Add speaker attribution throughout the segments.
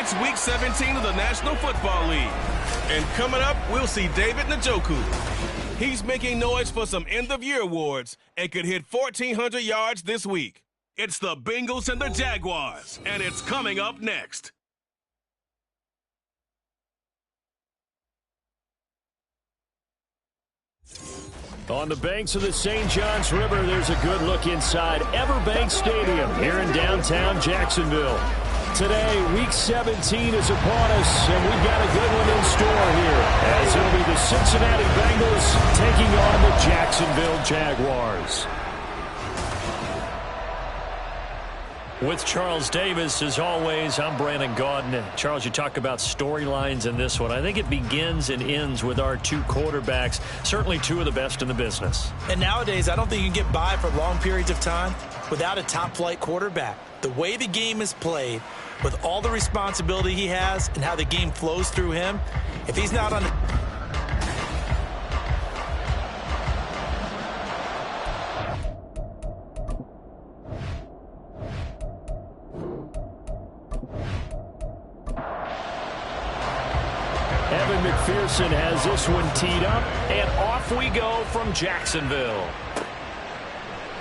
Speaker 1: It's Week 17 of the National Football League. And coming up, we'll see David Njoku. He's making noise for some end-of-year awards and could hit 1,400 yards this week. It's the Bengals and the Jaguars, and it's coming up next.
Speaker 2: On the banks of the St. Johns River, there's a good look inside Everbank Stadium here in downtown Jacksonville. Today, Week 17 is upon us, and we've got a good one in store here, as it'll be the Cincinnati Bengals taking on the Jacksonville Jaguars. With Charles Davis, as always, I'm Brandon Gaudin. Charles, you talk about storylines in this one. I think it begins and ends with our two quarterbacks, certainly two of the best in the business.
Speaker 3: And nowadays, I don't think you can get by for long periods of time without a top-flight quarterback. The way the game is played, with all the responsibility he has and how the game flows through him, if he's not on the...
Speaker 2: Evan McPherson has this one teed up, and off we go from Jacksonville.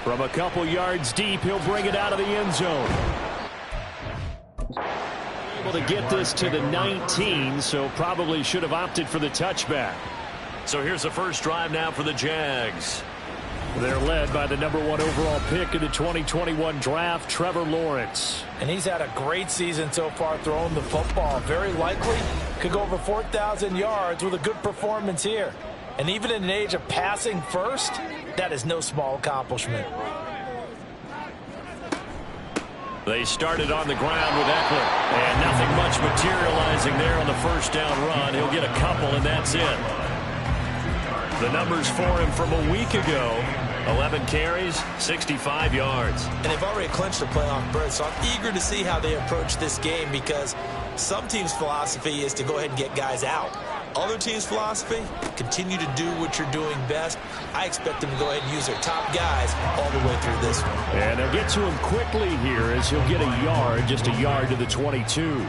Speaker 2: From a couple yards deep, he'll bring it out of the end zone. Able to get this to the 19, so probably should have opted for the touchback. So here's the first drive now for the Jags. They're led by the #1 overall pick in the 2021 draft, Trevor Lawrence.
Speaker 3: And he's had a great season so far throwing the football. Very likely could go over 4,000 yards with a good performance here. And even in an age of passing first, that is no small accomplishment.
Speaker 2: They started on the ground with Eckler, and nothing much materializing there on the first down run. He'll get a couple, and that's it. The numbers for him from a week ago: 11 carries, 65 yards.
Speaker 3: And they've already clinched a playoff berth, so I'm eager to see how they approach this game, because some teams' philosophy is to go ahead and get guys out. Other teams' philosophy, continue to do what you're doing best. I expect them to go ahead and use their top guys all the way through this one.
Speaker 2: And they'll get to him quickly here as he'll get a yard, just a yard to the 22.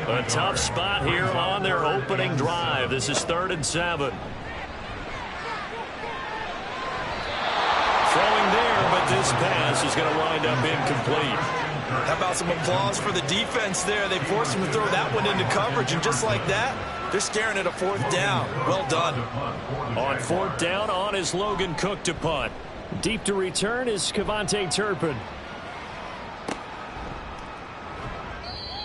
Speaker 2: A tough spot here on their opening drive. This is 3rd and 7. Throwing there, but this pass is going to wind up incomplete.
Speaker 3: How about some applause for the defense there? They forced him to throw that one into coverage, and just like that, they're staring at a 4th down. Well done.
Speaker 2: On 4th down, on is Logan Cook to punt. Deep to return is Kevontae Turpin.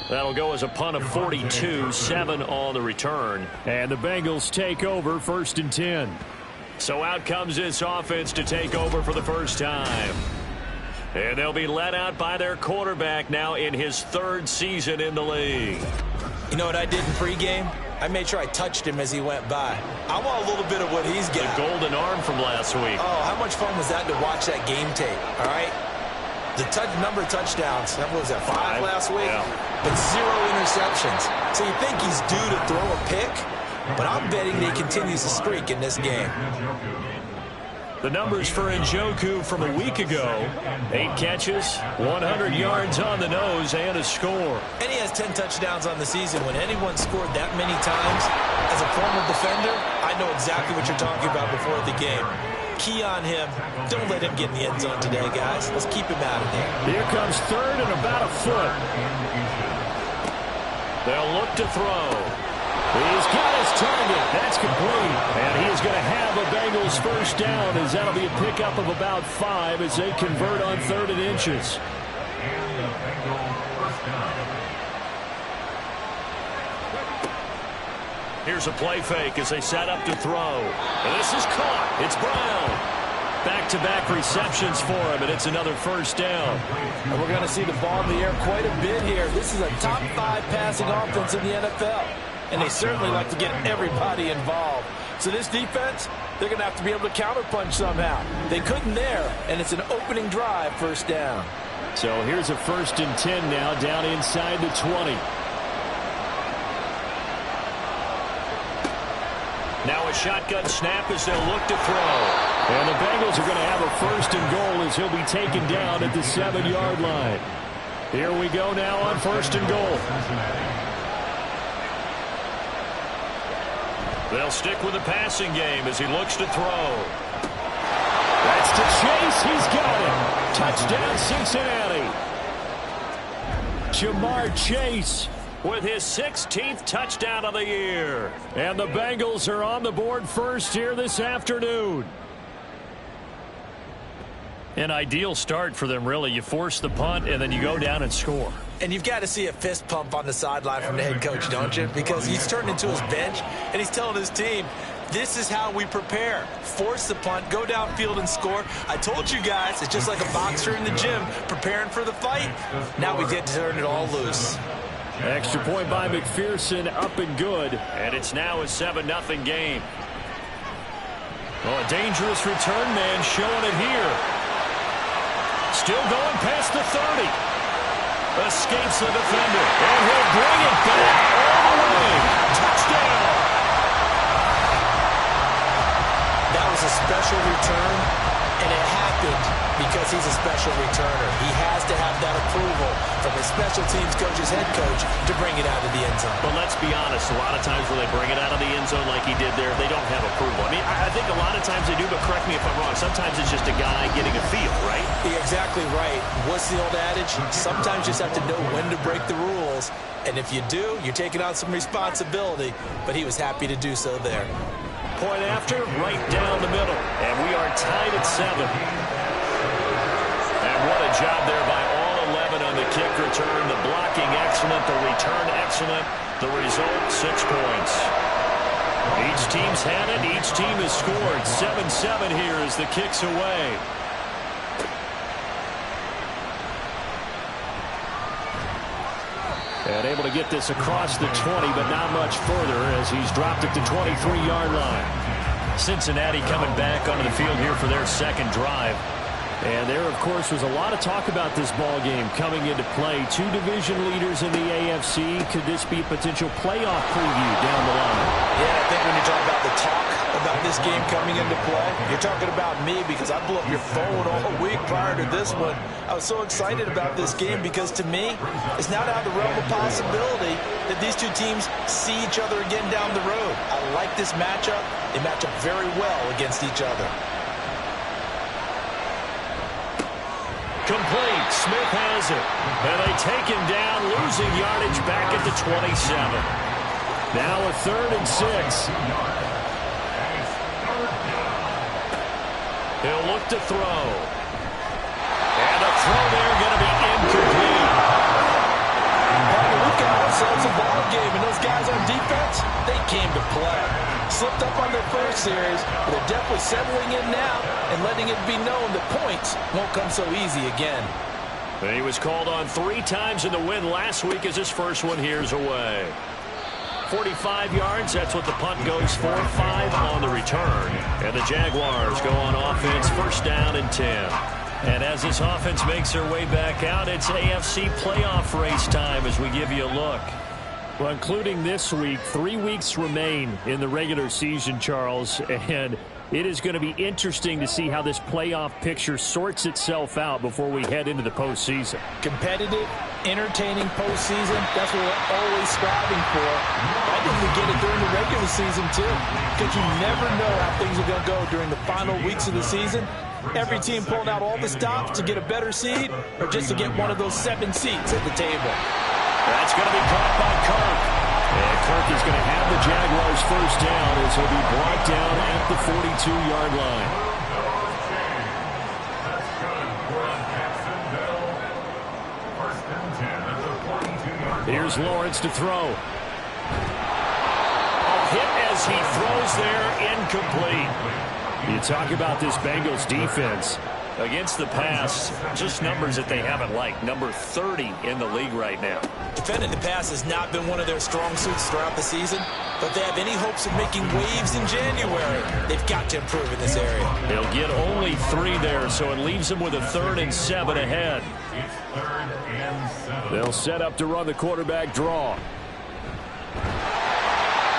Speaker 2: That'll go as a punt of 42, 7 on the return. And the Bengals take over 1st and 10. So out comes this offense to take over for the first time. And they'll be let out by their quarterback now in his 3rd season in the league.
Speaker 3: You know what I did in pregame? I made sure I touched him as he went by. I want a little bit of what he's got.
Speaker 2: The golden arm from last week.
Speaker 3: Oh, how much fun was that to watch that game tape, all right? The number of touchdowns, what was that, 5 last week?
Speaker 2: Yeah.
Speaker 3: But 0 interceptions. So you think he's due to throw a pick? But I'm betting that he continues the streak in this game.
Speaker 2: The numbers for Njoku from a week ago: 8 catches, 100 yards on the nose, and a score.
Speaker 3: And he has 10 touchdowns on the season. When anyone scored that many times as a former defender, I know exactly what you're talking about before the game. Key on him. Don't let him get in the end zone today, guys. Let's keep him out of there.
Speaker 2: Here comes 3rd and about a foot. They'll look to throw. He's got his target. That's complete. And he is going to have a Bengals first down, as that'll be a pickup of about 5 as they convert on 3rd and inches. Here's a play fake as they set up to throw. And this is caught. It's Brown. Back-to-back receptions for him, and it's another first down.
Speaker 3: And we're going to see the ball in the air quite a bit here. This is a top 5 passing offense in the NFL. And they certainly like to get everybody involved. So this defense, they're going to have to be able to counterpunch somehow. They couldn't there, and it's an opening drive, 1st down.
Speaker 2: So here's a 1st and 10 now, down inside the 20. Now a shotgun snap as they'll look to throw. And the Bengals are going to have a 1st and goal as he'll be taken down at the 7-yard line. Here we go now on 1st and goal. They'll stick with the passing game as he looks to throw. That's to Chase. He's got it. Touchdown, Cincinnati. Jamar Chase with his 16th touchdown of the year. And the Bengals are on the board first here this afternoon. An ideal start for them, really. You force the punt, and then you go down and score.
Speaker 3: And you've got to see a fist pump on the sideline from the head coach, don't you? Because he's turned into his bench, and he's telling his team, this is how we prepare. Force the punt, go downfield and score. I told you guys, it's just like a boxer in the gym preparing for the fight. Now we get to turn it all loose.
Speaker 2: Extra point by McPherson, up and good. And it's now a 7-0 game. Well, a dangerous return man showing it here. Still going past the 30. Escapes the defender. And he'll bring it back all the way. Touchdown.
Speaker 3: That was a special return, and it happened because he's a special returner. He has to have that approval from his special teams coach's head coach to bring it out of the end zone.
Speaker 4: But let's be honest, a lot of times when they bring it out of the end zone like he did there, they don't have approval. I mean, I think a lot of times they do, but correct me if I'm wrong. Sometimes it's just a guy getting a feel, right?
Speaker 3: You're exactly right. What's the old adage? Sometimes you just have to know when to break the rules. And if you do, you're taking on some responsibility. But he was happy to do so there.
Speaker 2: Point after, right down the middle. And we are tied at 7. And what a job there by all 11 on the kick return. The blocking excellent, the return excellent. The result, 6 points. Each team's had it. Each team has scored. 7-7 here as the kick's away. And able to get this across the 20, but not much further as he's dropped it to 23-yard line. Cincinnati coming back onto the field here for their second drive. And there, of course, was a lot of talk about this ball game coming into play. 2 division leaders in the AFC. Could this be a potential playoff preview down the line?
Speaker 3: Yeah, I think when you talk about the talk about this game coming into play, you're talking about me because I blew up your phone all week prior to this one. I was so excited about this game because to me, it's not out of the realm of possibility that these two teams see each other again down the road. I like this matchup. They match up very well against each other.
Speaker 2: Complete. Smith has it. And they take him down, losing yardage back at the 27. Now a 3rd and 6. He'll look to throw. And a throw there going to be incomplete.
Speaker 3: We've got ourselves a ball game, and those guys on defense, they came to play. Slipped up on their first series, but they're definitely settling in now and letting it be known that points won't come so easy again.
Speaker 2: And he was called on 3 times in the win last week as his first one here's away. 45 yards, that's what the punt goes for. 5 on the return. And the Jaguars go on offense, 1st down and 10. And as this offense makes their way back out, it's AFC playoff race time as we give you a look. Well, including this week, 3 weeks remain in the regular season, Charles, and it is going to be interesting to see how this playoff picture sorts itself out before we head into the postseason.
Speaker 3: Competitive, entertaining postseason, that's what we're always striving for. I think we get it during the regular season, too, because you never know how things are going to go during the final weeks of the season. Every team pulling out all the stops to get a better seed or just to get one of those 7 seats at the table.
Speaker 2: That's going to be caught by Kirk. And Kirk is going to have the Jaguars' 1st down as he'll be brought down at the 42-yard line. Here's Lawrence to throw. A hit as he throws there, incomplete. You talk about this Bengals defense. Against the pass, just numbers that they haven't liked. Number 30 in the league right now.
Speaker 3: Defending the pass has not been one of their strong suits throughout the season, but if they have any hopes of making waves in January, they've got to improve in this area.
Speaker 2: They'll get only 3 there, so it leaves them with a 3rd and 7 ahead. They'll set up to run the quarterback draw.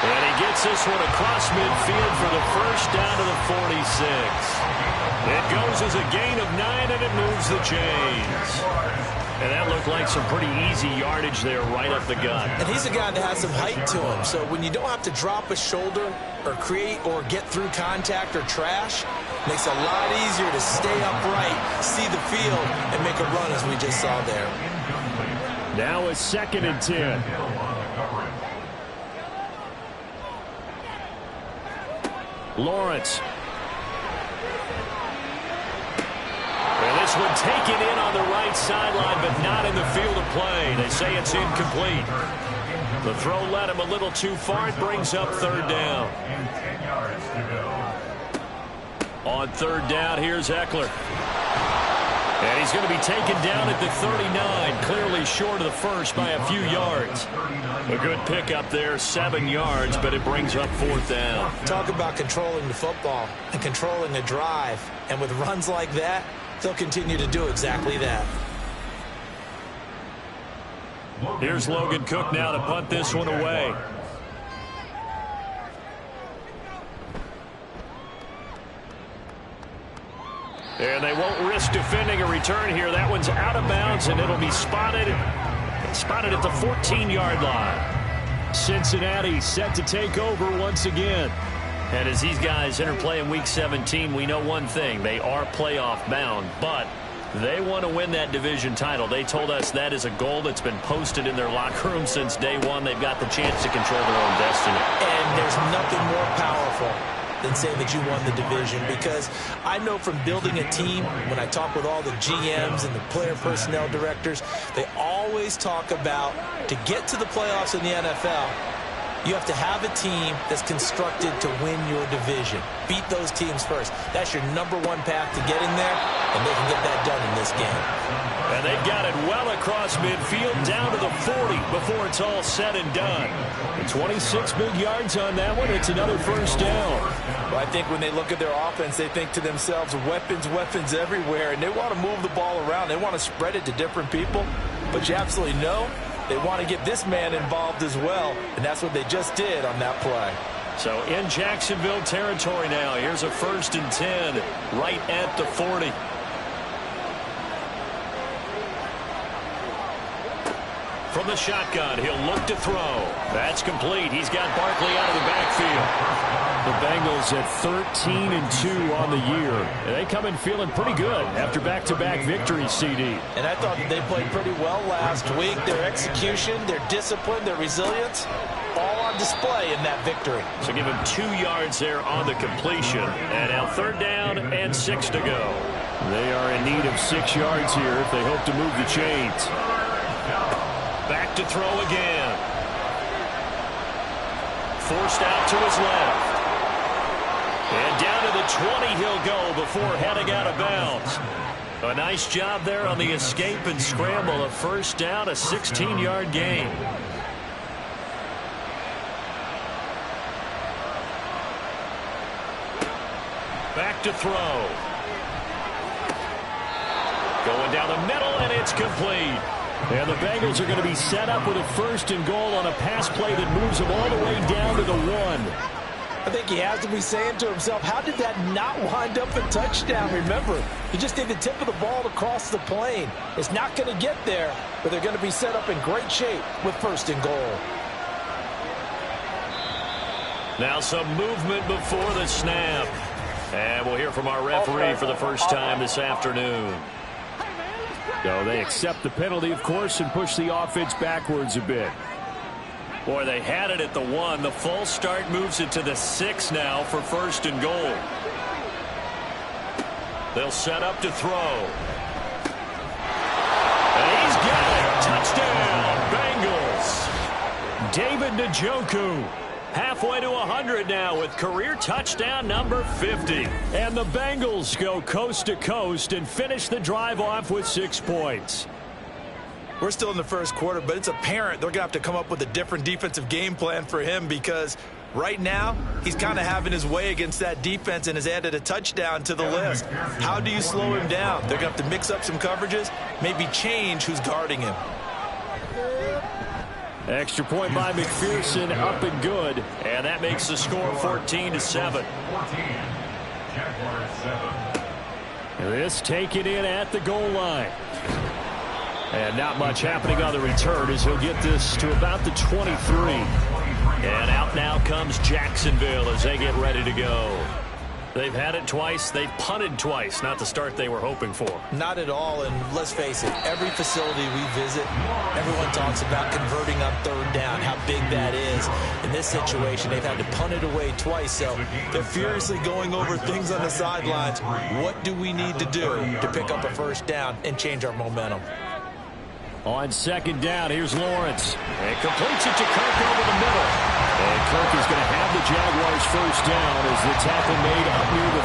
Speaker 2: And he gets this one across midfield for the 1st down to the 46. It goes as a gain of 9, and it moves the chains. And that looked like some pretty easy yardage there right up the gut.
Speaker 3: And he's a guy that has some height to him. So when you don't have to drop a shoulder or create or get through contact or trash, makes it a lot easier to stay upright, see the field, and make a run as we just saw there.
Speaker 2: Now it's 2nd and 10. Lawrence. And this one taken in on the right sideline, but not in the field of play. They say it's incomplete. The throw led him a little too far. It brings up 3rd down. On 3rd down, here's Eckler. And he's going to be taken down at the 39, clearly short of the first by a few yards. A good pickup there, 7 yards, but it brings up 4th down.
Speaker 3: Talk about controlling the football and controlling a drive. And with runs like that, they'll continue to do exactly that.
Speaker 2: Here's Logan Cook now to punt this one away. And they won't risk defending a return here. That one's out of bounds, and it'll be spotted at the 14-yard line. Cincinnati set to take over once again.
Speaker 4: And as these guys interplay in Week 17, we know one thing. They are playoff bound, but they want to win that division title. They told us that is a goal that's been posted in their locker room since day one. They've got the chance to control their own destiny.
Speaker 3: And there's nothing more powerful than saying that you won the division, because I know from building a team, when I talk with all the GMs and the player personnel directors, they always talk about, to get to the playoffs in the NFL, you have to have a team that's constructed to win your division. Beat those teams first. That's your #1 path to getting there, and they can get that done in this game.
Speaker 2: And they've got it well across midfield, down to the 40 before it's all said and done. And 26 big yards on that one. It's another 1st down.
Speaker 3: Well, I think when they look at their offense, they think to themselves, weapons, weapons everywhere, and they want to move the ball around. They want to spread it to different people, but you absolutely know they want to get this man involved as well, and that's what they just did on that play.
Speaker 2: So in Jacksonville territory now. Here's a 1st and 10 right at the 40. From the shotgun, he'll look to throw. That's complete. He's got Barkley out of the backfield. The Bengals at 13-2 on the year. And they come in feeling pretty good after back-to-back victories, CD.
Speaker 3: And I thought that they played pretty well last week. Their execution, their discipline, their resilience, all on display in that victory.
Speaker 2: So give him 2 yards there on the completion. And now 3rd down and 6 to go. They are in need of 6 yards here if they hope to move the chains. Back to throw again. Forced out to his left. And down to the 20 he'll go before heading out of bounds. A nice job there on the escape and scramble. A 1st down, a 16-yard gain. Back to throw. Going down the middle, and it's complete. And the Bengals are going to be set up with a 1st and goal on a pass play that moves them all the way down to the 1.
Speaker 3: I think he has to be saying to himself, how did that not wind up a touchdown? Remember, he just did the tip of the ball across the plane. It's not going to get there, but they're going to be set up in great shape with 1st and goal.
Speaker 2: Now some movement before the snap. And we'll hear from our referee for the first time this afternoon. So they accept the penalty, of course, and push the offense backwards a bit. Boy, they had it at the 1. The false start moves it to the 6 now for 1st and goal. They'll set up to throw. And he's got it. Touchdown, Bengals. David Njoku. Halfway to 100 now with career touchdown number 50. And the Bengals go coast to coast and finish the drive off with 6 points.
Speaker 3: We're still in the 1st quarter, but it's apparent they're going to have to come up with a different defensive game plan for him, because right now he's kind of having his way against that defense and has added a touchdown to the list. How do you slow him down? They're going to have to mix up some coverages, maybe change who's guarding him.
Speaker 2: Extra point by McPherson, up and good. And that makes the score 14-7. This taken in at the goal line. And not much happening on the return as he'll get this to about the 23.
Speaker 4: And out now comes Jacksonville as they get ready to go. They've had it twice. They've punted twice. Not the start they were hoping for.
Speaker 3: Not at all, and let's face it, every facility we visit, everyone talks about converting on third down, how big that is. In this situation, they've had to punt it away twice, so they're furiously going over things on the sidelines. What do we need to do to pick up a first down and change our momentum?
Speaker 2: On second down, here's Lawrence. And completes it to Kirk over the middle. And Kirk is going to have the Jaguars first down as the tackle made up near the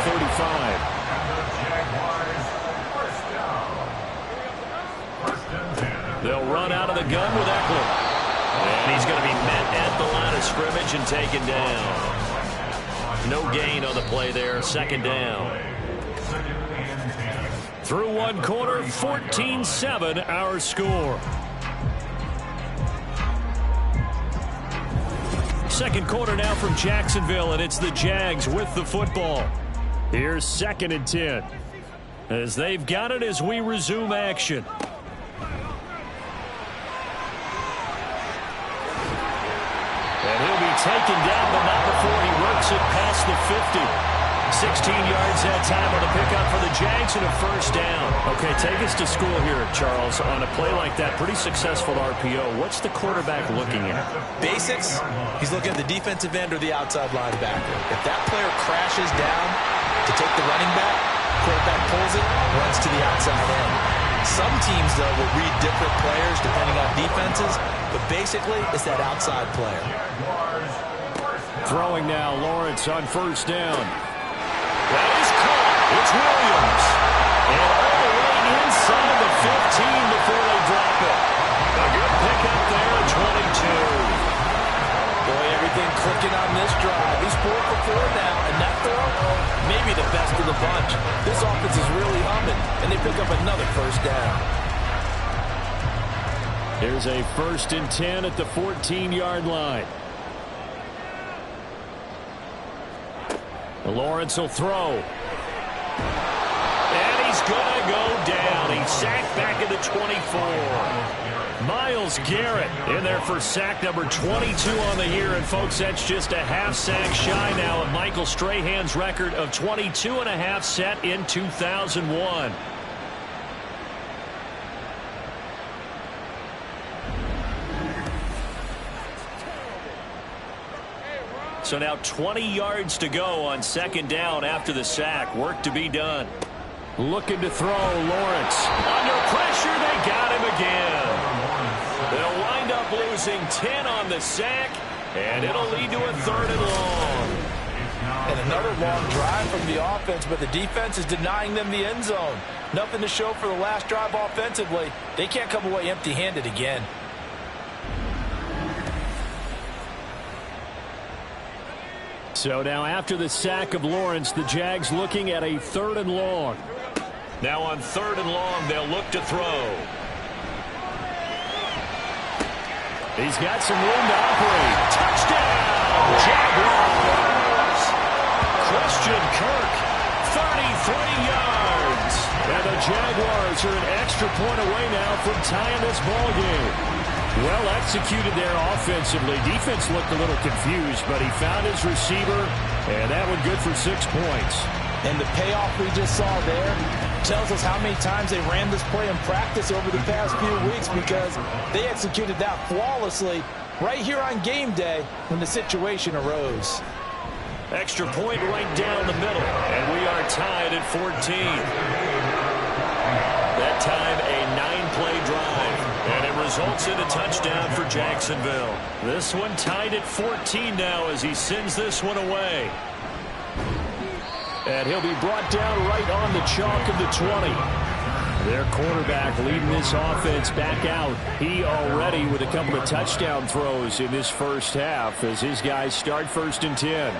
Speaker 2: 35. They'll run out of the gun with Eckler.
Speaker 4: And he's going to be met at the line of scrimmage and taken down. No gain on the play there. Second down.
Speaker 2: Through one quarter, 14-7 our score. Second quarter now from Jacksonville, and it's the Jags with the football. Here's 2nd and 10. As they've got it as we resume action. And he'll be taken down, but not before he works it past the 50. 16 yards that time on the pickup for the Jags and a first down. Okay, take us to school here, Charles. On a play like that, pretty successful RPO. What's the quarterback looking at?
Speaker 3: Basics, he's looking at the defensive end or the outside linebacker. If that player crashes down to take the running back, quarterback pulls it, runs to the outside end. Some teams, though, will read different players depending on defenses, but basically it's that outside player.
Speaker 2: Throwing now, Lawrence on first down.
Speaker 4: That is caught. It's Williams. And all the way inside the 15 before they drop it. A good pickup there at 22.
Speaker 3: Boy, everything clicking on this drive. He's 4 for 4 now, and that throw, maybe the best of the bunch. This offense is really humming, and they pick up another first down.
Speaker 2: Here's a 1st and 10 at the 14-yard line. Lawrence will throw.
Speaker 4: And he's going to go down. He's sacked back at the 24.
Speaker 2: Myles Garrett in there for sack number 22 on the year. And, folks, that's just a half sack shy now of Michael Strahan's record of 22 and a half set in 2001.
Speaker 4: So now 20 yards to go on second down after the sack. Work to be done.
Speaker 2: Looking to throw, Lawrence.
Speaker 4: Under pressure, they got him again. They'll wind up losing 10 on the sack, and it'll lead to a 3rd and long.
Speaker 3: And another long drive from the offense, but the defense is denying them the end zone. Nothing to show for the last drive offensively. They can't come away empty-handed again.
Speaker 2: So now after the sack of Lawrence, the Jags looking at a 3rd and long.
Speaker 4: Now on 3rd and long, they'll look to throw.
Speaker 2: He's got some room to operate.
Speaker 4: Touchdown, Jaguars! Christian Kirk, 33 yards.
Speaker 2: And the Jaguars are an extra point away now from tying this ball game. Well executed there offensively. Defense looked a little confused, but he found his receiver, and that one good for 6 points.
Speaker 3: And the payoff we just saw there tells us how many times they ran this play in practice over the past few weeks, because they executed that flawlessly right here on game day when the situation arose.
Speaker 4: Extra point right down the middle, and we are tied at 14. That time a 9-play drive, and it results in a touchdown for Jacksonville. This one tied at 14 now as he sends this one away.
Speaker 2: And he'll be brought down right on the chalk of the 20. Their quarterback leading this offense back out. He already with a couple of touchdown throws in this first half as his guys start 1st and 10.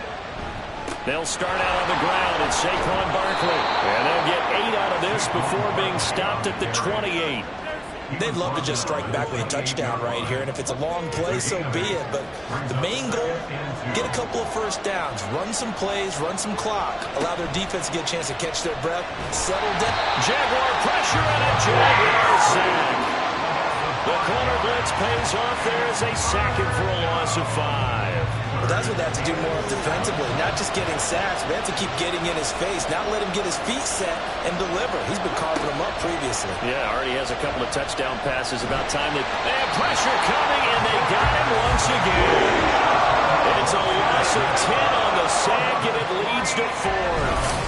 Speaker 4: They'll start out on the ground at Saquon Barkley. And they'll get 8 out of this before being stopped at the 28.
Speaker 3: They'd love to just strike back with a touchdown right here, and if it's a long play, so be it. But the main goal, get a couple of first downs, run some plays, run some clock, allow their defense to get a chance to catch their breath, settle down.
Speaker 4: Jaguar pressure and a Jaguar sack.
Speaker 2: The corner blitz pays off there as they sack him for a loss of 5.
Speaker 3: Well, that's what they have to do more of defensively, not just getting sacks. They have to keep getting in his face, not let him get his feet set and deliver. He's been carving them up previously.
Speaker 4: Yeah, already has a couple of touchdown passes. About time that they have pressure coming, and they got him once again. It's a loss of 10 on the sack, and it leads to 4.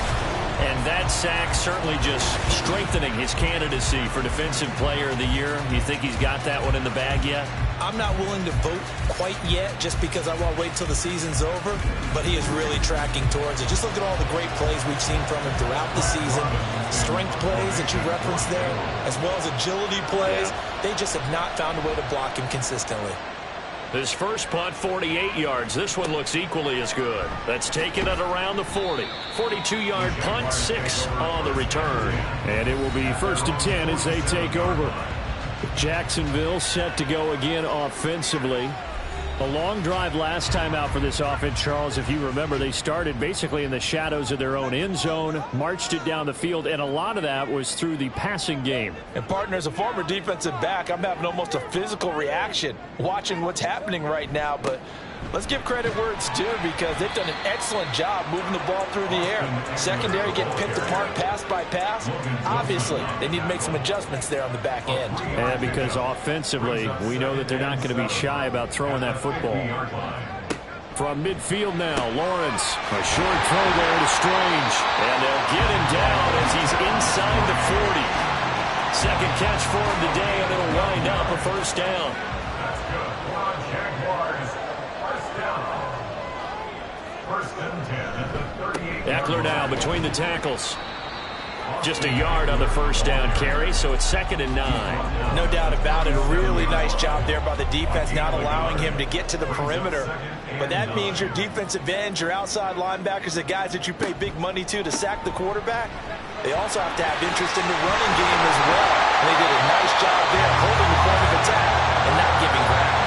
Speaker 4: And that sack certainly just strengthening his candidacy for Defensive Player of the Year. You think he's got that one in the bag yet?
Speaker 3: I'm not willing to vote quite yet just because I want to wait till the season's over, but he is really tracking towards it. Just look at all the great plays we've seen from him throughout the season. Strength plays that you referenced there, as well as agility plays. They just have not found a way to block him consistently.
Speaker 4: His first punt, 48 yards. This one looks equally as good. That's taken at around the 40. 42-yard punt, 6 on the return.
Speaker 2: And it will be 1st and 10 as they take over. Jacksonville set to go again offensively. A long drive last time out for this offense, Charles. If you remember, they started basically in the shadows of their own end zone, marched it down the field, and a lot of that was through the passing game.
Speaker 3: And, partner, as a former defensive back, I'm having almost a physical reaction watching what's happening right now. But let's give credit where it's due because they've done an excellent job moving the ball through the air. Secondary getting picked apart pass by pass. Obviously, they need to make some adjustments there on the back end.
Speaker 2: And because offensively, we know that they're not going to be shy about throwing that football. From midfield now, Lawrence. A short throw there to Strange.
Speaker 4: And they'll get him down as he's inside the 40. Second catch for him today, and it'll wind up a first down.
Speaker 2: Eckler now between the tackles. Just a yard on the first down carry, so it's 2nd and 9.
Speaker 3: No doubt about it. A really nice job there by the defense, not allowing him to get to the perimeter. But that means your defensive ends, your outside linebackers, the guys that you pay big money to sack the quarterback, they also have to have interest in the running game as well. And they did a nice job there holding the point of attack and not giving ground.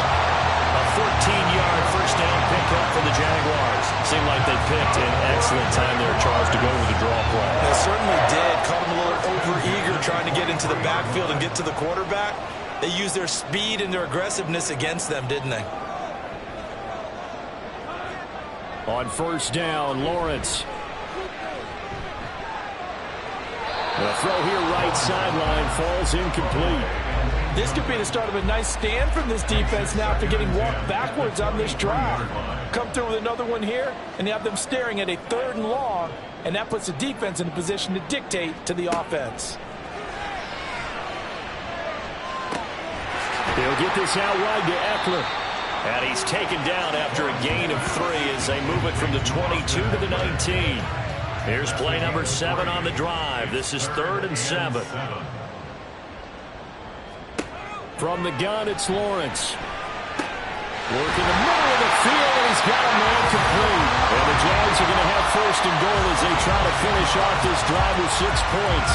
Speaker 4: A 14-yard first down pickup for the Jaguars. Seemed like they picked an excellent time there, Charles, to go with the draw play.
Speaker 3: They certainly did. Caught them a little over-eager trying to get into the backfield and get to the quarterback. They used their speed and their aggressiveness against them, didn't they?
Speaker 2: On first down, Lawrence. The throw here right sideline falls incomplete.
Speaker 3: This could be the start of a nice stand from this defense now after getting walked backwards on this drive. Come through with another one here, and you have them staring at a 3rd and long, and that puts the defense in a position to dictate to the offense.
Speaker 2: They'll get this out wide to Eckler.
Speaker 4: And he's taken down after a gain of 3 as they move it from the 22 to the 19. Here's play number 7 on the drive. This is 3rd and 7.
Speaker 2: From the gun, it's Lawrence. Working the middle of the field, and he's got a man complete. And the Jags are going to have 1st and goal as they try to finish off this drive with 6 points.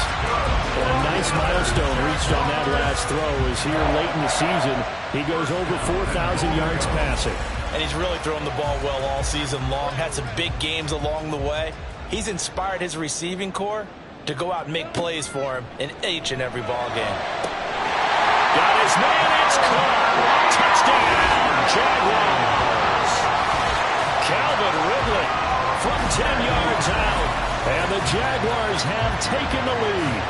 Speaker 2: And a nice milestone reached on that last throw as here late in the season, he goes over 4,000 yards passing.
Speaker 3: And he's really thrown the ball well all season long. Had some big games along the way. He's inspired his receiving corps to go out and make plays for him in each and every ball game.
Speaker 4: Got his man, it's caught. Touchdown, Jaguars. Calvin Ridley from 10 yards out.
Speaker 2: And the Jaguars have taken the lead.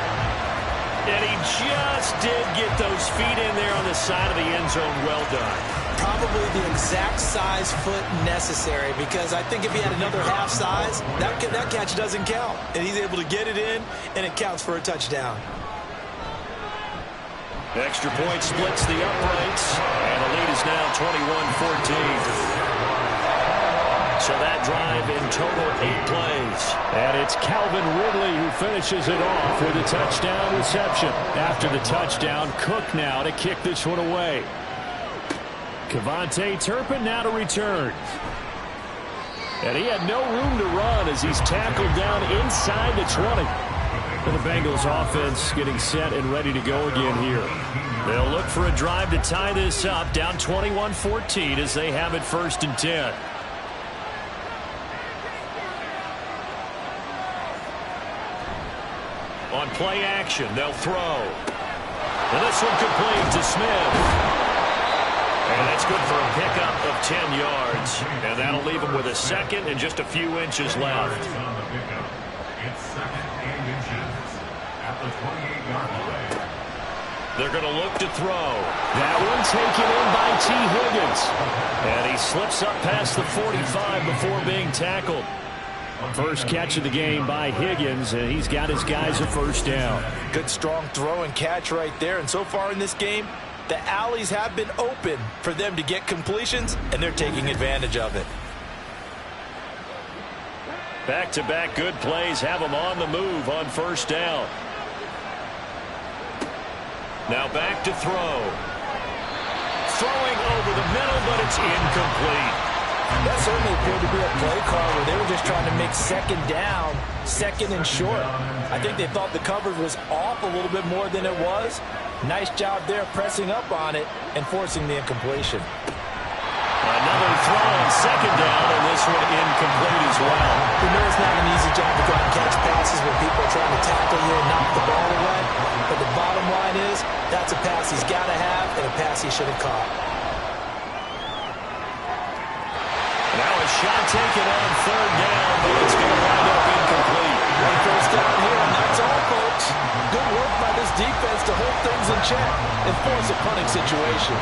Speaker 4: And he just did get those feet in there on the side of the end zone. Well done.
Speaker 3: Probably the exact size foot necessary because I think if he had another half size, that catch doesn't count. And he's able to get it in, and it counts for a touchdown.
Speaker 4: Extra point splits the uprights, and the lead is now 21-14. So that drive in total 8 plays.
Speaker 2: And it's Calvin Ridley who finishes it off with a touchdown reception. After the touchdown, Cook now to kick this one away. Kevontae Turpin now to return. And he had no room to run as he's tackled down inside the 20. And the Bengals offense getting set and ready to go again here.
Speaker 4: They'll look for a drive to tie this up, down 21-14 as they have it 1st and 10. On play action, they'll throw. And this one complete to Smith. And that's good for a pickup of 10 yards. And that'll leave him with a second and just a few inches left.
Speaker 5: It's second and inches at the 28-yard line.
Speaker 4: They're going to look to throw. That one taken in by T. Higgins. And he slips up past the 45 before being tackled. First catch of the game by Higgins, and he's got his guys a first down.
Speaker 3: Good, strong throw and catch right there. And so far in this game, the alleys have been open for them to get completions, and they're taking advantage of it.
Speaker 4: Back-to-back good plays have them on the move on first down. Now back to throw. Throwing over the middle, but it's incomplete.
Speaker 3: That certainly appeared to be a play call where they were just trying to make second down, second and short. I think they thought the coverage was off a little bit more than it was. Nice job there pressing up on it and forcing the incompletion.
Speaker 4: Another throw on second down, and this one incomplete as well.
Speaker 3: You know it's not an easy job to go out and catch passes when people are trying to tackle you and knock the ball away. But the bottom line is that's a pass he's got to have and a pass he should have caught.
Speaker 4: Now a shot taken on third down, but it's going to wind up incomplete.
Speaker 3: One first down here, and that's all, folks. Good work by this defense to hold things in check and force a punting situation.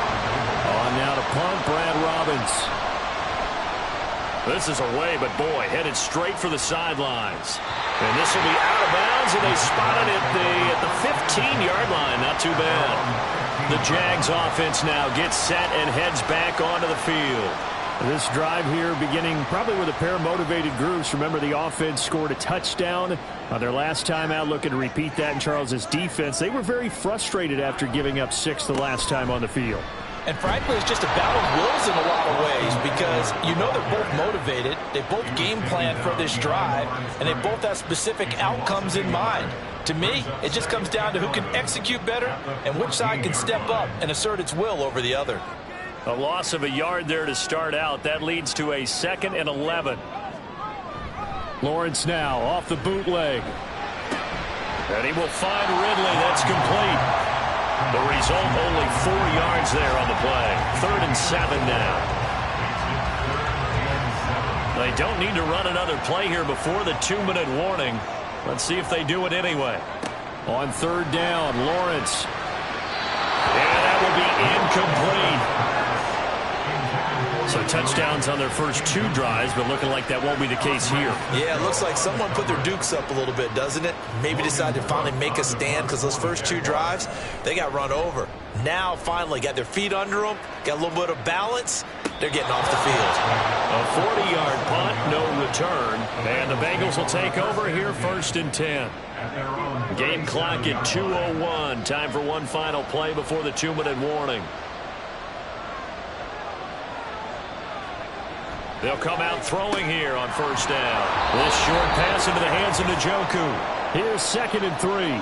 Speaker 4: On now to punt, Brad Robbins. This is away, but boy, headed straight for the sidelines. And this will be out of bounds, and they spotted it at the 15-yard line. Not too bad. The Jags offense now gets set and heads back onto the field. This drive here beginning probably with a pair of motivated groups. Remember, the offense scored a touchdown on their last time out, looking to repeat that in Charles's defense. They were very frustrated after giving up 6 the last time on the field.
Speaker 3: And frankly, it's just a battle of wills in a lot of ways because you know they're both motivated. They both game plan for this drive, and they both have specific outcomes in mind. To me, it just comes down to who can execute better and which side can step up and assert its will over the other.
Speaker 4: A loss of a yard there to start out. That leads to a 2nd and 11. Lawrence now off the bootleg. And he will find Ridley. That's complete. The result, only 4 yards there on the play. 3rd and 7 now. They don't need to run another play here before the 2-minute warning. Let's see if they do it anyway. On 3rd down, Lawrence. And that will be incomplete. So touchdowns on their first 2 drives, but looking like that won't be the case here.
Speaker 3: Yeah, it looks like someone put their dukes up a little bit, doesn't it? Maybe decided to finally make a stand because those first 2 drives, they got run over. Now, finally, got their feet under them, got a little bit of balance. They're getting off the field.
Speaker 4: A 40-yard punt, no return. And the Bengals will take over here 1st and 10. Game clock at 2:01. Time for one final play before the 2-minute warning. They'll come out throwing here on first down. This short pass into the hands of Njoku. Here's 2nd and 3.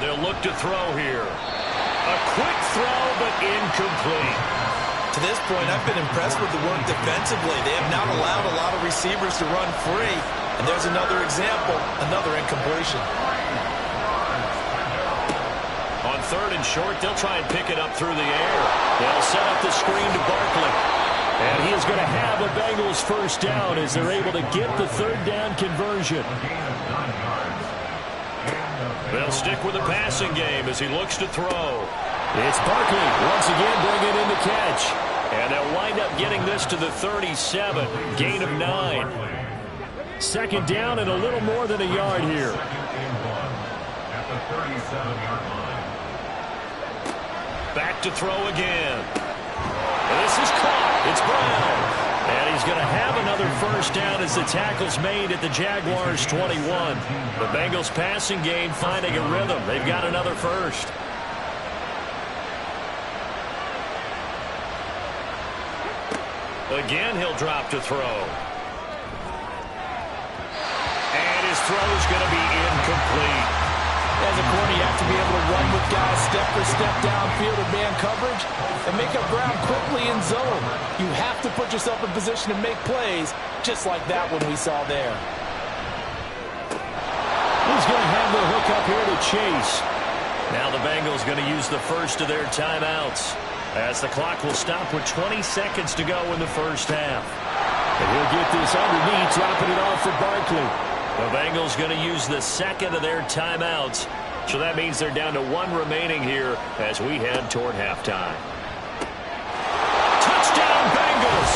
Speaker 4: They'll look to throw here. A quick throw, but incomplete.
Speaker 3: To this point, I've been impressed with the work defensively. They have not allowed a lot of receivers to run free. And there's another example, another incompletion.
Speaker 4: On 3rd and short, they'll try and pick it up through the air. They'll set up the screen to Barkley. And he is going to have the Bengals first down as they're able to get the 3rd down conversion. They'll stick with the passing game as he looks to throw. It's Barkley once again bringing in the catch. And they'll wind up getting this to the 37. Gain of 9. 2nd down and a little more than a yard here.
Speaker 5: At the 37-yard line.
Speaker 4: Back to throw again. This is caught. It's Brown. And he's going to have another first down as the tackle's made at the Jaguars' 21. The Bengals passing game finding a rhythm. They've got another first. Again, he'll drop to throw. And his throw is going to be incomplete.
Speaker 3: As a corner, you have to be able to run with guys step for step downfield in man coverage and make up ground quickly in zone. You have to put yourself in position to make plays, just like that one we saw there.
Speaker 2: He's going to have the hook up here to Chase.
Speaker 4: Now the Bengals going to use the first of their timeouts, as the clock will stop with 20 seconds to go in the first half.
Speaker 2: And he'll get this underneath, dropping it off for Barkley.
Speaker 4: The Bengals going to use the second of their timeouts, so that means they're down to one remaining here as we head toward halftime. Touchdown Bengals!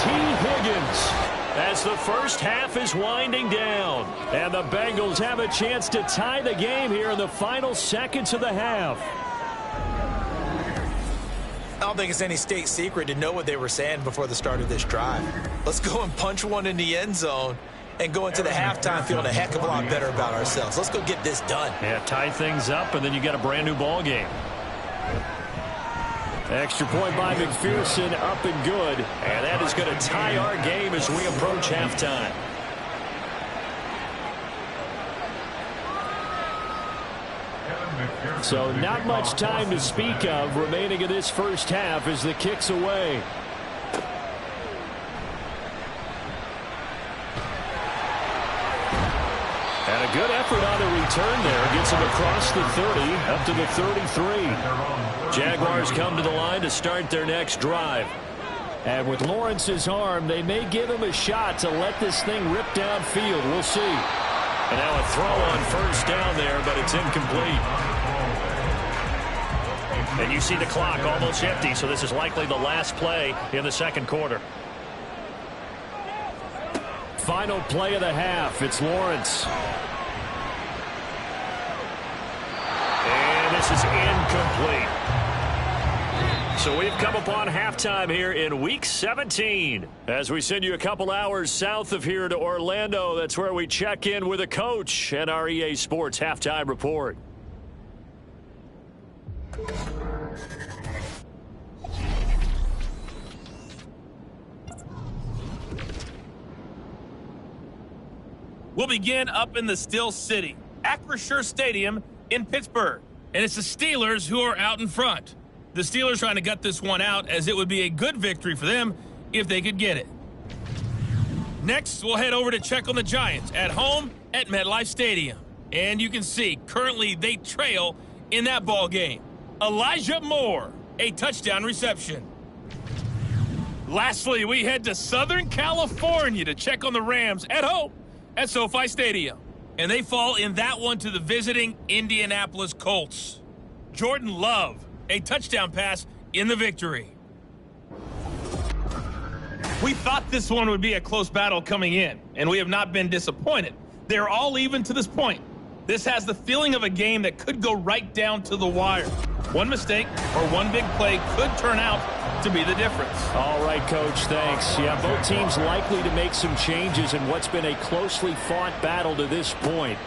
Speaker 2: T. Higgins.
Speaker 4: As the first half is winding down.
Speaker 2: And the Bengals have a chance to tie the game here in the final seconds of the half.
Speaker 3: I don't think it's any state secret to know what they were saying before the start of this drive. Let's go and punch one in the end zone and go into the halftime feeling a heck of a lot better about ourselves. Let's go get this done.
Speaker 4: Yeah, tie things up, and then you got a brand new ball game.
Speaker 2: Extra point by McPherson, up and good.
Speaker 4: And that is going to tie our game as we approach halftime.
Speaker 2: So not much time to speak of remaining in this first half as the kick's away. And a good effort on the return there. Gets him across the 30, up to the 33.
Speaker 4: Jaguars come to the line to start their next drive.
Speaker 2: And with Lawrence's arm, they may give him a shot to let this thing rip downfield. We'll see.
Speaker 4: And now a throw on first down there, but it's incomplete. And you see the clock almost empty, so this is likely the last play in the second quarter.
Speaker 2: Final play of the half. It's Lawrence.
Speaker 4: And this is incomplete. So we've come upon halftime here in Week 17. As we send you a couple hours south of here to Orlando, that's where we check in with a coach and our EA Sports Halftime Report.
Speaker 6: We'll begin up in the Steel City, Acrisure Stadium in Pittsburgh. And it's the Steelers who are out in front. The Steelers trying to gut this one out, as it would be a good victory for them if they could get it. Next, we'll head over to check on the Giants at home at MetLife Stadium. And you can see, currently they trail in that ball game. Elijah Moore, a touchdown reception. Lastly, we head to Southern California to check on the Rams at home at SoFi Stadium. And they fall in that one to the visiting Indianapolis Colts. Jordan Love, a touchdown pass in the victory. We thought this one would be a close battle coming in, and we have not been disappointed. They're all even to this point. This has the feeling of a game that could go right down to the wire. One mistake or one big play could turn out to be the difference.
Speaker 2: All right, Coach, thanks. Yeah, both teams likely to make some changes in what's been a closely fought battle to this point.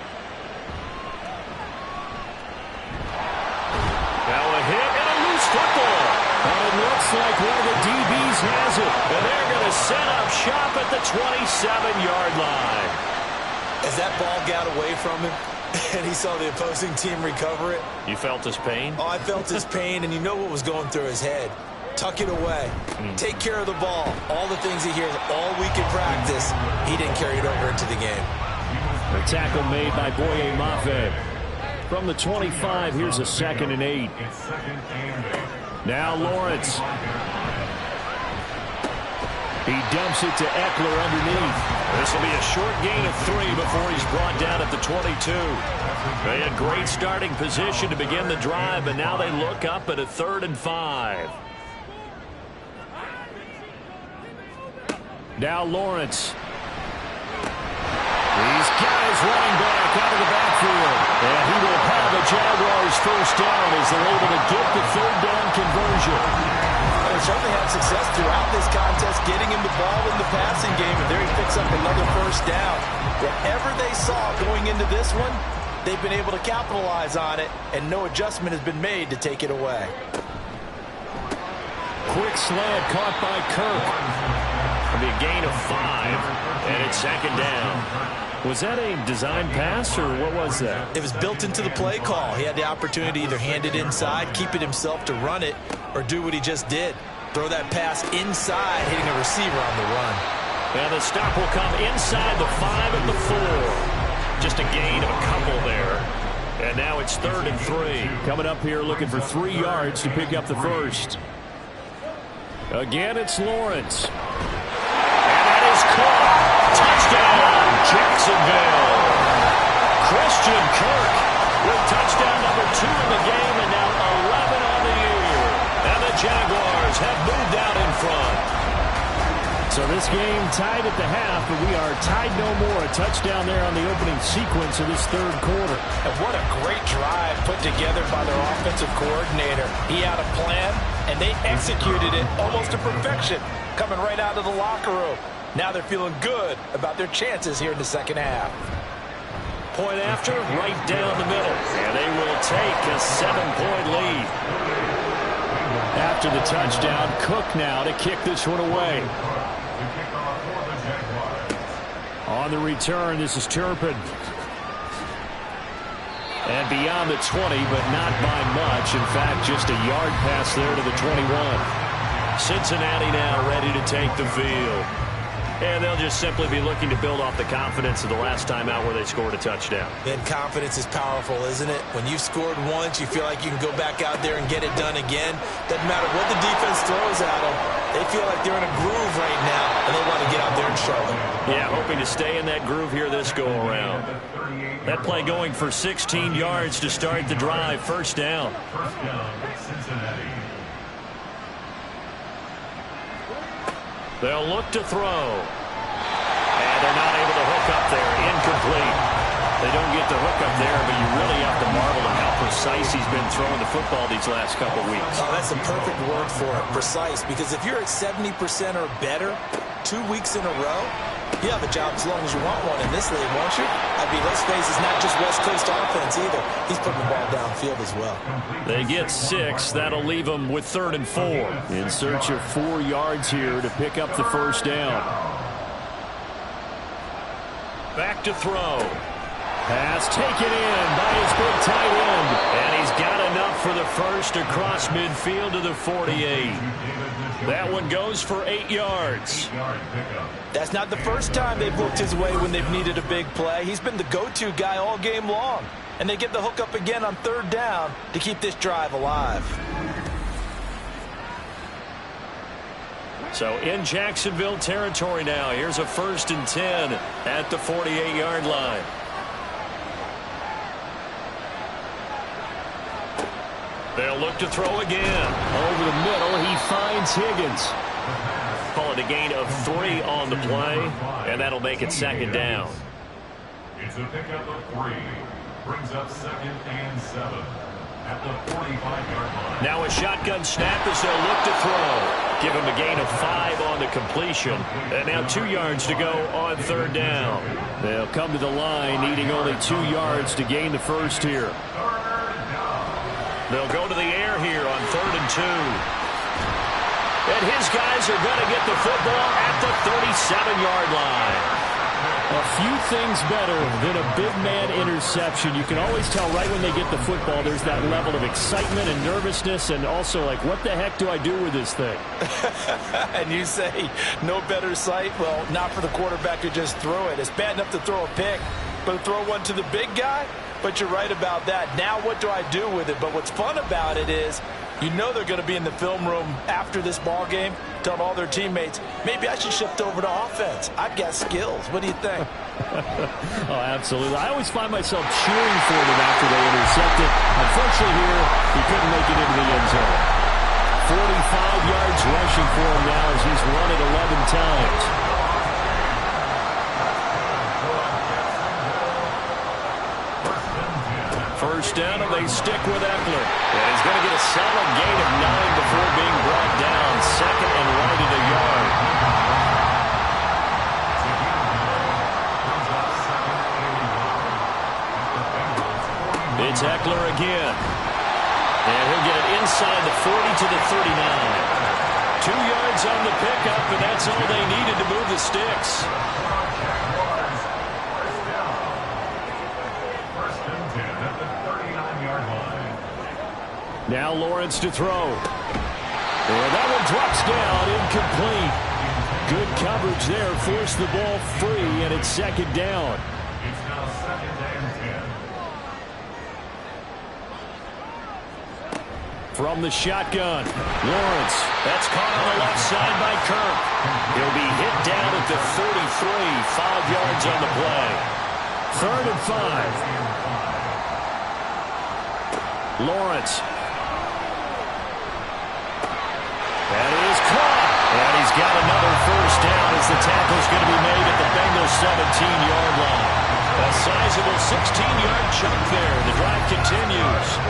Speaker 4: Now a hit and a loose football.
Speaker 2: And it looks like one of the DBs has it.
Speaker 4: And they're going to set up shop at the 27-yard line.
Speaker 3: As that ball got away from him and he saw the opposing team recover it.
Speaker 4: You felt his pain?
Speaker 3: Oh, I felt his pain, and you know what was going through his head. Tuck it away. Take care of the ball. All the things he hears all week in practice, he didn't carry it over into the game.
Speaker 2: The tackle made by Boye Mafe. From the 25, here's a 2nd and 8. Now Lawrence. He dumps it to Eckler underneath.
Speaker 4: This will be a short gain of 3 before he's brought down at the 22. They had great starting position to begin the drive, but now they look up at a 3rd and 5.
Speaker 2: Now Lawrence. These guys running back out of the backfield. And he will have the Jaguars first down as they're able to get the 3rd down conversion.
Speaker 3: They certainly had success throughout this contest, getting him the ball in the passing game, and there he picks up another first down. Whatever they saw going into this one, they've been able to capitalize on it, and no adjustment has been made to take it away.
Speaker 2: Quick slant caught by Kirk.
Speaker 4: It'll be a gain of 5, and it's 2nd down.
Speaker 2: Was that a design pass, or what was that?
Speaker 3: It was built into the play call. He had the opportunity to either hand it inside, keep it himself to run it, or do what he just did. Throw that pass inside, hitting a receiver on the run.
Speaker 4: And the stop will come inside the 5 and the 4. just a gain of a couple there. And now it's 3rd and 3.
Speaker 2: Coming up here looking for 3 yards to pick up the first. Again, it's Lawrence.
Speaker 4: And that is caught. Touchdown, Jacksonville. Christian Kirk with touchdown number 2 in the game, and now 11 on the year. And the Jaguars have moved out in front.
Speaker 2: So this game tied at the half, but we are tied no more. A touchdown there on the opening sequence of this 3rd quarter.
Speaker 3: And what a great drive put together by their offensive coordinator. He had a plan, and they executed it almost to perfection, coming right out of the locker room. Now they're feeling good about their chances here in the second half.
Speaker 4: Point after, right down the middle. And they will take a 7-point lead.
Speaker 2: After the touchdown, Cook now to kick this one away. On the return, this is Turpin. And beyond the 20, but not by much. In fact, just a yard pass there to the 21.
Speaker 4: Cincinnati now ready to take the field. And they'll just simply be looking to build off the confidence of the last time out where they scored a touchdown.
Speaker 3: And confidence is powerful, isn't it? When you've scored once, you feel like you can go back out there and get it done again. Doesn't matter what the defense throws at them. They feel like they're in a groove right now, and they want to get out there and show them.
Speaker 4: Yeah, hoping to stay in that groove here this go-around. That play going for 16 yards to start the drive. First down.
Speaker 5: First down, Cincinnati.
Speaker 4: They'll look to throw. And they're not able to hook up there. Incomplete. They don't get the hook up there, but you really have to marvel at how precise he's been throwing the football these last couple weeks.
Speaker 3: Oh, that's a perfect word for it, precise, because if you're at 70% or better 2 weeks in a row, you have a job as long as you want one in this league, won't you? I mean, let's face it, it's not just West Coast offense either. He's putting the ball downfield as well.
Speaker 4: They get 6. That'll leave them with 3rd and 4.
Speaker 2: In search of 4 yards here to pick up the first down.
Speaker 4: Back to throw.
Speaker 2: Pass taken in by his big tight end.
Speaker 4: And he's got enough for the first across midfield to the 48. That one goes for 8 yards.
Speaker 3: That's not the first time they've looked his way when they've needed a big play. He's been the go-to guy all game long. And they get the hook up again on 3rd down to keep this drive alive.
Speaker 4: So in Jacksonville territory now. Here's a 1st and 10 at the 48-yard line. They'll look to throw again.
Speaker 2: Over the middle, he finds Higgins.
Speaker 4: Call it a gain of 3 on the play, and that'll make it 2nd down.
Speaker 5: It's a pickup of 3. Brings up 2nd and 7 at the 45-yard line.
Speaker 4: Now a shotgun snap as they'll look to throw. Give him a gain of 5 on the completion. And now 2 yards to go on 3rd down.
Speaker 2: They'll come to the line, needing only 2 yards to gain the first here.
Speaker 4: They'll go to the air here on 3rd and 2. And his guys are going to get the football at the 37-yard line.
Speaker 2: A few things better than a big man interception. You can always tell right when they get the football, there's that level of excitement and nervousness, and also like, what the heck do I do with this thing?
Speaker 3: And you say, no better sight? Well, not for the quarterback who just threw it. It's bad enough to throw a pick, but to throw one to the big guy? But you're right about that. Now what do I do with it? But what's fun about it is, you know they're going to be in the film room after this ball game, telling all their teammates, maybe I should shift over to offense. I've got skills. What do you think?
Speaker 2: Oh, absolutely. I always find myself cheering for them after they intercept it. Unfortunately here, he couldn't make it into the end zone. 45 yards rushing for him now as he's run it 11 times.
Speaker 4: First down, and they stick with Eckler. And he's going to get a solid gain of 9 before being brought down. 2nd and right at a yard. It's Eckler again. And he'll get it inside the 40 to the 39. 2 yards on the pickup, and that's all they needed to move the sticks.
Speaker 2: Now Lawrence to throw. And that one drops down, incomplete. Good coverage there, forced the ball free, and it's 2nd down.
Speaker 5: It's now 2nd
Speaker 2: from the shotgun. Lawrence. That's caught on the left side by Kirk. He'll be hit down at the 33, 5 yards on the play. 3rd and 5. Lawrence. That is caught. And he's got another first down as the tackle's going to be made at the Bengals 17-yard line. A sizable 16-yard chunk there. The drive continues.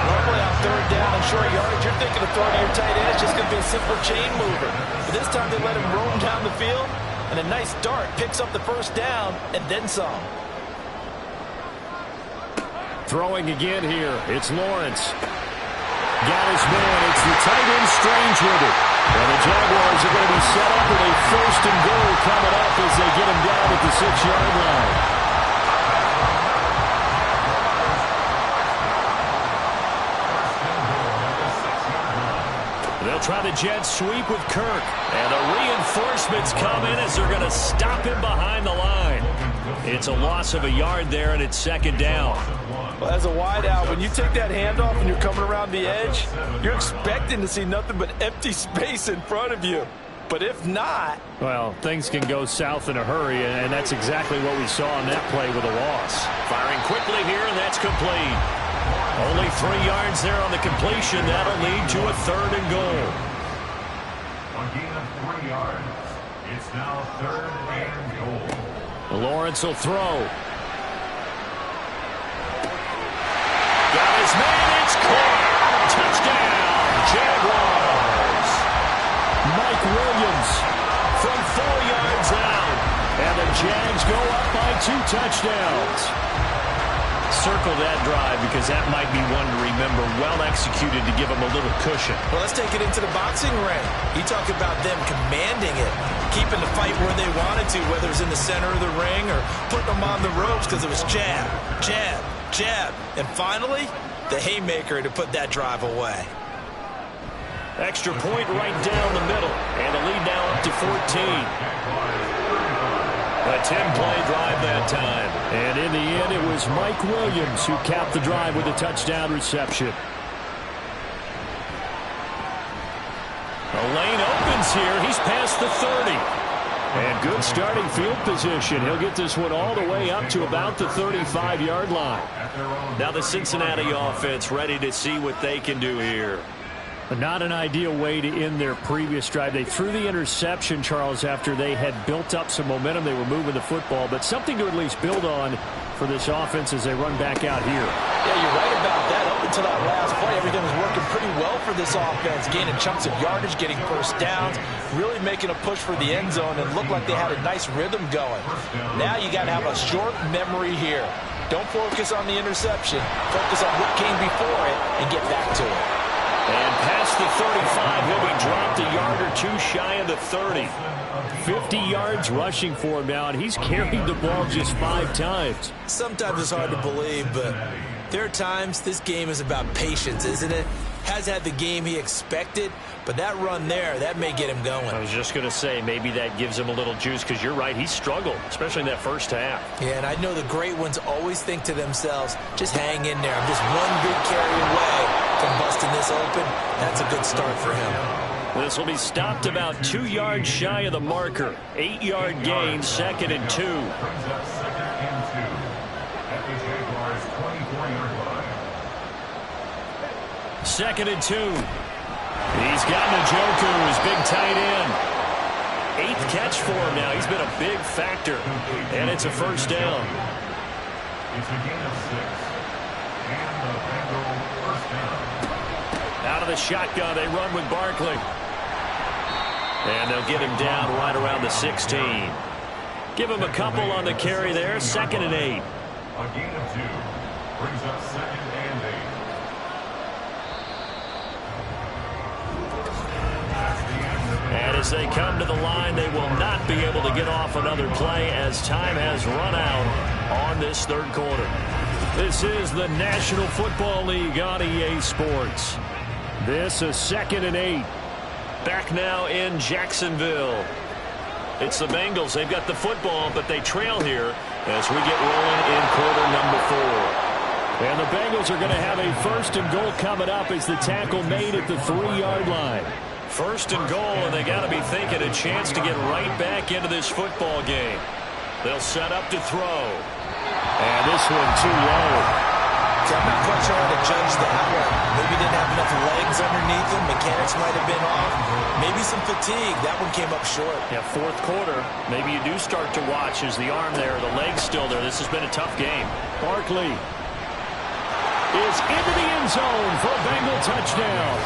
Speaker 3: Normally on 3rd down and short yardage, you're thinking of throwing to your tight end. It's just going to be a simple chain mover. But this time they let him roam down the field, and a nice dart picks up the first down and then some.
Speaker 2: Throwing again here. It's Lawrence. Got his man. It's the tight end Strange with it. And the Jaguars are going to be set up with a 1st and goal coming up as they get him down at the 6-yard line. They'll try the jet sweep with Kirk. And the reinforcements come in as they're going to stop him behind the line. It's a loss of a yard there, and it's 2nd down.
Speaker 3: Well, as a wideout, when you take that handoff and you're coming around the edge, you're expecting to see nothing but empty space in front of you. But if not...
Speaker 2: Well, things can go south in a hurry, and that's exactly what we saw on that play with a loss.
Speaker 4: Firing quickly here, and that's complete. Only 3 yards there on the completion. That'll lead to a 3rd and goal.
Speaker 5: A gain of 3 yards. It's now 3rd and goal.
Speaker 2: Lawrence will throw.
Speaker 4: Got his man. It's caught. Touchdown, Jaguars.
Speaker 2: Mike Williams from 4 yards out. And the Jags go up by 2 touchdowns.
Speaker 4: Circle that drive because that might be one to remember. Well executed to give them a little cushion.
Speaker 3: Well, let's take it into the boxing ring. You talk about them commanding it, keeping the fight where they wanted to, whether it was in the center of the ring or putting them on the ropes because it was jab, jab, jab. And finally, the haymaker to put that drive away.
Speaker 4: Extra point right down the middle. And the lead now up to 14. A 10-play drive that time.
Speaker 2: And in the end, it was Mike Williams who capped the drive with a touchdown reception.
Speaker 4: The lane opens here. He's past the 30.
Speaker 2: And good starting field position. He'll get this one all the way up to about the 35-yard line.
Speaker 4: Now the Cincinnati offense ready to see what they can do here.
Speaker 2: Not an ideal way to end their previous drive. They threw the interception, Charles, after they had built up some momentum. They were moving the football, but something to at least build on for this offense as they run back out here.
Speaker 3: Yeah, you're right about that. Up until that last play, everything was working pretty well for this offense, gaining chunks of yardage, getting first downs, really making a push for the end zone, and looked like they had a nice rhythm going. Now you got to have a short memory here. Don't focus on the interception. Focus on what came before it and get back to it.
Speaker 4: And past the 35, he'll be dropped a yard or 2 shy of the 30.
Speaker 2: 50 yards rushing for him now, and he's carried the ball just 5 times.
Speaker 3: Sometimes it's hard to believe, but there are times this game is about patience, isn't it? Has had the game he expected, but that run there, that may get him going.
Speaker 4: I was just going to say, maybe that gives him a little juice, because you're right, he struggled, especially in that first half.
Speaker 3: Yeah, and I know the great ones always think to themselves, just hang in there. I'm just one big carry away from busting this open. That's a good start for him.
Speaker 4: This will be stopped about 2 yards shy of the marker. 8-yard gain, 2nd and 2.
Speaker 5: Brings up 2nd and 2 at the Jaguars' 24-yard line.
Speaker 2: 2nd and 2. He's got Njoku, his big tight end. 8th catch for him now. He's been a big factor. And it's a first down.
Speaker 5: It's a gain of 6. And the Bengals first down.
Speaker 2: Out of the shotgun, they run with Barkley.
Speaker 4: And they'll get him down right around the 16.
Speaker 2: Give him a couple on the carry there. 2nd and 8.
Speaker 5: A gain of 2. Brings up 2nd and 8.
Speaker 2: And as they come to the line, they will not be able to get off another play as time has run out on this 3rd quarter. This is the National Football League on EA Sports. This is 2nd and 8.
Speaker 4: Back now in Jacksonville. It's the Bengals. They've got the football, but they trail here as we get rolling in quarter number 4.
Speaker 2: And the Bengals are going to have a 1st and goal coming up as the tackle made at the 3-yard line.
Speaker 4: 1st and goal, and they got to be thinking a chance to get right back into this football game. They'll set up to throw.
Speaker 2: And this one too low.
Speaker 3: So I'm not quite sure how to judge that. Maybe didn't have enough legs underneath him. Mechanics might have been off. Maybe some fatigue. That one came up short.
Speaker 4: Yeah, 4th quarter. Maybe you do start to watch as the arm there, the leg's still there. This has been a tough game.
Speaker 2: Barkley is into the end zone for a Bengal touchdown.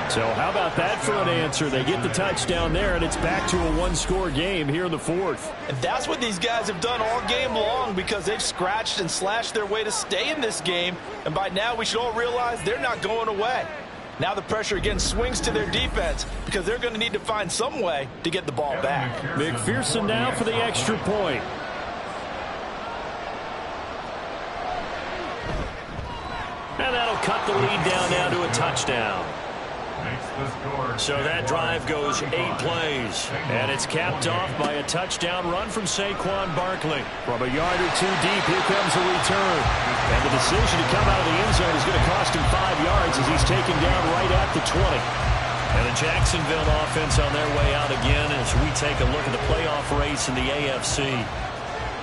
Speaker 2: So how about that for an answer? They get the touchdown there, and it's back to a 1-score game here in the 4th.
Speaker 3: And that's what these guys have done all game long, because they've scratched and slashed their way to stay in this game. And by now, we should all realize they're not going away. Now the pressure again swings to their defense, because they're going to need to find some way to get the ball back.
Speaker 2: McPherson now for the extra point.
Speaker 4: And that'll cut the lead down now to a touchdown. So that drive goes 8 plays. And it's capped off by a touchdown run from Saquon Barkley.
Speaker 2: From a yard or 2 deep, here comes a return. And the decision to come out of the end zone is going to cost him 5 yards as he's taken down right at the 20.
Speaker 4: And the Jacksonville offense on their way out again as we take a look at the playoff race in the AFC.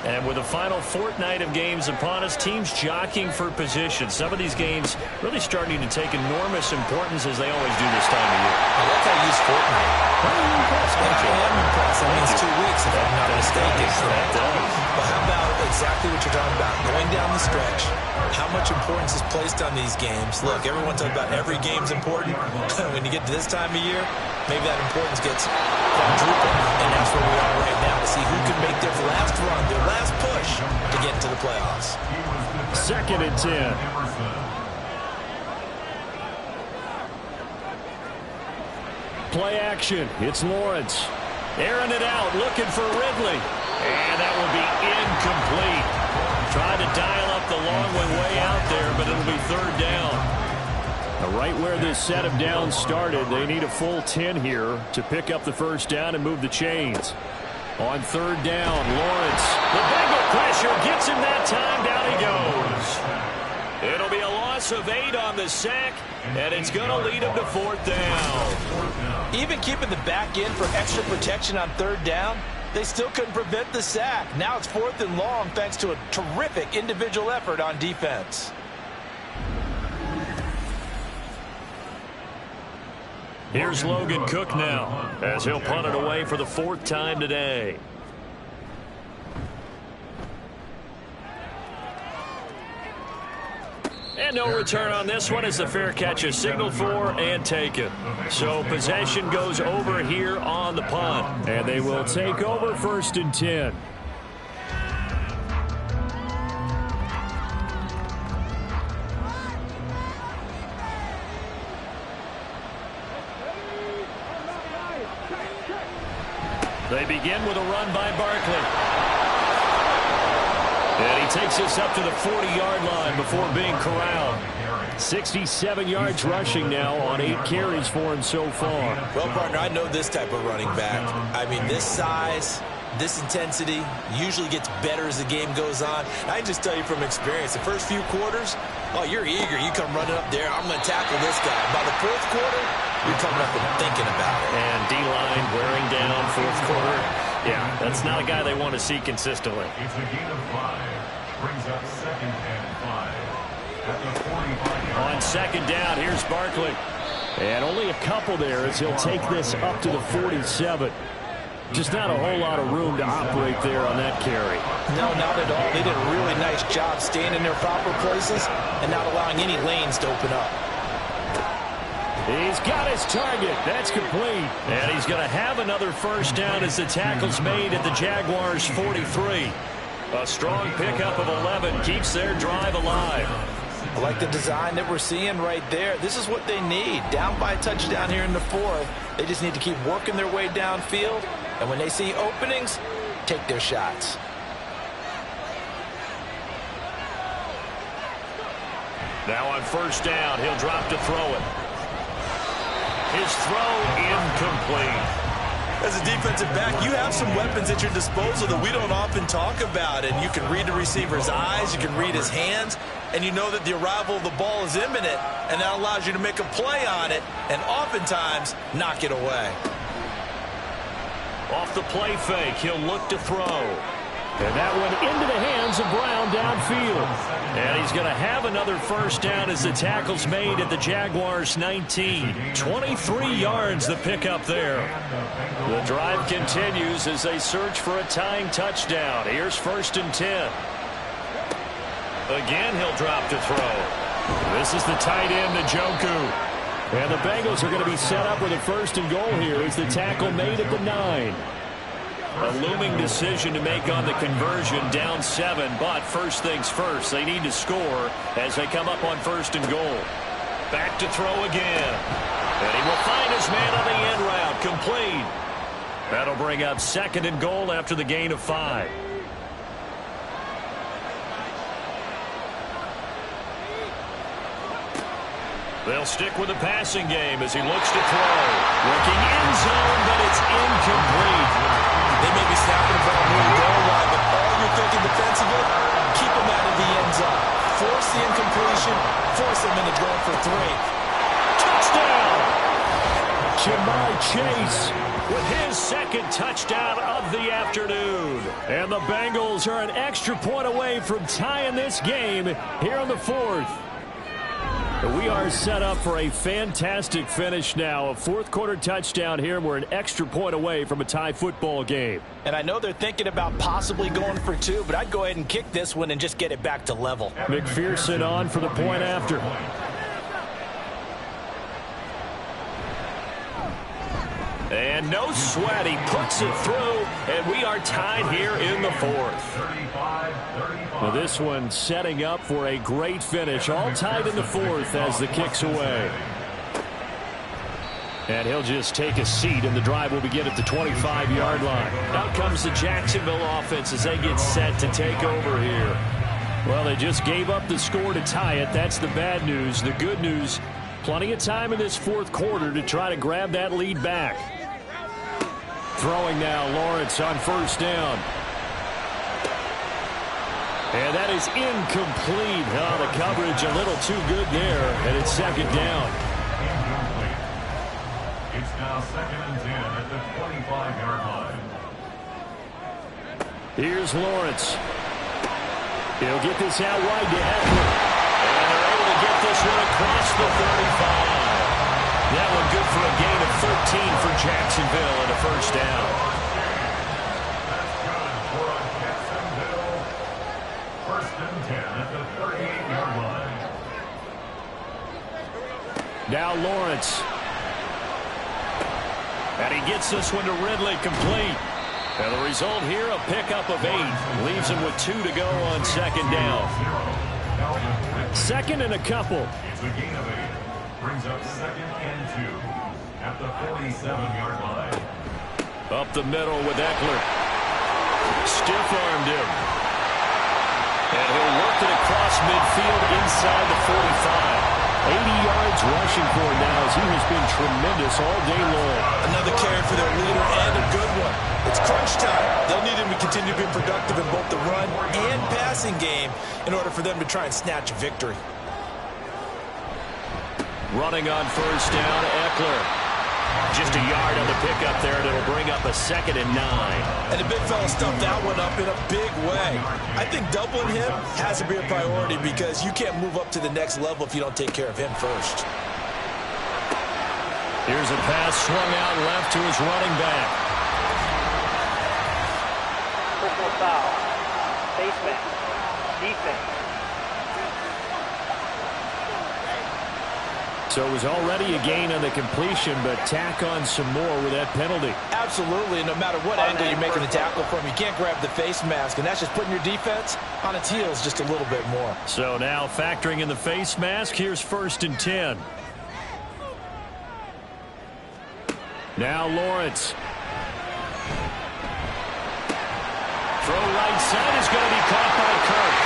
Speaker 4: And with the final fortnight of games upon us, teams jockeying for position. Some of these games really starting to take enormous importance, as they always do this time of year.
Speaker 3: I like how you use fortnight.
Speaker 4: Well, you're impressed.
Speaker 3: I am impressed. That means 2 weeks, if I'm not mistaken. But how about exactly what you're talking about? Going down the stretch, how much importance is placed on these games? Look, everyone talks about every game's important. When you get to this time of year, maybe that importance gets quadrupled. And that's where we are right now, to see who can make their last run, their last push to get into the playoffs.
Speaker 2: 2nd and 10. Play action. It's Lawrence.
Speaker 4: Airing it out, looking for Ridley. And that will be incomplete. Trying to dial up the long way out there, but it'll be 3rd down.
Speaker 2: Right where this set of downs started, they need a full 10 here to pick up the 1st down and move the chains. On 3rd down, Lawrence.
Speaker 4: The Bengal pressure gets him that time. Down he goes. It'll be a loss of 8 on the sack, and it's going to lead him to 4th down.
Speaker 3: Even keeping the back end for extra protection on 3rd down, they still couldn't prevent the sack. Now it's 4th and long thanks to a terrific individual effort on defense.
Speaker 4: Here's Logan Cook now, as he'll punt it away for the 4th time today. And no return on this one as the fair catch is signaled for and taken. So possession goes over here on the punt.
Speaker 2: And they will take over 1st and 10.
Speaker 4: They begin with a run by Barkley. And he takes us up to the 40-yard line before being corralled.
Speaker 2: 67 yards rushing now on 8 carries for him so far.
Speaker 3: Well, partner, I know this type of running back. I mean, this size, this intensity usually gets better as the game goes on. I can just tell you from experience, the first few quarters, oh, you're eager. You come running up there. I'm going to tackle this guy. By the 4th quarter, you're coming up and thinking about it.
Speaker 4: And D-line wearing down 4th quarter. Yeah, that's not a guy they want to see consistently.
Speaker 5: It's a gain of 5. Brings up 2nd and 5. At the 45-yard
Speaker 4: On 2nd down, here's Barkley.
Speaker 2: And only a couple there as he'll take this up to the 47. Just not a whole lot of room to operate there on that carry.
Speaker 3: No, not at all. They did a really nice job staying in their proper places and not allowing any lanes to open up.
Speaker 2: He's got his target. That's complete.
Speaker 4: And he's going to have another 1st down as the tackle's made at the Jaguars' 43. A strong pickup of 11 keeps their drive alive.
Speaker 3: I like the design that we're seeing right there. This is what they need. Down by a touchdown here in the 4th. They just need to keep working their way downfield. And when they see openings, take their shots.
Speaker 4: Now on 1st down, he'll drop to throw it. His throw incomplete.
Speaker 3: As as a defensive back, you have some weapons at your disposal that we don't often talk about. And you can read the receiver's eyes, you can read his hands, and you know that the arrival of the ball is imminent, and that allows you to make a play on it and oftentimes knock it away.
Speaker 2: Off the play fake, he'll look to throw. And that one into the hands of Brown downfield. And he's going to have another first down as the tackle's made at the Jaguars' 19. 23 yards the pickup there. The drive continues as they search for a tying touchdown. Here's 1st and 10.
Speaker 4: Again, he'll drop to throw.
Speaker 2: This is the tight end, Njoku. And the Bengals are going to be set up with a 1st and goal here as the tackle made at the 9.
Speaker 4: A looming decision to make on the conversion, down 7, but first things first, they need to score as they come up on 1st and goal. Back to throw again. And he will find his man on the end route, complete. That'll bring up 2nd and goal after the gain of 5. They'll stick with the passing game as he looks to throw. Looking end zone, but it's incomplete.
Speaker 3: They may be snapping the ball really going wide, but all you're thinking defensively, keep them out of the end zone. Force the incompletion, force them into going for 3.
Speaker 2: Touchdown! Jamar Chase with his 2nd touchdown of the afternoon. And the Bengals are an extra point away from tying this game here in the 4th. We are set up for a fantastic finish now. A 4th quarter touchdown here, and we're an extra point away from a tie football game.
Speaker 3: And I know they're thinking about possibly going for 2, but I'd go ahead and kick this one and just get it back to level.
Speaker 2: McPherson on for the point after.
Speaker 4: And no sweat, he puts it through, and we are tied here in the 4th.
Speaker 2: Well, this one setting up for a great finish, all tied in the 4th as the kick's away. And he'll just take a seat, and the drive will begin at the 25-yard line.
Speaker 4: Out comes the Jacksonville offense as they get set to take over here.
Speaker 2: Well, they just gave up the score to tie it. That's the bad news. The good news, plenty of time in this 4th quarter to try to grab that lead back. Throwing now, Lawrence on 1st down. And that is incomplete. Oh, the coverage a little too good there, and it's 2nd down.
Speaker 5: It's now 2nd and 10 at the 25-yard line.
Speaker 2: Here's Lawrence. He'll get this out wide to Eckler.
Speaker 4: And they're able to get this one across the 35. That one good for a gain of 13 for Jacksonville and a 1st down.
Speaker 5: That's good for a Jacksonville 1st and 10 at the 38-yard line.
Speaker 2: Now Lawrence.
Speaker 4: And he gets this one to Ridley, complete. And the result here, a pickup of 8. Leaves him with 2 to go on 2nd down.
Speaker 2: 2nd and a couple.
Speaker 5: It's a gain of 8. Brings up 2nd and 2 at the 47-yard line.
Speaker 2: Up the middle with Eckler. Stiff-armed him.
Speaker 4: And he'll work it across midfield inside the 45.
Speaker 2: 80 yards rushing for him now as he has been tremendous all day long.
Speaker 3: Another carry for their leader and a good one. It's crunch time. They'll need him to continue being productive in both the run and passing game in order for them to try and snatch a victory.
Speaker 4: Running on 1st down, Eckler. Just a yard on the pickup there, and it'll bring up a 2nd and 9.
Speaker 3: And the big fella stuffed that one up in a big way. I think doubling him has to be a priority because you can't move up to the next level if you don't take care of him first.
Speaker 2: Here's a pass swung out left to his running back.
Speaker 7: Personal foul. Face mask. Defense.
Speaker 2: So it was already a gain on the completion, but tack on some more with that penalty.
Speaker 3: Absolutely, and no matter what angle you're making the tackle from, you can't grab the face mask, and that's just putting your defense on its heels just a little bit more.
Speaker 2: So now factoring in the face mask, here's 1st and 10. Now Lawrence. Throw right side is going to be caught by Kirk.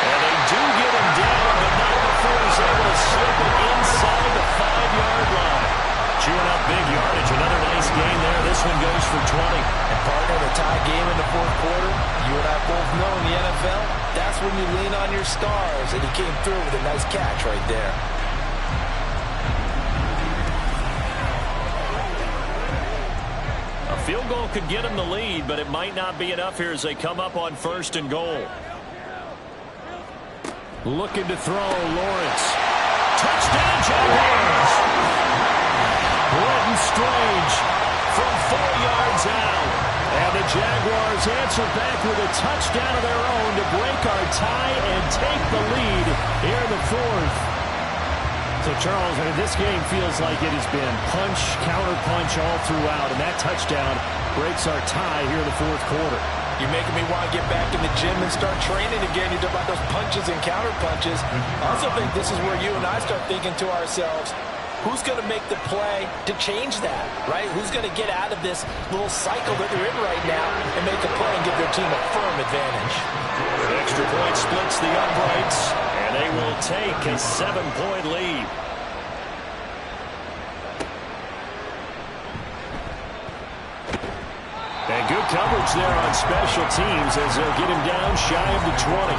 Speaker 2: And they do get him down, but not before he's able to slip it inside the 5-yard line. Chewing up big yardage. Another nice gain there. This
Speaker 4: one goes for 20.
Speaker 3: And partner, the tie game in the fourth quarter, you and I both know in the NFL, that's when you lean on your stars, and he came through with a nice catch right there.
Speaker 4: A field goal could get him the lead, but it might not be enough here as they come up on 1st and goal. Looking to throw, Lawrence. Touchdown, Jaguars! Brenton Strange from 4 yards out. And the Jaguars answer back with a touchdown of their own to break our tie and take the lead here in the 4th.
Speaker 2: So, Charles, I mean, this game feels like it has been punch, counter-punch all throughout, and that touchdown breaks our tie here in the 4th quarter.
Speaker 3: You're making me want to get back in the gym and start training again. You talk about those punches and counter-punches. I also think this is where you and I start thinking to ourselves, who's going to make the play to change that, right? Who's going to get out of this little cycle that they're in right now and make a play and give their team a firm advantage?
Speaker 4: An extra point splits the uprights, and they will take a 7-point lead. And good coverage there on special teams as they'll get him down shy of the 20.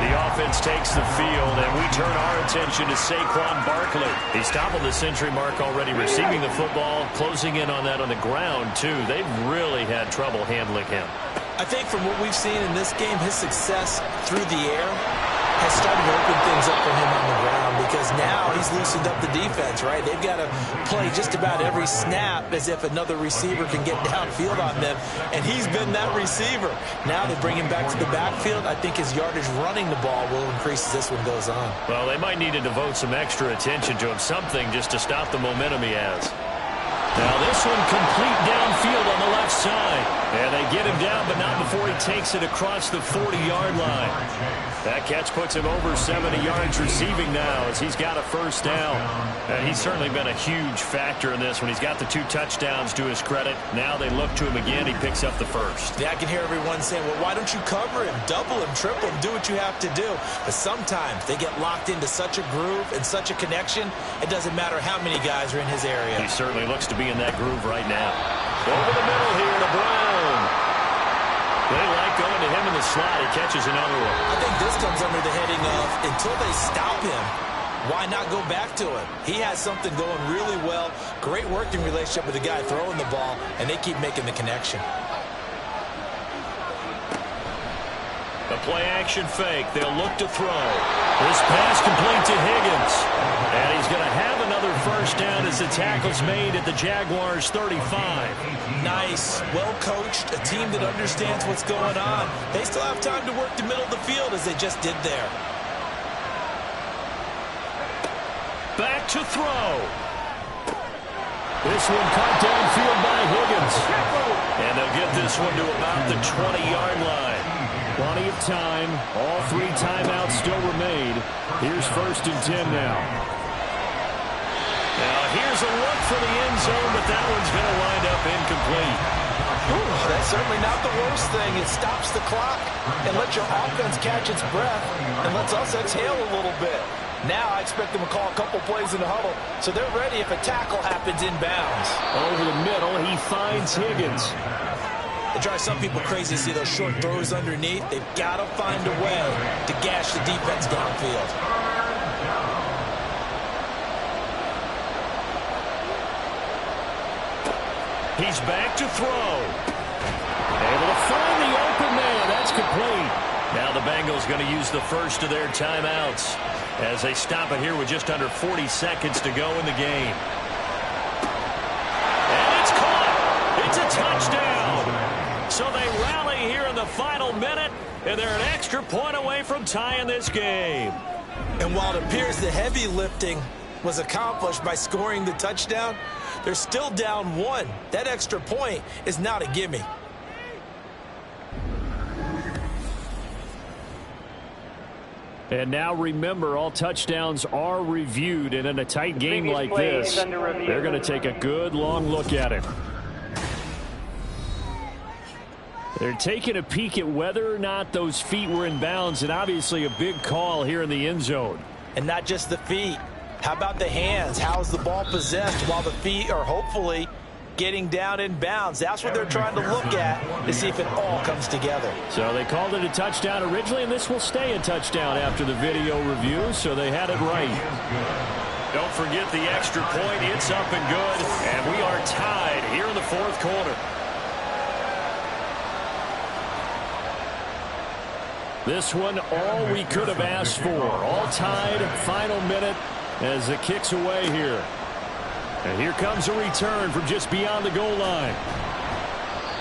Speaker 4: The offense takes the field, and we turn our attention to Saquon Barkley. He's toppled the century mark already receiving the football, closing in on that on the ground, too. They've really had trouble handling him.
Speaker 3: I think from what we've seen in this game, his success through the air has started to open things up for him on the ground because now he's loosened up the defense, right? They've got to play just about every snap as if another receiver can get downfield on them, and he's been that receiver. Now they bring him back to the backfield. I think his yardage running the ball will increase as this one goes on.
Speaker 4: Well, they might need to devote some extra attention to him, something just to stop the momentum he has. Now this one complete downfield on the left side. And they get him down, but not before he takes it across the 40-yard line. That catch puts him over 70 yards receiving now as he's got a first down. And he's certainly been a huge factor in this when he's got the 2 touchdowns to his credit. Now they look to him again. He picks up the first.
Speaker 3: Yeah, I can hear everyone saying, well, why don't you cover him, double him, triple him, do what you have to do. But sometimes they get locked into such a groove and such a connection, it doesn't matter how many guys are in his area.
Speaker 4: He certainly looks to be in that groove right now. Over the middle here to Brown. They like going to him in the slot. He catches another one.
Speaker 3: I think this comes under the heading of until they stop him, why not go back to him? He has something going really well. Great working relationship with the guy throwing the ball, and they keep making the connection.
Speaker 4: A play-action fake. They'll look to throw. This pass complete to Higgins. And he's going to have another first down as the tackle's made at the Jaguars' 35.
Speaker 3: Nice. Well-coached. A team that understands what's going on. They still have time to work the middle of the field as they just did there.
Speaker 4: Back to throw. This one caught downfield by Higgins. And they'll get this one to about the 20-yard line.
Speaker 2: Plenty of time. All 3 timeouts still remain. Here's 1st and 10 now.
Speaker 4: Now here's a look for the end zone, but that one's going to wind up incomplete.
Speaker 3: Ooh, that's certainly not the worst thing. It stops the clock and lets your offense catch its breath and lets us exhale a little bit. Now I expect them to call a couple plays in the huddle, so they're ready if a tackle happens inbounds.
Speaker 2: Over the middle, he finds Higgins.
Speaker 3: It drives some people crazy to see those short throws underneath. They've got to find a way to gash the defense downfield.
Speaker 4: He's back to throw. Able to find the open man. That's complete. Now the Bengals going to use the first of their timeouts as they stop it here with just under 40 seconds to go in the game. And it's caught. It's a touchdown. So they rally here in the final minute, and they're an extra point away from tying this game.
Speaker 3: And while it appears the heavy lifting was accomplished by scoring the touchdown, they're still down 1. That extra point is not a gimme.
Speaker 2: And now remember, all touchdowns are reviewed, and in a tight game like this, they're going to take a good long look at it. They're taking a peek at whether or not those feet were in bounds, and obviously a big call here in the end zone.
Speaker 3: And not just the feet. How about the hands? How is the ball possessed while the feet are hopefully getting down in bounds. That's what they're trying to look at to see if it all comes together.
Speaker 2: So they called it a touchdown originally, and this will stay a touchdown after the video review, so they had it right.
Speaker 4: Don't forget the extra point. It's up and good, and we are tied here in the fourth quarter.
Speaker 2: This one, all we could have asked for. All tied, final minute as it kicks away here. And here comes a return from just beyond the goal line.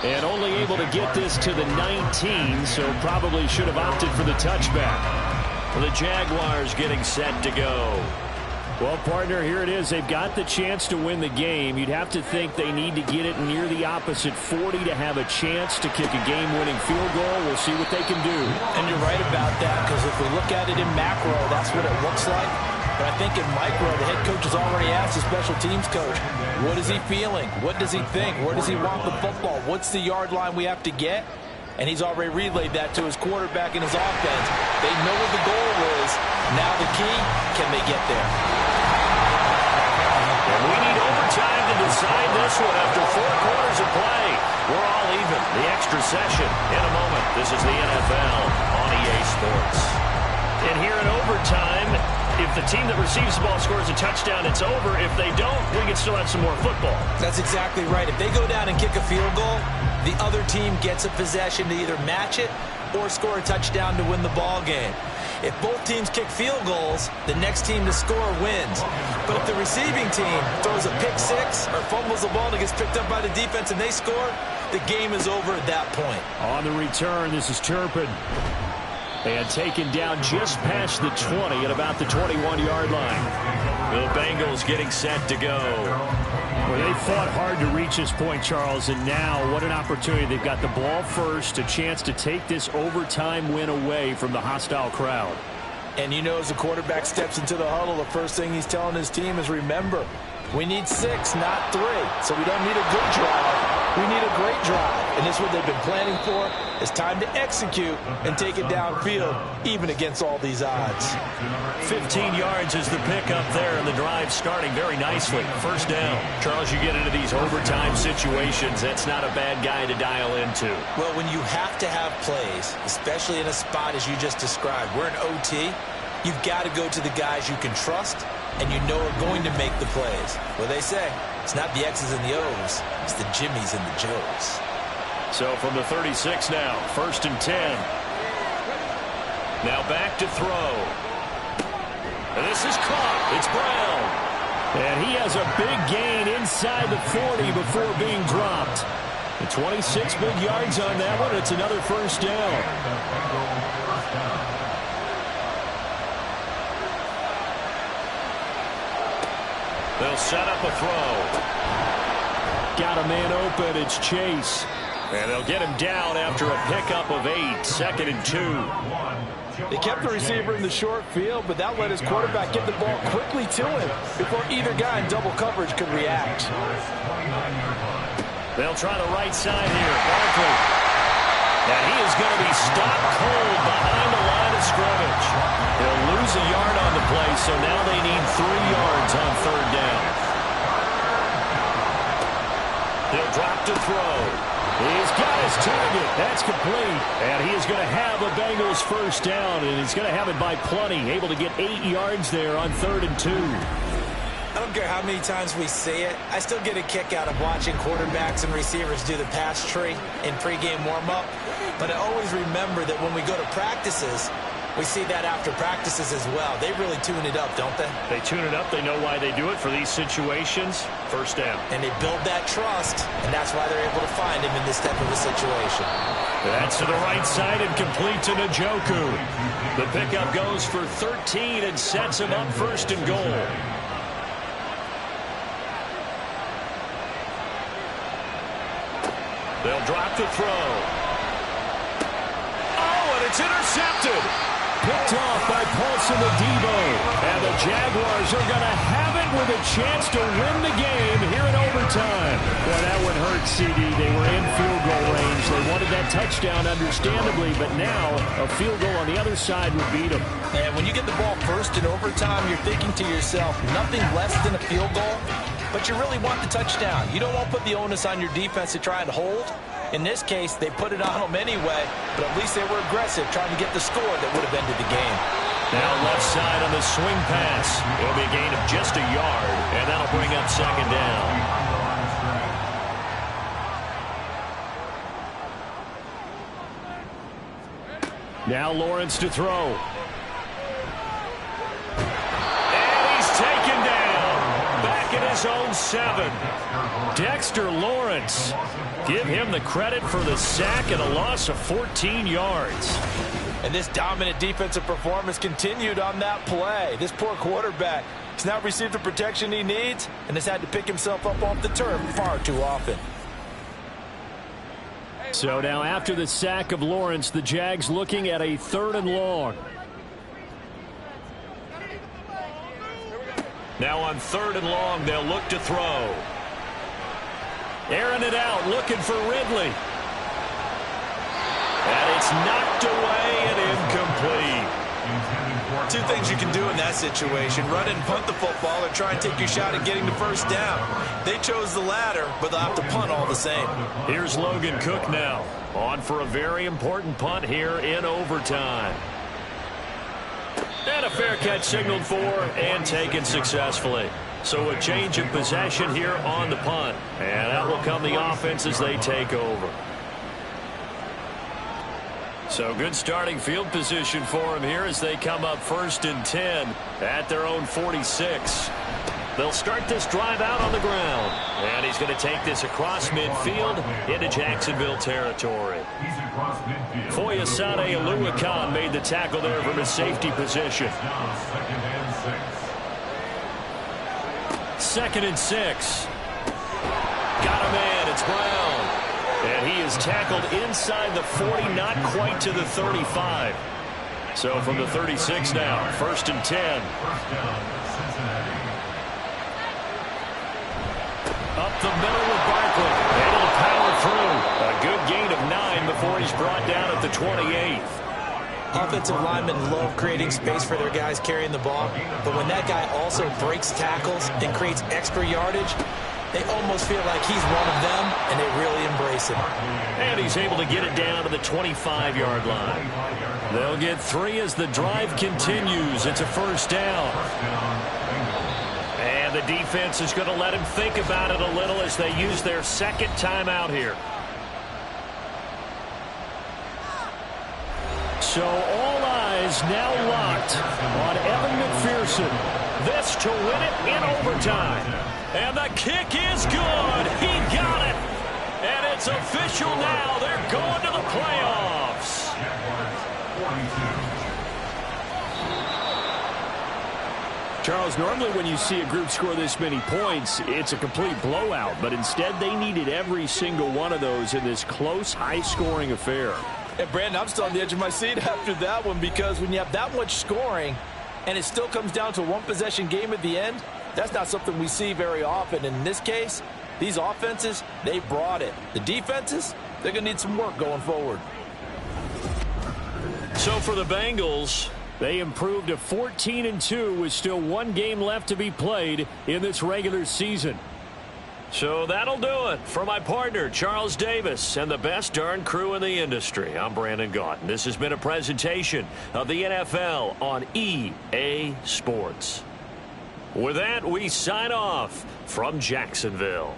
Speaker 2: And only able to get this to the 19, so probably should have opted for the touchback.
Speaker 4: The Jaguars getting set to go.
Speaker 2: Well, partner, here it is. They've got the chance to win the game. You'd have to think they need to get it near the opposite 40 to have a chance to kick a game-winning field goal. We'll see what they can do.
Speaker 3: And you're right about that, because if we look at it in macro, that's what it looks like. But I think in micro, the head coach has already asked the special teams coach, what is he feeling? What does he think? Where does he want the football? What's the yard line we have to get? And he's already relayed that to his quarterback and his offense. They know what the goal is. Now the key, can they get there?
Speaker 4: And we need overtime to decide this one after 4 quarters of play. We're all even. The extra session in a moment. This is the NFL on EA Sports. And here in overtime, if the team that receives the ball scores a touchdown, it's over. If they don't, we can still have some more football.
Speaker 3: That's exactly right. If they go down and kick a field goal, the other team gets a possession to either match it or score a touchdown to win the ball game. If both teams kick field goals, the next team to score wins. But if the receiving team throws a pick six or fumbles the ball and it gets picked up by the defense and they score, the game is over at that point.
Speaker 2: On the return, this is Turpin. And taken down just past the 20 at about the 21-yard line.
Speaker 4: The Bengals getting set to go.
Speaker 2: Well, they fought hard to reach this point, Charles, and now what an opportunity. They've got the ball first, a chance to take this overtime win away from the hostile crowd.
Speaker 3: And you know, as the quarterback steps into the huddle, the first thing he's telling his team is, remember, we need 6, not 3. So we don't need a good drive. We need a great drive. And this is what they've been planning for. It's time to execute and take it downfield, even against all these odds.
Speaker 4: 15 yards is the pickup there, and the drive starting very nicely. First down. Charles, you get into these overtime situations, that's not a bad guy to dial into.
Speaker 3: Well, when you have to have plays, especially in a spot as you just described, we're in OT, you've got to go to the guys you can trust and you know are going to make the plays. Well, they say, it's not the X's and the O's, it's the Jimmies and the Joes.
Speaker 4: So from the 36 now, 1st and 10. Now back to throw. And this is caught. It's Brown.
Speaker 2: And he has a big gain inside the 40 before being dropped. And 26 big yards on that one. It's another first down.
Speaker 4: They'll set up a throw.
Speaker 2: Got a man open. It's Chase.
Speaker 4: And they'll get him down after a pickup of 8. 2nd and 2.
Speaker 3: They kept the receiver in the short field, but that let his quarterback get the ball quickly to him before either guy in double coverage could react.
Speaker 4: They'll try the right side here. Barkley. And he is going to be stopped cold behind the line of scrimmage. He'll lose a yard on the play, so now they need 3 yards on 3rd down. They'll drop to throw.
Speaker 2: He's got his target. That's complete. And he is going to have a Bengals first down, and he's going to have it by plenty. Able to get 8 yards there on 3rd and 2.
Speaker 3: I don't care how many times we see it. I still get a kick out of watching quarterbacks and receivers do the pass tree in pregame warm-up. But I always remember that when we go to practices, we see that after practices as well. They really tune it up, don't they?
Speaker 4: They tune it up. They know why they do it for these situations. First down.
Speaker 3: And they build that trust, and that's why they're able to find him in this type of a situation.
Speaker 4: That's to the right side and complete to Njoku. The pickup goes for 13 and sets him up 1st and goal. They'll drop the throw. Oh, and it's intercepted.
Speaker 2: Picked off by Paulson Adebo. And the Jaguars are going to have it with a chance to win the game here in overtime. Well, that would hurt, CD. They were in field goal range. They wanted that touchdown, understandably, but now a field goal on the other side would beat them.
Speaker 3: And when you get the ball first in overtime, you're thinking to yourself, nothing less than a field goal. but you really want the touchdown. You don't want to put the onus on your defense to try and hold. In this case, they put it on them anyway, but at least they were aggressive, trying to get the score that would have ended the game.
Speaker 2: Now left side on the swing pass. It'll be a gain of just a yard, and that'll bring up second down. Now Lawrence to throw. And he's taken down. Back in his own 7. Dexter Lawrence. Give him the credit for the sack and a loss of 14 yards.
Speaker 3: And this dominant defensive performance continued on that play. This poor quarterback has now received the protection he needs and has had to pick himself up off the turf far too often.
Speaker 2: So now after the sack of Lawrence, the Jags looking at a 3rd and long. Now on 3rd and long, they'll look to throw. Airing it out, looking for Ridley. And it's knocked away and incomplete.
Speaker 3: Two things you can do in that situation: run and punt the football, or try and take your shot at getting the first down. They chose the latter, but they'll have to punt all the same.
Speaker 2: Here's Logan Cook now, on for a very important punt here in overtime. And a fair catch signaled for and taken successfully. So a change of possession here on the punt. And that will come the offense as they take over. So good starting field position for him here as they come up 1st and 10 at their own 46. They'll start this drive out on the ground. And he's going to take this across midfield into Jacksonville territory. Foyesade Oluwakan made the tackle there from his safety position. 2nd and 6. Got a man. It's Brown. And he is tackled inside the 40, not quite to the 35. So from the 36 now, 1st and 10. Up the middle with Barkley. Able to power through. A good gain of 9 before he's brought down at the 28th.
Speaker 3: Offensive linemen love creating space for their guys carrying the ball, but when that guy also breaks tackles and creates extra yardage, they almost feel like he's one of them, and they really embrace him.
Speaker 2: And he's able to get it down to the 25-yard line. They'll get 3 as the drive continues. It's a 1st down. And the defense is going to let him think about it a little as they use their 2nd timeout here. So all eyes now locked on Evan McPherson. This to win it in overtime. And the kick is good. He got it. And it's official now. They're going to the playoffs. Charles, normally when you see a group score this many points, it's a complete blowout. But instead, they needed every single one of those in this close, high-scoring affair.
Speaker 3: And Brandon, I'm still on the edge of my seat after that one, because when you have that much scoring and it still comes down to a one-possession game at the end, that's not something we see very often. And in this case, these offenses, they brought it. The defenses, they're going to need some work going forward.
Speaker 2: So for the Bengals, they improved to 14-2 with still 1 game left to be played in this regular season. So that'll do it. For my partner, Charles Davis, and the best darn crew in the industry, I'm Brandon Gaudin. This has been a presentation of the NFL on EA Sports. With that, we sign off from Jacksonville.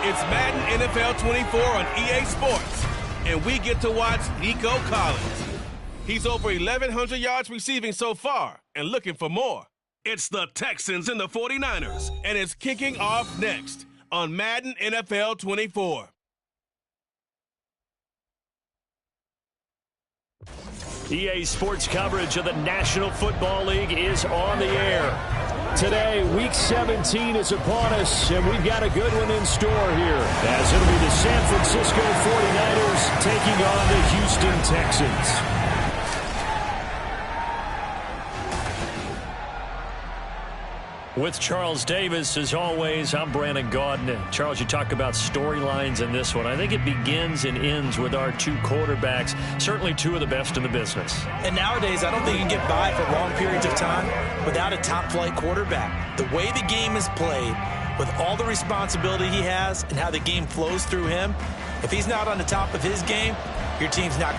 Speaker 1: It's Madden NFL 24 on EA Sports, and we get to watch Nico Collins. He's over 1,100 yards receiving so far and looking for more. It's the Texans and the 49ers, and it's kicking off next on Madden NFL 24.
Speaker 2: EA Sports coverage of the National Football League is on the air. Today, Week 17 is upon us, and we've got a good one in store here, as it'll be the San Francisco 49ers taking on the Houston Texans. With Charles Davis, as always, I'm Brandon Gaudin. Charles, you talk about storylines in this one. I think it begins and ends with our two quarterbacks, certainly two of the best in the business.
Speaker 3: And nowadays, I don't think you can get by for long periods of time without a top-flight quarterback. The way the game is played, with all the responsibility he has and how the game flows through him, if he's not on the top of his game, your team's not.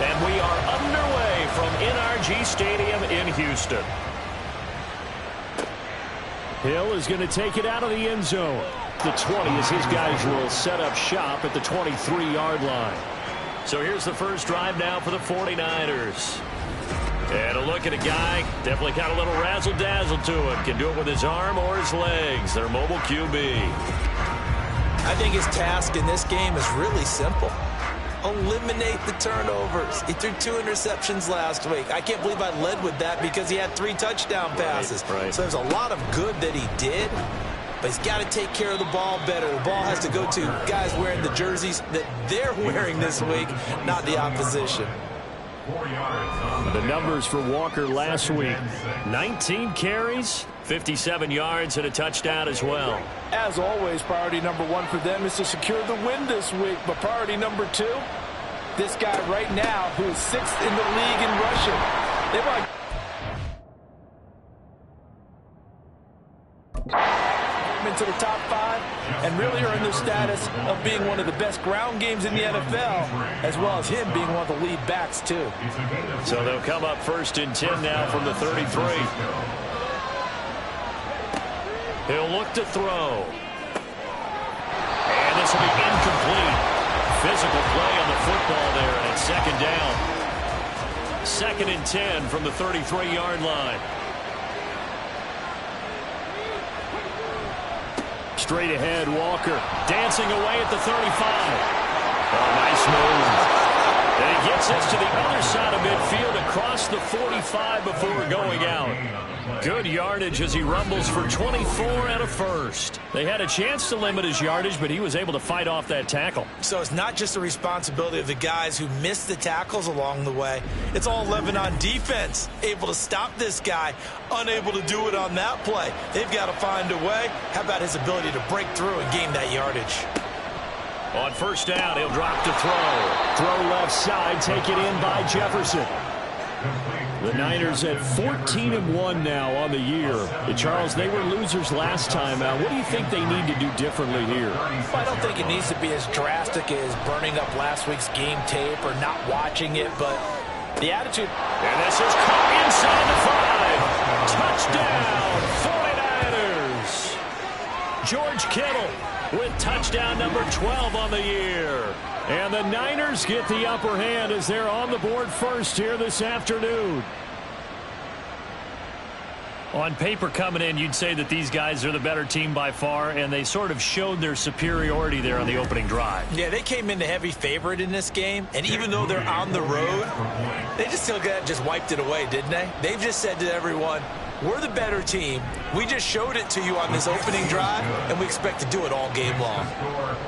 Speaker 2: And we are underway from NRG Stadium in Houston. Hill is going to take it out of the end zone. The 20 as his guys will set up shop at the 23-yard line. So here's the first drive now for the 49ers. And a look at a guy, definitely got a little razzle-dazzle to him. Can do it with his arm or his legs. Their mobile QB.
Speaker 3: I think his task in this game is really simple. Eliminate the turnovers. He threw 2 interceptions last week. I can't believe I led with that because he had 3 touchdown passes.
Speaker 2: Right.
Speaker 3: So there's a lot of good that he did, but he's got to take care of the ball better. The ball has to go to guys wearing the jerseys that they're wearing this week, not the opposition.
Speaker 2: The numbers for Walker last week: 19 carries, 57 yards, and a touchdown as well.
Speaker 8: As always, priority number 1 for them is to secure the win this week. But priority number 2, this guy right now, who is 6th in the league in rushing. They want into the top 5 and really earn the status of being one of the best ground games in the NFL, as well as him being one of the lead backs too.
Speaker 2: So they'll come up 1st and 10 now from the 33. He'll look to throw. And this will be incomplete. Physical play on the football there, and it's 2nd down. 2nd and 10 from the 33-yard line. Straight ahead, Walker dancing away at the 35. Oh, nice move. And he gets us to the other side of midfield across the 45 before going out. Good yardage as he rumbles for 24 and a first. They had a chance to limit his yardage, but he was able to fight off that tackle.
Speaker 3: So it's not just the responsibility of the guys who missed the tackles along the way. It's all 11 on defense, able to stop this guy, unable to do it on that play. They've got to find a way. How about his ability to break through and gain that yardage?
Speaker 2: On 1st down, he'll drop to throw. Throw left side, take it in by Jefferson. The Niners at 14-1 now on the year. Charles, they were losers last time out. What do you think they need to do differently here?
Speaker 3: Well, I don't think it needs to be as drastic as burning up last week's game tape or not watching it, but the attitude.
Speaker 2: And this is caught inside the 5. Touchdown, 49ers. George Kittle with touchdown number 12 on the year. And the Niners get the upper hand as they're on the board first here this afternoon. On paper coming in, you'd say that these guys are the better team by far, and they sort of showed their superiority there on the opening drive.
Speaker 3: Yeah, they came in the heavy favorite in this game, and even though they're on the road, they just wiped it away, didn't they? They've just said to everyone, we're the better team. We just showed it to you on this opening drive, and we expect to do it all game long.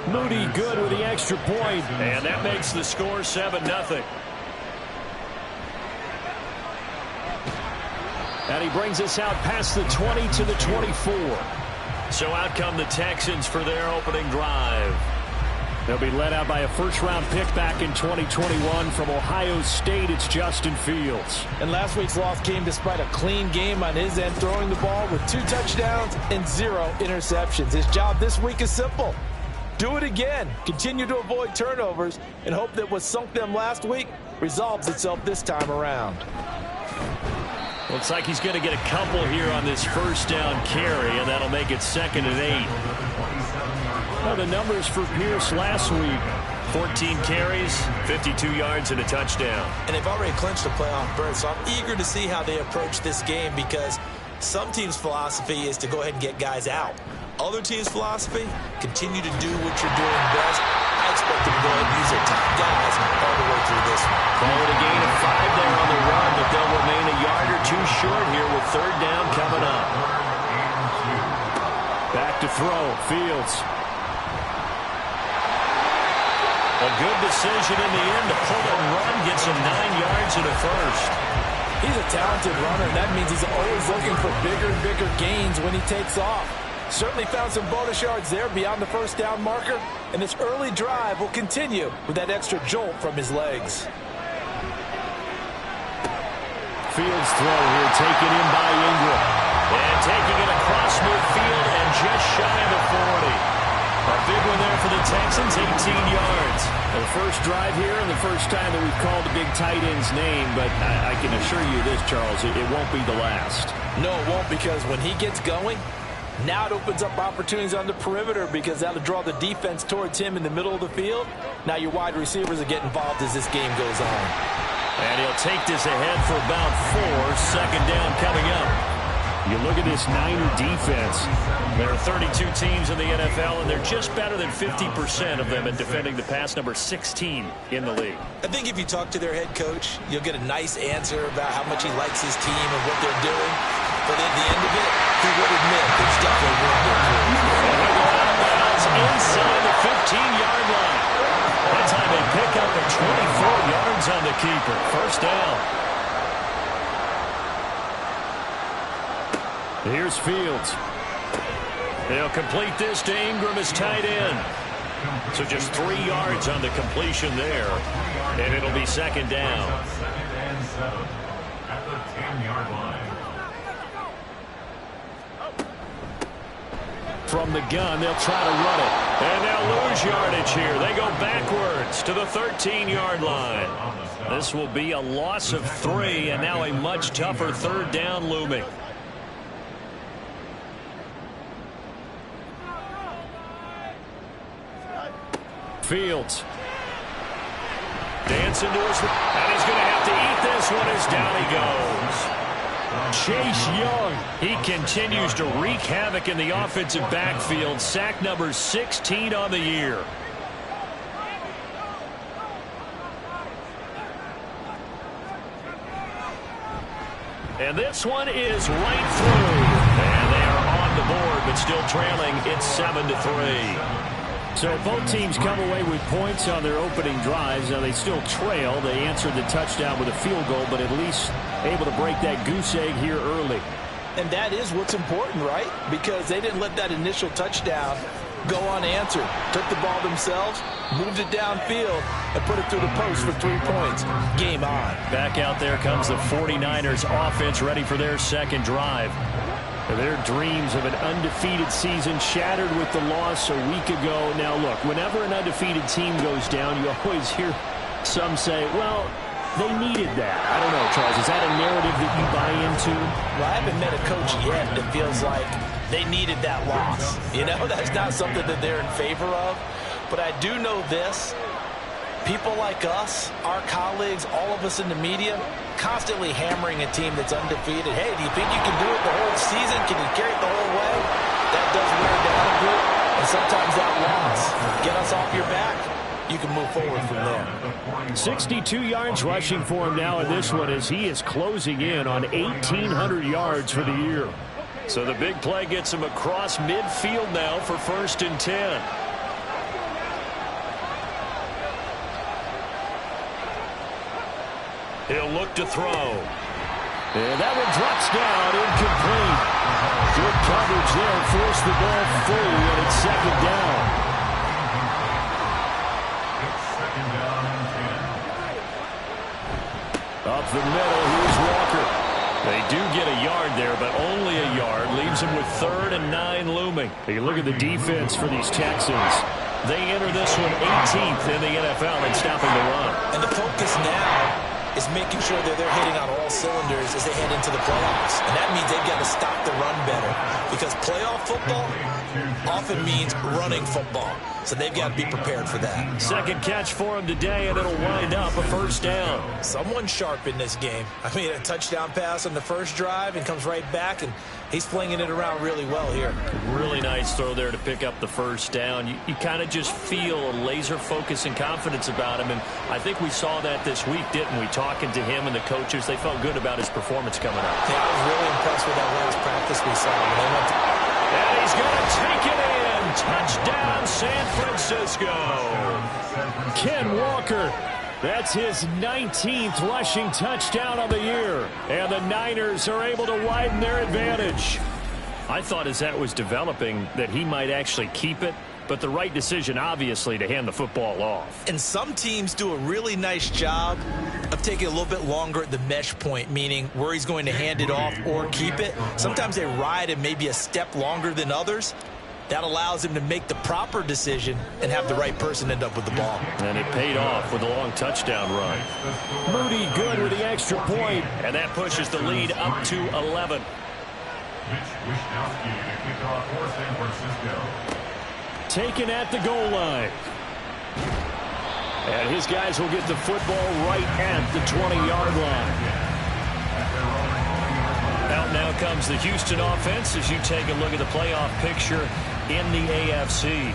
Speaker 2: Moody good with the extra point, and that makes the score 7-0. And he brings us out past the 20 to the 24. So out come the Texans for their opening drive. They'll be led out by a first-round pick back in 2021 from Ohio State. It's Justin Fields.
Speaker 8: And last week's loss came despite a clean game on his end, throwing the ball with 2 touchdowns and 0 interceptions. His job this week is simple. Do it again. Continue to avoid turnovers and hope that what sunk them last week resolves itself this time around.
Speaker 4: Looks like he's going to get a couple here on this first down carry, and that'll make it 2nd and 8.
Speaker 2: Well, the numbers for Pierce last week:
Speaker 4: 14 carries, 52 yards, and a touchdown.
Speaker 3: And they've already clinched a playoff berth, so I'm eager to see how they approach this game, because some teams' philosophy is to go ahead and get guys out. Other teams' philosophy, continue to do what you're doing best. I expect them to go ahead and use their top guys all the way through this one.
Speaker 4: Call it a gain of 5 there on the run, but they'll remain a yard or 2 short here with 3rd down coming up.
Speaker 2: Back to throw, Fields.
Speaker 4: A good decision in the end to pull and run, gets him 9 yards and a first.
Speaker 8: He's a talented runner, and that means he's always looking for bigger and bigger gains when he takes off. Certainly found some bonus yards there beyond the first down marker, and this early drive will continue with that extra jolt from his legs.
Speaker 2: Fields throw here, taken in by Ingram.
Speaker 4: And taking it across midfield and just shy of the 40. A big one there for the Texans, 18 yards.
Speaker 2: The first drive here and the first time that we've called the big tight end's name, but I can assure you this, Charles, it won't be the last.
Speaker 8: No, it won't, because when he gets going, now it opens up opportunities on the perimeter, because that'll draw the defense towards him in the middle of the field. Now your wide receivers will get involved as this game goes on.
Speaker 4: And he'll take this ahead for about 4. 2nd down coming up.
Speaker 2: You look at this Niner defense.
Speaker 4: There are 32 teams in the NFL, and they're just better than 50% of them at defending the pass, number 16 in the league.
Speaker 3: I think if you talk to their head coach, you'll get a nice answer about how much he likes his team and what they're doing. But at the end of it, he would admit there's definitely room to improve.
Speaker 4: And they go out of bounds inside the 15-yard line. That time they pick up at 24 yards on the keeper. First down.
Speaker 2: Here's Fields.
Speaker 4: They'll complete this to Ingram as tight end. So just 3 yards on the completion there. And it'll be 2nd down.
Speaker 5: 2nd and 7 at the 10-yard line.
Speaker 2: From the gun, they'll try to run it.
Speaker 4: And they'll lose yardage here. They go backwards to the 13-yard line. This will be a loss of 3, and now a much tougher 3rd down looming.
Speaker 2: Fields.
Speaker 4: Dancing to his... And he's going to have to eat this one as down he goes. Chase Young, he continues to wreak havoc in the offensive backfield. Sack number 16 on the year. And this one is right through. And they are on the board, but still trailing. It's 7-3.
Speaker 2: So both teams come away with points on their opening drives. Now they still trail. They answered the touchdown with a field goal, but at least able to break that goose egg here early.
Speaker 8: And that is what's important, right? Because they didn't let that initial touchdown go unanswered. Took the ball themselves, moved it downfield, and put it through the post for 3 points. Game on.
Speaker 4: Back out there comes the 49ers offense, ready for their 2nd drive.
Speaker 2: Their dreams of an undefeated season shattered with the loss a week ago. Now, look, whenever an undefeated team goes down, you always hear some say, well, they needed that. I don't know, Charles. Is that a narrative that you buy into?
Speaker 8: Well, I haven't met a coach yet that feels like they needed that loss. You know, that's not something that they're in favor of. But I do know this. People like us, our colleagues, all of us in the media, constantly hammering a team that's undefeated. Hey, do you think you can do it the whole season? Can you carry it the whole way? That does wear down a bit. And sometimes that loss, get us off your back, you can move forward from there.
Speaker 2: 62 yards rushing for him now in this one as he is closing in on 1,800 yards for the year.
Speaker 4: So the big play gets him across midfield now for 1st and 10. He'll look to throw.
Speaker 2: And that one drops down, incomplete. Good coverage there, forced the ball free, and it's 2nd down.
Speaker 5: down and 10.
Speaker 2: Up the middle, here's Walker. They do get a yard there, but only a yard. Leaves them with 3rd and 9 looming. You look at the defense for these Texans. They enter this one 18th in the NFL in stopping the run.
Speaker 8: And the focus now is making sure that they're hitting on all cylinders as they head into the playoffs. And that means they've got to stop the run better. Because playoff football often means running football. So they've got to be prepared for that.
Speaker 2: Second catch for him today, and it'll wind up a 1st down.
Speaker 8: Someone sharp in this game. I mean, a touchdown pass on the first drive and comes right back, and he's flinging it around really well here.
Speaker 4: Really nice throw there to pick up the 1st down. You kind of just feel a laser focus and confidence about him, and I think we saw that this week, didn't we? Talking to him and the coaches, they felt good about his performance coming up.
Speaker 8: Yeah, I was really impressed with that last practice we saw when they went to...
Speaker 2: And he's going to take it in. Touchdown, San Francisco. Ken Walker. That's his 19th rushing touchdown of the year. And the Niners are able to widen their advantage.
Speaker 4: I thought as that was developing that he might actually keep it, but the right decision, obviously, to hand the football off.
Speaker 8: And some teams do a really nice job of taking a little bit longer at the mesh point, meaning where he's going to hand it off or keep it. Sometimes they ride it maybe a step longer than others. That allows him to make the proper decision and have the right person end up with the ball.
Speaker 4: And it paid off with a long touchdown run.
Speaker 2: Moody good with the extra point.
Speaker 4: And that pushes the lead up to 11.
Speaker 5: Mitch Wishnowsky to kick off for San Francisco.
Speaker 2: Taken at the goal line. And his guys will get the football right at the 20-yard line.
Speaker 4: Out now comes the Houston offense as you take a look at the playoff picture in the AFC.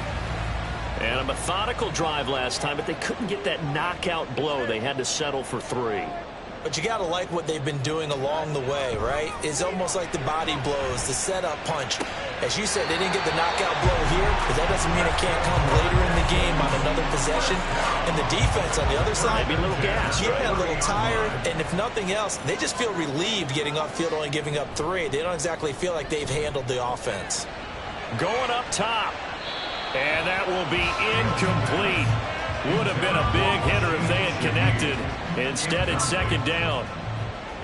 Speaker 4: And a methodical drive last time, but they couldn't get that knockout blow. They had to settle for 3.
Speaker 8: But you got to like what they've been doing along the way, right? It's almost like the body blows, the setup punch. As you said, they didn't get the knockout blow here, but that doesn't mean it can't come later in the game on another possession. And the defense on the other side,
Speaker 4: maybe a little gas,
Speaker 8: yeah,
Speaker 4: right?
Speaker 8: a little tired. And if nothing else, they just feel relieved getting upfield, only giving up 3. They don't exactly feel like they've handled the offense.
Speaker 4: Going up top. And that will be incomplete. Would have been a big hitter if they had connected. Instead, it's 2nd down.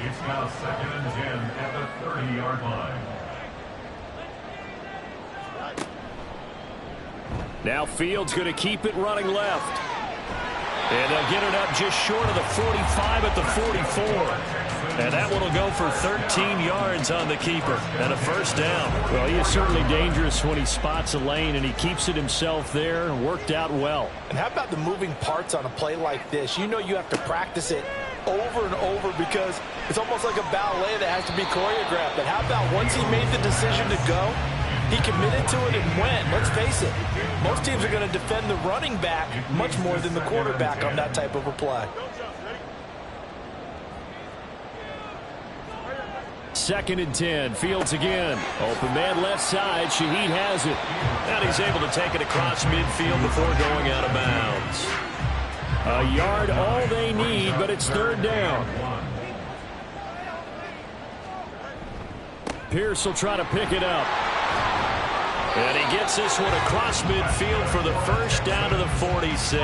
Speaker 5: It's now 2nd and 10 at the 30-yard line.
Speaker 2: Now Fields going to keep it running left. And they'll get it up just short of the 45 at the 44.
Speaker 4: And that one will go for 13 yards on the keeper and a 1st down.
Speaker 2: Well, he is certainly dangerous when he spots a lane, and he keeps it himself there and worked out well.
Speaker 8: And how about the moving parts on a play like this? You know you have to practice it over and over because it's almost like a ballet that has to be choreographed. But how about once he made the decision to go, he committed to it and went. Let's face it, most teams are going to defend the running back much more than the quarterback on that type of a play.
Speaker 2: 2nd and 10. Fields again. Open man left side. Shaheed has it.
Speaker 4: And he's able to take it across midfield before going out of bounds.
Speaker 2: A yard all they need, but it's 3rd down. Pierce will try to pick it up.
Speaker 4: And he gets this one across midfield for the 1st down to the 46.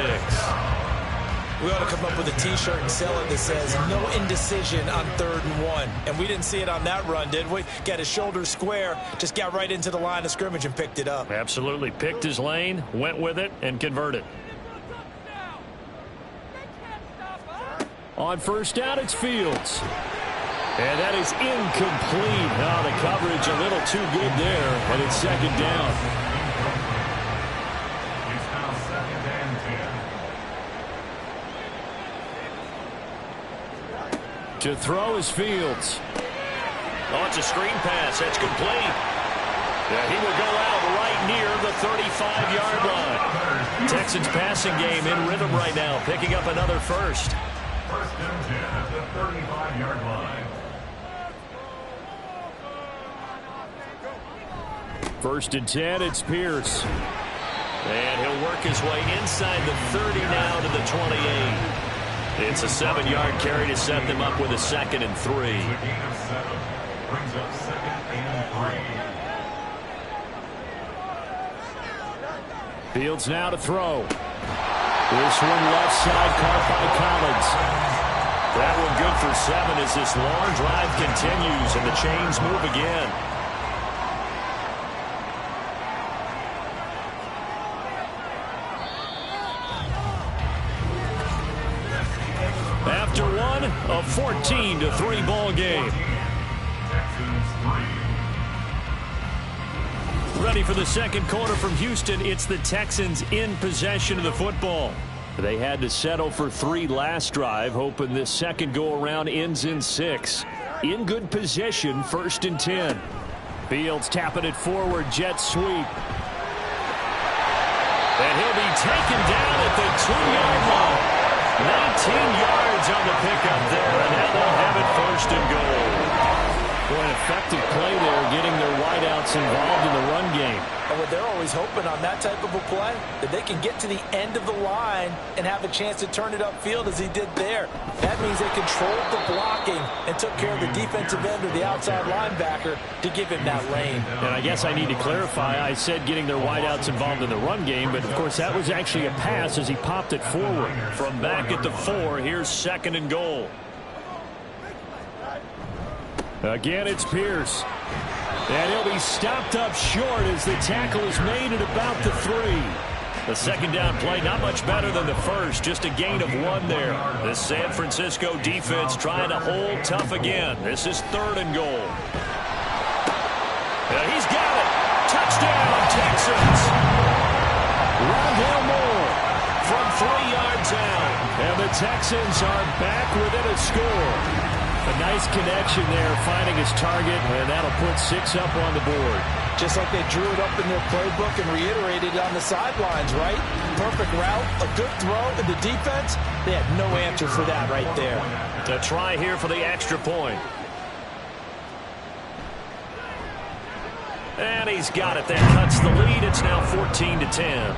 Speaker 8: We ought to come up with a T-shirt and sell it that says no indecision on 3rd and 1. And we didn't see it on that run, did we? Got his shoulders square, just got right into the line of scrimmage and picked it up.
Speaker 4: Absolutely. Picked his lane, went with it, and converted.
Speaker 2: On 1st down, it's Fields. And that is incomplete. Oh, the coverage a little too good there, and it's 2nd down.
Speaker 5: It's now 2nd and 10.
Speaker 2: To throw is Fields.
Speaker 4: Oh, it's a screen pass. That's complete. Yeah, he will go out right near the 35-yard line. Texans passing game in rhythm right now, picking up another 1st.
Speaker 5: 1st and 10 at the 35-yard line.
Speaker 2: 1st and 10, it's Pierce.
Speaker 4: And he'll work his way inside the 30 now to the 28. It's a 7-yard carry to set them up with a 2nd and 3.
Speaker 5: The gain of 7 brings up 2nd and 3.
Speaker 2: Fields now to throw. This one left side, caught by Collins. That one good for 7 as this long drive continues and the chains move again. After one, a 14-3 ball game. Ready for the second quarter from Houston. It's the Texans in possession of the football. They had to settle for 3 last drive, hoping this second go-around ends in 6. In good position, 1st and 10. Fields tapping it forward, jet sweep. And he'll be taken down at the 2-yard line. 19 yards on the pickup there, and now they'll have it 1st and goal. Boy, an effective play there, getting their wideouts involved in the run game.
Speaker 8: And what they're always hoping on that type of a play, that they can get to the end of the line and have a chance to turn it upfield as he did there. That means they controlled the blocking and took care of the defensive end or the outside linebacker to give him that lane.
Speaker 2: And I guess I need to clarify, I said getting their wideouts involved in the run game, but of course that was actually a pass as he popped it forward. From back at the 4, here's 2nd and goal. Again, it's Pierce. And he'll be stopped up short as the tackle is made at about the 3. The second down play, not much better than the first, just a gain of 1 there. The San Francisco defense trying to hold tough again. This is 3rd and goal. And he's got it. Touchdown, Texans. Rondale Moore from 3 yards out. And the Texans are back within a score. A nice connection there, finding his target, and that'll put 6 up on the board.
Speaker 8: Just like they drew it up in their playbook and reiterated on the sidelines, right? Perfect route, a good throw, and the defense, they had no answer for that right there.
Speaker 2: A try here for the extra point. And he's got it. That cuts the lead. It's now 14-10.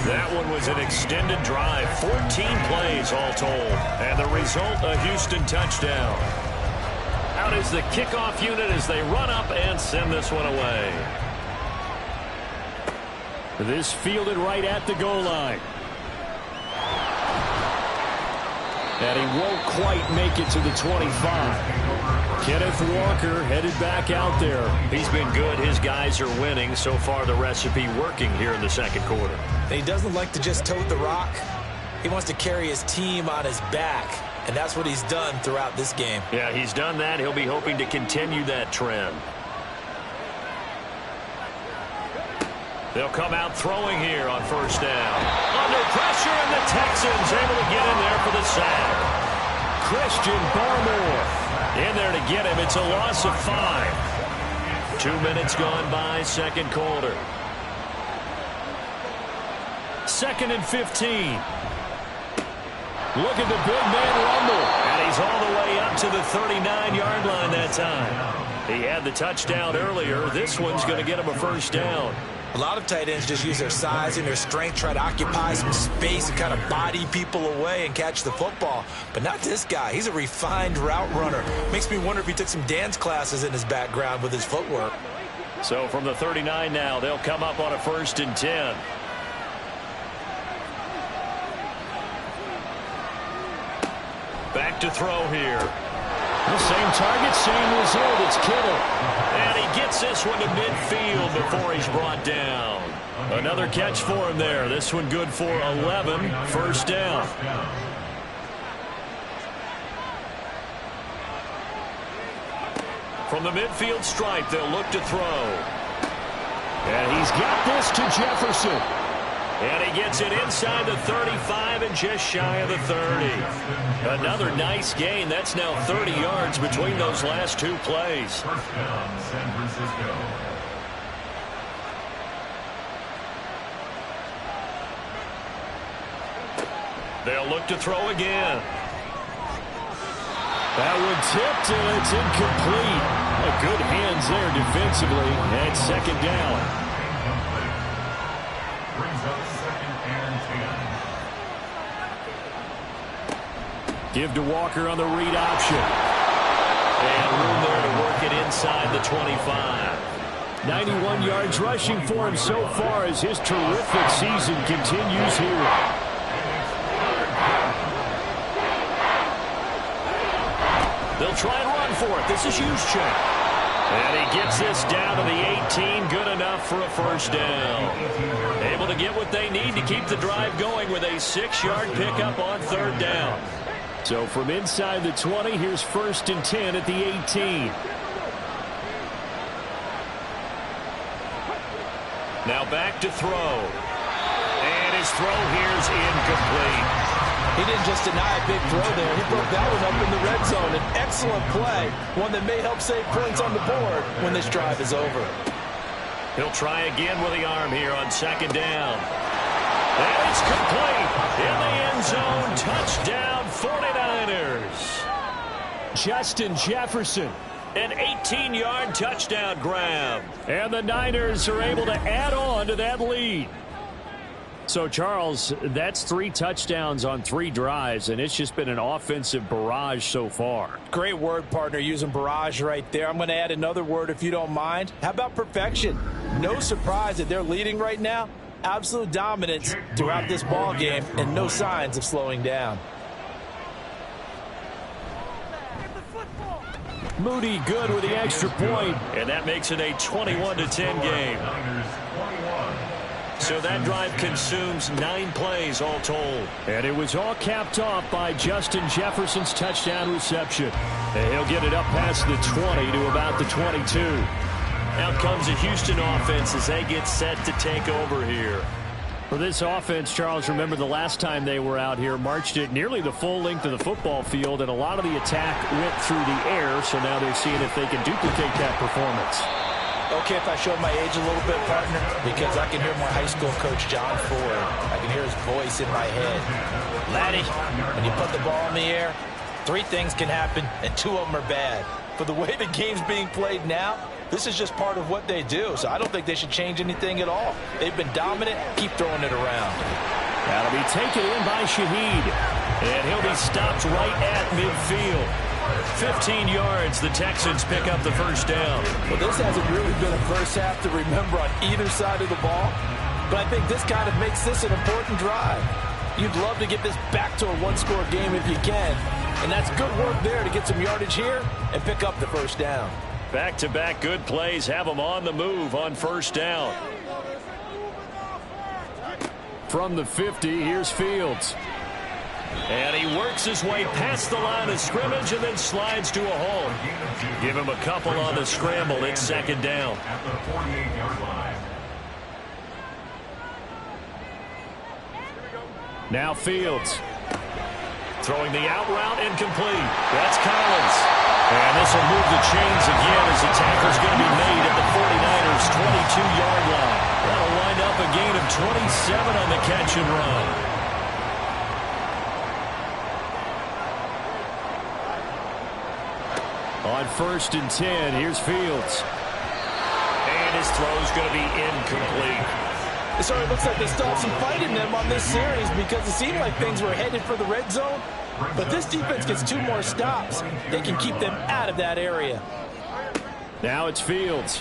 Speaker 2: That one was an extended drive, 14 plays all told, and the result, a Houston touchdown. Out is the kickoff unit as they run up and send this one away. This fielded right at the goal line. And he won't quite make it to the 25. Kenneth Walker headed back out there. He's been good. His guys are winning. So far, the recipe working here in the second quarter.
Speaker 8: He doesn't like to just tote the rock. He wants to carry his team on his back, and that's what he's done throughout this game.
Speaker 2: Yeah, he's done that. He'll be hoping to continue that trend. They'll come out throwing here on 1st down. Under pressure, and the Texans able to get in there for the sack. Christian Barmore in there to get him. It's a loss of 5. 2 minutes gone by, second quarter. 2nd and 15. Look at the big man rumble. And he's all the way up to the 39-yard line that time. He had the touchdown earlier. This one's going to get him a 1st down.
Speaker 8: A lot of tight ends just use their size and their strength, try to occupy some space and kind of body people away and catch the football. But not this guy. He's a refined route runner. Makes me wonder if he took some dance classes in his background with his footwork.
Speaker 2: So from the 39 now, they'll come up on a 1st and 10. Back to throw here. The same target, same result. It's Kittle. And he gets this one to midfield before he's brought down. Another catch for him there. This one good for 11. 1st down. From the midfield stripe, they'll look to throw. And he's got this to Jefferson. And he gets it inside the 35 and just shy of the 30. Another nice gain. That's now 30 yards between those last 2 plays.
Speaker 5: 1st down, San Francisco.
Speaker 2: They'll look to throw again. That one tipped, and it's incomplete. Good hands there defensively. And 2nd down.
Speaker 5: Brings up 2nd and 10.
Speaker 2: Give to Walker on the read option. And room there to work it inside the 25. 91 yards rushing for him so far as his terrific season continues here.
Speaker 4: They'll try and run for it. This is Juszczyk. And he gets this down to the 18. Good enough for a first down. Able to get what they need to keep the drive going with a 6-yard pickup on third down.
Speaker 2: So from inside the 20, here's 1st and 10 at the 18.
Speaker 4: Now back to throw. And his throw here's incomplete.
Speaker 3: He didn't just deny a big throw there. He broke that one up in the red zone. An excellent play, one that may help save points on the board when this drive is over.
Speaker 4: He'll try again with the arm here on 2nd down. And it's complete. In the end zone, touchdown 49ers.
Speaker 2: Justin Jefferson.
Speaker 4: An 18-yard touchdown grab.
Speaker 2: And the Niners are able to add on to that lead. So, Charles, that's 3 touchdowns on 3 drives, and it's just been an offensive barrage so far.
Speaker 3: Great word, partner, using barrage right there. I'm going to add another word if you don't mind. How about perfection? No surprise that they're leading right now. Absolute dominance throughout this ball game and no signs of slowing down.
Speaker 2: Moody good with the extra point.
Speaker 4: And that makes it a 21-10 game. So that drive consumes 9 plays all told.
Speaker 2: And it was all capped off by Justin Jefferson's touchdown reception. And he'll get it up past the 20 to about the 22.
Speaker 4: Out comes the Houston offense as they get set to take over here.
Speaker 2: For this offense, Charles, remember the last time they were out here, marched it nearly the full length of the football field, and a lot of the attack went through the air, so now they're seeing if they can duplicate that performance.
Speaker 3: Okay, if I show my age a little bit, partner, because I can hear my high school coach, John Ford. I can hear his voice in my head. Laddie, when you put the ball in the air, 3 things can happen, and 2 of them are bad. For the way the game's being played now, this is just part of what they do, so I don't think they should change anything at all. They've been dominant. Keep throwing it around.
Speaker 2: That'll be taken in by Shaheed.
Speaker 4: And he'll be stopped right at midfield. 15 yards, the Texans pick up the first down.
Speaker 3: Well, this hasn't really been a first half to remember on either side of the ball, but I think this kind of makes this an important drive. You'd love to get this back to a 1-score game if you can, and that's good work there to get some yardage here and pick up the first down.
Speaker 4: Back-to-back good plays have them on the move on first down.
Speaker 2: From the 50, here's Fields.
Speaker 4: And he works his way past the line of scrimmage and then slides to a hole. Give him a couple on the scramble. It's 2nd down.
Speaker 5: At the 48-yard line.
Speaker 2: Now Fields.
Speaker 4: Throwing the out route, incomplete. That's Collins. And this will move the chains again as the tackle's going to be made at the 49ers' 22-yard line. That'll wind up a gain of 27 on the catch and run.
Speaker 2: On 1st and 10, here's Fields.
Speaker 4: And his throw's going to be incomplete.
Speaker 3: So it looks like they still have some fight in them on this series because it seemed like things were headed for the red zone. But this defense gets 2 more stops. They can keep them out of that area.
Speaker 2: Now it's Fields.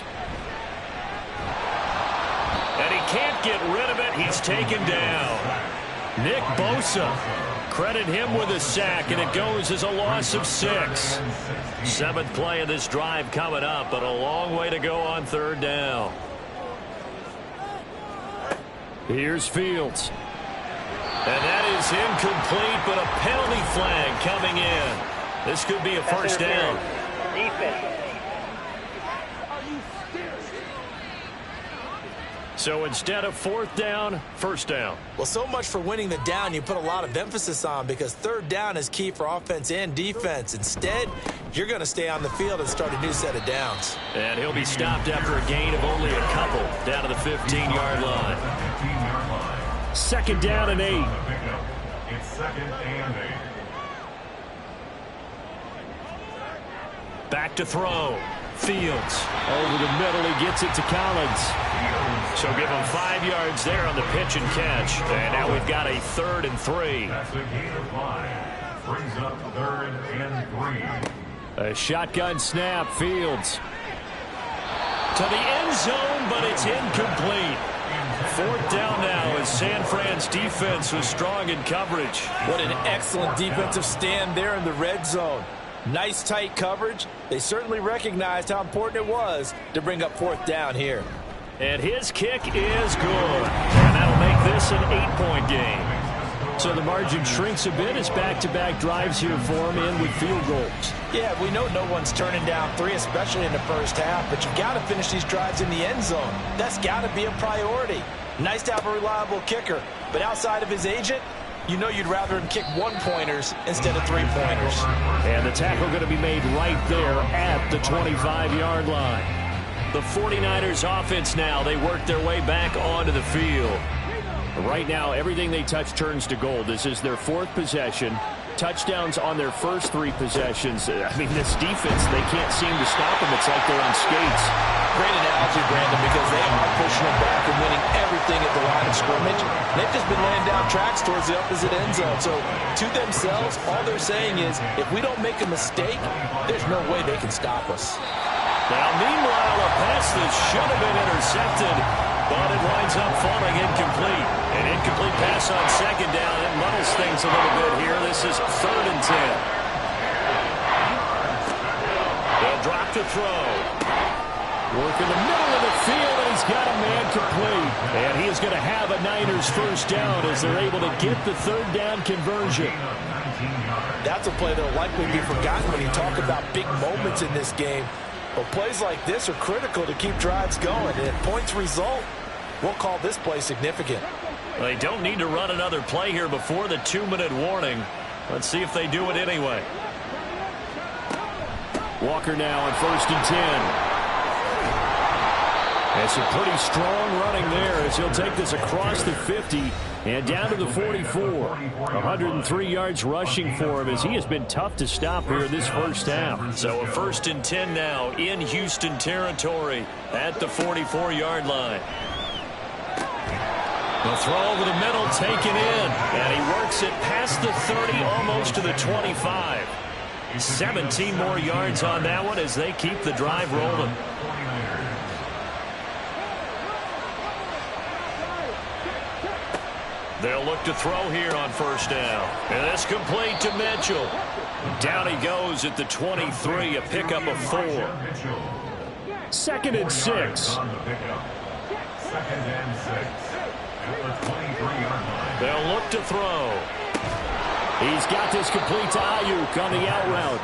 Speaker 4: And he can't get rid of it. He's taken down. Nick Bosa. Credit him with a sack, and it goes as a loss of 6. 7th play of this drive coming up, but a long way to go on 3rd down.
Speaker 2: Here's Fields.
Speaker 4: And that is incomplete, but a penalty flag coming in. This could be a first down.
Speaker 7: Defense.
Speaker 4: So instead of 4th down, first down.
Speaker 3: Well, so much for winning the down you put a lot of emphasis on because 3rd down is key for offense and defense. Instead, you're going to stay on the field and start a new set of downs.
Speaker 4: And he'll be stopped after a gain of only a couple down to the 15-yard line.
Speaker 5: 15-yard line.
Speaker 2: 2nd down and 8.
Speaker 5: It's 2nd and 8.
Speaker 4: Back to throw. Fields.
Speaker 2: Over the middle, he gets it to Collins.
Speaker 4: So give him 5 yards there on the pitch and catch. And now we've got a 3rd and 3.
Speaker 5: That's a gain of 5. Brings up 3rd and 3.
Speaker 2: A shotgun snap, Fields. To the end zone, but it's incomplete. Fourth down now as San Fran's defense was strong in coverage.
Speaker 3: What an excellent defensive stand there in the red zone. Nice tight coverage. They certainly recognized how important it was to bring up fourth down here.
Speaker 2: And his kick is good. And that'll make this an 8-point game. So the margin shrinks a bit as back-to-back drives here for him in with field goals.
Speaker 3: Yeah, we know no one's turning down 3, especially in the first half, but you've got to finish these drives in the end zone. That's got to be a priority. Nice to have a reliable kicker, but outside of his agent, you know you'd rather him kick 1-pointers instead of 3-pointers.
Speaker 2: And the tackle going to be made right there at the 25-yard line. The 49ers offense now, they work their way back onto the field. Right now, everything they touch turns to gold. This is their 4th possession. Touchdowns on their first 3 possessions. I mean, this defense, they can't seem to stop them. It's like they're on skates.
Speaker 3: Great analogy, Brandon, because they are pushing them back and winning everything at the line of scrimmage. They've just been laying down tracks towards the opposite end zone. So, to themselves, all they're saying is, if we don't make a mistake, there's no way they can stop us.
Speaker 2: Now, meanwhile, a pass that should have been intercepted, but it winds up falling incomplete. An incomplete pass on second down. It muddles things a little bit here. This is 3rd and 10. They'll drop to throw. Work in the middle of the field, and he's got a man complete. And he is going to have a Niners first down as they're able to get the 3rd down conversion.
Speaker 3: That's a play that will likely be forgotten when you talk about big moments in this game. But plays like this are critical to keep drives going. And if points result, we'll call this play significant.
Speaker 4: They don't need to run another play here before the 2-minute warning. Let's see if they do it anyway.
Speaker 2: Walker now on 1st and 10. That's a pretty strong running there as he'll take this across the 50 and down to the 44. 103 yards rushing for him as he has been tough to stop here this first half.
Speaker 4: So a 1st and 10 now in Houston territory at the 44-yard line. The throw over the middle taken in, and he works it past the 30, almost to the 25. 17 more yards on that one as they keep the drive rolling. They'll look to throw here on 1st down. And it's complete to Mitchell. Down he goes at the 23, a pickup of 4.
Speaker 2: 2nd and 6.
Speaker 5: 2nd and 6. At the 23-yard line.
Speaker 2: They'll look to throw. He's got this complete to Ayuk on the out route.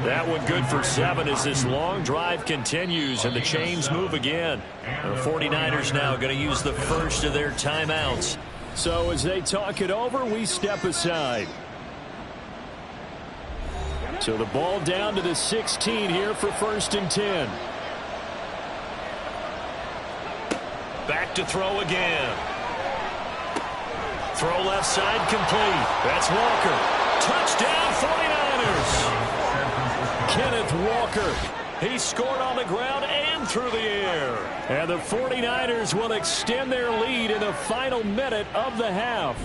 Speaker 4: That one good for 7 as this long drive continues and the chains move again. The 49ers now going to use the first of their timeouts.
Speaker 2: So as they talk it over, we step aside. So the ball down to the 16 here for 1st and 10.
Speaker 4: Back to throw again. Throw left side complete. That's Walker. Touchdown 49ers.
Speaker 2: Kenneth Walker. He scored on the ground and through the air. And the 49ers will extend their lead in the final minute of the half.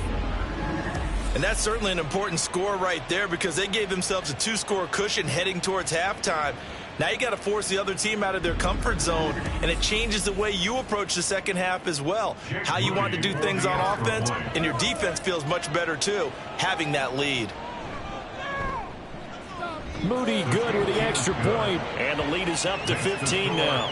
Speaker 3: And that's certainly an important score right there because they gave themselves a 2-score cushion heading towards halftime. Now you got to force the other team out of their comfort zone, and it changes the way you approach the second half as well. How you want to do things on offense, and your defense feels much better too, having that lead.
Speaker 2: Moody good with the extra point.
Speaker 4: And the lead is up to 15 now.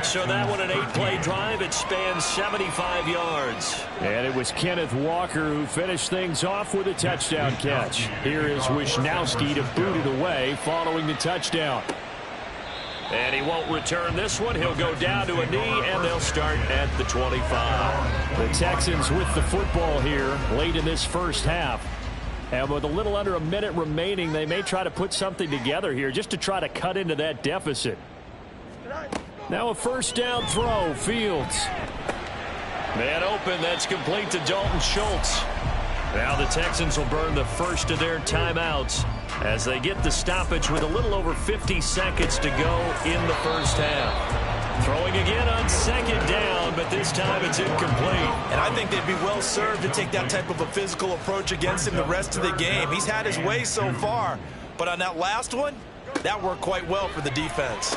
Speaker 4: So that one an 8-play drive. It spans 75 yards.
Speaker 2: And it was Kenneth Walker who finished things off with a touchdown catch. Here is Wisnowski to boot it away following the touchdown.
Speaker 4: And he won't return this one. He'll go down to a knee, and they'll start at the 25.
Speaker 2: The Texans with the football here late in this first half. And with a little under a minute remaining, they may try to put something together here just to try to cut into that deficit. Now a 1st down throw. Fields.
Speaker 4: Man open. That's complete to Dalton Schultz. Now the Texans will burn the first of their timeouts as they get the stoppage with a little over 50 seconds to go in the first half. Throwing again on 2nd down, but this time it's incomplete.
Speaker 3: And I think they'd be well served to take that type of a physical approach against him the rest of the game. He's had his way so far, but on that last one,
Speaker 8: That worked quite well for the defense.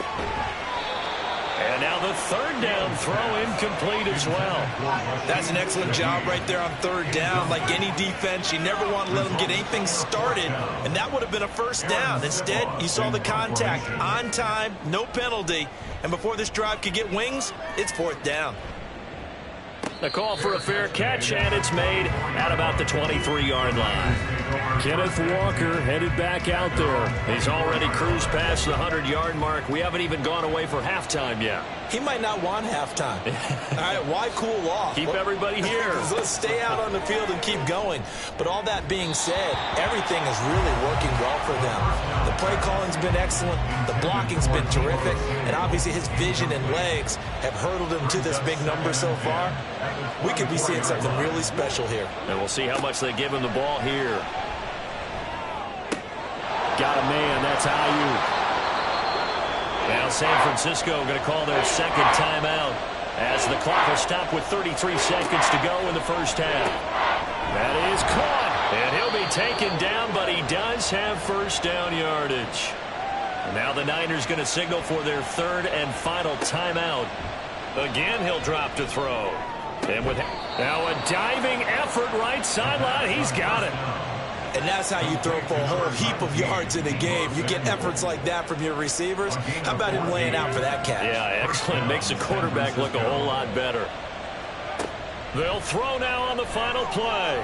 Speaker 2: And now the third down throw incomplete as well.
Speaker 8: That's an excellent job right there on third down. Like any defense, you never want to let them get anything started, and that would have been a first down. Instead, you saw the contact on time, no penalty, and before this drive could get wings, it's fourth down.
Speaker 2: The call for a fair catch, and it's made at about the 23-yard line. Kenneth Walker headed back out there. He's already cruised past the 100-yard mark. We haven't even gone away for halftime yet.
Speaker 8: He might not want halftime. All right, why cool off?
Speaker 2: Keep everybody here.
Speaker 8: Let's stay out on the field and keep going. But all that being said, everything is really working well for them. The play calling's been excellent. The blocking's been terrific. And obviously his vision and legs have hurdled him to this big number so far. We could be seeing something really special here.
Speaker 2: And we'll see how much they give him the ball here. Got a man. That's Ayuk. Now San Francisco going to call their second timeout as the clock will stop with 33 seconds to go in the first half. That is caught, and he'll be taken down, but he does have first down yardage. And now the Niners going to signal for their third and final timeout. Again, he'll drop to throw. And with now a diving effort right sideline, he's got it.
Speaker 8: And that's how you throw for a whole heap of yards in a game. You get efforts like that from your receivers. How about him laying out for that catch?
Speaker 2: Yeah, excellent. Makes the quarterback look a whole lot better. They'll throw now on the final play.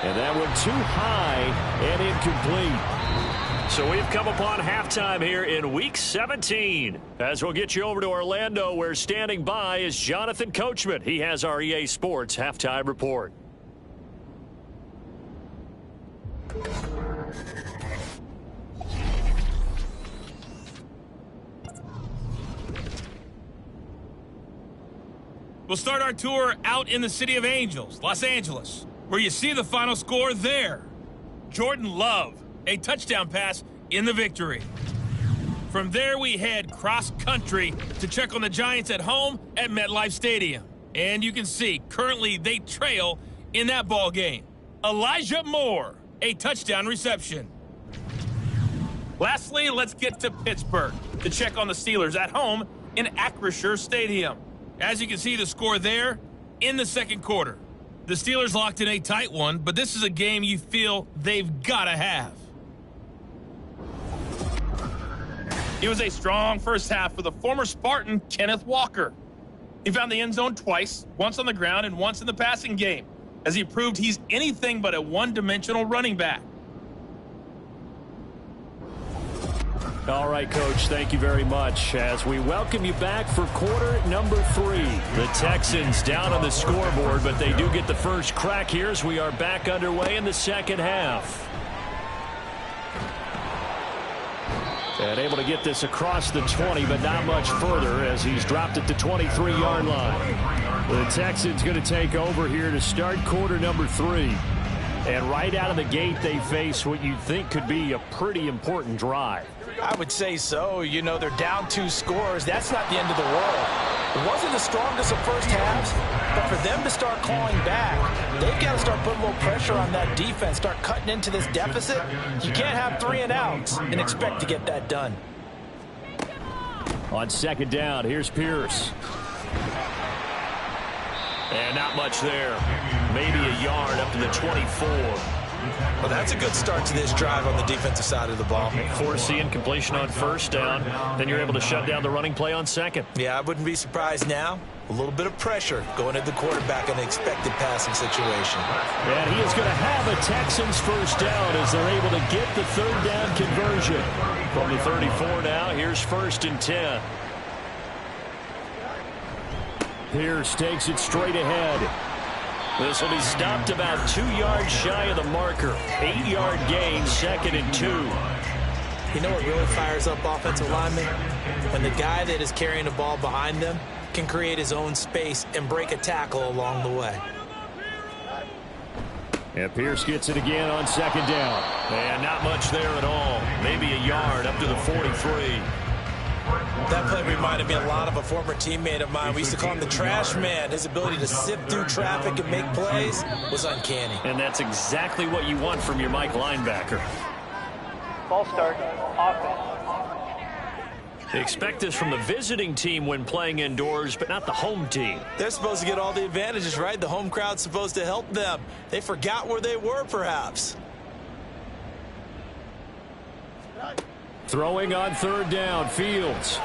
Speaker 2: And that one too high and incomplete. So we've come upon halftime here in Week 17. As we'll get you over to Orlando, where standing by is Jonathan Coachman. He has our EA Sports Halftime Report.
Speaker 6: We'll start our tour out in the City of Angels, Los Angeles, where you see the final score there. Jordan Love, a touchdown pass in the victory. From there, we head cross-country to check on the Giants at home at MetLife Stadium. And you can see, currently, they trail in that ball game. Elijah Moore, a touchdown reception. Lastly, let's get to Pittsburgh to check on the Steelers at home in Acrisure Stadium. As you can see, the score there in the second quarter. The Steelers locked in a tight one, but this is a game you feel they've got to have. It was a strong first half for the former Spartan, Kenneth Walker. He found the end zone twice, once on the ground and once in the passing game, as he proved he's anything but a one-dimensional running back.
Speaker 2: All right, Coach, thank you very much. As we welcome you back for quarter number 3. The Texans down on the scoreboard, but they do get the first crack here as we are back underway in the second half. And able to get this across the 20, but not much further as he's dropped it to 23-yard line. The Texans going to take over here to start quarter number 3. And right out of the gate, they face what you think could be a pretty important drive.
Speaker 8: I would say so. You know, they're down 2 scores. That's not the end of the world. It wasn't the strongest of first halves, but for them to start clawing back, they've got to start putting a little pressure on that defense, start cutting into this deficit. You can't have 3 and outs and expect to get that done.
Speaker 2: On second down, here's Pierce. And not much there. Maybe a yard up to the 24.
Speaker 8: Well, that's a good start to this drive on the defensive side of the ball.
Speaker 2: Force the incompletion on first down. Then you're able to shut down the running play on second.
Speaker 8: Yeah, I wouldn't be surprised now. A little bit of pressure going at the quarterback in an expected passing situation.
Speaker 2: And he is going to have a Texans first down as they're able to get the third down conversion. From the 34 now, here's 1st and 10. Pierce takes it straight ahead. This will be stopped about 2 yards shy of the marker. 8-yard gain, 2nd and 2.
Speaker 8: You know what really fires up offensive linemen? When the guy that is carrying the ball behind them can create his own space and break a tackle along the way.
Speaker 2: And Pierce gets it again on second down. And not much there at all. Maybe a yard up to the 43.
Speaker 8: That play reminded me a lot of a former teammate of mine. We used to call him the trash man. His ability to sift through traffic and make plays was uncanny.
Speaker 2: And that's exactly what you want from your Mike linebacker.
Speaker 7: Ball start, offense.
Speaker 4: Expect this from the visiting team when playing indoors, but not the home team.
Speaker 8: They're supposed to get all the advantages, right? The home crowd's supposed to help them. They forgot where they were, perhaps.
Speaker 2: Throwing on third down, Fields.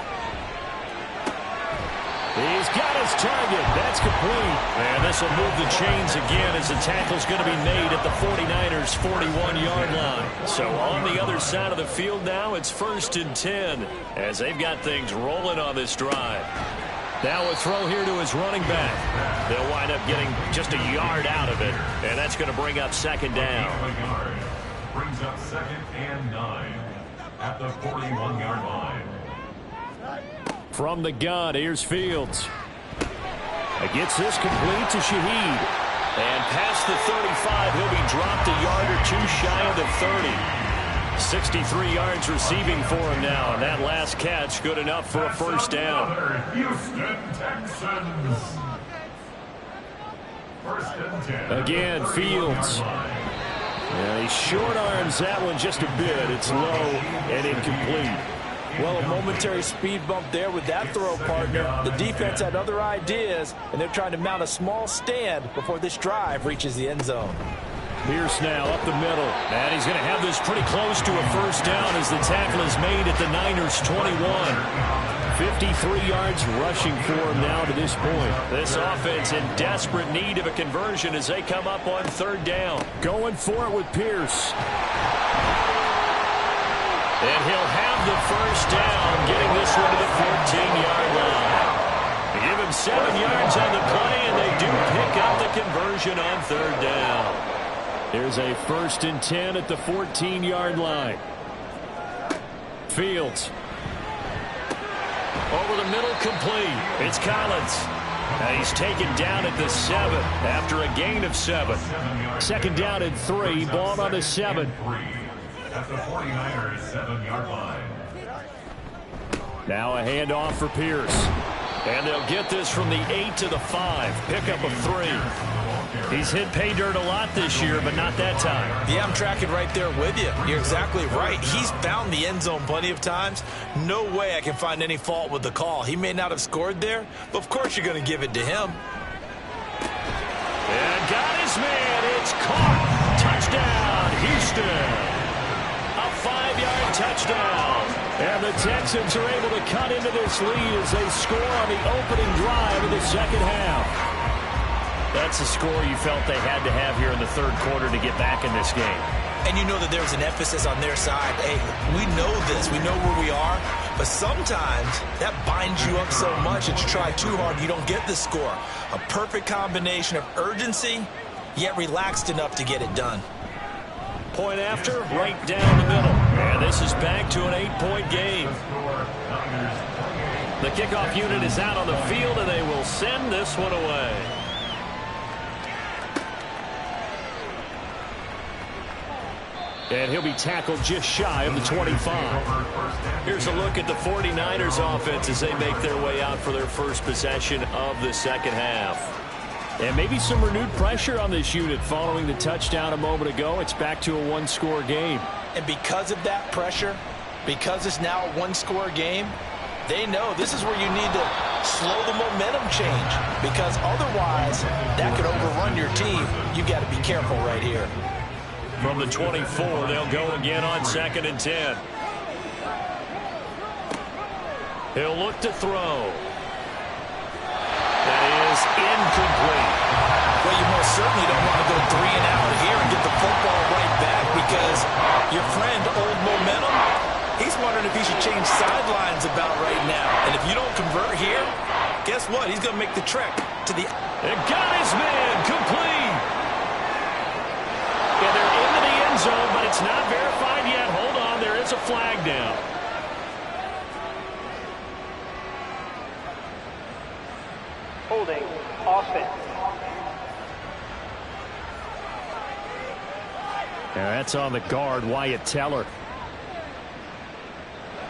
Speaker 2: He's got his target. That's complete.
Speaker 4: And this will move the chains again as the tackle's going to be made at the 49ers' 41-yard line. So on the other side of the field now, it's 1st and 10 as they've got things rolling on this drive. Now a throw here to his running back. They'll wind up getting just a yard out of it, and that's going to bring up 2nd down.
Speaker 5: Brings up 2nd and 9 at the 41-yard line.
Speaker 2: From the gun, here's Fields. Gets this complete to Shaheed.
Speaker 4: And past the 35, he'll be dropped a yard or two shy of the 30. 63 yards receiving for him now. And that last catch good enough for a 1st down.
Speaker 5: Houston Texans. 1st and 10.
Speaker 2: Again, Fields. Yeah, he short arms that one just a bit. It's low and incomplete.
Speaker 8: Well, a momentary speed bump there with that throw, partner. The defense had other ideas, and they're trying to mount a small stand before this drive reaches the end zone.
Speaker 2: Pierce now up the middle.
Speaker 4: And he's going to have this pretty close to a 1st down as the tackle is made at the Niners' 21.
Speaker 2: 53 yards rushing for him now to this point.
Speaker 4: This offense in desperate need of a conversion as they come up on 3rd down.
Speaker 2: Going for it with Pierce.
Speaker 4: And he'll have the 1st down, getting this one to the 14-yard line. They give him 7 yards on the play, and they do pick up the conversion on 3rd down.
Speaker 2: There's a 1st and 10 at the 14-yard line. Fields.
Speaker 4: Over the middle, complete. It's Collins. And he's taken down at the 7 after a gain of 7.
Speaker 2: 2nd down and 3, ball on the 7.
Speaker 5: At the 49ers' 7-yard line.
Speaker 2: Now a handoff for Pierce.
Speaker 4: And they'll get this from the 8 to the 5. Pickup of 3. He's hit pay dirt a lot this year, but not that time.
Speaker 8: Yeah, I'm tracking right there with you. You're exactly right. He's found the end zone plenty of times. No way I can find any fault with the call. He may not have scored there, but of course you're going to give it to him.
Speaker 4: And got his man. It's caught. Touchdown, Houston. A 5-yard touchdown.
Speaker 2: And the Texans are able to cut into this lead as they score on the opening drive of the 2nd half.
Speaker 4: That's a score you felt they had to have here in the 3rd quarter to get back in this game.
Speaker 8: And you know that there's an emphasis on their side. Hey, we know this. We know where we are. But sometimes that binds you up so much that you try too hard, you don't get the score. A perfect combination of urgency, yet relaxed enough to get it done.
Speaker 4: Point after, right down the middle. And this is back to an 8-point game. The kickoff unit is out on the field, and they will send this one away.
Speaker 2: And he'll be tackled just shy of the 25.
Speaker 4: Here's a look at the 49ers offense as they make their way out for their first possession of the 2nd half.
Speaker 2: And maybe some renewed pressure on this unit following the touchdown a moment ago. It's back to a 1-score game.
Speaker 8: And because of that pressure, because it's now a 1-score game, they know this is where you need to slow the momentum change, because otherwise that could overrun your team. You got to be careful right here.
Speaker 4: From the 24, they'll go again on 2nd and 10. He'll look to throw. That is incomplete.
Speaker 8: Well, you most certainly don't want to go 3 and out here and get the football right back, because your friend, Old Momentum, he's wondering if he should change sidelines about right now. And if you don't convert here, guess what? He's going to make the trek to the...
Speaker 4: And got his man complete. Yeah, they're into the end zone, but it's not verified yet. Hold on, there is a flag down.
Speaker 7: Holding, offense.
Speaker 2: And that's on the guard, Wyatt Teller.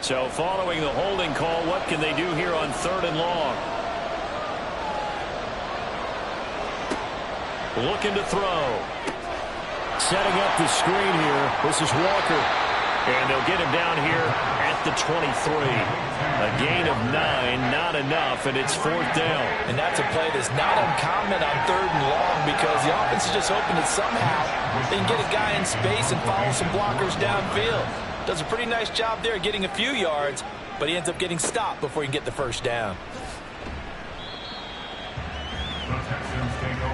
Speaker 4: So following the holding call, what can they do here on 3rd and long? Looking to throw.
Speaker 2: Setting up the screen here. This is Walker.
Speaker 4: And they'll get him down here at the 23. A gain of 9, not enough, and it's 4th down.
Speaker 3: And that's a play that's not uncommon on 3rd and long because the offense is just hoping that somehow they can get a guy in space and follow some blockers downfield. Does a pretty nice job there getting a few yards, but he ends up getting stopped before he can get the first down.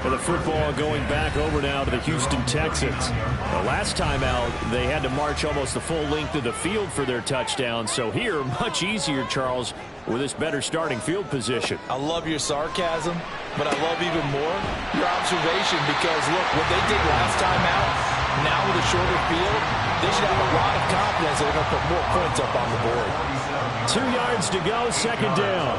Speaker 2: For the football going back over now to the Houston Texans. The last time out, they had to march almost the full length of the field for their touchdown. So here, much easier, Charles, with this better starting field position.
Speaker 3: I love your sarcasm, but I love even more your observation because, look, what they did last time out, now with a shorter field, they should have a lot of confidence that they're going to put more points up on the board.
Speaker 2: 2 yards to go, 2nd down.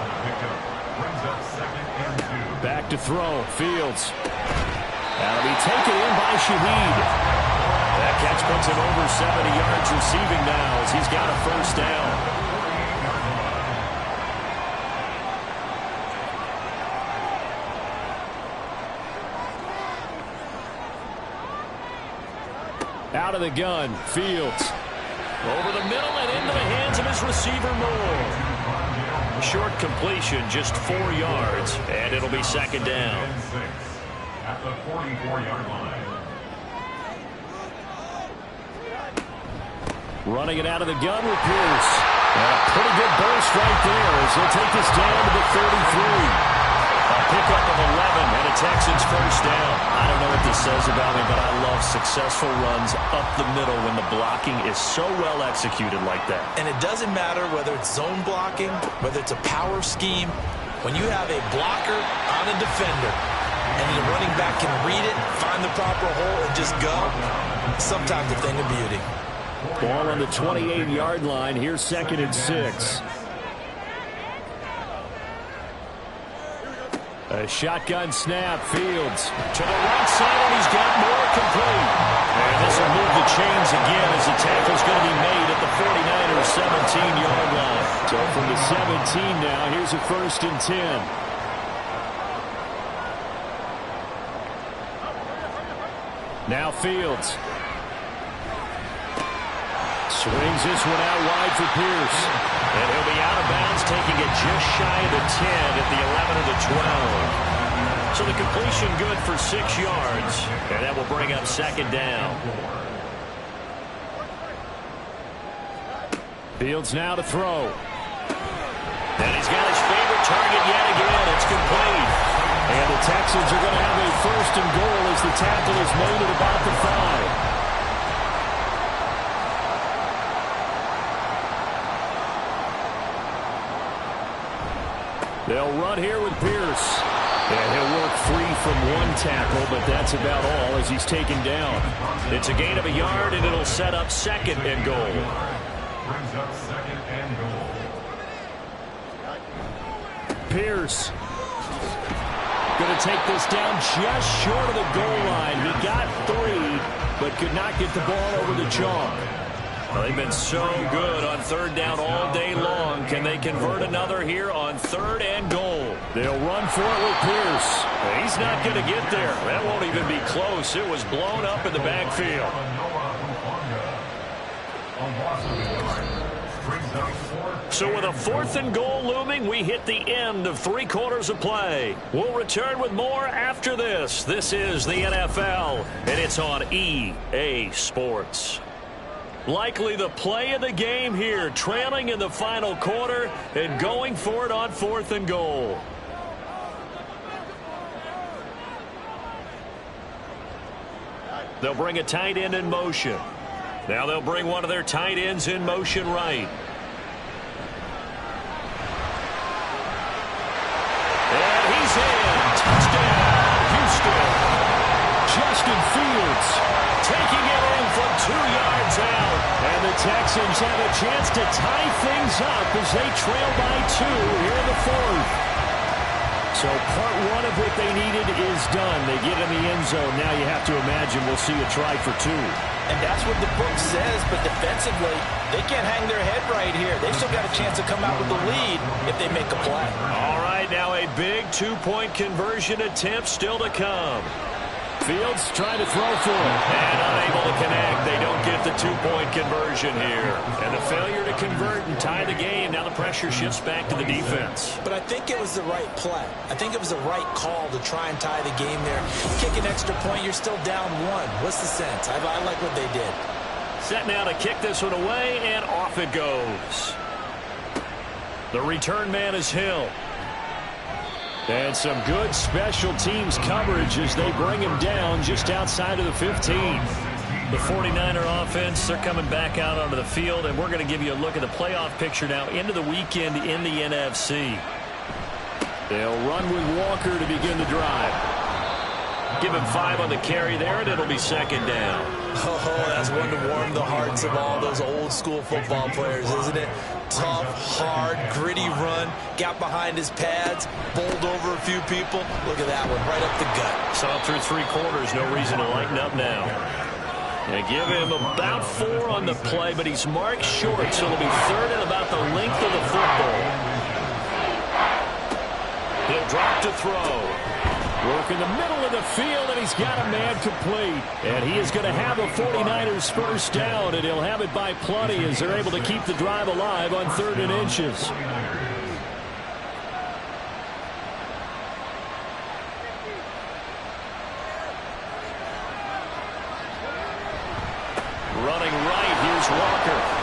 Speaker 2: Back to throw, Fields. That'll be taken in by Shaheed. That catch puts him over 70 yards receiving now as he's got a first down. Out of the gun, Fields. Over the middle and into the hands of his receiver, Moore. Short completion, just 4 yards, and it'll be 2nd down.
Speaker 5: At the 44-yard line.
Speaker 2: Running it out of the gun with Pierce. And a pretty good burst right there as he'll take this down to the 33. A pickup of 11 and a Texans first down.
Speaker 4: I don't know what this says about me, but I love successful runs up the middle when the blocking is so well executed like that.
Speaker 3: And it doesn't matter whether it's zone blocking, whether it's a power scheme. When you have a blocker on a defender and the running back can read it, find the proper hole, and just go, sometimes a thing of beauty.
Speaker 2: Ball on the 28-yard line. Here's 2nd and 6. A shotgun snap, Fields. To the right side, and he's got more complete. And this will move the chains again as the tackle's going to be made at the 49ers' 17-yard line. So from the 17 now, here's a 1st and 10. Now Fields. Swings this one out wide for Pierce. And he'll be out of bounds, taking it just shy of the 10 at the 11 of the 12. So the completion good for 6 yards. And that will bring up 2nd down. Fields now to throw. And he's got his favorite target yet again. It's complete. And the Texans are going to have a 1st and goal as the tackle is made at about the 5. They'll run here with Pierce. And he'll work free from 1 tackle, but that's about all as he's taken down. It's a gain of a yard, and it'll set up 2nd and goal.
Speaker 5: Brings up 2nd and goal.
Speaker 2: Pierce. Going to take this down just short of the goal line. He got 3, but could not get the ball over the chalk.
Speaker 4: Well, they've been so good on 3rd down all day long. Can they convert another here on 3rd and goal?
Speaker 2: They'll run for it with Pierce.
Speaker 4: He's not going to get there. That won't even be close. It was blown up in the backfield. So with a 4th and goal looming, we hit the end of 3 quarters of play. We'll return with more after this. This is the NFL, and it's on EA Sports. Likely the play of the game here, trailing in the final quarter and going for it on 4th and goal. They'll bring a tight end in motion. Now they'll bring one of their tight ends in motion right. And he's in. Touchdown, Houston. Justin Fields taking it in from 2 yards out. And the Texans have a chance to tie things up as they trail by 2 here in the 4th. So part 1 of what they needed is done. They get in the end zone. Now you have to imagine we'll see a try for 2.
Speaker 3: And that's what the book says, but defensively, they can't hang their head right here. They've still got a chance to come out with the lead if they make a play.
Speaker 4: All right, now a big 2-point conversion attempt still to come.
Speaker 2: Fields trying to throw for it.
Speaker 4: And unable to connect. They don't get the two-point conversion here. And the failure to convert and tie the game. Now the pressure shifts back to the defense.
Speaker 8: But I think it was the right play. I think it was the right call to try and tie the game there. Kick an extra point, you're still down one. What's the sense? I like what they did.
Speaker 4: Set now to kick this one away, and off it goes. The return man is Hill.
Speaker 2: And some good special teams coverage as they bring him down just outside of the 15.
Speaker 4: The 49er offense, they're coming back out onto the field, and we're going to give you a look at the playoff picture now into the weekend in the NFC.
Speaker 2: They'll run with Walker to begin the drive.
Speaker 4: Give him 5 on the carry there, and it'll be second down.
Speaker 8: Oh, that's one to warm the hearts of all those old-school football players, isn't it? Tough, hard, gritty run, got behind his pads, bowled over a few people. Look at that one, right up the gut.
Speaker 4: Saw through 3 quarters, no reason to lighten up now. They give him about 4 on the play, but he's marked short, so it'll be third and about the length of the football. He'll drop to throw.
Speaker 2: Work in the middle of the field, and he's got a man complete. And he is going to have a 49ers first down, and he'll have it by plenty as they're able to keep the drive alive on 3rd and inches.
Speaker 4: Running right, here's Walker.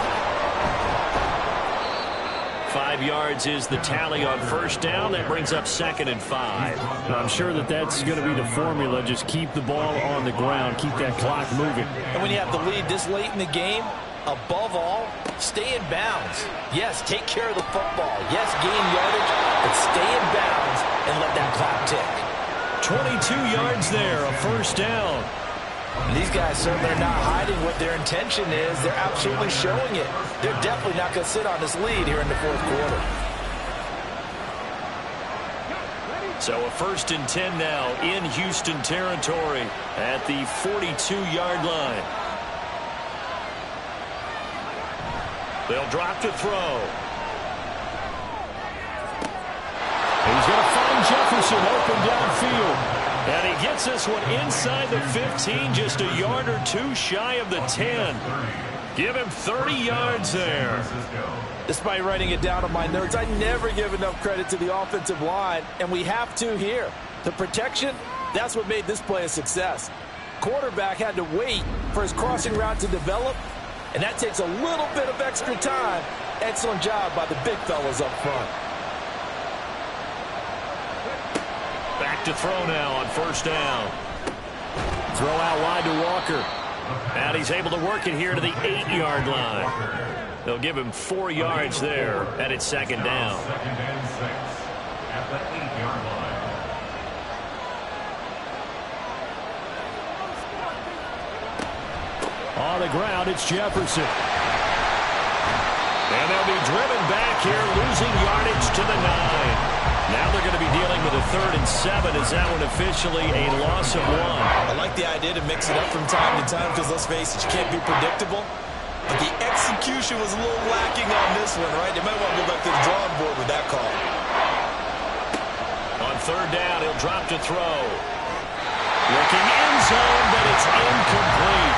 Speaker 4: 5 yards is the tally on first down. That brings up 2nd and 5.
Speaker 2: I'm sure that's going to be the formula. Just keep the ball on the ground. Keep that clock moving.
Speaker 8: And when you have the lead this late in the game, above all, stay in bounds. Yes, take care of the football. Yes, gain yardage, but stay in bounds and let that clock tick.
Speaker 2: 22 yards there, a first down.
Speaker 8: And these guys certainly are not hiding what their intention is. They're absolutely showing it. They're definitely not going to sit on this lead here in the 4th quarter.
Speaker 4: So a 1st and 10 now in Houston territory at the 42-yard line. They'll drop to throw.
Speaker 2: He's going to find Jefferson open downfield.
Speaker 4: And he gets this one inside the 15, just a yard or 2 shy of the 10. Give him 30 yards there.
Speaker 8: Despite writing it down on my notes, I never give enough credit to the offensive line, and we have to here. The protection, that's what made this play a success. Quarterback had to wait for his crossing route to develop, and that takes a little bit of extra time. Excellent job by the big fellas up front.
Speaker 4: Back to throw now on first down.
Speaker 2: Throw out wide to Walker.
Speaker 4: And he's able to work it here to the 8-yard line. They'll give him 4 yards there, and it's second down.
Speaker 5: 2nd and 6 at the 8-yard line.
Speaker 2: On the ground, it's Jefferson.
Speaker 4: And they'll be driven back here, losing yardage to the 9. Now they're going to be dealing with a 3rd and 7. Is that one officially a loss of 1?
Speaker 8: I like the idea to mix it up from time to time because, let's face it, you can't be predictable. But the execution was a little lacking on this one, right? They might want to go back to the drawing board with that call.
Speaker 4: On 3rd down, he'll drop to throw. Looking end zone, but it's incomplete.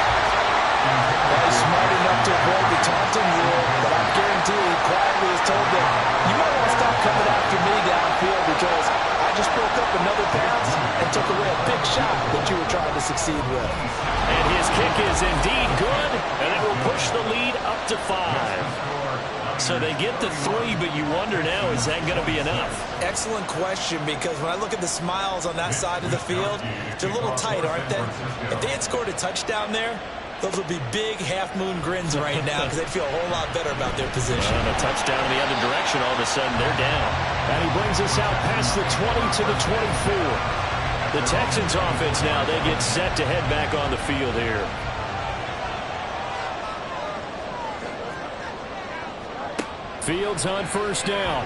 Speaker 8: He's smart enough to avoid the taunting rule, but I guarantee he quietly has told them, you might want to stop coming after me downfield because I just broke up another pass and took away a big shot that you were trying to succeed with.
Speaker 4: And his kick is indeed good, and it will push the lead up to 5. So they get the 3, but you wonder now, is that going to be enough?
Speaker 8: Excellent question, because when I look at the smiles on that side of the field, they're a little tight, aren't they? If they had scored a touchdown there, those would be big half-moon grins right now because they'd feel a whole lot better about their position.
Speaker 4: And a touchdown in the other direction, all of a sudden they're down.
Speaker 2: And he brings us out past the 20 to the 24.
Speaker 4: The Texans offense now, they get set to head back on the field here.
Speaker 2: Fields on first down.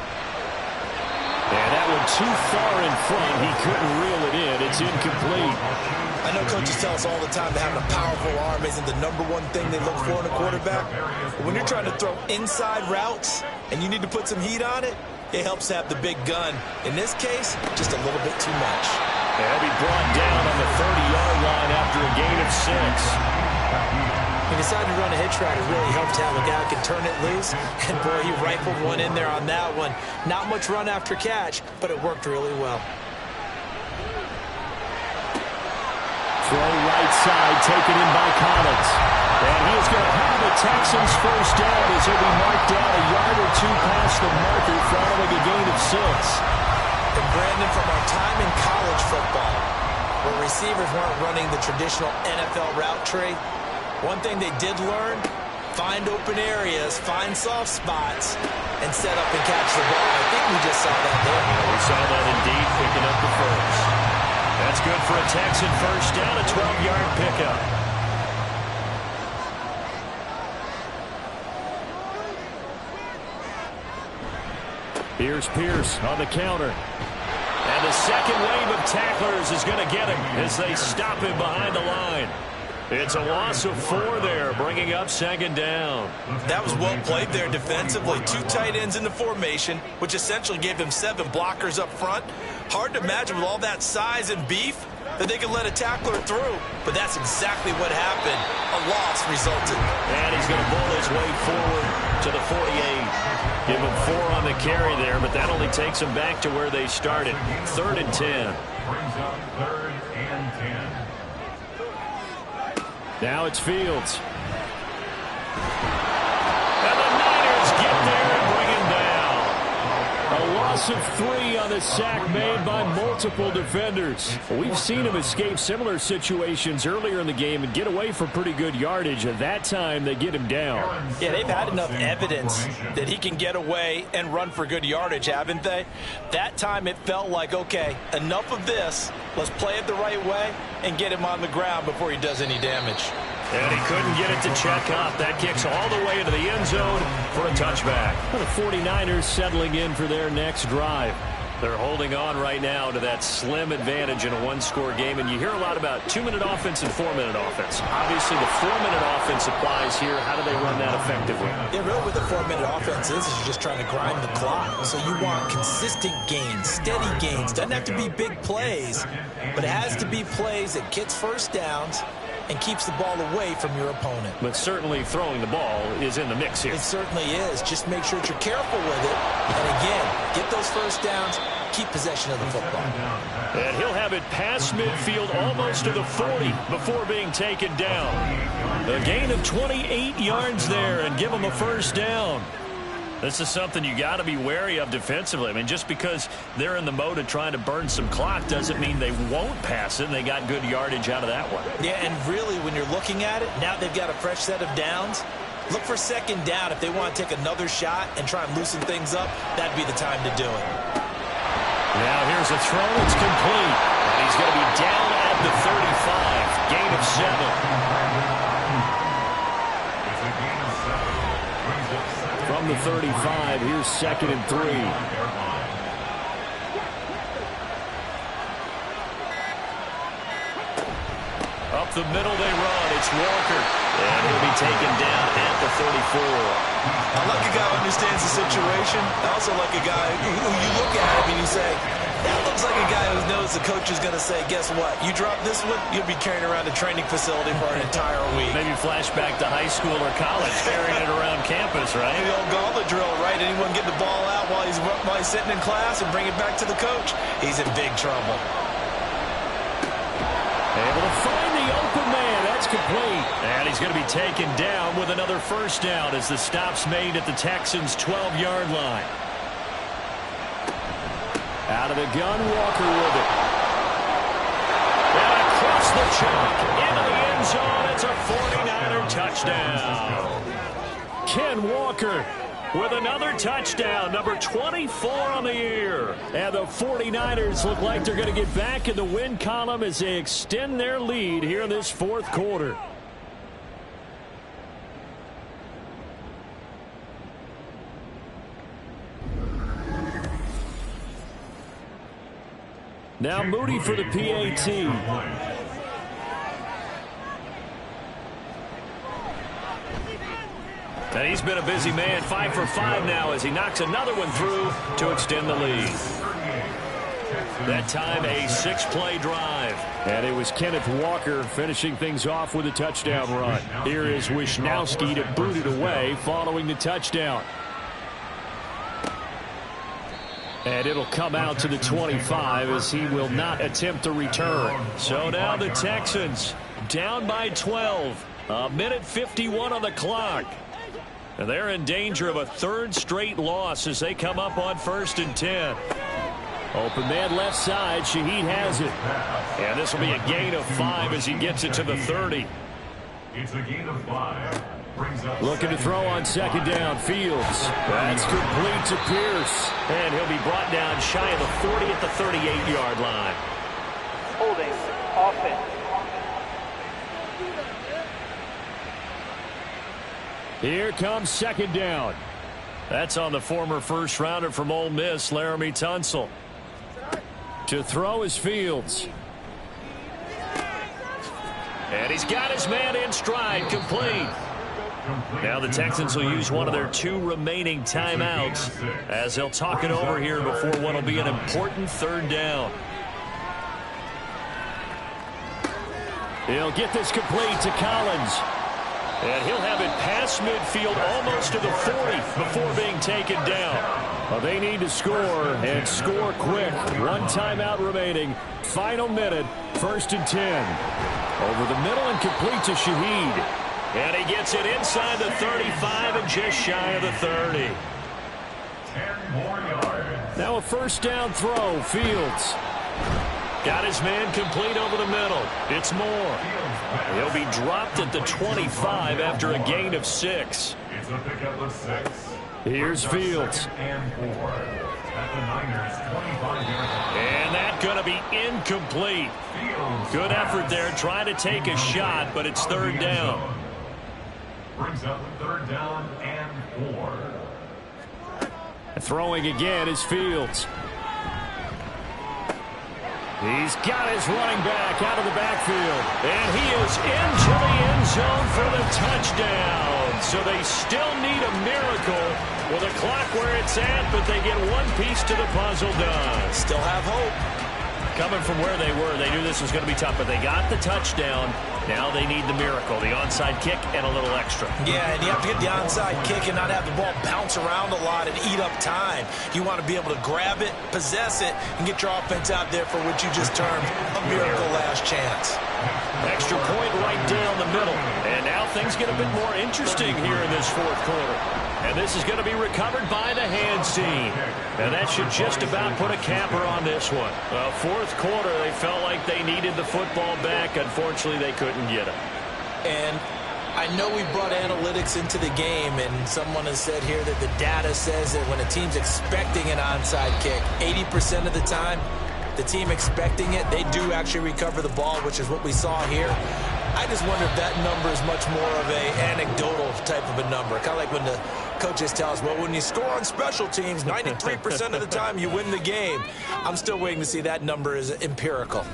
Speaker 2: And that one too far in front. He couldn't reel it in. It's incomplete.
Speaker 8: I know coaches tell us all the time that having a powerful arm isn't the #1 thing they look for in a quarterback. But when you're trying to throw inside routes and you need to put some heat on it, it helps to have the big gun. In this case, just a little bit too much.
Speaker 4: They'll be brought down on the 30-yard line.
Speaker 8: run a hitch route, it really helped to have a guy who can turn it loose. And, boy, he rifled one in there on that one. Not much run after catch, but it worked really well.
Speaker 2: Throw right side, taken in by Collins. And he is going to have the Texans first down as he'll be marked down a yard or two past the marker following a gain of 6.
Speaker 8: And Brandon, from our time in college football, where receivers weren't running the traditional NFL route tree, one thing they did learn, find open areas, find soft spots, and set up and catch the ball. I think we just saw that there.
Speaker 4: We saw that indeed, picking up the first. That's good for a Texan first down, a 12-yard pickup.
Speaker 2: Here's Pierce on the counter.
Speaker 4: And the second wave of tacklers is going to get him as they stop him behind the line. It's a loss of 4 there, bringing up second down.
Speaker 8: That was well played there defensively. 2 tight ends in the formation, which essentially gave them 7 blockers up front. Hard to imagine with all that size and beef that they could let a tackler through. But that's exactly what happened. A loss resulted.
Speaker 4: And he's going to bull his way forward to the 48. Give him 4 on the carry there, but that only takes them back to where they started. 3rd and 10.
Speaker 5: Brings up 3rd and 10.
Speaker 2: Now it's Fields.
Speaker 4: And the Niners get there and bring him down.
Speaker 2: A loss of 3 on the sack made by multiple defenders. We've seen him escape similar situations earlier in the game and get away for pretty good yardage. At that time, they get him down.
Speaker 8: Yeah, they've had enough evidence that he can get away and run for good yardage, haven't they? That time it felt like, okay, enough of this. Let's play it the right way and get him on the ground before he does any damage.
Speaker 4: And he couldn't get it to check up. That kicks all the way into the end zone for a touchback.
Speaker 2: The 49ers settling in for their next drive.
Speaker 4: They're holding on right now to that slim advantage in a one-score game. And you hear a lot about 2-minute offense and 4-minute offense. Obviously, the 4-minute offense applies here. How do they run that effectively?
Speaker 8: Yeah, really what the 4-minute offense is you're just trying to grind the clock. So you want consistent gains, steady gains. Doesn't have to be big plays, but it has to be plays that gets first downs and keeps the ball away from your opponent.
Speaker 4: But certainly throwing the ball is in the mix here.
Speaker 8: It certainly is. Just make sure that you're careful with it. And again, get those first downs, keep possession of the football.
Speaker 4: And he'll have it past midfield almost to the 40 before being taken down. A gain of 28 yards there and give him a first down. This is something you got to be wary of defensively. I mean, just because they're in the mode of trying to burn some clock doesn't mean they won't pass it, and they got good yardage out of that one.
Speaker 8: Yeah, and really, when you're looking at it, now they've got a fresh set of downs. Look for second down. If they want to take another shot and try and loosen things up, that'd be the time to do it.
Speaker 4: Now here's a throw. It's complete. And he's going to be down at the 35. Gain of 7.
Speaker 2: From the 35, here's 2nd and 3.
Speaker 4: Up the middle they run. It's Walker. And he'll be taken down at the 34.
Speaker 8: I like a guy who understands the situation. I also like a guy who you look at him and you say, that looks like a guy who knows the coach is going to say, guess what? You drop this one, you'll be carrying around a training facility for an entire week.
Speaker 4: Maybe flashback to high school or college, carrying it around campus, right?
Speaker 8: The old gauntlet drill, right? Anyone get the ball out while he's sitting in class and bring it back to the coach? He's in big trouble.
Speaker 2: Able to find the open man. That's complete.
Speaker 4: And he's going to be taken down with another first down as the stop's made at the Texans' 12-yard line.
Speaker 2: Out of the gun, Walker with it.
Speaker 4: And across the chalk into the end zone. It's a 49er touchdown.
Speaker 2: Ken Walker with another touchdown, number 24 on the year. And the 49ers look like they're going to get back in the win column as they extend their lead here in this 4th quarter. Now Moody for the PAT.
Speaker 4: And he's been a busy man, 5 for 5 now as he knocks another one through to extend the lead.
Speaker 2: That time a 6-play drive. And it was Kenneth Walker finishing things off with a touchdown run. Here is Wisnowski to boot it away following the touchdown. And it'll come out to the 25 as he will not attempt a return. So now the Texans down by 12. A minute 51 on the clock. And they're in danger of a third straight loss as they come up on 1st and 10. Open man left side. Shaheed has it. And this will be a gain of 5 as he gets it to the 30.
Speaker 5: It's a gain of 5.
Speaker 2: Looking to throw on 2nd down. Fields. That's complete to Pierce.
Speaker 4: And he'll be brought down shy of the 40 at the 38-yard line.
Speaker 7: Holding. Offense.
Speaker 2: Here comes 2nd down.
Speaker 4: That's on the former first-rounder from Ole Miss, Laramie Tunsil.
Speaker 2: To throw is Fields.
Speaker 4: And he's got his man in stride, complete. Now the Texans will use one of their 2 remaining timeouts as they'll talk it over here before what will be an important 3rd down.
Speaker 2: He'll get this complete to Collins.
Speaker 4: And he'll have it past midfield almost to the 40 before being taken down.
Speaker 2: Well, they need to score and score quick. 1 timeout remaining. Final minute. 1st and 10. Over the middle and complete to Shaheed.
Speaker 4: And he gets it inside the 35 and just shy of the 30.
Speaker 5: 10 more yards.
Speaker 2: Now a 1st down throw. Fields.
Speaker 4: Got his man complete over the middle. It's Moore. He'll be dropped at the 25 after a gain of 6.
Speaker 5: It's a pickup of 6.
Speaker 2: Here's Fields.
Speaker 5: And 4 at the Niners' 25-yard line.
Speaker 4: And that's going to be incomplete. Good effort there trying to take a shot, but it's 3rd down.
Speaker 5: Brings up 3rd down and 4.
Speaker 2: Throwing again is Fields. He's got his running back out of the backfield.
Speaker 4: And he is into the end zone for the touchdown. So they still need a miracle with a clock where it's at, but they get one piece to the puzzle done.
Speaker 8: Still have hope.
Speaker 4: Coming from where they were, they knew this was going to be tough, but they got the touchdown. Now they need the miracle, the onside kick and a little extra.
Speaker 8: Yeah, and you have to get the onside kick and not have the ball bounce around a lot and eat up time. You want to be able to grab it, possess it, and get your offense out there for what you just termed a miracle last chance.
Speaker 4: Extra point right down the middle. And now things get a bit more interesting here in this 4th quarter. And this is going to be recovered by the hands team. And that should just about put a capper on this one. Well, 4th quarter, they felt like they needed the football back. Unfortunately, they couldn't get it.
Speaker 8: And I know we brought analytics into the game, and someone has said here that the data says that when a team's expecting an onside kick, 80% of the time, the team expecting it, they do actually recover the ball, which is what we saw here. I just wonder if that number is much more of a anecdotal type of a number. Kind of like when the coaches tell us, well, when you score on special teams, 93% of the time you win the game. I'm still waiting to see that number is empirical.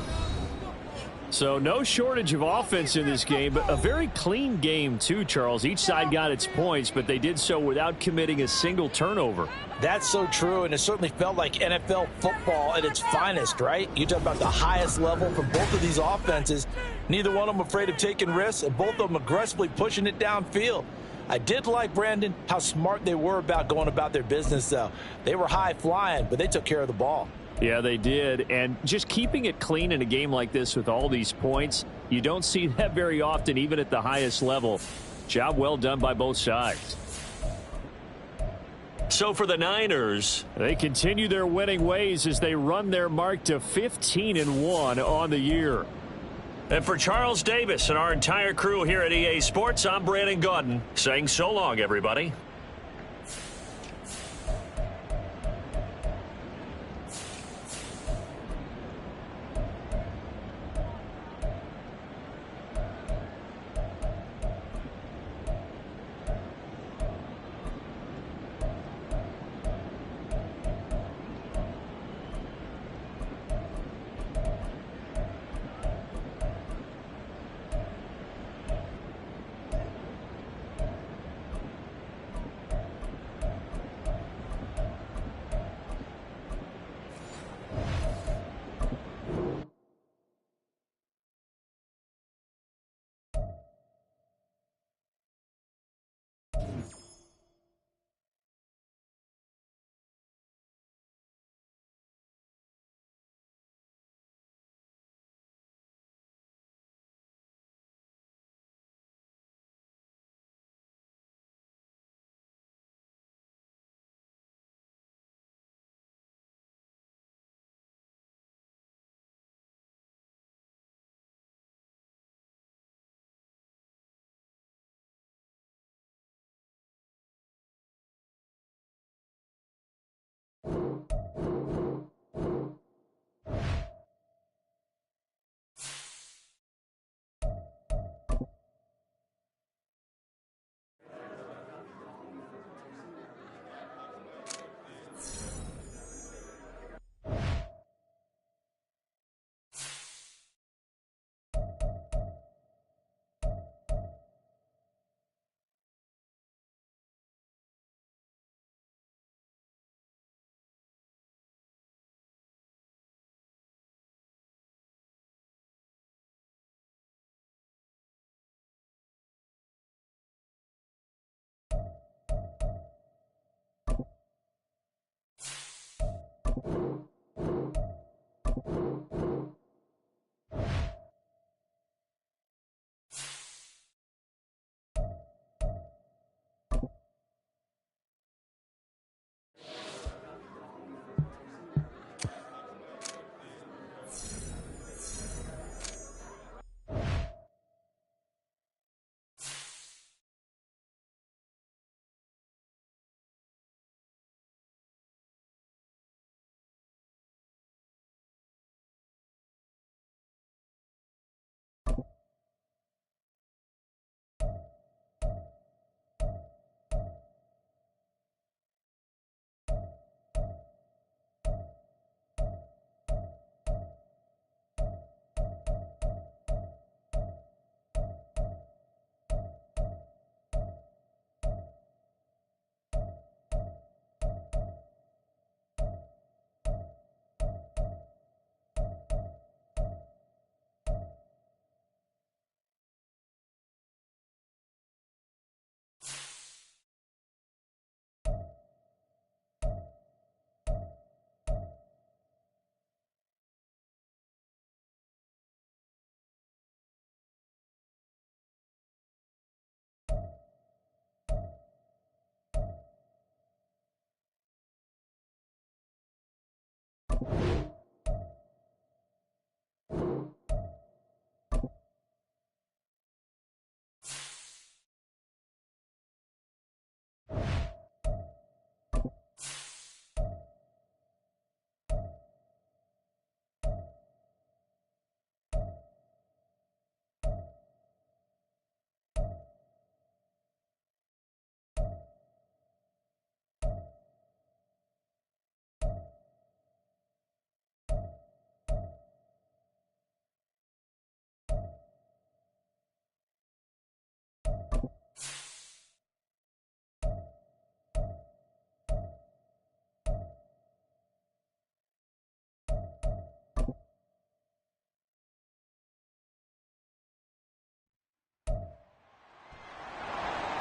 Speaker 2: So no shortage of offense in this game, but a very clean game too, Charles. Each side got its points, but they did so without committing a single turnover.
Speaker 8: That's so true, and it certainly felt like NFL football at its finest, right? You talk about the highest level for both of these offenses. Neither one of them afraid of taking risks, and both of them aggressively pushing it downfield. I did like, Brandon, how smart they were about going about their business, though. They were high flying, but they took care of the ball.
Speaker 2: Yeah, they did. And just keeping it clean in a game like this with all these points, you don't see that very often, even at the highest level. Job well done by both sides.
Speaker 4: So for the Niners,
Speaker 2: they continue their winning ways as they run their mark to 15-1 on the year.
Speaker 4: And for Charles Davis and our entire crew here at EA Sports, I'm Brandon Gaudin saying so long, everybody.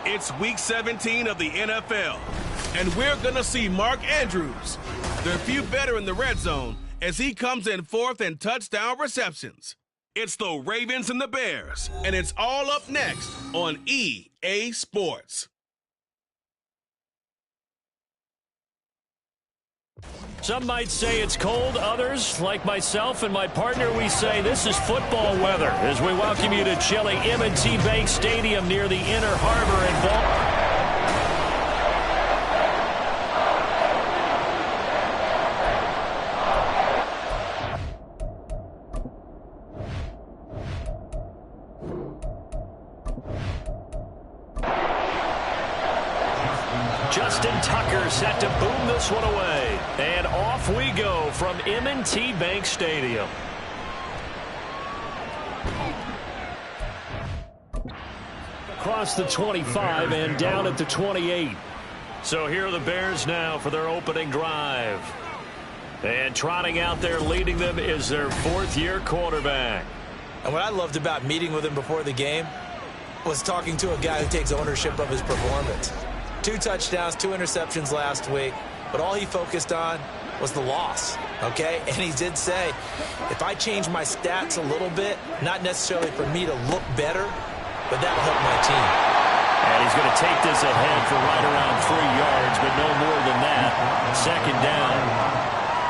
Speaker 1: It's Week 17 of the NFL, and we're going to see Mark Andrews, the few better in the red zone, as he comes in fourth in touchdown receptions. It's the Ravens and the Bears, and it's all up next on EA Sports.
Speaker 2: Some might say it's cold. Others, like myself and my partner, we say this is football weather as we welcome you to chilly M&T Bank Stadium near the Inner Harbor in Baltimore. Justin Tucker set to boom this one away. And off we go from M&T Bank Stadium. Across the 25 and down at the 28. So here are the Bears now for their opening drive. And trotting out there leading them is their fourth-year quarterback.
Speaker 8: And what I loved about meeting with him before the game was talking to a guy who takes ownership of his performance. 2 touchdowns, 2 interceptions last week, but all he focused on was the loss, okay? And he did say, if I change my stats a little bit, not necessarily for me to look better, but that'll help my team.
Speaker 2: And he's going to take this ahead for right around 3 yards, but no more than that. Second down.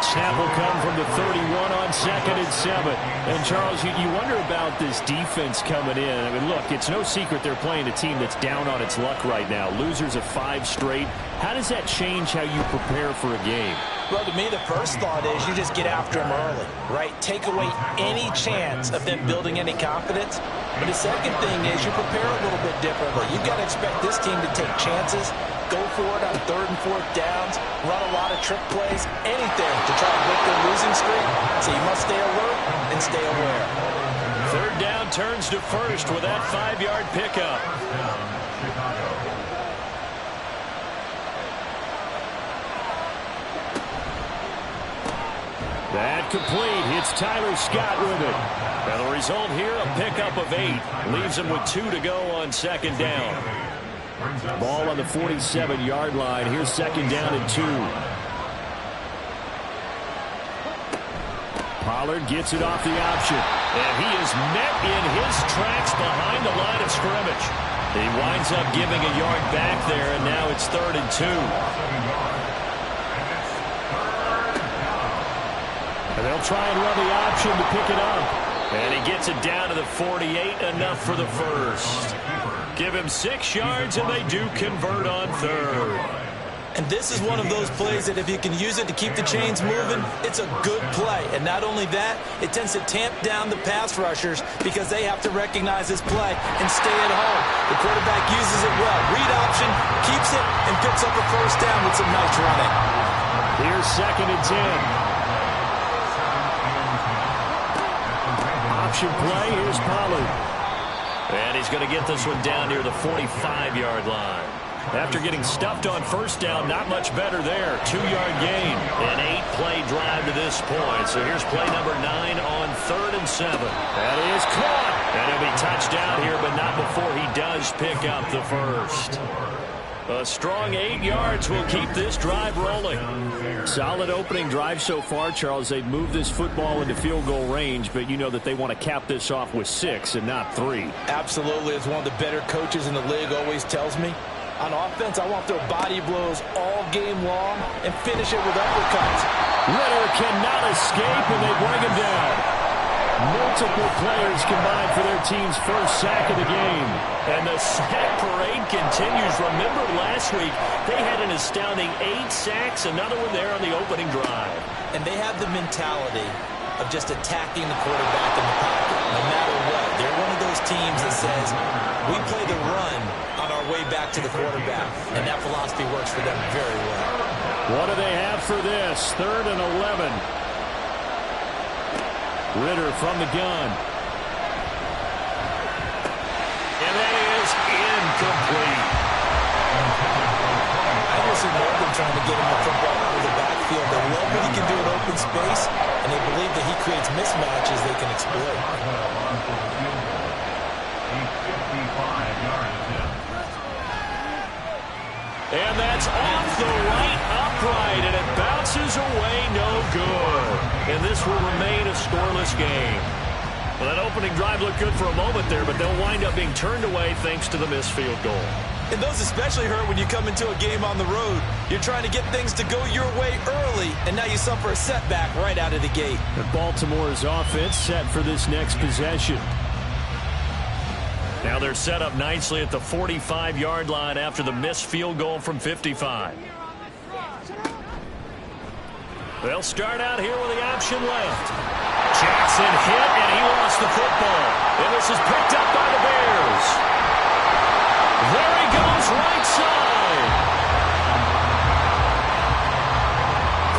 Speaker 2: Snap will come from the 31 on 2nd and 7. And, Charles, you wonder about this defense coming in. I mean, look, it's no secret they're playing a team that's down on its luck right now. Losers of 5 straight. How does that change how you prepare for a game?
Speaker 8: Well, to me, the first thought is you just get after them early, right? Take away any chance of them building any confidence. But the second thing is you prepare a little bit differently. You've got to expect this team to take chances, go for it on 3rd and 4th downs, run a lot of trick plays, anything to try to break their losing streak. So you must stay alert and stay aware.
Speaker 2: 3rd down turns to first with that 5-yard pickup. That complete. It's Tyler Scott with it. And the result here, a pickup of 8. Leaves him with 2 to go on 2nd down. Ball on the 47-yard line. Here's 2nd down and 2. Pollard gets it off the option.
Speaker 4: And he is met in his tracks behind the line of scrimmage. He winds up giving a yard back there, and now it's 3rd and 2.
Speaker 2: And they'll try and run the option to pick it up.
Speaker 4: And he gets it down to the 48, enough for the first. Give him 6 yards, and they do convert on 3rd.
Speaker 8: And this is one of those plays that if you can use it to keep the chains moving, it's a good play. And not only that, it tends to tamp down the pass rushers because they have to recognize this play and stay at home. The quarterback uses it well. Read option, keeps it, and picks up a first down with some nice running.
Speaker 2: Here's 2nd and 10. Option play, here's Pollard.
Speaker 4: And he's going to get this one down near the 45-yard line.
Speaker 2: After getting stuffed on first down, not much better there. 2-yard gain.
Speaker 4: An 8-play drive to this point. So here's play number 9 on 3rd and 7.
Speaker 2: That is caught.
Speaker 4: And he'll be touchdown here, but not before he does pick up the first. A strong 8 yards will keep this drive rolling.
Speaker 2: Solid opening drive so far, Charles. They've moved this football into field goal range, but you know that they want to cap this off with 6 and not 3.
Speaker 8: Absolutely. As one of the better coaches in the league always tells me, on offense, I want their body blows all game long and finish it with uppercuts.
Speaker 2: Ritter cannot escape, and they bring him down. Multiple players combined for their team's first sack of the game.
Speaker 4: And the sack parade continues. Remember last week, they had an astounding 8 sacks, another one there on the opening drive.
Speaker 8: And they have the mentality of just attacking the quarterback in the pocket, no matter what. They're one of those teams that says, we play the run on our way back to the quarterback. And that philosophy works for them very well.
Speaker 2: What do they have for this? 3rd and 11. Ritter from the gun.
Speaker 4: And that is incomplete.
Speaker 8: I just see Morgan trying to get him the football out of the backfield. They love what he can do in open space, and they believe that he creates mismatches they can exploit.
Speaker 4: And that's off the right upright, and it bounces away, no good. And this will remain a scoreless game. Well, that opening drive looked good for a moment there, but they'll wind up being turned away thanks to the missed field goal.
Speaker 8: And those especially hurt when you come into a game on the road. You're trying to get things to go your way early, and now you suffer a setback right out of the gate.
Speaker 2: And Baltimore's offense set for this next possession.
Speaker 4: Now they're set up nicely at the 45-yard line after the missed field goal from 55. They'll start out here with the option left. Jackson hit, and he lost the football. And this is picked up by the Bears. There he goes, right side.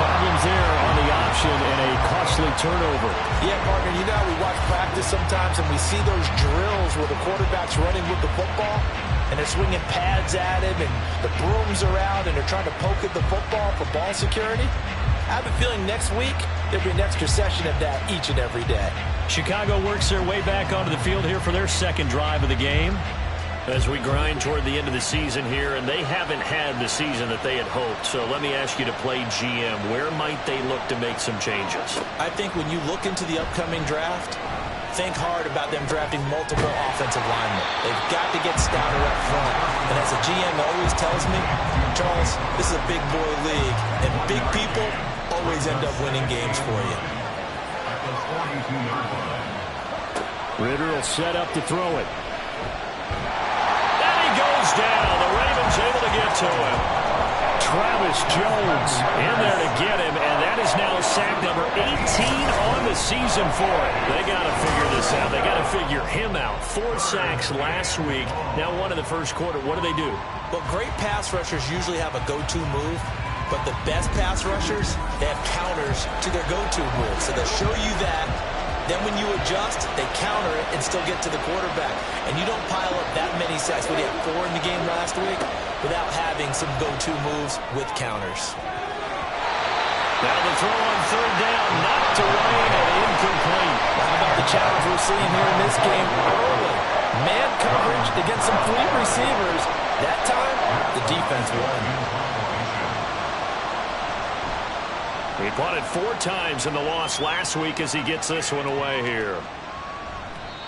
Speaker 2: Problems there on the option and a costly turnover.
Speaker 8: Yeah, partner, you know how we watch practice sometimes and we see those drills where the quarterback's running with the football and they're swinging pads at him and the brooms are out and they're trying to poke at the football for ball security. I have a feeling next week there'll be an extra session of that each and every day.
Speaker 4: Chicago works their way back onto the field here for their second drive of the game as we grind toward the end of the season here, and they haven't had the season that they had hoped. So let me ask you to play GM. Where might they look to make some changes?
Speaker 8: I think when you look into the upcoming draft, think hard about them drafting multiple offensive linemen. They've got to get stouter up front. And as a GM always tells me, Charles, this is a big boy league, and big people always end up winning games for you.
Speaker 2: Ritter will set up to throw it.
Speaker 4: And he goes down. The Ravens able to get to him.
Speaker 2: Travis Jones in there to get him, and that is now sack number 18 on the season for it.
Speaker 4: They got to figure this out. They got to figure him out. 4 sacks last week. Now 1 in the first quarter. What do they do?
Speaker 8: Well, great pass rushers usually have a go-to move, but the best pass rushers, they have counters to their go-to move. So they'll show you that. Then when you adjust, they counter it and still get to the quarterback. And you don't pile up that many sacks when you had 4 in the game last week without having some go-to moves with counters.
Speaker 4: Now the throw on third down, knocked away and incomplete.
Speaker 8: How about the challenge we're seeing here in this game early? Man coverage against some fleet receivers. That time, the defense won.
Speaker 2: He punted 4 times in the loss last week as he gets this one away here.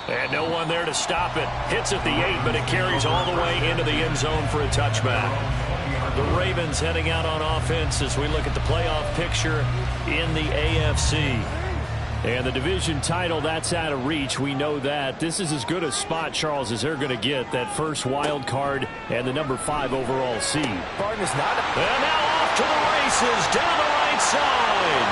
Speaker 2: And no one there to stop it. Hits at the 8, but it carries all the way into the end zone for a touchback. The Ravens heading out on offense as we look at the playoff picture in the AFC. And the division title, that's out of reach. We know that. This is as good a spot, Charles, as they're going to get. That first wild card and the number 5 overall seed.
Speaker 3: And
Speaker 2: now off to the races down the right side.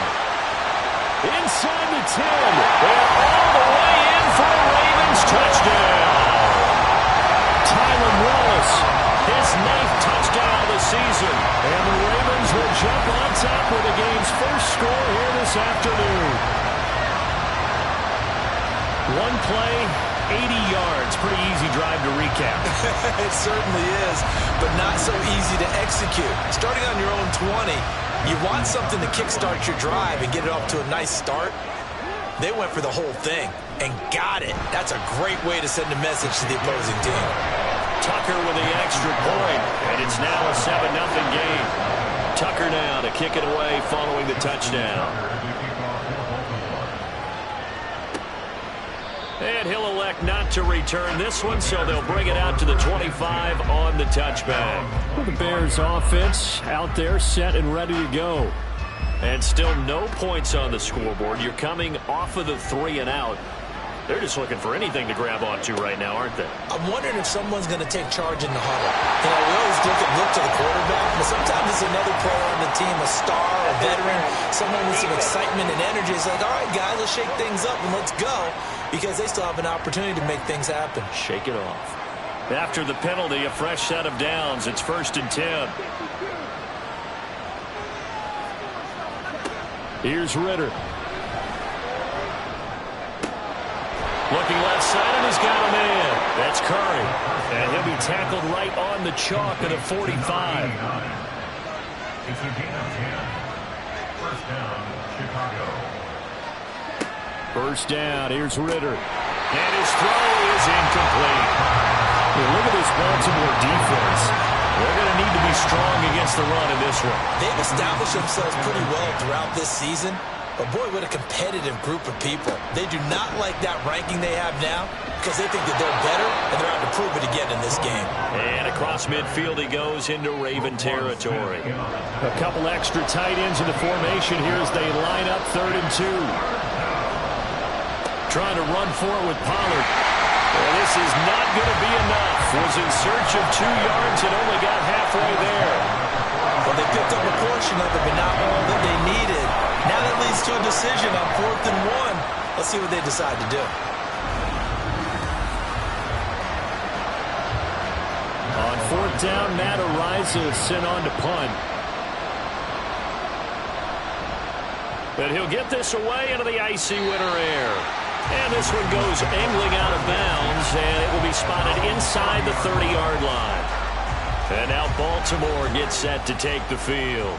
Speaker 2: Inside the 10. And all the way in for a Ravens touchdown. Tylan Wallace, his 9th touchdown of the season. And the Ravens will jump on top with the game's first score here this afternoon. One play, 80 yards. Pretty easy drive to recap.
Speaker 3: It certainly is, but not so easy to execute. Starting on your own 20, you want something to kickstart your drive and get it off to a nice start. They went for the whole thing and got it. That's a great way to send a message to the opposing team.
Speaker 2: Tucker with the extra point, and it's now a 7-0 game. Tucker now to kick it away following the touchdown. And he'll elect not to return this one, so they'll bring it out to the 25 on the touchback. The Bears offense out there set and ready to go. And still no points on the scoreboard. You're coming off of the 3 and out. They're just looking for anything to grab onto right now, aren't they?
Speaker 3: I'm wondering if someone's going to take charge in the huddle. You know, we always look to the quarterback, but sometimes it's another player on the team, a star, a veteran, someone with some excitement and energy. It's like, all right, guys, let's shake things up and let's go, because they still have an opportunity to make things happen.
Speaker 2: Shake it off. After the penalty, a fresh set of downs. It's 1st and 10. Here's Ritter. Looking left side, and he's got him in. That's Curry. And he'll be tackled right on the chalk at a 45.
Speaker 5: It's a gain of 10. First down, Chicago.
Speaker 2: First down, here's Ritter. And his throw is incomplete. Hey, look at this Baltimore defense. They're going to need to be strong against the run in this one.
Speaker 3: They've established themselves pretty well throughout this season. But, boy, what a competitive group of people. They do not like that ranking they have now because they think that they're better, and they're out to prove it again in this game.
Speaker 2: And across midfield he goes into Raven territory. A couple extra tight ends in the formation here as they line up 3rd and 2. Trying to run for it with Pollard. And this is not going to be enough. Was in search of 2 yards and only got halfway there.
Speaker 3: Well, they picked up a portion of it, but not all that they needed. Now that leads to a decision on 4th and 1. Let's see what they decide to do.
Speaker 2: On 4th down, Matt Ariza sent on to punt. But he'll get this away into the icy winter air. And this one goes angling out of bounds, and it will be spotted inside the 30-yard line. And now Baltimore gets set to take the field.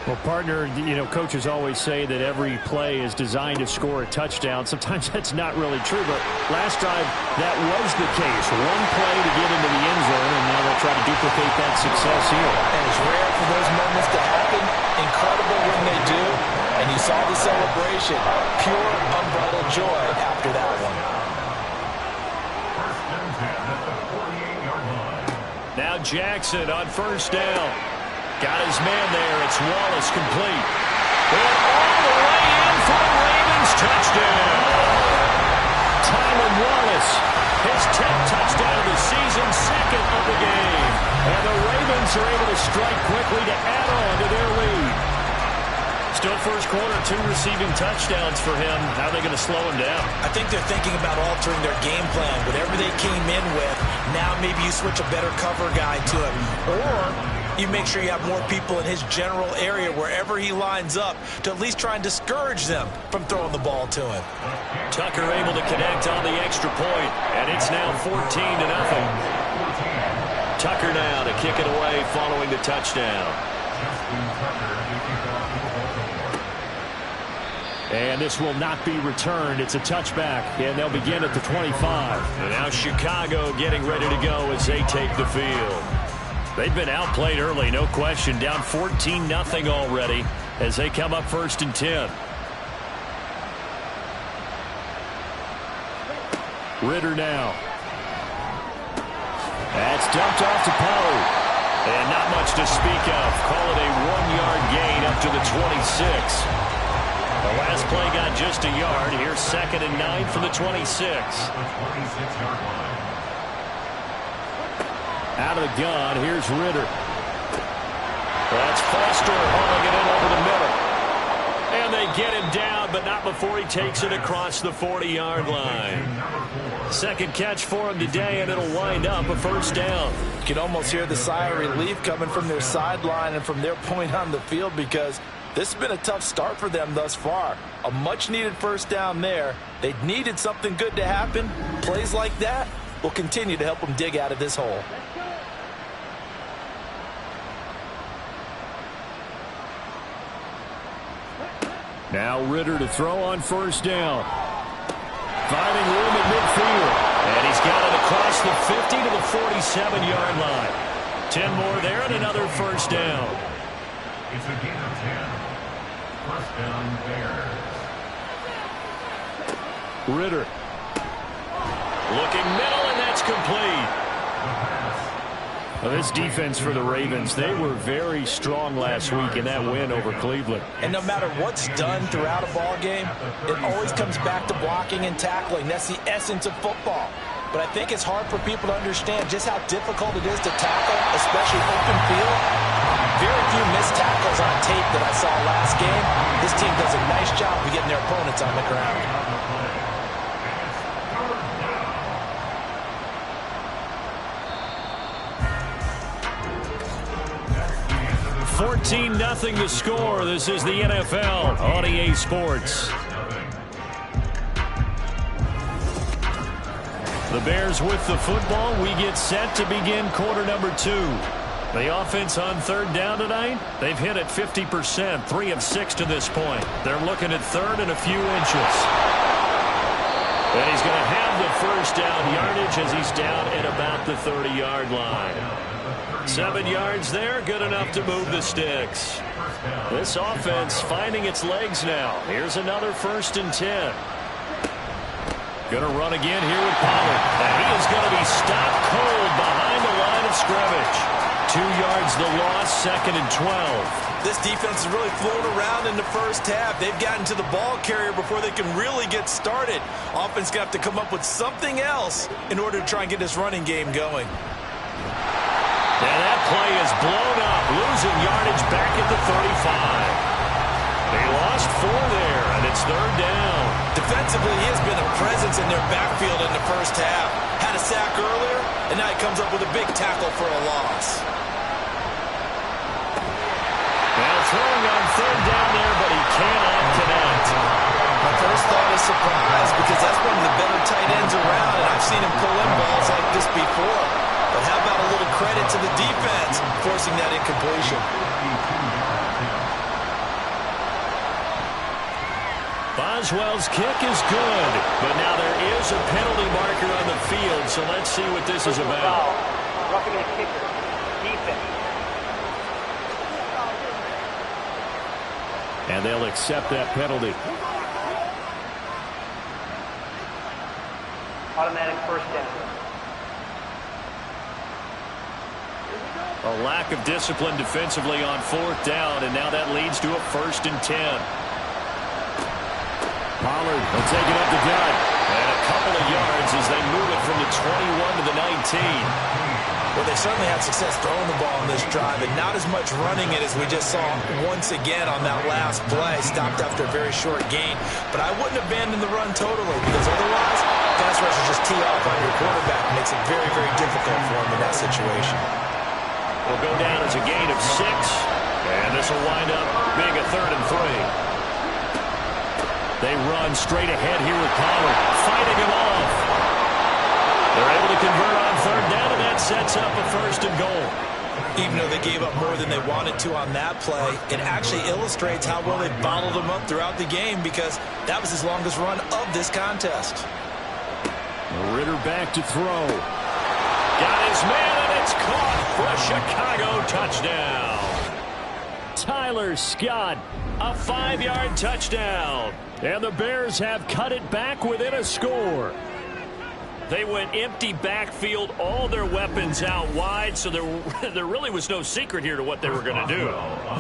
Speaker 2: Well, partner, you know, coaches always say that every play is designed to score a touchdown. Sometimes that's not really true, but last drive, that was the case. One play to get into the end zone, and now they'll try to duplicate that success here.
Speaker 3: And it's rare for those moments to happen. Incredible when they do. And you saw the celebration. Pure, unbridled joy after that one.
Speaker 5: First and 10 at the 48-yard line.
Speaker 2: Now Jackson on 1st down. Got his man there. It's Wallace complete. And all the way in for the Ravens touchdown. Tylan Wallace, his 10th touchdown of the season, 2nd of the game. And the Ravens are able to strike quickly to add on to their lead. Still first quarter, 2 receiving touchdowns for him. How are they going to slow him down?
Speaker 3: I think they're thinking about altering their game plan. Whatever they came in with, now maybe you switch a better cover guy to him. Or you make sure you have more people in his general area wherever he lines up to at least try and discourage them from throwing the ball to him.
Speaker 2: Tucker able to connect on the extra point, and it's now 14-0. Tucker now to kick it away following the touchdown. And this will not be returned. It's a touchback, and they'll begin at the 25. And now Chicago getting ready to go as they take the field. They've been outplayed early, no question. Down 14-0 already. as they come up 1st and 10. Ritter now. That's dumped off to Pollard. And not much to speak of. Call it a 1-yard gain up to the 26. The last play got just a yard. Here's 2nd and 9 from the 26. Out of the gun, here's Ritter. That's Foster hauling it in over the middle. And they get him down, but not before he takes it across the 40-yard line. 2nd catch for him today, and it'll wind up a 1st down.
Speaker 8: You can almost hear the sigh of relief coming from their sideline and from their point on the field, because this has been a tough start for them thus far. A much-needed 1st down there. They needed something good to happen. Plays like that will continue to help them dig out of this hole.
Speaker 2: Now Ritter to throw on 1st down. Finding room at midfield. And he's got it across the 50 to the 47-yard line. 10 more there and another 1st down.
Speaker 5: It's a gain of 10. 1st down Bears.
Speaker 2: Ritter. Looking middle, and that's complete. Well, this defense for the Ravens, they were very strong last week in that win over Cleveland.
Speaker 8: And no matter what's done throughout a ball game, it always comes back to blocking and tackling. That's the essence of football. But I think it's hard for people to understand just how difficult it is to tackle, especially open field. Very few missed tackles on tape that I saw last game. This team does a nice job of getting their opponents on the ground.
Speaker 2: 14-0 the score. This is the NFL on EA Sports. The Bears with the football. We get set to begin quarter number 2. The offense on 3rd down tonight, they've hit it 50%, 3 of 6 to this point. They're looking at 3rd and a few inches. And he's going to have the 1st down yardage as he's down at about the 30-yard line. 7 yards there, good enough to move the sticks. This offense finding its legs now. Here's another 1st and 10. Going to run again here with Pollard. And he is going to be stopped cold behind the line of scrimmage. 2 yards the loss, 2nd and 12.
Speaker 8: This defense is really flown around in the 1st half. They've gotten to the ball carrier before they can really get started. Offense going to have to come up with something else in order to try and get this running game going.
Speaker 2: And that play is blown up, losing yardage back at the 35. They lost 4 there, and it's 3rd down.
Speaker 8: Defensively, he has been a presence in their backfield in the 1st half. Had a sack earlier, and now he comes up with a big tackle for a loss.
Speaker 2: Now throwing on 3rd down there, but he cannot connect.
Speaker 8: My first thought is surprise, because that's one of the better tight ends around, and I've seen him pull in balls like this before. But how about a little credit to the defense forcing that incompletion?
Speaker 2: Boswell's kick is good, but now there is a penalty marker on the field, so let's see what this is about.
Speaker 7: Roughing the kicker. Defense.
Speaker 2: And they'll accept that penalty.
Speaker 7: Automatic 1st down.
Speaker 2: A lack of discipline defensively on 4th down, and now that leads to a 1st and 10. Pollard will take it up the gut. And a couple of yards as they move it from the 21 to the 19.
Speaker 8: Well, they certainly had success throwing the ball on this drive, and not as much running it as we just saw once again on that last play. Stopped after a very short gain. But I wouldn't abandon the run totally, because otherwise, pass rushers just tee off on your quarterback. It makes it very, very difficult for him in that situation.
Speaker 2: Will go down as a gain of 6, and this will wind up being a 3rd and 3. They run straight ahead here with Pollard, fighting him off. They're able to convert on 3rd down, and that sets up a 1st and goal.
Speaker 8: Even though they gave up more than they wanted to on that play, it actually illustrates how well they bottled them up throughout the game, because that was his longest run of this contest.
Speaker 2: Ritter back to throw. Got his man, and it's caught for a Chicago touchdown. Tyler Scott, a 5-yard touchdown. And the Bears have cut it back within a score.
Speaker 4: They went empty backfield, all their weapons out wide, so there really was no secret here to what they were going to do.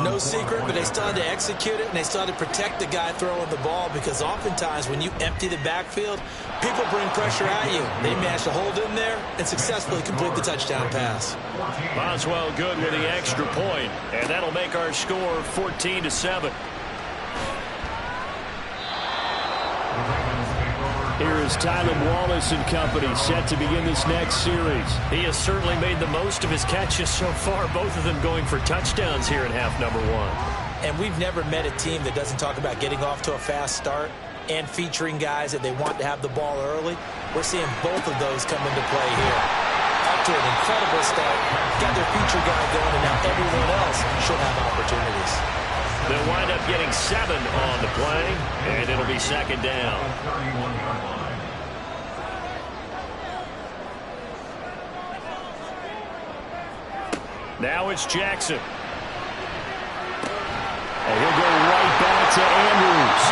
Speaker 8: No secret, but they still had to execute it, and they still had to protect the guy throwing the ball, because oftentimes when you empty the backfield, people bring pressure at you. They managed to hold in there and successfully complete the touchdown pass.
Speaker 4: Boswell good with the extra point, and that'll make our score 14-7.
Speaker 2: Here is Tyler Wallace and company set to begin this next series.
Speaker 4: He has certainly made the most of his catches so far, both of them going for touchdowns here in half number 1.
Speaker 8: And we've never met a team that doesn't talk about getting off to a fast start and featuring guys that they want to have the ball early. We're seeing both of those come into play here. Up to an incredible start, got their feature guy going, and now everyone else should have opportunities.
Speaker 4: They'll wind up getting 7 on the play, and it'll be second down. Now it's Jackson.
Speaker 2: And he'll go right back to Andrews.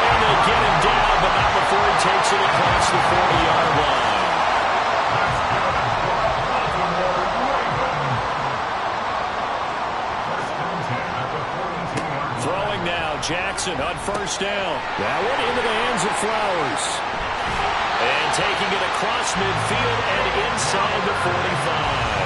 Speaker 4: And they get him down, but not before he takes it across the 40-yard line. Throwing now, Jackson on first down.
Speaker 2: That one into the hands of Flowers.
Speaker 4: And taking it across midfield and inside the 45.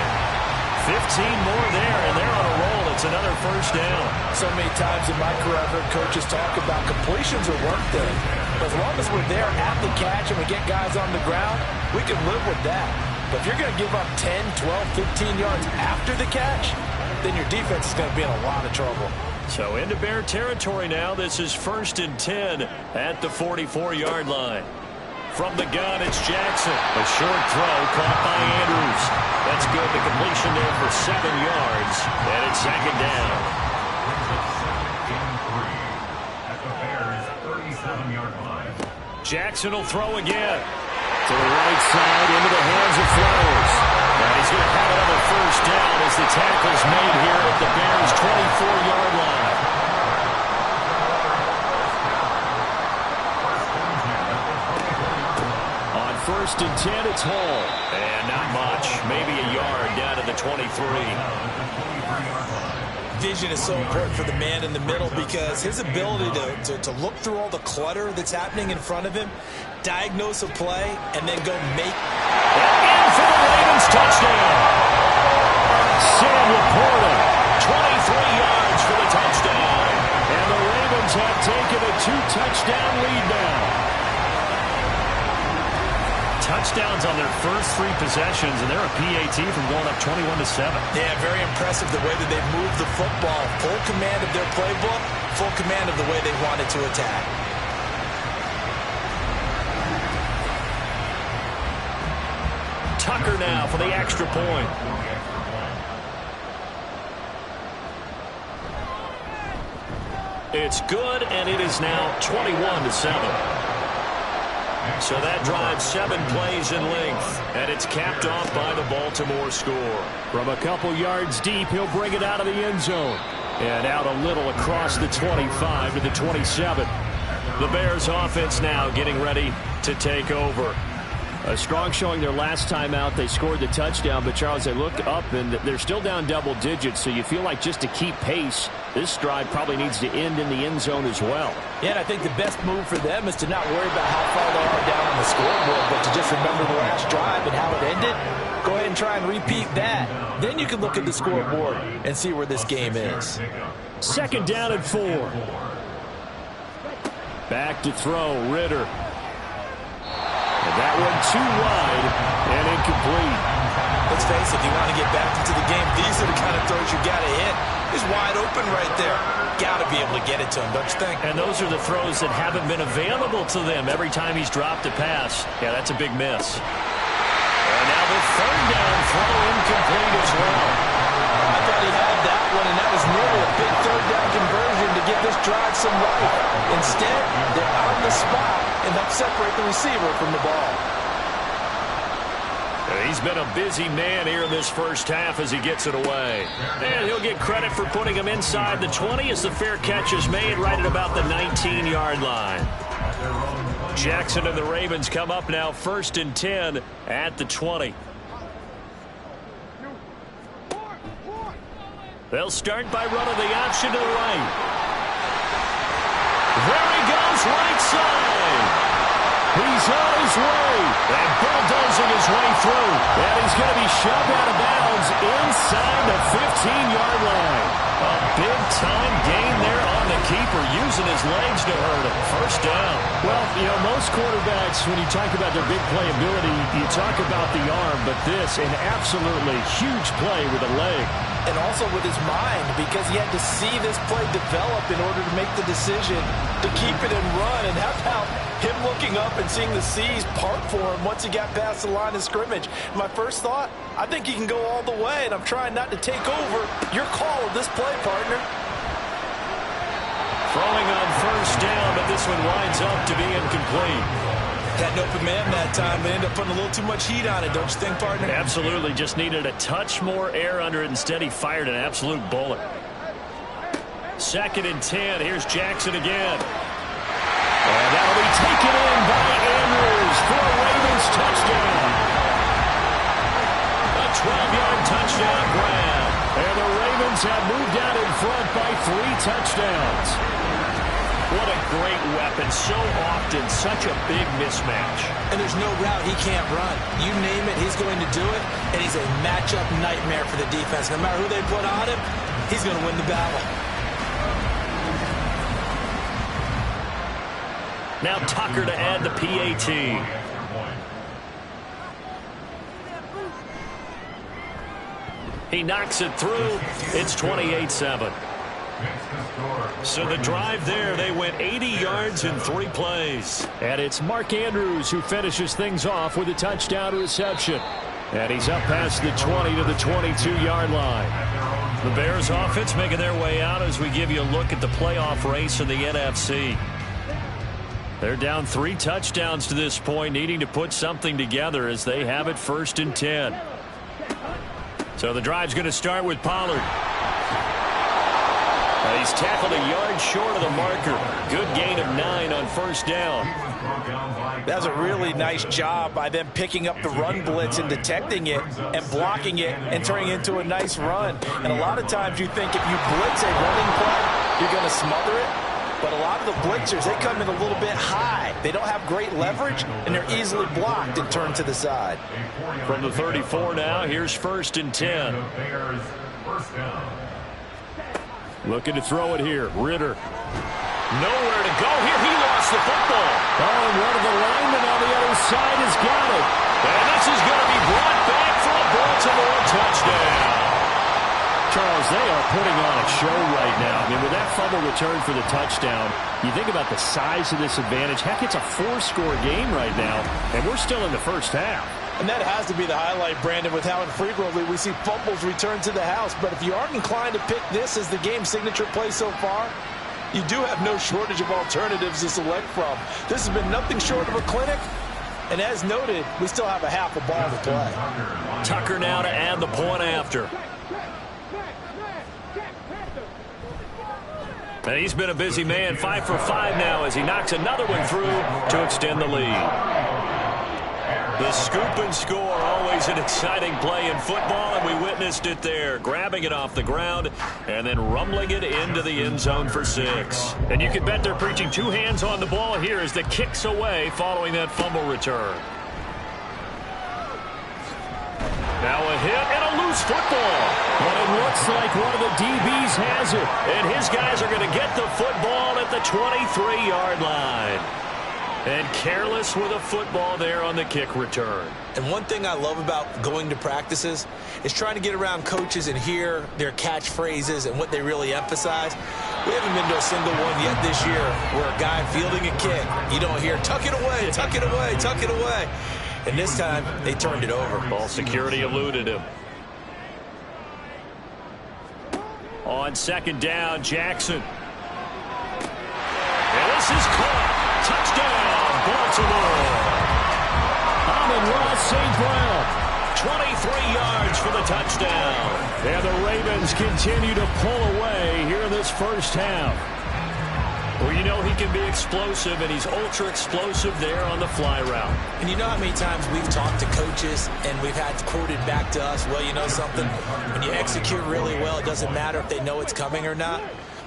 Speaker 4: 15 more there, and they're on a roll. It's another first down.
Speaker 3: So many times in my career, I've heard coaches talk about completions are work thing. But as long as we're there at the catch and we get guys on the ground, we can live with that. But if you're going to give up 10, 12, 15 yards after the catch, then your defense is going to be in a lot of trouble.
Speaker 4: So into Bear territory now. This is 1st and 10 at the 44-yard line. From the gun, it's Jackson. A short throw caught by Andrews. That's good. The completion there for 7 yards. And it's second down.
Speaker 5: At the Bears' 37-yard line.
Speaker 4: Jackson will throw again.
Speaker 2: To the right side, into the hands of Flowers.
Speaker 4: And he's going to have another first down as the tackle's made here at the Bears' 24-yard line.
Speaker 2: On 1st and 10, it's Hall.
Speaker 4: And not much. Maybe a yard down to the 23.
Speaker 8: Vision is so important for the man in the middle, because his ability to look through all the clutter that's happening in front of him, diagnose a play, and then go make.
Speaker 4: And in for the Ravens touchdown.
Speaker 2: Sam Laporta,
Speaker 4: 23 yards for the touchdown.
Speaker 2: And the Ravens have taken a 2-touchdown lead now.
Speaker 4: Touchdowns on their first 3 possessions, and they're a PAT from going up 21-7.
Speaker 8: Yeah, very impressive the way that they moved the football. Full command of their playbook, full command of the way they wanted to attack.
Speaker 4: Tucker now for the extra point. It's good, and it is now 21-7. So that drives 7 plays in length, and it's capped off by the Baltimore score.
Speaker 2: From a couple yards deep, he'll bring it out of the end zone. And out a little across the 25 to the 27.
Speaker 4: The Bears offense now getting ready to take over.
Speaker 2: A strong showing their last time out. They scored the touchdown, but Charles, they look up and they're still down double digits, so you feel like just to keep pace, this drive probably needs to end in the end zone as well.
Speaker 3: Yeah, and I think the best move for them is to not worry about how far they are down on the scoreboard, but to just remember the last drive and how it ended. Go ahead and try and repeat that. Then you can look at the scoreboard and see where this game is.
Speaker 2: 2nd down and 4. Back to throw, Ritter. And that one too wide and incomplete.
Speaker 8: Let's face it, if you want to get back into the game, these are the kind of throws you got to hit. He's wide open right there. Got to be able to get it to him, don't you think?
Speaker 4: And those are the throws that haven't been available to them every time he's dropped a pass. Yeah, that's a big miss. And now the 3rd down throw incomplete as well.
Speaker 3: I thought he had that one, and that was nearly a big 3rd down conversion to give this drive some life. Instead, they're on the spot and help separate the receiver from the ball.
Speaker 2: He's been a busy man here in this first half as he gets it away. And he'll get credit for putting him inside the 20 as the fair catch is made right at about the 19-yard line. Jackson and the Ravens come up now 1st and 10 at the 20. They'll start by running the option to the right. There he goes, right side. He's on his way, and bulldozing his way through. And he's going to be shoved out of bounds inside the 15-yard line. A big-time gain there on the keeper, using his legs to hurt him. First down. Well, you know, most quarterbacks, when you talk about their big playability, you talk about the arm, but this, an absolutely huge play with a leg.
Speaker 8: And also with his mind, because he had to see this play develop in order to make the decision to keep it and run. And how about him looking up and seeing the seas part for him once he got past the line of scrimmage? My first thought, I think he can go all the way, and I'm trying not to take over your call of this play, partner.
Speaker 2: Throwing on first down, but this one winds up to be incomplete.
Speaker 8: Had an open man that time, but ended up putting a little too much heat on it, don't you think, partner?
Speaker 2: Absolutely, just needed a touch more air under it. Instead, he fired an absolute bullet. 2nd and 10, here's Jackson again. And that'll be taken in by Andrews for a Ravens touchdown. A 12-yard touchdown grab. And the Ravens have moved out in front by 3 touchdowns. What a great weapon. So often, such a big mismatch.
Speaker 8: And there's no route he can't run. You name it, he's going to do it. And he's a matchup nightmare for the defense. No matter who they put on him, he's going to win the battle.
Speaker 2: Now Tucker to add the PAT. He knocks it through. It's 28-7. So the drive there, they went 80 yards in 3 plays. And it's Mark Andrews who finishes things off with a touchdown reception. And he's up past the 20 to the 22-yard line. The Bears offense making their way out as we give you a look at the playoff race in the NFC. They're down 3 touchdowns to this point, needing to put something together as they have it 1st and 10. So the drive's going to start with Pollard. He's tackled a yard short of the marker. Good gain of 9 on first down.
Speaker 8: That was a really nice job by them picking up the run blitz and detecting it and blocking it and turning it into a nice run. And a lot of times you think if you blitz a running play, you're going to smother it. But a lot of the blitzers, they come in a little bit high. They don't have great leverage, and they're easily blocked and turned to the side.
Speaker 2: From the 34 now, here's 1st and 10. Looking to throw it here. Ritter. Nowhere to go here. He lost the football. Oh, and one of the linemen on the other side has got it. And this is going to be brought back for a Baltimore touchdown. Charles, they are putting on a show right now. I mean, with that fumble return for the touchdown, you think about the size of this advantage. Heck, it's a 4-score game right now, and we're still in the first half.
Speaker 8: And that has to be the highlight, Brandon, with how infrequently we see fumbles return to the house. But if you aren't inclined to pick this as the game's signature play so far, you do have no shortage of alternatives to select from. This has been nothing short of a clinic. And as noted, we still have a half a ball to play.
Speaker 2: Tucker now to add the point after. And he's been a busy man, 5 for 5 now as he knocks another one through to extend the lead. The scoop and score, always an exciting play in football, and we witnessed it there, grabbing it off the ground and then rumbling it into the end zone for 6. And you can bet they're preaching 2 hands on the ball here as the kick's away following that fumble return. Now a hit and a loose football. But it looks like one of the DBs has it. And his guys are going to get the football at the 23-yard line. And careless with a football there on the kick return.
Speaker 8: And one thing I love about going to practices is trying to get around coaches and hear their catchphrases and what they really emphasize. We haven't been to a single one yet this year where a guy fielding a kick, you don't hear, tuck it away, tuck it away, tuck it away. And this time, they turned it over.
Speaker 2: Ball security eluded him. On 2nd down, Jackson. And this is caught. Touchdown, Baltimore. Amon-Ra St. Brown. yards for the touchdown. And the Ravens continue to pull away here in this first half. Well, you know he can be explosive, and he's ultra-explosive there on the fly route.
Speaker 8: And you know how many times we've talked to coaches and we've had quoted back to us, well, you know something? When you execute really well, it doesn't matter if they know it's coming or not.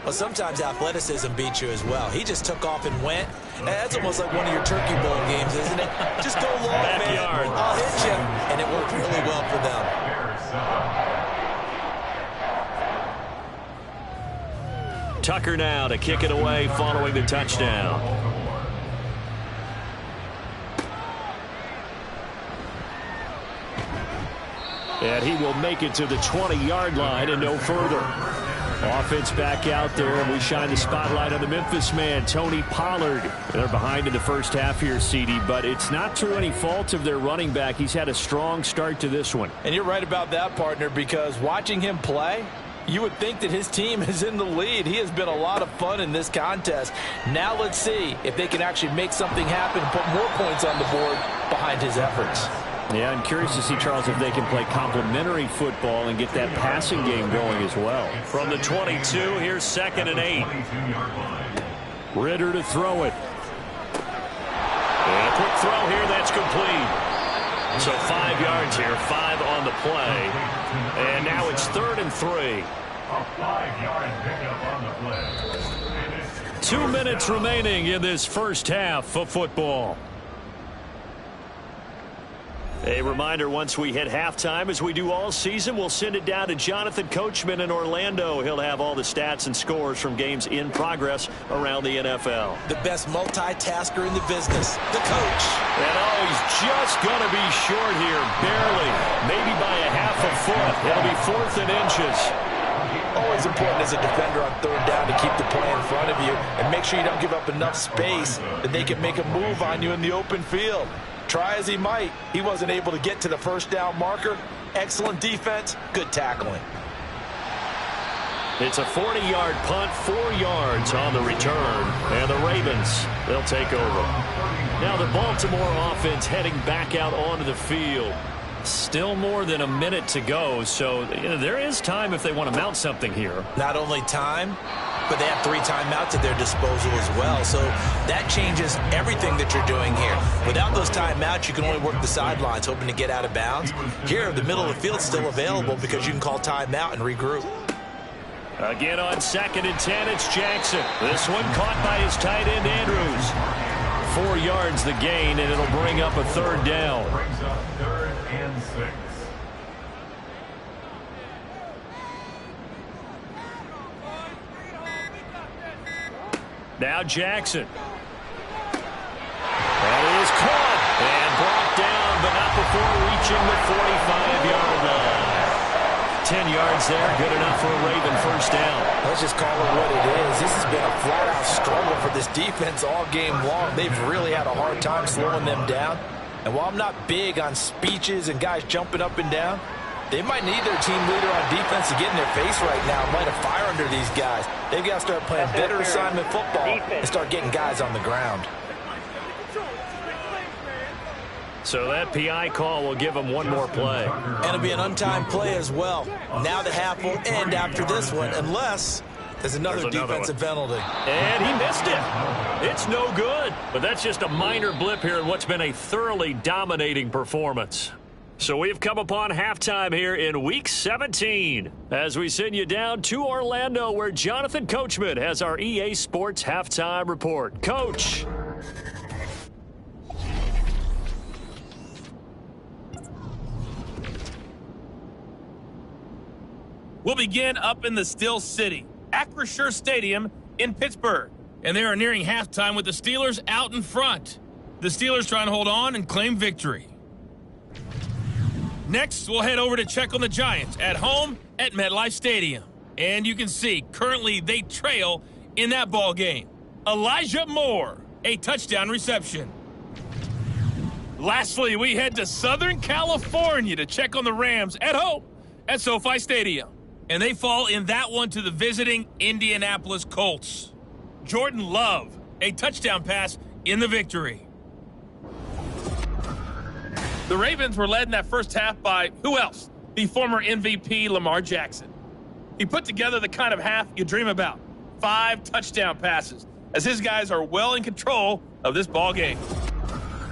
Speaker 8: Well, sometimes athleticism beats you as well. He just took off and went. And that's almost like one of your Turkey Bowl games, isn't it? Just go long,
Speaker 2: Backyard.
Speaker 8: man. I'll hit you. And it worked really well for them.
Speaker 2: Tucker now to kick it away following the touchdown. And he will make it to the 20-yard line and no further. Offense back out there, and we shine the spotlight on the Memphis man, Tony Pollard. They're behind in the first half here, CD, but it's not through any fault of their running back. He's had a strong start to this one.
Speaker 3: And you're right about that, partner, because watching him play, you would think that his team is in the lead. He has been a lot of fun in this contest. Now let's see if they can actually make something happen and put more points on the board behind his efforts.
Speaker 2: Yeah, I'm curious to see, Charles, if they can play complementary football and get that passing game going as well.
Speaker 4: From the 22, here's 2nd and 8.
Speaker 2: Ritter to throw it.
Speaker 4: And a quick throw here, that's complete. So 5 yards here, 5 on the play. And now it's 3rd and 3.
Speaker 5: A 5-yard pickup on the play.
Speaker 2: 2 minutes remaining in this first half of football.
Speaker 4: A reminder, once we hit halftime, as we do all season, we'll send it down to Jonathan Coachman in Orlando. He'll have all the stats and scores from games in progress around the NFL.
Speaker 8: The best multitasker in the business, the coach.
Speaker 2: And oh, he's just going to be short here, barely, maybe by a half a foot. It'll be 4th and inches.
Speaker 3: Always important as a defender on 3rd down to keep the play in front of you and make sure you don't give up enough space that they can make a move on you in the open field. Try as he might, he wasn't able to get to the first down marker. Excellent defense, good tackling.
Speaker 2: It's a 40-yard punt, 4 yards on the return. And the Ravens, they'll take over. Now the Baltimore offense heading back out onto the field. Still more than a minute to go, so there is time if they want to mount something here.
Speaker 8: Not only time, but they have 3 timeouts at their disposal as well. So that changes everything that you're doing here. Without those timeouts, you can only work the sidelines, hoping to get out of bounds. Here, the middle of the field's still available because you can call timeout and regroup.
Speaker 2: Again on 2nd and 10, it's Jackson. This one caught by his tight end, Andrews. 4 yards the gain, and it'll bring up a 3rd down.
Speaker 5: Brings up 3rd and 6.
Speaker 2: Now Jackson. That is caught and brought down, but not before reaching the 45-yard line. 10 yards there, good enough for a Raven first down.
Speaker 3: Let's just call it what it is. This has been a flat-out struggle for this defense all game long. They've really had a hard time slowing them down. And while I'm not big on speeches and guys jumping up and down, they might need their team leader on defense to get in their face right now and light a fire under these guys. They've got to start playing better assignment football and start getting guys on the ground.
Speaker 2: So that PI call will give them one more play.
Speaker 8: And it'll be an untimed play as well. Now the half will end after this one, unless there's another defensive penalty.
Speaker 2: And he missed it. It's no good. But that's just a minor blip here in what's been a thoroughly dominating performance. So we've come upon halftime here in Week 17 as we send you down to Orlando, where Jonathan Coachman has our EA Sports Halftime Report. Coach.
Speaker 6: We'll begin up in the Still City, Acrisure Stadium in Pittsburgh. And they are nearing halftime with the Steelers out in front. The Steelers trying to hold on and claim victory. Next, we'll head over to check on the Giants at home at MetLife Stadium. And you can see, currently they trail in that ball game. Elijah Moore, a touchdown reception. Lastly, we head to Southern California to check on the Rams at home at SoFi Stadium. And they fall in that one to the visiting Indianapolis Colts. Jordan Love, a touchdown pass in the victory. The Ravens were led in that first half by who else? The former MVP Lamar Jackson. He put together the kind of half you dream about. 5 touchdown passes, as his guys are well in control of this ball game.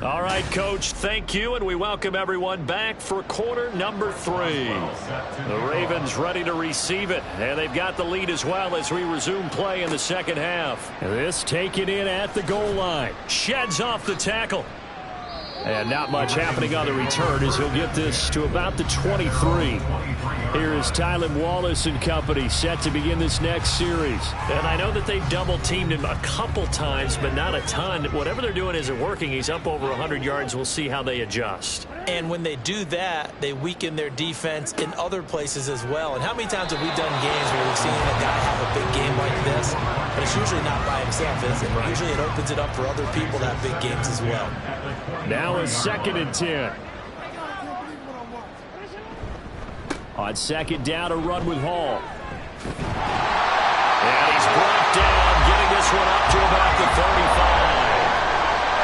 Speaker 2: All right, Coach, thank you, and we welcome everyone back for quarter number 3. The Ravens ready to receive it, and they've got the lead as well as we resume play in the second half. This taken in at the goal line. Sheds off the tackle. And not much happening on the return as he'll get this to about the 23. Here is Tylan Wallace and company set to begin this next series.
Speaker 4: And I know that they've double-teamed him a couple times, but not a ton. Whatever they're doing isn't working. He's up over 100 yards. We'll see how they adjust.
Speaker 8: And when they do that, they weaken their defense in other places as well. And how many times have we done games where we've seen a guy have a big game like this? But it's usually not by himself, is it? Usually it opens it up for other people to have big games as well.
Speaker 2: Now a 2nd and 10. On 2nd down, a run with Hall.
Speaker 4: And he's brought down, getting this one up to about the 35.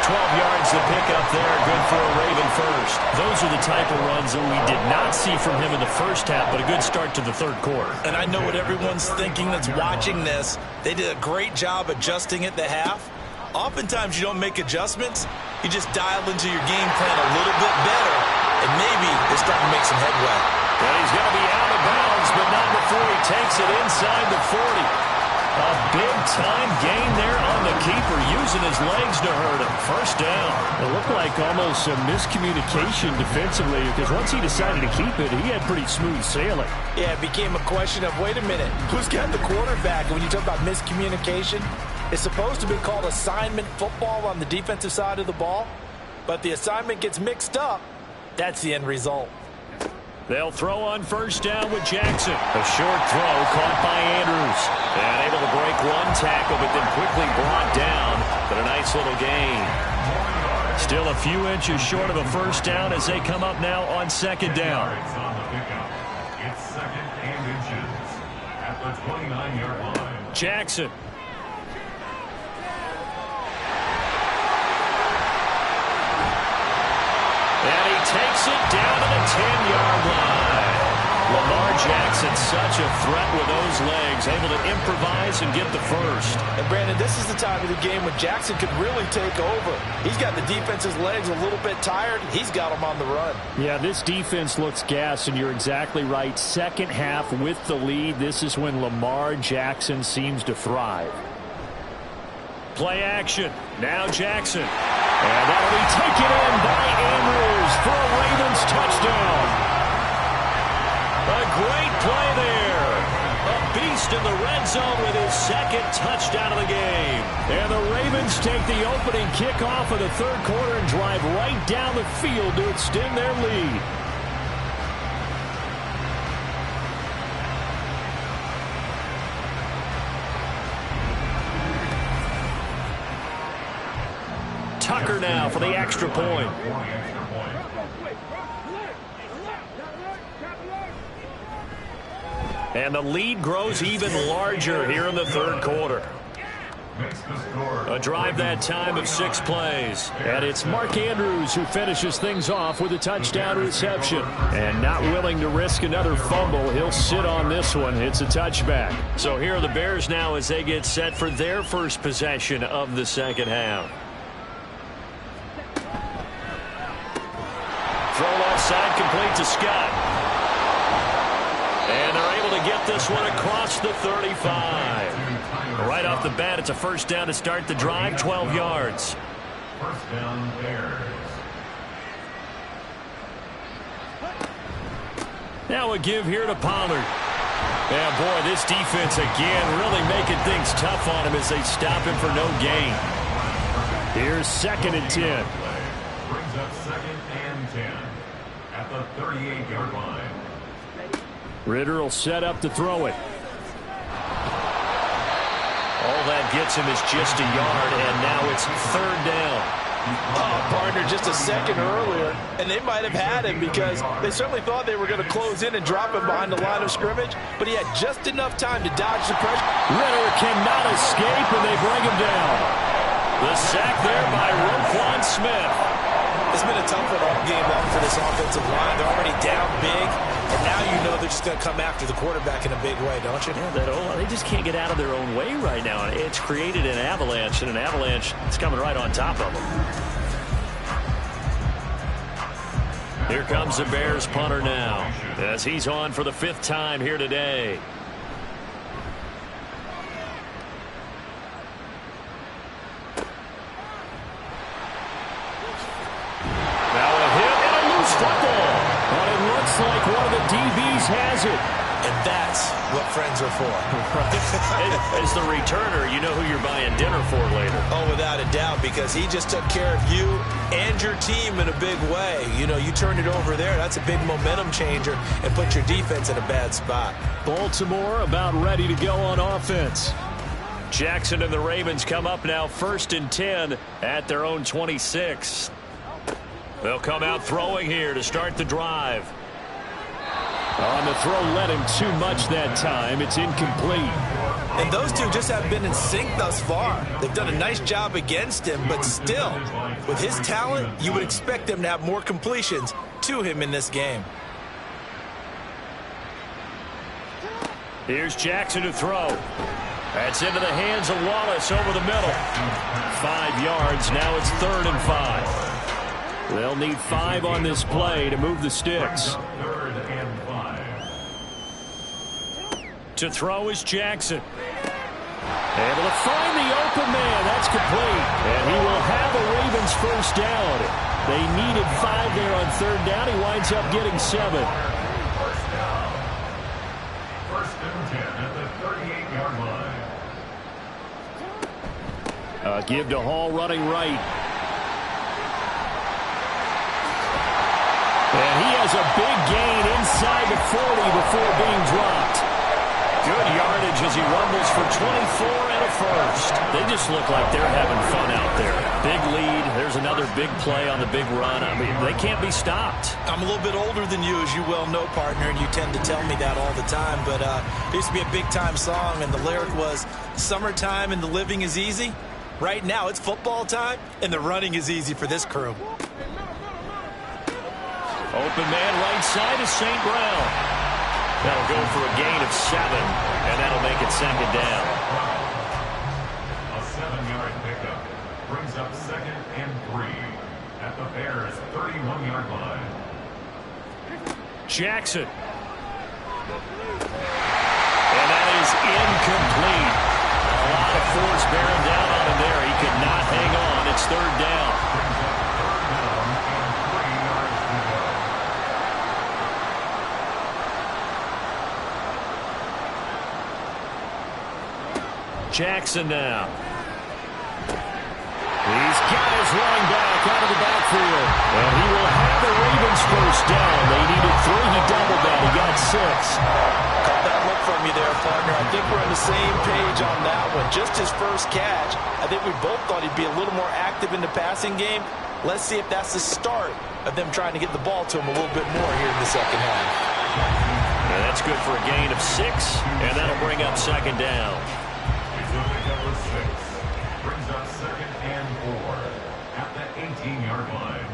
Speaker 4: 12 yards to pick up there, good for a Raven first.
Speaker 2: Those are the type of runs that we did not see from him in the first half, but a good start to the third quarter.
Speaker 8: And I know what everyone's thinking that's watching this. They did a great job adjusting at the half. Oftentimes you don't make adjustments. You just dial into your game plan a little bit better, and maybe they're starting to make some headway.
Speaker 2: And he's going to be out of bounds, but not before he takes it inside the 40. A big-time gain there on the keeper, using his legs to hurt him. First down.
Speaker 9: It looked like almost a miscommunication defensively, because once he decided to keep it, he had pretty smooth sailing.
Speaker 8: Yeah, it became a question of, wait a minute, who's got the quarterback? And when you talk about miscommunication, it's supposed to be called assignment football on the defensive side of the ball, but the assignment gets mixed up. That's the end result.
Speaker 2: They'll throw on first down with Jackson. A short throw caught by Andrews. And able to break one tackle, but then quickly brought down. But a nice little gain. Still a few inches short of a first down as they come up now on 2nd down.
Speaker 5: It's 2nd and inches at the 29-yard line.
Speaker 2: Jackson. And he takes it down to the 10-yard line. Lamar Jackson, such a threat with those legs, able to improvise and get the first.
Speaker 8: And Brandon, this is the time of the game when Jackson could really take over. He's got the defense's legs a little bit tired. He's got them on the run.
Speaker 9: Yeah, this defense looks gassed, and you're exactly right. Second half with the lead, this is when Lamar Jackson seems to thrive.
Speaker 2: Play action. Now Jackson. And that'll be taken in by Andrews for a Ravens touchdown. A great play there. A beast in the red zone with his 2nd touchdown of the game.
Speaker 9: And the Ravens take the opening kickoff of the third quarter and drive right down the field to extend their lead.
Speaker 2: Tucker now for the extra point. And the lead grows even larger here in the third quarter. A drive that time of 6 plays.
Speaker 9: And it's Mark Andrews who finishes things off with a touchdown reception. And not willing to risk another fumble, he'll sit on this one. It's a touchback.
Speaker 2: So here are the Bears now as they get set for their first possession of the second half. Throw left side, complete to Scott. And they're able to get this one across the 35. Right off the bat, it's a first down to start the drive, 12 yards.
Speaker 5: First down, Bears.
Speaker 2: Now a give here to Pollard. Yeah, boy, this defense again really making things tough on him as they stop him for no gain.
Speaker 9: Here's 2nd and 10.
Speaker 5: Brings up 2nd and 10 at the 38-yard line.
Speaker 9: Ritter will set up to throw it.
Speaker 2: All that gets him is just a yard, and now it's 3rd down.
Speaker 8: Oh, partner, just a second earlier, and they might have had him because they certainly thought they were going to close in and drop him behind the line of scrimmage, but he had just enough time to dodge the pressure.
Speaker 9: Ritter cannot escape, and they bring him down.
Speaker 2: The sack there by Roquan Smith.
Speaker 8: It's been a tough one all game long for this offensive line. They're already down big, and now you know they're just going to come after the quarterback in a big way, don't you?
Speaker 4: Yeah, they just can't get out of their own way right now. It's created an avalanche, and an avalanche is coming right on top of them. Here comes the Bears punter now, as he's on for the 5th time here today. Football, but it looks like one of the DBs has it.
Speaker 8: And that's what friends are for.
Speaker 4: As the returner, you know who you're buying dinner for later.
Speaker 8: Oh, without a doubt, because he just took care of you and your team in a big way. You know, you turned it over there. That's a big momentum changer and put your defense in a bad spot.
Speaker 2: Baltimore about ready to go on offense.
Speaker 4: Jackson and the Ravens come up now 1st and 10 at their own 26. They'll come out throwing here to start the drive.
Speaker 2: On the throw led him too much that time. It's incomplete.
Speaker 8: And those two just haven't been in sync thus far. They've done a nice job against him, but still, with his talent, you would expect them to have more completions to him in this game.
Speaker 4: Here's Jackson to throw. That's into the hands of Wallace over the middle. 5 yards. Now it's 3rd and 5. They'll need 5 on this play to move the sticks.
Speaker 5: 3rd and 5.
Speaker 4: To throw is Jackson. Able to find the open man. That's complete. And he will have a Ravens 1st down. They needed 5 there on 3rd down. He winds up getting 7.
Speaker 5: 1st down. 1st and 10 at the 38-yard line.
Speaker 2: Give to Hall running right. And he has a big gain inside the 40 before being dropped.
Speaker 4: Good yardage as he rumbles for 24 and a 1st. They just look like they're having fun out there. Big lead. There's another big play on the big run. I mean, they can't be stopped.
Speaker 8: I'm a little bit older than you, as you well know, partner, and you tend to tell me that all the time. But there used to be a big-time song, and the lyric was, "Summertime and the living is easy." Right now, it's football time, and the running is easy for this crew.
Speaker 4: Open man right side is St. Brown. That'll go for a gain of 7, and that'll make it 2nd down.
Speaker 5: A 7-yard pickup brings up 2nd and 3 at the Bears' 31-yard line.
Speaker 4: Jackson. And that is incomplete. A lot of force bearing down on him there. He could not hang on. It's 3rd down. Jackson now. He's got his running back out of the backfield. And he will have the Ravens 1st down. They needed 3. He doubled that. He got 6.
Speaker 8: Caught that look from you there, partner. I think we're on the same page on that one. Just his first catch. I think we both thought he'd be a little more active in the passing game. Let's see if that's the start of them trying to get the ball to him a little bit more here in the 2nd half.
Speaker 4: And that's good for a gain of 6, and that'll bring up 2nd down.
Speaker 5: Number 6 brings up 2nd and 4 at the 18-yard line.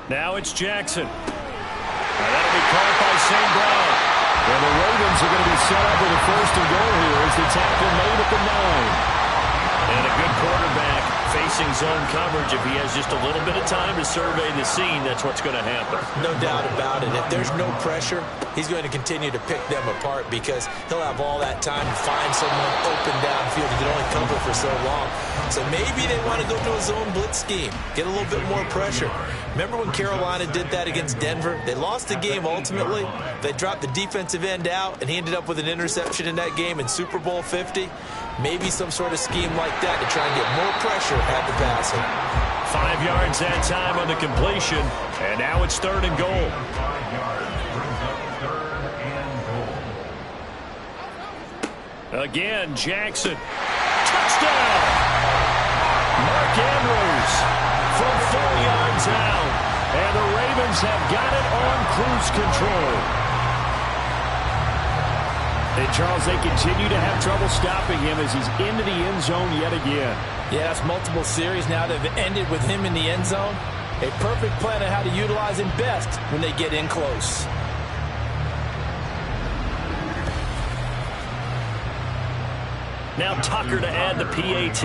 Speaker 4: Now it's Jackson. And that'll be caught by St. Brown.
Speaker 2: And the Ravens are going to be set up with a 1st and goal here as the tackle made at the 9.
Speaker 4: And a good quarterback facing zone coverage. If he has just a little bit of time to survey the scene, that's what's going to happen.
Speaker 8: No doubt about it. If there's no pressure, he's going to continue to pick them apart because he'll have all that time to find someone open downfield. He can only cover for so long. So maybe they want to go to a zone blitz scheme, get a little bit more pressure. Remember when Carolina did that against Denver? They lost the game ultimately. They dropped the defensive end out, and he ended up with an interception in that game in Super Bowl 50. Maybe some sort of scheme like that to try and get more pressure at the passing.
Speaker 4: 5 yards that time on the completion, and now it's 3rd and goal.
Speaker 5: 5 yards brings up 3rd and goal.
Speaker 4: Again, Jackson. Touchdown! Mark Andrews from 4 yards out, and the Ravens have got it on cruise control. And, Charles, they continue to have trouble stopping him as he's into the end zone yet again.
Speaker 3: Yeah, that's multiple series now that have ended with him in the end zone. A perfect plan on how to utilize him best when they get in close.
Speaker 2: Now Tucker to add the PAT.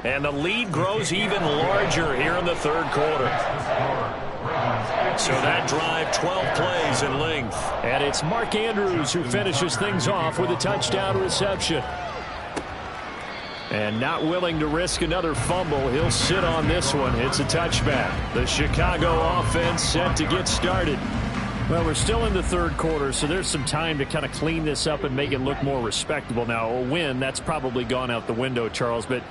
Speaker 2: And the lead grows even larger here in the third quarter. So that drive, 12 plays in length. And it's Mark Andrews who finishes things off with a touchdown reception. And not willing to risk another fumble, he'll sit on this one. It's a touchback. The Chicago offense set to get started. Well, we're still in the third quarter, so there's some time to kind of clean this up and make it look more respectable. Now, a win, that's probably gone out the window, Charles, but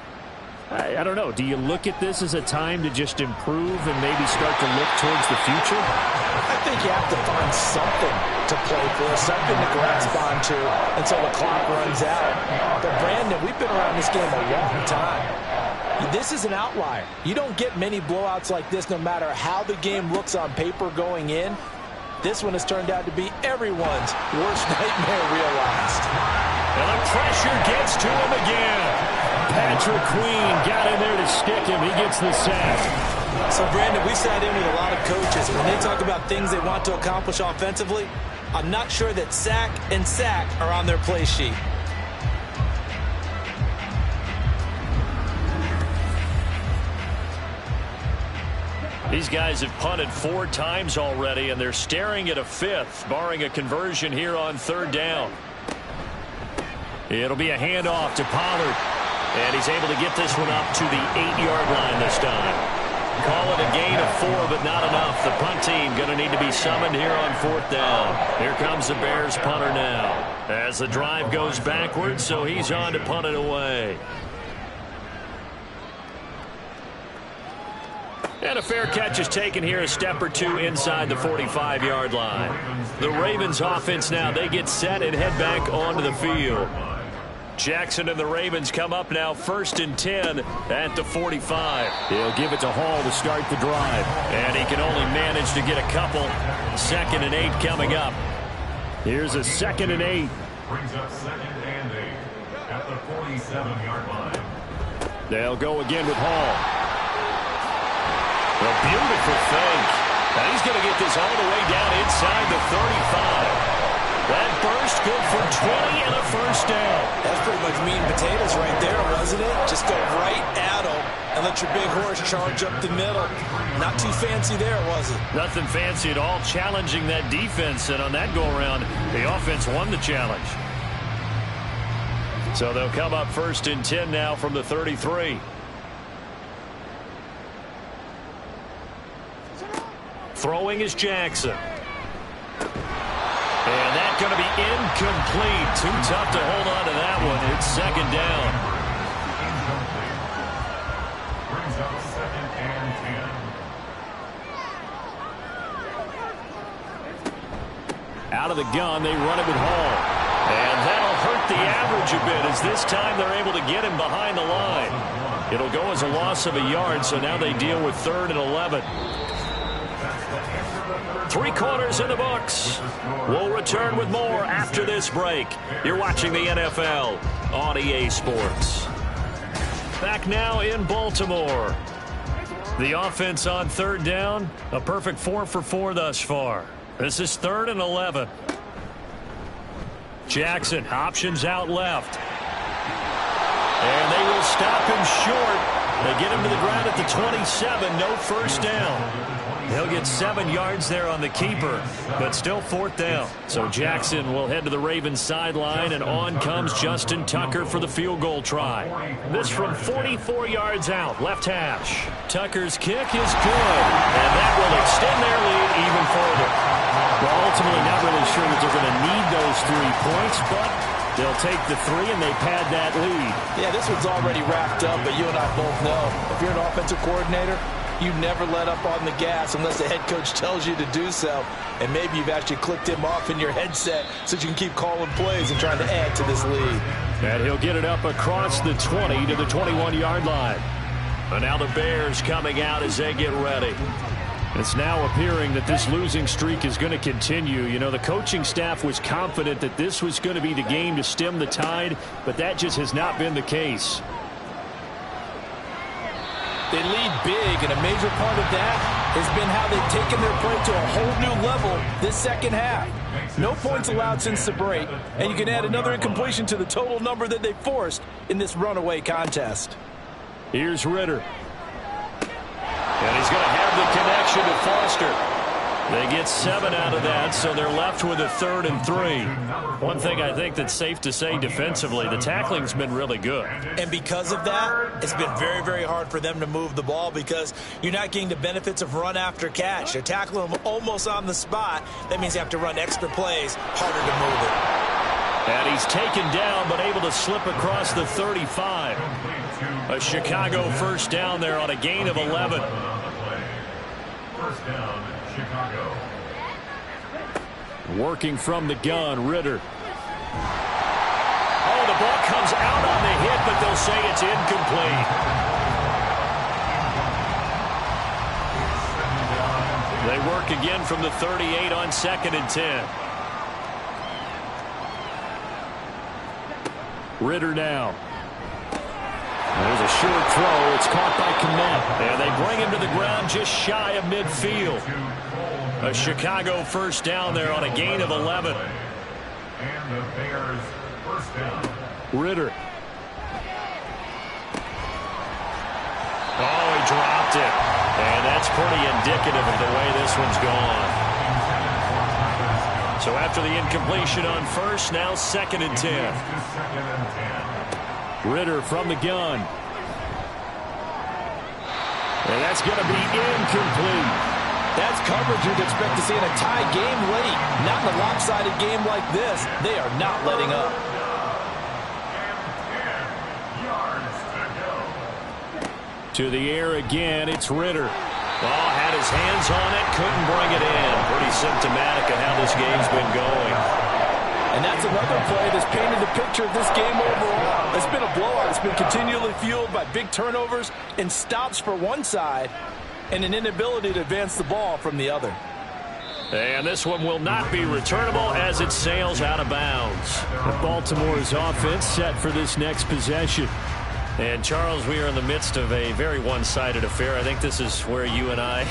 Speaker 2: I don't know. Do you look at this as a time to just improve and maybe start to look towards the future?
Speaker 3: I think you have to find something to play for, something to grasp onto until the clock runs out. But, Brandon, we've been around this game a long time. This is an outlier. You don't get many blowouts like this no matter how the game looks on paper going in. This one has turned out to be everyone's worst nightmare realized.
Speaker 2: And the pressure gets to him again. Patrick Queen got in there to stick him. He gets the sack.
Speaker 3: So, Brandon, we sat in with a lot of coaches. When they talk about things they want to accomplish offensively, I'm not sure that sack and sack are on their play sheet.
Speaker 2: These guys have punted 4 times already, and they're staring at a 5th, barring a conversion here on third down. It'll be a handoff to Pollard, and he's able to get this one up to the 8-yard line this time. Call it a gain of 4, but not enough. The punt team going to need to be summoned here on 4th down. Here comes the Bears punter now, as the drive goes backwards, so he's on to punt it away. And a fair catch is taken here, a step or 2 inside the 45-yard line. The Ravens offense now, they get set and head back onto the field. Jackson and the Ravens come up now 1st and 10 at the 45. He'll give it to Hall to start the drive. And he can only manage to get a couple. 2nd and 8 coming up. Here's a 2nd and 8.
Speaker 5: Brings up 2nd and 8 at the 47-yard line.
Speaker 2: They'll go again with Hall. A beautiful fake. Now he's going to get this all the way down inside the 35. That burst good for 20 and a 1st down.
Speaker 3: That's pretty much meat and potatoes right there, wasn't it? Just go right at him and let your big horse charge up the middle. Not too fancy there, was it?
Speaker 2: Nothing fancy at all, challenging that defense. And on that go-around, the offense won the challenge. So they'll come up 1st and 10 now from the 33. Throwing is Jackson. And that's going to be incomplete. Too tough to hold on to that one. It's 2nd down.
Speaker 5: Brings up 2nd and 10.
Speaker 2: Out of the gun, they run it with Hall. And that'll hurt the average a bit, as this time they're able to get him behind the line. It'll go as a loss of a yard, so now they deal with 3rd and 11. 3 quarters in the books. We'll return with more after this break. You're watching the NFL on EA Sports. Back now in Baltimore. The offense on 3rd down, a perfect 4 for 4 thus far. This is 3rd and 11. Jackson options out left. And they will stop him short. They get him to the ground at the 27, no 1st down. He'll get 7 yards there on the keeper, but still 4th down. So Jackson will head to the Ravens sideline, and on comes Justin Tucker for the field goal try. This from 44 yards out, left hash. Tucker's kick is good, and that will extend their lead even further. Well, ultimately not really sure that they're going to need those 3 points, but they'll take the 3 and they pad that lead.
Speaker 3: Yeah, this one's already wrapped up, but you and I both know if you're an offensive coordinator, you never let up on the gas unless the head coach tells you to do so. And maybe you've actually clicked him off in your headset so you can keep calling plays and trying to add to this lead.
Speaker 2: And he'll get it up across the 20 to the 21-yard line. And now the Bears coming out as they get ready.
Speaker 9: It's now appearing that this losing streak is going to continue. You know, the coaching staff was confident that this was going to be the game to stem the tide, but that just has not been the case.
Speaker 3: They lead big, and a major part of that has been how they've taken their play to a whole new level this second half. No points allowed since the break, and you can add another incompletion to the total number that they forced in this runaway contest.
Speaker 9: Here's Ritter. And he's going to have the connection to Foster. They get 7 out of that, so they're left with a 3rd and 3. One thing I think that's safe to say defensively, the tackling's been really good.
Speaker 8: And because of that, it's been very, very hard for them to move the ball because you're not getting the benefits of run after catch. They're tackling them almost on the spot. That means you have to run extra plays, harder to move it.
Speaker 9: And he's taken down, but able to slip across the 35. A Chicago first down there on a gain of 11.
Speaker 5: First down, Chicago.
Speaker 9: Working from the gun, Ritter. Oh, the ball comes out on the hit, but they'll say it's incomplete. They work again from the 38 on 2nd and 10. Ritter now. There's a short throw. It's caught by Kmet. And they bring him to the ground just shy of midfield. A Chicago first down there on a gain of 11.
Speaker 5: And the Bears first down.
Speaker 9: Ritter. Oh, he dropped it. And that's pretty indicative of the way this one's gone. So after the incompletion on first, now 2nd and 10. Ritter from the gun. And that's going to be incomplete.
Speaker 3: That's coverage you'd expect to see in a tie game late. Not in a lopsided game like this. They are not letting up.
Speaker 9: To the air again, it's Ritter. Oh, had his hands on it, couldn't bring it in. Pretty symptomatic of how this game's been going.
Speaker 3: And that's another play that's painted the picture of this game overall. It's been a blowout. It's been continually fueled by big turnovers and stops for one side and an inability to advance the ball from the other.
Speaker 9: And this one will not be returnable as it sails out of bounds. Baltimore's offense set for this next possession.
Speaker 4: And, Charles, we are in the midst of a very one-sided affair. I think this is where you and I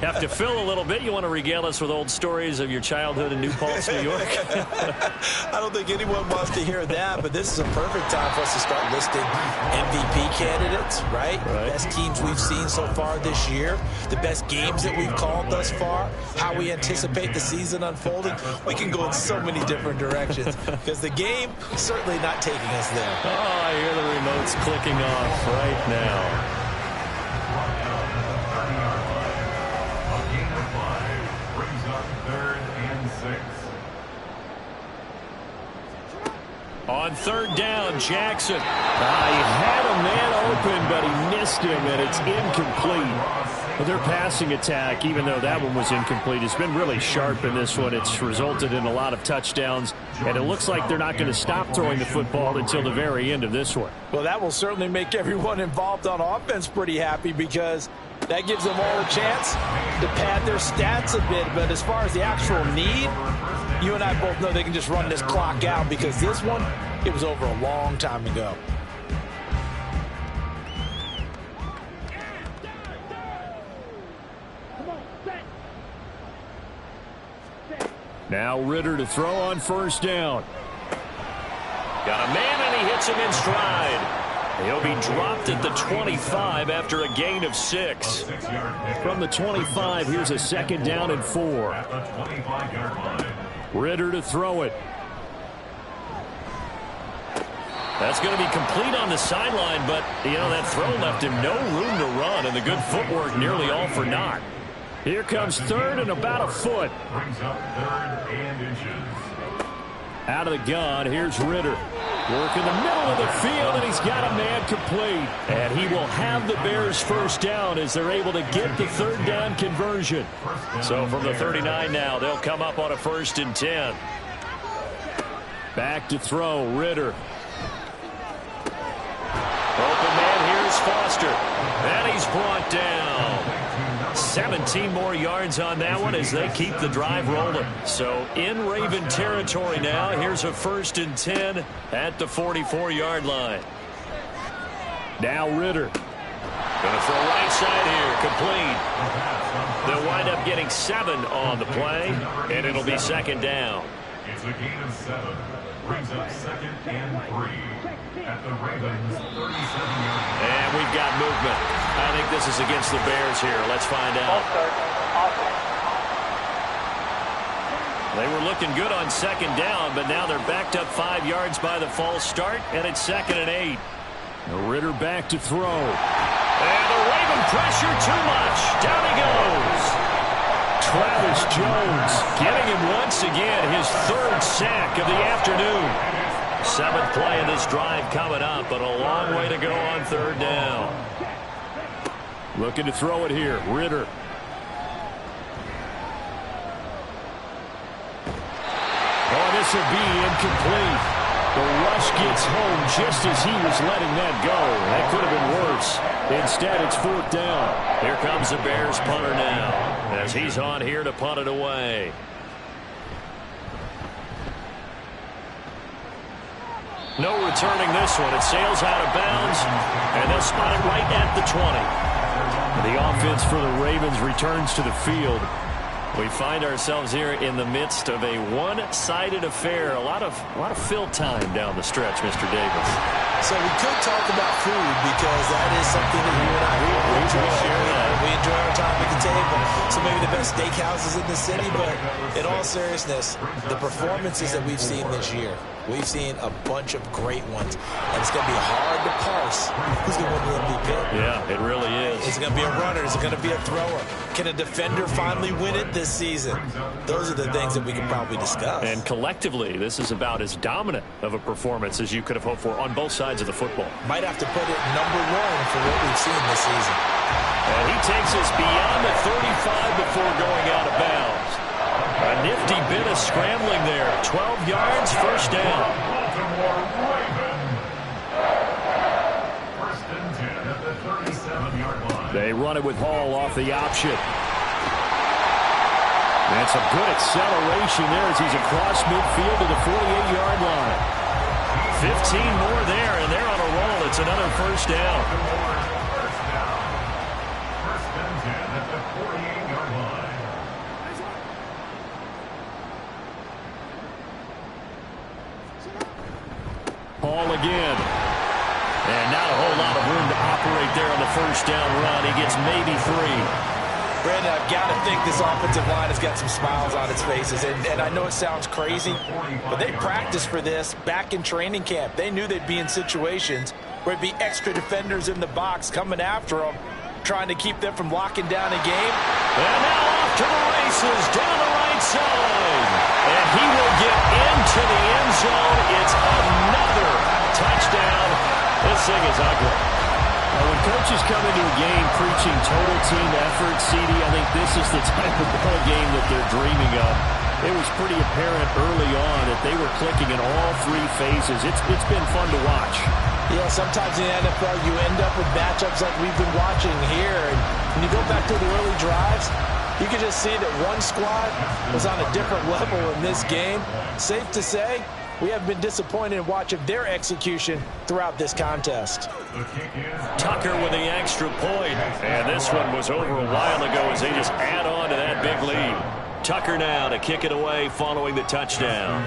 Speaker 4: have to fill a little bit. You want to regale us with old stories of your childhood in New Paltz, New York?
Speaker 8: I don't think anyone wants to hear that, but this is a perfect time for us to start listing MVP candidates, right? The best teams we've seen so far this year, the best games that we've called thus far, how we anticipate the season unfolding. We can go in so many different directions because the game is certainly not taking us there.
Speaker 4: Oh, I hear the remotes clicking off right now.
Speaker 5: A gain of 5 brings up 3rd and 6.
Speaker 9: On 3rd down, Jackson. He had a man open, but he missed him, and it's incomplete. But their passing attack, even though that one was incomplete, has been really sharp in this one. It's resulted in a lot of touchdowns, and it looks like they're not going to stop throwing the football until the very end of this one.
Speaker 3: Well, that will certainly make everyone involved on offense pretty happy because that gives them all a chance to pad their stats a bit. But as far as the actual need, you and I both know they can just run this clock out because this one, it was over a long time ago.
Speaker 9: Now Ritter to throw on 1st down.
Speaker 4: Got a man, and he hits him in stride. He'll be dropped at the 25 after a gain of 6.
Speaker 9: From the 25, here's a 2nd down and 4.
Speaker 5: At the 25-yard line.
Speaker 9: Ritter to throw it.
Speaker 4: That's going to be complete on the sideline, but, you know, that throw left him no room to run, and the good footwork nearly all for naught.
Speaker 9: Here comes 3rd and about a foot.
Speaker 5: Brings up 3rd and inches.
Speaker 9: Out of the gun, here's Ritter. Work in the middle of the field, and he's got a man complete. And he will have the Bears first down as they're able to get the 3rd down conversion.
Speaker 4: So from the 39 now, they'll come up on a 1st and 10.
Speaker 9: Back to throw, Ritter.
Speaker 4: Open man, here's Foster. And he's brought down. 17 more yards on that one as they keep the drive rolling. So in Raven territory now. Here's a 1st and 10 at the 44-yard line.
Speaker 2: Now Ritter.
Speaker 4: Going to throw right side here. Complete. They'll wind up getting 7 on the play, and it'll be 2nd down.
Speaker 5: It's a gain of 7. Brings up 2nd and 3 at the Ravens 37-yard line.
Speaker 4: And we've got movement. I think this is against the Bears here. Let's find out. They were looking good on 2nd down, but now they're backed up 5 yards by the false start, and it's 2nd and 8.
Speaker 2: Ritter back to throw.
Speaker 4: And the Raven pressure too much. Down he goes.
Speaker 2: Travis Jones
Speaker 4: getting him once again, his 3rd sack of the afternoon. 7th play of this drive coming up, but a long way to go on 3rd down.
Speaker 2: Looking to throw it here. Ritter. Oh, this will be incomplete. The rush gets home just as he was letting that go. That could have been worse. Instead, it's 4th down.
Speaker 4: Here comes the Bears punter now as he's on here to punt it away. No returning this one. It sails out of bounds, and they'll spot it right at the 20.
Speaker 2: The offense for the Ravens returns to the field.
Speaker 4: We find ourselves here in the midst of a one-sided affair. A lot of fill time down the stretch, Mr. Davis.
Speaker 8: So we could talk about food because that is something that you and I we enjoy our time at the table. So maybe the best steakhouses in the city, but in all seriousness, the performances that we've seen this year, we've seen a bunch of great ones, and it's going to be hard to parse who's going to win the MVP.
Speaker 4: Yeah, it really is.
Speaker 8: Is it going to be a runner? Is it going to be a thrower? Can a defender finally win it this season? Those are the things that we can probably discuss.
Speaker 4: And collectively, this is about as dominant of a performance as you could have hoped for on both sides of the football.
Speaker 8: Might have to put it number 1 for what we've seen this season.
Speaker 4: And he takes us beyond the 35 before going out of bounds. A nifty bit of scrambling there. 12 yards, 1st down.
Speaker 5: First and 10 at the 37-yard line.
Speaker 2: They run it with Hall off the option. That's a good acceleration there as he's across midfield to the 48-yard line.
Speaker 4: 15 more there, and they're on a roll. It's another 1st down.
Speaker 5: First and 10 at the 48-yard line.
Speaker 2: Hall again.
Speaker 4: And not a whole lot of room to operate there on the 1st down run. He gets maybe 3.
Speaker 8: Brandon, I've got to think this offensive line has got some smiles on its faces. And I know it sounds crazy, but they practiced for this back in training camp. They knew they'd be in situations where it'd be extra defenders in the box coming after them, trying to keep them from locking down a game.
Speaker 4: And now off to the races down the right side. And he will get into the end zone. It's another touchdown. This thing is ugly.
Speaker 2: When coaches come into a game preaching total team effort, CD, I think this is the type of ball game that they're dreaming of. It was pretty apparent early on that they were clicking in all 3 phases. It's been fun to watch.
Speaker 8: Yeah, sometimes in the NFL you end up with matchups like we've been watching here. And when you go back to the early drives, you can just see that one squad was on a different level in this game. Safe to say, we have been disappointed in watching their execution throughout this contest.
Speaker 4: Tucker with the extra point. And this one was over a while ago as they just add on to that big lead. Tucker now to kick it away following the touchdown.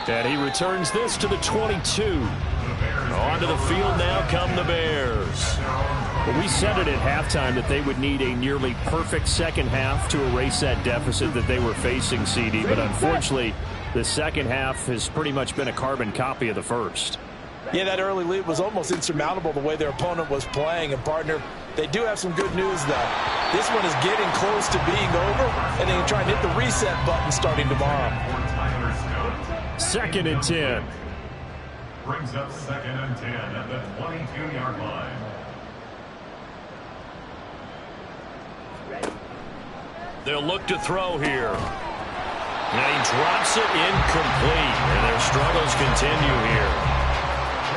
Speaker 2: And he returns this to the 22.
Speaker 4: Onto the field now come the Bears.
Speaker 2: Well, we said it at halftime that they would need a nearly perfect second half to erase that deficit that they were facing, CD. But unfortunately, the second half has pretty much been a carbon copy of the first.
Speaker 8: Yeah, that early lead was almost insurmountable the way their opponent was playing. And, partner, they do have some good news, though. This one is getting close to being over, and they can try and hit the reset button starting tomorrow.
Speaker 2: 2nd and 10.
Speaker 5: Brings up 2nd and 10 at the 22-yard line.
Speaker 4: They'll look to throw here. And he drops it incomplete. And their struggles continue here.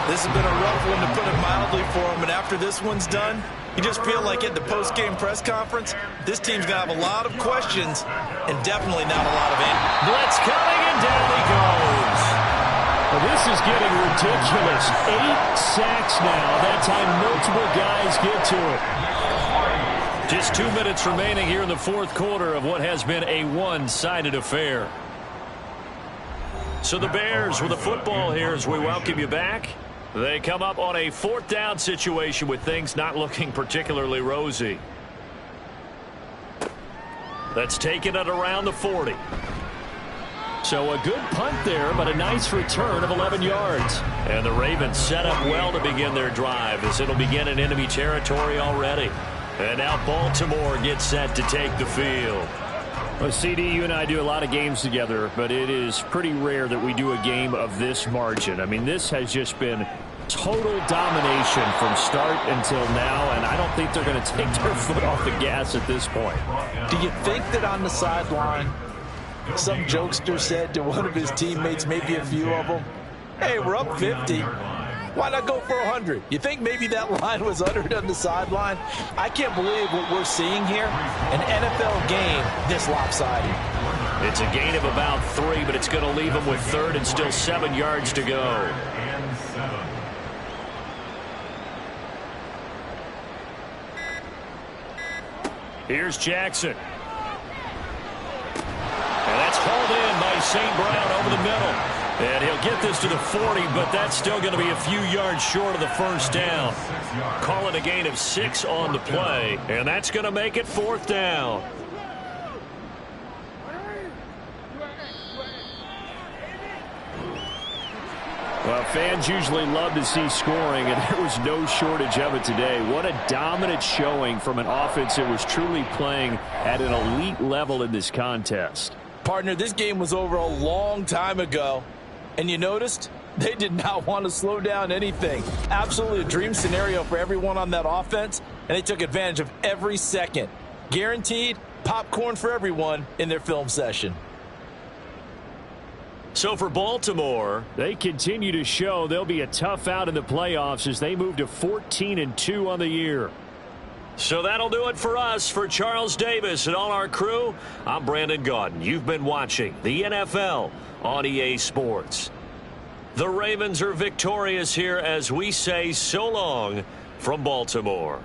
Speaker 3: This has been a rough one, to put it mildly, for him. And after this one's done, you just feel like at the post-game press conference, this team's going to have a lot of questions and definitely not a lot of answers.
Speaker 2: Blitz coming, and down he goes. Well, this is getting ridiculous. 8 sacks now. That time multiple guys get to it.
Speaker 4: Just 2 minutes remaining here in the fourth quarter of what has been a one-sided affair. So the Bears with the football here as we welcome you back. They come up on a 4th down situation with things not looking particularly rosy. That's taken it around the 40. So a good punt there, but a nice return of 11 yards. And the Ravens set up well to begin their drive, as it'll begin in enemy territory already. And now Baltimore gets set to take the field.
Speaker 2: Well, CD, you and I do a lot of games together, but it is pretty rare that we do a game of this margin. I mean, this has just been total domination from start until now, and I don't think they're going to take their foot off the gas at this point.
Speaker 3: Do you think that on the sideline, some jokester said to one of his teammates, maybe a few of them, hey, we're up 50. Why not go for 100? You think maybe that line was uttered on the sideline? I can't believe what we're seeing here. An NFL game this lopsided.
Speaker 4: It's a gain of about 3, but it's going to leave them with 3rd and still 7 yards to go.
Speaker 2: Here's Jackson.
Speaker 4: And that's hauled in by St. Brown over the middle. And he'll get this to the 40, but that's still going to be a few yards short of the first down. Call it a gain of 6 on the play, and that's going to make it 4th down.
Speaker 2: Well, fans usually love to see scoring, and there was no shortage of it today. What a dominant showing from an offense that was truly playing at an elite level in this contest.
Speaker 3: Partner, this game was over a long time ago. And you noticed they did not want to slow down anything. Absolutely a dream scenario for everyone on that offense, and they took advantage of every second. Guaranteed popcorn for everyone in their film session.
Speaker 4: So for Baltimore,
Speaker 2: they continue to show they'll be a tough out in the playoffs as they move to 14-2 on the year.
Speaker 4: So that'll do it for us. For Charles Davis and all our crew, I'm Brandon Gaudin. You've been watching the NFL on EA Sports. The Ravens are victorious here as we say so long from Baltimore.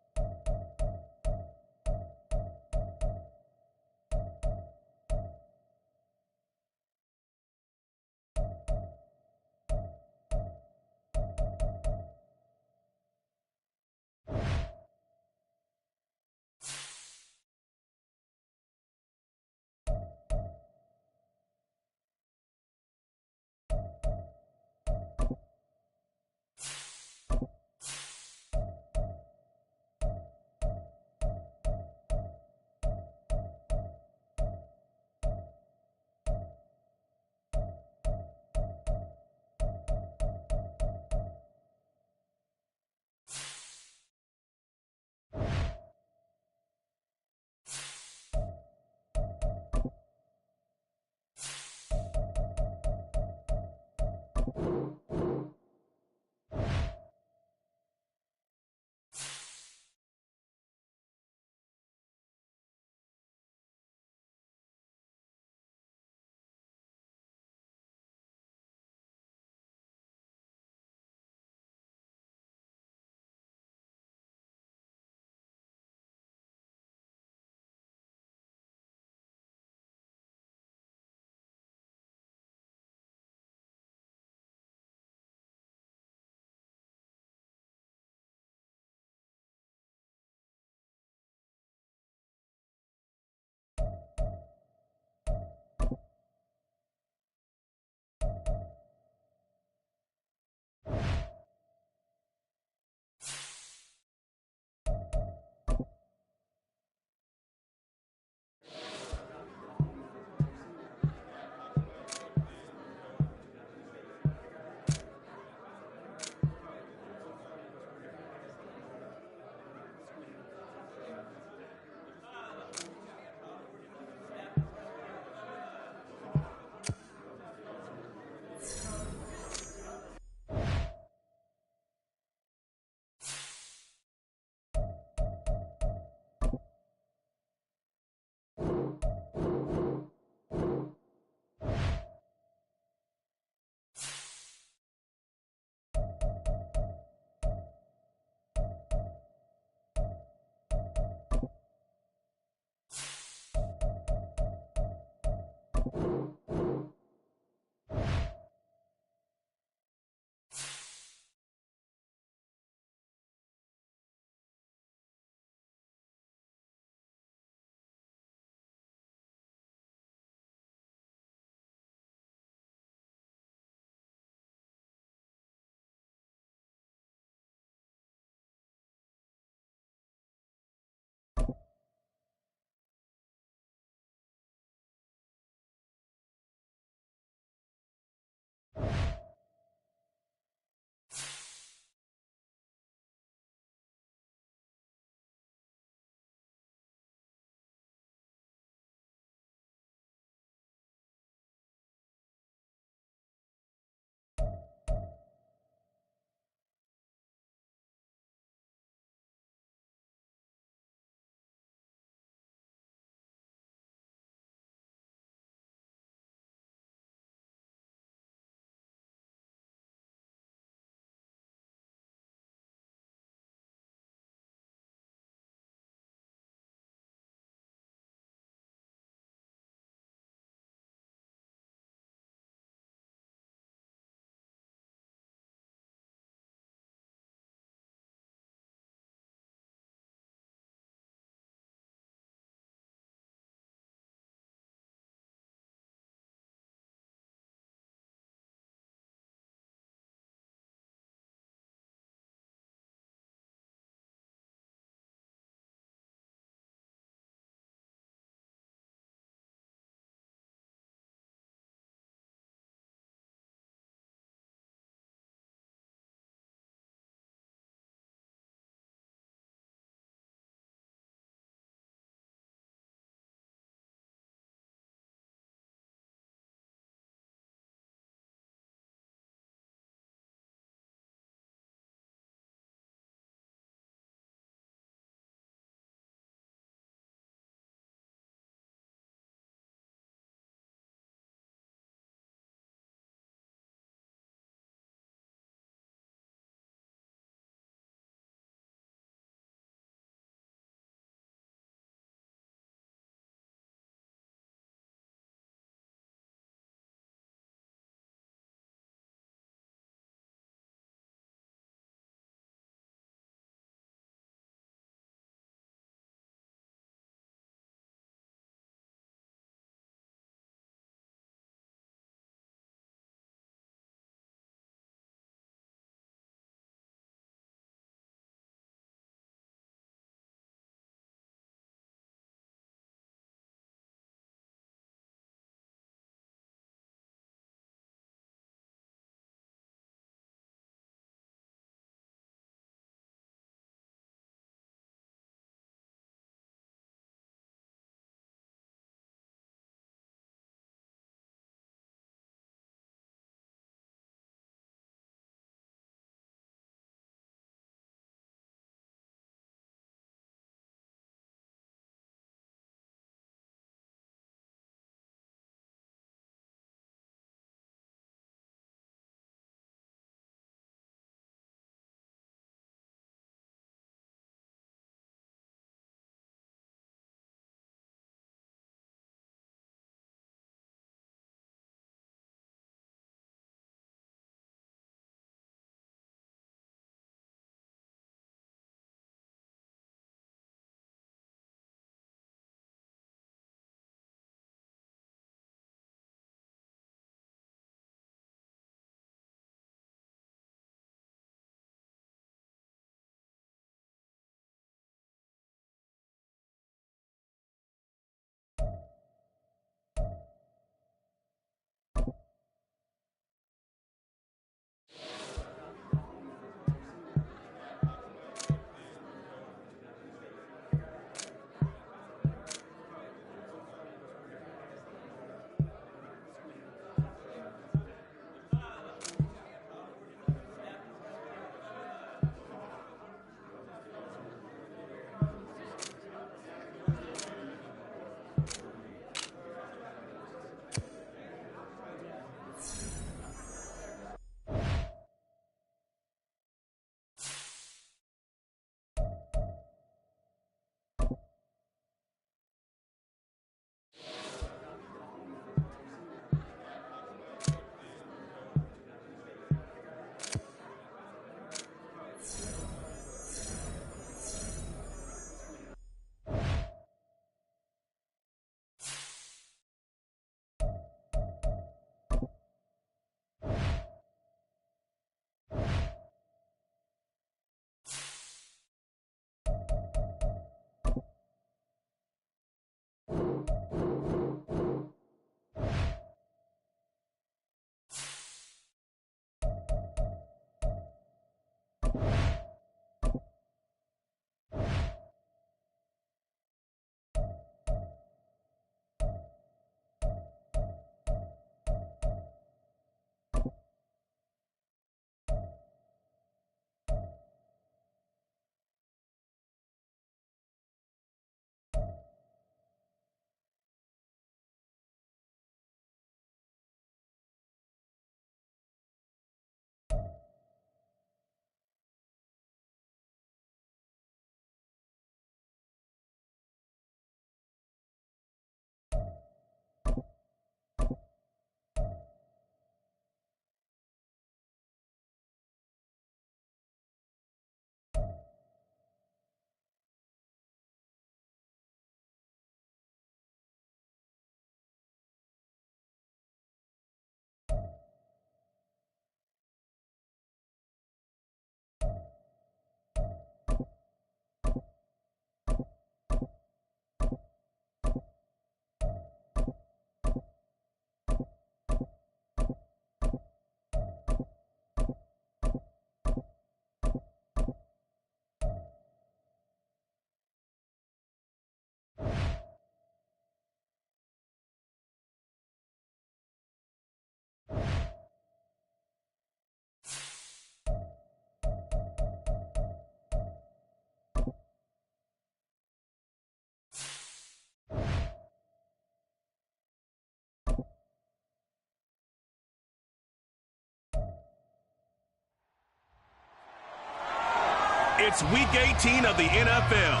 Speaker 1: It's Week 18 of the NFL.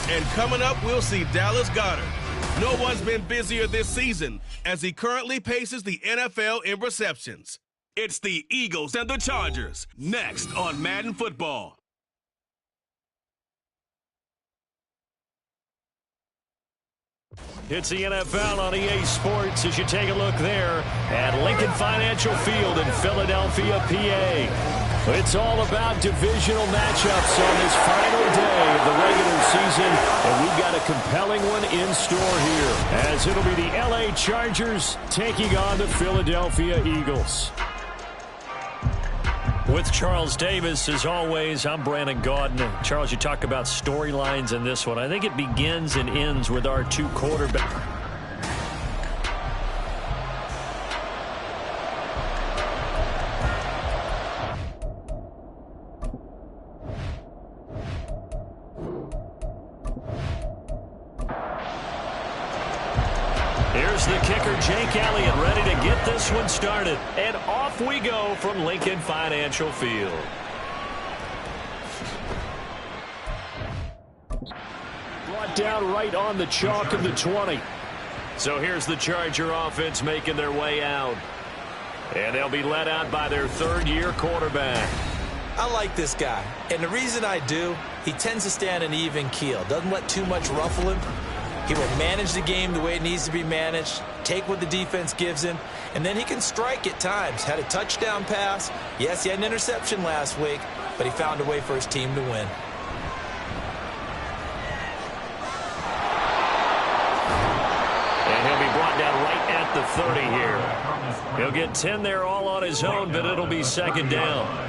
Speaker 1: And coming up, we'll see Dallas Goedert. No one's been busier this season as he currently paces the NFL in receptions. It's the Eagles and the Chargers, next on Madden Football.
Speaker 2: It's the NFL on EA Sports as you take a look there at Lincoln Financial Field in Philadelphia, PA. It's all about divisional matchups on this final day of the regular season, and we've got a compelling one in store here, as it'll be the LA Chargers taking on the Philadelphia Eagles.
Speaker 4: With Charles Davis, as always, I'm Brandon Gaudin. Charles, you talk about storylines in this one. I think it begins and ends with our two quarterbacks. Here's the kicker, Jake Elliott, ready to get this one started. And off we go from Lincoln Financial Field.
Speaker 2: Brought down right on the chalk of the 20.
Speaker 4: So here's the Charger offense making their way out. And they'll be led out by their third-year quarterback.
Speaker 8: I like this guy. And the reason I do, he tends to stay on an even keel. Doesn't let too much ruffle him. He will manage the game the way it needs to be managed, take what the defense gives him, and then he can strike at times. Had a touchdown pass. Yes, he had an interception last week, but he found a way for his team to win.
Speaker 4: And he'll be brought down right at the 30 here. He'll get 10 there all on his own, but it'll be second down.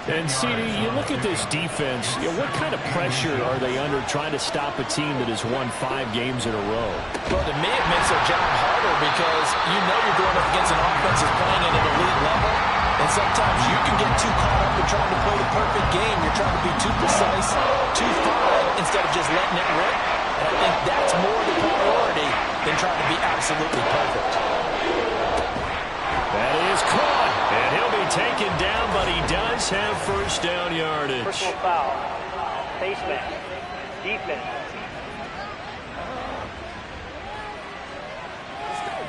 Speaker 2: And, CD, you look at this defense, what kind of pressure are they under trying to stop a team that has won 5 games in a row?
Speaker 8: Well, to me, it makes their job harder because you know you're going up against an offense that's playing at an elite level, and sometimes you can get too caught up in trying to play the perfect game. You're trying to be too precise, too fine, instead of just letting it rip. And I think that's more the priority than trying to be absolutely perfect.
Speaker 2: That is caught.
Speaker 4: And he'll be taken down, but he does have first down yardage.
Speaker 7: Personal foul. Face mask. Defense.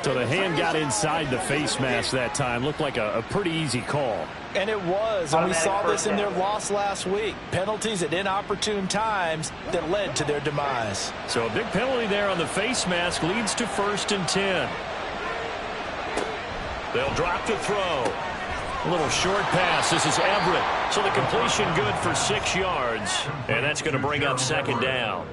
Speaker 2: So the hand got inside the face mask that time. Looked like a pretty easy call.
Speaker 8: And it was, and we saw this in their loss last week. Penalties at inopportune times that led to their demise.
Speaker 4: So a big penalty there on the face mask leads to 1st and 10. They'll drop to throw. A little short pass. This is Everett. So the completion good for 6 yards. And that's going to bring up second down.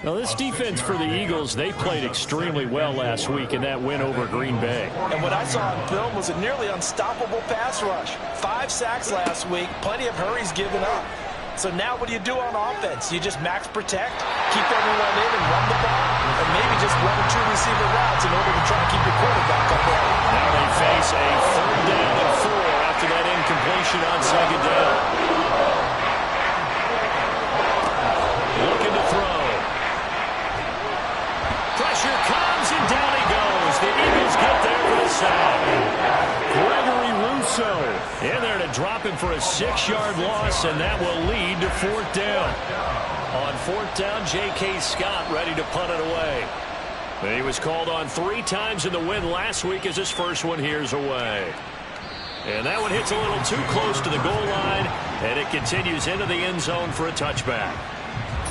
Speaker 2: Now, this defense for the Eagles, they played extremely well last week in that win over Green Bay.
Speaker 8: And what I saw on film was a nearly unstoppable pass rush. 5 sacks last week, plenty of hurries given up. So now what do you do on offense? You just max protect, keep everyone in and run the ball, or maybe just 1 or 2 receiver routes in order to try to keep your quarterback up there.
Speaker 4: Now they face a 3rd down and 4 after that incompletion on second down. Looking to throw. Pressure comes, and down he goes. The Eagles get there for the sack.
Speaker 2: Gregory Rousseau
Speaker 4: in there to drop him for a 6-yard loss, and that will lead to 4th down. On 4th down, J.K. Scott ready to punt it away. He was called on 3 times in the win last week as his first one here's away. And that one hits a little too close to the goal line, and it continues into the end zone for a touchback.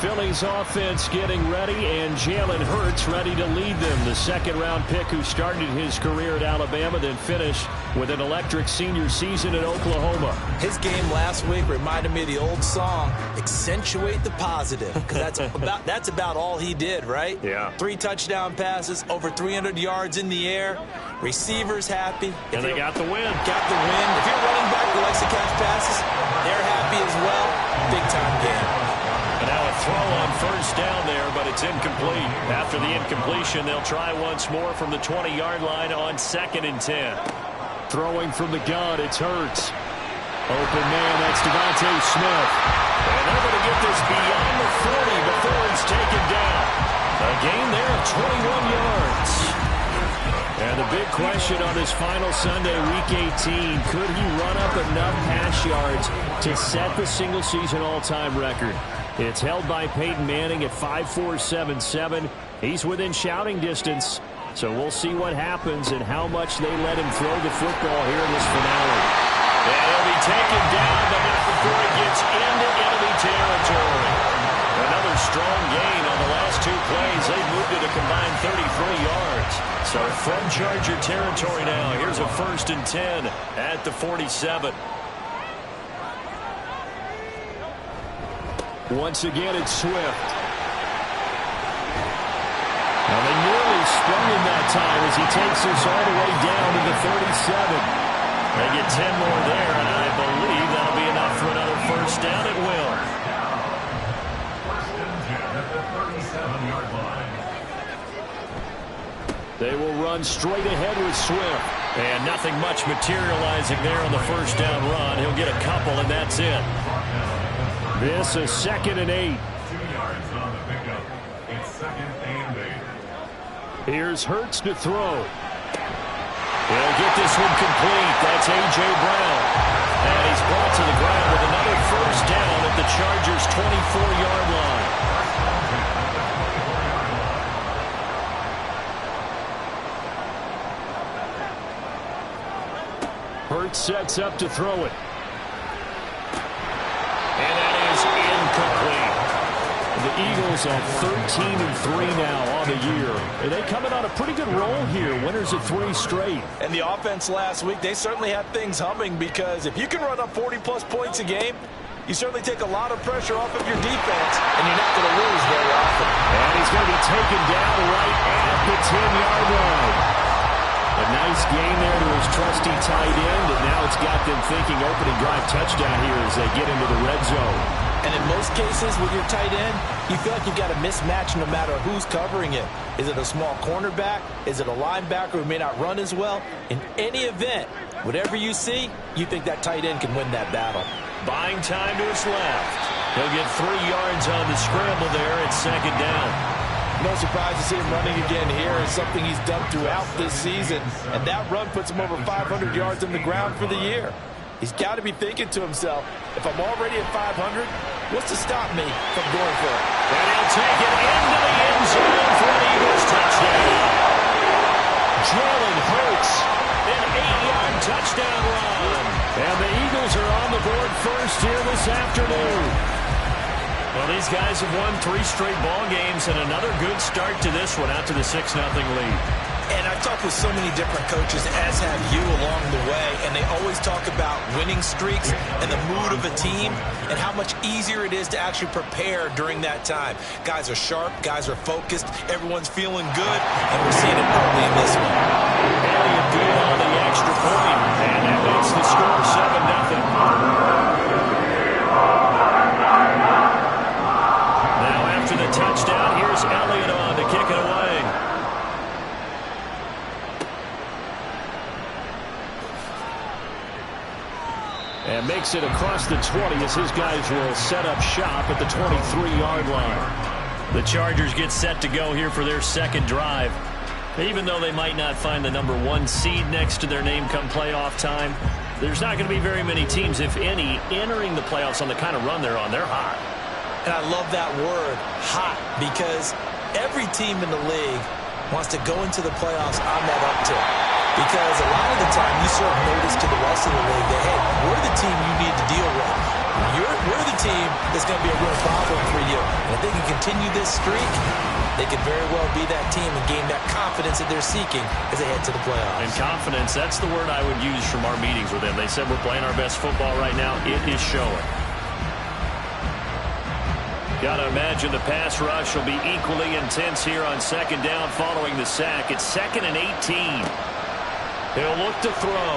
Speaker 2: Philly's offense getting ready, and Jalen Hurts ready to lead them. The second-round pick who started his career at Alabama, then finished with an electric senior season at Oklahoma.
Speaker 8: His game last week reminded me of the old song, Accentuate the Positive, because that's about all he did, right?
Speaker 4: Yeah.
Speaker 8: 3 touchdown passes, over 300 yards in the air, receivers happy.
Speaker 4: And they got the win.
Speaker 8: Got the win. If you're running back who likes to catch passes, they're happy as well. Big-time game.
Speaker 4: And now a throw on 1st down there, but it's incomplete. After the incompletion, they'll try once more from the 20-yard line on 2nd and 10.
Speaker 2: Throwing from the gun, it's Hurts. Open man, that's Devontae Smith.
Speaker 4: And they're going to get this beyond the 40 before it's taken down. A gain there of 21 yards.
Speaker 2: And the big question on this final Sunday, Week 18, could he run up enough pass yards to set the single-season all-time record? It's held by Peyton Manning at 5.477. He's within shouting distance, so we'll see what happens and how much they let him throw the football here in this finale.
Speaker 4: And he'll be taken down, but not before he gets into enemy territory. Another strong gain on the last two plays. They've moved it a combined 33 yards. So from Charger territory now, here's a 1st and 10 at the 47.
Speaker 2: Once again, it's Swift. Now they nearly sprung him that time as he takes us all the way down to the 37.
Speaker 4: They get 10 more there, and I believe that'll be enough for another 1st down. It will.
Speaker 5: 1st and 10 at the 37-yard line.
Speaker 2: They will run straight ahead with Swift.
Speaker 4: And nothing much materializing there on the 1st down run. He'll get a couple, and that's it.
Speaker 2: This is 2nd and 8.
Speaker 5: 2 yards on the pickup. It's 2nd and 8.
Speaker 2: Here's Hurts to throw.
Speaker 4: He'll get this one complete. That's A.J. Brown. And he's brought to the ground with another 1st down at the Chargers' 24-yard line.
Speaker 2: Hurts sets up to throw it.
Speaker 4: And that is incomplete.
Speaker 2: The Eagles at 13-3 now on the year. And they coming on a pretty good roll here. Winners of 3 straight.
Speaker 3: And the offense last week, they certainly had things humming, because if you can run up 40-plus points a game, you certainly take a lot of pressure off of your defense, and you're not going to lose very often.
Speaker 2: And he's going to be taken down right at the 10-yard line. A nice gain there to his trusty tight end, and now it's got them thinking opening drive touchdown here as they get into the red zone.
Speaker 3: And in most cases with your tight end, you feel like you've got a mismatch no matter who's covering it. Is it a small cornerback? Is it a linebacker who may not run as well? In any event, whatever you see, you think that tight end can win that battle.
Speaker 4: Buying time to his left. He'll get 3 yards on the scramble there at 2nd down.
Speaker 3: No surprise to see him running again here. It's something he's done throughout this season. And that run puts him over 500 yards on the ground for the year. He's got to be thinking to himself, if I'm already at 500, what's to stop me from going for it?
Speaker 4: And he'll take it into the end zone for an Eagles touchdown. Jalen Hurts, an 8-yard touchdown run.
Speaker 2: And the Eagles are on the board first here this afternoon.
Speaker 4: Well, these guys have won 3 straight ball games, and another good start to this one out to the 6-0 lead.
Speaker 3: And I've talked with so many different coaches, as have you, along the way, and they always talk about winning streaks and the mood of a team and how much easier it is to actually prepare during that time. Guys are sharp, guys are focused, everyone's feeling good, and we're seeing it early in this one.
Speaker 4: Elliott good on the extra point, and that makes the score 7-0. Now after the touchdown, here's Elliott on to kick it away.
Speaker 2: And makes it across the 20 as his guys will set up shop at the 23-yard line.
Speaker 4: The Chargers get set to go here for their 2nd drive. Even though they might not find the number 1 seed next to their name come playoff time, there's not going to be very many teams, if any, entering the playoffs on the kind of run they're on. They're hot.
Speaker 3: And I love that word, hot, because every team in the league wants to go into the playoffs on that uptick. Because a lot of the time you serve notice to the rest of the league that, hey, we're the team you need to deal with. We're the team that's going to be a real problem for you. And if they can continue this streak, they could very well be that team and gain that confidence that they're seeking as they head to the playoffs.
Speaker 4: And confidence, that's the word I would use from our meetings with them. They said we're playing our best football right now. It is showing. Got to imagine the pass rush will be equally intense here on 2nd down following the sack. It's 2nd and 18. He'll look to throw.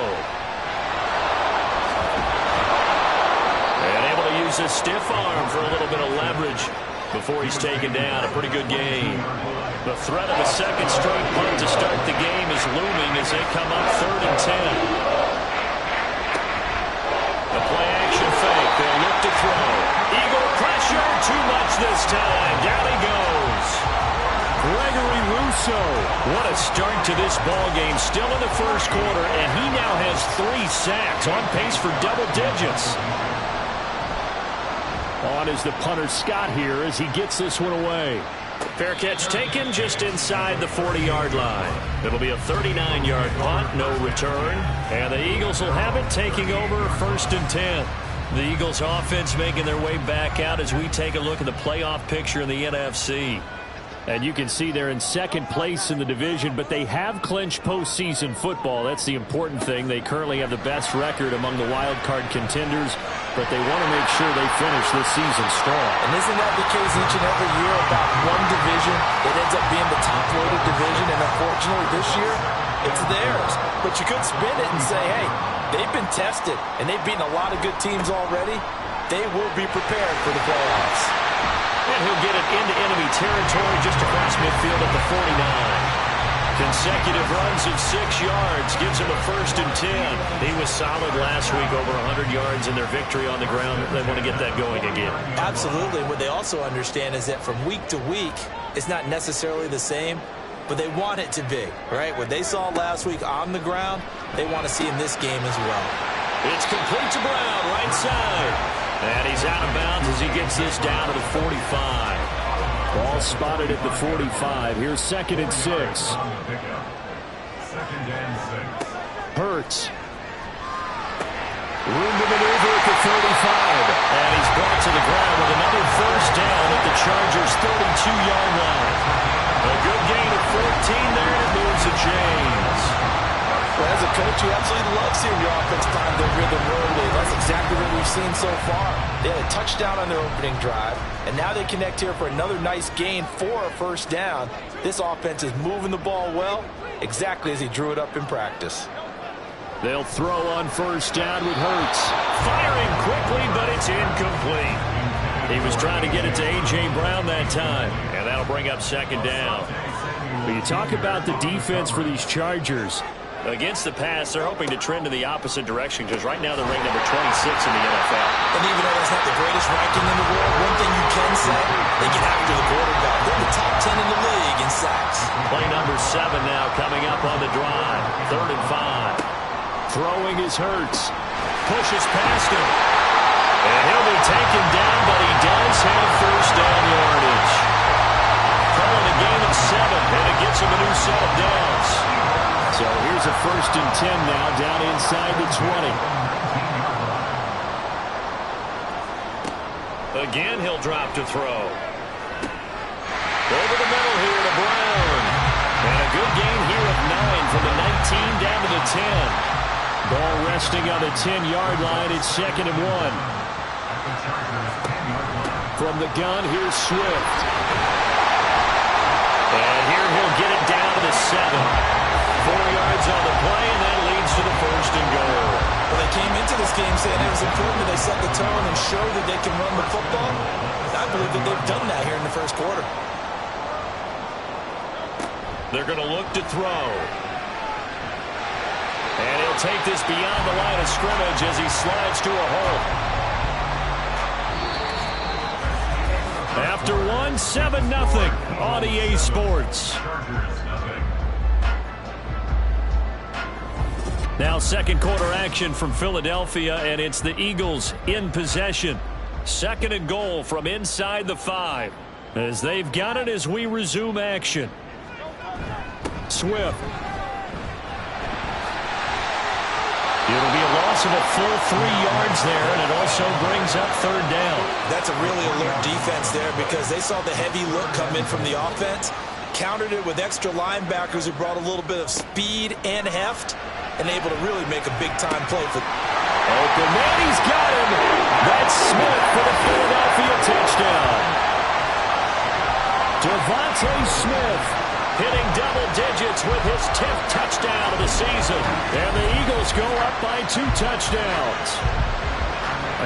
Speaker 4: And able to use his stiff arm for a little bit of leverage before he's taken down. A pretty good game. The threat of a 2nd straight punt to start the game is looming as they come up 3rd and 10. The play action fake. They'll look to throw. Eagle pressure. Too much this time. Down he goes.
Speaker 2: Gregory Rousseau What a start to this ball game. Still in the first quarter, and he now has 3 sacks, on pace for double digits. On is the punter Scott here as he gets this one away. Fair catch taken just inside the 40-yard line. It'll be a 39-yard punt, no return. And the Eagles will have it, taking over 1st and 10. The Eagles offense making their way back out as we take a look at the playoff picture in the NFC. And you can see they're in 2nd place in the division, but they have clinched postseason football. That's the important thing. They currently have the best record among the wild card contenders, but they want to make sure they finish this season strong.
Speaker 8: And isn't that the case each and every year about one division that ends up being the top-rated division? And unfortunately this year, it's theirs. But you could spin it and say, hey, they've been tested, and they've beaten a lot of good teams already. They will be prepared for the playoffs.
Speaker 2: And he'll get it into enemy territory just across midfield at the 49. Consecutive runs of 6 yards gives him a 1st and 10. He was solid last week, over 100 yards in their victory on the ground. They want to get that going again.
Speaker 8: Absolutely. What they also understand is that from week to week, it's not necessarily the same, but they want it to be, right? What they saw last week on the ground, they want to see in this game as well.
Speaker 2: It's complete to Brown, right side. And he's out of bounds as he gets this down to the 45. Ball spotted at the 45. Here's 2nd and 6.
Speaker 5: 2nd and 6.
Speaker 2: Hurts. Room to maneuver at the 35. And he's brought to the ground with another 1st down at the Chargers' 32-yard line. A good gain of 14 there, and it moves the chains.
Speaker 8: Well, as a coach, you absolutely love seeing your offense find their rhythm early. That's exactly what we've seen so far. They had a touchdown on their opening drive, and now they connect here for another nice gain for a 1st down. This offense is moving the ball well, exactly as he drew it up in practice.
Speaker 2: They'll throw on 1st down with Hurts. Firing quickly, but it's incomplete. He was trying to get it to A.J. Brown that time, and that'll bring up 2nd down. But you talk about the defense for these Chargers. Against the pass, they're hoping to trend in the opposite direction because right now they're ranked number 26 in the NFL.
Speaker 8: And even though that's not the greatest ranking in the world, one thing you can say, they get after the quarterback. They're the top 10 in the league in sacks.
Speaker 2: Play number 7 now coming up on the drive. 3rd and 5. Throwing is Hurts. Pushes past him. And he'll be taken down, but he does have 1st down yardage. Calling a gain of 7, and it gets him a new set of downs. So here's a 1st and 10 now, down inside the 20. Again, he'll drop to throw. Over the middle here to Brown. And a good gain here of 9 from the 19 down to the 10. Ball resting on the 10-yard line. It's 2nd and 1. From the gun, here's Swift. And here he'll get it down to the 7. 4 yards on the play, and that leads to the 1st and goal.
Speaker 8: Well, they came into this game saying it was important that they set the tone and show that they can run the football. I believe that they've done that here in the 1st quarter.
Speaker 2: They're going to look to throw. And he'll take this beyond the line of scrimmage as he slides to a hole. After 1, 7-0 on EA Sports. Now 2nd quarter action from Philadelphia, and it's the Eagles in possession. 2nd and goal from inside the 5 as they've got it as we resume action. Swift. It'll be a loss of a full 3 yards there, and it also brings up 3rd down.
Speaker 8: That's a really alert defense there because they saw the heavy look come in from the offense, countered it with extra linebackers who brought a little bit of speed and heft, and able to really make a big-time play for.
Speaker 2: Open man, he's got him. That's Smith for the Philadelphia touchdown. Devontae Smith hitting double digits with his 10th touchdown of the season. And the Eagles go up by 2 touchdowns.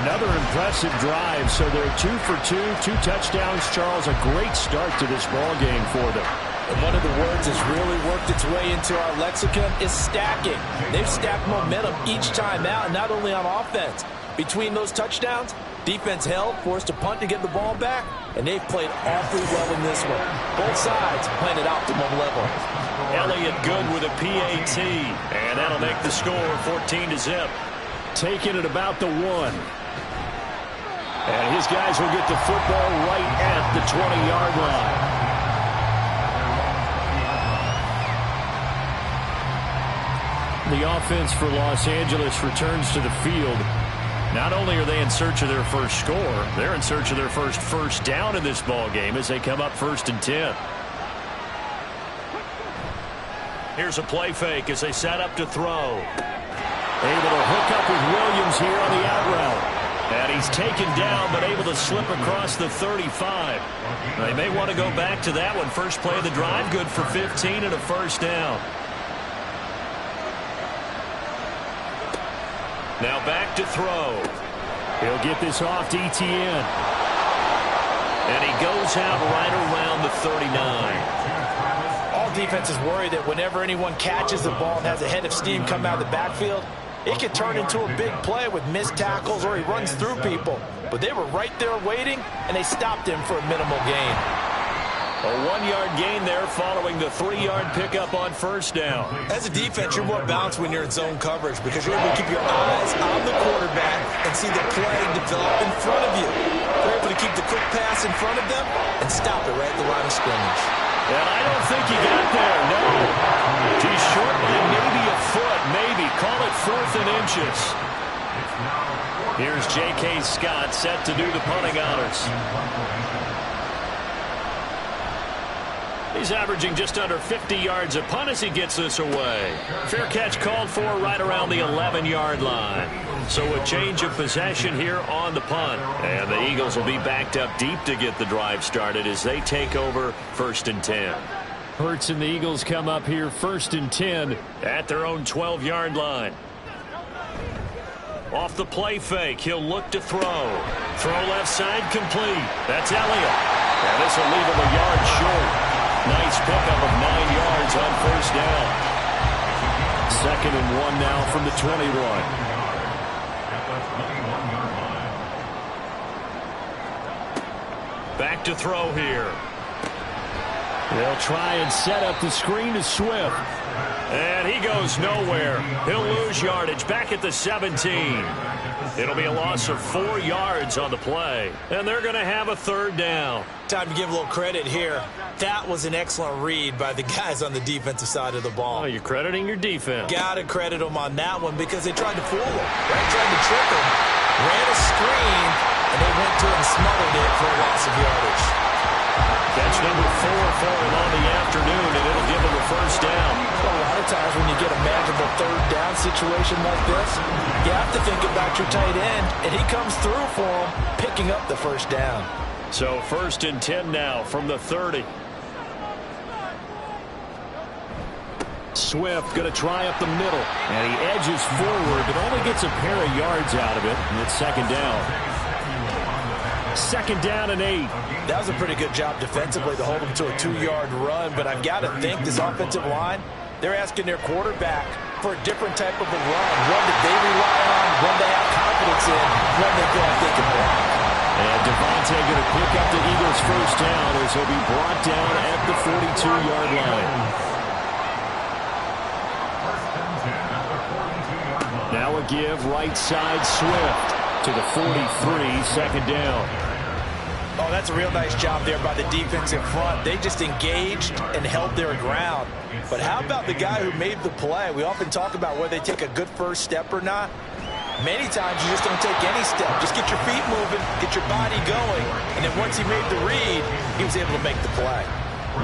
Speaker 2: Another impressive drive, so they're 2 for 2, 2 touchdowns. Charles, a great start to this ball game for them.
Speaker 8: And one of the words that's really worked its way into our lexicon is stacking. They've stacked momentum each time out, and not only on offense. Between those touchdowns, defense held, forced a punt to get the ball back, and they've played awfully well in this one. Both sides playing at optimum level.
Speaker 2: Elliott good with a PAT. And that'll make the score 14-0. Taking it about the 1. And his guys will get the football right at the 20-yard line. The offense for Los Angeles returns to the field. Not only are they in search of their first score, they're in search of their first down in this ball game as they come up 1st and 10. Here's a play fake as they set up to throw. Able to hook up with Williams here on the out route. And he's taken down, but able to slip across the 35. They may want to go back to that one. First play of the drive, good for 15 and a first down. Now back to throw. He'll get this off to Etienne. And he goes out right around the 39.
Speaker 8: All defenses worry that whenever anyone catches the ball and has a head of steam come out of the backfield, it could turn into a big play with missed tackles or he runs through people. But they were right there waiting, and they stopped him for a minimal gain.
Speaker 2: A 1-yard gain there following the 3-yard pickup on first down.
Speaker 3: As a defense, you're more balanced when you're in zone coverage because you're able to keep your eyes on the quarterback and see the play develop in front of you. You're able to keep the quick pass in front of them and stop it right at the line of scrimmage.
Speaker 2: And I don't think he got there, no. He's short by maybe a foot, maybe. Call it 4th and inches. Here's J.K. Scott set to do the punting honors. He's averaging just under 50 yards a punt as he gets this away. Fair catch called for right around the 11-yard line. So a change of possession here on the punt. And the Eagles will be backed up deep to get the drive started as they take over 1st and 10. Hurts and the Eagles come up here 1st and 10 at their own 12-yard line. Off the play fake, he'll look to throw. Throw left side complete. That's Elliott. And this will leave him a yard short. Nice pickup of 9 yards on first down. 2nd and 1 now from the 21. Back to throw here. They'll try and set up the screen to Swift. And he goes nowhere. He'll lose yardage back at the 17. It'll be a loss of 4 yards on the play. And they're going to have a 3rd down.
Speaker 3: Time to give a little credit here. That was an excellent read by the guys on the defensive side of the ball.
Speaker 2: Oh, you're crediting your defense.
Speaker 3: Got to credit them on that one because they tried to fool him. Right? Tried to trick him. Ran a screen, and they went to it and smothered it for a loss of yardage.
Speaker 2: Catch number 4 for him on the afternoon, and it'll give him a first down.
Speaker 3: A lot of times when you get a manageable 3rd down situation like this, you have to think about your tight end, and he comes through for him, picking up the first down.
Speaker 2: So 1st and 10 now from the 30. Swift going to try up the middle, and he edges forward, but only gets a pair of yards out of it, and it's 2nd down. 2nd down and 8.
Speaker 3: That was a pretty good job defensively to hold him to a 2-yard run, but I've got to think this offensive line, they're asking their quarterback for a different type of a run, one that they rely on, one they have confidence in, one they feel like they can block.
Speaker 2: And Devontae going to pick up the Eagles' first down as he'll be brought down at the 42-yard line. Now a give right side Swift to the 43, 2nd down.
Speaker 3: Oh, that's a real nice job there by the defense in front. They just engaged and held their ground. But how about the guy who made the play? We often talk about whether they take a good first step or not. Many times you just don't take any step. Just get your feet moving, get your body going, and then once he made the read, he was able to make the play.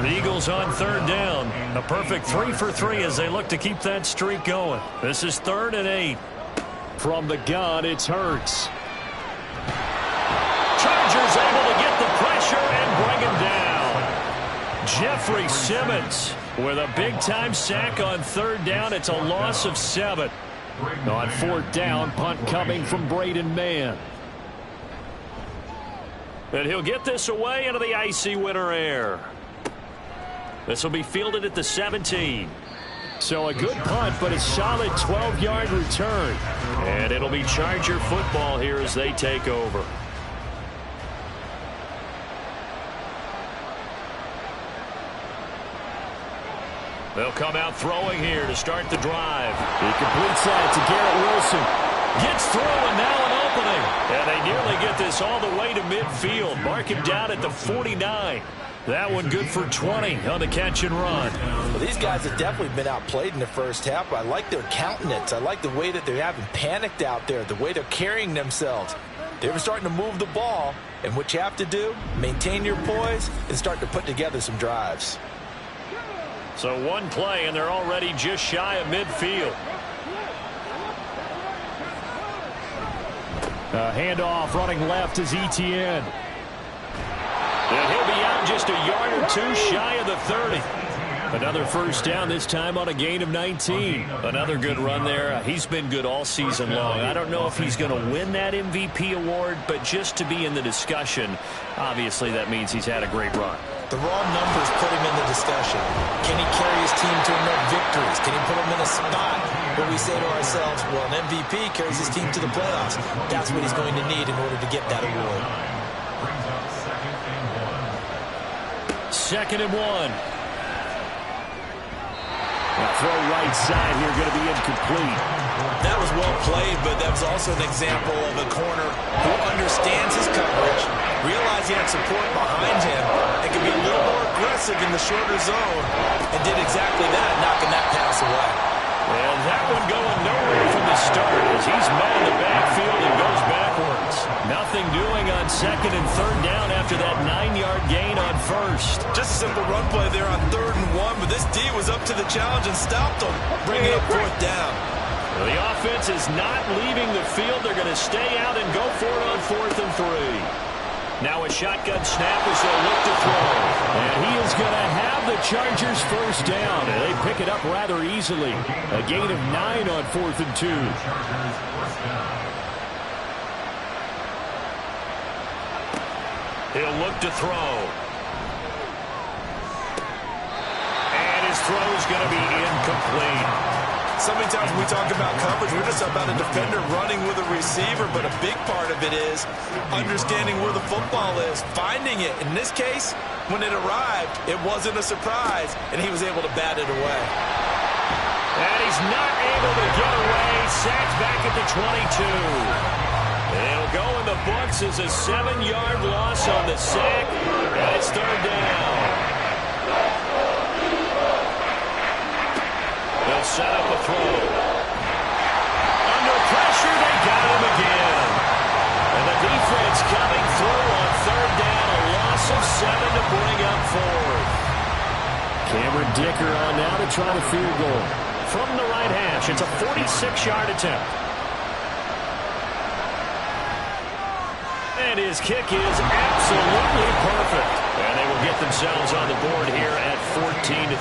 Speaker 2: The Eagles on 3rd down. A perfect 3 for 3 as they look to keep that streak going. This is 3rd and 8. From the gun, it's Hurts. Chargers able to get the pressure and bring him down. Jeffrey Simmons with a big-time sack on 3rd down. It's a loss of 7. On 4th down, punt coming from Braden Mann. And he'll get this away into the icy winter air. This will be fielded at the 17. So a good punt, but a solid 12-yard return. And it'll be Charger football here as they take over.
Speaker 4: They'll come out throwing here to start the drive.
Speaker 2: He completes that to Garrett Wilson.
Speaker 4: Gets through, and now an opening. And they nearly get this all the way to midfield. Mark him down at the 49. That one good for 20 on the catch and run.
Speaker 8: Well, these guys have definitely been outplayed in the first half, but I like their countenance. I like the way that they haven't panicked out there, the way they're carrying themselves. They're starting to move the ball, and what you have to do, maintain your poise and start to put together some drives.
Speaker 4: So one play, and they're already just shy of midfield.
Speaker 2: Handoff running left is Etienne.
Speaker 4: And he'll be out just a yard or two shy of the 30.
Speaker 2: Another first down, this time on a gain of 19.
Speaker 4: Another good run there. He's been good all season long. I don't know if he's going to win that MVP award, but just to be in the discussion, obviously that means he's had a great run.
Speaker 8: The raw numbers put him in the discussion. Can he carry his team to enough victories? Can he put them in a spot where we say to ourselves, well, an MVP carries his team to the playoffs. That's what he's going to need in order to get that award.
Speaker 2: Second and 1. Throw right side here, going to be incomplete.
Speaker 8: That was well played, but that was also an example of a corner who understands his coverage, realized he had support behind him, and can be a little more aggressive in the shorter zone, and did exactly that, knocking that pass away.
Speaker 4: And that one going nowhere from the start as he's met in the backfield and goes backwards. Nothing doing on second and third down after that 9-yard gain on first.
Speaker 8: Just a simple run play there on 3rd and 1, but this D was up to the challenge and stopped him, bringing up 4th down.
Speaker 4: Well, the offense is not leaving the field. They're going to stay out and go for it on 4th and 3. Now a shotgun snap as they'll look to throw.
Speaker 2: And he is going to have the Chargers first down. And they pick it up rather easily. A gain of 9 on 4th and 2.
Speaker 4: He'll look to throw. And his throw's going to be incomplete.
Speaker 8: So many times when we talk about coverage, we're just about a defender running with a receiver, but a big part of it is understanding where the football is, finding it. In this case, when it arrived, it wasn't a surprise, and he was able to bat it away.
Speaker 4: And he's not able to get away. Sacked back at the 22. It'll go in the books as a 7-yard loss on the sack, and it's 3rd down. They'll set up a throw. Under pressure, they got him again. And the defense coming through on 3rd down. A loss of 7 to bring up 4th.
Speaker 2: Cameron Dicker on now to try the field goal.
Speaker 4: From the right hash, it's a 46-yard attempt. And his kick is absolutely perfect. And they will get themselves on the board here at 14-3.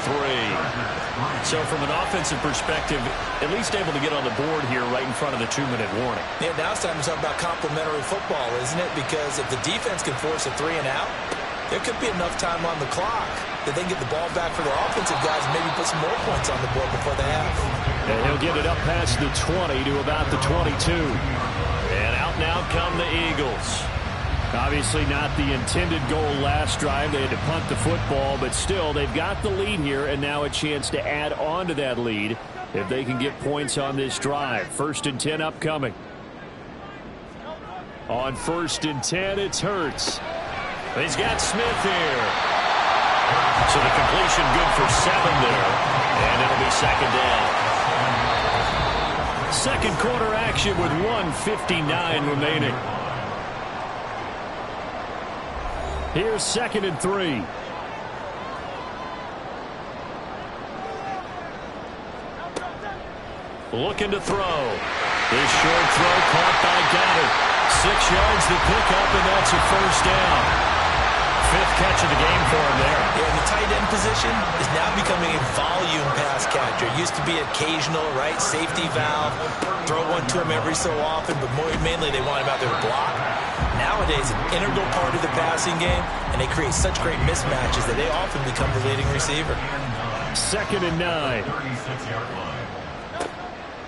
Speaker 4: So from an offensive perspective, at least able to get on the board here right in front of the 2-minute warning.
Speaker 8: Yeah, now it's time to talk about complementary football, isn't it? Because if the defense can force a 3-and-out, there could be enough time on the clock that they can get the ball back for their offensive guys and maybe put some more points on the board before the half.
Speaker 2: And he'll get it up past the 20 to about the 22.
Speaker 4: And out now come the Eagles.
Speaker 2: Obviously not the intended goal last drive. They had to punt the football, but still they've got the lead here and now a chance to add on to that lead if they can get points on this drive. 1st and 10 upcoming. On 1st and 10, it's Hurts.
Speaker 4: He's got Smith here. So the completion good for 7 there, and it'll be 2nd down.
Speaker 2: Second quarter action with 1:59 remaining. Here's 2nd and 3.
Speaker 4: Looking to throw. This short throw caught by Goddard. 6 yards to pick up, and that's a first down. 5th catch of the game for him there.
Speaker 8: Yeah, the tight end position is now becoming a volume pass catcher. It used to be occasional, right? Safety valve. Throw one to him every so often, but mainly they want him out there to block. Nowadays, an integral part of the passing game, and they create such great mismatches that they often become the leading receiver.
Speaker 2: 2nd and 9.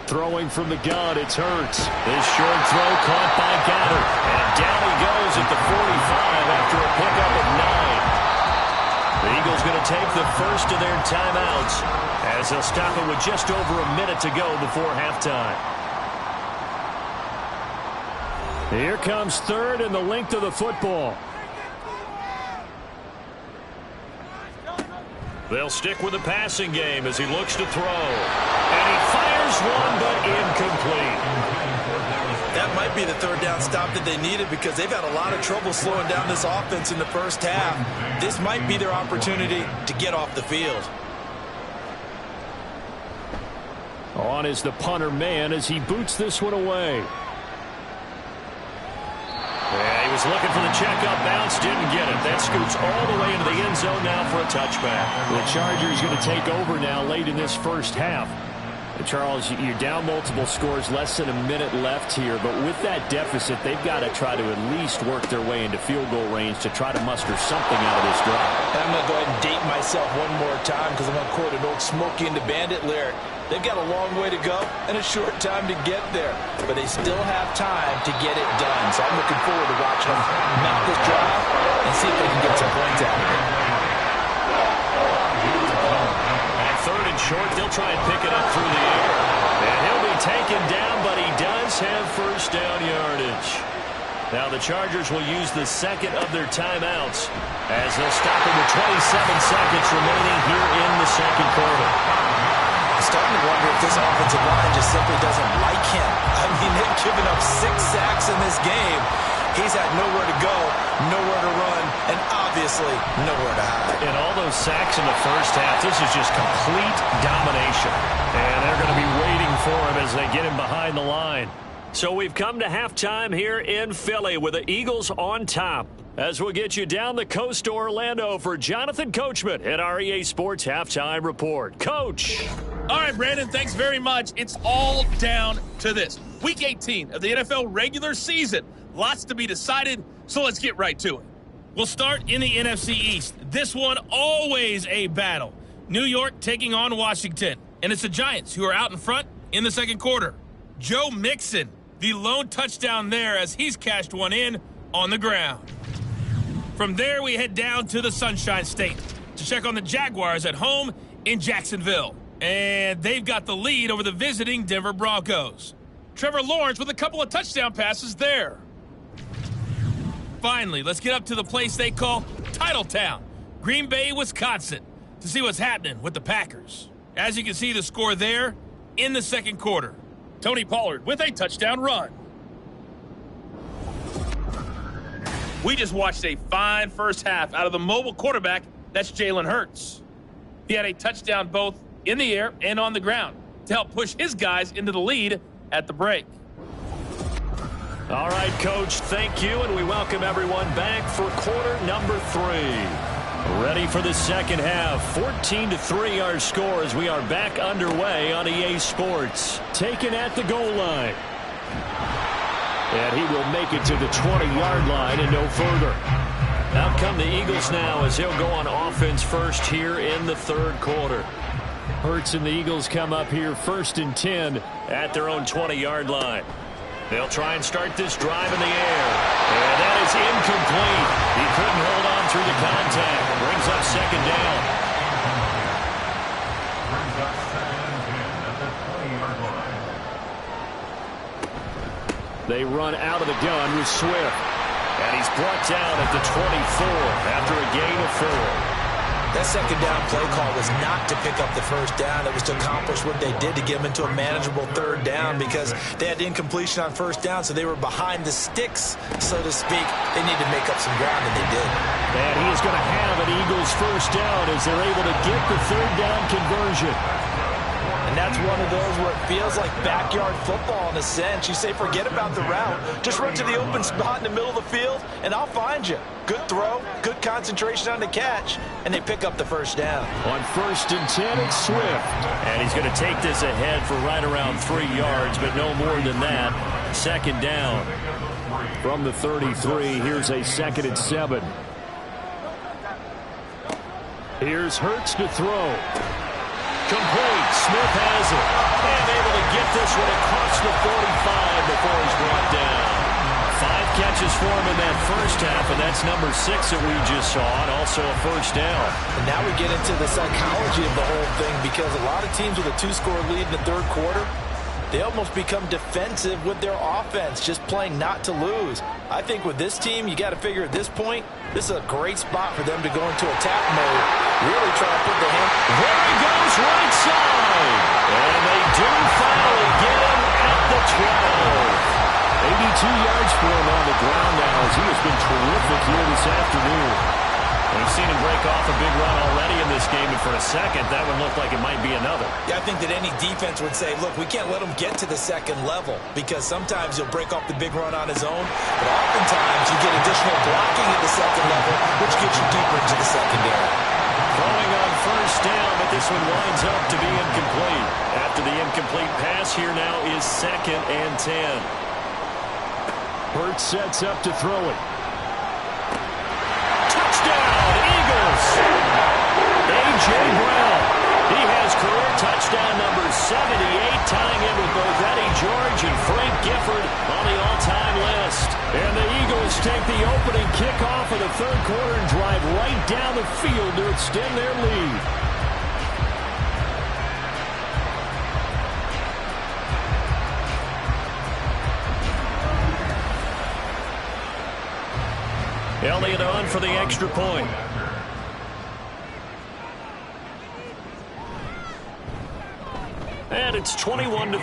Speaker 2: Throwing from the gun, it's Hurts.
Speaker 4: This short throw caught by Goddard. And down he goes at the 45 after a pickup of 9. The Eagles going to take the first of their timeouts as they'll stop it with just over a minute to go before halftime.
Speaker 2: Here comes third and the length of the football.
Speaker 4: They'll stick with the passing game as he looks to throw. And he fires one, but incomplete.
Speaker 3: That might be the third down stop that they needed because they've had a lot of trouble slowing down this offense in the first half. This might be their opportunity to get off the field.
Speaker 2: On is the punter man as he boots this one away.
Speaker 4: Yeah, he was looking for the checkup bounce, didn't get it. That scoots all the way into the end zone now for a touchback.
Speaker 2: The Chargers going to take over now late in this first half. Charles, you're down multiple scores, less than a minute left here, but with that deficit, they've got to try to at least work their way into field goal range to try to muster something out of this drive.
Speaker 3: And I'm going to go ahead and date myself one more time because I'm going to quote an old Smokey and the Bandit lyric. They've got a long way to go and a short time to get there, but they still have time to get it done. So I'm looking forward to watching them mount this drive and see if they can get some points out of it.
Speaker 4: At third and short, they'll try and pick it up through the air. And he'll be taken down, but he does have first down yardage. Now the Chargers will use the second of their timeouts as they'll stop it with 27 seconds remaining here in the second quarter.
Speaker 3: I'm starting to wonder if this offensive line just simply doesn't like him. I mean, they've given up 6 sacks in this game. He's had nowhere to go, nowhere to run, and obviously nowhere to hide.
Speaker 4: And all those sacks in the first half, this is just complete domination. And they're going to be waiting for him as they get him behind the line. So we've come to halftime here in Philly with the Eagles on top. As we'll get you down the coast to Orlando for Jonathan Coachman at our EA Sports Halftime Report. Coach!
Speaker 6: All right, Brandon, thanks very much. It's all down to this. Week 18 of the NFL regular season. Lots to be decided, so let's get right to it. We'll start in the NFC East. This one, always a battle. New York taking on Washington. And it's the Giants who are out in front in the second quarter. Joe Mixon, the lone touchdown there as he's cashed one in on the ground. From there, we head down to the Sunshine State to check on the Jaguars at home in Jacksonville. And they've got the lead over the visiting Denver Broncos. Trevor Lawrence with a couple of touchdown passes there. Finally, let's get up to the place they call Titletown, Green Bay, Wisconsin, to see what's happening with the Packers. As you can see, the score there in the second quarter. Tony Pollard with a touchdown run. We just watched a fine first half out of the mobile quarterback. That's Jalen Hurts. He had a touchdown both in the air and on the ground to help push his guys into the lead at the break.
Speaker 4: All right, Coach, thank you, and we welcome everyone back for quarter number 3. Ready for the second half. 14-3 our score as we are back underway on EA Sports.
Speaker 2: Taken at the goal line. And he will make it to the 20-yard line and no further.
Speaker 4: Out come the Eagles now as they'll go on offense first here in the third quarter.
Speaker 2: Hurts and the Eagles come up here 1st and 10
Speaker 4: at their own 20-yard line. They'll try and start this drive in the air. And that is incomplete. He couldn't hold on through the contact. Brings up second down.
Speaker 5: Brings up 2nd and 10 at the 20-yard line.
Speaker 2: They run out of the gun with Swift.
Speaker 4: And he's brought down at the 24 after a gain of 4.
Speaker 3: That second down play call was not to pick up the first down. It was to accomplish what they did to get them into a manageable third down because they had incompletion on first down, so they were behind the sticks, so to speak. They need to make up some ground, and they did.
Speaker 2: And he is going to have an Eagles first down as they're able to get the third down conversion.
Speaker 3: And that's one of those where it feels like backyard football in a sense. You say, forget about the route. Just run to the open spot in the middle of the field, and I'll find you. Good throw, good concentration on the catch, and they pick up the first down.
Speaker 2: On 1st and 10, it's Swift.
Speaker 4: And he's going to take this ahead for right around 3 yards, but no more than that. Second down.
Speaker 2: From the 33, here's a 2nd and 7. Here's Hurts to throw.
Speaker 4: Complete. Smith has it. And able to get this one across the 45 before he's brought down. 5 catches touches for him in that first half, and that's number 6 that we just saw, and also a first down.
Speaker 8: And now we get into the psychology of the whole thing, because a lot of teams with a 2-score lead in the third quarter, they almost become defensive with their offense, just playing not to lose. I think with this team, you got to figure at this point, this is a great spot for them to go into attack mode, really try to put the hand.
Speaker 4: There he goes, right side. And they do finally get him at the 12.
Speaker 2: 82 yards for him on the ground now, as he has been terrific here this afternoon.
Speaker 4: We've seen him break off a big run already in this game, and for a second, that would look like it might be another.
Speaker 3: Yeah, I think that any defense would say, look, we can't let him get to the second level, because sometimes he'll break off the big run on his own, but oftentimes you get additional blocking at the second level, which gets you deeper into the secondary.
Speaker 4: Throwing on first down, but this one winds up to be incomplete. After the incomplete pass, here now is 2nd and 10.
Speaker 2: Hurts sets up to throw it.
Speaker 4: Touchdown, Eagles! A.J. Brown. He has career touchdown number 78, tying in with both Eddie George and Frank Gifford on the all-time list. And the Eagles take the opening kickoff of the third quarter and drive right down the field to extend their lead. Elliott on for the extra point. And it's 21-3.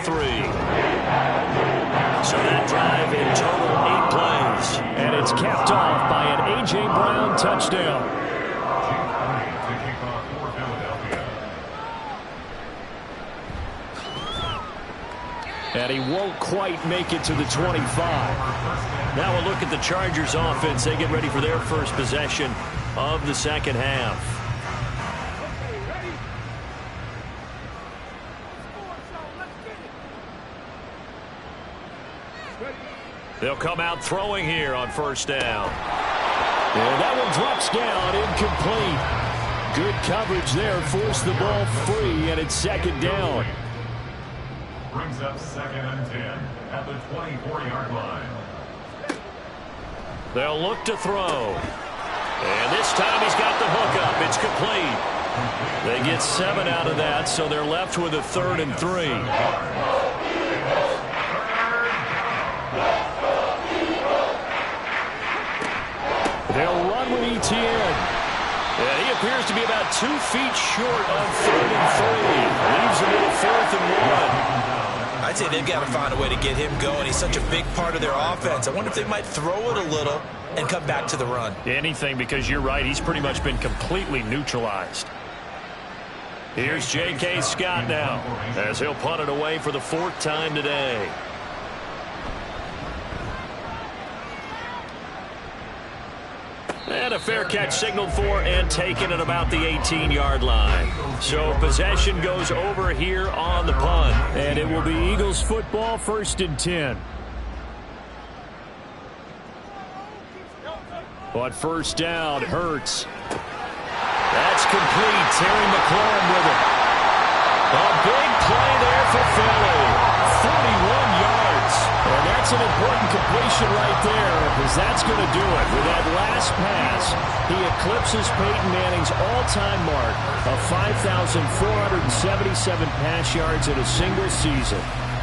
Speaker 4: So that drive in total 8 plays.
Speaker 2: And it's capped off by an A.J. Brown touchdown. And he won't quite make it to the 25.
Speaker 4: Now we'll look at the Chargers offense. They get ready for their first possession of the second half. They'll come out throwing here on first down.
Speaker 2: And that one drops down, incomplete. Good coverage there, forced the ball free, and it's 2nd down.
Speaker 5: Brings up 2nd and 10 at the 24-yard line.
Speaker 4: They'll look to throw. And this time he's got the hook up. It's complete. They get 7 out of that, so they're left with a 3rd and 3.
Speaker 2: They'll run with Etienne.
Speaker 4: And he appears to be about 2 feet short of 3rd and 3. Leaves him with a 4th and 1.
Speaker 3: I'd say they've got to find a way to get him going. He's such a big part of their offense. I wonder if they might throw it a little and come back to the run.
Speaker 4: Anything, because you're right. He's pretty much been completely neutralized. Here's J.K. Scott now, as he'll punt it away for the 4th time today. And a fair catch signaled for and taken at about the 18-yard line. So possession goes over here on the punt.
Speaker 2: And it will be Eagles football, 1st and 10. On first down, Hurts.
Speaker 4: That's complete. Terry McLaurin with it. A big play there for Philly. 41 yards.
Speaker 2: And that's an important completion right there, because that's going to do it. With that last pass, he eclipses Peyton Manning's all-time mark of 5,477 pass yards in a single season.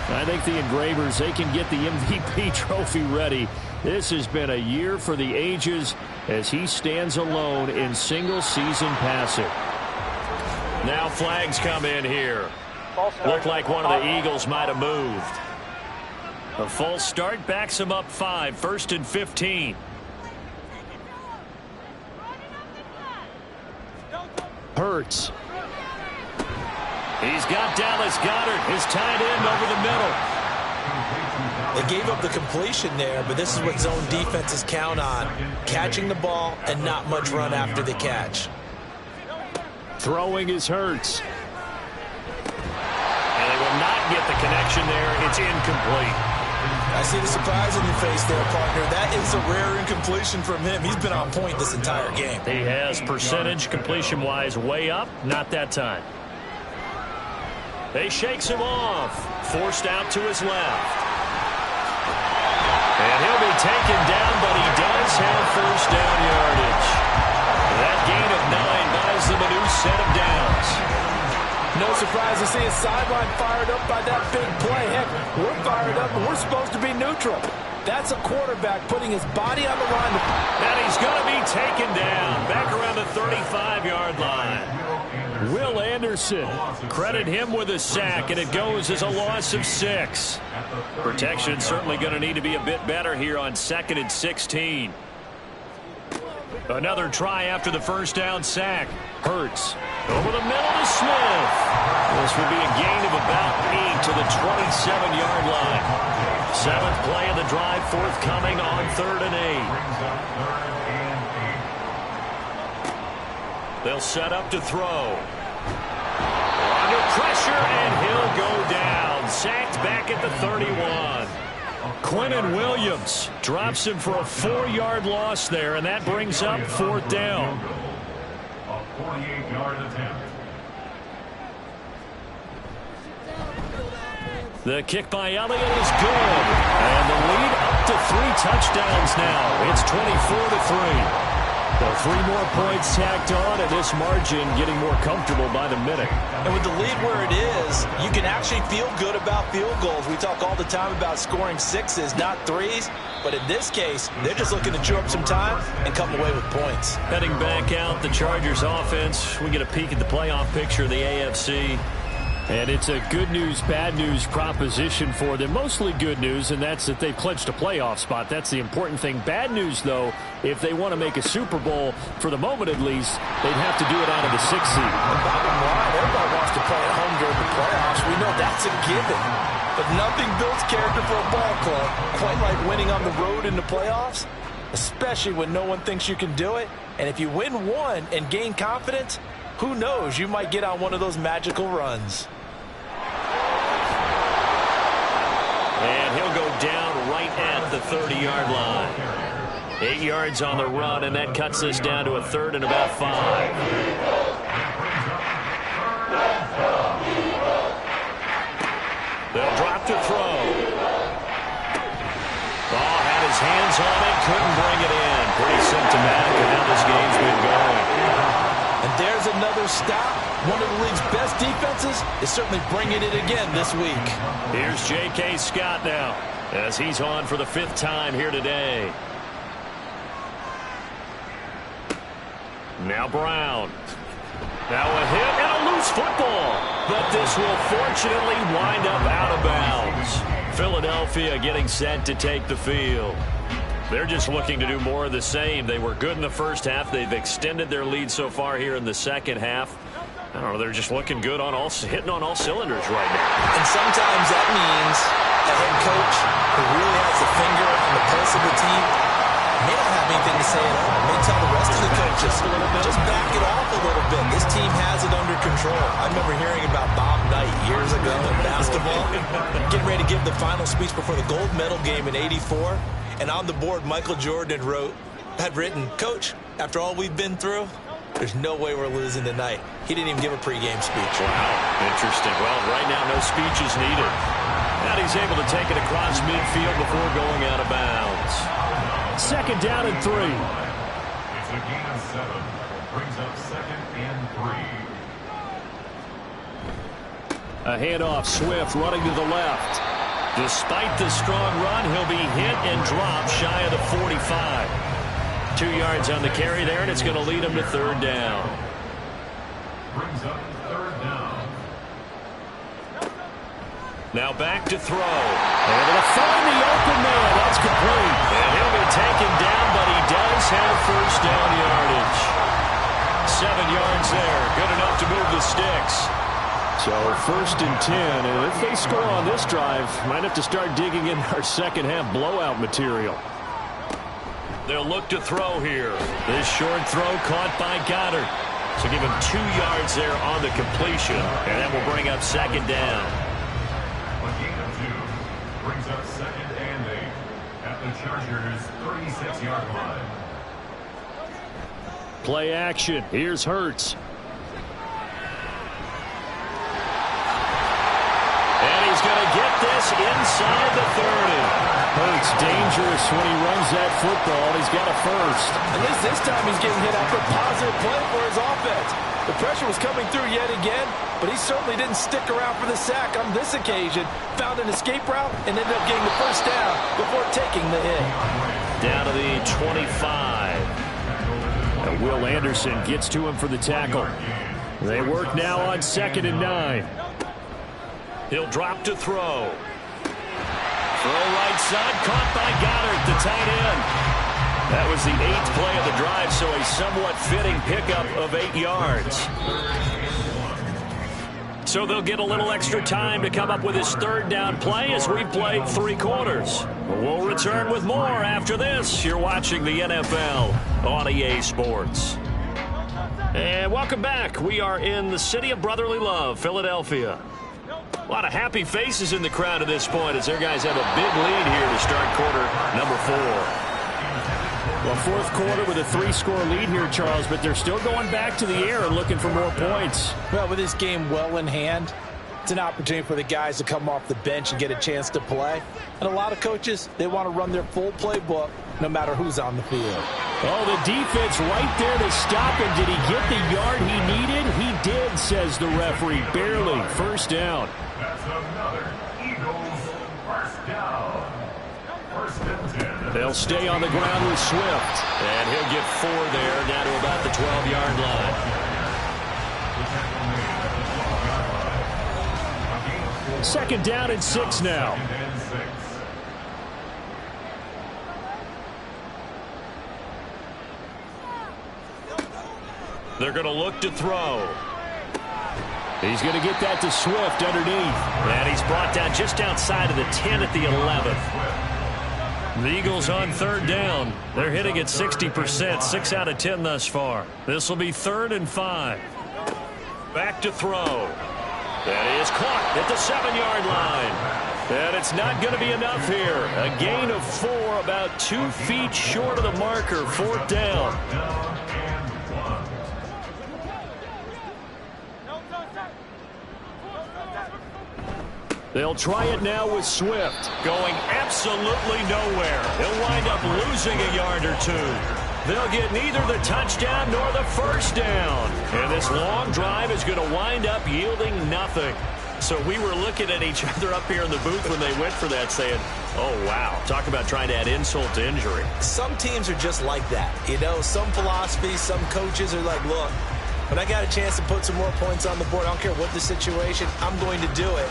Speaker 2: I think the Engravers, they can get the MVP trophy ready. This has been a year for the ages as he stands alone in single-season passing.
Speaker 4: Now flags come in here. Looked like one of the Eagles might have moved. A false start backs him up 5, 1st and 15.
Speaker 2: Hurts.
Speaker 4: He's got Dallas Goedert, his tight end, over the middle.
Speaker 3: They gave up the completion there, but this is what zone defenses count on. Catching the ball and not much run after the catch.
Speaker 2: Throwing is Hurts.
Speaker 4: And they will not get the connection there. It's incomplete.
Speaker 3: I see the surprise on your face there, partner. That is a rare incompletion from him. He's been on point this entire game.
Speaker 4: He has percentage completion-wise way up. Not that time. They shakes him off. Forced out to his left. And he'll be
Speaker 2: taken down, but he does have first down yardage. That gain of 9 buys them a new set of downs.
Speaker 3: No surprise to see his sideline fired up by that big play. Heck, we're fired up, and we're supposed to be neutral. That's a quarterback putting his body on the line.
Speaker 2: And he's going to be taken down back around the 35-yard line. Will Anderson, credit him with a sack, and it goes as a loss of 6. Protection certainly going to need to be a bit better here on 2nd and 16. Another try after the first down sack. Hurts over the middle to Smith. This will be a gain of about 8 to the 27-yard line. 7th play of the drive forthcoming on 3rd and 8. They'll set up to throw. Under pressure, and he'll go down. Sacked back at the 31. Quentin Williams drops him for a 4-yard loss there, and that brings up 4th down.
Speaker 5: A 48-yard attempt.
Speaker 2: The kick by Elliott is good. And the lead up to 3 touchdowns now. It's 24-3. So 3 more points tacked on, and this margin getting more comfortable by the minute.
Speaker 8: And with the lead where it is, you can actually feel good about field goals. We talk all the time about scoring 6s, not 3s. But in this case, they're just looking to chew up some time and come away with points.
Speaker 2: Heading back out, the Chargers offense. We get a peek at the playoff picture of the AFC. And it's a good news, bad news proposition for them. Mostly good news, and that's that they've clinched a playoff spot. That's the important thing. Bad news, though, if they want to make a Super Bowl, for the moment at least, they'd have to do it out of the 6th seed.
Speaker 3: And bottom line, everybody wants to play at home during the playoffs. We know that's a given. But nothing builds character for a ball club quite like winning on the road in the playoffs, especially when no one thinks you can do it. And if you win one and gain confidence, who knows, you might get on one of those magical runs.
Speaker 2: And he'll go down right at the 30-yard line. 8 yards on the run, and that cuts this down to a 3rd and about 5. They'll drop to throw. Ball had his hands on it, couldn't bring it in. Pretty symptomatic of how this game's been going.
Speaker 3: And there's another stop. One of the league's best defenses is certainly bringing it again this week.
Speaker 2: Here's J.K. Scott now, as he's on for the 5th time here today. Now Brown. Now a hit and a loose football. But this will fortunately wind up out of bounds. Philadelphia getting set to take the field. They're just looking to do more of the same. They were good in the first half. They've extended their lead so far here in the second half. I don't know, they're just looking good on hitting on all cylinders right now.
Speaker 8: And sometimes that means a head coach who really has a finger on the pulse of the team may not have anything to say at all. May tell the rest of the coaches, just back it off a little bit. This team has it under control. I remember hearing about Bob Knight years ago in basketball, getting ready to give the final speech before the gold medal game in '84. And on the board, Michael Jordan had written, "Coach, after all we've been through, there's no way we're losing tonight." He didn't even give a pregame speech.
Speaker 2: Wow, interesting. Well, right now, no speech is needed. And he's able to take it across midfield before going out of bounds. 2nd down and 3.
Speaker 5: It's a gain of 7. Brings up 2nd and 3.
Speaker 2: A handoff, Swift running to the left. Despite the strong run, he'll be hit and dropped shy of the 45. 2 yards on the carry there, and it's going to lead him to 3rd down.
Speaker 5: Brings up 3rd down.
Speaker 2: Now back to throw. Able to find the open man. That's complete. And he'll be taken down, but he does have first down yardage. 7 yards there. Good enough to move the sticks. So 1st and 10, and if they score on this drive, might have to start digging in our second half blowout material. They'll look to throw here. This short throw caught by Goddard. So give him 2 yards there on the completion, and that will bring up 2nd down.
Speaker 5: A gain of 2 brings up 2nd and 8 at the Chargers' 36-yard line.
Speaker 2: Play action. Here's Hurts. And he's going to get this inside the 30. Hurts dangerous when he runs that football. He's got a first.
Speaker 3: At least this time he's getting hit after a positive play for his offense. The pressure was coming through yet again, but he certainly didn't stick around for the sack on this occasion. Found an escape route and ended up getting the first down before taking the hit.
Speaker 2: Down to the 25. And Will Anderson gets to him for the tackle. They work now on 2nd and 9. He'll drop to throw. Throw right side, caught by Goddard, the tight end. That was the 8th play of the drive, so a somewhat fitting pickup of 8 yards. So they'll get a little extra time to come up with his 3rd down play as we play 3 quarters. We'll return with more after this. You're watching the NFL on EA Sports. And welcome back. We are in the city of brotherly love, Philadelphia. A lot of happy faces in the crowd at this point as their guys have a big lead here to start quarter number 4. Well, 4th quarter with a 3-score lead here, Charles, but they're still going back to the air and looking for more points.
Speaker 3: Well, with this game well in hand, it's an opportunity for the guys to come off the bench and get a chance to play. And a lot of coaches, they want to run their full playbook no matter who's on the field.
Speaker 2: Oh, the defense right there to stop him. Did he get the yard he needed? He did, says the referee. Barely. First down.
Speaker 5: That's another Eagles first down. 1st and 10.
Speaker 2: They'll stay on the ground with Swift. And he'll get 4 there, down to about the 12-yard line. 2nd down and 6 now. They're going to look to throw. He's going to get that to Swift underneath. And he's brought down just outside of the 10 at the 11th. The Eagles on 3rd down. They're hitting at 60%, 6 out of 10 thus far. This will be 3rd and 5. Back to throw. That is caught at the 7-yard line. And it's not going to be enough here. A gain of 4, about 2 feet short of the marker. 4th down. They'll try it now with Swift. Going absolutely nowhere. He'll wind up losing a yard or 2. They'll get neither the touchdown nor the first down. And this long drive is going to wind up yielding nothing. So we were looking at each other up here in the booth when they went for that saying, oh, wow, talk about trying to add insult to injury.
Speaker 8: Some teams are just like that. You know, some philosophies, some coaches are like, look, when I got a chance to put some more points on the board, I don't care what the situation, I'm going to do it.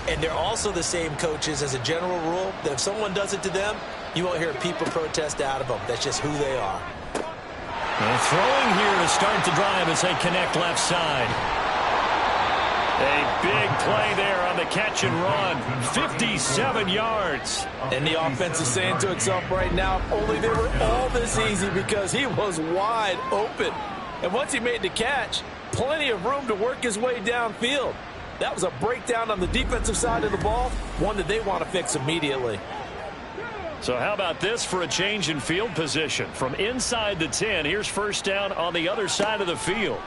Speaker 8: And they're also the same coaches as a general rule that if someone does it to them, you won't hear people protest out of them. That's just who they are.
Speaker 2: And throwing here to start the drive as they connect left side. A big play there on the catch and run. 57 yards.
Speaker 3: And the offense is saying to itself right now, if only they were all this easy because he was wide open. And once he made the catch, plenty of room to work his way downfield. That was a breakdown on the defensive side of the ball, one that they want to fix immediately.
Speaker 2: So how about this for a change in field position? From inside the 10, here's first down on the other side of the field.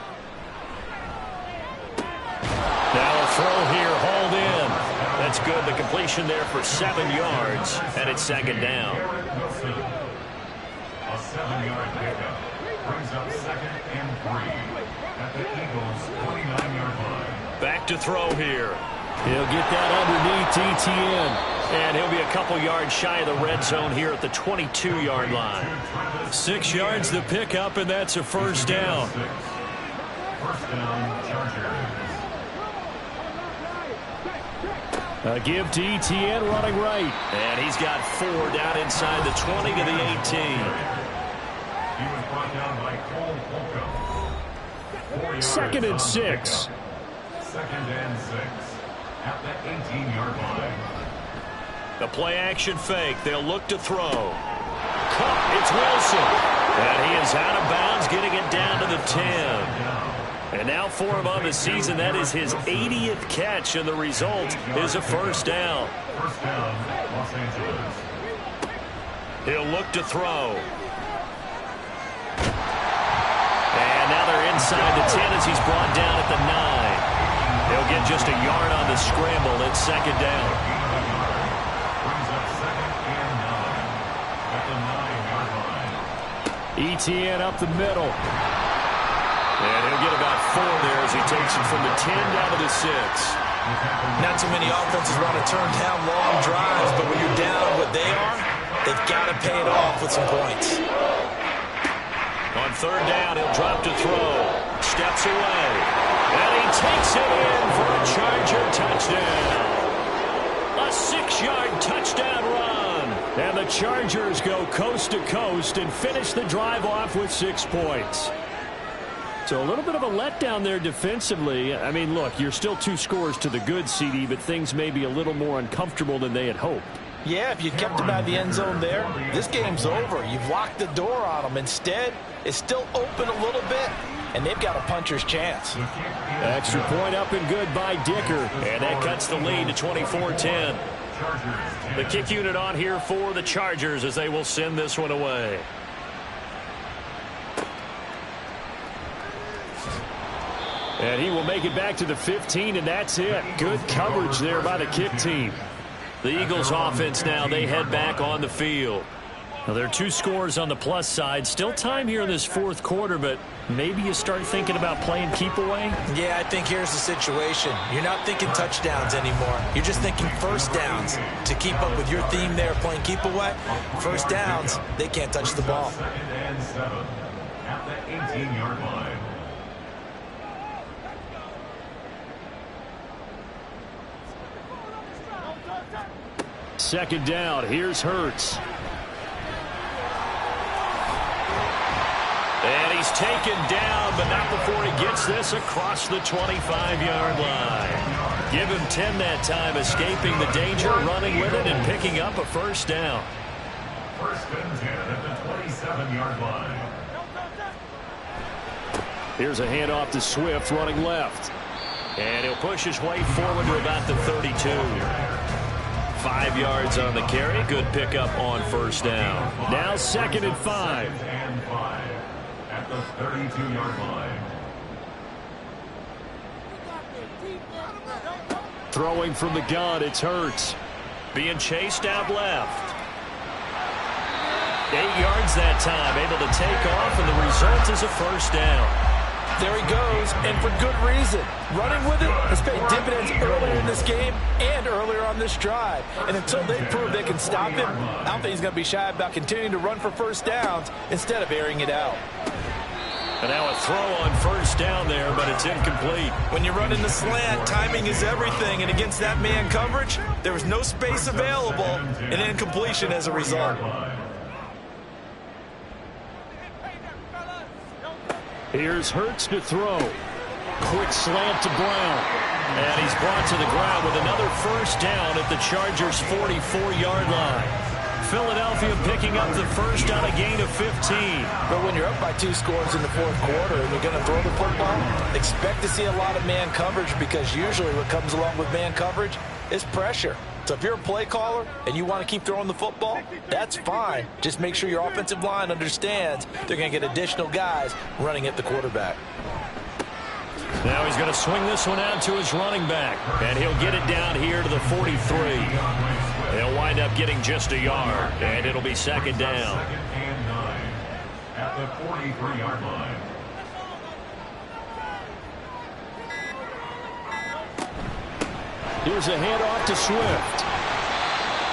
Speaker 2: Now a throw here, hauled in. That's good. The completion there for 7 yards, and it's 2nd down.
Speaker 5: A 7-yard pickup brings up 2nd and 3 at the Eagles' 29-yard line.
Speaker 2: Back to throw here. He'll get that underneath Etienne. And he'll be a couple yards shy of the red zone here at the 22-yard line. 6 yards to pick up, and that's a first down.
Speaker 5: First down, Chargers.
Speaker 2: A give to Etienne running right. And he's got 4 down inside the 20 to the 18.
Speaker 5: He was brought down by Cole Holcomb.
Speaker 2: 2nd and 6.
Speaker 5: 2nd and 6 at the 18-yard line.
Speaker 2: The play action fake. They'll look to throw. Caught. It's Wilson. And he is out of bounds, getting it down to the 10. And now 4 of on the season. That is his 80th catch, and the result is a first down.
Speaker 5: First down, Los Angeles.
Speaker 2: He'll look to throw. And now they're inside the 10 as he's brought down at the 9. He'll get just a yard on the scramble. It's 2nd down. ETN up the middle. And he'll get about 4 there as he takes it from the 10 down to the 6.
Speaker 8: Not too many offenses want to turn down long drives, but when you're down what they are, they've got to pay it off with some points.
Speaker 2: On 3rd down, he'll drop to throw. Steps away. And he takes it in for a Charger touchdown. A 6-yard touchdown run. And the Chargers go coast to coast and finish the drive off with 6 points. So a little bit of a letdown there defensively. I mean, look, you're still 2 scores to the good, CD, but things may be a little more uncomfortable than they had hoped.
Speaker 8: Yeah, if you kept them out of the end zone there, this game's over. You've locked the door on them. Instead, it's still open a little bit, and they've got a puncher's chance.
Speaker 2: Extra point up and good by Dicker. And that cuts the lead to 24-10. The kick unit on here for the Chargers as they will send this one away. And he will make it back to the 15, and that's it. Good coverage there by the kick team. The Eagles offense now, they head back on the field. Now, there are 2 scores on the plus side. Still time here in this 4th quarter, but maybe you start thinking about playing keep away?
Speaker 8: Yeah, I think here's the situation. You're not thinking touchdowns anymore. You're just thinking first downs. To keep up with your theme there, playing keep away, first downs, they can't touch the ball.
Speaker 5: 2nd and 7 at the 18-yard line.
Speaker 2: 2nd down. Here's Hurts. And he's taken down, but not before he gets this across the 25-yard line. Give him 10 that time, escaping the danger, running with it, and picking up a first down.
Speaker 5: 1st and 10 at the 27-yard line.
Speaker 2: Here's a handoff to Swift, running left. And he'll push his way forward to about the 32. 5 yards on the carry. Good pickup on first down. Now 2nd and 5.
Speaker 5: 2nd and 5 at the 32-yard line.
Speaker 2: Throwing from the gun, it's Hurts. Being chased out left. 8 yards that time, able to take off, and the result is a first down.
Speaker 8: There he goes, and for good reason. Running with it has paid dividends earlier in this game and earlier on this drive. And until they prove they can stop him, I don't think he's going to be shy about continuing to run for first downs instead of airing it out.
Speaker 2: And now a throw on first down there, but it's incomplete.
Speaker 8: When you run in the slant, timing is everything. And against that man coverage, there was no space available, and incompletion as a result.
Speaker 2: Here's Hurts to throw. Quick slant to Brown. And he's brought to the ground with another first down at the Chargers' 44-yard line. Philadelphia picking up the first on a gain of 15.
Speaker 8: But when you're up by 2 scores in the 4th quarter and you're going to throw the football, expect to see a lot of man coverage, because usually what comes along with man coverage is pressure. So if you're a play caller and you want to keep throwing the football, that's fine. Just make sure your offensive line understands they're going to get additional guys running at the quarterback.
Speaker 2: Now he's going to swing this one out to his running back, and he'll get it down here to the 43. He'll wind up getting just a yard, and it'll be 2nd down.
Speaker 5: 2nd and 9 at the 43-yard line.
Speaker 2: Here's a handoff to Swift.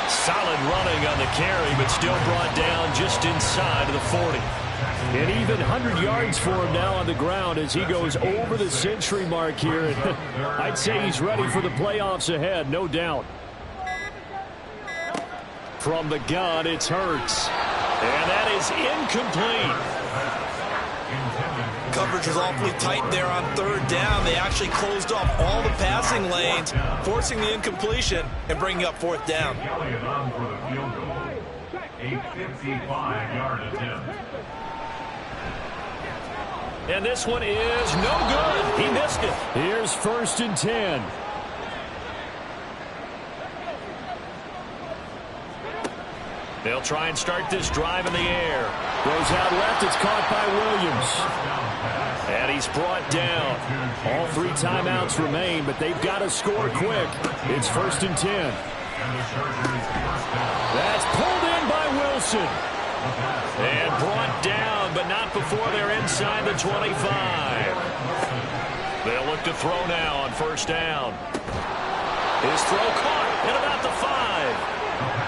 Speaker 2: Solid running on the carry, but still brought down just inside of the 40. And even 100 yards for him now on the ground as he goes over the century mark here. And I'd say he's ready for the playoffs ahead, no doubt. From the gun, it's Hurts. And that is incomplete.
Speaker 8: Coverage was awfully tight there on 3rd down. They actually closed off all the passing lanes, forcing the incompletion and bringing up 4th down.
Speaker 5: Elliott on for the field goal. A 55-yard attempt.
Speaker 2: And this one is no good. He missed it. Here's 1st and 10. They'll try and start this drive in the air. Goes out left. It's caught by Williams. And he's brought down. All 3 timeouts remain, but they've got to score quick. It's 1st and 10. That's pulled in by Wilson. And brought down, but before they're inside the 25. They'll look to throw now on first down. His throw caught at about the 5.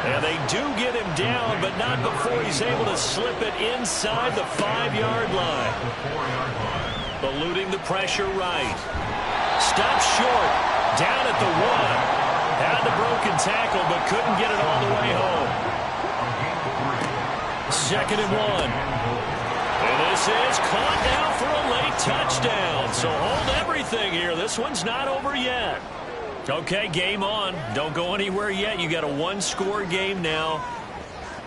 Speaker 2: And they do get him down, but not before he's able to slip it inside the 5-yard line. Eluding the pressure right. Stopped short. Down at the 1. Had the broken tackle, but couldn't get it all the way home. 2nd and 1. And this is caught now for a late touchdown. So hold everything here. This one's not over yet. Okay, game on. Don't go anywhere yet. You got a 1-score game now.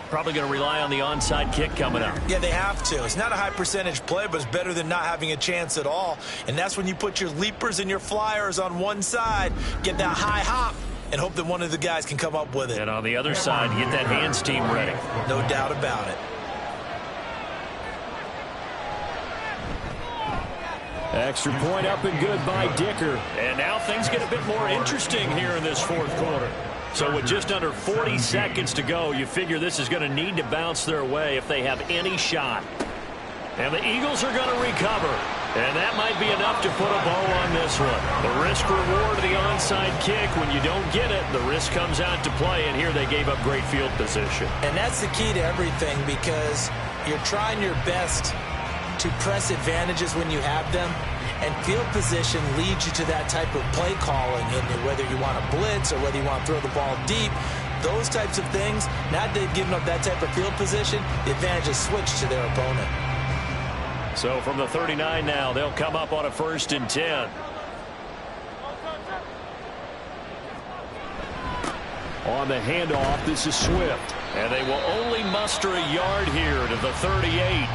Speaker 2: Probably going to rely on the onside kick coming up.
Speaker 8: Yeah, they have to. It's not a high percentage play, but it's better than not having a chance at all. And that's when you put your leapers and your flyers on one side, get that high hop, and hope that one of the guys can come up with it.
Speaker 2: And on the other side, get that hands team ready.
Speaker 8: No doubt about it.
Speaker 9: Extra point up and good by Dicker.
Speaker 2: And now things get a bit more interesting here in this 4th quarter. So with just under 40 seconds to go, you figure this is going to need to bounce their way if they have any shot. And the Eagles are going to recover. And that might be enough to put a bow on this one. The risk-reward of the onside kick, when you don't get it, the risk comes out to play, and here they gave up great field position.
Speaker 8: And that's the key to everything, because you're trying your best to press advantages when you have them, and field position leads you to that type of play calling, and whether you want to blitz or whether you want to throw the ball deep, those types of things. Now that they've given up that type of field position, the advantage is switched to their opponent.
Speaker 2: So from the 39 now, they'll come up on a 1st and 10.
Speaker 9: On the handoff, this is Swift.
Speaker 2: And they will only muster a yard here to the 38.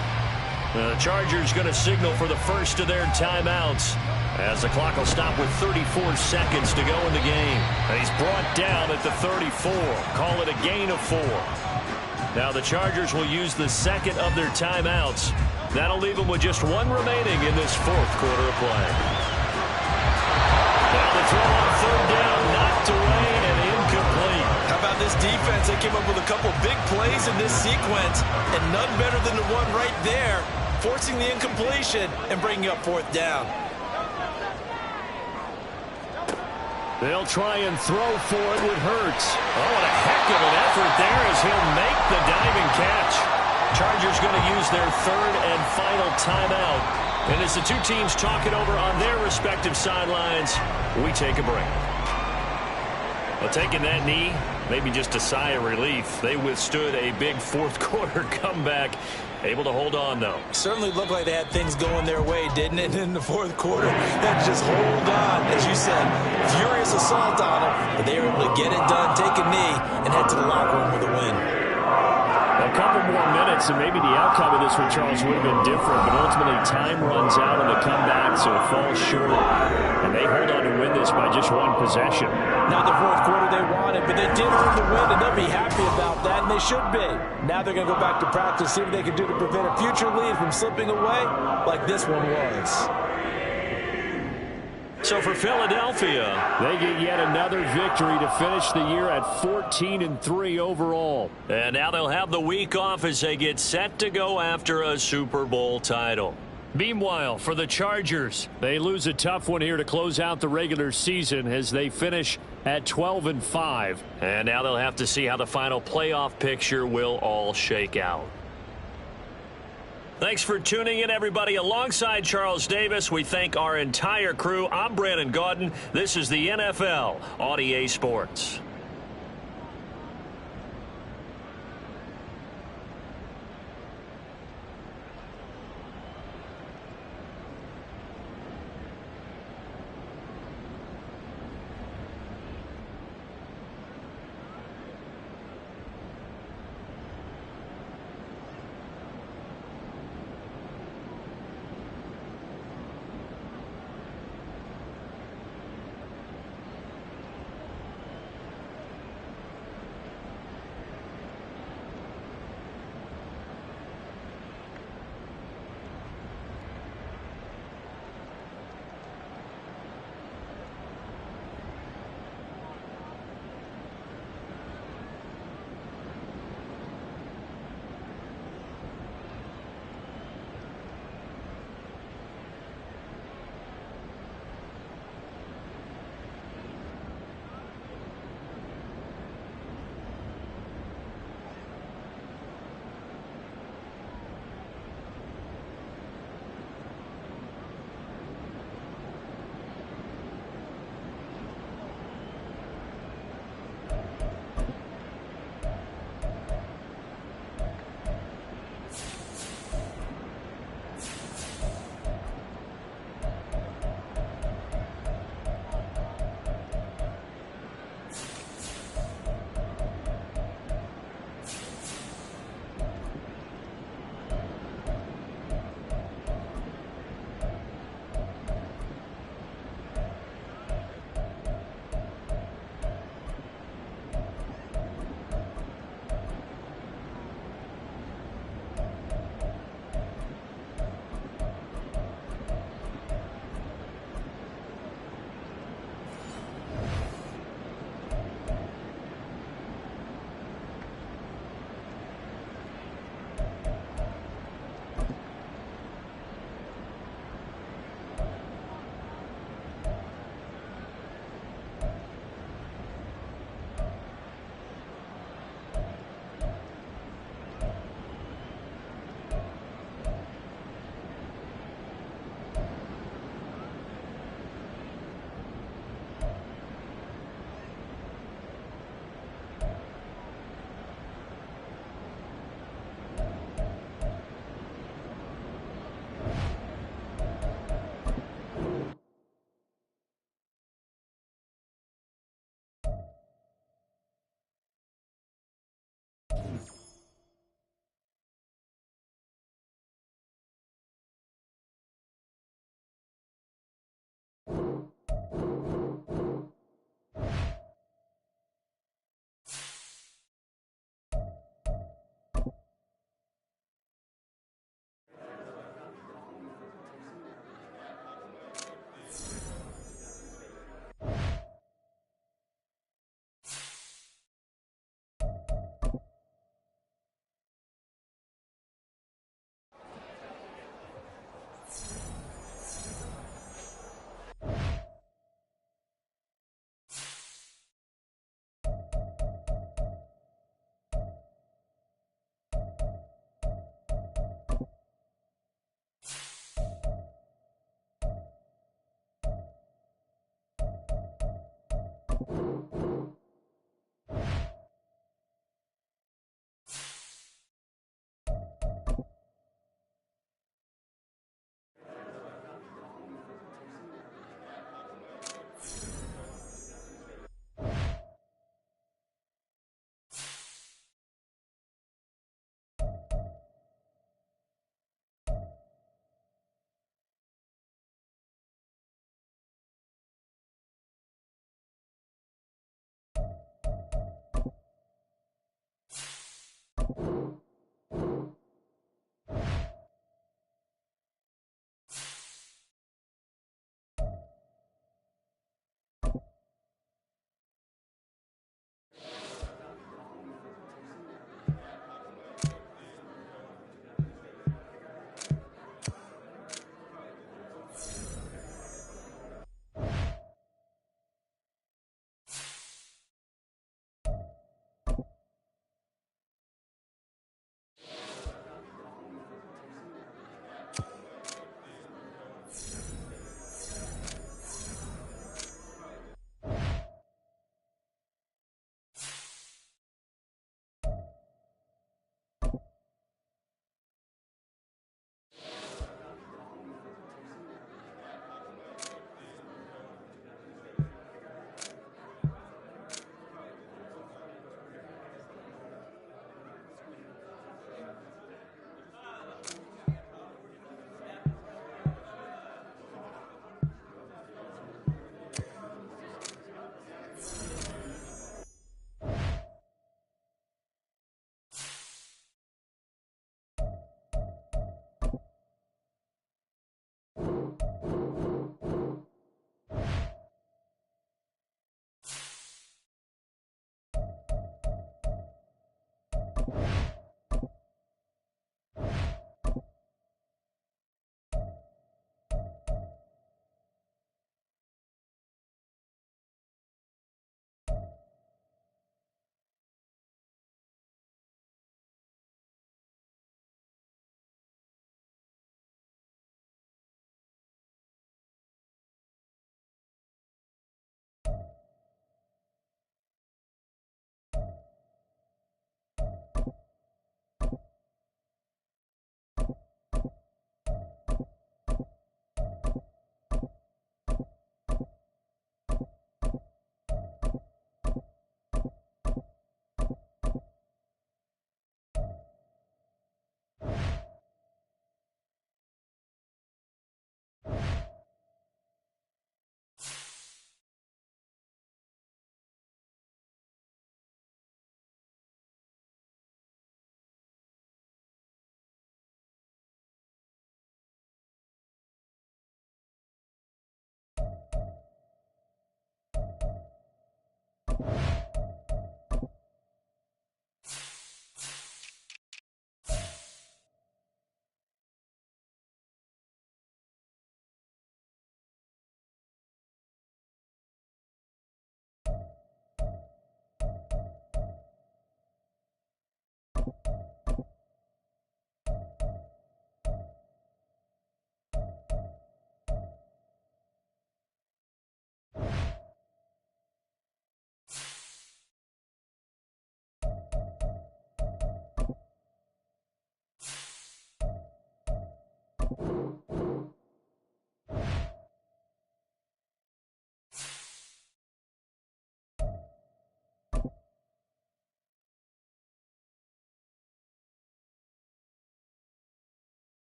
Speaker 2: The Chargers going to signal for the first of their timeouts as the clock will stop with 34 seconds to go in the game. And he's brought down at the 34. Call it a gain of 4. Now the Chargers will use the second of their timeouts. That'll leave them with just 1 remaining in this 4th quarter of play. Now the throw on 3rd down, knocked away and incomplete.
Speaker 8: How about this defense? They came up with a couple big plays in this sequence, and none better than the one right there, forcing the incompletion and bringing up 4th down.
Speaker 9: They'll try and throw for it with Hurts.
Speaker 2: Oh, what a heck of an effort there as he'll make the diving catch. Chargers going to use their 3rd and final timeout. And as the two teams talk it over on their respective sidelines, we take a break. Well, taking that knee, maybe just a sigh of relief. They withstood a big 4th quarter comeback. Able to hold on, though.
Speaker 8: Certainly looked like they had things going their way, didn't it, in the 4th quarter? Had to just hold on, as you said. Furious assault on them, but they were able to get it done, take a knee, and head to the locker room with a win.
Speaker 9: A couple more minutes, and maybe the outcome of this one, Charles, would have been different, but ultimately time runs out on the comeback, so it falls short. And they hold on to win this by just 1 possession.
Speaker 8: Not the 4th quarter they wanted, but they did earn the win, and they'll be happy about that, and they should be. Now they're going to go back to practice, see what they can do to prevent a future lead from slipping away like this one was.
Speaker 2: So for Philadelphia,
Speaker 9: they get yet another victory to finish the year at 14-3 overall.
Speaker 2: And now they'll have the week off as they get set to go after a Super Bowl title.
Speaker 9: Meanwhile, for the Chargers, they lose a tough one here to close out the regular season as they finish at 12-5.
Speaker 2: And now they'll have to see how the final playoff picture will all shake out. Thanks for tuning in, everybody. Alongside Charles Davis, we thank our entire crew. I'm Brandon Gaudin. This is the NFL on EA Sports.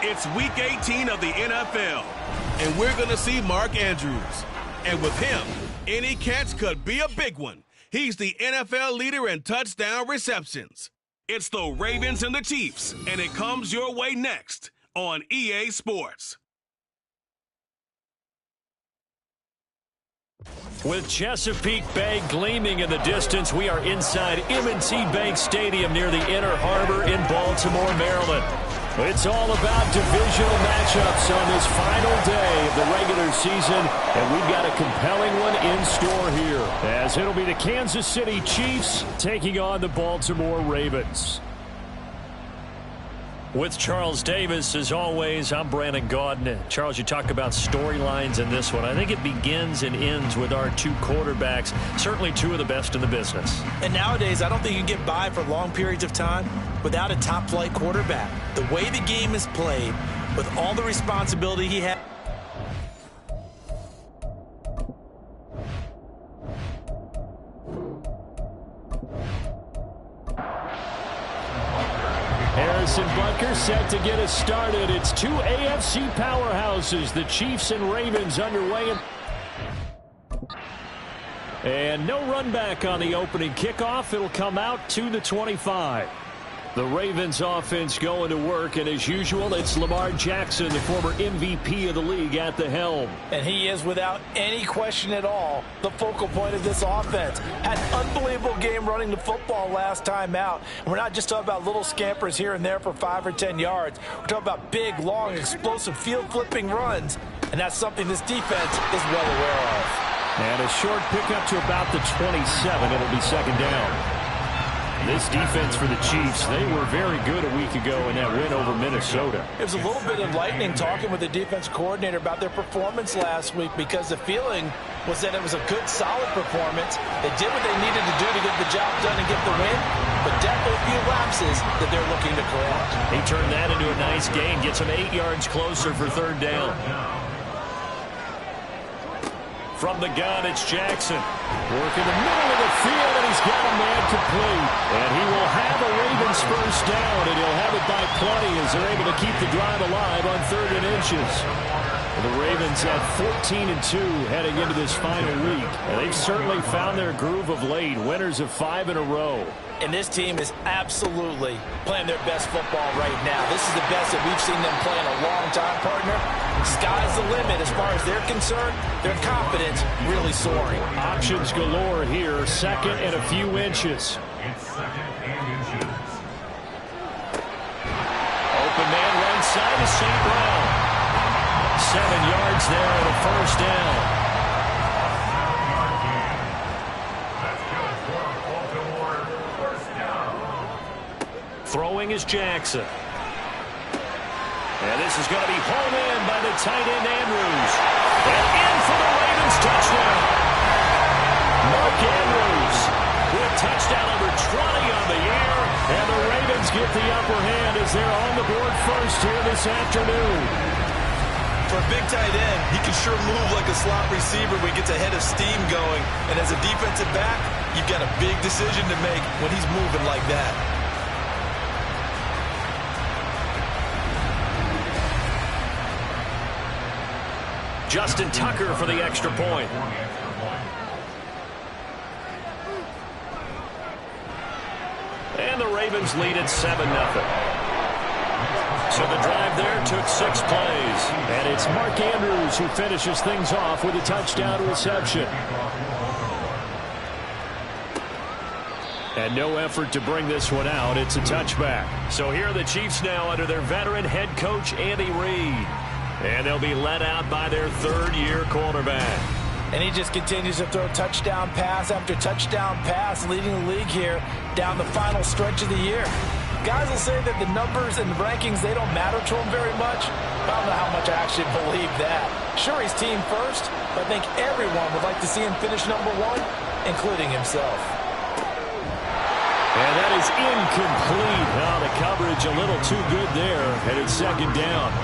Speaker 1: It's Week 18 of the NFL, and we're going to see Mark Andrews. And with him, any catch could be a big one. He's the NFL leader in touchdown receptions. It's the Ravens and the Chiefs, and it comes your way next on EA Sports.
Speaker 2: With Chesapeake Bay gleaming in the distance, we are inside M&T Bank Stadium near the Inner Harbor in Baltimore, Maryland. It's all about divisional matchups on this final day of the regular season, and we've got a compelling one in store here, as it'll be the Kansas City Chiefs taking on the Baltimore Ravens. With Charles Davis, as always, I'm Brandon Gaudin. Charles, you talk about storylines in this one. I think it begins and ends with our two quarterbacks, certainly two of the best in the business.
Speaker 8: And nowadays, I don't think you can get by for long periods of time without a top-flight quarterback. The way the game is played, with all the responsibility he has.
Speaker 2: Harrison Butker set to get us started. It's two AFC powerhouses, the Chiefs and Ravens, underway. And no run back on the opening kickoff. It'll come out to the 25. The Ravens offense going to work, and as usual, it's Lamar Jackson, the former MVP of the league, at the helm.
Speaker 8: And he is, without any question at all, the focal point of this offense. Had an unbelievable game running the football last time out. And we're not just talking about little scampers here and there for 5 or 10 yards. We're talking about big, long, explosive field-flipping runs. And that's something this defense is well aware of.
Speaker 2: And a short pickup to about the 27. It'll be second down. This defense for the Chiefs, they were very good a week ago in that win over Minnesota.
Speaker 8: It was a little bit enlightening talking with the defense coordinator about their performance last week, because the feeling was that it was a good, solid performance. They did what they needed to do to get the job done and get the win, but definitely a few lapses that they're looking to correct.
Speaker 2: He turned that into a nice gain, gets him 8 yards closer for third down. From the gun, it's Jackson. Working the middle of the field, and he's got a man complete. And he will have a Ravens first down, and he'll have it by plenty as they're able to keep the drive alive on 3rd and inches. The Ravens at 14-2 heading into this final week. And they've certainly found their groove of late, winners of 5 in a row.
Speaker 8: And this team is absolutely playing their best football right now. This is the best that we've seen them play in a long time, partner. Sky's the limit as far as they're concerned. Their confidence really soaring.
Speaker 2: Options galore here, 2nd and a few inches.
Speaker 5: It's 2nd and inches.
Speaker 2: Open man right side is St. Brown. 7 yards there and a first down. Throwing is Jackson. And this is going to be home in by the tight end Andrews. And in for the Ravens touchdown. Mark Andrews with touchdown number 20 on the year. And the Ravens get the upper hand as they're on the board first here this afternoon.
Speaker 3: For a big tight end, he can sure move like a slot receiver when he gets a head of steam going. And as a defensive back, you've got a big decision to make when he's moving like that.
Speaker 2: Justin Tucker for the extra point. And the Ravens lead at 7-0. So the drive there took 6 plays. And it's Mark Andrews who finishes things off with a touchdown reception. And no effort to bring this one out. It's a touchback. So here are the Chiefs now under their veteran head coach, Andy Reid. And they'll be led out by their third-year quarterback.
Speaker 8: And he just continues to throw touchdown pass after touchdown pass, leading the league here down the final stretch of the year. Guys will say that the numbers and the rankings, they don't matter to him very much. I don't know how much I actually believe that. Sure, he's team first, but I think everyone would like to see him finish #1, including himself.
Speaker 2: And that is incomplete. Oh, the coverage a little too good there, and it's second down.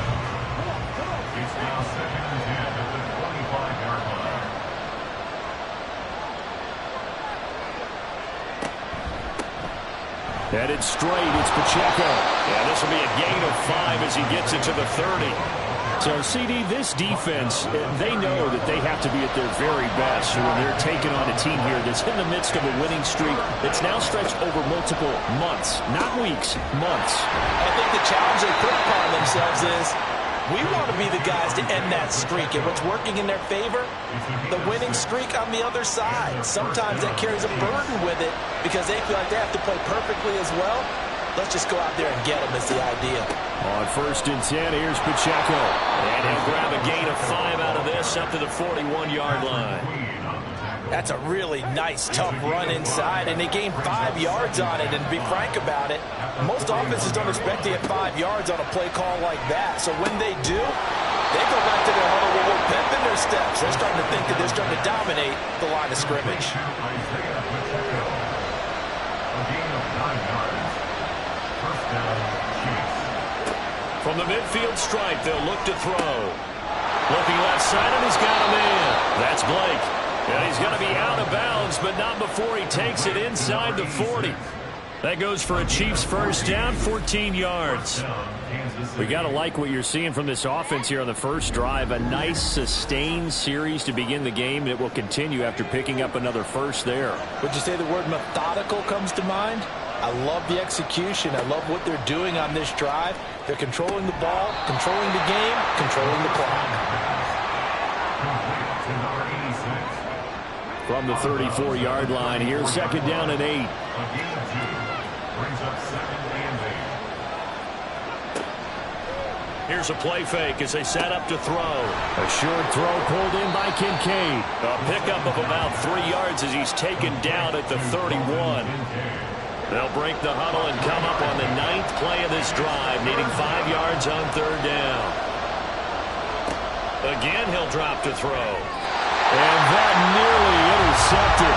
Speaker 2: Headed straight, it's Pacheco. Yeah, this will be a gain of 5 as he gets it to the 30. So, CD, this defense, they know that they have to be at their very best when they're taking on a team here that's in the midst of a winning streak that's now stretched over multiple months, not weeks, months.
Speaker 8: I think the challenge they put upon themselves is we want to be the guys to end that streak. And what's working in their favor? The winning streak on the other side. Sometimes that carries a burden with it because they feel like they have to play perfectly as well. Let's just go out there and get them is the idea.
Speaker 2: On 1st and 10, here's Pacheco. And he'll grab a gain of 5 out of this up to the 41-yard line.
Speaker 8: That's a really nice, tough run inside, and they gained 5 yards on it. And to be frank about it, most offenses don't expect to get 5 yards on a play call like that. So when they do, they go back to their huddle with a little pep in their steps. They're starting to think that they're starting to dominate the line of scrimmage.
Speaker 2: From the midfield stripe, they'll look to throw. Looking left side, and he's got a man. That's Blake. And he's going to be out of bounds, but not before he takes it inside the 40. That goes for a Chiefs first down, 14 yards. We got to like what you're seeing from this offense here on the first drive. A nice, sustained series to begin the game that will continue after picking up another first there.
Speaker 8: Would you say the word methodical comes to mind? I love the execution. I love what they're doing on this drive. They're controlling the ball, controlling the game, controlling the clock.
Speaker 2: From the 34-yard line here, second down and 8. Here's a play fake as they set up to throw. A short throw pulled in by Kincaid. A pickup of about 3 yards as he's taken down at the 31. They'll break the huddle and come up on the 9th play of this drive, needing 5 yards on third down. Again, he'll drop to throw. And that nearly intercepted.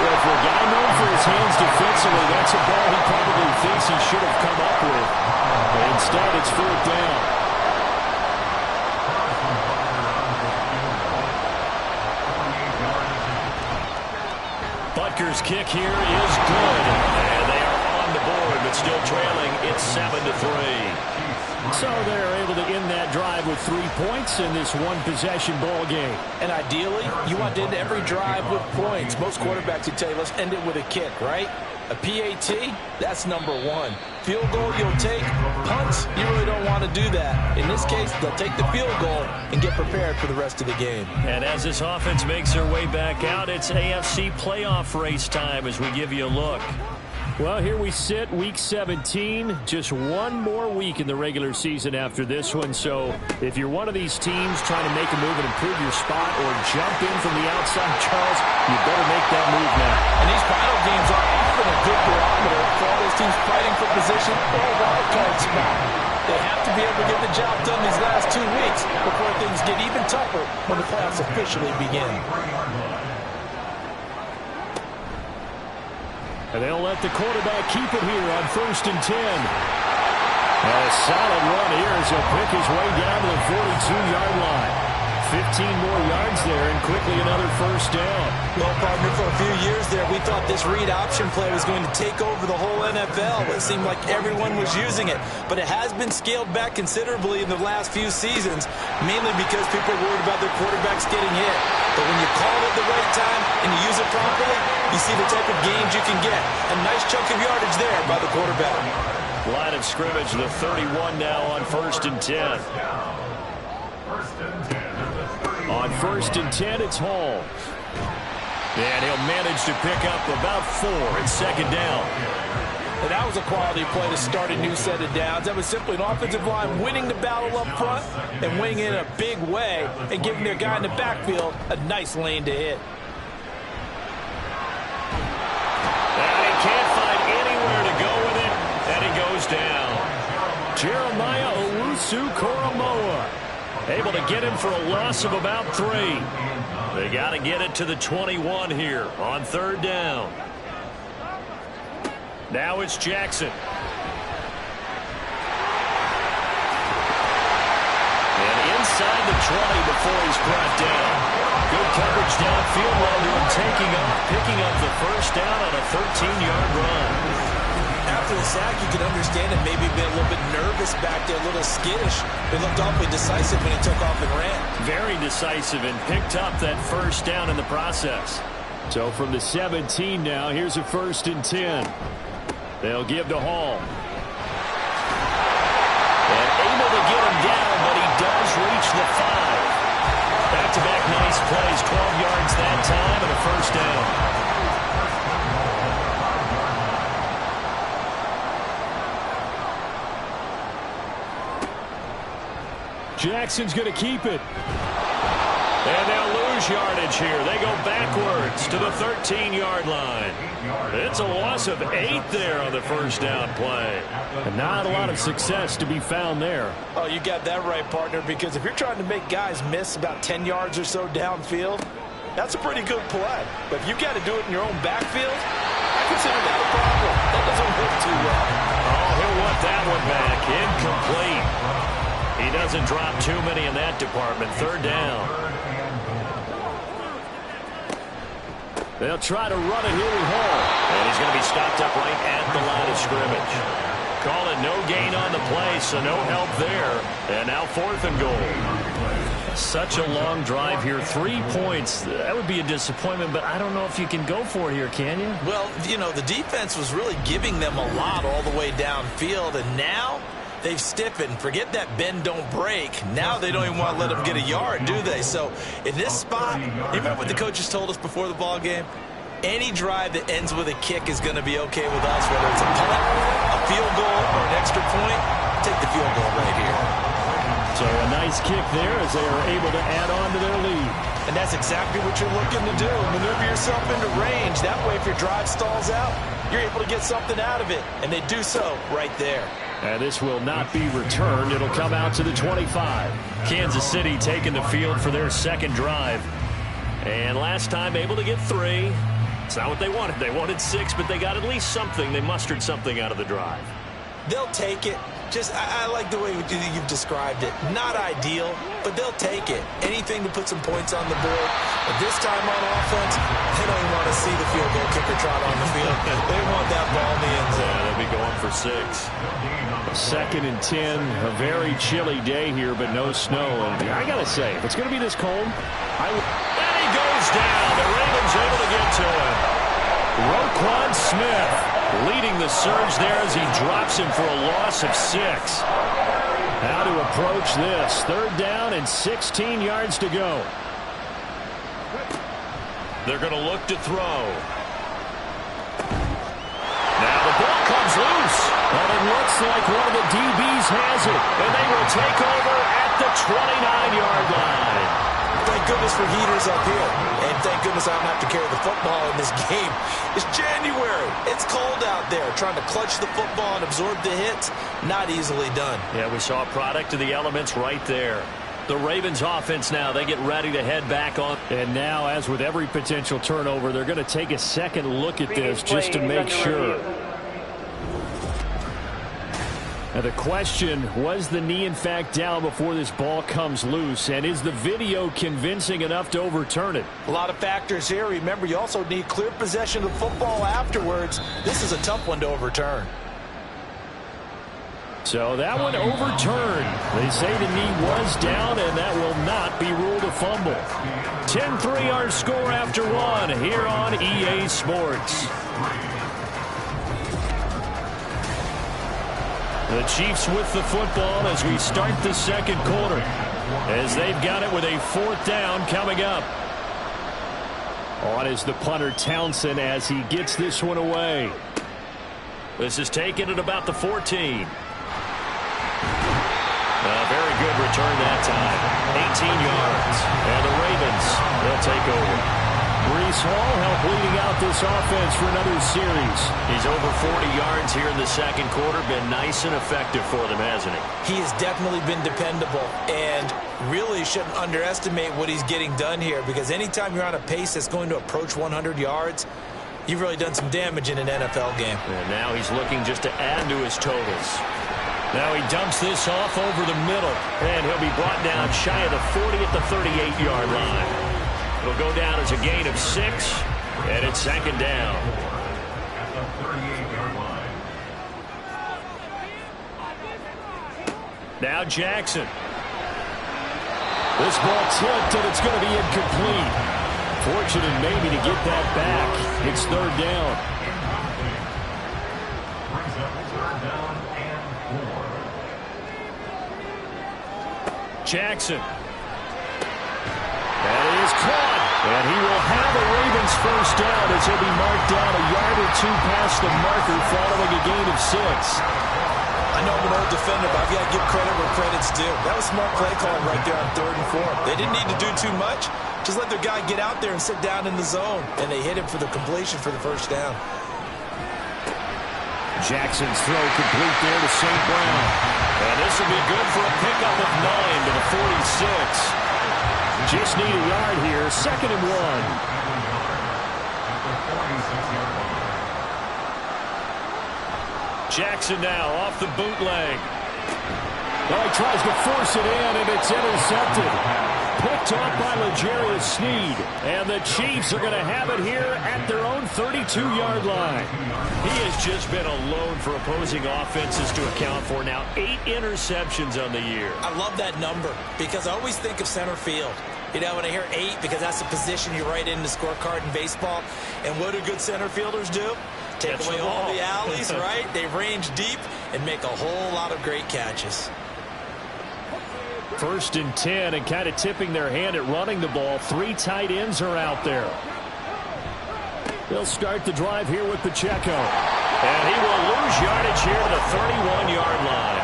Speaker 2: Well, for a guy known for his hands defensively, that's a ball he probably thinks he should have come up with. But instead, it's fourth down. Butker's kick here is good. And they are on the board, but still trailing. It's 7-3. So they're able to end that drive with 3 points in this one-possession ball game.
Speaker 8: And ideally, you want to end every drive with points. Most quarterbacks would tell you, let's end it with a kick, right? A PAT, that's #1. Field goal, you'll take. Punts, you really don't want to do that. In this case, they'll take the field goal and get prepared for the rest of the game.
Speaker 2: And as this offense makes their way back out, it's AFC playoff race time as we give you a look. Well, here we sit, Week 17. Just one more week in the regular season after this one. So if you're one of these teams trying to make a move and improve your spot or jump in from the outside, Charles, you better make that move now.
Speaker 3: And these final games are often a good barometer for all those teams fighting for position or a wild card spot. They have to be able to get the job done these last 2 weeks before things get even tougher when the playoffs officially begin.
Speaker 2: And they'll let the quarterback keep it here on 1st and 10. And a solid run here as he'll pick his way down to the 42-yard line. 15 more yards there and quickly another first down.
Speaker 3: Well, partner, for a few years there, we thought this read option play was going to take over the whole NFL. It seemed like everyone was using it. But it has been scaled back considerably in the last few seasons, mainly because people are worried about their quarterbacks getting hit. But when you call it at the right time and you use it properly, you see the type of gains you can get. A nice chunk of yardage there by the quarterback.
Speaker 2: Line of scrimmage, the 31 now on 1st and 10. On 1st and 10, it's Hall. And he'll manage to pick up about 4 at 2nd down.
Speaker 3: And that was a quality play to start a new set of downs. That was simply an offensive line winning the battle up front and winning in a big way and giving their guy in the backfield a nice lane to hit.
Speaker 2: And he can't find anywhere to go with it, and he goes down. Jeremiah Owusu-Koramoah able to get him for a loss of about 3. They got to get it to the 21 here on 3rd down. Now it's Jackson. And inside the 20 before he's brought down. Good coverage downfield while they're taking off, picking up the first down on a 13-yard run.
Speaker 3: After the sack, you can understand him maybe being a little bit nervous back there, a little skittish. He looked awfully decisive when he took off and ran.
Speaker 2: Very decisive and picked up that first down in the process. So from the 17 now, here's a 1st and 10. They'll give to Hall. And able to get him down, but he does reach the 5. Back-to-back nice plays, 12 yards that time and a first down. Jackson's going to keep it. And they'll lose yardage here. They go backwards to the 13-yard line. It's a loss of 8 there on the first down play. And not a lot of success to be found there.
Speaker 3: Oh, you got that right, partner, because if you're trying to make guys miss about 10 yards or so downfield, that's a pretty good play. But if you got to do it in your own backfield, I consider that a problem. That doesn't work too well.
Speaker 2: Oh, he'll want that one back. Incomplete. He doesn't drop too many in that department. 3rd down. They'll try to run it here with Hall. And he's going to be stopped up right at the line of scrimmage. Call it no gain on the play, so no help there. And now 4th and goal. Such a long drive here. 3 points. That would be a disappointment, but I don't know if you can go for it here, can you?
Speaker 3: Well, you know, the defense was really giving them a lot all the way downfield, and now they've stiffened. Forget that bend, don't break. Now they don't even want to let them get a yard, do they? So in this spot, you remember what the coaches told us before the ball game? Any drive that ends with a kick is going to be okay with us, whether it's a punt, a field goal, or an extra point. Take the field goal right here.
Speaker 2: So a nice kick there as they are able to add on to their lead.
Speaker 3: And that's exactly what you're looking to do. Maneuver yourself into range. That way, if your drive stalls out, you're able to get something out of it. And they do so right there.
Speaker 2: And this will not be returned. It'll come out to the 25. Kansas City taking the field for their 2nd drive. And last time able to get 3. It's not what they wanted. They wanted 6, but they got at least something. They mustered something out of the drive.
Speaker 3: They'll take it. Just, I like the way you've described it. Not ideal, but they'll take it. Anything to put some points on the board. But this time on offense, they don't even want to see the field goal kicker trot on the field. They want that ball in the end zone.
Speaker 2: Yeah, they'll be going for 6. 2nd and 10. A very chilly day here, but no snow. And I got to say, if it's going to be this cold, and he goes down. The Ravens able to get to him. Roquan Smith leading the surge there as he drops him for a loss of 6. How to approach this. 3rd down and 16 yards to go. They're going to look to throw. Now the comes loose. And it looks like one of the DBs has it. And they will take over at the 29-yard line.
Speaker 8: Thank goodness for heaters up here. And thank goodness I don't have to carry the football in this game. It's January. It's cold out there. Trying to clutch the football and absorb the hits, not easily done.
Speaker 4: Yeah, we saw a product of the elements right there. The Ravens offense now, they get ready to head back on.
Speaker 2: And now, as with every potential turnover, they're going to take a second look at this just to make sure. Now the question, was the knee in fact down before this ball comes loose? And is the video convincing enough to overturn it?
Speaker 8: A lot of factors here. Remember, you also need clear possession of the football afterwards. This is a tough one to overturn.
Speaker 2: So that one overturned. They say the knee was down, and that will not be ruled a fumble. 10-3 our score after one here on EA Sports. The Chiefs with the football as we start the second quarter, as they've got it with a fourth down coming up. On is the punter Townsend as he gets this one away.
Speaker 4: This is taken at about the 14. Very good return that time. 18 yards. And the Ravens, they'll take over.
Speaker 2: Breece Hall helped leading out this offense for another series.
Speaker 4: He's over 40 yards here in the second quarter. Been nice and effective for them, hasn't he?
Speaker 8: He has definitely been dependable. And really shouldn't underestimate what he's getting done here, because anytime you're on a pace that's going to approach 100 yards, you've really done some damage in an NFL game.
Speaker 4: And now he's looking just to add to his totals.
Speaker 2: Now he dumps this off over the middle.
Speaker 4: And he'll be brought down shy of the 40 at the 38-yard line. It'll go down as a gain of 6, and it's second down.
Speaker 5: At the 38-yard line.
Speaker 2: Now Jackson. This ball tipped, and it's going to be incomplete. Fortunate maybe to get that back. It's third down.
Speaker 5: Brings up third down and 4.
Speaker 2: Jackson. That is caught. And he will have a Ravens first down as he'll be marked down a yard or two past the marker following a gain of 6.
Speaker 8: I know I'm an old defender, but I've got to give credit where credit's due. That was smart play calling right there on 3rd and 4. They didn't need to do too much. Just let their guy get out there and sit down in the zone. And they hit him for the completion for the first down.
Speaker 2: Jackson's throw complete there to St. Brown.
Speaker 4: And this will be good for a pickup of 9 to the 46.
Speaker 2: Just need a yard here. 2nd and 1. Jackson now off the bootleg. Well, he tries to force it in, and it's intercepted. Picked off by L'Jarius Sneed. And the Chiefs are going to have it here at their own 32-yard line.
Speaker 4: He has just been alone for opposing offenses to account for now. 8 interceptions on the year.
Speaker 8: I love that number because I always think of center field. You know, when I hear 8, because that's the position you write in the scorecard in baseball. And what do good center fielders do? Take away all the alleys, right? They range deep and make a whole lot of great catches.
Speaker 2: 1st and 10, and kind of tipping their hand at running the ball. 3 tight ends are out there. They'll start the drive here with Pacheco.
Speaker 4: And he will lose yardage here to the 31-yard line.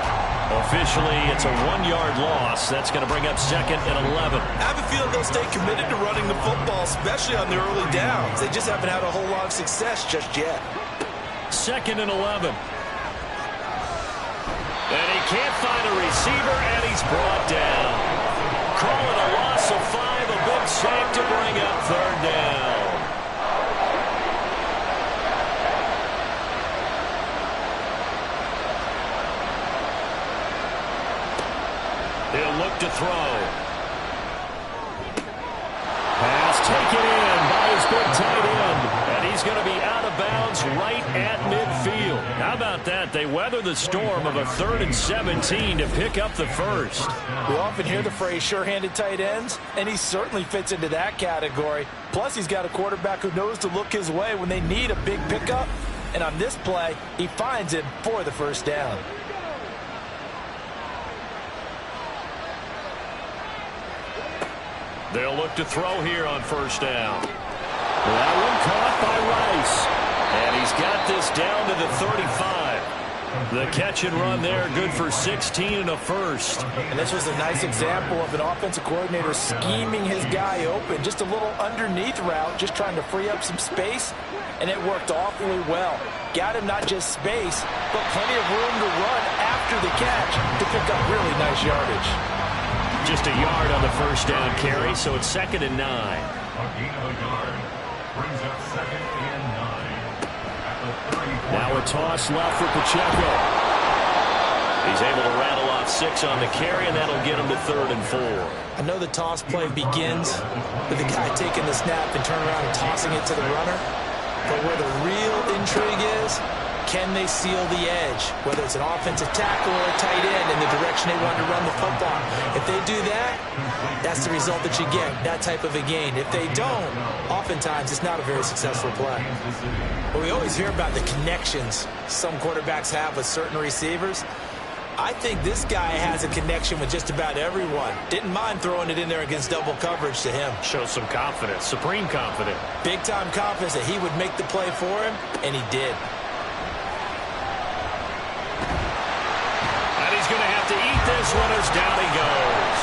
Speaker 4: Officially, it's a 1-yard loss. That's going to bring up 2nd and 11.
Speaker 8: I have a feeling they'll stay committed to running the football, especially on the early downs. They just haven't had a whole lot of success just yet.
Speaker 2: 2nd and 11.
Speaker 4: And he can't find a receiver, and he's brought down. Call it a loss of 5, a big sack to bring up 3rd down. He'll look to throw.
Speaker 2: Pass taken in by his big tight end. And he's going to be out of bounds right at midfield.
Speaker 4: How about that? They weather the storm of a 3rd and 17 to pick up the first.
Speaker 8: We often hear the phrase sure-handed tight ends, and he certainly fits into that category. Plus, he's got a quarterback who knows to look his way when they need a big pickup. And on this play, he finds it for the first down.
Speaker 4: They'll look to throw here on 1st down.
Speaker 2: That one caught by Rice. And he's got this down to the 35. The catch and run there, good for 16 and a first.
Speaker 8: And this was a nice example of an offensive coordinator scheming his guy open. Just a little underneath route, just trying to free up some space, and it worked awfully well. Got him not just space, but plenty of room to run after the catch to pick up really nice yardage.
Speaker 2: Just a yard on the first down carry, so it's 2nd and 9.
Speaker 5: A gain of a yard brings up 2nd and 9.
Speaker 2: Now a toss left for Pacheco. He's able to rattle off 6 on the carry, and that'll get him to 3rd and 4.
Speaker 8: I know the toss play begins with the guy taking the snap and turning around and tossing it to the runner. But where the real intrigue is, can they seal the edge? Whether it's an offensive tackle or a tight end in the direction they want to run the football. If they do that, that's the result that you get, that type of a gain. If they don't, oftentimes it's not a very successful play. But we always hear about the connections some quarterbacks have with certain receivers. I think this guy has a connection with just about everyone. Didn't mind throwing it in there against double coverage to him.
Speaker 2: Shows some confidence, supreme confidence.
Speaker 8: Big-time confidence that he would make the play for him, and he did.
Speaker 2: And he's going to have to eat this one as down he goes.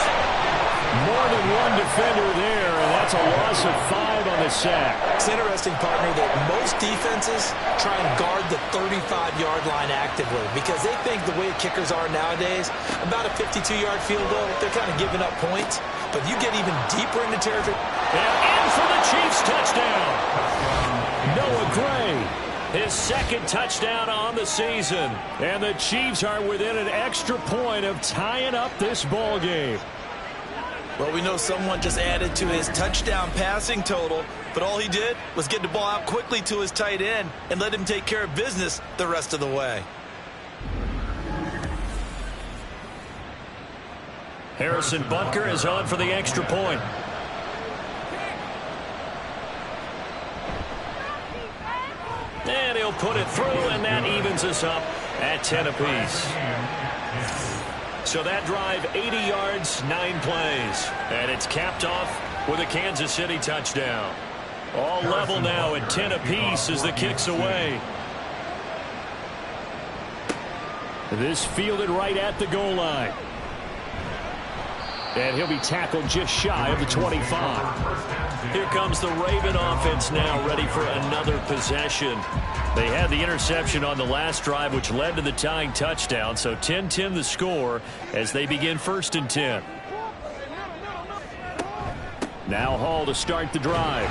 Speaker 2: More than one defender there, and that's a loss of 5 on the sack.
Speaker 8: It's interesting, partner, that most defenses try and guard the 35-yard line actively because they think the way kickers are nowadays, about a 52-yard field goal, they're kind of giving up points. But you get even deeper into territory.
Speaker 2: And in for the Chiefs touchdown. Noah Gray, his 2nd touchdown on the season. And the Chiefs are within an extra point of tying up this ball game.
Speaker 8: Well, we know someone just added to his touchdown passing total, but all he did was get the ball out quickly to his tight end and let him take care of business the rest of the way.
Speaker 2: Harrison Butker is on for the extra point. And he'll put it through, and that evens us up at 10 apiece. So that drive, 80 yards, 9 plays. And it's capped off with a Kansas City touchdown. All level now at 10 apiece as the kick's away. This fielded right at the goal line. And he'll be tackled just shy of the 25. Here comes the Raven offense now, ready for another possession. They had the interception on the last drive, which led to the tying touchdown. So 10-10 the score as they begin 1st and 10. Now Hall to start the drive.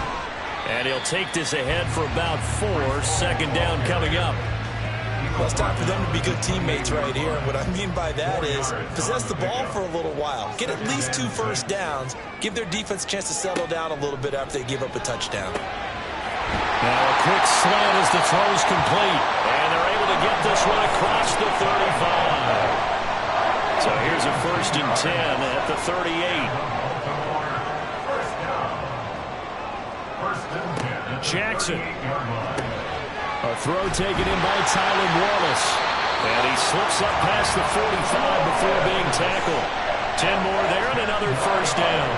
Speaker 2: And he'll take this ahead for about 4. 2nd down coming up.
Speaker 8: Well, it's time for them to be good teammates right here. And what I mean by that is possess the ball for a little while. Get at least 2 first downs. Give their defense a chance to settle down a little bit after they give up a touchdown.
Speaker 2: Now a quick slant as the throw's complete. And they're able to get this one across the 35. So here's a 1st and 10 at the 38. Jackson. A throw taken in by Tylan Wallace. And he slips up past the 45 before being tackled. 10 more there and another 1st down.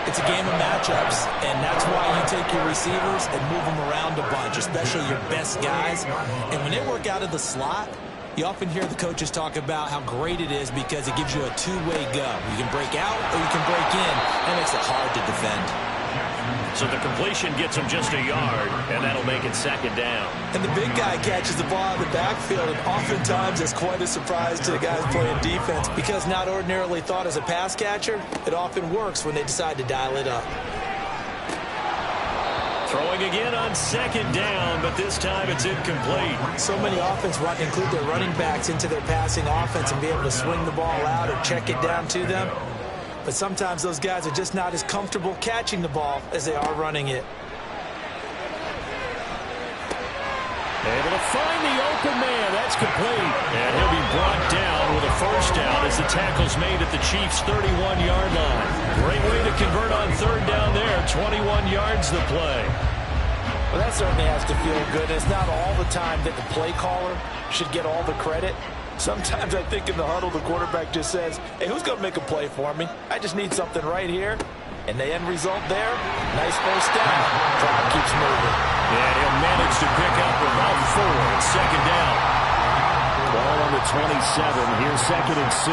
Speaker 8: It's a game of matchups, and that's why you take your receivers and move them around a bunch, especially your best guys. And when they work out of the slot, you often hear the coaches talk about how great it is because it gives you a two-way go. You can break out or you can break in. That makes it hard to defend.
Speaker 2: So the completion gets him just a yard, and that'll make it 2nd down.
Speaker 8: And the big guy catches the ball out of the backfield, and oftentimes it's quite a surprise to the guys playing defense because not ordinarily thought as a pass catcher, it often works when they decide to dial it up.
Speaker 2: Throwing again on 2nd down, but this time it's incomplete.
Speaker 8: So many offenses include their running backs into their passing offense and be able to swing the ball out or check it down to them. But sometimes those guys are just not as comfortable catching the ball as they are running it.
Speaker 2: Able to find the open man. That's complete. And he'll be brought down with a 1st down as the tackle's made at the Chiefs' 31-yard line. Great way to convert on 3rd down there. 21 yards the play.
Speaker 8: Well, that certainly has to feel good. It's not all the time that the play caller should get all the credit. Sometimes I think in the huddle, the quarterback just says, hey, who's going to make a play for me? I just need something right here. And the end result there, nice first down. Drive keeps moving.
Speaker 2: And he'll manage to pick up about 4. It's second down. Ball on the 27. Here's 2nd and 6.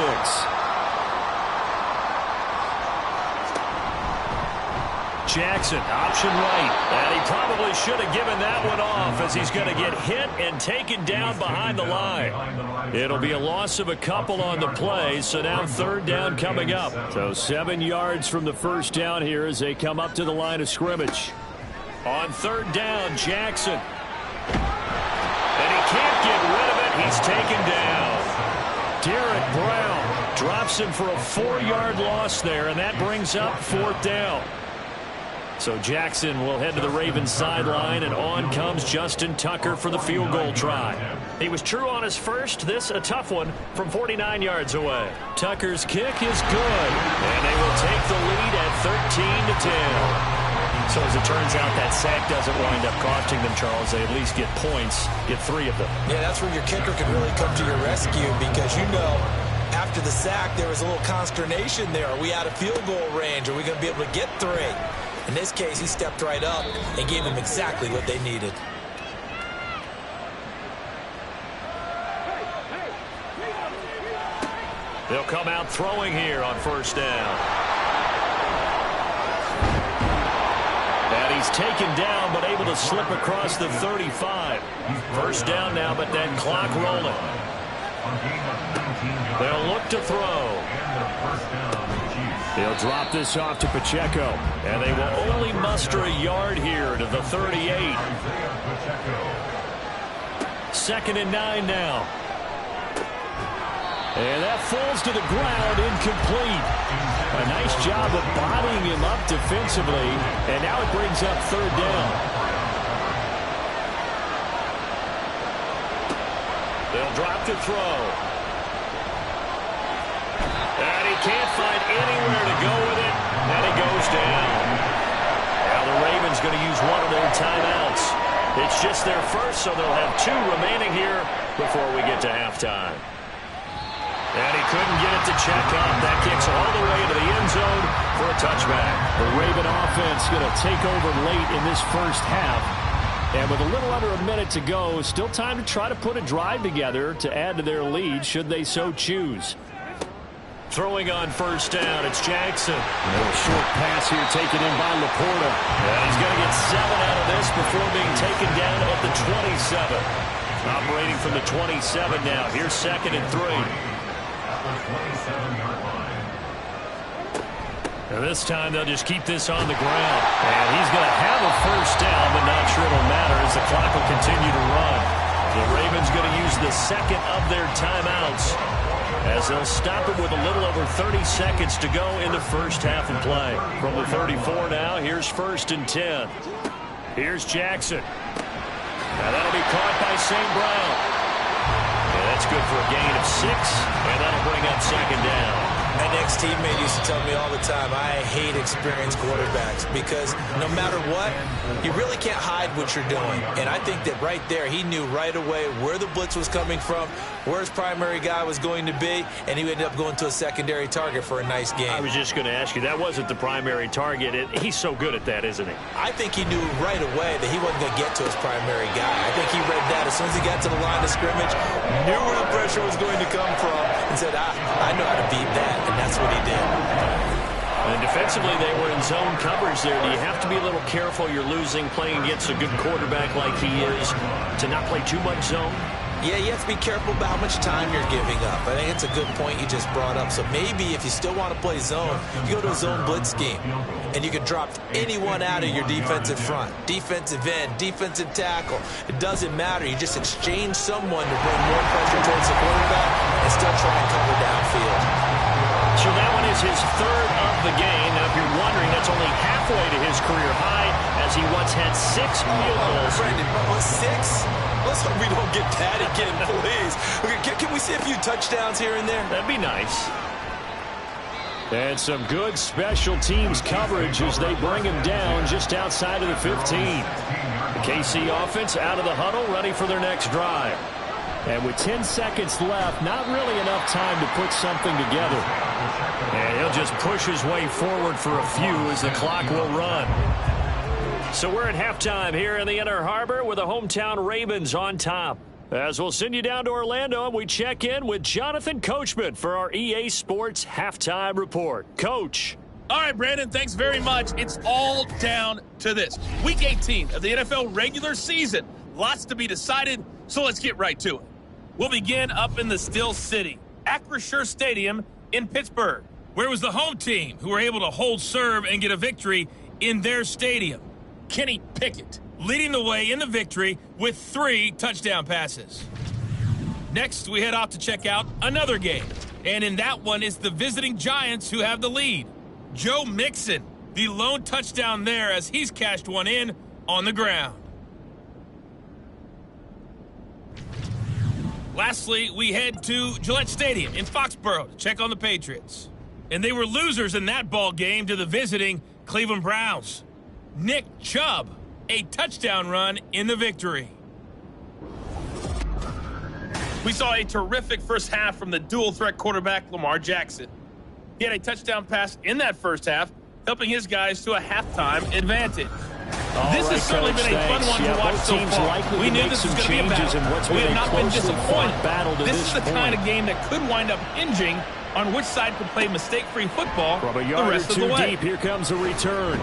Speaker 2: Jackson, option right. And he probably should have given that one off as he's going to get hit and taken down behind the line. It'll be a loss of a couple on the play, so now 3rd down coming up. So 7 yards from the first down here as they come up to the line of scrimmage. On 3rd down, Jackson. And he can't get rid of it. He's taken down. Derek Brown drops him for a 4-yard loss there, and that brings up 4th down. So Jackson will head to the Ravens sideline, and on comes Justin Tucker for the field goal try. He was true on his first. This a tough one from 49 yards away. Tucker's kick is good, and they will take the lead at 13-10. So as it turns out, that sack doesn't wind up costing them, Charles. They at least get points, get 3 of them.
Speaker 8: Yeah, that's where your kicker can really come to your rescue because after the sack, there was a little consternation there. Are we out of field goal range? Are we going to be able to get 3? In this case, he stepped right up and gave them exactly what they needed.
Speaker 2: They'll come out throwing here on 1st down. And he's taken down but able to slip across the 35. 1st down now, but that clock rolling. They'll look to throw. They'll drop this off to Pacheco, and they will only muster a yard here to the 38. 2nd and 9 now. And that falls to the ground, incomplete. A nice job of bodying him up defensively, and now it brings up 3rd down. They'll drop to throw. And he can't find anywhere to go with it, and he goes down. Now the Ravens going to use one of their timeouts. It's just their first, so they'll have 2 remaining here before we get to halftime. And he couldn't get it to check up. That kicks all the way into the end zone for a touchback. The Raven offense going to take over late in this first half. And with a little under a minute to go, still time to try to put a drive together to add to their lead should they so choose. Throwing on 1st down, it's Jackson. A short pass here taken in by Laporta. And he's going to get 7 out of this before being taken down at the 27. Operating from the 27 now. Here's 2nd and 3. And this time they'll just keep this on the ground. And he's going to have a 1st down, but not sure it'll matter as the clock will continue to run. The Ravens going to use the 2nd of their timeouts as they'll stop it with a little over 30 seconds to go in the first half of play. From the 34 now, here's 1st and 10. Here's Jackson. Now that'll be caught by St. Brown. And that's good for a gain of 6, and that'll bring up 2nd down.
Speaker 8: My ex-teammate used to tell me all the time, I hate experienced quarterbacks because no matter what, you really can't hide what you're doing. And I think that right there, he knew right away where the blitz was coming from, where his primary guy was going to be, and he ended up going to a secondary target for a nice game.
Speaker 2: I was just going to ask you, that wasn't the primary target. He's so good at that, isn't he?
Speaker 8: I think he knew right away that he wasn't going to get to his primary guy. I think he read that as soon as he got to the line of scrimmage, knew where the pressure was going to come from, and said, I know how to beat that. And that's what he did.
Speaker 2: And defensively, they were in zone coverage there. Do you have to be a little careful? You're losing, playing against a good quarterback like he is, to not play too much zone?
Speaker 8: Yeah, you have to be careful about how much time you're giving up. I think it's a good point you just brought up. So maybe if you still want to play zone, you go to a zone blitz scheme. And you can drop anyone out of your defensive front. Defensive end, defensive tackle. It doesn't matter. You just exchange someone to bring more pressure towards the quarterback and still try and cover downfield.
Speaker 2: So that one is his 3rd of the game. Now, if you're wondering, that's only halfway to his career high as he once had 6 field goals.
Speaker 8: Brandon, 6? Let's hope we don't get that again, please. Okay, can we see a few touchdowns here and there?
Speaker 2: That'd be nice. And some good special teams coverage as they bring him down just outside of the 15. The KC offense out of the huddle, ready for their next drive. And with 10 seconds left, not really enough time to put something together.
Speaker 4: And he'll just push his way forward for a few as the clock will run. So we're at halftime here in the Inner Harbor with the hometown Ravens on top. As we'll send you down to Orlando, and we check in with Jonathan Coachman for our EA Sports Halftime Report. Coach.
Speaker 6: All right, Brandon, thanks very much. It's all down to this. Week 18 of the NFL regular season. Lots to be decided, so let's get right to it. We'll begin up in the Still City, Acrisure Stadium in Pittsburgh, where it was the home team who were able to hold serve and get a victory in their stadium. Kenny Pickett leading the way in the victory with 3 touchdown passes. Next, we head off to check out another game, and in that one, it's the visiting Giants who have the lead. Joe Mixon, the lone touchdown there as he's cashed one in on the ground. Lastly, we head to Gillette Stadium in Foxborough to check on the Patriots. And they were losers in that ball game to the visiting Cleveland Browns. Nick Chubb, a touchdown run in the victory. We saw a terrific first half from the dual-threat quarterback Lamar Jackson. He had a touchdown pass in that first half, helping his guys to a halftime advantage. This has certainly been a fun one to watch so far. We knew this was going to be a battle. We have not been disappointed. This is the kind of game that could wind up hinging on which side could play mistake-free football
Speaker 2: from a
Speaker 6: the
Speaker 2: yard
Speaker 6: rest
Speaker 2: or
Speaker 6: of the
Speaker 2: two
Speaker 6: way.
Speaker 2: deep. Here comes a return.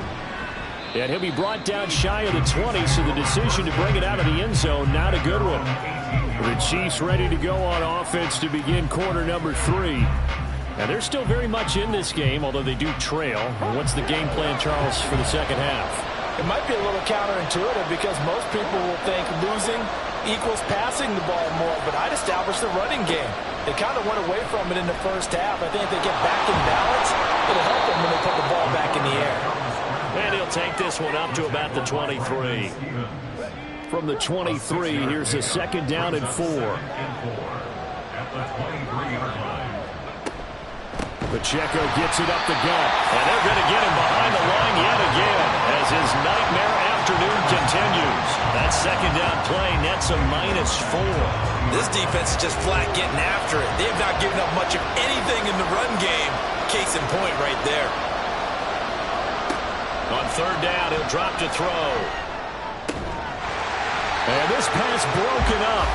Speaker 2: And he'll be brought down shy of the 20, so the decision to bring it out of the end zone, not a good one. The Chiefs ready to go on offense to begin quarter number 3. And they're still very much in this game, although they do trail. What's the game plan, Charles, for the second half?
Speaker 8: It might be a little counterintuitive because most people will think losing equals passing the ball more, but I'd establish the running game. They kind of went away from it in the first half. I think if they get back in balance, it'll help them when they put the ball back in the air.
Speaker 4: And he'll take this one up to about the 23.
Speaker 2: From the 23, here's a second down and 4. Pacheco gets it up the gut.
Speaker 4: And they're going to get him behind the line yet again as his nightmare afternoon continues. That second down play nets a -4.
Speaker 8: This defense is just flat getting after it. They have not given up much of anything in the run game. Case in point right there.
Speaker 4: On third down, he'll drop to throw.
Speaker 2: And this pass broken up.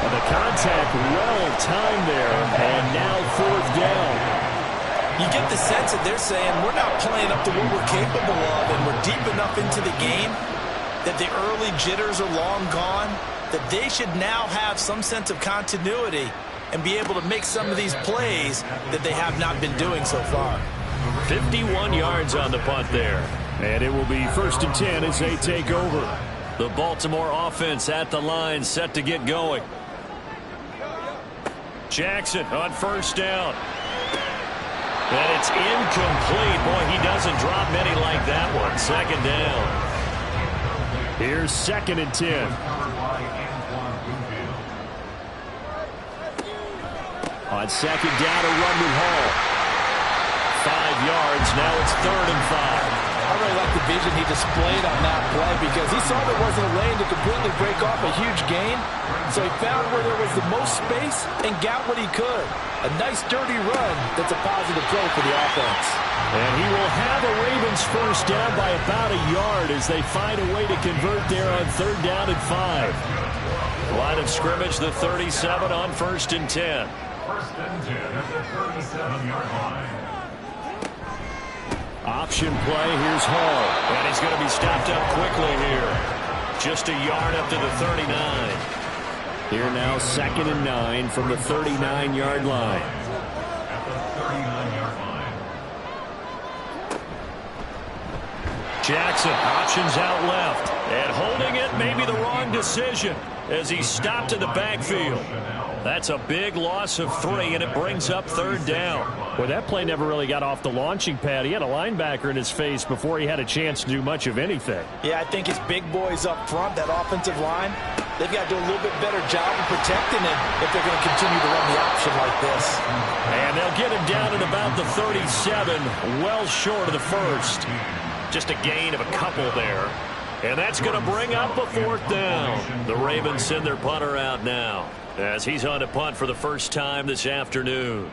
Speaker 2: And the contact well timed there. And now fourth down.
Speaker 8: You get the sense that they're saying we're not playing up to what we're capable of, and we're deep enough into the game that the early jitters are long gone, that they should now have some sense of continuity and be able to make some of these plays that they have not been doing so far.
Speaker 4: 51 yards on the punt there.
Speaker 2: And it will be 1st and 10 as they take over.
Speaker 4: The Baltimore offense at the line, set to get going. Jackson on first down. And it's incomplete. Boy, he doesn't drop many like that one. Second down.
Speaker 2: Here's 2nd and 10. On second down, a run with Hall. 5 yards. Now it's 3rd and 5.
Speaker 8: I really like the vision he displayed on that play because he saw there wasn't a lane to completely break off a huge gain. So he found where there was the most space and got what he could. A nice, dirty run that's a positive play for the offense.
Speaker 2: And he will have a Ravens first down by about a yard as they find a way to convert there on 3rd down and 5.
Speaker 4: Line of scrimmage, the 37 on 1st and 10.
Speaker 5: 1st and 10 at the 37-yard line.
Speaker 2: Option play, here's Hall.
Speaker 4: And he's going to be stopped up quickly here. Just a yard up to the 39.
Speaker 2: Here now, 2nd and 9 from the 39-yard line.
Speaker 5: At the 39-yard line.
Speaker 4: Jackson, options out left. And holding it may be the wrong decision as he stopped in the backfield. That's a big loss of 3, and it brings up 3rd down.
Speaker 2: Well, that play never really got off the launching pad. He had a linebacker in his face before he had a chance to do much of anything.
Speaker 8: Yeah, I think his big boys up front, that offensive line, they've got to do a little bit better job of protecting him if they're going to continue to run the option like this.
Speaker 4: And they'll get him down at about the 37, well short of the first. Just a gain of a couple there. And that's going to bring up a 4th down. The Ravens send their punter out now. as he's on to punt for the first time this afternoon.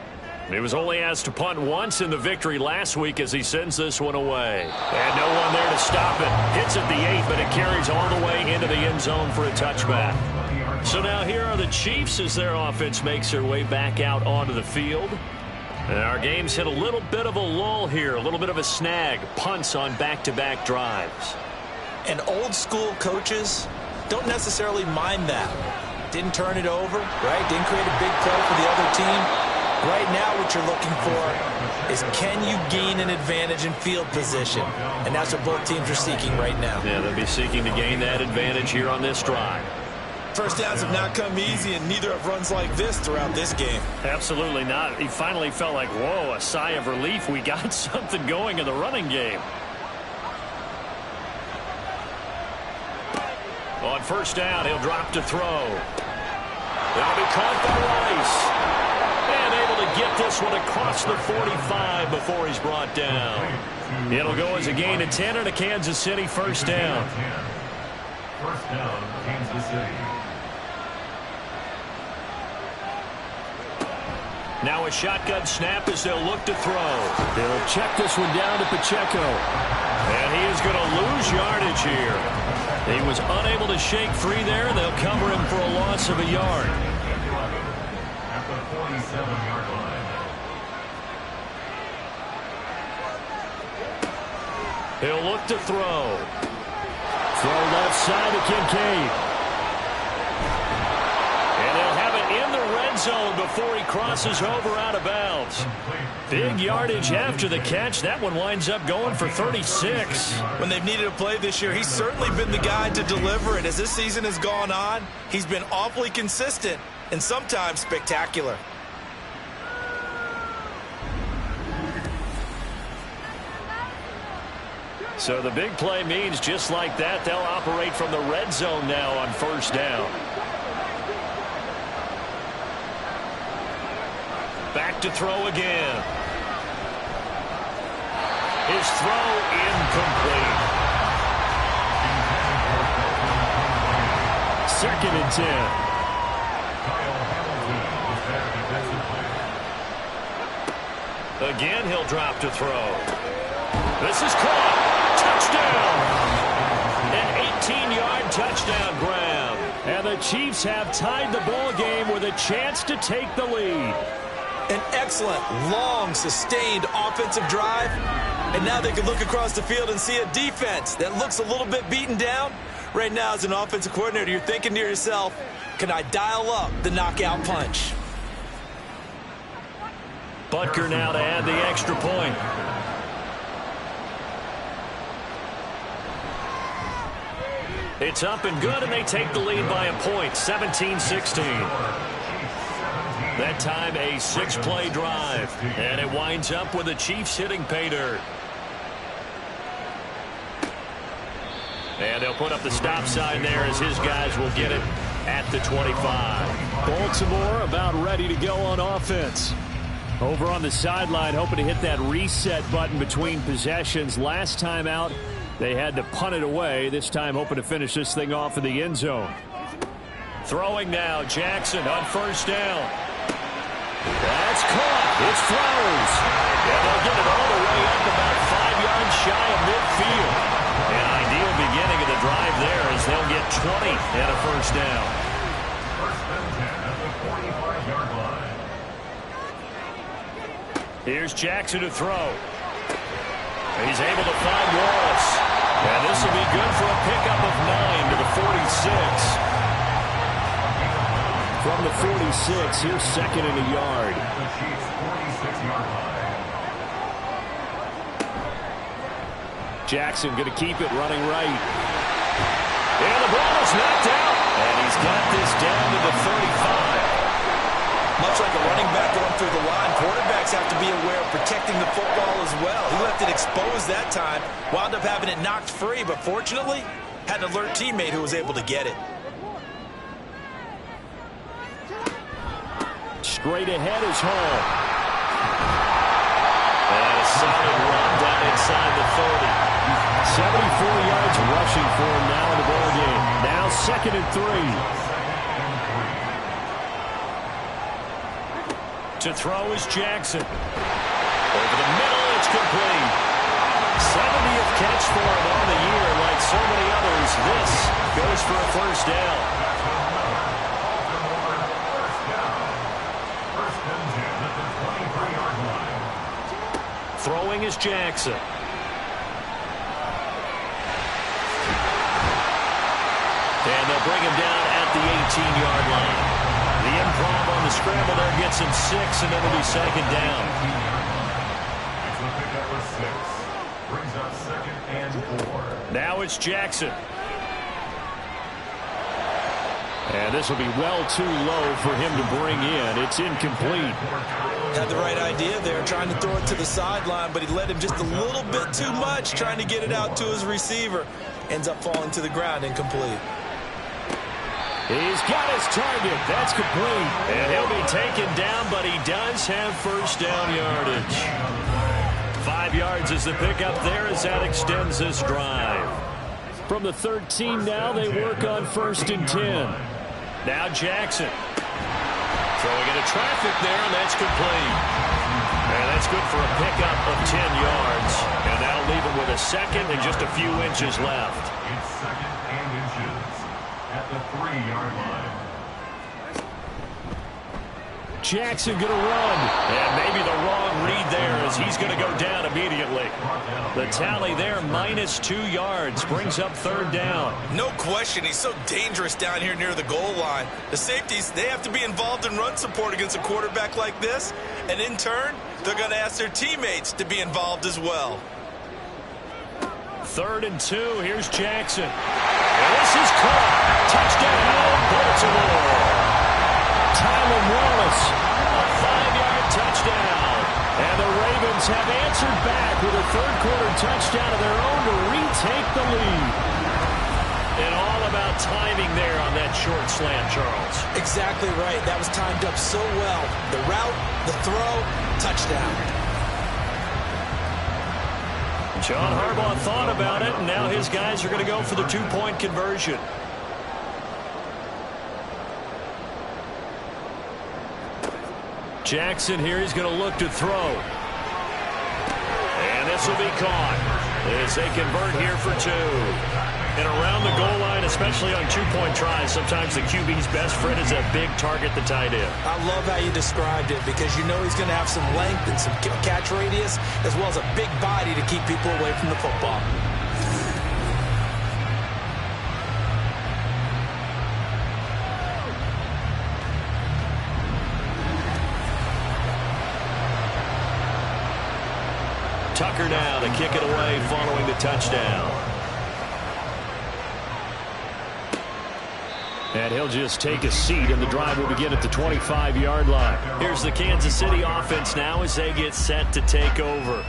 Speaker 4: He was only asked to punt once in the victory last week as he sends this one away. And no one there to stop it. Hits at the 8, but it carries all the way into the end zone for a touchback. So now here are the Chiefs as their offense makes their way back out onto the field. And our game's hit a little bit of a lull here, a little bit of a snag. Punts on back-to-back drives.
Speaker 8: And old-school coaches don't necessarily mind that. Didn't turn it over, right? Didn't create a big play for the other team. Right now what you're looking for is, can you gain an advantage in field position? And that's what both teams are seeking right now.
Speaker 4: Yeah, they'll be seeking to gain that advantage here on this drive.
Speaker 3: First downs have not come easy, and neither have runs like this throughout this game.
Speaker 4: Absolutely not. He finally felt like, whoa, a sigh of relief. We got something going in the running game. On first down, he'll drop to throw. That'll be caught by Rice. And able to get this one across the 45 before he's brought down. It'll go as a gain of 10 and a Kansas City first down.
Speaker 5: First down, Kansas City.
Speaker 4: Now a shotgun snap as they'll look to throw.
Speaker 9: They'll check this one down to Pacheco.
Speaker 4: And he is going to lose yardage here. He was unable to shake free there, and they'll cover him for a loss of a yard.
Speaker 5: At the 47-yard line.
Speaker 4: He'll look to throw.
Speaker 9: Throw left side to Kincaid.
Speaker 4: And he'll have it in the red zone before he crosses over out of bounds. Big yardage after the catch. That one winds up going for 36.
Speaker 3: When they've needed a play this year, he's certainly been the guy to deliver it. As this season has gone on, he's been awfully consistent and sometimes spectacular.
Speaker 4: So the big play means just like that, they'll operate from the red zone now on first down. Back to throw again. His throw incomplete.
Speaker 9: Second and 10.
Speaker 4: Again, he'll drop to throw. This is caught. Touchdown. An 18-yard touchdown grab.
Speaker 9: And the Chiefs have tied the ball game with a chance to take the lead.
Speaker 3: An excellent, long, sustained offensive drive. And now they can look across the field and see a defense that looks a little bit beaten down. Right now, as an offensive coordinator, you're thinking to yourself, can I dial up the knockout punch?
Speaker 4: Butker now to add the extra point. It's up and good, and they take the lead by a point, 17-16. That time a 6-play drive, and it winds up with the Chiefs hitting pay dirt. And they'll put up the stop sign there as his guys will get it at the 25.
Speaker 9: Baltimore about ready to go on offense. Over on the sideline, hoping to hit that reset button between possessions. Last time out, they had to punt it away. This time hoping to finish this thing off in the end zone.
Speaker 4: Throwing now, Jackson on first down. That's caught. It's Flowers. And they'll get it all the way up about 5 yards shy of midfield. An ideal beginning of the drive there as they'll get 20 and a first down.
Speaker 5: First and 10 at the 45-yard line.
Speaker 4: Here's Jackson to throw. He's able to find Wallace. And this will be good for a pickup of 9 to the 46.
Speaker 9: From the 46, here's second and a yard.
Speaker 5: The Chiefs' 46-yard line.
Speaker 9: Jackson going to keep it running right.
Speaker 4: And the ball is knocked out. And he's got this down to the 35.
Speaker 3: Much like a running back going through the line, quarterbacks have to be aware of protecting the football as well. He left it exposed that time, wound up having it knocked free, but fortunately, had an alert teammate who was able to get it.
Speaker 9: Straight ahead is Hall.
Speaker 4: And a solid run down inside the 30.
Speaker 9: 74 yards rushing for him now in the ball game. Now second and 3.
Speaker 2: To throw is Jackson. Over the middle, it's complete. 70th catch for him on the year. Like so many others, this goes for a first down. Throwing is Jackson. And they'll bring him down at the 18-yard line. The improv on the scramble there gets him 6, and it'll be second down.
Speaker 5: It's a pickup of 6. Brings up second and 4.
Speaker 2: Now it's Jackson. And this will be well too low for him to bring in. It's incomplete.
Speaker 8: Had the right idea there, trying to throw it to the sideline, but he led him just a little bit too much, trying to get it out to his receiver. Ends up falling to the ground, incomplete.
Speaker 2: He's got his target. That's complete. And he'll be taken down, but he does have first down yardage. 5 yards is the pickup there as that extends this drive. From the 13 now, they work on 1st and 10. Now Jackson. Throwing into traffic there, and that's complete. And that's good for a pickup of 10 yards. And that'll leave him with a second and just a few inches left.
Speaker 5: It's second and inches at the 3-yard line.
Speaker 2: Jackson going to run. And maybe the wrong read there as he's going to go down immediately. The tally there, -2 yards, brings up 3rd down.
Speaker 8: No question, he's so dangerous down here near the goal line. The safeties, they have to be involved in run support against a quarterback like this. And in turn, they're going to ask their teammates to be involved as well.
Speaker 2: 3rd and 2, here's Jackson. And this is caught. Touchdown, Baltimore. Tyler Wallace, a 5-yard touchdown. And the Ravens have answered back with a 3rd-quarter touchdown of their own to retake the lead. And all about timing there on that short slant, Charles.
Speaker 8: Exactly right. That was timed up so well. The route, the throw, touchdown.
Speaker 2: John Harbaugh thought about it, and now his guys are going to go for the 2-point conversion. Jackson here, he's going to look to throw. And this will be caught as they convert here for 2. And around the goal line, especially on 2-point tries, sometimes the QB's best friend is a big target, the tight end.
Speaker 8: I love how you described it because you know he's going to have some length and some catch radius as well as a big body to keep people away from the football.
Speaker 2: Tucker now to kick it away following the touchdown. And he'll just take a seat, and the drive will begin at the 25-yard line. Here's the Kansas City offense now as they get set to take over.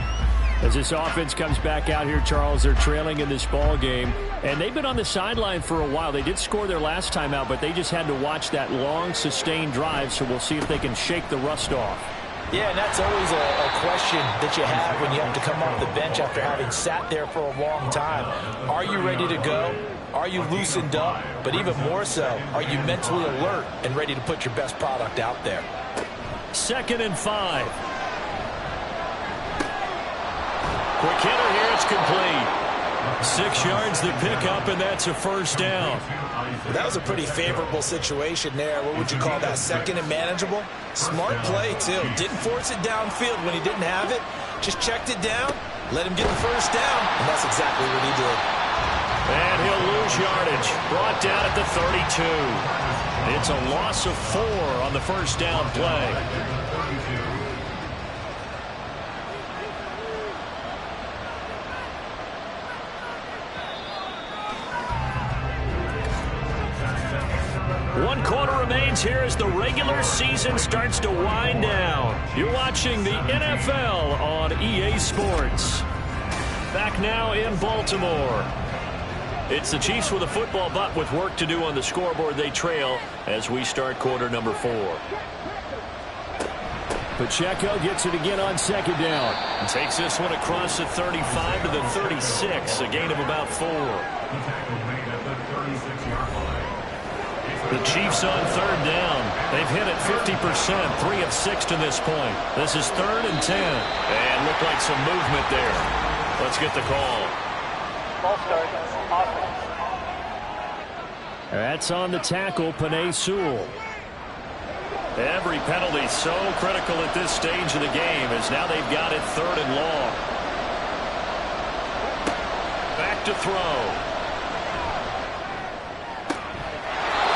Speaker 2: As this offense comes back out here, Charles, they're trailing in this ball game, and they've been on the sideline for a while. They did score their last time out, but they just had to watch that long, sustained drive, so we'll see if they can shake the rust off.
Speaker 8: Yeah, and that's always a question that you have when you have to come off the bench after having sat there for a long time. Are you ready to go? Are you loosened up? But even more so, are you mentally alert and ready to put your best product out there?
Speaker 2: 2nd and 5. Quick hitter here, it's complete. 6 yards to pick up, and that's a first down.
Speaker 8: That was a pretty favorable situation there. What would you call that? 2nd and manageable? Smart play, too. Didn't force it downfield when he didn't have it. Just checked it down, let him get the first down, and that's exactly what he did.
Speaker 2: And he'll lose yardage. Brought down at the 32. It's a loss of 4 on the first down play. One quarter remains here as the regular season starts to wind down. You're watching the NFL on EA Sports. Back now in Baltimore. It's the Chiefs with a football, but with work to do on the scoreboard, they trail as we start quarter number 4. Pacheco gets it again on 2nd down. And takes this one across the 35 to the 36, a gain of about 4.
Speaker 5: The tackle made at the 36-yard line. It's a
Speaker 4: The Chiefs on third down. They've hit it 50%, 3 of 6 to this point. This is 3rd and 10. And looked like some movement there. Let's get the call.
Speaker 7: Ball start, offense.
Speaker 9: That's on the tackle, Penei Sewell.
Speaker 4: Every penalty so critical at this stage of the game as now they've got it 3rd and long. Back to throw.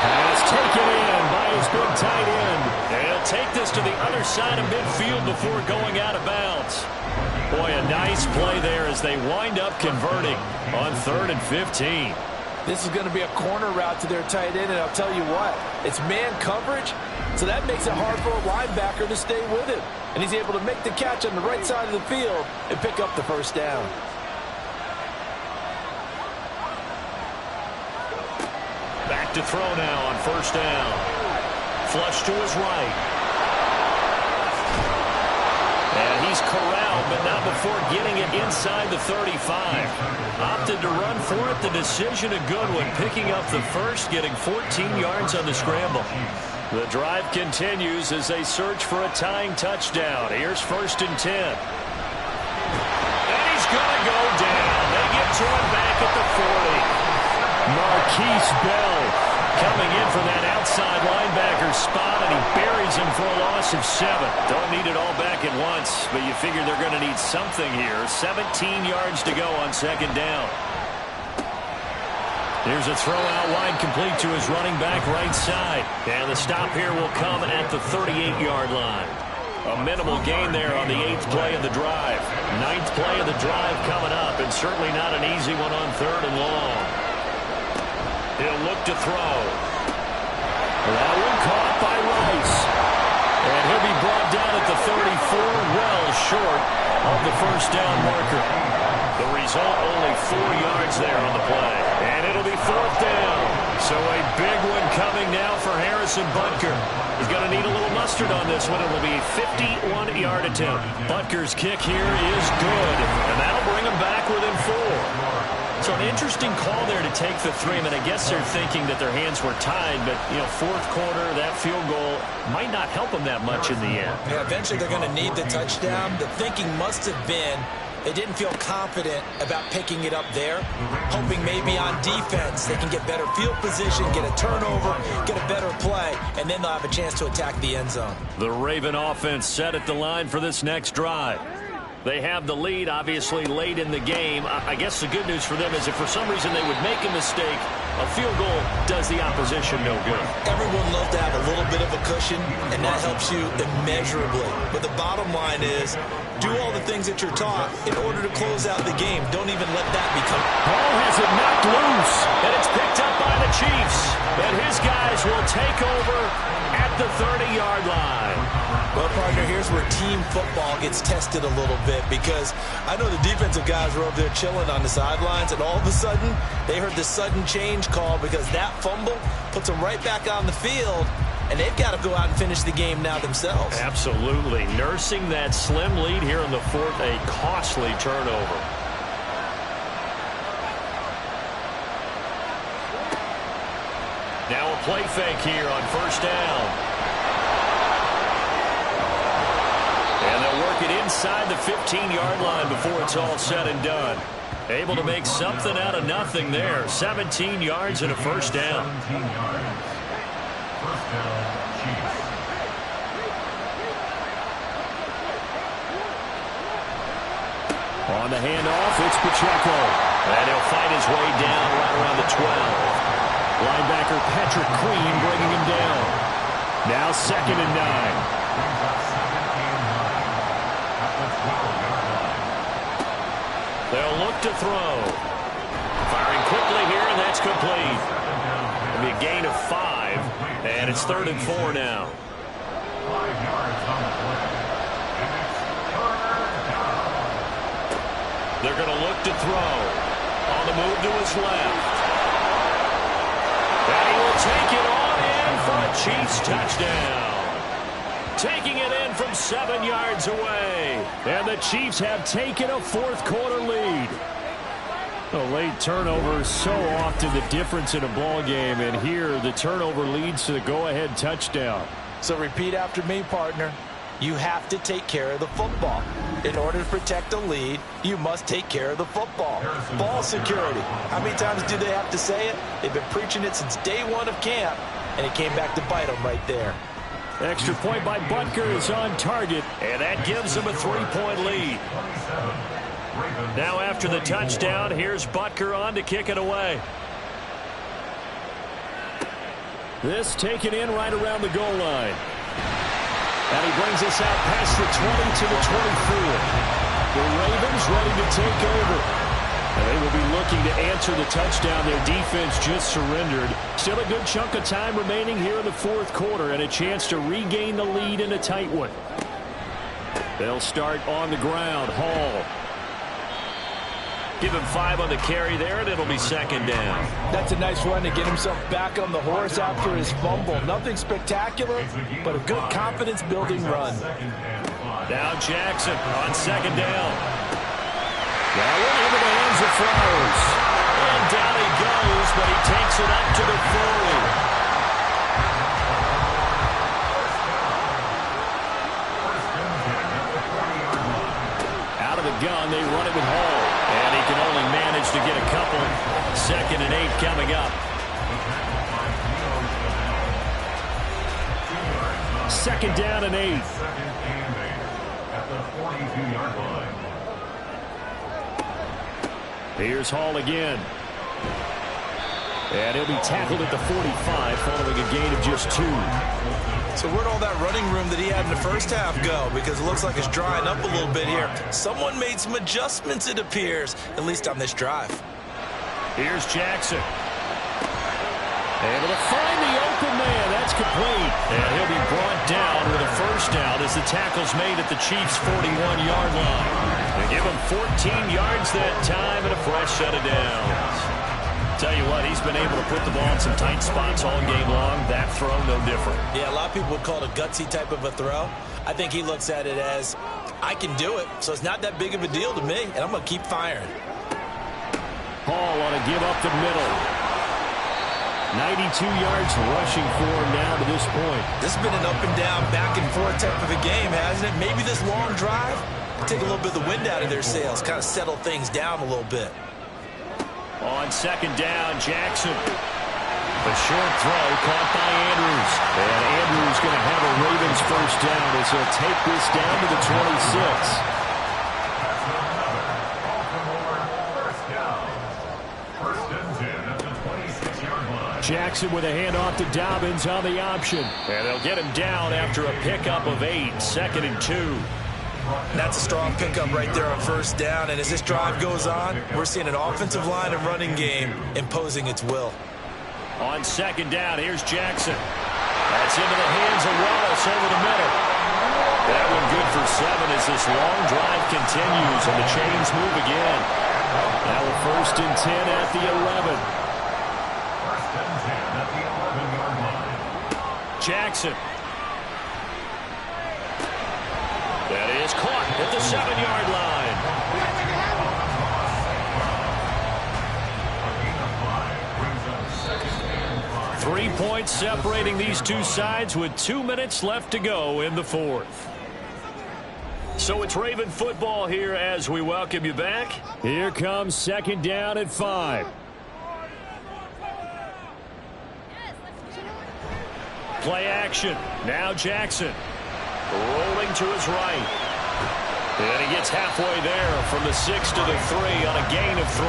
Speaker 9: Pass taken in by his big tight end.
Speaker 4: They'll take this to the other side of midfield before going out of bounds. Boy, a nice play there as they wind up converting on 3rd and 15.
Speaker 3: This is going to be a corner route to their tight end, and I'll tell you what, it's man coverage, so that makes it hard for a linebacker to stay with him. And he's able to make the catch on the right side of the field and pick up the first down.
Speaker 4: Back to throw now on 1st down. Flush to his right. And he's corralled, but not before getting it inside the 35. Opted to run for it. The decision a good one. Picking up the first, getting 14 yards on the scramble. The drive continues as they search for a tying touchdown. Here's 1st and 10. And he's going to go down. They get to him back at the 40.
Speaker 9: Marquise Bell
Speaker 4: coming in from that outside linebacker spot, and he buries him for a loss of 7. Don't need it all back at once, but you figure they're going to need something here. 17 yards to go on 2nd down. Here's a throw out wide, complete to his running back right side. And the stop here will come at the 38-yard line. A minimal gain there on the 8th play of the drive. 9th play of the drive coming up, and certainly not an easy one on 3rd and long. He'll look to throw.
Speaker 9: That one caught by Rice.
Speaker 4: And he'll be brought down at the 34, well short of the 1st down marker. The result, only 4 yards there on the play. And it'll be 4th down. So a big one coming now for Harrison Butker. He's going to need a little mustard on this one. It'll be a 51-yard attempt. Butker's kick here is good, and that'll bring him back within 4. So an interesting call there to take the 3. I mean, I guess they're thinking that their hands were tied, but, 4th quarter, that field goal might not help them that much in the end.
Speaker 8: Yeah, eventually they're going to need the touchdown. The thinking must have been they didn't feel confident about picking it up there, hoping maybe on defense they can get better field position, get a turnover, get a better play, and then they'll have a chance to attack the end zone.
Speaker 4: The Raven offense set at the line for this next drive. They have the lead, obviously, late in the game. I guess the good news for them is if for some reason they would make a mistake, a field goal does the opposition no good.
Speaker 8: Everyone loves to have a little bit of a cushion, and that helps you immeasurably. But the bottom line is, do all the things that you're taught in order to close out the game. Don't even let that become...
Speaker 9: Ball has it knocked loose.
Speaker 4: And it's picked up by the Chiefs. And his guys will take over at the 30-yard line.
Speaker 3: Well, partner, here's where team football gets tested a little bit, because I know the defensive guys were over there chilling on the sidelines, and all of a sudden, they heard the sudden change call because that fumble puts them right back on the field, and they've got to go out and finish the game now themselves.
Speaker 4: Absolutely. Nursing that slim lead here in the 4th, a costly turnover. Now a play fake here on 1st down. And they'll work it inside the 15-yard line before it's all said and done. Able to make something out of nothing there. 17 yards and a 1st down.
Speaker 5: 17 yards. 1st down, Chiefs.
Speaker 9: On the handoff, it's Pacheco.
Speaker 4: And he'll fight his way down right around the 12.
Speaker 9: Linebacker Patrick Queen bringing him down. Now 2nd and 9.
Speaker 4: They'll look to throw. Firing quickly here, and that's complete. It'll be a gain of 5, and it's 3rd and 4 now.
Speaker 5: 5 yards on the play. And it's 3rd down.
Speaker 4: They're going to look to throw. On the move to his left. And he will take it on in for a Chiefs touchdown. Taking it in from 7 yards away.
Speaker 9: And the Chiefs have taken a 4th quarter lead.
Speaker 2: A late turnover, so often the difference in a ball game, and here the turnover leads to the go-ahead touchdown.
Speaker 8: So repeat after me, partner. You have to take care of the football. In order to protect a lead, you must take care of the football. Ball security. How many times do they have to say it? They've been preaching it since day one of camp, and it came back to bite them right there.
Speaker 2: Extra point by Butker is on target,
Speaker 4: and that gives them a 3-point lead. Now after the touchdown, here's Butker on to kick it away.
Speaker 2: This taken in right around the goal line. And he brings us out past the 20 to the 24. The Ravens ready to take over. And they will be looking to answer the touchdown. Their defense just surrendered. Still a good chunk of time remaining here in the fourth quarter and a chance to regain the lead in a tight one. They'll start on the ground. Hall.
Speaker 4: Give him 5 on the carry there, and it'll be second down.
Speaker 8: That's a nice run to get himself back on the horse after his fumble. Nothing spectacular, but a good confidence-building run.
Speaker 4: Now Jackson on second down.
Speaker 2: Now into the hands of Flowers.
Speaker 4: And down he goes, but he takes it up to the 40.
Speaker 2: Out of the gun, they run it with Hall.
Speaker 4: And he can only manage to get a couple. 2nd and 8 coming up.
Speaker 2: 2nd down and 8.
Speaker 5: At the 42-yard line.
Speaker 2: Here's Hall again. And he'll be tackled at the 45 following a gain of just 2.
Speaker 8: So where'd all that running room that he had in the first half go? Because it looks like it's drying up a little bit here. Someone made some adjustments, it appears, at least on this drive.
Speaker 2: Here's Jackson. Able to find the open man. That's complete.
Speaker 4: And he'll be brought down with a first down as the tackle's made at the Chiefs' 41-yard line. They give him 14 yards that time and a fresh set of downs. Tell you what, he's been able to put the ball in some tight spots all game long. That throw, no different.
Speaker 8: Yeah, a lot of people would call it a gutsy type of a throw. I think he looks at it as, I can do it, so it's not that big of a deal to me, and I'm going to keep firing.
Speaker 2: Hall on a give up the middle. 92 yards rushing for him now to this point.
Speaker 8: This has been an up and down, back and forth type of a game, hasn't it? Maybe this long drive will take a little bit of the wind out of their sails, kind of settle things down a little bit.
Speaker 4: On second down, Jackson. A short throw caught by Andrews.
Speaker 2: And Andrews going to have a Ravens first down as he'll take this down to the 26. Jackson with a handoff to Dobbins on the option.
Speaker 4: And they'll get him down after a pickup of 8, 2nd and 2.
Speaker 8: That's a strong pickup right there on first down. And as this drive goes on, we're seeing an offensive line and running game imposing its will.
Speaker 4: On second down, here's Jackson. That's into the hands of Wallace over the middle. That one good for 7 as this long drive continues and the chains move again.
Speaker 2: Now a 1st and 10 at the 11.
Speaker 5: 1st and 10 at the 11-yard line.
Speaker 4: Jackson. That is caught at the 7-yard line. 3 points separating these two sides with 2 minutes left to go in the fourth. So it's Raven football here as we welcome you back.
Speaker 2: Here comes 2nd down at 5.
Speaker 4: Play action. Now Jackson. Rolling to his right. And he gets halfway there from the 6 to the 3 on a gain of 3.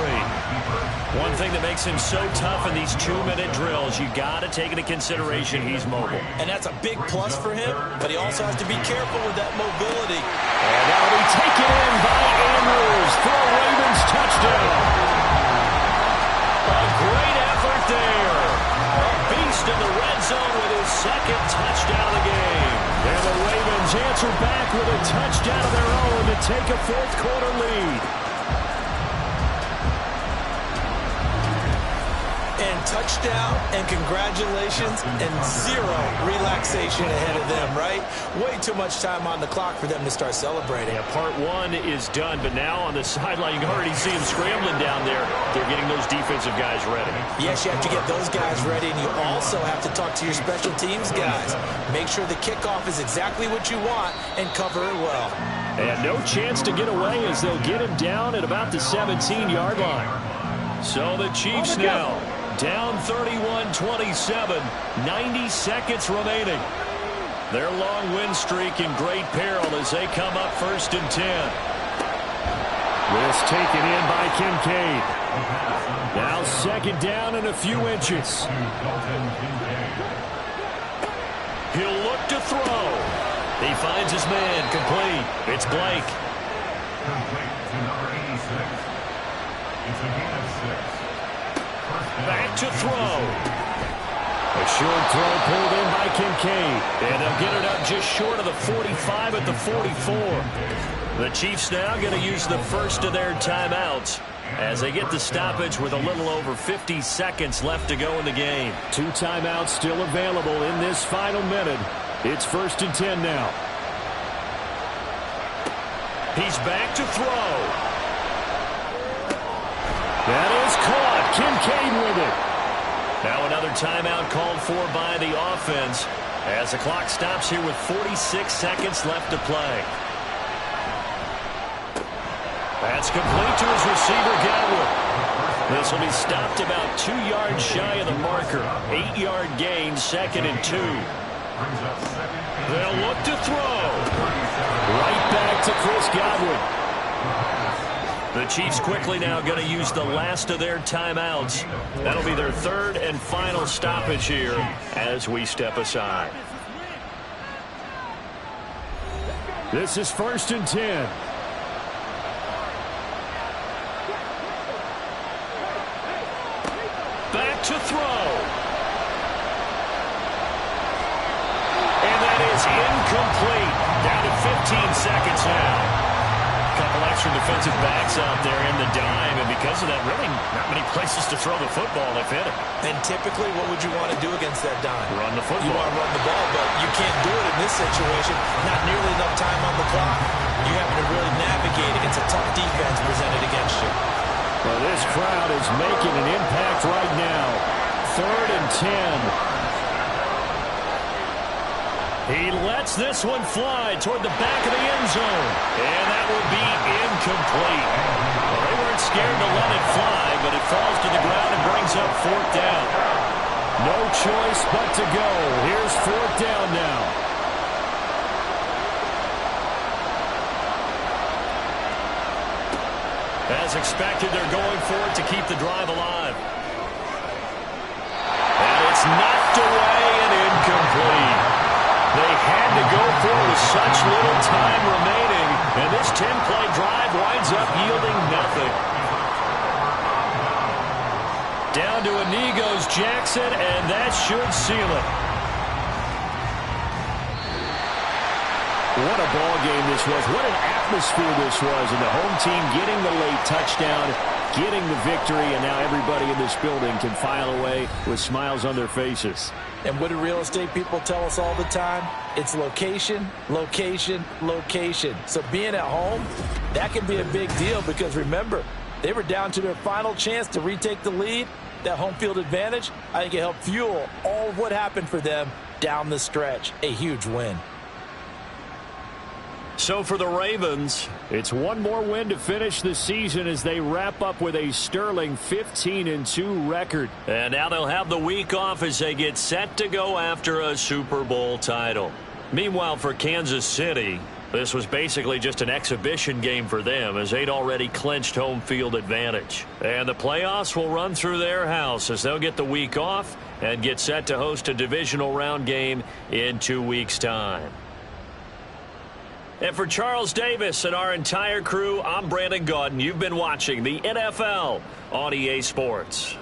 Speaker 4: One thing that makes him so tough in these 2-minute drills, you got to take into consideration he's mobile.
Speaker 8: And that's a big plus for him, but he also has to be careful with that mobility.
Speaker 2: And that'll be taken in by Andrews for a Ravens touchdown.
Speaker 4: A great effort there. A beast in the red zone with his 2nd touchdown of the game.
Speaker 2: And the Ravens answer back with a touchdown of their own to take a fourth-quarter lead.
Speaker 8: And touchdown and congratulations and zero relaxation ahead of them, right? Way too much time on the clock for them to start celebrating.
Speaker 2: Yeah, part one is done, but now on the sideline, you can already see them scrambling down there. They're getting those defensive guys ready.
Speaker 8: Yes, you have to get those guys ready, and you also have to talk to your special teams guys. Make sure the kickoff is exactly what you want and cover it well.
Speaker 2: And no chance to get away as they'll get him down at about the 17-yard line. So the Chiefs now down 31-27, 90 seconds remaining. Their long win streak in great peril as they come up 1st and 10. This taken in by Kincaid. Now 2nd down and a few inches. He'll look to throw. He finds his man complete. It's Blake.
Speaker 5: Complete to number 86. It's a gain of 6.
Speaker 2: Back to throw. A short throw pulled in by Kincaid. And they'll get it up just short of the 45 at the 44. The Chiefs now going to use the first of their timeouts as they get the stoppage with a little over 50 seconds left to go in the game. 2 timeouts still available in this final minute. It's 1st and 10 now. He's back to throw. That is caught. Kincaid with it. Now another timeout called for by the offense as the clock stops here with 46 seconds left to play. That's complete to his receiver, Godwin. This will be stopped about 2 yards shy of the marker. 8-yard gain, 2nd and 2. They'll look to throw. Right back to Chris Godwin. The Chiefs quickly now going to use the last of their timeouts. That'll be their 3rd and final stoppage here as we step aside. This is 1st and 10. Back to throw. And that is incomplete. Down to 15 seconds now. Couple extra defensive backs out there in the dime, and because of that, really not many places to throw the football if hit it.
Speaker 8: And typically, what would you want to do against that dime?
Speaker 2: Run the football.
Speaker 8: You want to run the ball, but you can't do it in this situation. Not nearly enough time on the clock. You having to really navigate against a tough defense presented against you.
Speaker 2: Well, this crowd is making an impact right now. 3rd and 10. He lets this one fly toward the back of the end zone. And that will be incomplete. Well, they weren't scared to let it fly, but it falls to the ground and brings up 4th down. No choice but to go. Here's 4th down now. As expected, they're going for it to keep the drive alive. And it's knocked away and incomplete. They had to go for it with such little time remaining, and this 10-play drive winds up yielding nothing. Down to a knee goes Jackson, and that should seal it. What a ball game this was. What an atmosphere this was. And the home team getting the late touchdown, getting the victory, and now everybody in this building can file away with smiles on their faces.
Speaker 8: And what do real estate people tell us all the time? It's location, location, location. So being at home, that can be a big deal because remember, they were down to their final chance to retake the lead. That home field advantage, I think it helped fuel all of what happened for them down the stretch. A huge win.
Speaker 2: So for the Ravens, it's one more win to finish the season as they wrap up with a sterling 15-2 record. And now they'll have the week off as they get set to go after a Super Bowl title. Meanwhile, for Kansas City, this was basically just an exhibition game for them as they'd already clinched home field advantage. And the playoffs will run through their house as they'll get the week off and get set to host a divisional round game in 2 weeks' time. And for Charles Davis and our entire crew, I'm Brandon Gaudin. You've been watching the NFL on EA Sports.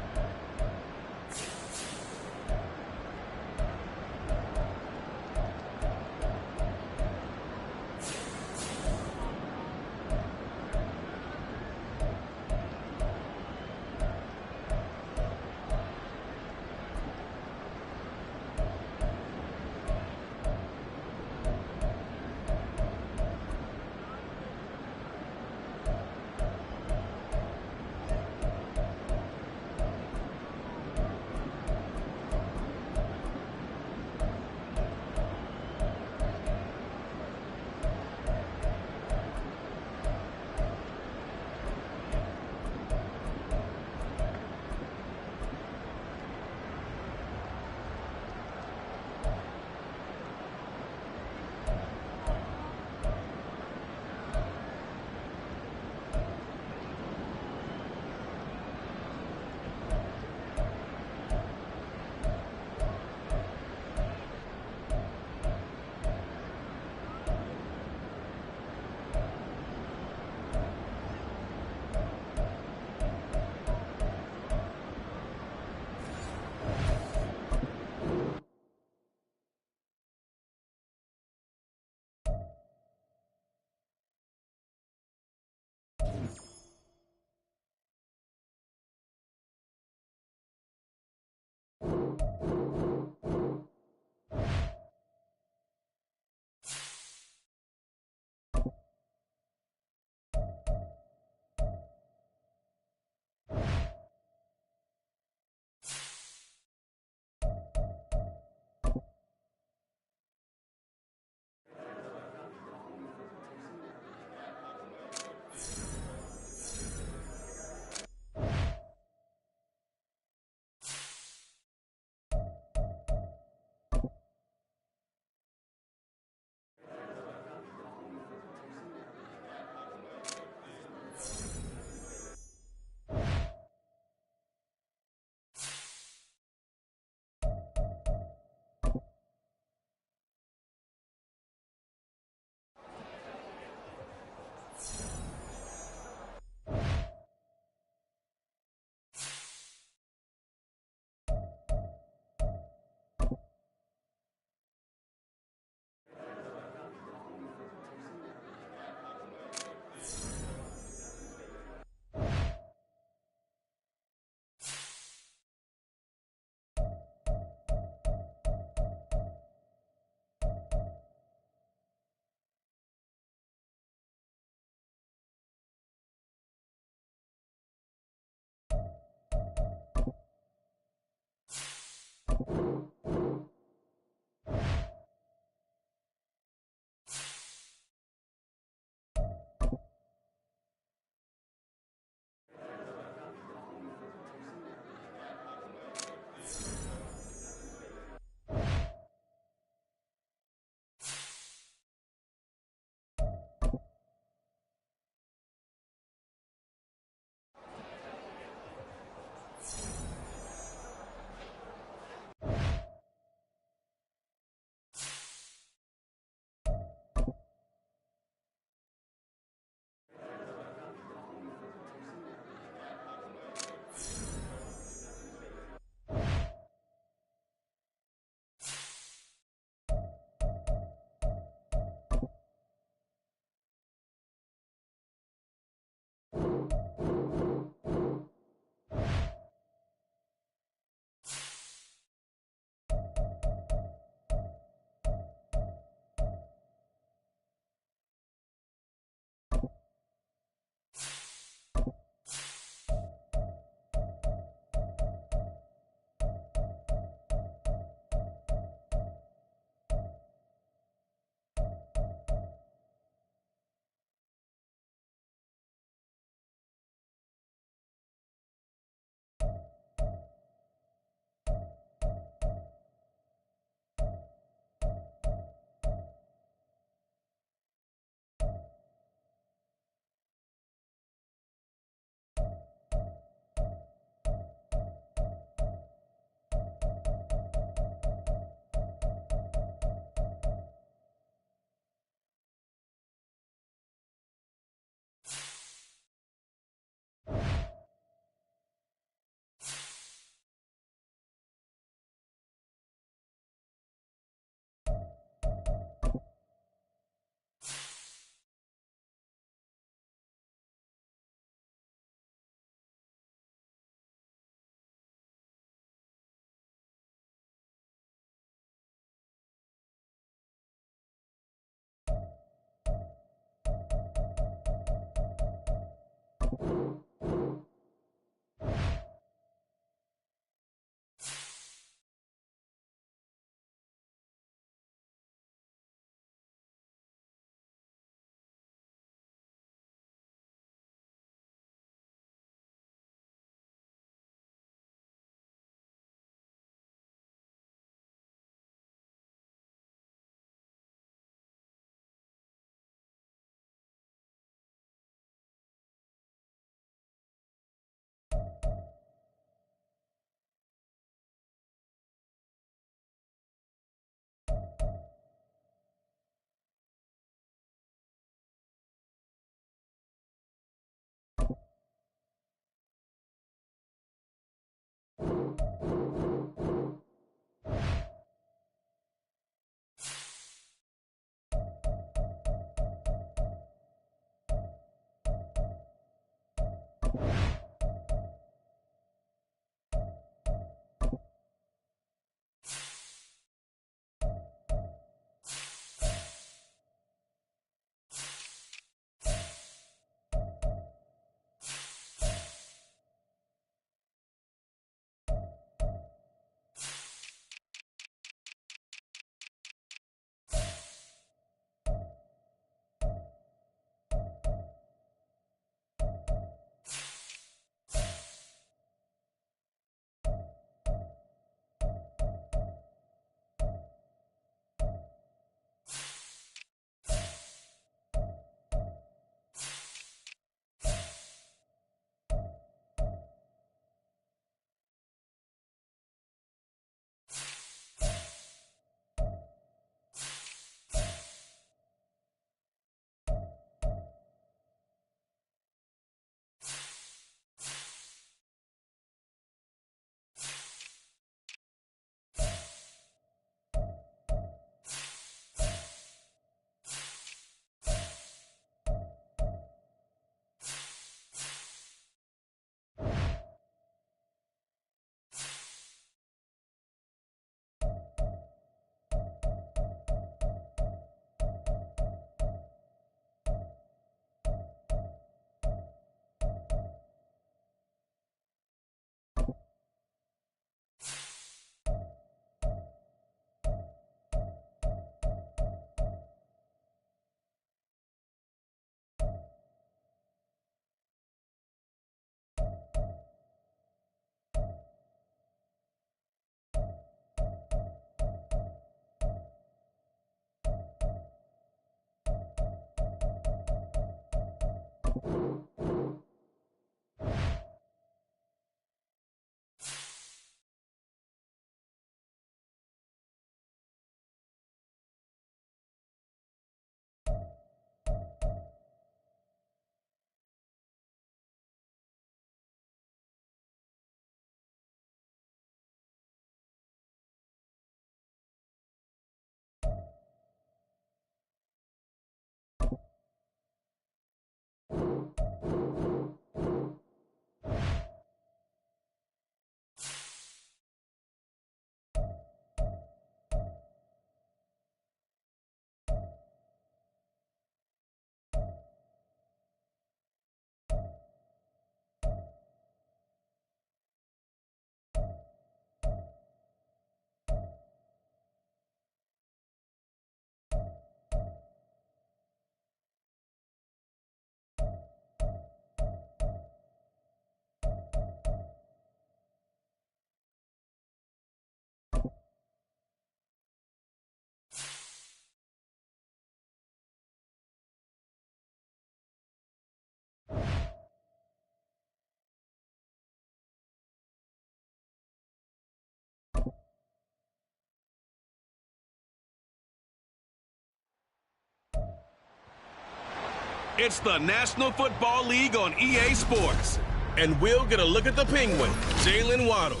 Speaker 1: It's the National Football League on EA Sports. And we'll get a look at the Penguin, Jalen Waddle.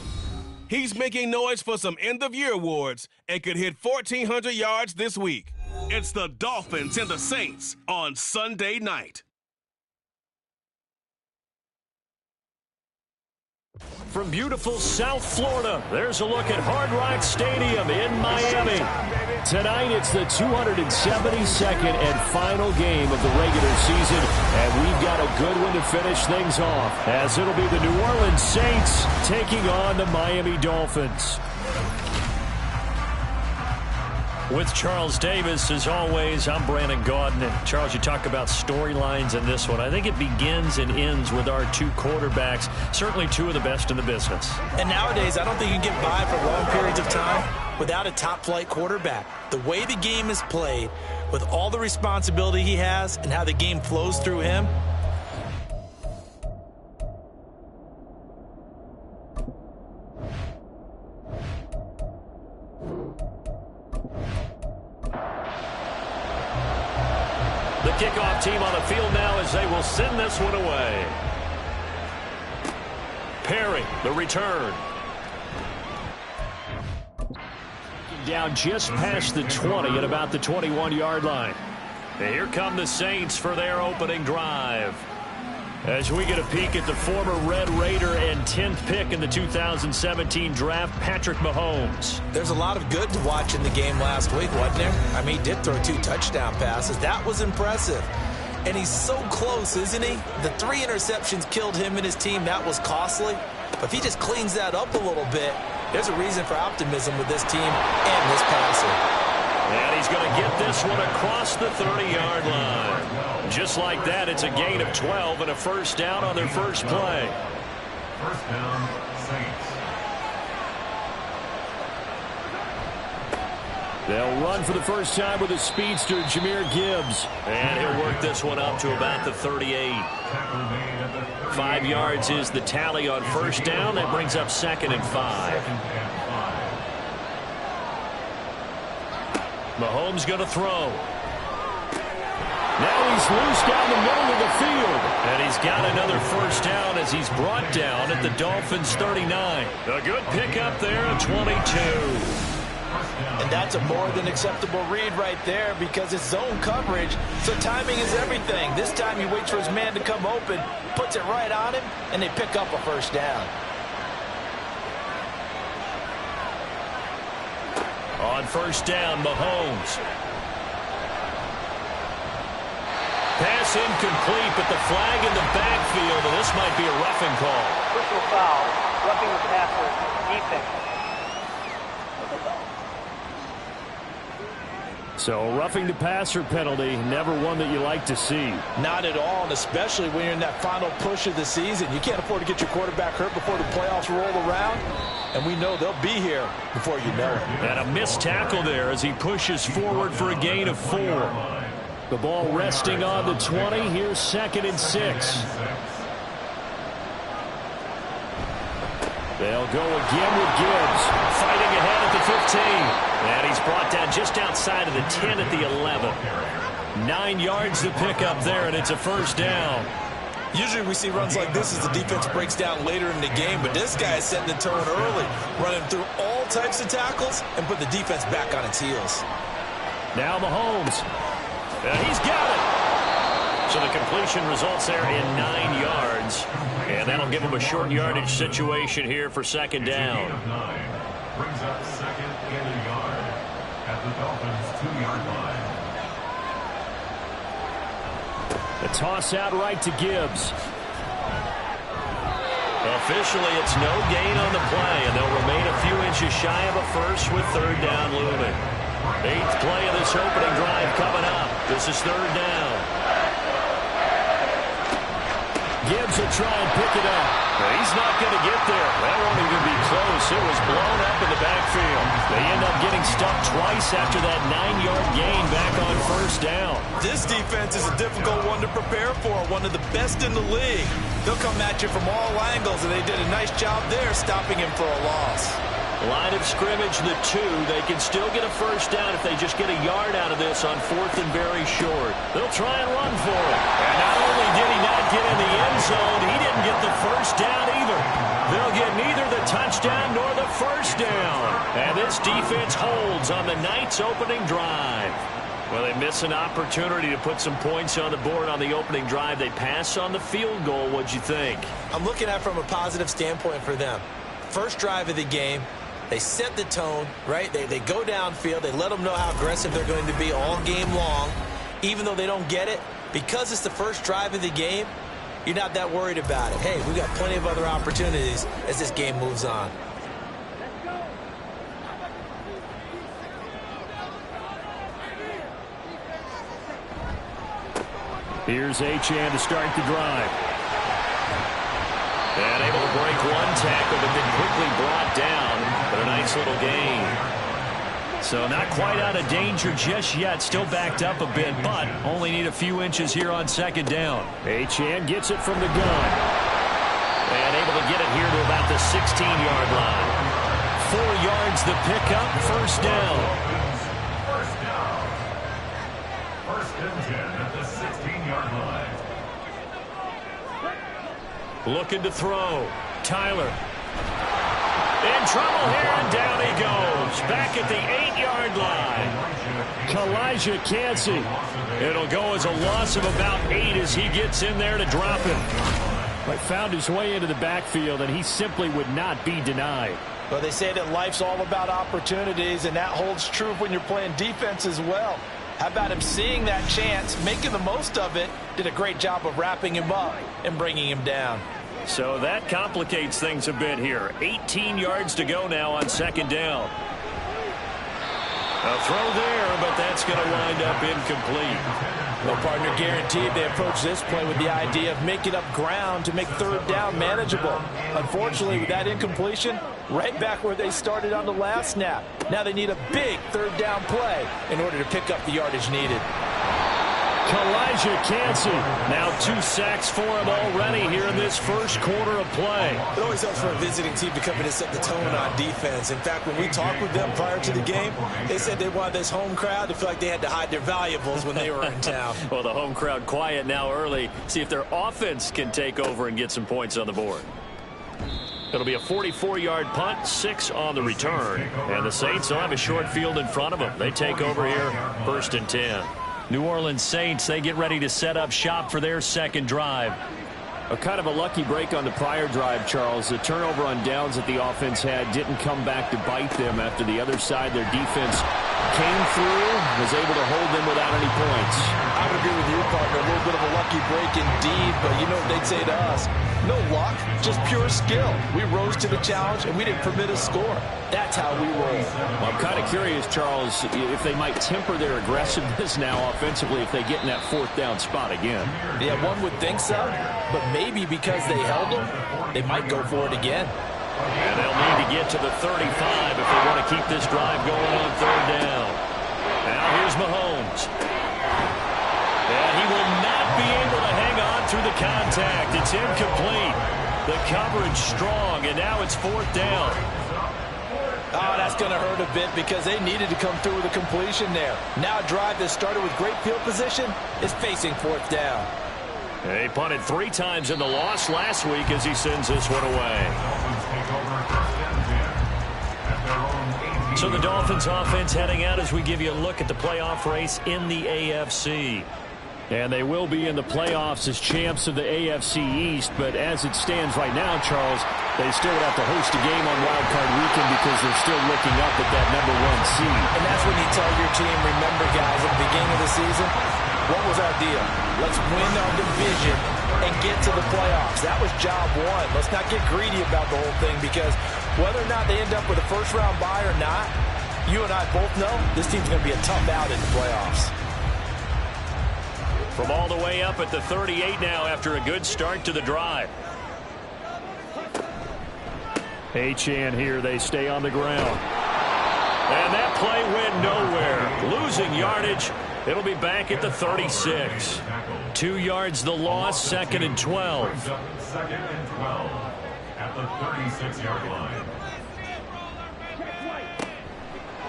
Speaker 1: He's making noise for some end-of-year awards and could hit 1,400 yards this week. It's the Dolphins and the Saints on Sunday night.
Speaker 2: From beautiful South Florida, there's a look at Hard Rock Stadium in Miami. Tonight, it's the 272nd and final game of the regular season, and we've got a good one to finish things off, as it'll be the New Orleans Saints taking on the Miami Dolphins.
Speaker 4: With Charles Davis, as always, I'm Brandon Gaudin. And Charles, you talk about storylines in this one. I think it begins and ends with our two quarterbacks, certainly two of the best in the business.
Speaker 8: And nowadays, I don't think you can get by for long periods of time without a top-flight quarterback. The way the game is played, with all the responsibility he has and how the game flows through him,
Speaker 4: the kickoff team on the field now as they will send this one away. Perry, the return.
Speaker 2: Down just past the 20 at about the 21-yard line.
Speaker 4: And here come the Saints for their opening drive. As we get a peek at the former Red Raider and 10th pick in the 2017 draft, Patrick Mahomes.
Speaker 8: There's a lot of good to watch in the game last week, wasn't there? I mean, he did throw 2 touchdown passes. That was impressive. And he's so close, isn't he? The 3 interceptions killed him and his team. That was costly. But if he just cleans that up a little bit, there's a reason for optimism with this team and this passer.
Speaker 4: And he's going to get this one across the 30-yard line. Just like that, it's a gain of 12 and a first down on their first play.
Speaker 5: First down, Saints.
Speaker 2: They'll run for the first time with a speedster, Jahmyr Gibbs.
Speaker 4: And he'll work this one up to about the 38. 5 yards is the tally on first down. That brings up 2nd and 5. Mahomes going to throw.
Speaker 2: Now he's loose down the middle of the field.
Speaker 4: And he's got another first down as he's brought down at the Dolphins' 39. A good pickup there at 22.
Speaker 8: And that's a more than acceptable read right there because it's zone coverage, so timing is everything. This time he waits for his man to come open, puts it right on him, and they pick up a first down.
Speaker 4: On first down, Mahomes. Pass incomplete, but the flag in the backfield, and this might be a roughing call.
Speaker 7: Personal foul, roughing the passer, defense.
Speaker 2: So roughing the passer penalty, never one that you like to see.
Speaker 8: Not at all, and especially when you're in that final push of the season. You can't afford to get your quarterback hurt before the playoffs roll around, and we know they'll be here before you know it.
Speaker 4: And a missed tackle there as he pushes forward for a gain of 4.
Speaker 2: The ball resting on the 20. Here's 2nd and 6. They'll go again with Gibbs.
Speaker 4: Fighting ahead at the 15. And he's brought down just outside of the 10 at the 11. 9 yards to pick up there, and it's a first down.
Speaker 8: Usually we see runs like this as the defense breaks down later in the game, but this guy is setting the tone early, running through all types of tackles and put the defense back on its heels.
Speaker 2: Now Mahomes.
Speaker 4: And he's got it. So the completion results there in 9 yards. And that'll give him a short yardage situation here for 2nd down.
Speaker 5: Brings up 2nd and a yard at the Dolphins' 2-yard line.
Speaker 2: A toss out right to Gibbs.
Speaker 4: Officially, it's no gain on the play, and they'll remain a few inches shy of a first with 3rd down looming. 8th play of this opening drive coming up. This is 3rd down.
Speaker 2: Gibbs will try and pick it up.
Speaker 4: He's not going to get there. That won't even be close. It was blown up in the backfield. They end up getting stuffed twice after that 9-yard gain back on first down.
Speaker 8: This defense is a difficult one to prepare for, one of the best in the league. They'll come at you from all angles, and they did a nice job there stopping him for a loss.
Speaker 4: Line of scrimmage, the 2. They can still get a first down if they just get a yard out of this on 4th and very short. They'll try and run for it. And not only did he not get in the end zone, he didn't get the first down either. They'll get neither the touchdown nor the first down. And this defense holds on the night's opening drive. Well, they miss an opportunity to put some points on the board on the opening drive. They pass on the field goal. What'd you think?
Speaker 8: I'm looking at it from a positive standpoint for them. First drive of the game. They set the tone, right? They go downfield. They let them know how aggressive they're going to be all game long. Even though they don't get it, because it's the first drive of the game, you're not that worried about it. Hey, we got plenty of other opportunities as this game moves on.
Speaker 2: Here's Achane to start the drive.
Speaker 4: And able to break one tackle, but then quickly brought down. But a nice little gain. So not quite out of danger just yet. Still backed up a bit, but only need a few inches here on 2nd down.
Speaker 2: Achane gets it from the gun.
Speaker 4: And able to get it here to about the 16-yard line. 4 yards the pickup, first down.
Speaker 5: First down. 1st and 10 at the 16-yard line.
Speaker 4: Looking to throw. Tyler.
Speaker 2: In trouble here, and down he goes. Back at the 8-yard line. Kalijah Cansey. It'll go as a loss of about 8 as he gets in there to drop him. But found his way into the backfield, and he simply would not be denied.
Speaker 3: Well, they say that life's all about opportunities, and that holds true when you're playing defense as well. How about him seeing that chance, making the most of it, did a great job of wrapping him up and bringing him down.
Speaker 2: So that complicates things a bit here. 18 yards to go now on second down. A throw there, but that's going to wind up incomplete.
Speaker 3: Well, partner, guaranteed they approach this play with the idea of making up ground to make third down manageable. Unfortunately, with that incompletion, right back where they started on the last snap. Now they need a big third down play in order to pick up the yardage needed.
Speaker 2: Kalijah Cansey, now 2 sacks for him already here in this first quarter of play.
Speaker 10: It always helps for a visiting team to come in and set the tone on defense. In fact, when we talked with them prior to the game, they said they wanted this home crowd to feel like they had to hide their valuables when they were in town.
Speaker 4: Well, the home crowd quiet now early. See if their offense can take over and get some points on the board. It'll be a 44-yard punt, 6 on the return. And the Saints will have a short field in front of them. They take over here, 1st and 10. New Orleans Saints, they get ready to set up shop for their second drive.
Speaker 9: A kind of a lucky break on the prior drive, Charles. The turnover on downs that the offense had didn't come back to bite them after the other side. Their defense came through, was able to hold them without any points.
Speaker 3: I would agree with you, partner. A little bit of a lucky break indeed, but you know what they'd say to us? No luck, just pure skill. We rose to the challenge, and we didn't permit a score. That's how we roll.
Speaker 9: Well, I'm kind of curious, Charles, if they might temper their aggressiveness now offensively if they get in that 4th down spot again.
Speaker 3: Yeah, one would think so, but maybe because they held them, they might go for it again.
Speaker 2: And they'll need to get to the 35 if they want to keep this drive going on 3rd down. Now here's Mahomes. And he will not be able to hang on through the contact. It's incomplete. The coverage strong, and now it's 4th down.
Speaker 3: Oh, that's going to hurt a bit because they needed to come through with a completion there. Now a drive that started with great field position is facing 4th down.
Speaker 2: He punted 3 times in the loss last week as he sends this one away. So the Dolphins offense heading out as we give you a look at the playoff race in the AFC.
Speaker 9: And they will be in the playoffs as champs of the AFC East, but as it stands right now, Charles, they still would have to host a game on Wild Card Weekend because they're still looking up at that #1 seed.
Speaker 3: And that's when you tell your team, remember, guys, at the beginning of the season, what was our deal? Let's win our division and get to the playoffs. That was job 1. Let's not get greedy about the whole thing because whether or not they end up with a first-round bye or not, you and I both know this team's going to be a tough out in the playoffs.
Speaker 2: From all the way up at the 38 now after a good start to the drive.
Speaker 9: Achane here, they stay on the ground.
Speaker 2: And that play went nowhere. Losing yardage. It'll be back at the 36. 2 yards the loss, 2nd and 12.
Speaker 5: 2nd and 12 at the 36-yard line.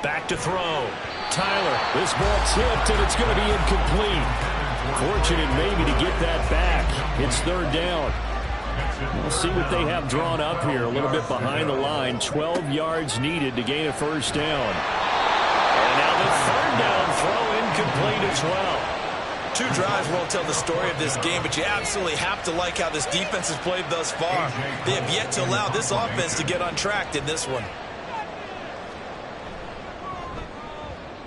Speaker 2: Back to throw. Tyler, this ball tipped, and it's going to be incomplete. Fortunate maybe to get that back. It's 3rd down. We'll see what they have drawn up here. A little bit behind the line. 12 yards needed to gain a 1st down. And now the 3rd down throw incomplete as well.
Speaker 10: 2 drives won't tell the story of this game, but you absolutely have to like how this defense has played thus far. They have yet to allow this offense to get untracked in this one.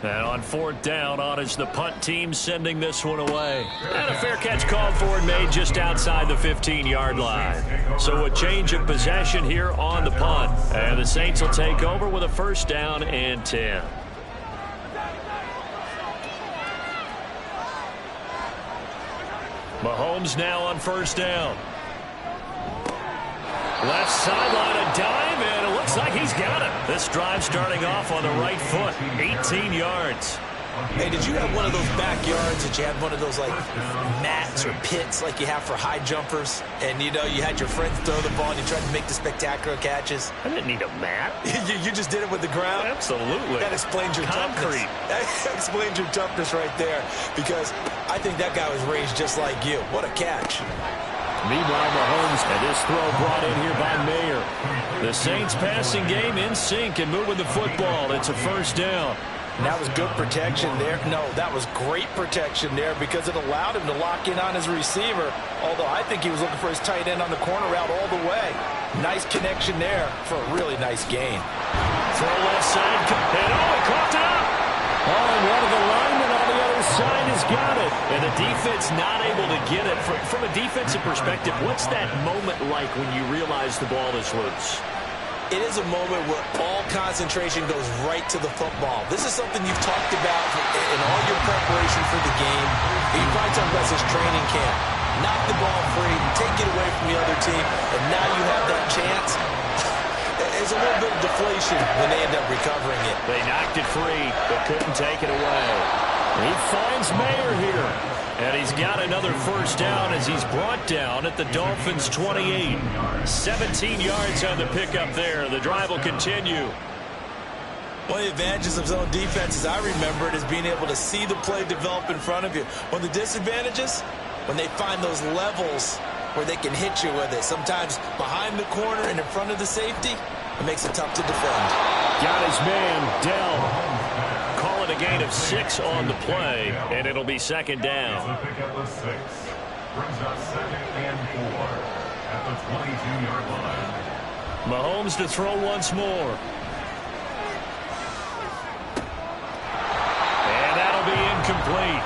Speaker 2: And on 4th down, on is the punt team sending this one away. And a fair catch called for and made just outside the 15-yard line. So a change of possession here on the punt. And the Saints will take over with a 1st down and 10. Mahomes now on 1st down. Left sideline, a dive, and it looks like he's got it. This drive starting off on the right foot, 18 yards.
Speaker 10: Hey, did you have one of those backyards that you had one of those, like, mats or pits like you have for high jumpers? And, you know, you had your friends throw the ball and you tried to make the spectacular catches?
Speaker 2: I didn't need a mat.
Speaker 10: You just did it with the ground?
Speaker 2: Absolutely.
Speaker 10: That explains your toughness. That explains your toughness right there because I think that guy was raised just like you. What a catch.
Speaker 2: Meanwhile, Mahomes, and this throw brought in here by Mayer. The Saints passing game in sync and moving the football. It's a first down.
Speaker 3: And that was good protection there. No, that was great protection there because it allowed him to lock in on his receiver, although I think he was looking for his tight end on the corner route all the way. Nice connection there for a really nice gain.
Speaker 2: Throw left side, and he caught it up. Oh, and one of the linemen on the other side has got it.
Speaker 4: And the defense not able to get it. From a defensive perspective, what's that moment like when you realize the ball is loose?
Speaker 10: It is a moment where all concentration goes right to the football. This is something you've talked about in all your preparation for the game. You probably talked about this training camp. Knock the ball free, take it away from the other team, and now you have that chance. There's a little bit of deflation when they end up recovering it.
Speaker 4: They knocked it free, but couldn't take it away.
Speaker 2: He finds Mayer here.
Speaker 4: And he's got another first down as he's brought down at the Dolphins' 28. 17 yards on the pickup there. The drive will continue.
Speaker 10: One of the advantages of zone defenses, I remember it, is being able to see the play develop in front of you. One of the disadvantages, when they find those levels where they can hit you with it. Sometimes behind the corner and in front of the safety, it makes it tough to defend.
Speaker 2: Got his man, Dell.
Speaker 4: Call it a gain of 6 on the play, and it'll be second down.
Speaker 5: The pickup was 6. Brings up second and 4 at the 22-yard line.
Speaker 2: Mahomes to throw once more.
Speaker 4: And that'll be incomplete.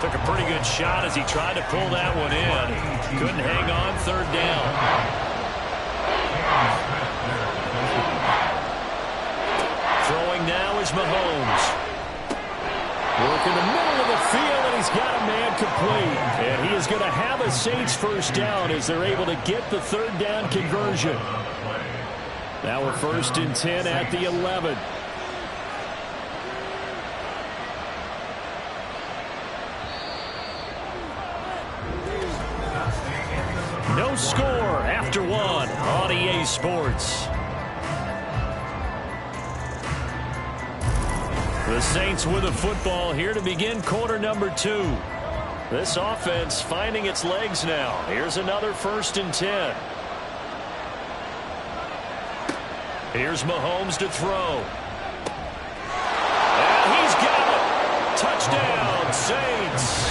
Speaker 4: Took a pretty good shot as he tried to pull that one in. Couldn't hang on, third down. Throwing now is Mahomes.
Speaker 2: Work in the middle of the field, and he's got a man complete. And he is going to have a Saints first down as they're able to get the third down conversion. Now we're first and 10 at the 11. No score after one on EA Sports. The Saints with the football here to begin quarter number 2. This offense finding its legs now. Here's another first and 10. Here's Mahomes to throw. And he's got it. Touchdown, Saints.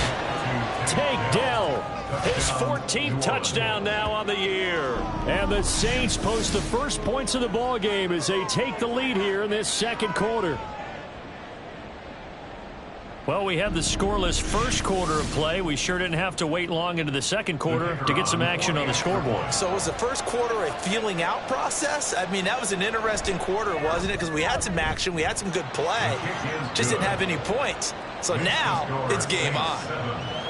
Speaker 2: Take Dell. His 14th touchdown now on the year. And the Saints post the first points of the ball game as they take the lead here in this second quarter. Well, we had the scoreless first quarter of play. We sure didn't have to wait long into the second quarter to get some action on the scoreboard.
Speaker 10: So was the first quarter a feeling out process? I mean, that was an interesting quarter, wasn't it? Because we had some action, we had some good play, just didn't have any points. So now it's game on.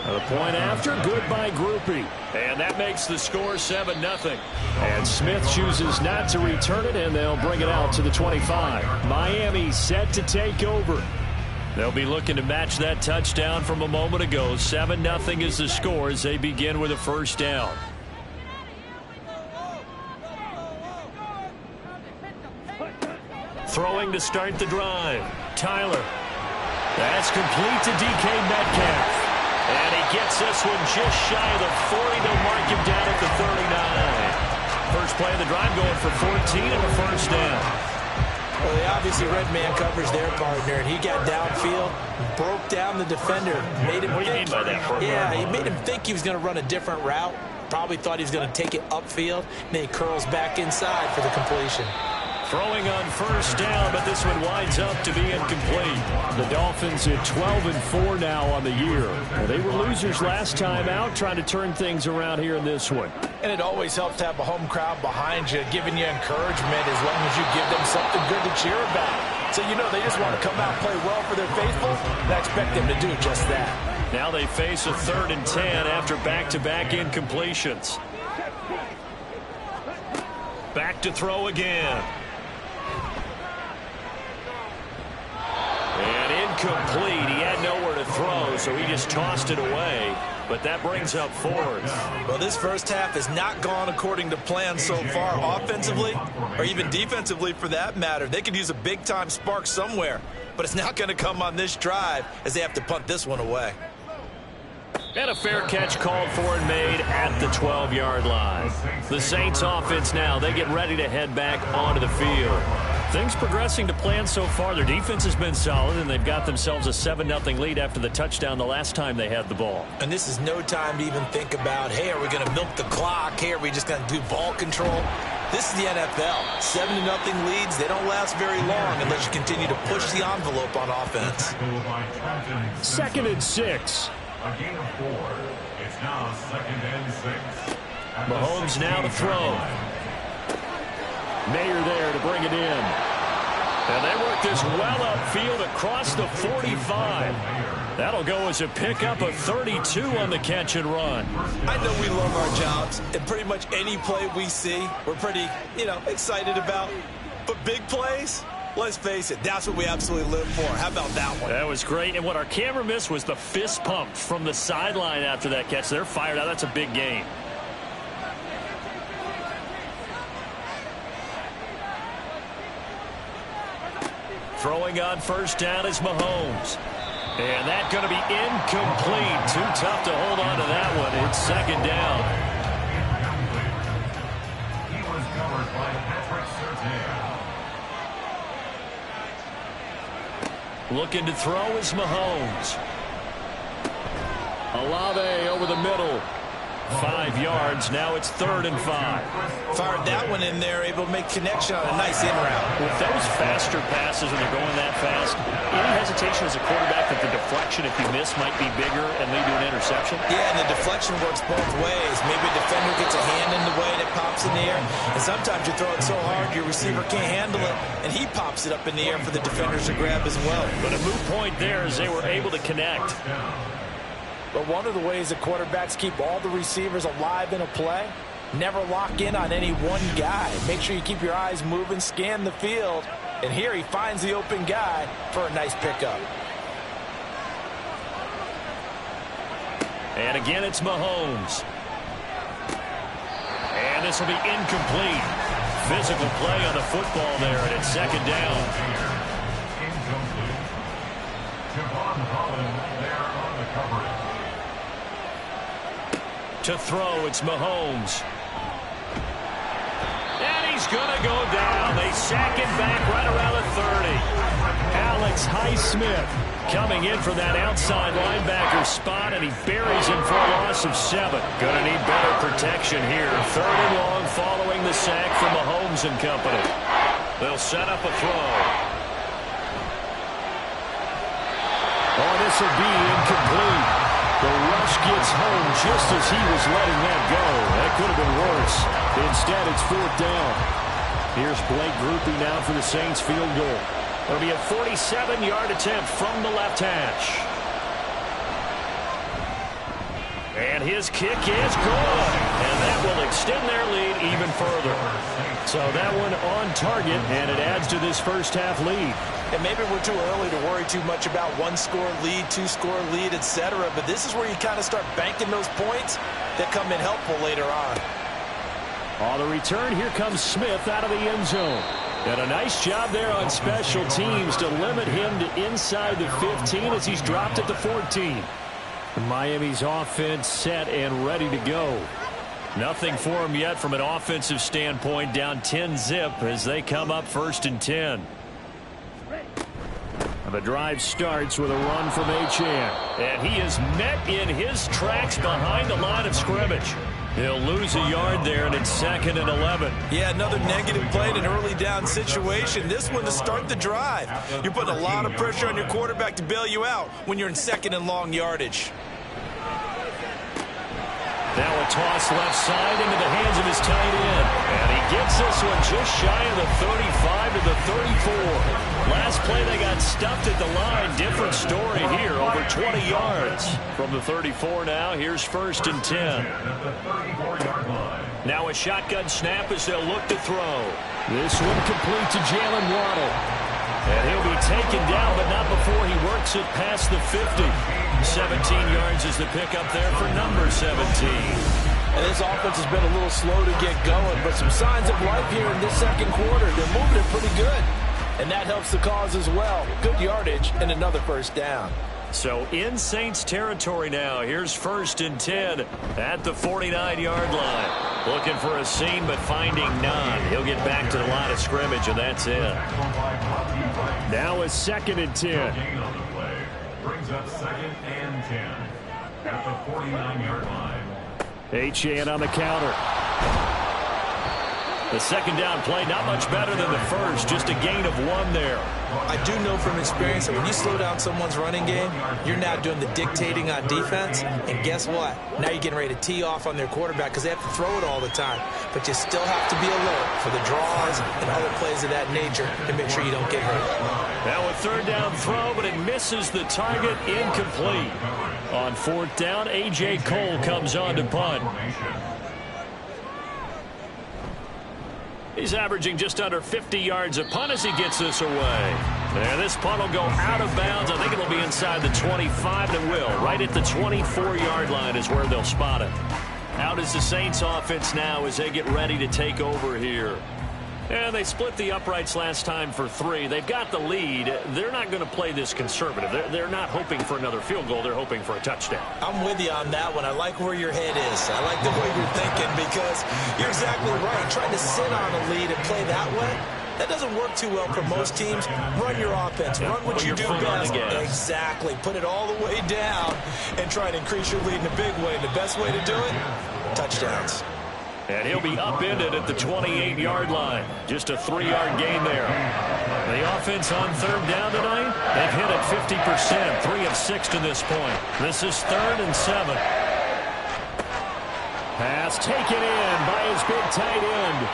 Speaker 2: A point after, good by Groupie.
Speaker 4: And that makes the score 7-0.
Speaker 2: And Smith chooses not to return it, and they'll bring it out to the 25. Miami set to take over.
Speaker 4: They'll be looking to match that touchdown from a moment ago. 7-0 is the score as they begin with a first down. Throwing to start the drive. Tyler. That's complete to DK Metcalf. And he gets this one just shy of the 40. They'll mark him down at the 39. First play of the drive going for 14 and a first down.
Speaker 10: Well, they obviously read man coverage their partner, and he got downfield, broke down the defender, made him
Speaker 4: What do you mean by that?
Speaker 10: Yeah, he made him think he was going to run a different route. Probably thought he was going to take it upfield, and then he curls back inside for the completion.
Speaker 4: Throwing on first down, but this one winds up to be incomplete.
Speaker 2: The Dolphins at 12-4 now on the year. Well, they were losers last time out, trying to turn things around here in this one.
Speaker 3: And it always helps to have a home crowd behind you, giving you encouragement as long as you give them something good to cheer about. So, you know, they just want to come out and play well for their faithful, and I expect them to do just that.
Speaker 4: Now they face a 3rd and 10 after back-to-back incompletions. Back to throw again. And incomplete. He had nowhere to throw, so he just tossed it away. But that brings up 4th.
Speaker 10: Well, this first half has not gone according to plan so far offensively, or even defensively for that matter. They could use a big-time spark somewhere, but it's not going to come on this drive as they have to punt this one away.
Speaker 4: And a fair catch called for and made at the 12-yard line. The Saints offense now, they get ready to head back onto the field. Things progressing to plan so far. Their defense has been solid, and they've got themselves a 7-0 lead after the touchdown the last time they had the ball.
Speaker 10: And this is no time to even think about, hey, are we going to milk the clock? Hey, are we just going to do ball control? This is the NFL. 7-0 leads, they don't last very long unless you continue to push the envelope on offense.
Speaker 2: 2nd and 6.
Speaker 5: A gain of 4. It's now 2nd and 6.
Speaker 4: Mahomes now to throw.
Speaker 2: Mayer there to bring it in.
Speaker 4: And they work this well upfield across the 45. That'll go as a pickup of 32 on the catch and run.
Speaker 10: I know we love our jobs, and pretty much any play we see, we're pretty, excited about. But big plays, let's face it, that's what we absolutely live for. How about that one?
Speaker 4: That was great. And what our camera missed was the fist pump from the sideline after that catch. They're fired out. That's a big game. Throwing on first down is Mahomes. And that's going to be incomplete. Too tough to hold on to that one. It's 2nd down.
Speaker 5: He was covered by Patrick Surtain.
Speaker 4: Looking to throw is Mahomes.
Speaker 2: Olave over the middle.
Speaker 4: 5 yards. Now it's 3rd and 5.
Speaker 10: Fired that one in there, able to make connection on a nice in route.
Speaker 4: With those faster passes when they're going that fast, any hesitation as a quarterback that the deflection, if you miss, might be bigger and lead to an interception?
Speaker 10: Yeah, and the deflection works both ways. Maybe a defender gets a hand in the way and it pops in the air. And sometimes you throw it so hard your receiver can't handle it, and he pops it up in the air for the defenders to grab as well.
Speaker 4: But a moot point there is they were able to connect.
Speaker 8: But one of the ways that quarterbacks keep all the receivers alive in a play, never lock in on any one guy. Make sure you keep your eyes moving, scan the field. And here he finds the open guy for a nice pickup.
Speaker 4: And again, it's Mahomes. And this will be incomplete. Physical play on the football there, and it's 2nd down.
Speaker 5: Incomplete. Javon Holland there on the coverage.
Speaker 4: To throw, it's Mahomes. And he's going to go down. They sack him back right around the 30. Alex Highsmith coming in for that outside linebacker spot, and he buries him for a loss of 7. Going to need better protection here. 3rd and long following the sack from Mahomes and company. They'll set up a throw.
Speaker 2: Oh, this will be incomplete. The rush gets home just as he was letting that go. That could have been worse. Instead, it's 4th down. Here's Blake Grupe now for the Saints field goal.
Speaker 4: It'll be a 47-yard attempt from the left hash. And his kick is good. And that will extend their lead even further. So that one on target, and it adds to this first half lead.
Speaker 10: And maybe we're too early to worry too much about 1-score lead, 2-score lead, etc. But this is where you kind of start banking those points that come in helpful later on.
Speaker 2: On the return, here comes Smith out of the end zone. And a nice job there on special teams to limit him to inside the 15 as he's dropped at the 14. Miami's offense set and ready to go.
Speaker 4: Nothing for him yet from an offensive standpoint, down 10-zip as they come up 1st and 10.
Speaker 2: The drive starts with a run from Achane.
Speaker 4: And he is met in his tracks behind the line of scrimmage. He'll lose a yard there, and it's 2nd and 11.
Speaker 10: Yeah, another negative play in an early down situation. This one to start the drive. You're putting a lot of pressure on your quarterback to bail you out when you're in 2nd and long yardage.
Speaker 4: Now a toss left side into the hands of his tight end. And he gets this one just shy of the 35 to the 34. Last play they got stuffed at the line. Different story here, over 20 yards. From the 34 now, here's 1st and 10. Now a shotgun snap as they'll look to throw.
Speaker 2: This one complete to Jalen Waddle.
Speaker 4: And he'll be taken down, but not before he works it past the 50. 17 yards is the pickup there for number 17.
Speaker 8: And this offense has been a little slow to get going, but some signs of life here in this 2nd quarter. They're moving it pretty good. And that helps the cause as well. Good yardage and another 1st down.
Speaker 4: So in Saints territory now. Here's 1st and 10 at the 49-yard line. Looking for a seam, but finding none. He'll get back to the line of scrimmage, and that's it.
Speaker 2: Now a 2nd and 10.
Speaker 5: Gain on the play brings up 2nd and 10 at the 49-yard line.
Speaker 2: Achane on the counter.
Speaker 4: The 2nd down play, not much better than the first, just a gain of 1 there.
Speaker 10: I do know from experience that when you slow down someone's running game, you're now doing the dictating on defense, and guess what? Now you're getting ready to tee off on their quarterback because they have to throw it all the time. But you still have to be alert for the draws and other plays of that nature to make sure you don't get hurt.
Speaker 4: Now a 3rd down throw, but it misses the target, incomplete. On 4th down, A.J. Cole comes on to punt. He's averaging just under 50 yards a punt as he gets this away. And this punt will go out of bounds. I think it'll be inside the 25, and it will. Right at the 24-yard line is where they'll spot it. Out is the Saints offense now as they get ready to take over here. And they split the uprights last time for 3. They've got the lead. They're not going to play this conservative. They're not hoping for another field goal. They're hoping for a touchdown.
Speaker 10: I'm with you on that one. I like where your head is. I like the way you're thinking because you're exactly right. Trying to sit on a lead and play that way, that doesn't work too well for most teams. Run your offense. Run what you do best. Exactly. Put it all the way down and try and increase your lead in a big way. And the best way to do it, touchdowns.
Speaker 4: And he'll be upended at the 28-yard line. Just a 3-yard gain there. The offense on 3rd down tonight, they've hit it 50%, 3 of 6 to this point. This is 3rd and 7.
Speaker 2: Pass taken in by his big tight end.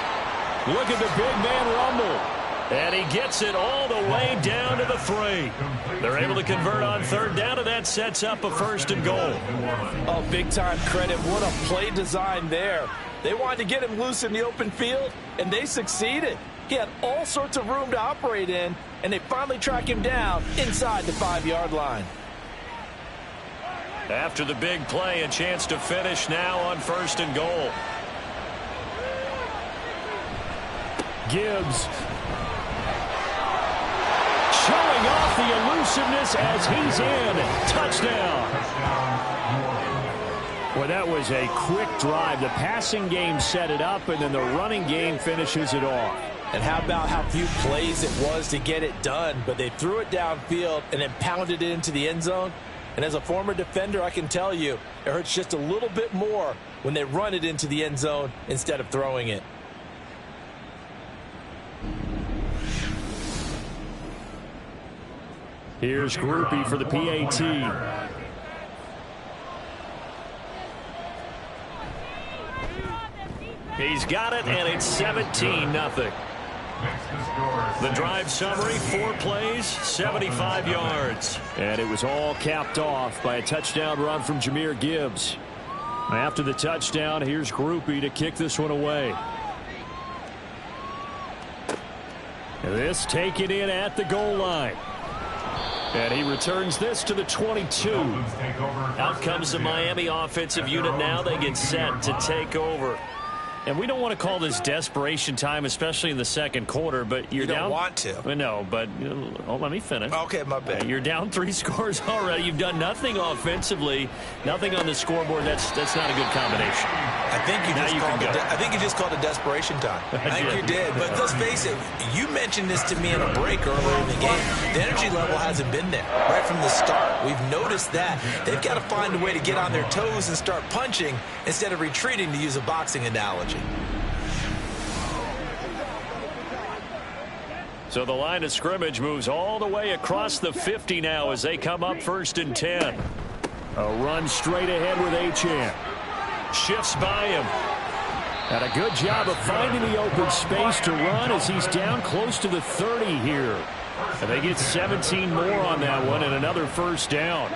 Speaker 2: Look at the big man rumble.
Speaker 4: And he gets it all the way down to the 3. They're able to convert on 3rd down, and that sets up a 1st and goal.
Speaker 3: Oh, big-time credit. What a play design there. They wanted to get him loose in the open field, and they succeeded. He had all sorts of room to operate in, and they finally track him down inside the 5-yard line.
Speaker 4: After the big play, a chance to finish now on 1st and goal.
Speaker 2: Gibbs showing off the elusiveness as he's in. Touchdown. Well, that was a quick drive. The passing game set it up, and then the running game finishes it off.
Speaker 3: And how about how few plays it was to get it done, but they threw it downfield and then pounded it into the end zone. And as a former defender, I can tell you, it hurts just a little bit more when they run it into the end zone instead of throwing it.
Speaker 2: Here's Groupie for the PAT.
Speaker 4: He's got it, and it's 17-0. The drive summary, 4 plays, 75 yards.
Speaker 2: And it was all capped off by a touchdown run from Jahmyr Gibbs. After the touchdown, here's Groupie to kick this one away. This taken in at the goal line. And he returns this to the 22.
Speaker 4: Out comes the Miami offensive unit now. They get set to take over. And we don't want to call this desperation time, especially in the 2nd quarter, but you're down.
Speaker 10: You don't want to.
Speaker 4: No, but let me finish.
Speaker 10: Okay, my bad.
Speaker 4: You're down 3 scores already. You've done nothing offensively, nothing on the scoreboard. That's not a good combination.
Speaker 10: I think you just called it desperation time. I think you did. But let's face it, you mentioned this to me in a break earlier in the game. The energy level hasn't been there right from the start. We've noticed that. They've got to find a way to get on their toes and start punching instead of retreating, to use a boxing analogy.
Speaker 4: So the line of scrimmage moves all the way across the 50 now as they come up 1st and 10.
Speaker 2: A run straight ahead with Achane.
Speaker 4: Shifts by him.
Speaker 2: And a good job of finding the open space to run as he's down close to the 30 here. And they get 17 more on that one and another 1st down.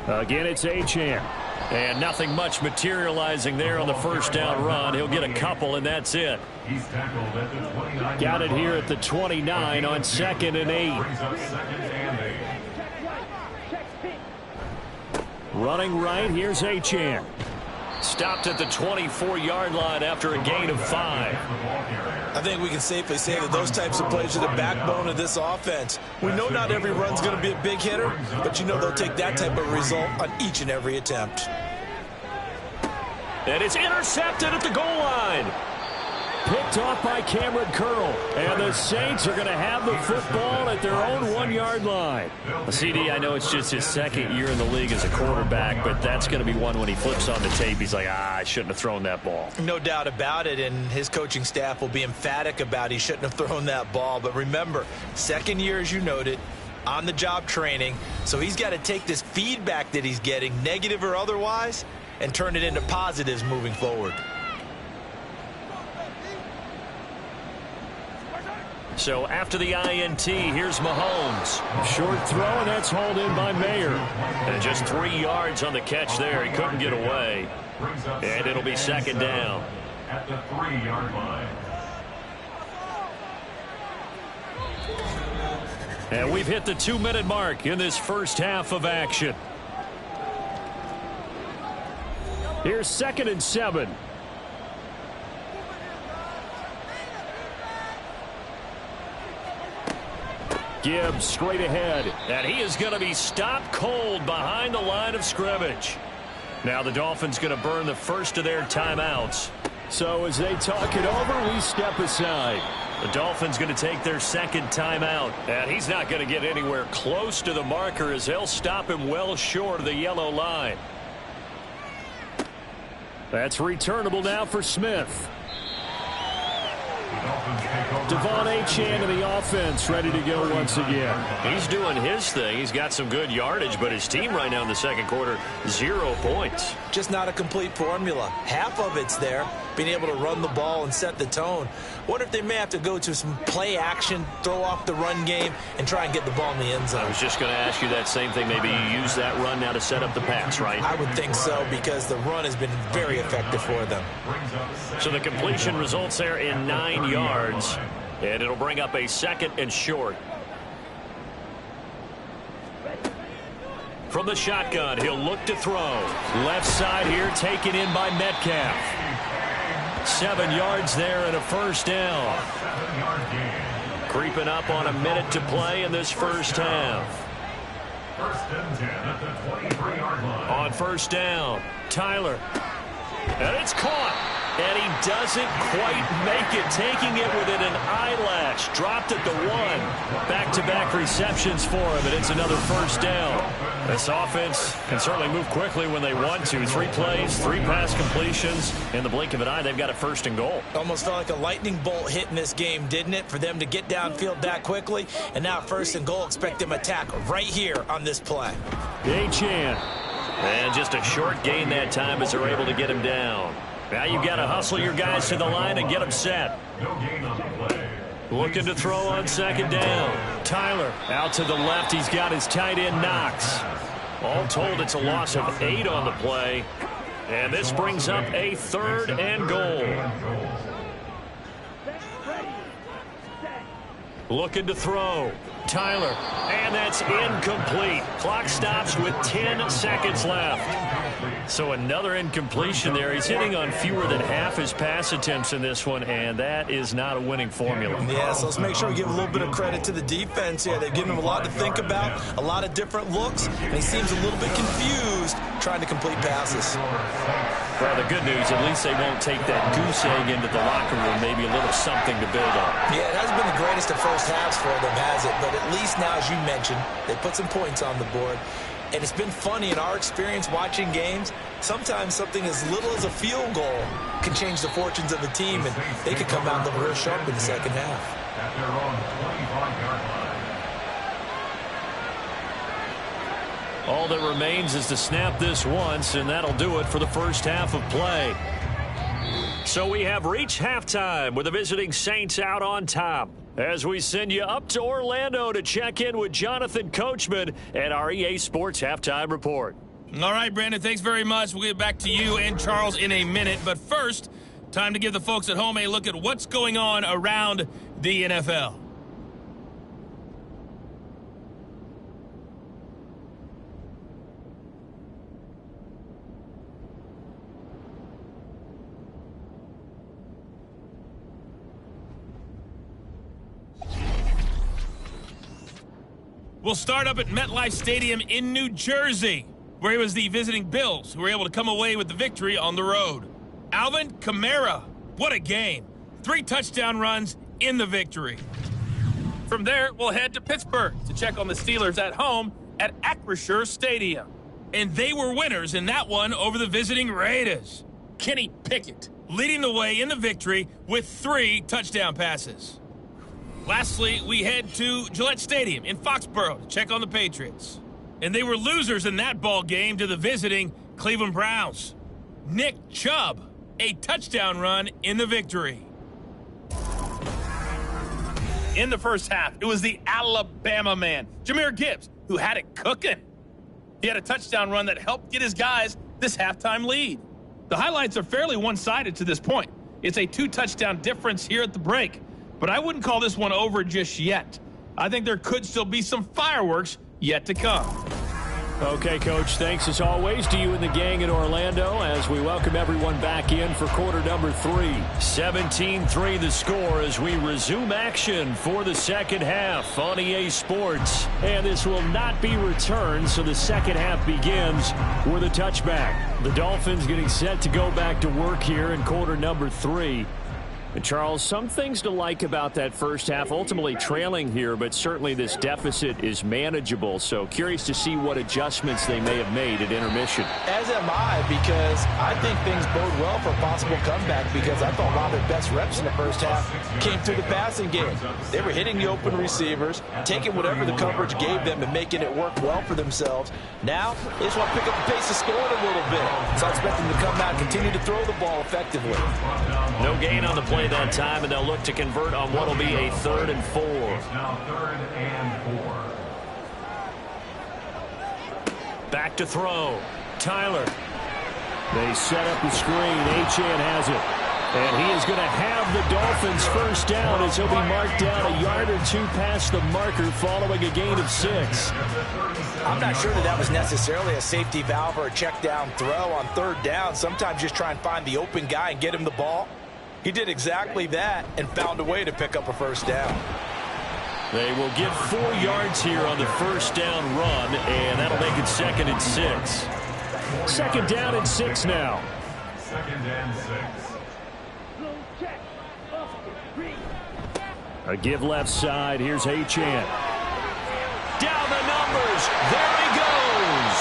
Speaker 2: Again, it's Achane.
Speaker 4: And nothing much materializing there on the 1st down run. He'll get a couple, and that's it.
Speaker 5: He's tackled at the 29.
Speaker 2: Got it here at the 29 on 2nd and 8.
Speaker 5: Brings up 2nd and 8.
Speaker 2: Running right, here's Achane.
Speaker 4: Stopped at the 24-yard line after a gain of 5.
Speaker 10: I think we can safely say that those types of plays are the backbone of this offense. We know not every run's going to be a big hitter, but you know they'll take that type of result on each and every attempt.
Speaker 2: And it's intercepted at the goal line. Picked off by Cameron Curl. And the Saints are going to have the football at their own 1-yard line.
Speaker 4: CD, I know it's just his second year in the league as a quarterback, but that's going to be one when he flips on the tape. He's like, I shouldn't have thrown that ball.
Speaker 10: No doubt about it, and his coaching staff will be emphatic about he shouldn't have thrown that ball. But remember, second year, as you noted, on-the-job training. So he's got to take this feedback that he's getting, negative or otherwise, and turn it into positives moving forward.
Speaker 4: So after the INT, here's Mahomes.
Speaker 2: Short throw, and that's hauled in by Mayer.
Speaker 4: And just 3 yards on the catch there. He couldn't get away. And it'll be second down.
Speaker 5: At the 3-yard line.
Speaker 2: And we've hit the 2-minute mark in this first half of action. Here's 2nd and 7. Gibbs straight ahead.
Speaker 4: And he is going to be stopped cold behind the line of scrimmage. Now the Dolphins going to burn the first of their timeouts.
Speaker 2: So as they talk it over, we step aside.
Speaker 4: The Dolphins going to take their second timeout. And he's not going to get anywhere close to the marker as they'll stop him well short of the yellow line.
Speaker 2: That's returnable now for Smith. Devon Achane in the offense, ready to go once again.
Speaker 4: He's doing his thing. He's got some good yardage, but his team right now in the second quarter, 0 points.
Speaker 10: Just not a complete formula. Half of it's there, being able to run the ball and set the tone. Wonder if they may have to go to some play action, throw off the run game, and try and get the ball in the end zone.
Speaker 4: I was just going to ask you that same thing. Maybe you use that run now to set up the pass, right?
Speaker 10: I would think so, because the run has been very effective for them.
Speaker 4: So the completion results there in 9 yards, and it'll bring up a 2nd and short. From the shotgun, he'll look to throw. Left side here, taken in by Metcalf. 7 yards there and a first down. Creeping up on a minute to play in this first half.
Speaker 5: 1st and 10 at the 23-yard line.
Speaker 4: On first down, Tyler. And it's caught. And he doesn't quite make it, taking it within an eyelash. Dropped at the 1. Back-to-back receptions for him, and it's another first down. This offense can certainly move quickly when they want to. 3 plays, 3 pass completions. In the blink of an eye, they've got a 1st and goal.
Speaker 10: Almost felt like a lightning bolt hit in this game, didn't it? For them to get downfield that quickly. And now 1st and goal, expect them to attack right here on this play.
Speaker 2: Achane.
Speaker 4: And just a short gain that time as they're able to get him down. Now you've got to hustle your guys to the line and get them set.
Speaker 5: No gain on the play.
Speaker 4: Looking to throw on 2nd down. Tyler out to the left. He's got his tight end Knox. All told, it's a loss of 8 on the play. And this brings up a 3rd and goal. Looking to throw. Tyler. And that's incomplete. Clock stops with 10 seconds left. So another incompletion there. He's hitting on fewer than half his pass attempts in this one, and that is not a winning formula.
Speaker 10: Yeah, so let's make sure we give a little bit of credit to the defense here. They've given him a lot to think about, a lot of different looks, and he seems a little bit confused trying to complete passes.
Speaker 4: Well, the good news, at least they won't take that goose egg into the locker room, maybe a little something to build on.
Speaker 10: Yeah, it hasn't been the greatest of first halves for them, has it? But at least now, as you mentioned, they put some points on the board. And it's been funny in our experience watching games. Sometimes something as little as a field goal can change the fortunes of a team, and they could come out looking real sharp in the second half.
Speaker 5: At their own 25-yard line.
Speaker 2: All that remains is to snap this once, and that'll do it for the first half of play.
Speaker 4: So we have reached halftime with the visiting Saints out on top, as we send you up to Orlando to check in with Jonathan Coachman at our EA Sports Halftime Report.
Speaker 6: All right, Brandon, thanks very much. We'll get back to you and Charles in a minute. But first, time to give the folks at home a look at what's going on around the NFL. We'll start up at MetLife Stadium in New Jersey, where it was the visiting Bills who were able to come away with the victory on the road. Alvin Kamara, what a game. 3 touchdown runs in the victory. From there, we'll head to Pittsburgh to check on the Steelers at home at Acrisure Stadium. And they were winners in that one over the visiting Raiders. Kenny Pickett leading the way in the victory with 3 touchdown passes. Lastly, we head to Gillette Stadium in Foxborough to check on the Patriots. And they were losers in that ball game to the visiting Cleveland Browns. Nick Chubb, a touchdown run in the victory. In the first half, it was the Alabama man, Jahmyr Gibbs, who had it cooking. He had a touchdown run that helped get his guys this halftime lead. The highlights are fairly one-sided to this point. It's a 2-touchdown difference here at the break. But I wouldn't call this one over just yet. I think there could still be some fireworks yet to come.
Speaker 2: Okay, Coach, thanks as always to you and the gang in Orlando as we welcome everyone back in for quarter number 3. 17-3 the score as we resume action for the second half on EA Sports. And this will not be returned, so the second half begins with a touchback. The Dolphins getting set to go back to work here in quarter number 3. And Charles, some things to like about that first half, ultimately trailing here, but certainly this deficit is manageable. So curious to see what adjustments they may have made at intermission.
Speaker 8: As am I, because I think things bode well for a possible comeback, because I thought a lot of their best reps in the first half came through the passing game. They were hitting the open receivers, taking whatever the coverage gave them and making it work well for themselves. Now, they just want to pick up the pace of scoring a little bit. So I expect them to come out and continue to throw the ball effectively.
Speaker 4: No gain on the play that time, and they'll look to convert on what will be a 3rd and 4.
Speaker 5: Now 3rd and 4.
Speaker 2: Back to throw. Tyler. They set up the screen. Achane has it. And he is going to have the Dolphins first down as he'll be marked down a yard or 2 past the marker following a gain of 6.
Speaker 8: I'm not sure that was necessarily a safety valve or a check down throw on 3rd down. Sometimes just try and find the open guy and get him the ball. He did exactly that and found a way to pick up a first down.
Speaker 2: They will get 4 yards here on the first down run, and that'll make it 2nd and 6. 2nd down and 6 now.
Speaker 5: 2nd and 6.
Speaker 2: A give left side. Here's Achane. Down the numbers. There he goes.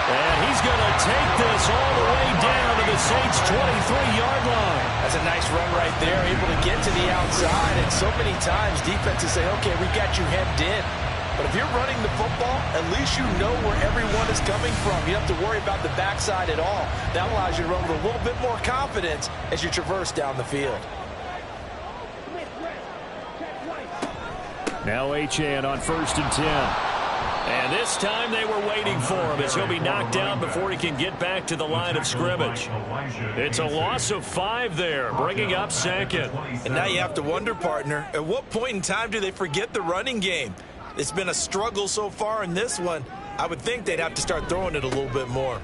Speaker 2: And he's going to take this all the way down to the Saints' 23-yard line.
Speaker 8: That's a nice run right there, able to get to the outside. And so many times defenses say, okay, we got you hemmed in. But if you're running the football, at least you know where everyone is coming from. You don't have to worry about the backside at all. That allows you to run with a little bit more confidence as you traverse down the field.
Speaker 2: Now Achane on 1st and 10.
Speaker 4: And this time they were waiting for him as he'll be knocked down before he can get back to the line of scrimmage.
Speaker 2: It's a loss of 5 there, bringing up 2nd.
Speaker 8: And now you have to wonder, partner, at what point in time do they forget the running game? It's been a struggle so far in this one. I would think they'd have to start throwing it a little bit more.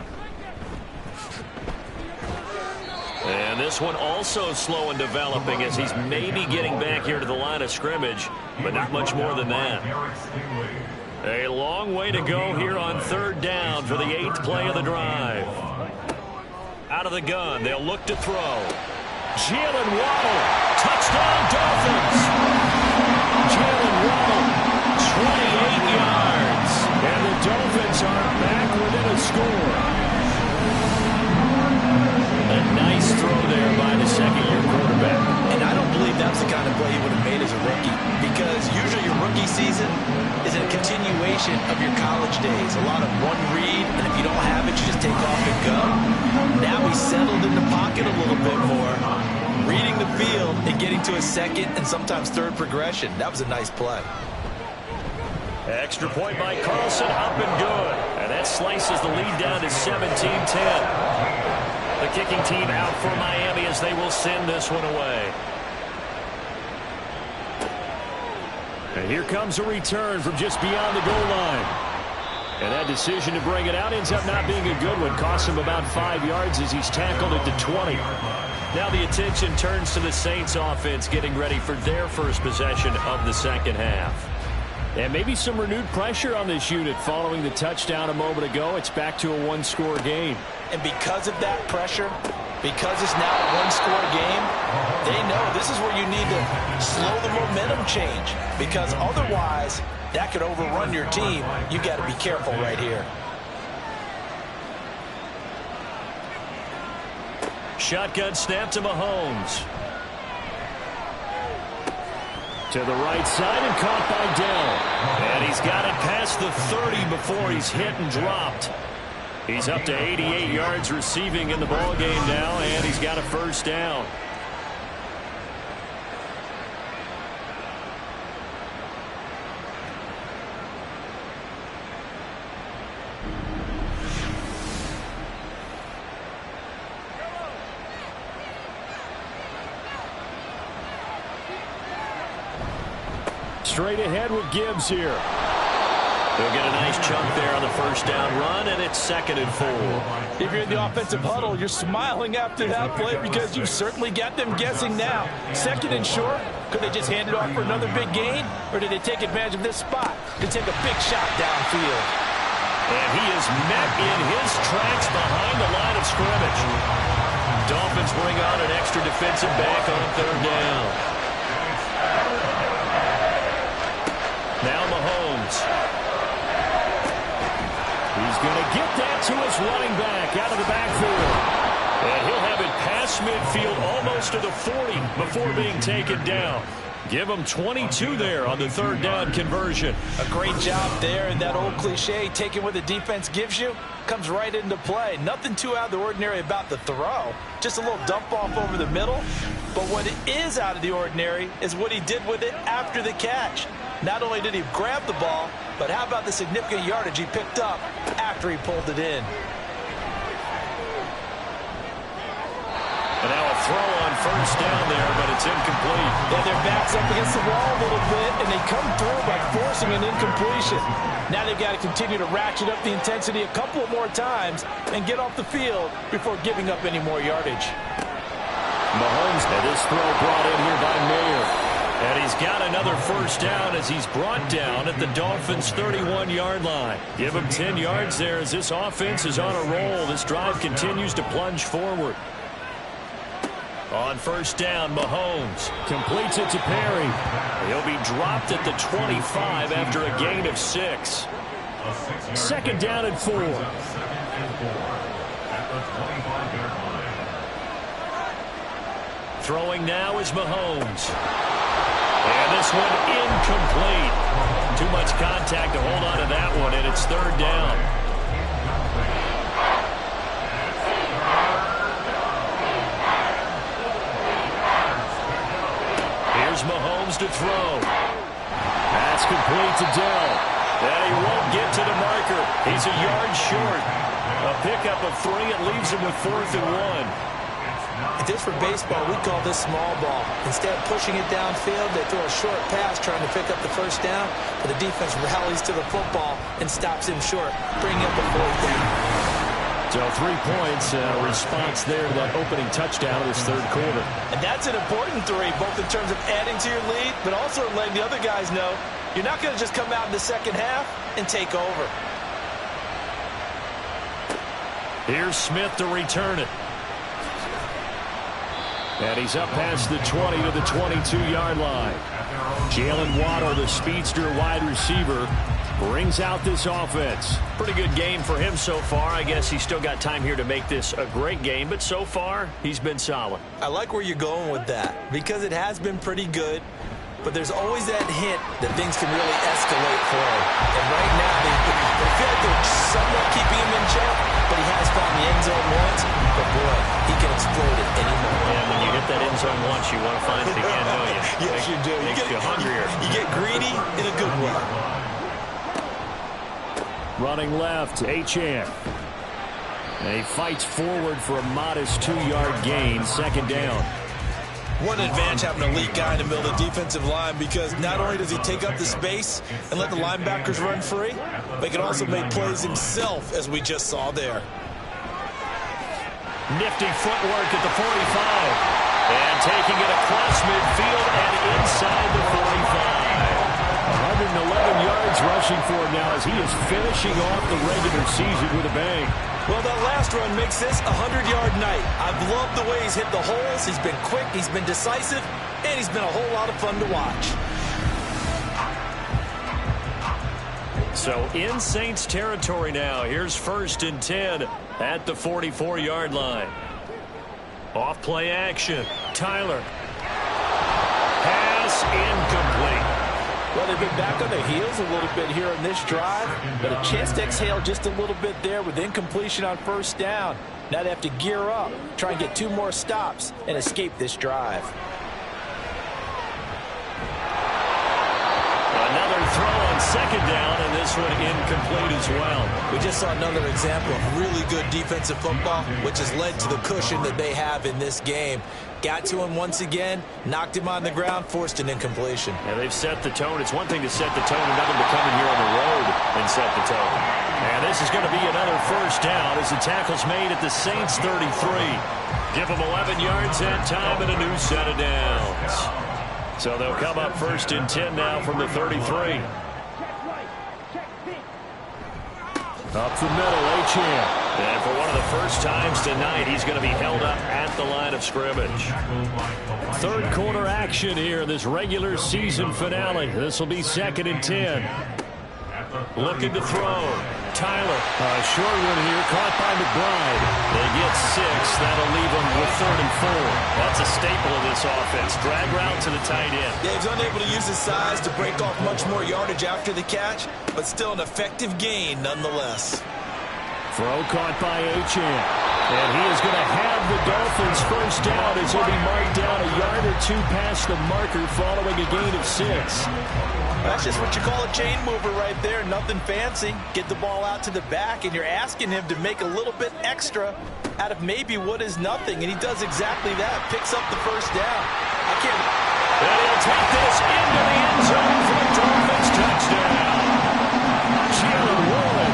Speaker 4: And this one also slow in developing as he's maybe getting back here to the line of scrimmage, but not much more than that. A long way to go here on 3rd down for the 8th play of the drive. Out of the gun, they'll look to throw.
Speaker 2: Jalen Waddle, touchdown Dolphins. Jalen Waddle, 28 yards. And the Dolphins are back within a score.
Speaker 4: A nice throw there by the 2nd-year quarterback.
Speaker 8: And I don't believe that's the kind of play he would have made as a rookie, because usually your rookie season is a continuation of your college days. A lot of one read, and if you don't have it, you just take off and go. Now he's settled in the pocket a little bit more, reading the field and getting to a 2nd and sometimes 3rd progression. That was a nice play.
Speaker 4: Extra point by Carlson, up and good. And that slices the lead down to 17-10. The kicking team out for Miami as they will send this one away.
Speaker 2: And here comes a return from just beyond the goal line. And that decision to bring it out ends up not being a good one. Costs him about 5 yards as he's tackled it to 20.
Speaker 4: Now the attention turns to the Saints offense getting ready for their first possession of the second half.
Speaker 2: And maybe some renewed pressure on this unit following the touchdown a moment ago. It's back to a one-score game.
Speaker 8: And because of that pressure, because it's now a one-score game, they know this is where you need to slow the momentum change. Because otherwise, that could overrun your team. You got to be careful right here.
Speaker 2: Shotgun snap to Mahomes. To the right side and caught by Dell. And he's got it past the 30 before he's hit and dropped. He's up to 88 yards receiving in the ballgame now, and he's got a first down. Straight ahead with Gibbs here.
Speaker 4: He'll get a nice chunk there on the first down run, and it's 2nd and 4.
Speaker 8: If you're in the offensive huddle, you're smiling after that play because you've certainly got them guessing now. 2nd and short, could they just hand it off for another big gain? Or did they take advantage of this spot to take a big shot downfield?
Speaker 2: And he is met in his tracks behind the line of scrimmage.
Speaker 4: Dolphins bring on an extra defensive back on 3rd down.
Speaker 2: Now Mahomes. He's going to get that to his running back out of the backfield. And he'll have it past midfield almost to the 40 before being taken down. Give him 22 there on the 3rd down conversion.
Speaker 8: A great job there, and that old cliche, taking what the defense gives you, comes right into play. Nothing too out of the ordinary about the throw. Just a little dump off over the middle. But what is out of the ordinary is what he did with it after the catch. Not only did he grab the ball, but how about the significant yardage he picked up after he pulled it in.
Speaker 2: And now a throw on first down there, but it's incomplete.
Speaker 8: Yeah, their back's up against the wall a little bit, and they come through by forcing an incompletion. Now they've got to continue to ratchet up the intensity a couple more times and get off the field before giving up any more yardage.
Speaker 2: Mahomes had this throw brought in here by Mayer. And he's got another first down as he's brought down at the Dolphins' 31-yard line. Give him 10 yards there as this offense is on a roll. This drive continues to plunge forward. On first down, Mahomes completes it to Perry. He'll be dropped at the 25 after a gain of 6. 2nd down and 4. Throwing now is Mahomes. And this one incomplete. Too much contact to hold on to that one, and it's 3rd down. Here's Mahomes to throw. That's complete to Dell. And he won't get to the marker. He's a yard short. A pickup of 3. It leaves him with 4th and 1.
Speaker 8: If this were baseball, we'd call this small ball. Instead of pushing it downfield, they throw a short pass trying to pick up the first down, but the defense rallies to the football and stops him short, bringing up a 4th down.
Speaker 2: So 3 points, response there to that opening touchdown of this 3rd quarter.
Speaker 8: And that's an important 3, both in terms of adding to your lead, but also letting the other guys know you're not going to just come out in the second half and take over.
Speaker 2: Here's Smith to return it. And he's up past the 20 to the 22-yard line. Jalen Waddle, the speedster wide receiver, brings out this offense.
Speaker 4: Pretty good game for him so far. I guess he's still got time here to make this a great game, but so far, he's been solid.
Speaker 8: I like where you're going with that because it has been pretty good, but there's always that hint that things can really escalate for him. And right now, they feel like they're somewhat keeping him in check, but he has found the end zone once. But boy, he can explode at any moment.
Speaker 4: Yeah, when you hit that end zone once, you want to find it again, don't you?
Speaker 8: Yes, you do.
Speaker 4: Makes you hungrier.
Speaker 8: You get greedy in a good way.
Speaker 2: Running left, Achane. And he fights forward for a modest 2-yard gain, 2nd down.
Speaker 8: One advantage having an elite guy in the middle of the defensive line because not only does he take up the space and let the linebackers run free, but he can also make plays himself, as we just saw there.
Speaker 2: Nifty footwork at the 45. And taking it across midfield and inside the 45. 111 yards.
Speaker 9: rushing for him now as he is finishing off the regular season with a bang.
Speaker 10: Well, that last run makes this a 100-yard night. I've loved the way he's hit the holes. He's been quick, he's been decisive, and he's been a whole lot of fun to watch.
Speaker 2: So in Saints territory now. Here's 1st and 10 at the 44-yard line. Off play action. Tyler. Pass incomplete.
Speaker 3: Well, they've been back on their heels a little bit here on this drive, but a chance to exhale just a little bit there with incompletion on 1st down. Now they have to gear up, try and get 2 more stops, and escape this drive.
Speaker 2: Another throw on 2nd down, and this one incomplete as well.
Speaker 10: We just saw another example of really good defensive football, which has led to the cushion that they have in this game. Got to him once again, knocked him on the ground, forced an incompletion.
Speaker 2: Yeah, they've set the tone. It's one thing to set the tone, another to come in here on the road and set the tone. And this is going to be another 1st down as the tackle's made at the Saints 33. Give them 11 yards that time and a new set of downs. So they'll come up 1st and 10 now from the 33. Up the middle, Achane. And for one of the first times tonight, he's going to be held up at the line of scrimmage. 3rd quarter action here in this regular season finale. This will be 2nd and 10. Looking to throw. Tyler. Short one here, caught by McBride. They get 6. That'll leave them with 3rd and 4. That's a staple of this offense. Drag route to the tight end.
Speaker 10: Yeah, he's unable to use his size to break off much more yardage after the catch, but still an effective gain nonetheless.
Speaker 9: Throw caught by Achane. And he is going to have the Dolphins 1st down as he'll be marked down a yard or 2 past the marker following a gain of 6.
Speaker 3: That's just what you call a chain mover right there. Nothing fancy. Get the ball out to the back, and you're asking him to make a little bit extra out of maybe what is nothing, and he does exactly that. Picks up the 1st down. I can't...
Speaker 2: And he'll take this into the end zone for the Dolphins touchdown. Jalen Warren,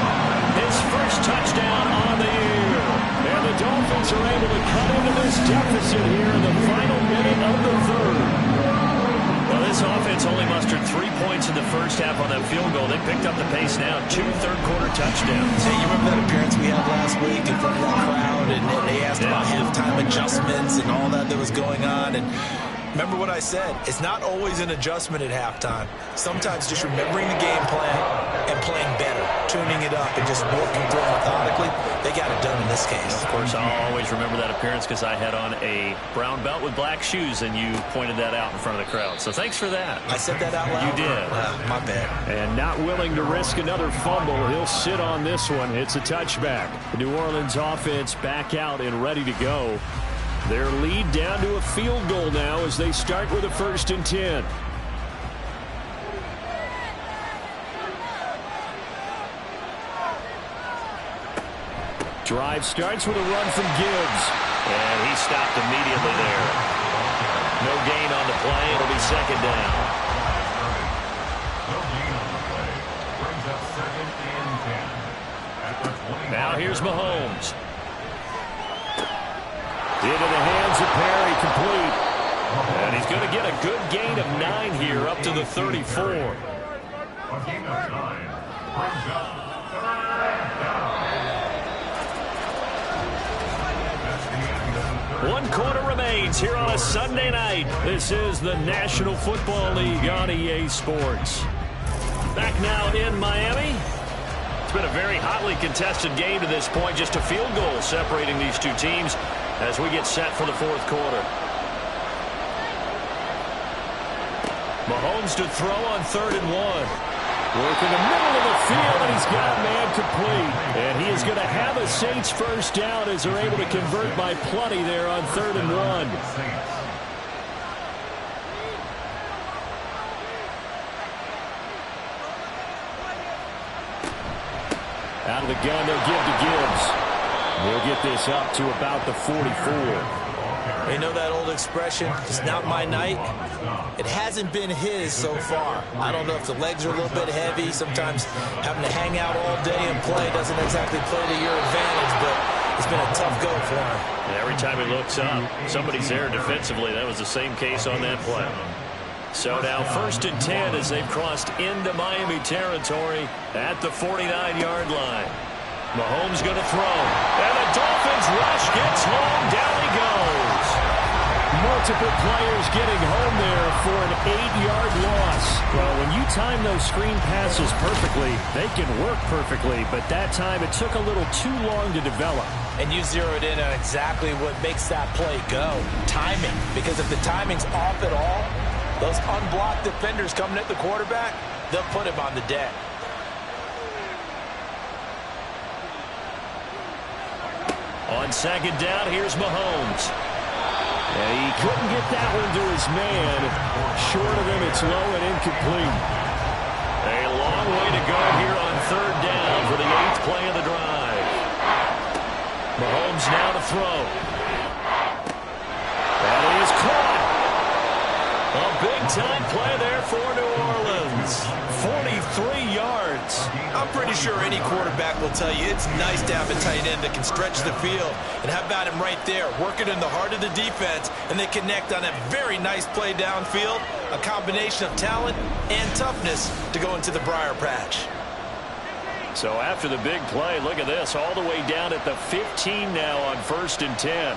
Speaker 2: his 1st touchdown on the year. And the Dolphins are able to cut into this deficit here in the final minute of the 3rd. Well, this offense only mustered 3 points in the 1st half on that field goal. They picked up the pace now. 2 third-quarter touchdowns.
Speaker 10: Hey, you remember that appearance we had last week in front of that crowd, and they asked about halftime adjustments and all that was going on, and remember what I said. It's not always an adjustment at halftime. Sometimes just remembering the game plan and playing better, tuning it up and just working through it methodically. They got it done in this case.
Speaker 4: Of course, I'll always remember that appearance because I had on a brown belt with black shoes, and you pointed that out in front of the crowd. So thanks for that.
Speaker 10: I said that out loud?
Speaker 4: You did.
Speaker 10: My bad.
Speaker 9: And not willing to risk another fumble. He'll sit on this one. It's a touchback. The New Orleans offense back out and ready to go. Their lead down to a field goal now as they start with a 1st and 10. Drive starts with a run from Gibbs.
Speaker 2: And he stopped immediately there. No gain on the play. It'll be 2nd down.
Speaker 5: No gain on the play. Brings up 2nd and 10. At the 20.
Speaker 2: Now here's Mahomes.
Speaker 9: Into the hands of Perry, complete.
Speaker 2: And he's going to get a good gain of 9 here up to the 34.
Speaker 5: A gain of 9 brings up 3rd down.
Speaker 2: 1 quarter remains here on a Sunday night. This is the National Football League on EA Sports. Back now in Miami. It's been a very hotly contested game to this point. Just a field goal separating these two teams as we get set for the 4th quarter. Mahomes to throw on 3rd and 1.
Speaker 9: Working the middle of the field, and he's got man complete. And he is going to have a Saints 1st down as they're able to convert by plenty there on 3rd and 1. Out of the gun, they'll give to Gibbs. They'll get this up to about the 44.
Speaker 10: You know that old expression, it's not my night? It hasn't been his so far. I don't know if the legs are a little bit heavy. Sometimes having to hang out all day and play doesn't exactly play to your advantage, but it's been a tough go for him.
Speaker 4: And every time he looks up, somebody's there defensively. That was the same case on that play. So now 1st and 10 as they've crossed into Miami territory at the 49-yard line. Mahomes going to throw. And the Dolphins rush gets home. Down he goes.
Speaker 2: Multiple players getting home there for an 8-yard loss. Well, when you time those screen passes perfectly, they can work perfectly. But that time it took a little too long to develop.
Speaker 8: And you zeroed in on exactly what makes that play go. Timing. Because if the timing's off at all, those unblocked defenders coming at the quarterback, they'll put him on the deck.
Speaker 4: On 2nd down, here's Mahomes.
Speaker 2: And he couldn't get that one to his man. Short of him, it's low and incomplete.
Speaker 4: A long way to go here on 3rd down for the 8th play of the drive. Mahomes now to throw. And he is caught. A big-time play there for New Orleans. 43 yards.
Speaker 10: I'm pretty sure any quarterback will tell you it's nice to have a tight end that can stretch the field. And how about him right there, working in the heart of the defense, and they connect on a very nice play downfield, a combination of talent and toughness to go into the briar patch.
Speaker 4: So after the big play, look at this, all the way down at the 15 now on 1st and 10.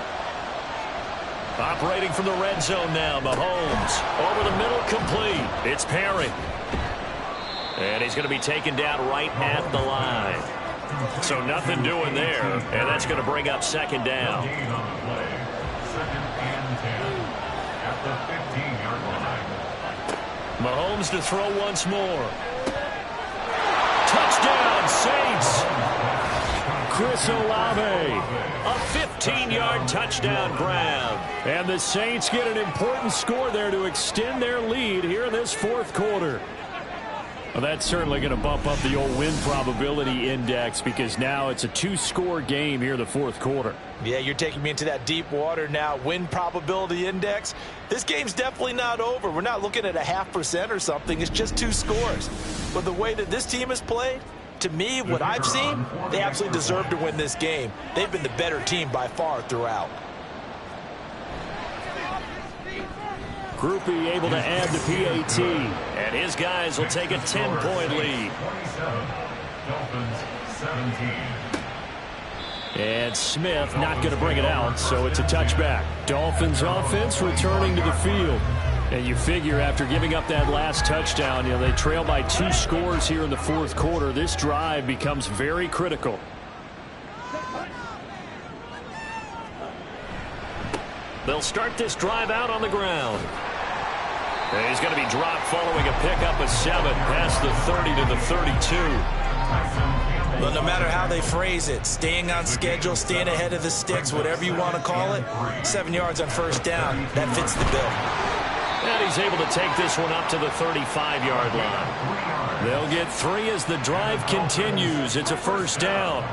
Speaker 4: Operating from the red zone now, Mahomes. Over the middle, complete. It's Perry. And he's going to be taken down right at the line. So nothing doing there. And that's going to bring up 2nd down.
Speaker 5: 2nd and 10 at the 15-yard line.
Speaker 4: Mahomes to throw once more. Touchdown, Saints.
Speaker 2: Chris Olave.
Speaker 4: A 15-yard touchdown grab.
Speaker 2: And the Saints get an important score there to extend their lead here in this 4th quarter. Well, that's certainly going to bump up the old win probability index because now it's a 2-score game here in the 4th quarter.
Speaker 8: Yeah, you're taking me into that deep water now. Win probability index. This game's definitely not over. We're not looking at a 0.5% or something. It's just 2 scores. But the way that this team has played, to me, what I've seen, they absolutely deserve to win this game. They've been the better team by far throughout.
Speaker 2: Groupie able to add the PAT.
Speaker 4: And his guys will take a 10-point lead.
Speaker 5: 27, Dolphins 17.
Speaker 2: And Smith not going to bring it out, so it's a touchback. Dolphins offense returning to the field. And you figure after giving up that last touchdown, they trail by 2 scores here in the 4th quarter. This drive becomes very critical.
Speaker 4: They'll start this drive out on the ground. And he's going to be dropped following a pickup of 7 past the 30 to the 32.
Speaker 10: But no matter how they phrase it, staying on schedule, staying ahead of the sticks, whatever you want to call it, 7 yards on 1st down, that fits the bill.
Speaker 4: And he's able to take this one up to the 35-yard line. They'll get 3 as the drive continues. It's a 1st down.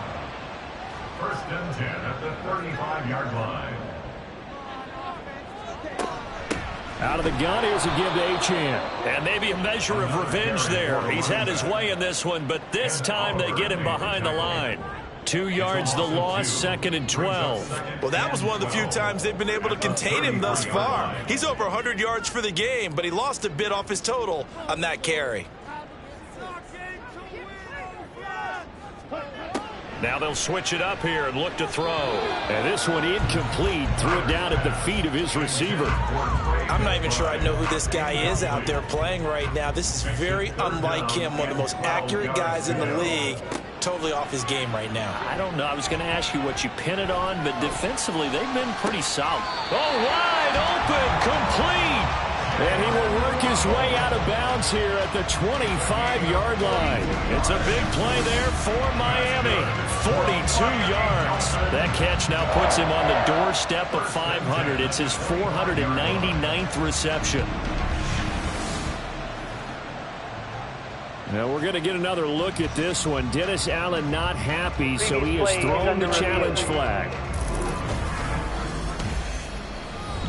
Speaker 5: 1st and 10 at the 35-yard line.
Speaker 2: Out of the gun, here's a give to Achane.
Speaker 4: And maybe a measure of revenge there. He's had his way in this one, but this time they get him behind the line. 2 yards the loss, 2nd and 12.
Speaker 10: Well, that was one of the few times they've been able to contain him thus far. He's over 100 yards for the game, but he lost a bit off his total on that carry.
Speaker 4: Now they'll switch it up here and look to throw.
Speaker 2: And this one incomplete. Threw it down at the feet of his receiver.
Speaker 10: I'm not even sure I know who this guy is out there playing right now. This is very unlike him, one of the most accurate guys in the league. Totally off his game right now.
Speaker 4: I don't know. I was going to ask you what you pin it on, but defensively they've been pretty solid. Oh, wide open, complete.
Speaker 2: And he will work his way out of bounds here at the 25-yard line.
Speaker 4: It's a big play there for Miami. 42 yards. That catch now puts him on the doorstep of 500. It's his 499th reception.
Speaker 2: Now we're going to get another look at this one. Dennis Allen not happy, so he has thrown the challenge flag.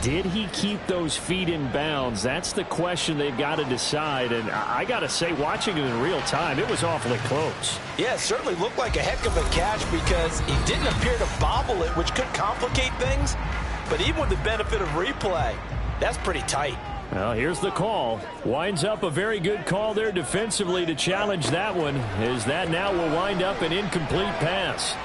Speaker 2: Did he keep those feet in bounds? That's the question they've got to decide. And I got to say, watching it in real time, it was awfully close.
Speaker 10: Yeah, it certainly looked like a heck of a catch because he didn't appear to bobble it, which could complicate things. But even with the benefit of replay, that's pretty tight.
Speaker 2: Well, here's the call. Winds up a very good call there defensively to challenge that one, as that now will wind up an incomplete pass.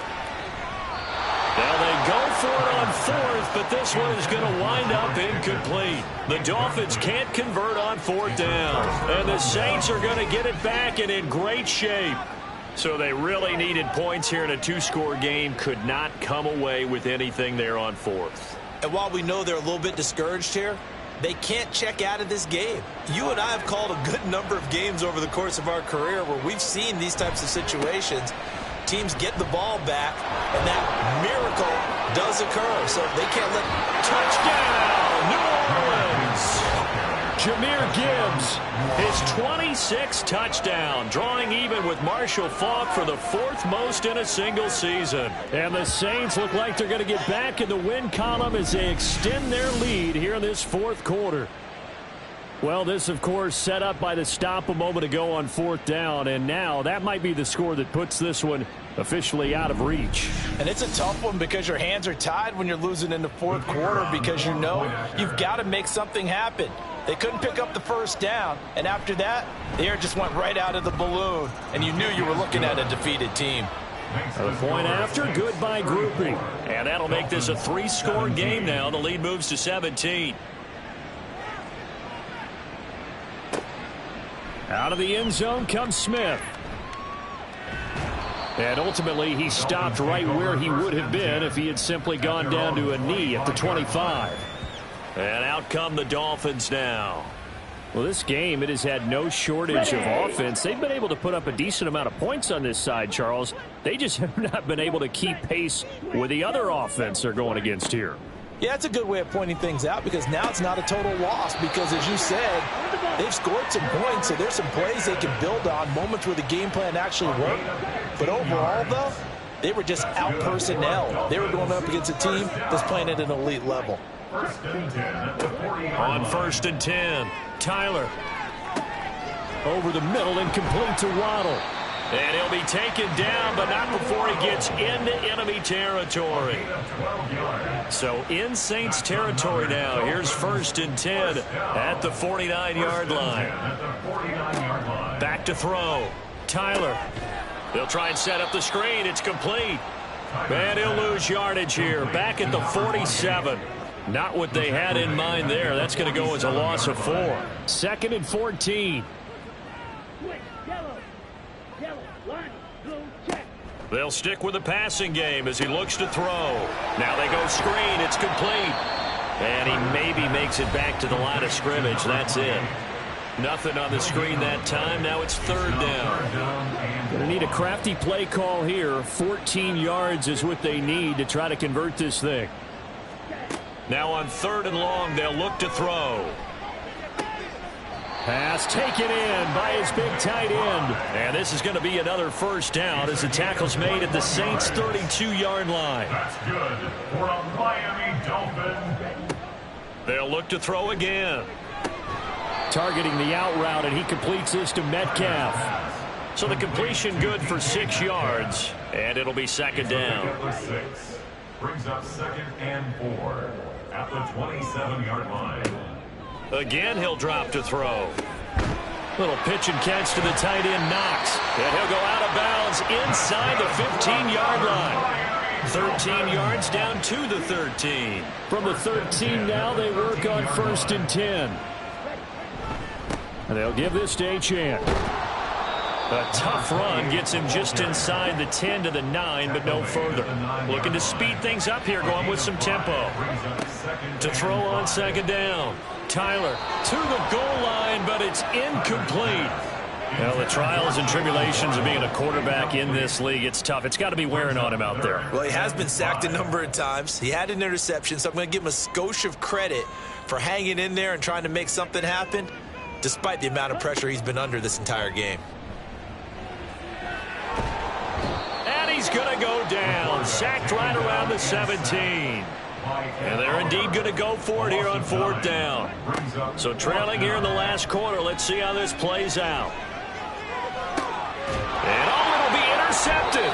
Speaker 2: Now they go for it on fourth, but this one is going to wind up incomplete. The Dolphins can't convert on fourth down, and the Saints are going to get it back and in great shape. So they really needed points here in a two-score game. Could not come away with anything there on fourth.
Speaker 10: And while we know they're a little bit discouraged here, they can't check out of this game. You and I have called a good number of games over the course of our career where we've seen these types of situations. Teams get the ball back, and that miracle does occur. So they can't let...
Speaker 2: Touchdown, New Orleans! Jahmyr Gibbs, his 26th touchdown, drawing even with Marshall Faulk for the fourth most in a single season. And the Saints look like they're going to get back in the win column as they extend their lead here in this fourth quarter. Well, this, of course, set up by the stop a moment ago on fourth down, and now that might be the score that puts this one officially out of reach.
Speaker 8: And it's a tough one because your hands are tied when you're losing in the fourth quarter because you know you've got to make something happen. They couldn't pick up the first down, and after that, the air just went right out of the balloon, and you knew you were looking at a defeated team.
Speaker 2: A point after, good by grouping.
Speaker 4: And that'll make this a three-score game now. The lead moves to 17.
Speaker 2: Out of the end zone comes Smith. And ultimately, he stopped right where he would have been if he had simply gone down to a knee at the 25.
Speaker 4: And out come the Dolphins now.
Speaker 2: Well, this game, it has had no shortage of offense. They've been able to put up a decent amount of points on this side, Charles. They just have not been able to keep pace with the other offense they're going against here.
Speaker 8: Yeah, it's a good way of pointing things out because now it's not a total loss because, as you said, they've scored some points, so there's some plays they can build on, moments where the game plan actually worked. But overall, though, they were just out-personnel. They were going up against a team that's playing at an elite level.
Speaker 4: On first and 10, Tyler.
Speaker 2: Over the middle and complete to Waddle.
Speaker 4: And he'll be taken down, but not before he gets into enemy territory. So in Saints territory now. Here's first and 10 at the 49-yard line. Back to throw. Tyler. They'll try and set up the screen. It's complete. And he'll lose yardage here. Back at the 47. Not what they had in mind there. That's going to go as a loss of 4.
Speaker 2: Second and 14.
Speaker 4: They'll stick with the passing game as he looks to throw. Now they go screen. It's complete. And he maybe makes it back to the line of scrimmage. That's it. Nothing on the screen that time. Now it's third down.
Speaker 2: Going to need a crafty play call here. 14 yards is what they need to try to convert this thing.
Speaker 4: Now on third and long, they'll look to throw.
Speaker 2: Pass taken in by his big tight end.
Speaker 4: And this is going to be another first down as the tackle's made at the Saints' 32-yard line.
Speaker 5: That's good for a Miami Dolphin.
Speaker 4: They'll look to throw again.
Speaker 2: Targeting the out route, and he completes this to Metcalf.
Speaker 4: So the completion good for 6 yards, and it'll be second down.
Speaker 5: Brings up second and 4 at the 27-yard line.
Speaker 4: Again, he'll drop to throw.
Speaker 2: Little pitch and catch to the tight end, Knox.
Speaker 4: And he'll go out of bounds inside the 15-yard line. 13 yards down to the 13.
Speaker 2: From the 13 now, they work on first and 10. And they'll give this to Achane.
Speaker 4: A tough run gets him just inside the 10 to the 9, but no further. Looking to speed things up here, going with some tempo. To throw on second down. Tyler to the goal line, but it's incomplete. Well, the trials and tribulations of being a quarterback in this league, it's tough. It's got to be wearing on him out there.
Speaker 10: Well, he has been sacked a number of times. He had an interception, so I'm going to give him a skosh of credit for hanging in there and trying to make something happen, despite the amount of pressure he's been under this entire game.
Speaker 4: And he's going to go down. Sacked right around the 17. And they're indeed going to go for it here on fourth down. So trailing here in the last quarter. Let's see how this plays out. And it'll be intercepted.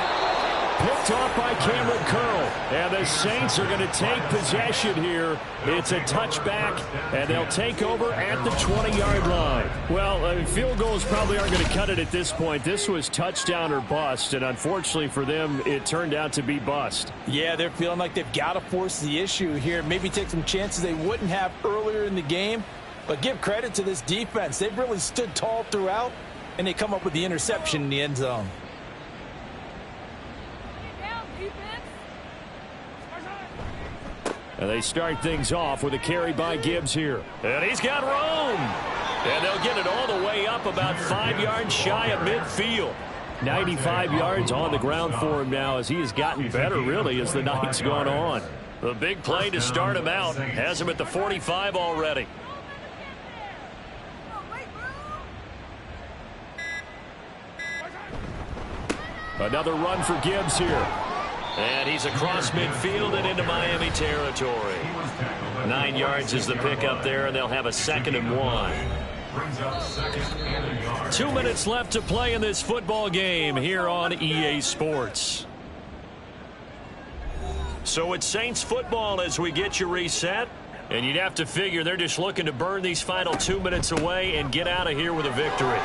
Speaker 2: picked off by Cameron Curl. And the Saints are going to take possession here. It's a touchback, and they'll take over at the 20-yard line. Well, field goals probably aren't going to cut it at this point. This was touchdown or bust, and unfortunately for them, it turned out to be bust.
Speaker 3: Yeah, they're feeling like they've got to force the issue here. Maybe take some chances they wouldn't have earlier in the game. But give credit to this defense. They've really stood tall throughout, and they come up with the interception in the end zone.
Speaker 2: And they start things off with a carry by Gibbs here. And he's got room. And they'll get it all the way up about 5 yards shy of midfield. 95 yards on the ground for him now as he has gotten better, really, as the night's gone on.
Speaker 4: The big play to start him out has him at the 45 already.
Speaker 2: Another run for Gibbs here.
Speaker 4: And he's across midfield and into Miami territory. 9 yards is the pickup there, and they'll have a 2nd and 1. 2 minutes left to play in this football game here on EA Sports. So it's Saints football as we get you reset. And you'd have to figure they're just looking to burn these final 2 minutes away and get out of here with a victory.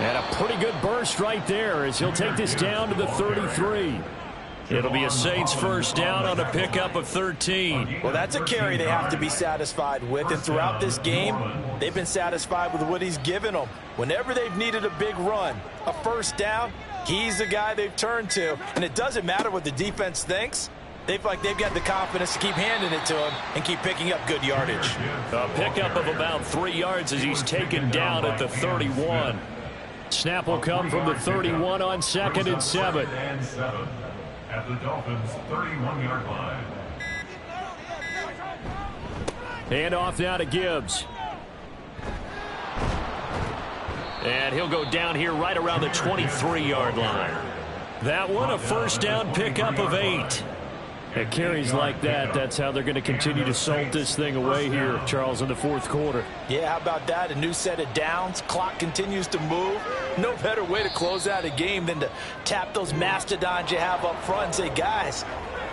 Speaker 2: And a pretty good burst right there as he'll take this down to the 33.
Speaker 4: It'll be a Saints first down on a pickup of 13.
Speaker 3: Well, that's a carry they have to be satisfied with. And throughout this game, they've been satisfied with what he's given them. Whenever they've needed a big run, a first down, he's the guy they've turned to. And it doesn't matter what the defense thinks. They've got the confidence to keep handing it to him and keep picking up good yardage.
Speaker 4: A pickup of about 3 yards as he's taken down at the 31.
Speaker 2: Snap will come from the 31 on 2nd and 7.
Speaker 5: At the Dolphins' 31-yard line.
Speaker 2: Hand off now to Gibbs.
Speaker 4: And he'll go down here right around the 23-yard line. That one a first down pickup of 8.
Speaker 2: It carries like that. That's how they're going to continue to salt this thing away here, Charles, in the 4th quarter.
Speaker 3: Yeah, how about that? A new set of downs. Clock continues to move. No better way to close out a game than to tap those mastodons you have up front and say, guys,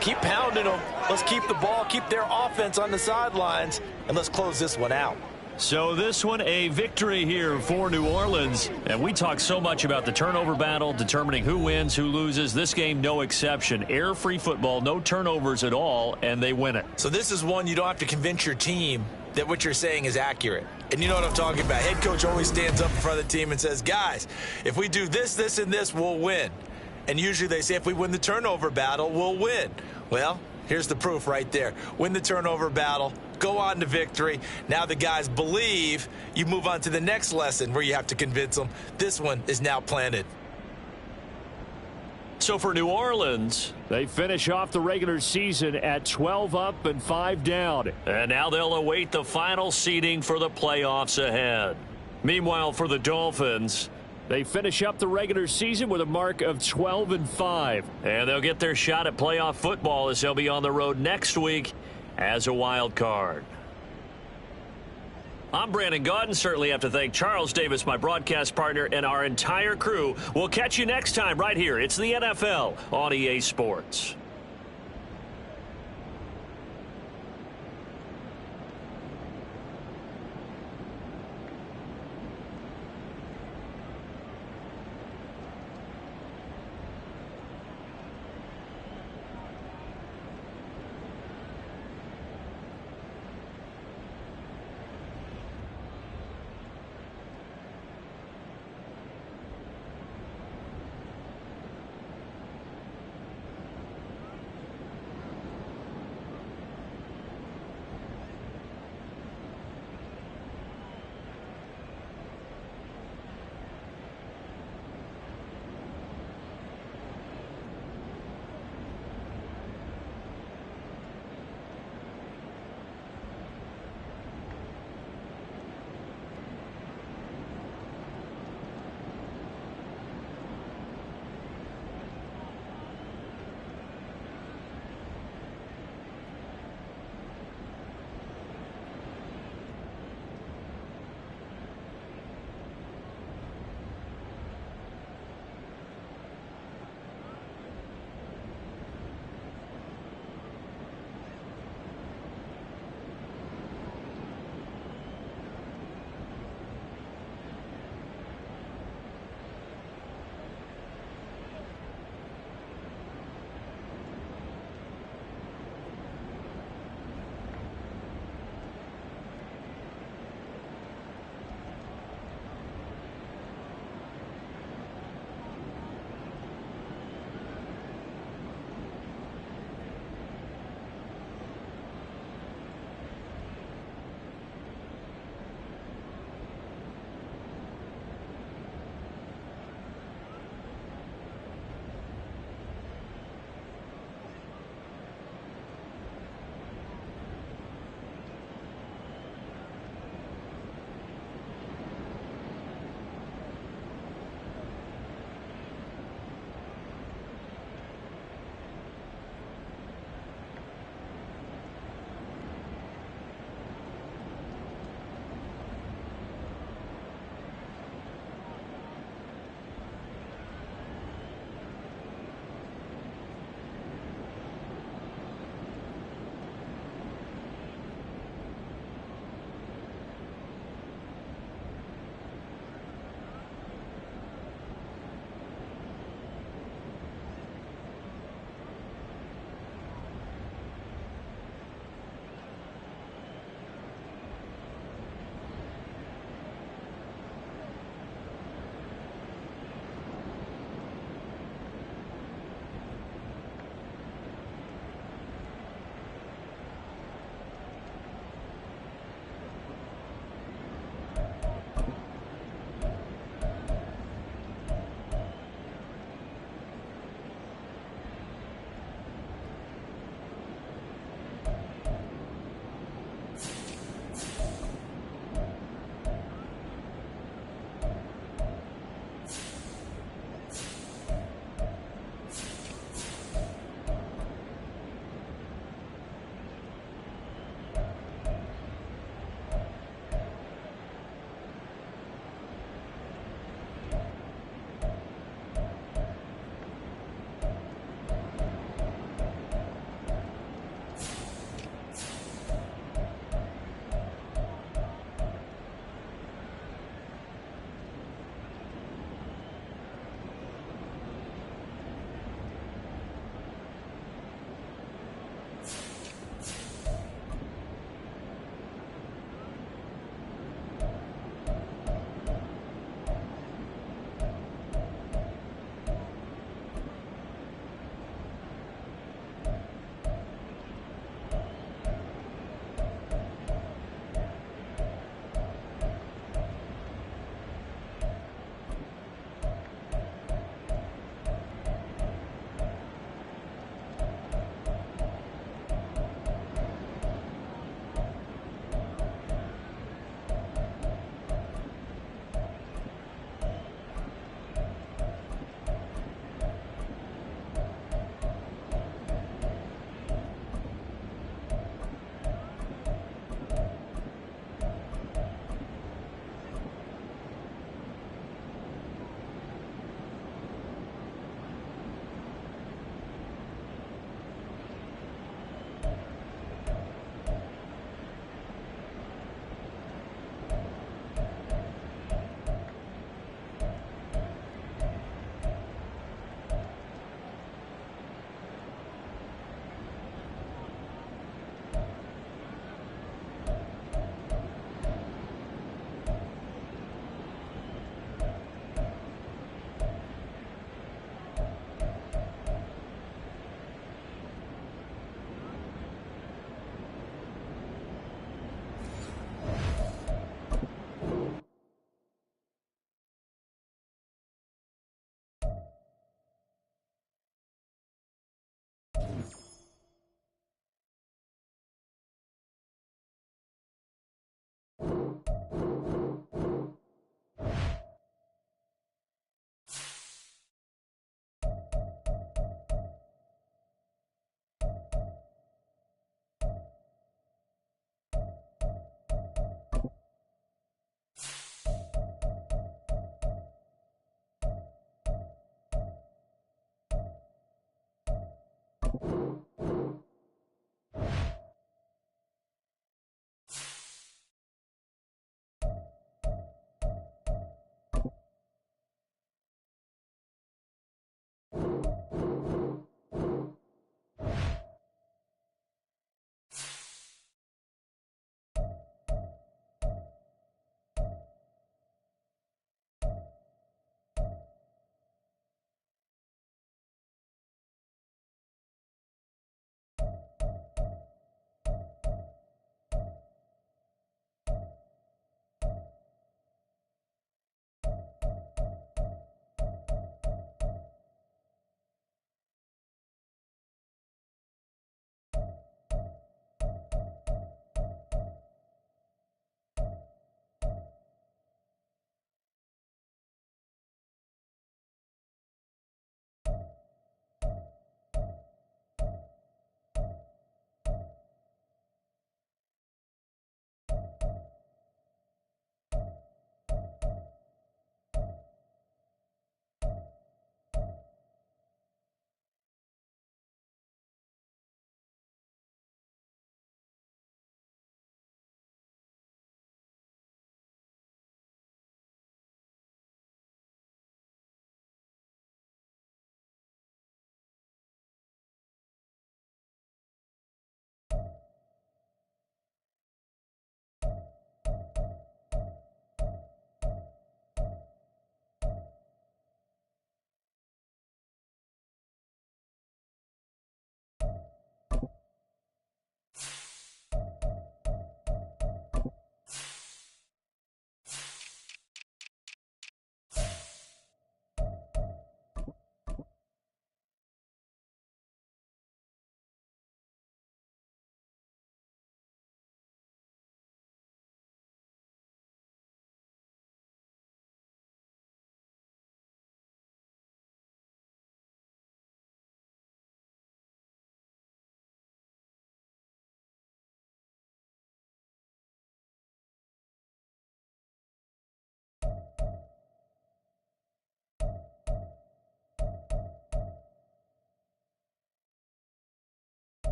Speaker 3: keep pounding them. Let's keep the ball, keep their offense on the sidelines, and let's close this one out.
Speaker 4: So this one a victory here for New Orleans. And we talk so much about the turnover battle, determining who wins, who loses. This game, no exception. Air-free football, no turnovers at all, and they win it.
Speaker 3: So this is one you don't have to convince your team that what you're saying is accurate. And you know what I'm talking about. Head coach always stands up in front of the team and says, guys, if we do this, this, and this, we'll win. And usually they say if we win the turnover battle, we'll win. Well, here's the proof right there. Win the turnover battle. Go on to victory. Now the guys believe. You move on to the next lesson where you have to convince them. This one is now planted.
Speaker 4: So for New Orleans,
Speaker 2: they finish off the regular season at 12 up and 5 down.
Speaker 4: And now they'll await the final seeding for the playoffs ahead. Meanwhile, for the Dolphins,
Speaker 2: they finish up the regular season with a mark of 12 and 5.
Speaker 4: And they'll get their shot at playoff football as they'll be on the road next week as a wild card. I'm Brandon Gaudin. Certainly have to thank Charles Davis, my broadcast partner, and our entire crew. We'll catch you next time right here. It's the NFL on EA Sports.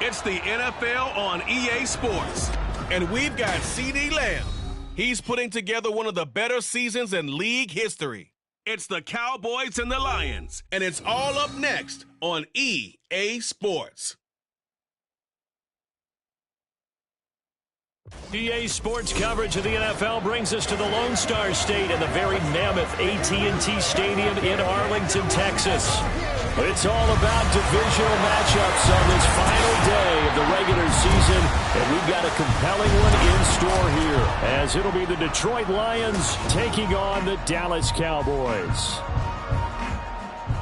Speaker 1: It's the NFL on EA Sports, and we've got CeeDee Lamb. He's putting together one of the better seasons in league history. It's the Cowboys and the Lions, and it's all up next on EA Sports.
Speaker 2: EA Sports coverage of the NFL brings us to the Lone Star State and the very mammoth AT&T Stadium in Arlington, Texas. It's all about divisional matchups on this final day of the regular season, and we've got a compelling one in store here, as it'll be the Detroit Lions taking on the Dallas Cowboys.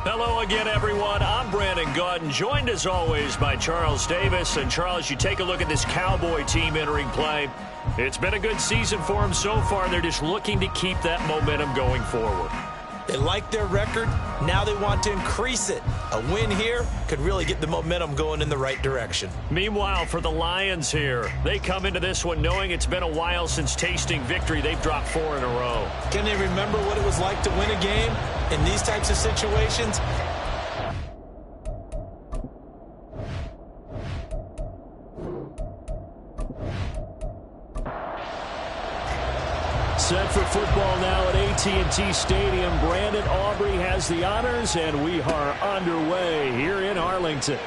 Speaker 2: Hello again, everyone. I'm Brandon Gordon, joined as always by Charles Davis. And Charles, you take a look at this Cowboy team entering play. It's been a good season for them so far. They're just looking to keep that momentum going forward.
Speaker 10: They like their record. Now they want to increase it. A win here could really get the momentum going in the right direction.
Speaker 2: Meanwhile, for the Lions here, they come into this one knowing it's been a while since tasting victory. They've dropped 4 in a row.
Speaker 10: Can they remember what it was like to win a game in these types of situations?
Speaker 2: Set for football now at AT&T Stadium. Brandon Aubrey has the honors, and we are underway here in Arlington.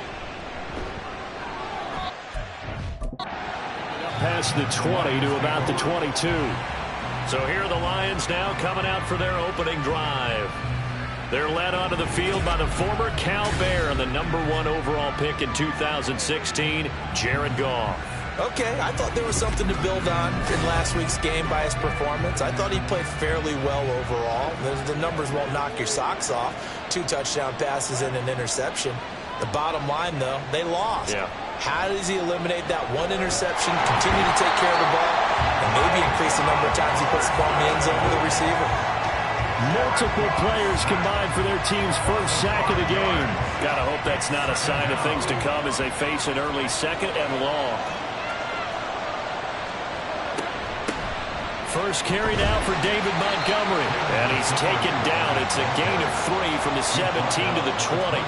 Speaker 2: Past the 20 to about the 22. So here are the Lions now coming out for their opening drive. They're led onto the field by the former Cal Bear and the #1 overall pick in 2016, Jared Goff.
Speaker 10: Okay, I thought there was something to build on in last week's game by his performance. I thought he played fairly well overall. The numbers won't knock your socks off. 2 touchdown passes and an interception. The bottom line, though, they lost.
Speaker 2: Yeah.
Speaker 10: How does he eliminate that 1 interception, continue to take care of the ball, and maybe increase the number of times he puts the ball in the end zone with the receiver?
Speaker 2: Multiple players combined for their team's first sack of the game. Gotta hope that's not a sign of things to come as they face an early 2nd and long. First carry now for David Montgomery. And he's taken down. It's a gain of 3 from the 17 to the 20.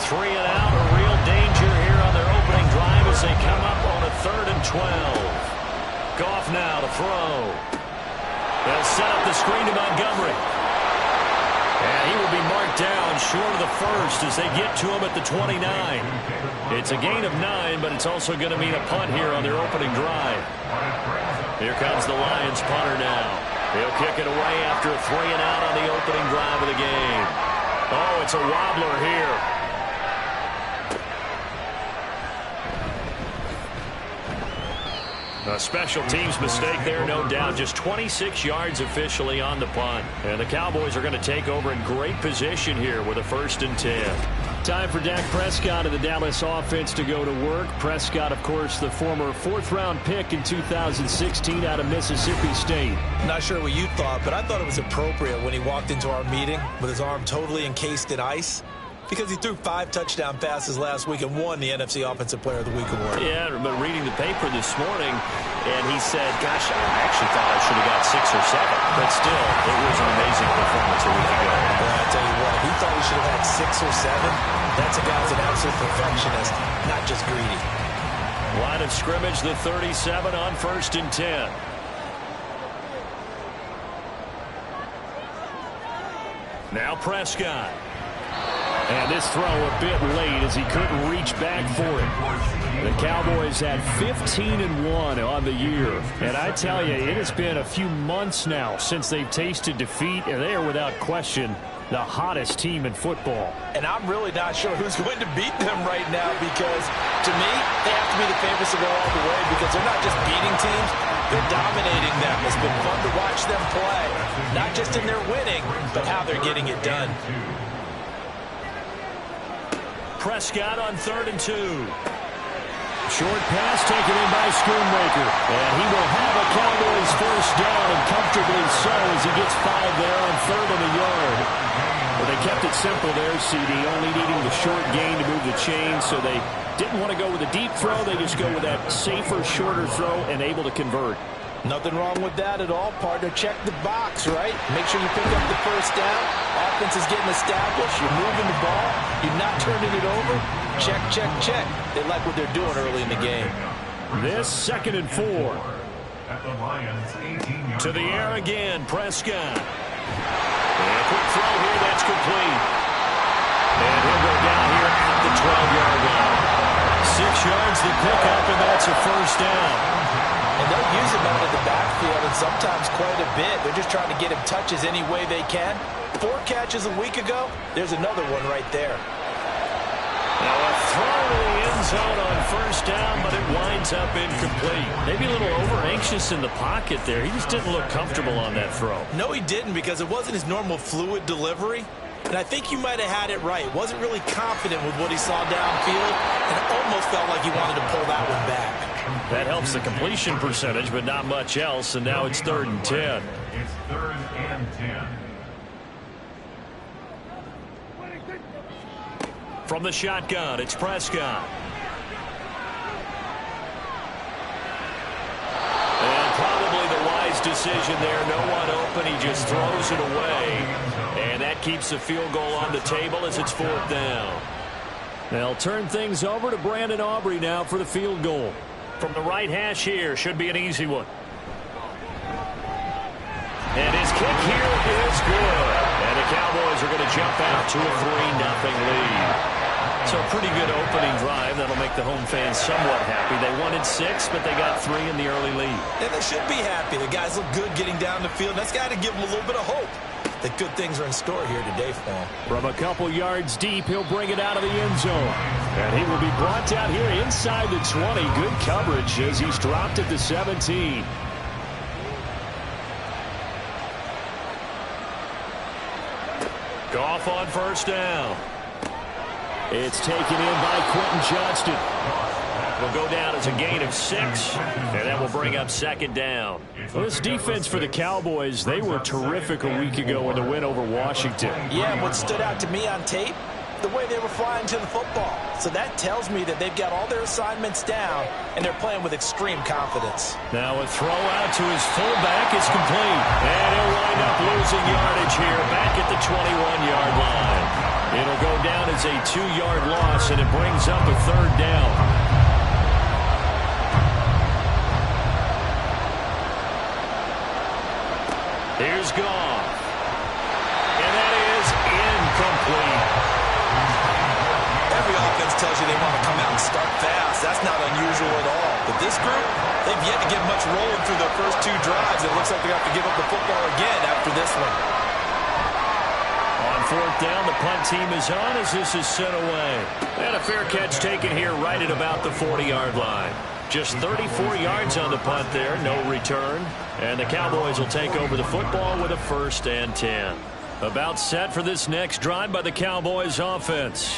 Speaker 2: 3 and out, a real danger here on their opening drive as they come up on a 3rd and 12. Goff now to throw. They'll set up the screen to Montgomery. And he will be marked down short of the first as they get to him at the 29. It's a gain of 9, but it's also going to mean a punt here on their opening drive. Here comes the Lions punter now. He'll kick it away after a 3 and out on the opening drive of the game. Oh, it's a wobbler here.
Speaker 4: A special teams mistake there, no doubt. Just 26 yards officially on the punt. And the Cowboys are going to take over in great position here with a 1st and 10.
Speaker 2: Time for Dak Prescott and the Dallas offense to go to work. Prescott, of course, the former 4th-round pick in 2016 out of Mississippi State.
Speaker 10: Not sure what you thought, but I thought it was appropriate when he walked into our meeting with his arm totally encased in ice, because he threw 5 touchdown passes last week and won the NFC Offensive Player of the Week award.
Speaker 4: Yeah, but reading the paper this morning, and he said, gosh, I actually thought I should have got 6 or 7. But still, it was an amazing performance a week ago.
Speaker 10: Well, I tell you what, he thought he should have had 6 or 7. That's a guy who's an absolute perfectionist, not just greedy.
Speaker 4: Line of scrimmage, the 37 on 1st and 10. Now Prescott.
Speaker 2: And this throw a bit late as he couldn't reach back for it. The Cowboys had 15-1 on the year. And I tell you, it has been a few months now since they've tasted defeat, and they are without question the hottest team in football.
Speaker 10: And I'm really not sure who's going to beat them right now, because to me, they have to be the favorites to go all the way, because they're not just beating teams, they're dominating them. It's been fun to watch them play, not just in their winning, but how they're getting it done.
Speaker 2: Prescott on 3rd and 2. Short pass taken in by Schoonmaker. And he will have a Cowboys 1st down, and comfortably so, as he gets 5 there on 3rd and a yard. Well, they kept it simple there, CD, only needing the short gain to move the chain, so they didn't want to go with a deep throw. They just go with that safer, shorter throw and able to convert.
Speaker 10: Nothing wrong with that at all, partner. Check the box, right? Make sure you pick up the 1st down. Offense is getting established. You're moving the ball. You're not turning it over. Check, check, check. They like what they're doing early in the game.
Speaker 2: This 2nd and 4.
Speaker 5: At the Lions, 18-yard
Speaker 2: To the
Speaker 5: line.
Speaker 2: air again, Prescott. And a quick throw here, that's complete. And he'll go down here at the 12-yard line. 6 yards to pick up, and that's a 1st down.
Speaker 10: And they'll use him out of the backfield, and sometimes quite a bit. They're just trying to get him touches any way they can. 4 catches a week ago. There's another one right there.
Speaker 2: Now a throw to the end zone on 1st down, but it winds up incomplete.
Speaker 4: Maybe a little over-anxious in the pocket there. He just didn't look comfortable on that throw.
Speaker 10: No, he didn't, because it wasn't his normal fluid delivery. And I think you might have had it right. Wasn't really confident with what he saw downfield, and almost felt like he wanted to pull that one back.
Speaker 4: That helps the completion percentage, but not much else, and now it's 3rd and 10.
Speaker 5: It's 3rd and 10.
Speaker 2: From the shotgun, it's Prescott. And probably the wise decision there. No one open. He just throws it away. And that keeps the field goal on the table as it's 4th down. They'll turn things over to Brandon Aubrey now for the field goal. From the right hash here, should be an easy one. And his kick here is good. And the Cowboys are going to jump out to a 3-0 lead. So a pretty good opening drive. That'll make the home fans somewhat happy. They wanted 6, but they got 3 in the early lead.
Speaker 10: And they should be happy. The guys look good getting down the field. That's got to give them a little bit of hope that good things are in store here today for him.
Speaker 2: From a couple yards deep, he'll bring it out of the end zone. And he will be brought down here inside the 20. Good coverage as he's dropped at the 17. Goff on 1st down. It's taken in by Quentin Johnston. Will go down as a gain of 6, and that will bring up 2nd down. Well, this defense for the Cowboys, they were terrific a week ago in the win over Washington.
Speaker 10: Yeah, and what stood out to me on tape, the way they were flying to the football. So that tells me that they've got all their assignments down, and they're playing with extreme confidence.
Speaker 2: Now a throw out to his fullback is complete. And he'll wind up losing yardage here back at the 21-yard line. It'll go down as a 2-yard loss, and it brings up a 3rd down. Here's Goff. And that is incomplete.
Speaker 10: Every offense tells you they want to come out and start fast. That's not unusual at all. But this group, they've yet to get much rolling through their first 2 drives. It looks like they have to give up the football again after this one.
Speaker 2: On 4th down, the punt team is on as this is sent away. And a fair catch taken here right at about the 40-yard line.
Speaker 4: Just 34 yards on the punt there, no return. And the Cowboys will take over the football with a 1st and 10. About set for this next drive by the Cowboys offense.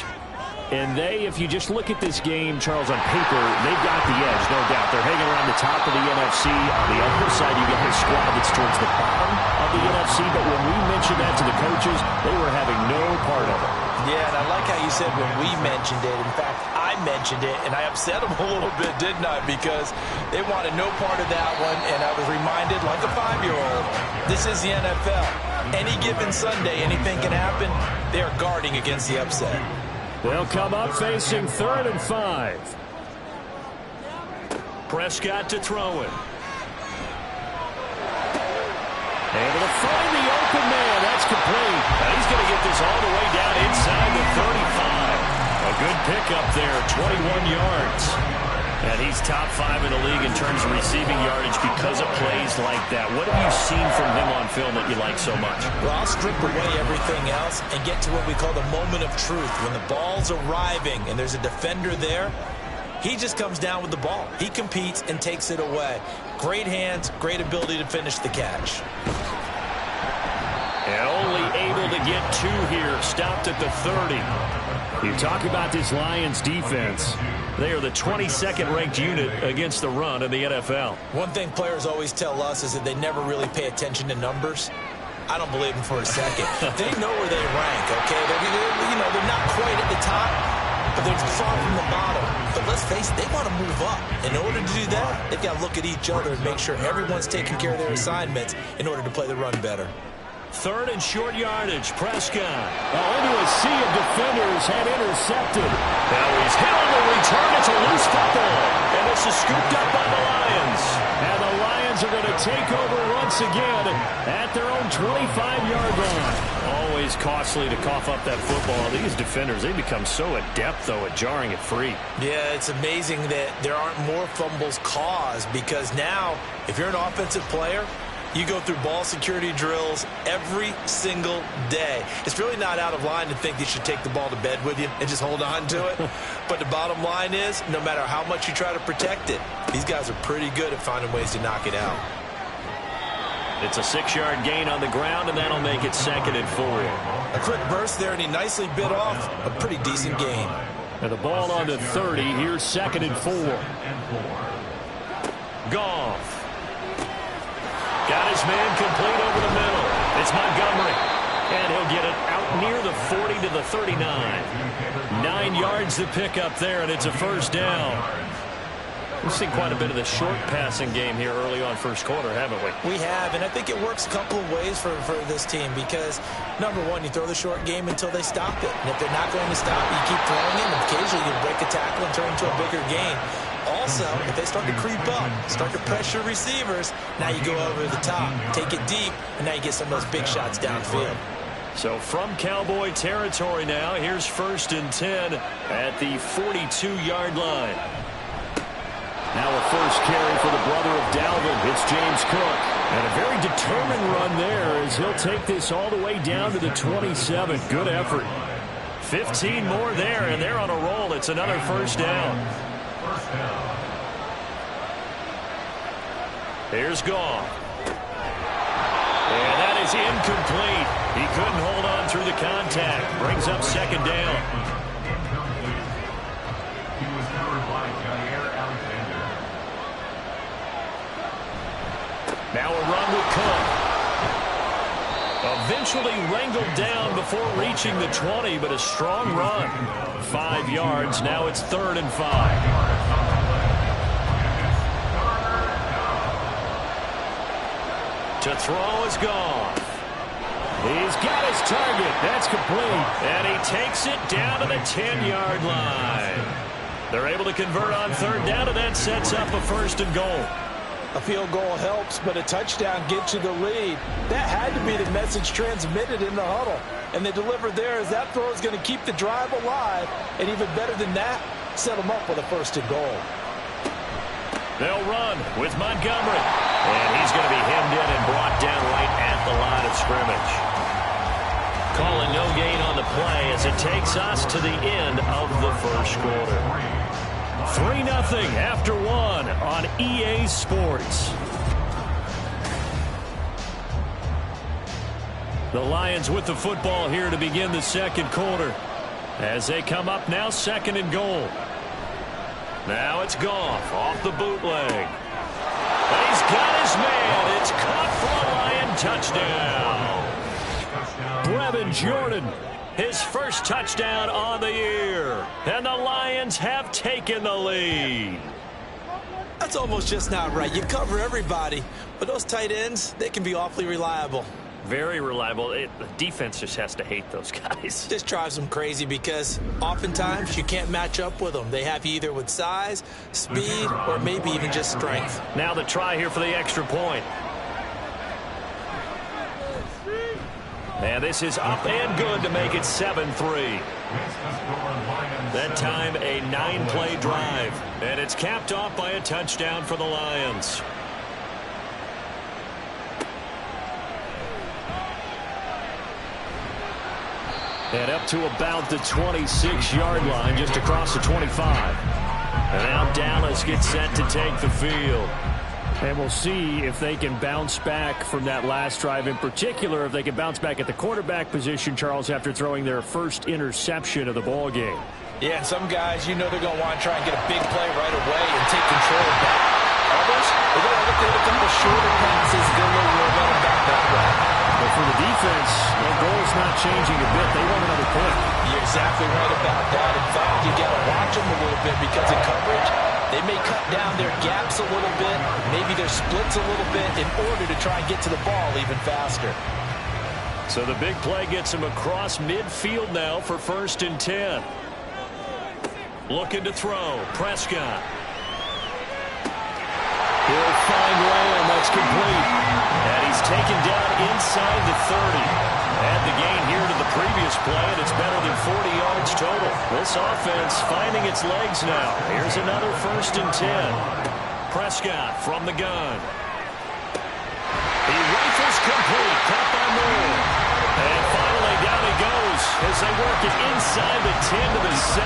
Speaker 4: And if you just look at this game, Charles, on paper, they've got the edge, no doubt. They're hanging around the top of the NFC. On the other side, you got a squad that's towards the bottom of the NFC. But when we mentioned that to the coaches, they were having no part of it.
Speaker 8: Yeah, and I like how you said when we mentioned it. In fact, I mentioned it, and I upset them a little bit, didn't I? Because they wanted no part of that one, and I was reminded, like a 5-year-old, this is the NFL. Any given Sunday, anything can happen. They are guarding against the upset.
Speaker 2: They'll come up facing 3rd and 5.
Speaker 4: Prescott to throw it.
Speaker 2: Able to find the open man. That's complete.
Speaker 4: And he's going to get this all the way down inside the 35. A good pickup there, 21 yards. And he's top 5 in the league in terms of receiving yardage because of plays like that. What have you seen from him on film that you like so much?
Speaker 8: Well, I'll strip away everything else and get to what we call the moment of truth. When the ball's arriving and there's a defender there, he just comes down with the ball. He competes and takes it away. Great hands, great ability to finish the catch.
Speaker 4: And only able to get 2 here. Stopped at the 30.
Speaker 2: You talk about this Lions defense.
Speaker 4: They are the 22nd ranked unit against the run in the NFL.
Speaker 8: One thing players always tell us is that they never really pay attention to numbers. I don't believe them for a second. They know where they rank, okay? They're not quite at the top, but they're far from the bottom. But let's face it, they want to move up. In order to do that, they've got to look at each other and make sure everyone's taking care of their assignments in order to play the run better.
Speaker 4: 3rd and short yardage. Prescott.
Speaker 2: Into a sea of defenders, had intercepted.
Speaker 4: Now he's hit on the return. It's a loose football. And this is scooped up by the Lions.
Speaker 2: And the Lions are going to take over once again at their own 25-yard line.
Speaker 4: Always costly to cough up that football. These defenders, they become so adept, though, at jarring it free.
Speaker 8: Yeah, it's amazing that there aren't more fumbles caused because now, if you're an offensive player, you go through ball security drills every single day. It's really not out of line to think you should take the ball to bed with you and just hold on to it. But the bottom line is, no matter how much you try to protect it, these guys are pretty good at finding ways to knock it out.
Speaker 4: It's a 6-yard gain on the ground, and that'll make it 2nd and 4.
Speaker 8: A quick burst there, and he nicely bit off a pretty decent gain.
Speaker 2: And the ball on the 30. Here's 2nd and 4.
Speaker 4: Goff. Got his man complete over the middle. It's Montgomery. And he'll get it out near the 40 to the 39. 9 yards to pick up there, and it's a 1st down. We've seen quite a bit of the short passing game here early on first quarter, haven't we?
Speaker 8: We have, and I think it works a couple of ways for this team because, number one, you throw the short game until they stop it. And if they're not going to stop it, you keep throwing it, and occasionally you break a tackle and turn it into a bigger gain. Also, if they start to creep up, start to pressure receivers, now you go over the top, take it deep, and now you get some of those big shots downfield.
Speaker 4: So from Cowboy territory now, here's 1st and 10 at the 42-yard line.
Speaker 2: Now a first carry for the brother of Dalvin. It's James Cook. And a very determined run there as he'll take this all the way down to the 27. Good effort.
Speaker 4: 15 more there, and they're on a roll. It's another 1st down. Here's Goff. And that is incomplete. He couldn't hold on through the contact. Brings up 2nd down.
Speaker 5: He was covered by Alexander.
Speaker 4: Now a run with Cook. Eventually wrangled down before reaching the 20, but a strong run. 5 yards. Now it's 3rd and 5. To throw is Goff.
Speaker 2: He's got his target. That's complete.
Speaker 4: And he takes it down to the 10-yard line. They're able to convert on 3rd down, and that sets up a 1st and goal.
Speaker 3: A field goal helps, but a touchdown gets you the lead. That had to be the message transmitted in the huddle. And they delivered there as that throw is going to keep the drive alive. And even better than that, set them up with a 1st and goal.
Speaker 4: They'll run with Montgomery. And he's going to be hemmed in and brought down right at the line of scrimmage. Calling no gain on the play as it takes us to the end of the 1st quarter.
Speaker 2: 3-0 after one on EA Sports. The Lions with the football here to begin the second quarter. As they come up now, 2nd and goal. Now it's Goff off the bootleg. And he's got his man. It's caught for a Lion touchdown. Brevin Jordan, his first touchdown on the year. And the Lions have taken the lead.
Speaker 10: That's almost just not right. You cover everybody, but those tight ends, they can be awfully reliable.
Speaker 4: Very reliable. The defense just has to hate those guys.
Speaker 10: This drives them crazy because oftentimes you can't match up with them. They have you either with size, speed, or maybe even just strength.
Speaker 4: Now the try here for the extra point. And this is up and good to make it 7-3. That time a 9-play drive. And it's capped off by a touchdown for the Lions.
Speaker 2: And up to about the 26-yard line, just across the 25.
Speaker 4: And now Dallas gets set to take the field.
Speaker 2: And we'll see if they can bounce back from that last drive. In particular, if they can bounce back at the quarterback position, Charles, after throwing their first interception of the ball game.
Speaker 3: Yeah, some guys, you know they're going to want to try and get a big play right away and take control back. Others, they're going to look at a couple of shorter passes and get a little run them back that way.
Speaker 2: But for the defense, their goal is not changing a bit. They want another pick.
Speaker 3: You're exactly right about that. In fact, you got to watch them a little bit because in coverage, they may cut down their gaps a little bit, maybe their splits a little bit in order to try and get to the ball even faster.
Speaker 2: So the big play gets him across midfield now for 1st and 10. Looking to throw. Prescott. He'll find Lamb. That's complete. And he's taken down inside the 30. Add the gain here to the previous play, and it's better than 40 yards total. This offense finding its legs now. Here's another 1st and 10. Prescott from the gun. He rifles complete. Caught by Moore. And finally down he goes as they work it inside the 10 to the 7.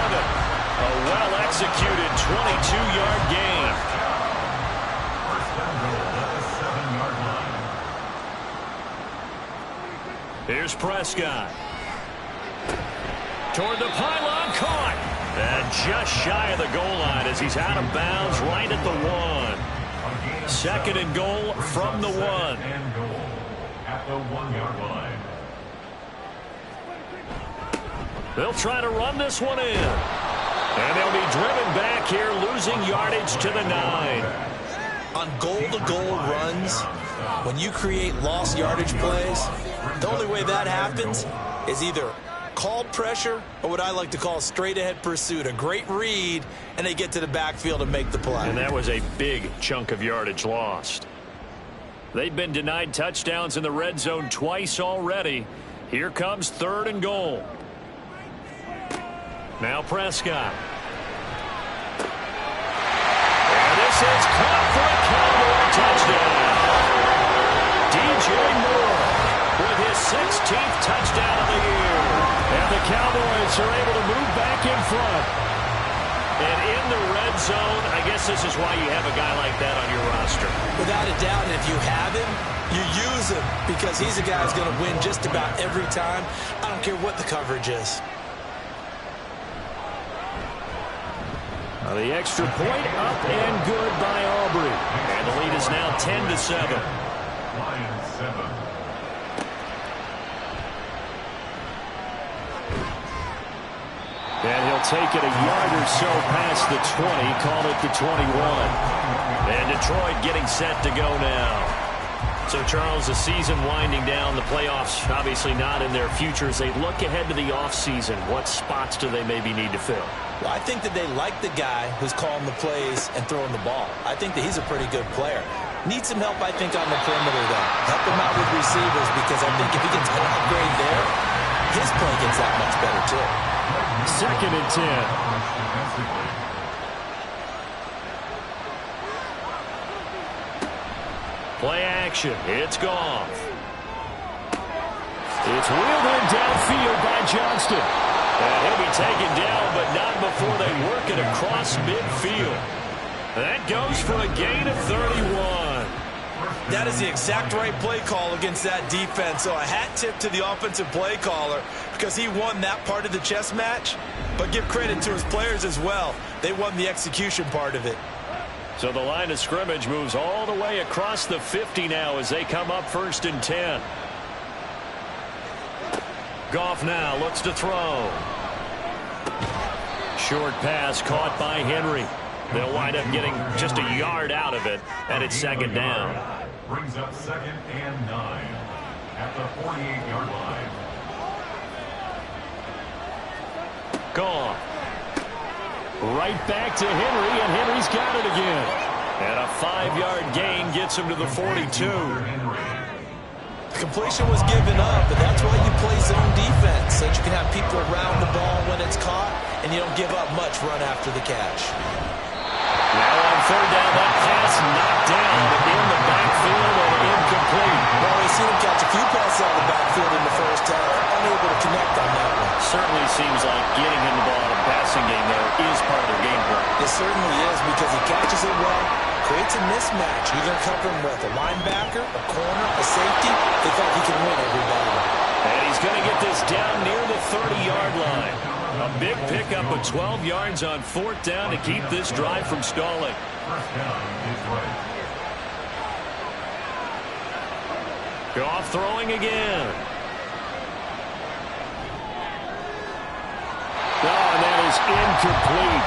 Speaker 2: A well-executed 22-yard gain. Here's Prescott. Toward the pylon, caught. And just shy of the goal line as he's out of bounds right at the 1. 2nd and goal from the 1.
Speaker 5: At the 1-yard line.
Speaker 2: They'll try to run this one in. And they'll be driven back here, losing yardage to the 9.
Speaker 10: On goal-to-goal runs, when you create lost yardage plays, the only way that happens is either called pressure or what I like to call straight-ahead pursuit. A great read, and they get to the backfield and make the play.
Speaker 2: And that was a big chunk of yardage lost. They've been denied touchdowns in the red zone twice already. Here comes 3rd and goal. Now Prescott. And this is caught for a Cowboy touchdown. DJ Moore with his 16th touchdown of the year. And the Cowboys are able to move back in front. And in the red zone, I guess this is why you have a guy like that on your roster.
Speaker 10: Without a doubt, and if you have him, you use him because he's a guy who's going to win just about every time. I don't care what the coverage is.
Speaker 2: The extra point up and good by Aubrey. And the lead is now 10-7.
Speaker 5: Lions 7.
Speaker 2: And he'll take it a yard or so past the 20, call it the 21. And Detroit getting set to go now.
Speaker 4: So, Charles, the season winding down, the playoffs obviously not in their future. As they look ahead to the offseason, what spots do they maybe need to fill?
Speaker 10: Well, I think that they like the guy who's calling the plays and throwing the ball. I think that he's a pretty good player. Needs some help, I think, on the perimeter, though. Help him out with receivers because I think if he gets an upgrade there, his play gets that much better, too.
Speaker 2: 2nd and 10. Play action. It's Goff. It's wheeled in downfield by Johnston. And he'll be taken down, but not before they work it across midfield. That goes for a gain of 31.
Speaker 3: That is the exact right play call against that defense. So a hat tip to the offensive play caller because he won that part of the chess match. But give credit to his players as well. They won the execution part of it.
Speaker 2: So the line of scrimmage moves all the way across the 50 now as they come up 1st and 10. Goff now looks to throw. Short pass caught by Henry. They'll wind up getting just a yard out of it, and it's 2nd down.
Speaker 5: Brings up 2nd and 9 at the 48-yard line.
Speaker 2: Goff. Right back to Henry, and Henry's got it again. And a 5-yard gain gets him to the 42.
Speaker 3: The completion was given up, but that's why you play zone defense, so that you can have people around the ball when it's caught, and you don't give up much run after the catch.
Speaker 2: Now on 3rd down, that pass knocked down in the backfield and incomplete.
Speaker 3: Well, we've seen him catch a few passes out of the backfield in the first half, unable to connect on that one.
Speaker 2: Certainly seems like getting him the ball in a passing game there is part of their game plan.
Speaker 3: It certainly is because he catches it well, creates a mismatch. You're going to cover him with a linebacker, a corner, a safety. They thought he can win every battle.
Speaker 2: And he's going to get this down near the 30-yard line. A big pickup of 12 yards on 4th down to keep this drive from stalling.
Speaker 5: 1st down is right.
Speaker 2: Goff throwing again. Oh, and that is incomplete.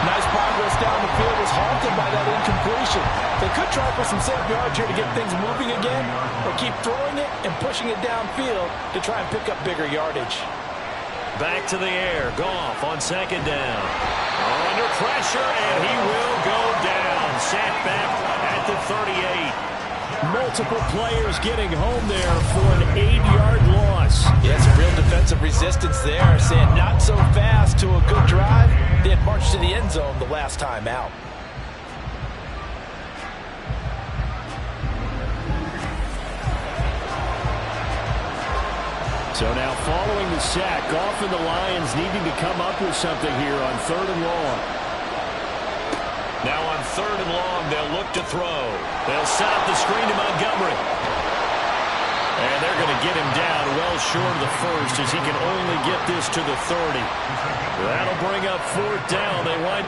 Speaker 3: Nice progress down the field was halted by that incompletion. They could try for some safe yards here to get things moving again, or keep throwing it and pushing it downfield to try and pick up bigger yardage.
Speaker 2: Back to the air. Goff on 2nd down. Under pressure, and he will go down. Sacked back at the 38. Multiple players getting home there for an 8-yard loss.
Speaker 3: Yeah, some real defensive resistance there, saying not so fast to a good drive. They had marched to the end zone the last time out.
Speaker 2: So now following the sack, Goff and the Lions needing to come up with something here on 3rd and long. Now on 3rd and long, they'll look to throw. They'll set up the screen to Montgomery. And they're going to get him down well short of the first as he can only get this to the 30. That'll bring up 4th down. They wind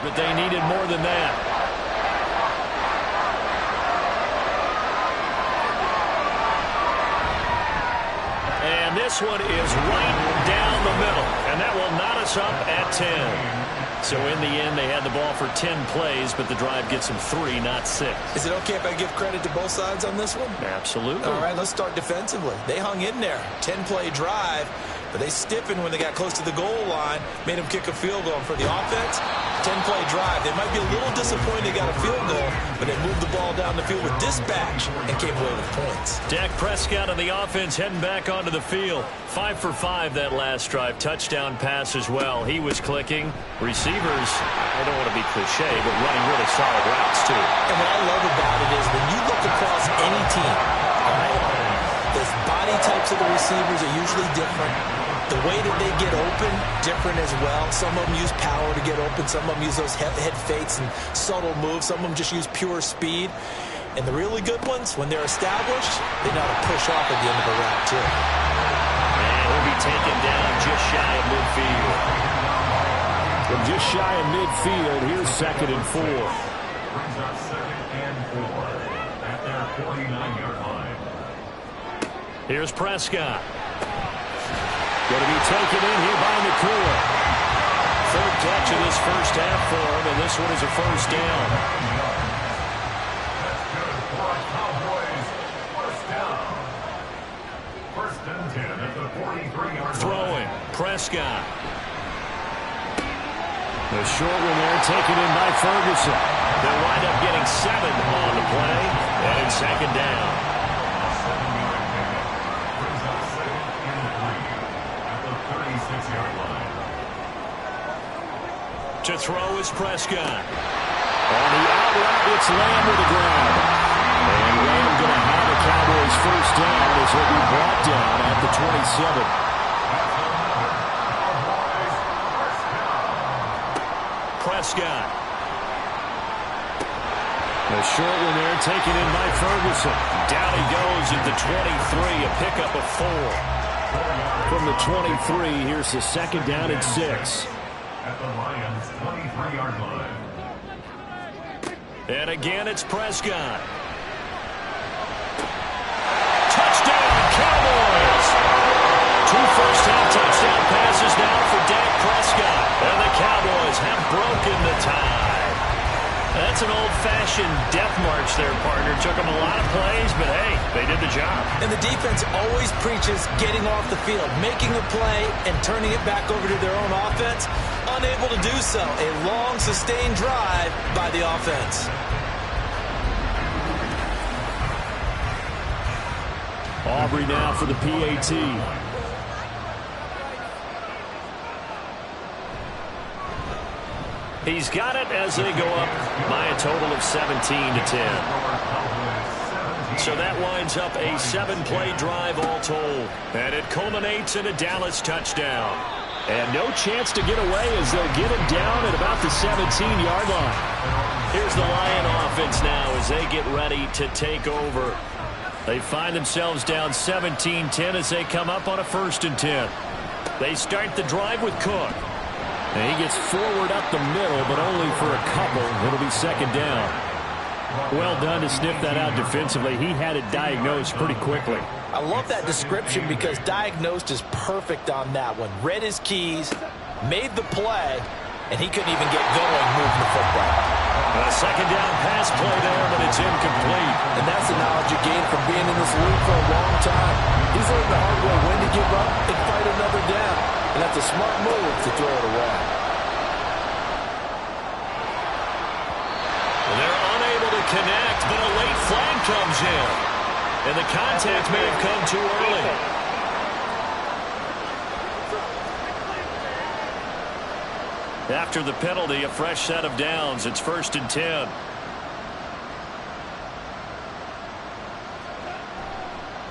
Speaker 2: but they needed more than that. And this one is right down the middle, and that will knot us up at 10. So in the end, they had the ball for 10 plays, but the drive gets them 3, not 6.
Speaker 10: Is it okay if I give credit to both sides on this one?
Speaker 2: Absolutely.
Speaker 10: All right, let's start defensively. They hung in there. 10-play drive, but they stiffened when they got close to the goal line, made them kick a field goal. And for the offense, 10-play drive. They might be a little disappointed they got a field goal, but they moved the ball down the field with dispatch and came away with points.
Speaker 2: Dak Prescott on the offense heading back onto the field. 5 for 5 that last drive. Touchdown pass as well. He was clicking. Receivers, I don't want to be cliche, but running really solid routes too.
Speaker 10: And what I love about it is when you look across any team, all right, the body types of the receivers are usually different. The way that they get open, different as well. Some of them use power to get open. Some of them use those head fakes and subtle moves. Some of them just use pure speed. And the really good ones, when they're established, they know how to push off at the end of a route, too.
Speaker 2: And he'll be taken down just shy of midfield. From just shy of midfield, here's 2nd and 4.
Speaker 5: Brings up 2nd and 4 at their 49-yard line.
Speaker 2: Here's Prescott. Going to be taken in here by Nakua. 3rd catch of this first half for him, and this one is a first down.
Speaker 5: That's good for a Cowboys first down. 1st and 10 at the 43-yard line.
Speaker 2: Throwing, Prescott. The short one there taken in by Ferguson. They'll wind up getting 7 on the play, and it's 2nd down.
Speaker 5: A 7-yard pickup brings up 2nd and 3 at the 36-yard line.
Speaker 2: To throw is Prescott. On the out route, it's Lamb with the grab. And Lamb going to have a Cowboys first down as he'll be brought down at the 27. Prescott. The short one there taken in by Ferguson. Down he goes at the 23, a pickup of 4. From the 23, here's the 2nd down and 6.
Speaker 5: At the Lions' 23-yard line.
Speaker 2: And again, it's Prescott. Touchdown, Cowboys! 2 first-half touchdown passes now for Dak Prescott. And the Cowboys have broken the tie. That's an old-fashioned death march there, partner. Took them a lot of plays, but hey, they did the job.
Speaker 10: And the defense always preaches getting off the field, making a play, and turning it back over to their own offense. Unable to do so. A long, sustained drive by the offense.
Speaker 2: Aubrey now for the PAT. He's got it as they go up by a total of 17-10. So that winds up a 7-play drive all told. And it culminates in a Dallas touchdown. And no chance to get away as they'll get him down at about the 17-yard line. Here's the Lion offense now as they get ready to take over. They find themselves down 17-10 as they come up on a 1st and 10. They start the drive with Cook. And he gets forward up the middle, but only for a couple. It'll be 2nd down. Well done to sniff that out defensively. He had it diagnosed pretty quickly.
Speaker 10: I love that description because diagnosed is perfect on that one. Read his keys, made the play, and he couldn't even get going moving the football.
Speaker 2: A 2nd down pass play there, but it's incomplete.
Speaker 10: And that's the knowledge you gain from being in this league for a long time. He's learned the hard way when to give up and fight another down. And that's a smart move to throw it away.
Speaker 2: They're unable to connect, but a late flag comes in. And the contact may have come too early. After the penalty, a fresh set of downs. It's 1st and 10.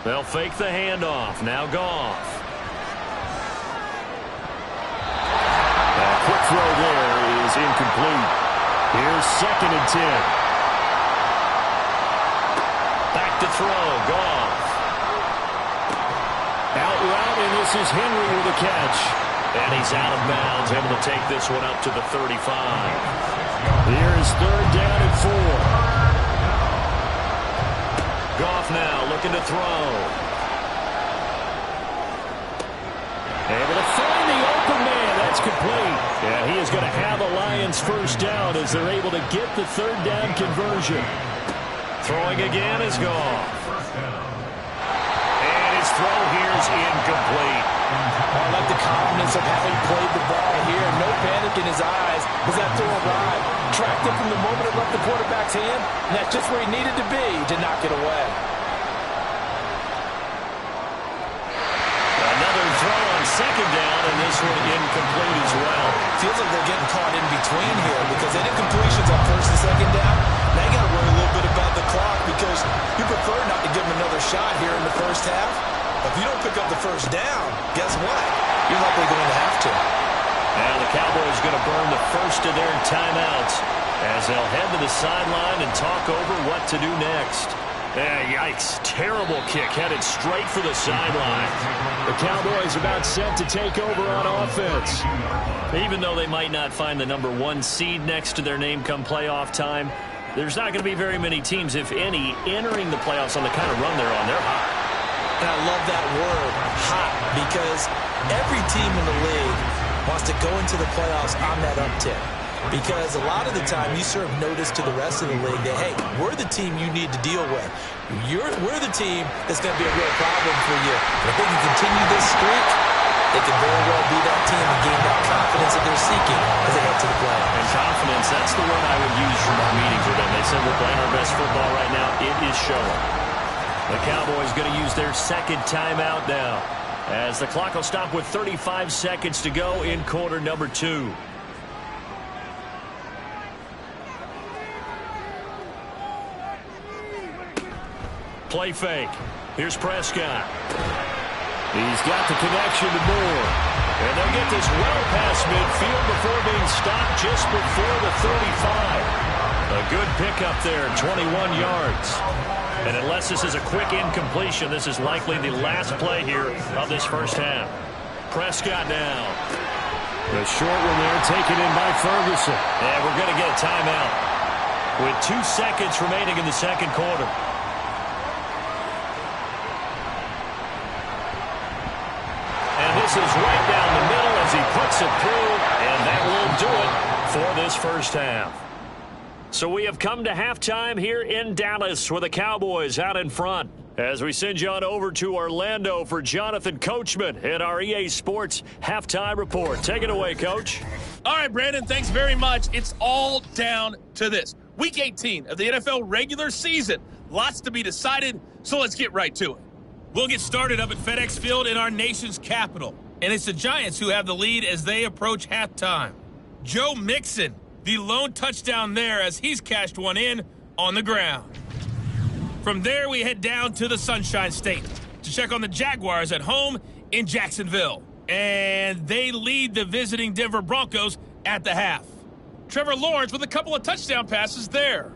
Speaker 2: They'll fake the handoff. Now Goff. A quick throw there is incomplete. Here's 2nd and 10. Back to throw. Goff. Out route, and this is Henry with a catch. And he's out of bounds, able to take this one up to the 35. is 3rd down and 4.
Speaker 4: Goff now looking to throw.
Speaker 2: Able to find the open man. That's complete. Yeah, he is going to have a Lions first down as they're able to get the 3rd down conversion.
Speaker 4: Throwing again is Goff. And his throw here is incomplete.
Speaker 8: I like the confidence of having played the ball here. No panic in his eyes as that throw arrived. Tracked it from the moment it left the quarterback's hand, and that's just where he needed to be to knock it away.
Speaker 4: Another throw on 2nd down, and this one incomplete as well.
Speaker 8: Feels like they're getting caught in between here because they did completions on 1st and 2nd down. Now you got to worry a little bit about the clock because you prefer not to give them another shot here in the first half. If you don't pick up the first down, guess what? You're likely going to have to.
Speaker 4: Now the Cowboys going to burn the first of their timeouts as they'll head to the sideline and talk over what to do next.
Speaker 2: Yikes. Terrible kick headed straight for the sideline. The Cowboys about set to take over on offense.
Speaker 4: Even though they might not find the number 1 seed next to their name come playoff time, there's not going to be very many teams, if any, entering the playoffs on the kind of run they're on. They're hot.
Speaker 8: And I love that word, hot, because every team in the league wants to go into the playoffs on that uptick. Because a lot of the time you serve notice to the rest of the league that, hey, we're the team you need to deal with. We're the team that's going to be a real problem for you. And if they can continue this streak, they can very well be that team and gain that confidence that they're seeking as they head to the playoffs.
Speaker 4: And confidence, that's the word I would use from our meetings with them. They said we're playing our best football right now. It is showing. The Cowboys going to use their 2nd timeout now as the clock will stop with 35 seconds to go in quarter number 2. Play fake. Here's Prescott.
Speaker 2: He's got the connection to Moore.
Speaker 4: And they'll get this well past midfield before being stopped just before the 35. A good pickup there, 21 yards. And unless this is a quick incompletion, this is likely the last play here of this first half. Prescott now.
Speaker 2: The short one there taken in by Ferguson.
Speaker 4: And we're going to get a timeout with 2 seconds remaining in the 2nd quarter. And this is right down the middle as he puts it through, and that will do it for this first half. So we have come to halftime here in Dallas with the Cowboys out in front. As we send you on over to Orlando for Jonathan Coachman in our EA Sports Halftime Report. Take it away, Coach.
Speaker 6: All right, Brandon, thanks very much. It's all down to this. Week 18 of the NFL regular season. Lots to be decided, so let's get right to it. We'll get started up at FedEx Field in our nation's capital. And it's the Giants who have the lead as they approach halftime. Joe Mixon, the lone touchdown there as he's cashed one in on the ground. From there, we head down to the Sunshine State to check on the Jaguars at home in Jacksonville. And they lead the visiting Denver Broncos at the half. Trevor Lawrence with a couple of touchdown passes there.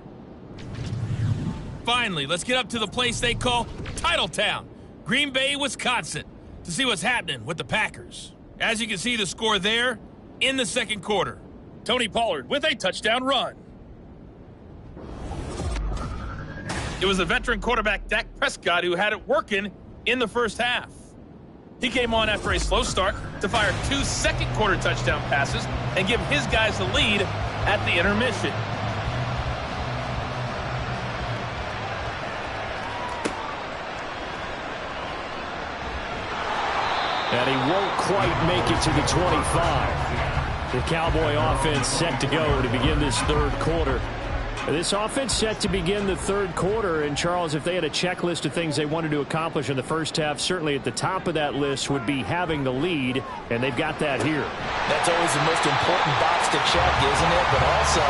Speaker 6: Finally, let's get up to the place they call Titletown, Green Bay, Wisconsin, to see what's happening with the Packers. As you can see the score there in the 2nd quarter. Tony Pollard with a touchdown run. It was the veteran quarterback Dak Prescott who had it working in the first half. He came on after a slow start to fire 2 second-quarter touchdown passes and give his guys the lead at the intermission.
Speaker 2: And he won't quite make it to the 25. The Cowboy offense set to go to begin this 3rd quarter. This offense set to begin the 3rd quarter, and Charles, if they had a checklist of things they wanted to accomplish in the first half, certainly at the top of that list would be having the lead, and they've got that here.
Speaker 8: That's always the most important box to check, isn't it? But also,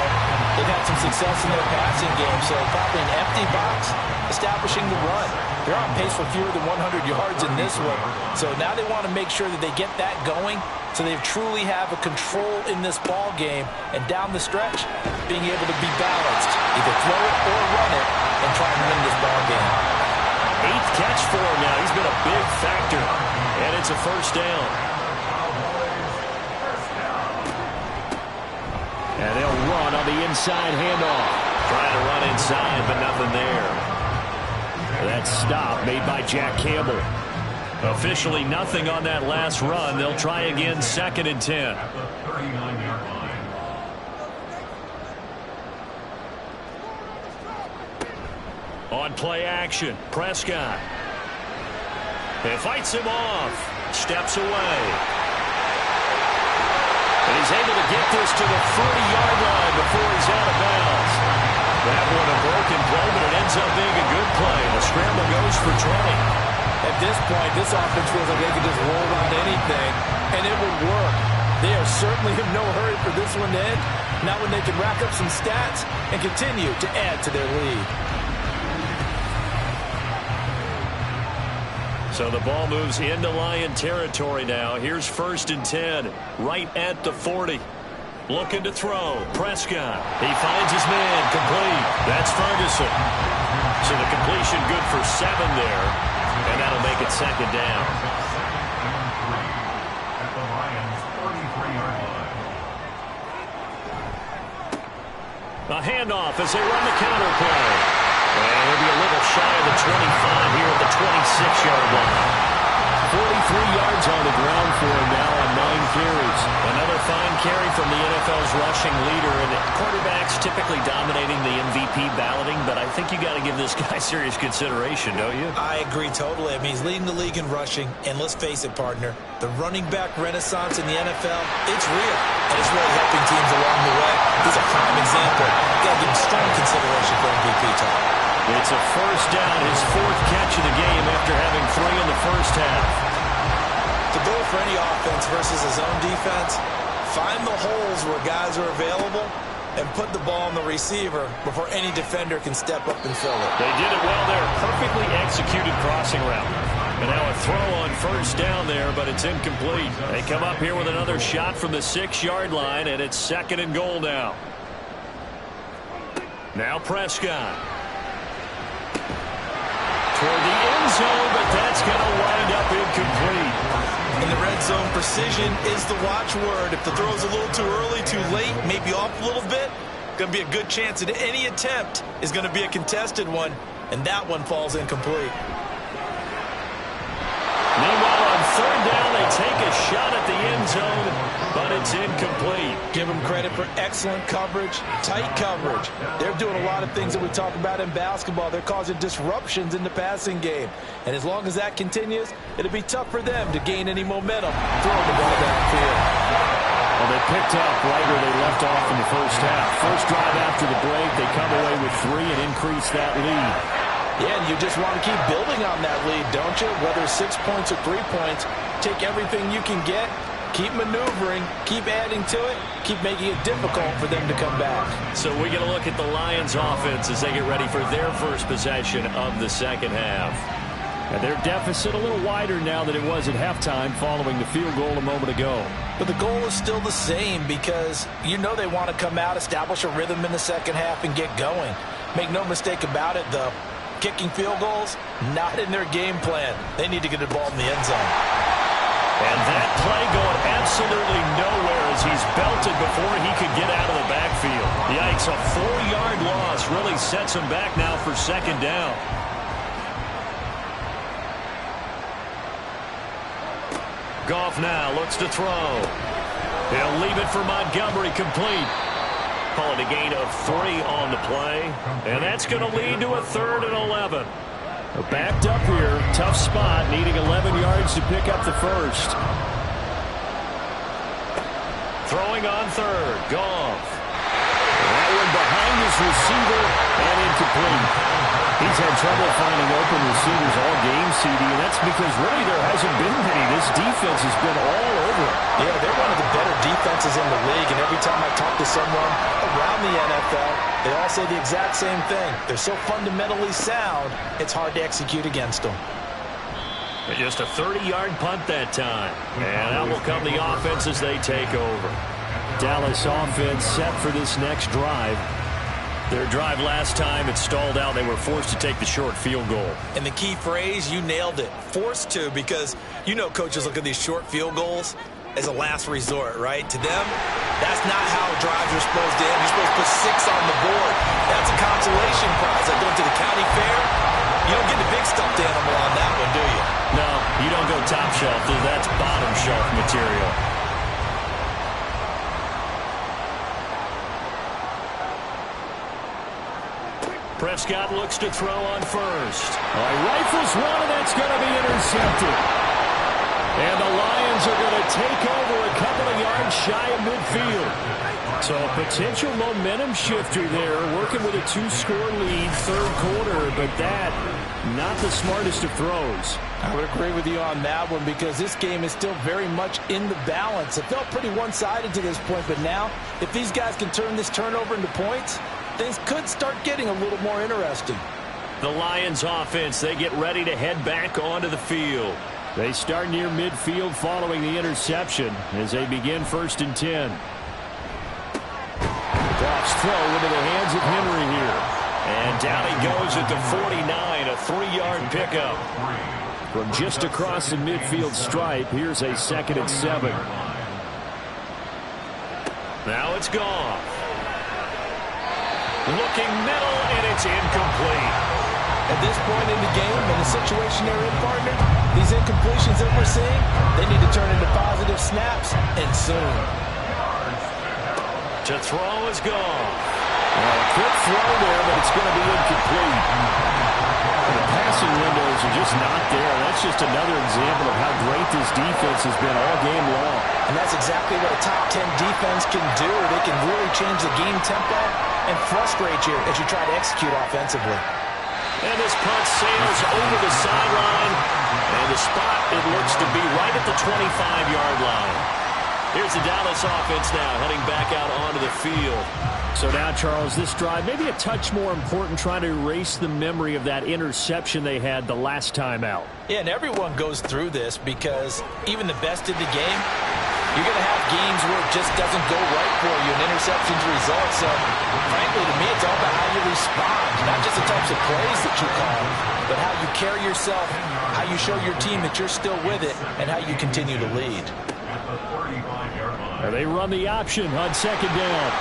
Speaker 8: they've had some success in their passing game, so probably an empty box, establishing the run. They're on pace for fewer than 100 yards in this one, so now they want to make sure that they get that going so they truly have a control in this ball game, and down the stretch, being able to be balanced, either throw it or run it, and try and win this ball game.
Speaker 4: 8th catch for him now. He's been a big factor, and it's a first down.
Speaker 2: And they'll run on the inside handoff.
Speaker 4: Trying to run inside, but nothing there.
Speaker 2: That stop made by Jack Campbell.
Speaker 4: Officially nothing on that last run. They'll try again, 2nd and 10.
Speaker 5: At the 39-yard line.
Speaker 2: On play action, Prescott. It fights him off. Steps away. And he's able to get this to the 40-yard line before he's out of bounds. That one a broken play, but it ends up being a good play. The scramble goes for 20.
Speaker 3: At this point, this offense feels like they could just roll out anything, and it would work. They are certainly in no hurry for this one to end. Not when they can rack up some stats and continue to add to their lead.
Speaker 2: So the ball moves into Lion territory now. Here's 1st and 10, right at the 40. Looking to throw. Prescott. He finds his man. Complete. That's Ferguson. So the completion good for 7 there. And that'll make it 2nd down.
Speaker 5: At the Lions' 33-yard line.
Speaker 2: A handoff as they run the counter play. And they'll be a little shy of the 25 here at the 26-yard line. 43 yards on the ground for him now on 9 carries.
Speaker 4: Another fine carry from the NFL's rushing leader. And quarterbacks typically dominating the MVP balloting, but I think you got to give this guy serious consideration, don't you?
Speaker 10: I agree totally. I mean, he's leading the league in rushing. And let's face it, partner, the running back renaissance in the NFL, it's real. And it's really helping teams along the way. He's a prime example. Got to give him strong consideration for MVP time.
Speaker 2: It's a 1st down, his 4th catch of the game after having 3 in the first half.
Speaker 10: The goal for any offense versus his own defense, find the holes where guys are available and put the ball on the receiver before any defender can step up and fill it.
Speaker 2: They did it well there. Perfectly executed crossing route. And now a throw on 1st down there, but it's incomplete. They come up here with another shot from the 6-yard line, and it's 2nd and goal now. Now Prescott. Toward the end zone, but that's going to wind up incomplete.
Speaker 10: In the red zone, precision is the watchword. If the throw's a little too early, too late, maybe off a little bit, going to be a good chance that any attempt is going to be a contested one, and that one falls incomplete.
Speaker 2: Meanwhile, on 3rd down, they take a shot at the end zone, but it's incomplete.
Speaker 3: Give them credit for excellent coverage, tight coverage. They're doing a lot of things that we talk about in basketball. They're causing disruptions in the passing game. And as long as that continues, it'll be tough for them to gain any momentum throwing the ball downfield.
Speaker 2: Well, they picked up right where they left off in the first half. First drive after the break, they come away with 3 and increase that lead.
Speaker 3: Yeah, and you just want to keep building on that lead, don't you? Whether 6 points or 3 points, take everything you can get, keep maneuvering, keep adding to it, keep making it difficult for them to come back.
Speaker 4: So we get a look at the Lions offense as they get ready for their first possession of the 2nd half.
Speaker 2: And their deficit a little wider now than it was at halftime following the field goal a moment ago.
Speaker 3: But the goal is still the same because you know they want to come out, establish a rhythm in the 2nd half, and get going. Make no mistake about it, though. Kicking field goals, not in their game plan. They need to get the ball in the end zone.
Speaker 2: And that play going absolutely nowhere as he's belted before he could get out of the backfield.
Speaker 4: Yikes, a 4-yard loss really sets him back now for 2nd down.
Speaker 2: Goff now looks to throw. He'll leave it for Montgomery, complete.
Speaker 4: Call it a gain of 3 on the play.
Speaker 2: And that's going to lead to a 3rd and 11. Backed up here, tough spot, needing 11 yards to pick up the first. Throwing on 3rd, Goff. That one behind his receiver and incomplete. He's had trouble finding open receivers all game, CD, and that's because really there hasn't been many. This defense has been all over it.
Speaker 3: Yeah, they're one of the better defenses in the league, and every time I talk to someone around the NFL, they all say the exact same thing. They're so fundamentally sound, it's hard to execute against them.
Speaker 2: Just a 30-yard punt that time. And out will come the offense as they take over. Dallas offense set for this next drive.
Speaker 4: Their drive last time, it stalled out. They were forced to take the short field goal.
Speaker 10: And the key phrase, you nailed it, forced to, because you know coaches look at these short field goals. as a last resort, right? To them, that's not how drives are supposed to end. You're supposed to put 6 on the board. That's a consolation prize. Like going to the county fair, you don't get the big stuffed animal on that one, do you?
Speaker 4: No, you don't go top shelf. That's bottom shelf material. Prescott looks to throw on first.
Speaker 9: Rifles one, and that's going to be intercepted. And the Lions are going to take over a couple of yards shy of midfield. So a potential momentum shifter there, working with a 2-score lead, third quarter, but that, not the smartest of throws.
Speaker 3: I would agree with you on that one because this game is still very much in the balance. It felt pretty one-sided to this point, but now, if these guys can turn this turnover into points, things could start getting a little more interesting.
Speaker 4: The Lions offense, they get ready to head back onto the field.
Speaker 9: They start near midfield following the interception as they begin 1st and 10. Goff's throw into the hands of Henry here.
Speaker 4: And down he goes at the 49, a 3-yard pickup.
Speaker 9: From just across the midfield stripe, here's a 2nd and 7.
Speaker 4: Now it's gone. Looking middle, and it's incomplete.
Speaker 3: At this point in the game, in the situation they're in, partner, these incompletions that we're seeing, they need to turn into positive snaps, and soon.
Speaker 4: To throw is gone.
Speaker 9: Good throw there, but it's going to be incomplete. The passing windows are just not there. That's just another example of how great this defense has been all game long.
Speaker 3: And that's exactly what a top 10 defense can do. They can really change the game tempo and frustrate you as you try to execute offensively.
Speaker 4: And this punt sails over the sideline. And the spot, it looks to be right at the 25-yard line. Here's the Dallas offense now heading back out onto the field.
Speaker 9: So now, Charles, this drive maybe a touch more important, trying to erase the memory of that interception they had the last time out.
Speaker 3: Yeah, and everyone goes through this because even the best in the game, you're going to have games where it just doesn't go right for you, and interceptions result. So, frankly, to me, it's all about how you respond, not just the types of plays that you call, but how you carry yourself, how you show your team that you're still with it, and how you continue to lead.
Speaker 9: They run the option on 2nd down.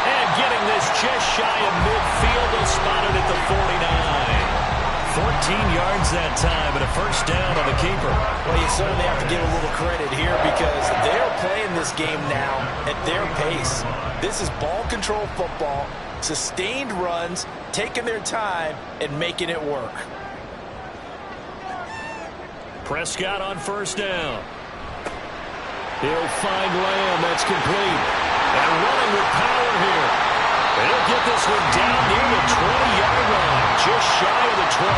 Speaker 4: And getting this just shy of midfield, they'll spot it at the 49. 14 yards that time, and a 1st down on the keeper.
Speaker 3: Well, you certainly have to give a little credit here because they're playing this game now at their pace. This is ball control football, sustained runs, taking their time, and making it work.
Speaker 4: Prescott on 1st down.
Speaker 9: He'll find Lamb. That's complete.
Speaker 4: And running with power here. They'll get this one down near the 20-yard line, just shy of the 20.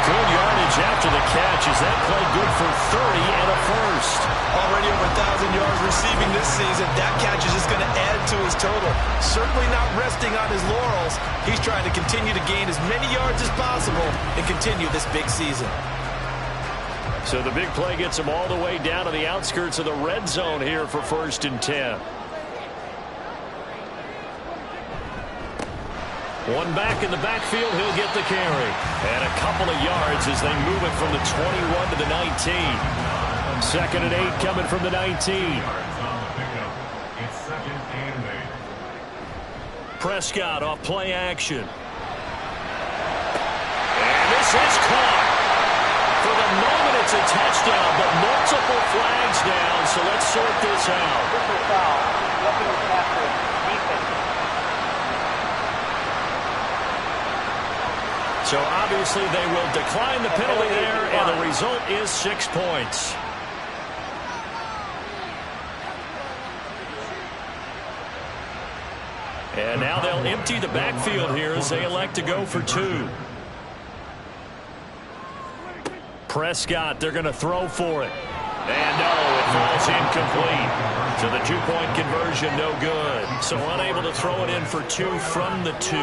Speaker 4: Good yardage after the catch. Is that play good for 30 and a 1st?
Speaker 10: Already over 1,000 yards receiving this season. That catch is just going to add to his total. Certainly not resting on his laurels. He's trying to continue to gain as many yards as possible and continue this big season.
Speaker 4: So the big play gets him all the way down to the outskirts of the red zone here for 1st and 10. One back in the backfield, he'll get the carry. And a couple of yards as they move it from the 21 to the 19.
Speaker 9: 2nd and 8 coming from the 19.
Speaker 5: It's 2nd and 8.
Speaker 4: Prescott off play action. And this is caught. For the moment, it's a touchdown, but multiple flags down, so let's sort this out.
Speaker 7: Triple foul. Roughing the passer. Defense.
Speaker 4: So obviously they will decline the penalty there, and the result is 6 points. And now they'll empty the backfield here as they elect to go for 2. Prescott, they're going to throw for it. And no, it falls incomplete. So the 2-point conversion, no good. So unable to throw it in for 2 from the 2.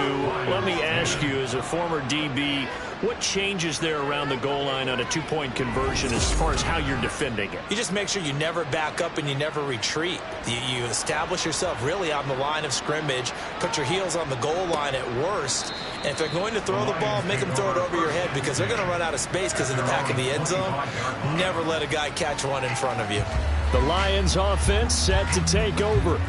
Speaker 4: Let me ask you, as a former DB,
Speaker 2: What changes there around the goal line on a two-point conversion as far as how you're defending it?
Speaker 10: You just make sure you never back up and you never retreat. You establish yourself really on the line of scrimmage, put your heels on the goal line at worst, and if they're going to throw the ball, make them throw it over your head because they're going to run out of space because in the back of the end zone, never let a guy catch one in front of you.
Speaker 2: The Lions offense set to take over.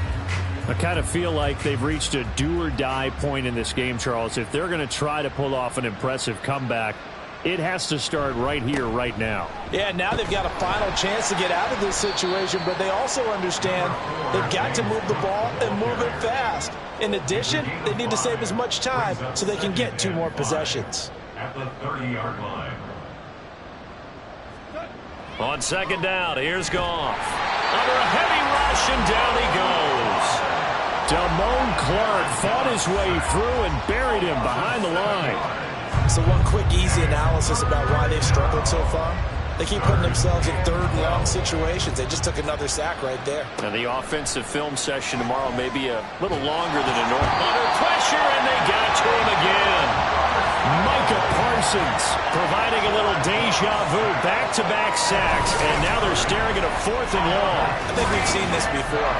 Speaker 2: I kind of feel like they've reached a do-or-die point in this game, Charles. If they're going to try to pull off an impressive comeback, it has to start right here, right now.
Speaker 3: Yeah, now they've got a final chance to get out of this situation, but they also understand they've got to move the ball and move it fast. In addition, they need to save as much time so they can get 2 more possessions.
Speaker 5: At the 30-yard line.
Speaker 4: On second down, here's Goff. Under a heavy rush, and down he goes.
Speaker 2: Damone Clark fought his way through and buried him behind the line.
Speaker 10: So one quick, easy analysis about why they've struggled so far. They keep putting themselves in 3rd and long situations. They just took another sack right there.
Speaker 4: And the offensive film session tomorrow may be a little longer than a normal. Under pressure, and they got to him again.
Speaker 2: Micah Parsons providing a little deja vu, back-to-back sacks, and now they're staring at a 4th and long.
Speaker 10: I think we've seen this before.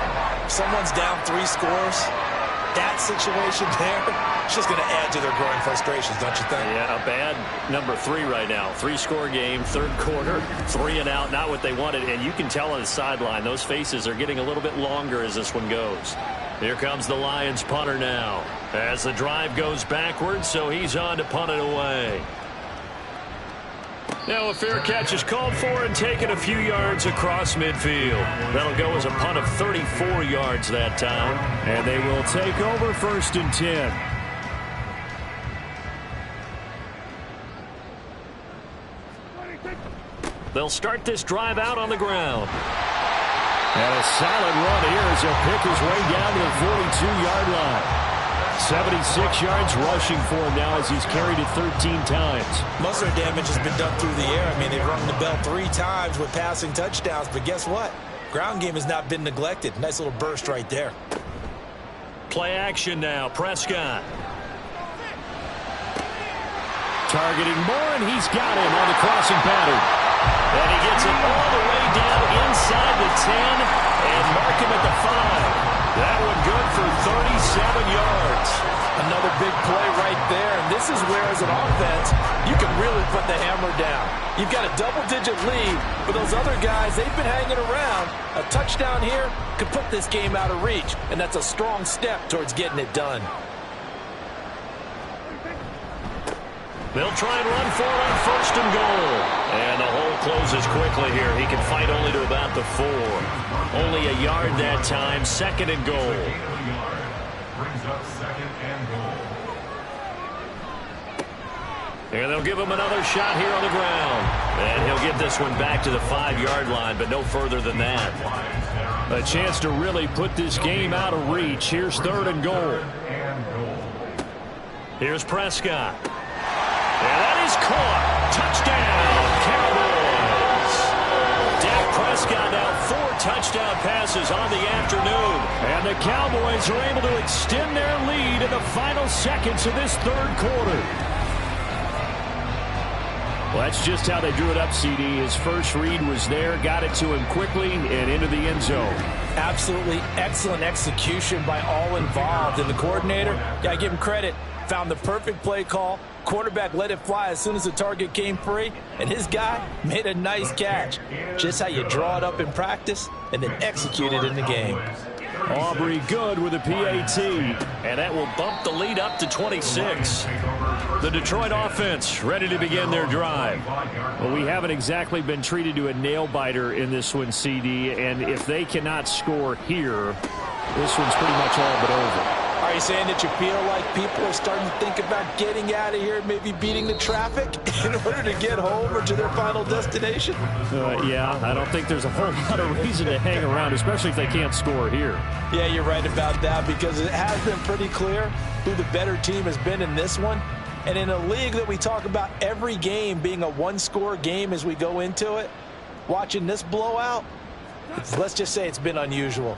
Speaker 10: If someone's down 3 scores, that situation there, it's just going to add to their growing frustrations, don't you think?
Speaker 4: Yeah, a bad number 3 right now. 3-score game, 3rd quarter, 3 and out, not what they wanted. And you can tell on the sideline, those faces are getting a little bit longer as this one goes. Here comes the Lions punter now. As the drive goes backwards, so he's on to punt it away. Now a fair catch is called for and taken a few yards across midfield. That'll go as a punt of 34 yards that time.
Speaker 2: And they will take over 1st and 10.
Speaker 4: They'll start this drive out on the ground.
Speaker 2: And a solid run here as he'll pick his way down to the 42-yard line. 76 yards rushing for him now as he's carried it 13 times.
Speaker 10: Most of their damage has been done through the air. I mean, they've rung the bell 3 times with passing touchdowns, but guess what? Ground game has not been neglected. Nice little burst right there.
Speaker 4: Play action now. Prescott.
Speaker 2: Targeting Moore, and he's got him on the crossing pattern.
Speaker 4: And he gets it all the way down inside the 10 and mark him at the 5. That one good for 37 yards.
Speaker 3: Another big play right there, and this is where, as an offense, you can really put the hammer down. You've got a double-digit lead, but those other guys, they've been hanging around. A touchdown here could put this game out of reach, and that's a strong step towards getting it done.
Speaker 4: They'll try and run for it on 1st and goal. And the hole closes quickly here. He can fight only to about the 4. Only a yard that time. 2nd and goal.
Speaker 5: Brings up 2nd and goal.
Speaker 4: And they'll give him another shot here on the ground. And he'll get this one back to the 5-yard line, but no further than that.
Speaker 2: A chance to really put this game out of reach. Here's 3rd and goal.
Speaker 4: Here's Prescott. And that is caught. Touchdown, Cowboys. Dak Prescott now 4 touchdown passes on the afternoon.
Speaker 2: And the Cowboys are able to extend their lead in the final seconds of this 3rd quarter. Well, that's just how they drew it up, CD. His first read was there, got it to him quickly, and into the end zone.
Speaker 3: Absolutely excellent execution by all involved. And the coordinator, gotta give him credit, found the perfect play call. Quarterback let it fly as soon as the target came free, and his guy made a nice catch. Just how you draw it up in practice and then execute it in the game.
Speaker 2: Aubrey good with a PAT.
Speaker 4: And that will bump the lead up to 26. The Detroit offense ready to begin their drive.
Speaker 2: Well, we haven't exactly been treated to a nail-biter in this one, CD, and if they cannot score here, this one's pretty much all but over.
Speaker 3: Are you saying that you feel like people are starting to think about getting out of here, maybe beating the traffic in order to get home or to their final destination?
Speaker 2: Yeah, I don't think there's a whole lot of reason to hang around, especially if they can't score here.
Speaker 3: Yeah, you're right about that, because it has been pretty clear who the better team has been in this one. And in a league that we talk about every game being a one-score game as we go into it, watching this blowout, let's just say it's been unusual.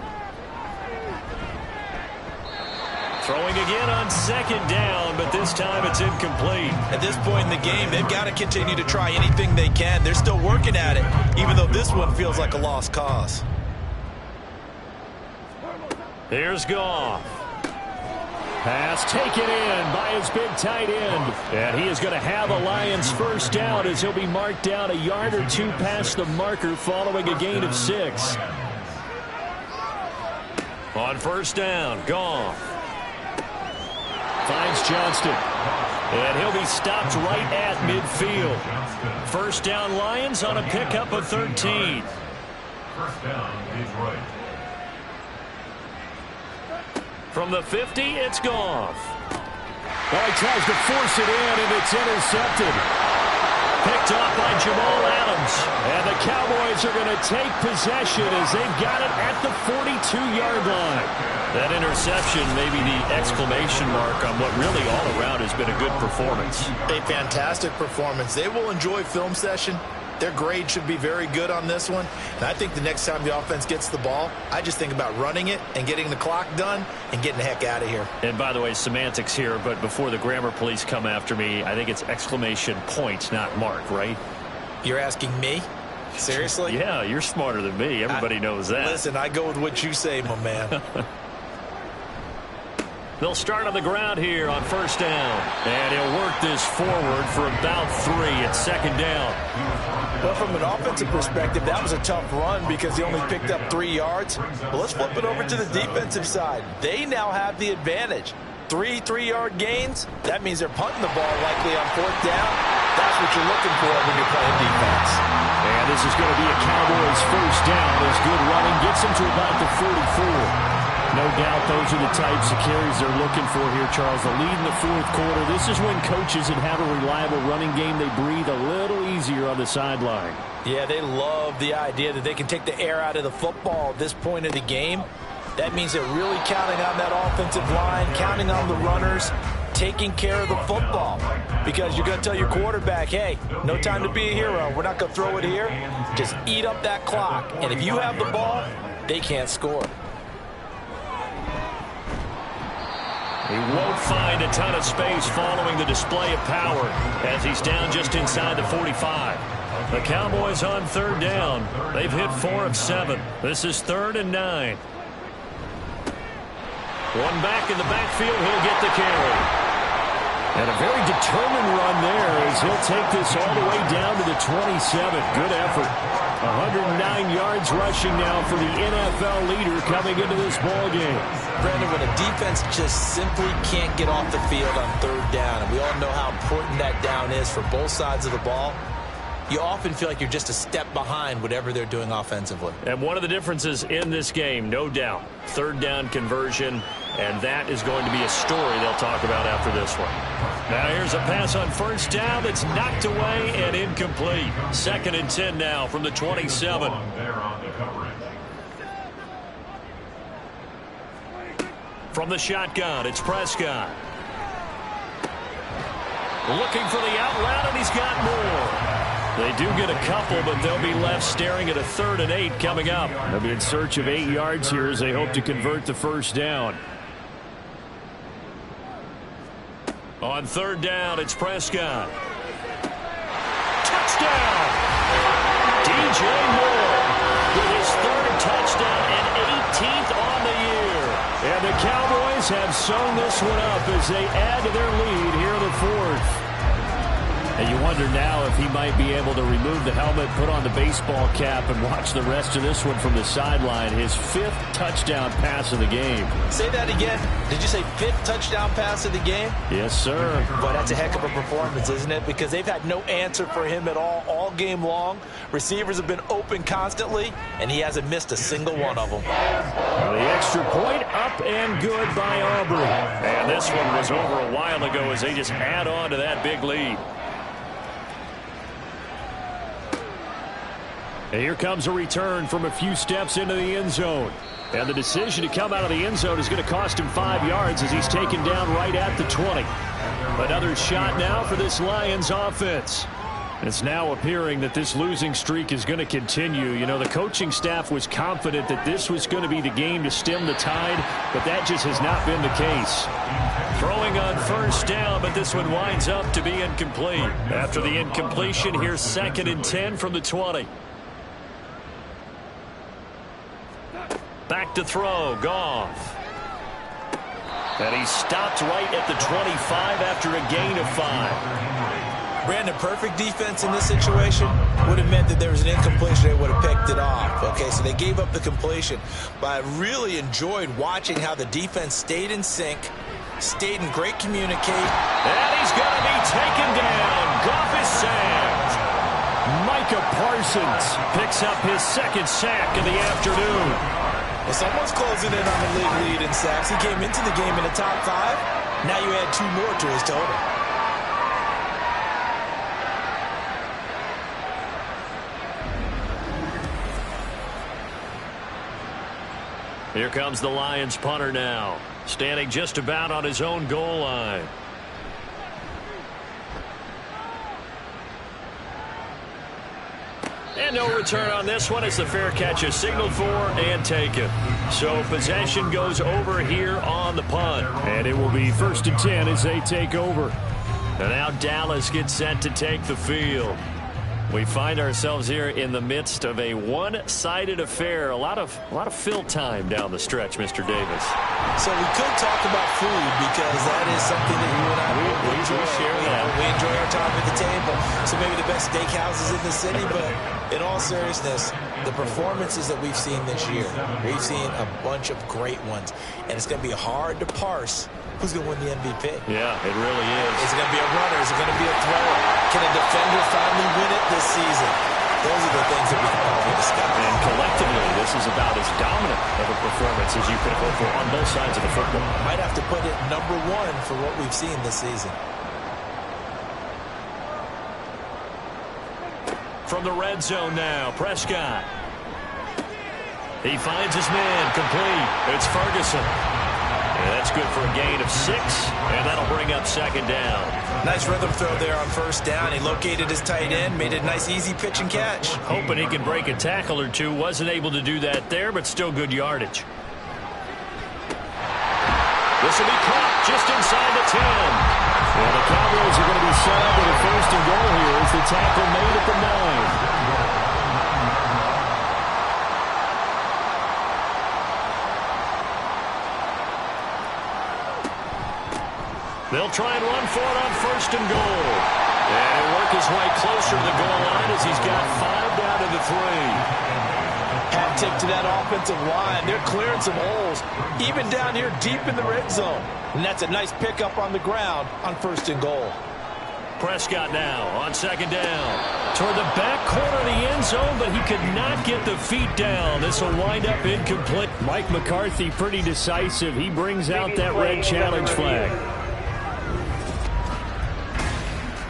Speaker 4: Throwing again on second down, but this time it's incomplete.
Speaker 8: At this point in the game, they've got to continue to try anything they can. They're still working at it, even though this one feels like a lost cause.
Speaker 2: Here's Goff. Pass taken in by his big tight end. And he is going to have a Lions first down as he'll be marked down a yard or two past the marker following a gain of 6.
Speaker 4: On first down, Goff.
Speaker 2: Finds Johnston. And he'll be stopped right at midfield.
Speaker 4: First down Lions on a pickup of 13.
Speaker 5: First down, Detroit.
Speaker 4: From the 50, it's Goff.
Speaker 2: Well, he tries to force it in, and it's intercepted.
Speaker 4: Picked off by Jamal Adams.
Speaker 2: And the Cowboys are going to take possession as they've got it at the 42-yard line.
Speaker 4: That interception may be the exclamation mark on what really all around has been a good performance.
Speaker 10: A fantastic performance. They will enjoy film session. Their grade should be very good on this one. And I think the next time the offense gets the ball, I just think about running it and getting the clock done and getting the heck out of here.
Speaker 4: And by the way, semantics here, but before the grammar police come after me, I think it's exclamation point, not mark, right?
Speaker 10: You're asking me? Seriously?
Speaker 4: Yeah, you're smarter than me. Everybody knows that.
Speaker 10: Listen, I go with what you say, my man.
Speaker 4: They'll start on the ground here on first down. And he'll work this forward for about 3 at second down.
Speaker 8: Well, from an offensive perspective, that was a tough run because he only picked up 3 yards. But let's flip it over to the defensive side. They now have the advantage. 3 3-yard gains, that means they're punting the ball likely on fourth down. That's what you're looking for when you're playing defense.
Speaker 2: And this is going to be a Cowboys first down as good running gets them to about the 44. No doubt those are the types of carries they're looking for here, Charles. The lead in the fourth quarter. This is when coaches that have a reliable running game, they breathe a little easier on the sideline.
Speaker 8: Yeah, they love the idea that they can take the air out of the football at this point of the game. That means they're really counting on that offensive line, counting on the runners, taking care of the football. Because you're going to tell your quarterback, hey, no time to be a hero. We're not going to throw it here. Just eat up that clock. And if you have the ball, they can't score.
Speaker 4: He won't find a ton of space following the display of power as he's down just inside the 45. The Cowboys on third down. They've hit 4 of 7. This is 3rd and 9. One back in the backfield. He'll get the carry.
Speaker 2: And a very determined run there as he'll take this all the way down to the 27. Good effort. 109 yards rushing now for the NFL leader coming into this ball game.
Speaker 8: Brandon, when a defense just simply can't get off the field on third down, and we all know how important that down is for both sides of the ball, you often feel like you're just a step behind whatever they're doing offensively.
Speaker 4: And one of the differences in this game, no doubt, third down conversion, and that is going to be a story they'll talk about after this one. Now here's a pass on first down that's knocked away and incomplete. 2nd and 10 now from the 27. From the shotgun, it's Prescott. Looking for the out route, and he's got more. They do get a couple, but they'll be left staring at a 3rd and 8 coming up.
Speaker 2: They'll be in search of 8 yards here as they hope to convert the first down.
Speaker 4: On third down, it's Prescott. Touchdown! DJ Moore with his 3rd touchdown and 18th on the year.
Speaker 2: And the Cowboys have sewn this one up as they add to their lead here in the 4th. And you wonder now if he might be able to remove the helmet, put on the baseball cap, and watch the rest of this one from the sideline. His 5th touchdown pass of the game.
Speaker 8: Say that again. Did you say 5th touchdown pass of the game?
Speaker 2: Yes, sir.
Speaker 8: Boy, that's a heck of a performance, isn't it? Because they've had no answer for him at all game long. Receivers have been open constantly, and he hasn't missed a single one of them.
Speaker 2: Well, the extra point up and good by Aubrey.
Speaker 4: And this one was over a while ago as they just add on to that big lead.
Speaker 2: And here comes a return from a few steps into the end zone. And the decision to come out of the end zone is going to cost him 5 yards as he's taken down right at the 20. Another shot now for this Lions offense. It's now appearing that this losing streak is going to continue. You know, the coaching staff was confident that this was going to be the game to stem the tide, but that just has not been the case.
Speaker 4: Throwing on first down, but this one winds up to be incomplete. After the incompletion, here's 2nd and 10 from the 20. Back to throw, Goff. And he stopped right at the 25 after a gain of 5.
Speaker 10: Brandon, perfect defense in this situation would have meant that there was an incompletion. They would have picked it off. Okay, so they gave up the completion. But I really enjoyed watching how the defense stayed in sync, stayed in great communication.
Speaker 4: And he's going to be taken down. Goff is sacked.
Speaker 2: Micah Parsons picks up his 2nd sack of the afternoon.
Speaker 10: Well, someone's closing in on the league lead in sacks. He came into the game in the top 5. Now you add 2 more to his total.
Speaker 4: Here comes the Lions punter now, standing just about on his own goal line. And no return on this one as the fair catch is signaled for and taken. So possession goes over here on the punt.
Speaker 2: And it will be 1st and 10 as they take over.
Speaker 4: And now Dallas gets set to take the field. We find ourselves here in the midst of a one-sided affair. A lot of fill time down the stretch, Mr. Davis.
Speaker 10: So we could talk about food because that is something that you and I enjoy. We enjoy our time at the table. So maybe the best steakhouses in the city, but in all seriousness, the performances that we've seen this year, we've seen a bunch of great ones, and it's going to be hard to parse who's going to win the MVP.
Speaker 4: Yeah, it really is.
Speaker 10: Is it going to be a runner? Is it going to be a thrower? Can a defender finally win it this season? Those are the things that we can probably discuss.
Speaker 4: And collectively, this is about as dominant of a performance as you could hope for on both sides of the football.
Speaker 10: Might have to put it #1 for what we've seen this season.
Speaker 4: From the red zone now, Prescott. He finds his man, complete. It's Ferguson. And that's good for a gain of 6, and that'll bring up 2nd down.
Speaker 10: Nice rhythm throw there on 1st down. He located his tight end, made it a nice, easy pitch and catch.
Speaker 4: Hoping he can break a tackle or two. Wasn't able to do that there, but still good yardage. This will be caught just inside the 10.
Speaker 2: Well, the Cowboys are going to be set up with a 1st and goal here as the tackle made at the 9.
Speaker 4: They'll try and run for it on 1st and goal. And he'll work his way closer to the goal line as he's got 5 down to the 3.
Speaker 10: Hat tip to that offensive line. They're clearing some holes, even down here deep in the red zone. And that's a nice pickup on the ground on 1st and goal.
Speaker 4: Prescott now on 2nd down. Toward the back corner of the end zone, but he could not get the feet down. This will wind up incomplete.
Speaker 2: Mike McCarthy pretty decisive. He brings out that red challenge flag.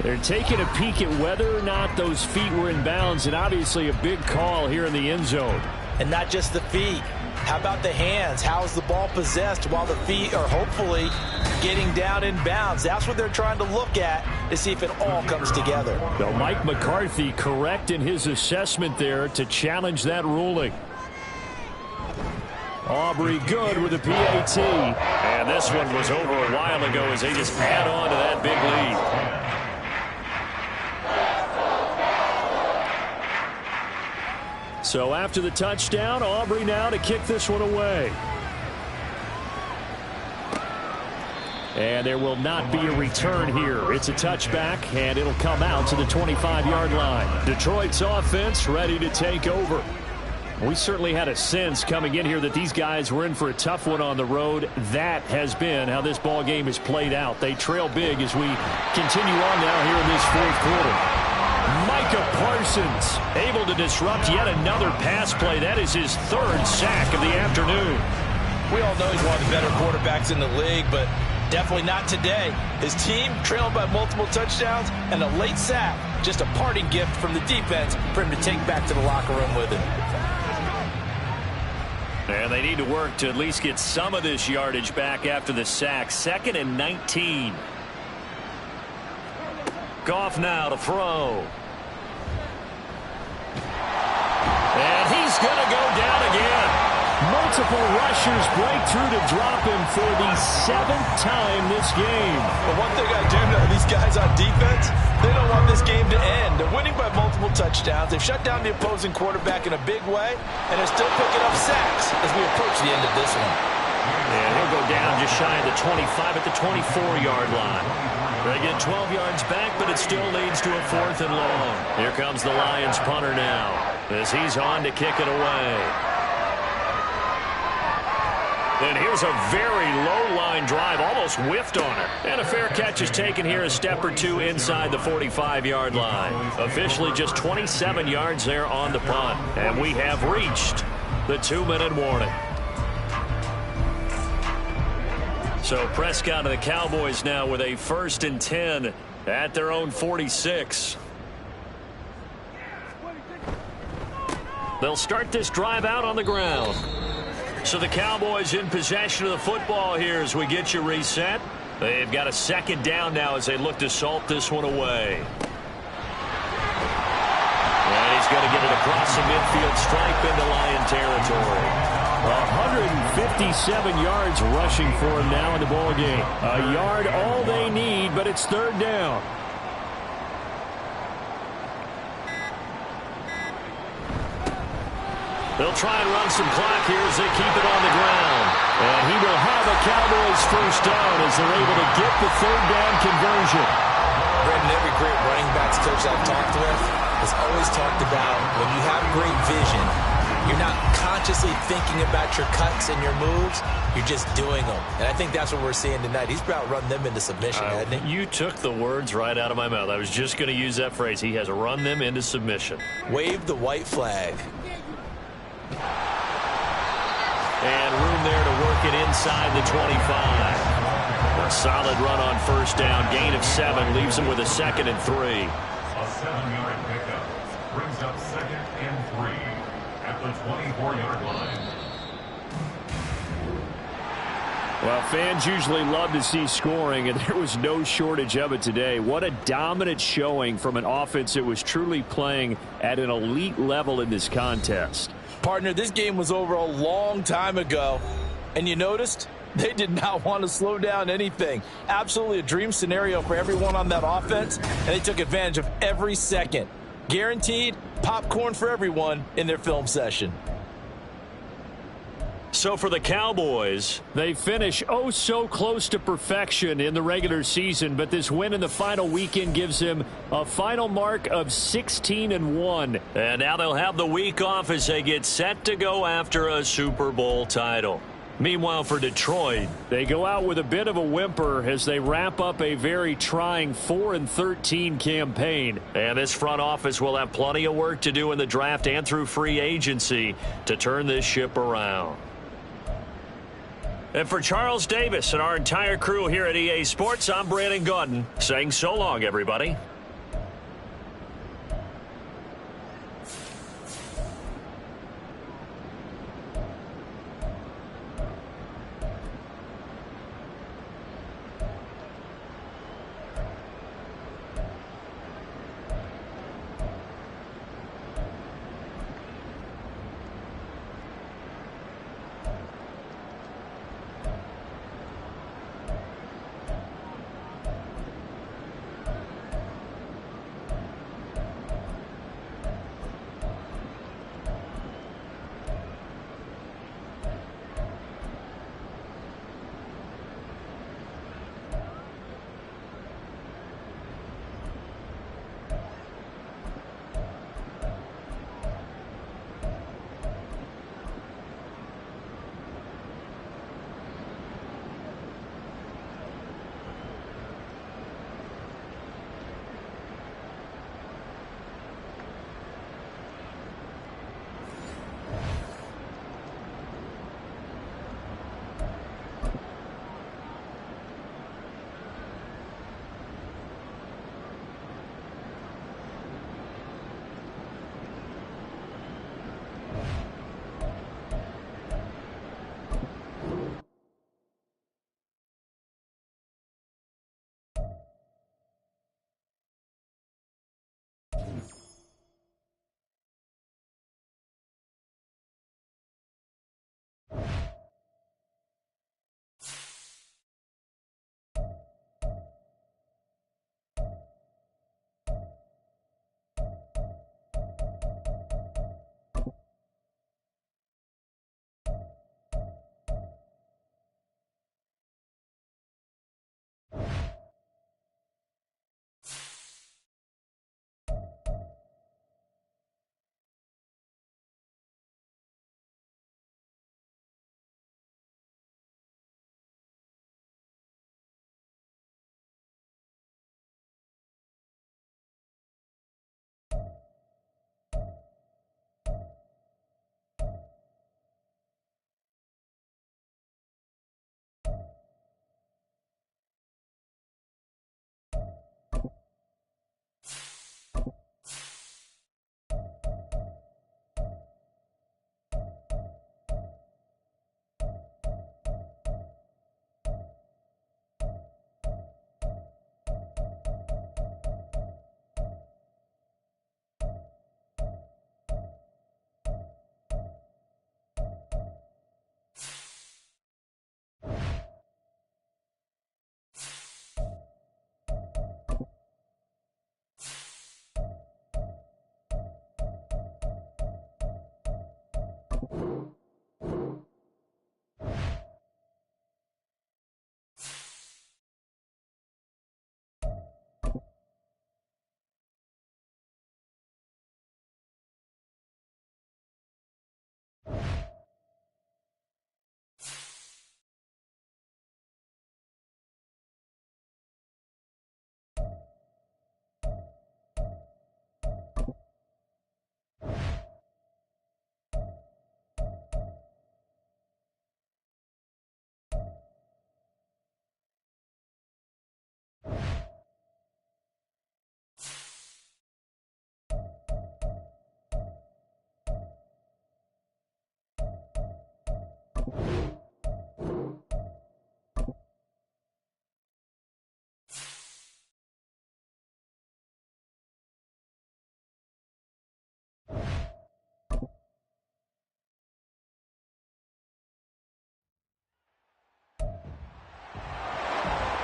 Speaker 2: They're taking a peek at whether or not those feet were in bounds, and obviously a big call here in the end zone.
Speaker 10: And not just the feet. How about the hands? How is the ball possessed while the feet are hopefully getting down in bounds? That's what they're trying to look at to see if it all comes together.
Speaker 2: Well, Mike McCarthy correct in his assessment there to challenge that ruling. Aubrey good with a PAT.
Speaker 4: And this one was over a while ago as they just add on to that big lead.
Speaker 2: So after the touchdown, Aubrey now to kick this one away. And there will not be a return here. It's a touchback, and it'll come out to the 25-yard line. Detroit's offense ready to take over. We certainly had a sense coming in here that these guys were in for a tough one on the road. That has been how this ball game has played out. They trail big as we continue on now here in this 4th quarter. Micah Parsons able to disrupt yet another pass play. That is his 3rd sack of the afternoon.
Speaker 10: We all know he's one of the better quarterbacks in the league, but definitely not today. His team trailed by multiple touchdowns and a late sack. Just a parting gift from the defense for him to take back to the locker room with him.
Speaker 4: And they need to work to at least get some of this yardage back after the sack. 2nd and 19. Goff now to throw.
Speaker 2: multiple rushers break through to drop him for the 7th time this game.
Speaker 3: But one thing I do know, these guys on defense, they don't want this game to end. They're winning by multiple touchdowns. They've shut down the opposing quarterback in a big way, and they're still picking up sacks as we approach the end of this one.
Speaker 4: And he'll go down just shy of the 25 at the 24-yard line. They get 12 yards back, but it still leads to a 4th and long. Here comes the Lions punter now as he's on to kick it away. And here's a very low-line drive, almost whiffed on it. And a fair catch is taken here a step or two inside the 45-yard line. Officially just 27 yards there on the punt. And we have reached the 2-minute warning. So Prescott and the Cowboys now with a 1st and 10 at their own 46. They'll start this drive out on the ground. So the Cowboys in possession of the football here as we get you reset. They've got a 2nd down now as they look to salt this one away. And he's going to get it across the midfield stripe into Lion territory.
Speaker 2: 157 yards rushing for him now in the ball game. A yard all they need, but it's 3rd down.
Speaker 4: They'll try and run some clock here as they keep it on the ground.
Speaker 2: And he will have a Cowboys 1st down as they're able to get the 3rd down conversion.
Speaker 10: Brandon, every great running backs coach I've talked with has always talked about when you have great vision, you're not consciously thinking about your cuts and your moves. You're just doing them. And I think that's what we're seeing tonight. He's about run them into submission, hasn't he?
Speaker 4: You took the words right out of my mouth. I was just going to use that phrase. He has run them into submission.
Speaker 10: Wave the white flag.
Speaker 4: And room there to work it inside the 25. A solid run on 1st down. Gain of 7 leaves him with a 2nd and 3.
Speaker 5: A 7-yard pickup brings up 2nd and 3 at the 24-yard line.
Speaker 2: Well, fans usually love to see scoring, and there was no shortage of it today. What a dominant showing from an offense that was truly playing at an elite level in this contest.
Speaker 3: Partner, this game was over a long time ago, and you noticed they did not want to slow down anything. Absolutely a dream scenario for everyone on that offense, and they took advantage of every second. Guaranteed popcorn for everyone in their film session.
Speaker 4: So for the Cowboys,
Speaker 2: they finish oh so close to perfection in the regular season, but this win in the final weekend gives them a final mark of 16-1.
Speaker 4: And now they'll have the week off as they get set to go after a Super Bowl title. Meanwhile, for Detroit,
Speaker 2: they go out with a bit of a whimper as they wrap up a very trying 4-13 campaign.
Speaker 4: And this front office will have plenty of work to do in the draft and through free agency to turn this ship around. And for Charles Davis and our entire crew here at EA Sports, I'm Brandon Gaudin saying so long, everybody.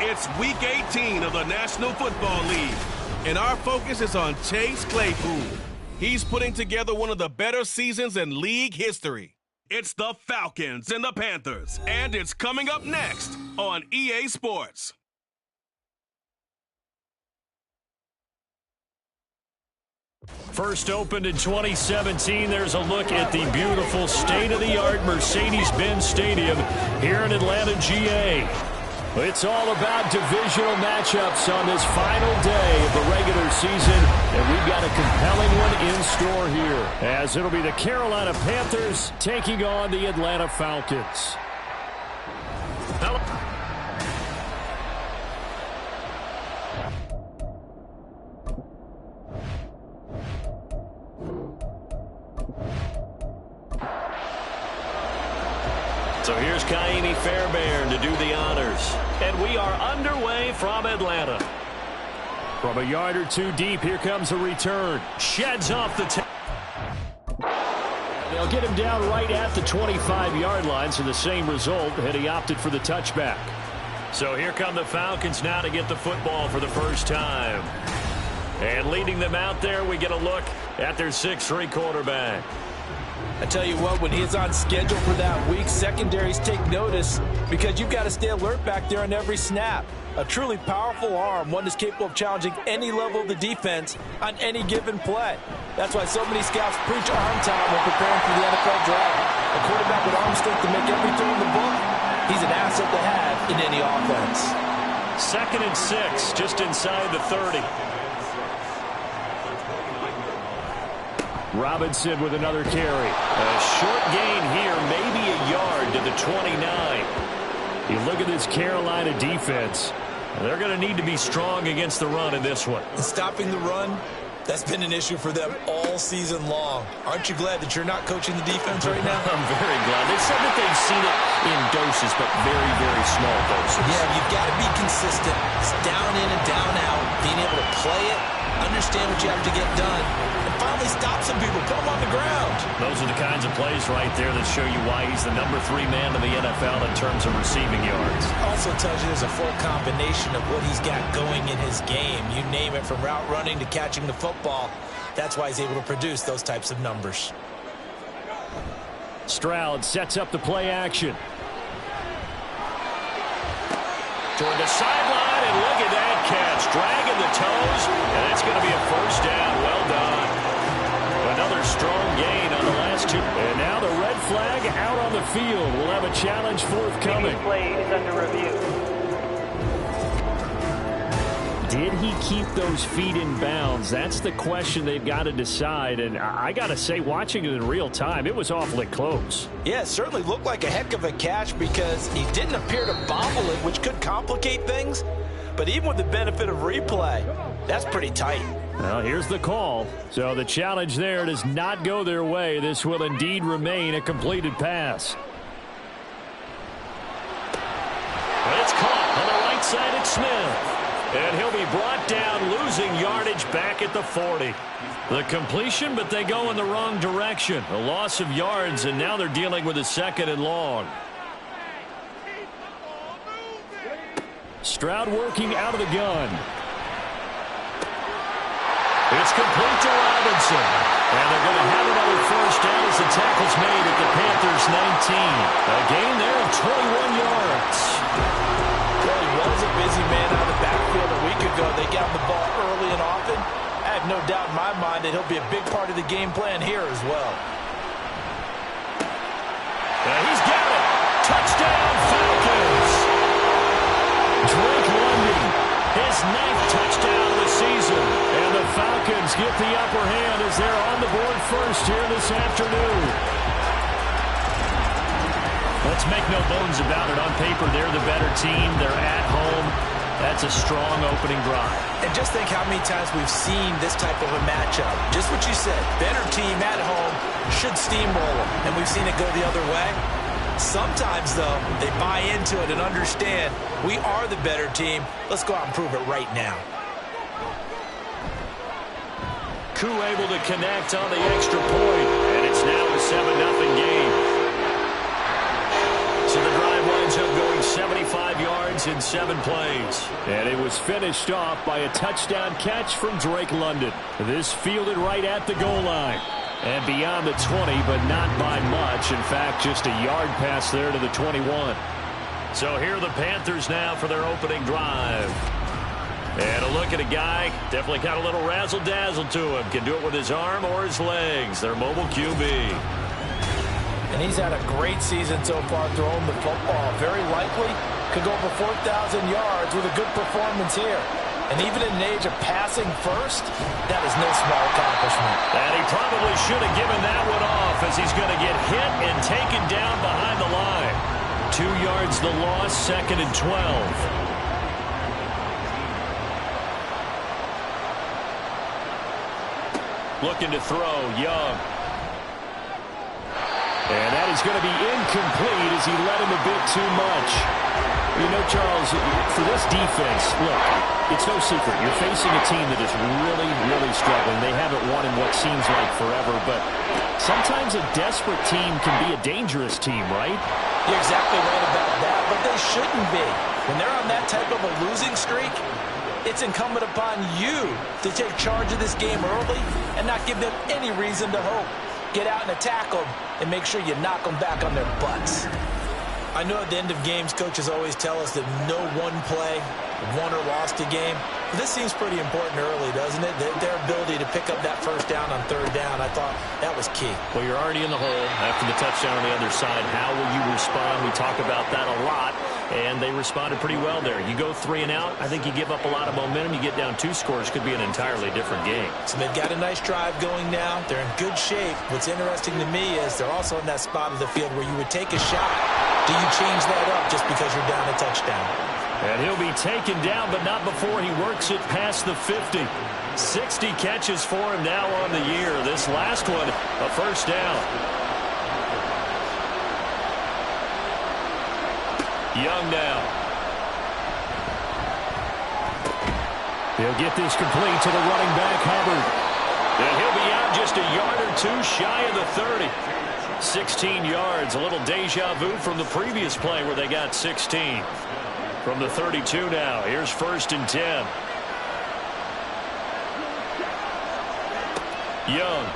Speaker 1: It's Week 18 of the National Football League, and our focus is on Chase Claypool. He's putting together one of the better seasons in league history. It's the Falcons and the Panthers, and it's coming up next on EA Sports.
Speaker 2: First opened in 2017, there's a look at the beautiful state-of-the-art Mercedes-Benz Stadium here in Atlanta, GA. It's all about divisional matchups on this final day of the regular season, and we've got a compelling one in store here, as it'll be the Carolina Panthers taking on the Atlanta Falcons.
Speaker 4: So here's Kaimi Fairbairn to do the honors. And we are underway from Atlanta.
Speaker 2: From a yard or two deep, here comes a return. Sheds off the They'll get him down right at the 25-yard line, so the same result, and he opted for the touchback.
Speaker 4: So here come the Falcons now to get the football for the first time. And leading them out there, we get a look at their 6'3" quarterback.
Speaker 3: I tell you what, when he's on schedule for that week, secondaries take notice because you've got to stay alert back there on every snap. A truly powerful arm, one that's capable of challenging any level of the defense on any given play. That's why so many scouts preach arm time when preparing for the NFL draft. A quarterback with arm strength to make every throw in the book, he's an asset to have in any offense.
Speaker 4: 2nd and 6, just inside the 30.
Speaker 2: Robinson with another carry.
Speaker 4: A short gain here, maybe a yard to the 29.
Speaker 2: You look at this Carolina defense.
Speaker 4: They're going to need to be strong against the run in this one.
Speaker 10: Stopping the run, that's been an issue for them all season long. Aren't you glad that you're not coaching the defense right now?
Speaker 4: I'm very glad. They said that they've seen it in doses, but very, very small doses.
Speaker 10: Yeah, you've got to be consistent. It's down in and down out. Being able to play it, understand what you have to get done, and finally stop some people, put them on the ground.
Speaker 4: Those are the kinds of plays right there that show you why he's the number 3 man in the NFL in terms of receiving yards.
Speaker 10: Also tells you there's a full combination of what he's got going in his game. You name it, from route running to catching the football. That's why he's able to produce those types of numbers.
Speaker 2: Stroud sets up the play action.
Speaker 4: Toward the sideline, and look at that catch. Dragging the toes, and it's going to be a first down. Well done. Another strong gain on the last 2.
Speaker 2: And now the red flag out on the field. We'll have a challenge forthcoming.
Speaker 7: Play is under review.
Speaker 2: Did he keep those feet in bounds? That's the question they've got to decide. And I got to say, watching it in real time, it was awfully close.
Speaker 3: Yeah, it certainly looked like a heck of a catch because he didn't appear to bobble it, which could complicate things. But even with the benefit of replay, that's pretty tight.
Speaker 2: Well, here's the call. So the challenge there does not go their way. This will indeed remain a completed pass.
Speaker 4: But it's caught on the right side at Smith. And he'll be brought down, losing yardage back at the 40. The completion, but they go in the wrong direction. A loss of yards, and now they're dealing with a 2nd and long.
Speaker 2: Stroud working out of the gun.
Speaker 4: It's complete to Robinson. And they're going to have another first down as the tackle's made at the Panthers' 19. A gain there of 21 yards.
Speaker 3: Well, he was a busy man out of the backfield a week ago. They got him the ball early and often. I have no doubt in my mind that he'll be a big part of the game plan here as well.
Speaker 4: And he's got it. Touchdown, Falcons.
Speaker 2: Drake London,
Speaker 4: his 9th touchdown of the season.
Speaker 2: And the Falcons get the upper hand as they're on the board first here this afternoon.
Speaker 4: Let's make no bones about it. On paper, they're the better team. They're at home. That's a strong opening drive.
Speaker 3: And just think how many times we've seen this type of a matchup. Just what you said, better team at home should steamroll them. And we've seen it go the other way. Sometimes, though, they buy into it and understand we are the better team. Let's go out and prove it right now.
Speaker 4: Koo able to connect on the extra point. And it's now a 7-0 game. So the drive winds up going 75 yards.
Speaker 2: yards in 7 plays. And it was finished off by a touchdown catch from Drake London. This fielded right at the goal line. And beyond the 20, but not by much. In fact, just a yard pass there to the 21. So here are the Panthers now for their opening drive. And a look at a guy, definitely got a little razzle-dazzle to him. Can do it with his arm or his legs. Their mobile QB.
Speaker 3: And he's had a great season so far throwing the football. Very likely could go for 4,000 yards with a good performance here. And even in an age of passing first, that is no small accomplishment.
Speaker 2: And he probably should have given that one off as he's going to get hit and taken down behind the line. 2 yards the loss, 2nd and 12. Looking to throw, Young. And that is going to be incomplete as he let him a bit too much. You know, Charles, for this defense, look, it's no secret. You're facing a team that is really, really struggling. They haven't won in what seems like forever, but sometimes a desperate team can be a dangerous team, right?
Speaker 3: You're exactly right about that, but they shouldn't be. When they're on that type of a losing streak, it's incumbent upon you to take charge of this game early and not give them any reason to hope. Get out and attack them and make sure you knock them back on their butts. I know at the end of games, coaches always tell us that no one play won or lost a game. But this seems pretty important early, doesn't it? Their ability to pick up that first down on 3rd down, I thought that was key.
Speaker 4: Well, you're already in the hole after the touchdown on the other side. How will you respond? We talk about that a lot. And they responded pretty well there. You go 3 and out, I think you give up a lot of momentum. You get down 2 scores, could be an entirely different game.
Speaker 3: So they've got a nice drive going now. They're in good shape. What's interesting to me is they're also in that spot of the field where you would take a shot. Do you change that up just because you're down a touchdown?
Speaker 2: And he'll be taken down, but not before he works it past the 50. 60 catches for him now on the year. This last one, a first down. Young now. He'll get this complete to the running back, Hubbard. And he'll be out just a yard or 2 shy of the 30. 16 yards, a little deja vu from the previous play where they got 16. From the 32 now, here's 1st and 10. Young.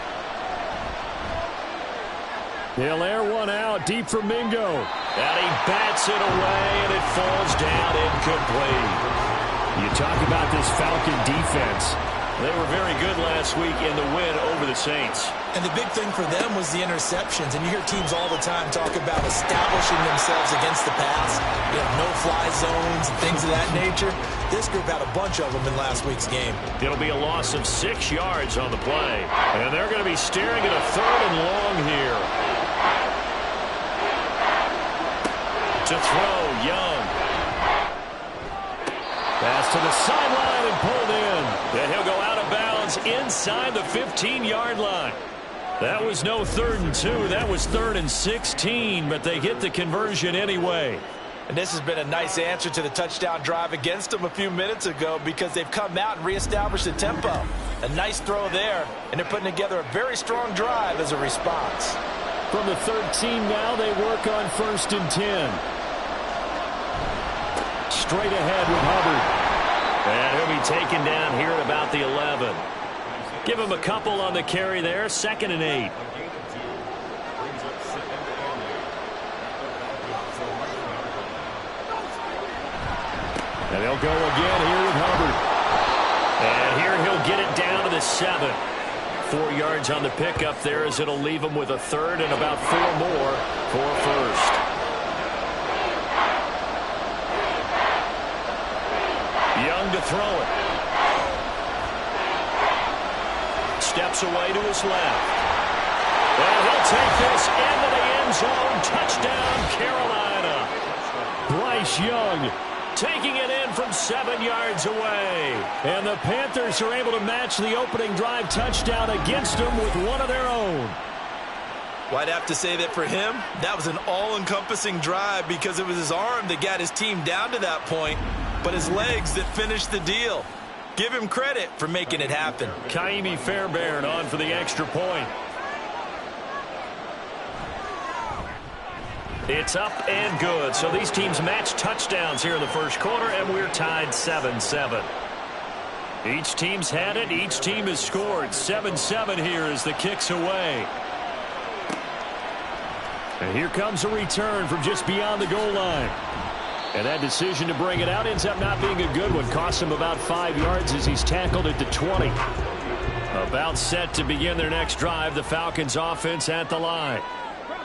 Speaker 2: He'll air one out deep for Mingo. And he bats it away, and it falls down incomplete. You talk about this Falcon defense. They were very good last week in the win over the Saints.
Speaker 3: And the big thing for them was the interceptions. And you hear teams all the time talk about establishing themselves against the pass. You know, no-fly zones and things of that nature. This group had a bunch of them in last week's game.
Speaker 2: It'll be a loss of 6 yards on the play. And they're going to be staring at a 3rd and long here. To throw, Young. Pass to the sideline and pulled in. And he'll go out of bounds inside the 15-yard line. That was no 3rd and 2. That was 3rd and 16, but they get the conversion anyway.
Speaker 3: And this has been a nice answer to the touchdown drive against them a few minutes ago because they've come out and reestablished the tempo. A nice throw there, and they're putting together a very strong drive as a response.
Speaker 2: From the 13 now, they work on 1st and 10. Straight ahead with Hubbard. And he'll be taken down here at about the 11. Give him a couple on the carry there. 2nd and 8. And they'll go again here with Hubbard. And here he'll get it down to the 7. 4 yards on the pickup there as it'll leave him with a 3rd and about 4 more for 1st. Young to throw it. Steps away to his left. And he'll take this into the end zone. Touchdown, Carolina. Bryce Young taking it in from 7 yards away. And the Panthers are able to match the opening drive touchdown against them with one of their own.
Speaker 3: Well, I'd have to say that for him, that was an all-encompassing drive because it was his arm that got his team down to that point, but his legs that finished the deal. Give him credit for making it happen.
Speaker 2: Kaimi Fairbairn on for the extra point.
Speaker 4: It's up and good. So these teams match touchdowns here in the first quarter, and we're tied 7-7. Each team's had it. Each team has scored. 7-7 here as the kick's away. And here comes a return from just beyond the goal line. And that decision to bring it out ends up not being a good one. Costs him about 5 yards as he's tackled at the 20. About set to begin their next drive. The Falcons offense at the line.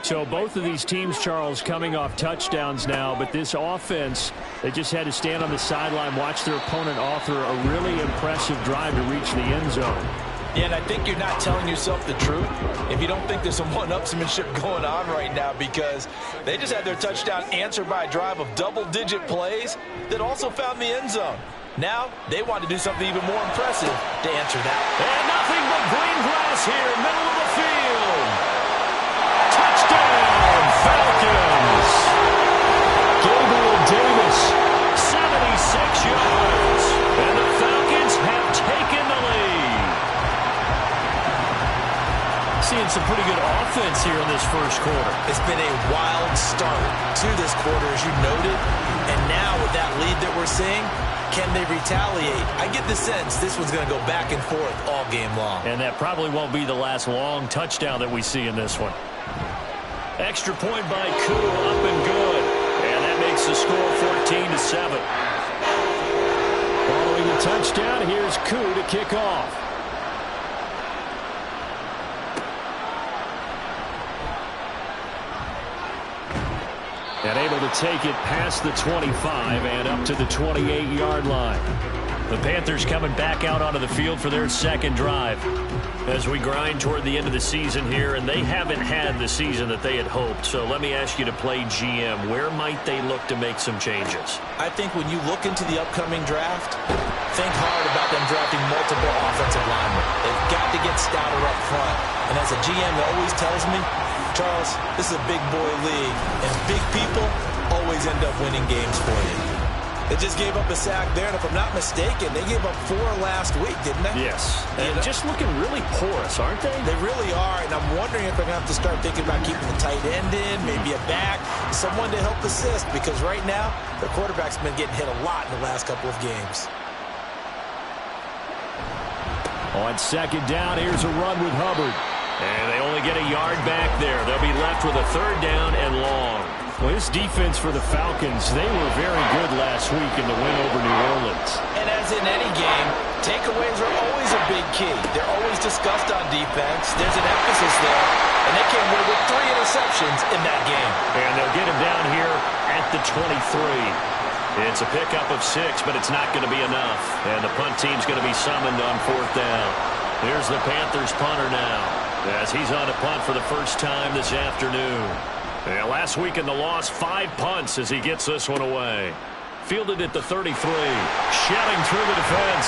Speaker 4: So both of these teams, Charles, coming off touchdowns now, but this offense, they just had to stand on the sideline, watch their opponent author a really impressive drive to reach the end zone.
Speaker 3: Yeah, and I think you're not telling yourself the truth if you don't think there's some one-upsmanship going on right now, because they just had their touchdown answered by a drive of double-digit plays that also found the end zone. Now, they want to do something even more impressive to answer that.
Speaker 4: And nothing but green grass here, middle of the field. Touchdown, Falcons. Gabriel Davis, 76 yards. And the Falcons have taken the lead. Seeing some pretty good offense here in this first quarter.
Speaker 3: It's been a wild start to this quarter, as you noted. And now with that lead that we're seeing, can they retaliate? I get the sense this one's going to go back and forth all game long.
Speaker 4: And that probably won't be the last long touchdown that we see in this one. Extra point by Koo, up and good. And that makes the score 14-7.
Speaker 2: Following the touchdown, here's Koo to kick off. And able to take it past the 25 and up to the 28-yard line.
Speaker 4: The Panthers coming back out onto the field for their second drive as we grind toward the end of the season here, and they haven't had the season that they had hoped. So let me ask you to play GM. Where might they look to make some changes?
Speaker 3: I think when you look into the upcoming draft, think hard about them drafting multiple offensive linemen. They've got to get stouter up front. And as a GM always tells me, Charles, this is a big boy league, and big people always end up winning games for you. They just gave up a sack there, and if I'm not mistaken, they gave up 4 last week, didn't they?
Speaker 4: Yes. And just looking really porous, aren't they?
Speaker 3: They really are, and I'm wondering if they're going to have to start thinking about keeping the tight end in, maybe a back, someone to help assist, because right now, the quarterback's been getting hit a lot in the last couple of games.
Speaker 2: On second down, here's a run with Hubbard.
Speaker 4: And they only get a yard back there. They'll be left with a third down and long.
Speaker 2: Well, this defense for the Falcons, they were very good last week in the win over New Orleans.
Speaker 3: And as in any game, takeaways are always a big key. They're always discussed on defense. There's an emphasis there. And they came away with 3 interceptions in that game.
Speaker 4: And they'll get him down here at the 23. It's a pickup of 6, but it's not going to be enough. And the punt team's going to be summoned on 4th down. Here's the Panthers punter now, as he's on a punt for the first time this afternoon. And last week in the loss, 5 punts as he gets this one away. Fielded at the 33. Shedding through the defense.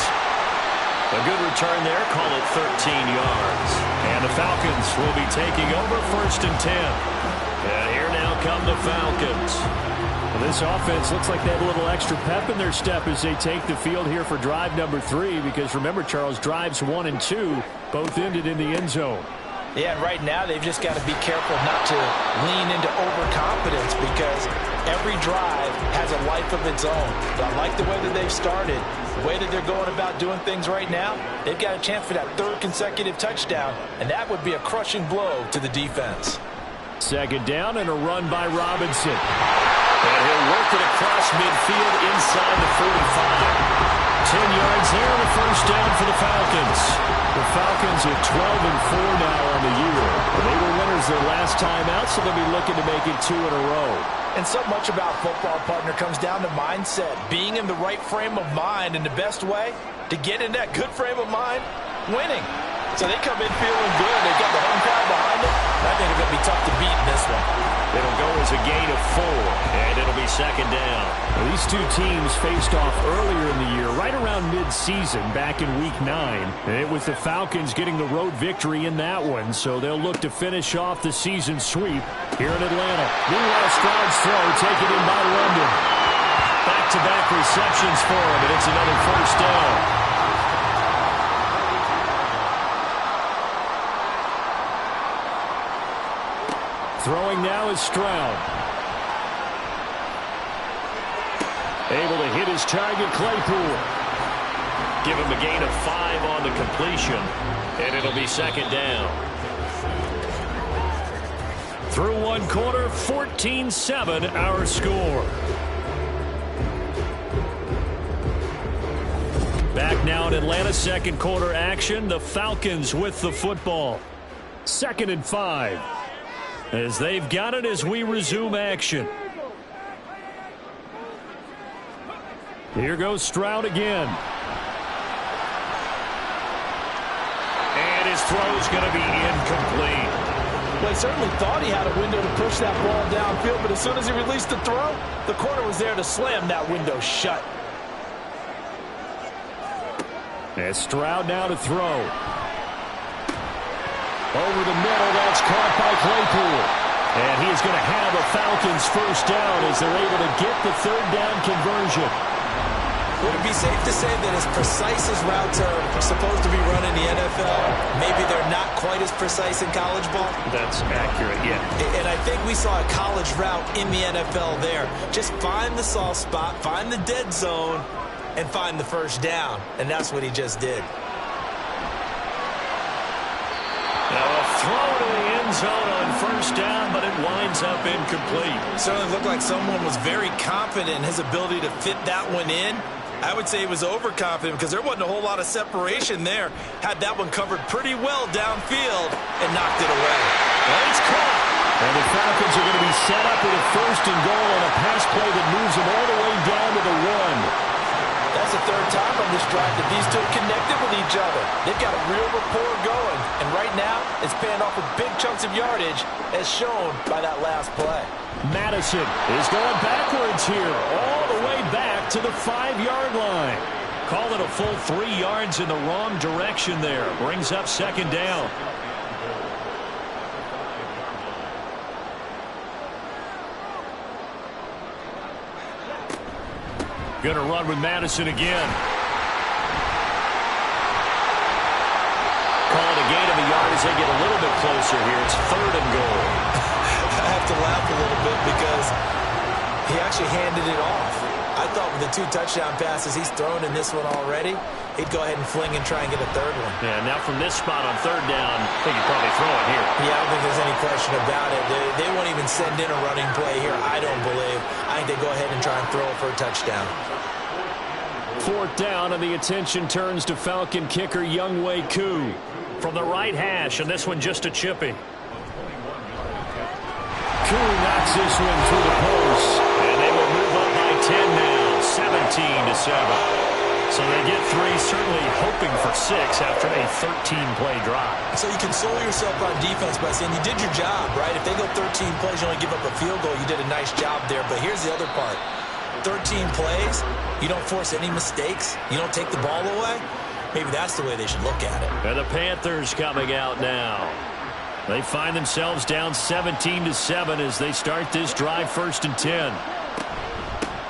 Speaker 4: A good return there. Call it 13 yards. And the Falcons will be taking over 1st and 10. And here now come the Falcons.
Speaker 2: Well, this offense looks like they have a little extra pep in their step as they take the field here for drive number 3. Because remember, Charles, drives 1 and 2 both ended in the end zone.
Speaker 3: Yeah, and right now they've just got to be careful not to lean into overconfidence, because every drive has a life of its own. But I like the way that they've started, the way that they're going about doing things right now. They've got a chance for that 3rd consecutive touchdown, and that would be a crushing blow to the defense.
Speaker 2: Second down and a run by Robinson.
Speaker 4: And he'll work it across midfield inside the 45. 10 yards there and a first down for the Falcons.
Speaker 2: The Falcons are 12-4 now on the year. They were winners their last time out, so they'll be looking to make it 2 in a row.
Speaker 3: And so much about football, partner, comes down to mindset. Being in the right frame of mind, and the best way to get in that good frame of mind, winning. So they come in feeling good. They've got the home crowd behind them. I think it's going to be tough to beat in this one.
Speaker 4: It'll go as a gain of 4, and it'll be second down.
Speaker 2: Well, these two teams faced off earlier in the year, right around mid-season, back in Week 9. And it was the Falcons getting the road victory in that one, so they'll look to finish off the season sweep here in Atlanta. Meanwhile, Stroud's throw taken in by London.
Speaker 4: Back-to-back receptions for him, and it's another first down.
Speaker 2: Throwing now is Stroud. Able to hit his target, Claypool.
Speaker 4: Give him a gain of 5 on the completion, and it'll be second down.
Speaker 2: Through one quarter, 14-7 our score. Back now in Atlanta, second quarter action. The Falcons with the football. 2nd and 5. As they've got it as we resume action. Here goes Stroud again. And his throw's going to be incomplete.
Speaker 3: Well, he certainly thought he had a window to push that ball downfield, but as soon as he released the throw, the corner was there to slam that window shut.
Speaker 2: As Stroud now to throw. Over the middle, that's caught by Claypool. And he is going to have a Falcons first down as they're able to get the third down conversion.
Speaker 10: Would it be safe to say that as precise as routes are supposed to be run in the NFL, maybe they're not quite as precise in college ball?
Speaker 2: That's accurate, yeah.
Speaker 10: And I think we saw a college route in the NFL there. Just find the soft spot, find the dead zone, and find the first down. And that's what he just did.
Speaker 4: Now a throw to the end zone on first down, but it winds up incomplete.
Speaker 10: Certainly looked like someone was very confident in his ability to fit that one in. I would say he was overconfident because there wasn't a whole lot of separation there. Had that one covered pretty well downfield and knocked it away.
Speaker 2: Well, it's caught. And the Falcons are going to be set up with a first and goal on a pass play that moves them all the way down to the 1.
Speaker 3: That's the third time on this drive that these two have connected with each other. They've got a real rapport going. And right now, it's paying off with big chunks of yardage, as shown by that last play.
Speaker 2: Madison is going backwards here, all the way back to the 5-yard line. Call it a full 3 yards in the wrong direction there. Brings up second down. Going to run with Madison again. Call it a gain of a yard as they get a little bit closer here. It's 3rd and goal.
Speaker 10: I have to laugh a little bit because he actually handed it off. I thought with the 2 touchdown passes he's thrown in this one already, he'd go ahead and fling and try and get a 3rd one.
Speaker 4: Yeah, now from this spot on 3rd down, I think he'd probably throw it here.
Speaker 10: Yeah, I don't think there's any question about it. They won't even send in a running play here, I don't believe. I think they go ahead and try and throw it for a touchdown.
Speaker 2: 4th down, and the attention turns to Falcon kicker Younghoe Koo.
Speaker 4: From the right hash, and this one just a chippy.
Speaker 2: Koo knocks this one through the post.
Speaker 4: And they will move up by 10 now, 17-7. So they get 3, certainly hoping for 6 after a 13-play drive.
Speaker 10: So you console yourself on defense by saying you did your job, right? If they go 13 plays, you only give up a field goal, you did a nice job there. But here's the other part. 13 plays, you don't force any mistakes, you don't take the ball away. Maybe that's the way they should look at it.
Speaker 4: And the Panthers coming out now.
Speaker 2: They find themselves down 17-7 as they start this drive 1st and 10.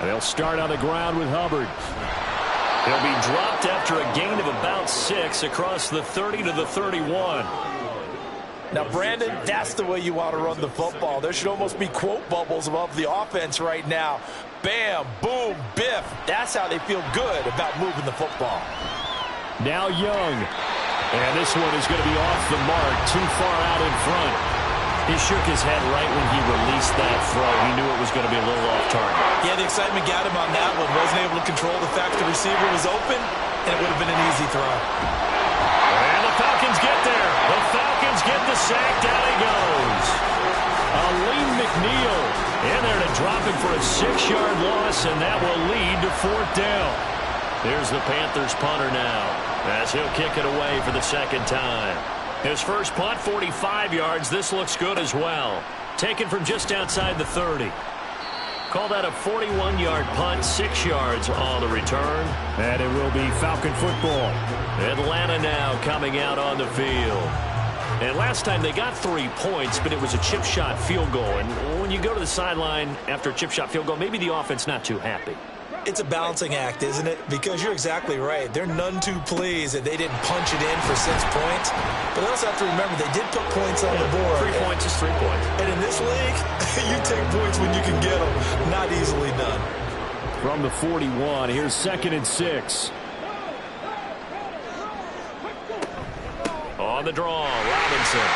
Speaker 2: They'll start on the ground with Hubbard.
Speaker 4: He'll be dropped after a gain of about 6 across the 30 to the 31.
Speaker 3: Now, Brandon, that's the way you want to run the football. There should almost be quote bubbles above the offense right now. Bam, boom, biff. That's how they feel good about moving the football.
Speaker 2: Now Young. And this one is going to be off the mark, too far out in front.
Speaker 4: He shook his head right when he released that throw. He knew it was going to be a little off target.
Speaker 10: Yeah, the excitement got him on that one. Wasn't able to control the fact the receiver was open, and it would have been an easy throw.
Speaker 4: And the Falcons get there. The Falcons get the sack. Down he goes.
Speaker 2: Aleem McNeil in there to drop him for a 6-yard loss, and that will lead to 4th down.
Speaker 4: Here's the Panthers punter now, as he'll kick it away for the 2nd time. His first punt, 45 yards. This looks good as well. Taken from just outside the 30. Call that a 41-yard punt, 6 yards on the return.
Speaker 2: And it will be Falcon football.
Speaker 4: Atlanta now coming out on the field. And last time they got 3 points, but it was a chip shot field goal. And when you go to the sideline after a chip shot field goal, maybe the offense not too happy.
Speaker 10: It's a balancing act, isn't it? Because you're exactly right. They're none too pleased that they didn't punch it in for 6 points. But they also have to remember they did put points on the board.
Speaker 4: 3 points is 3 points.
Speaker 10: And in this league, you take points when you can get them. Not easily done.
Speaker 2: from the 41. Here's 2nd and 6.
Speaker 4: On the draw, Robinson.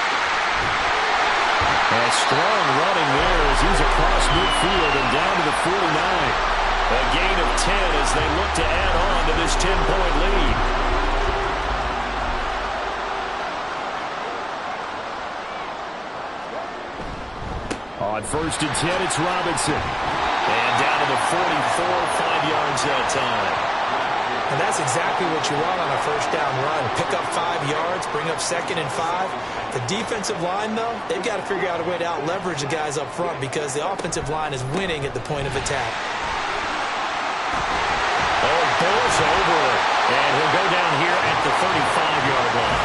Speaker 2: A strong running there as he's across midfield and down to the 49.
Speaker 4: A gain of 10 as they look to add on to this 10-point lead.
Speaker 2: On 1st and 10, it's Robinson.
Speaker 4: And down to the 44, 5 yards that time.
Speaker 10: And that's exactly what you want on a first down run. Pick up 5 yards, bring up 2nd and 5. The defensive line, though, they've got to figure out a way to out-leverage the guys up front because the offensive line is winning at the point of attack.
Speaker 4: Oh, Bulls over it. And he'll go down here at the 35-yard line.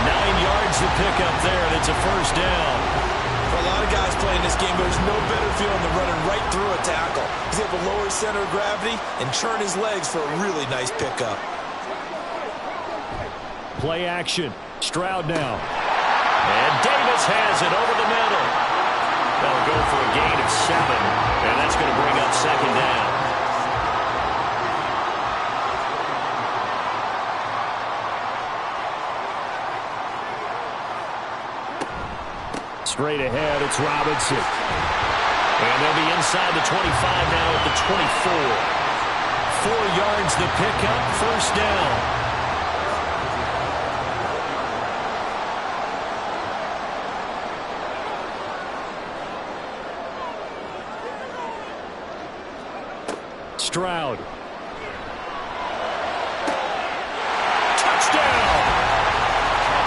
Speaker 4: 9 yards to pick up there, and it's a first down.
Speaker 10: For a lot of guys playing this game, there's no better feeling than running right through a tackle. He's able to lower his center of gravity and churn his legs for a really nice pickup.
Speaker 2: Play action. Stroud now.
Speaker 4: And Davis has it over the middle. They'll go for a gain of 7, and that's going to bring up 2nd down.
Speaker 2: Straight ahead, it's Robinson.
Speaker 4: And they'll be inside the 25 now at the 24.
Speaker 2: 4 yards to pick up, first down. Stroud.
Speaker 4: Touchdown!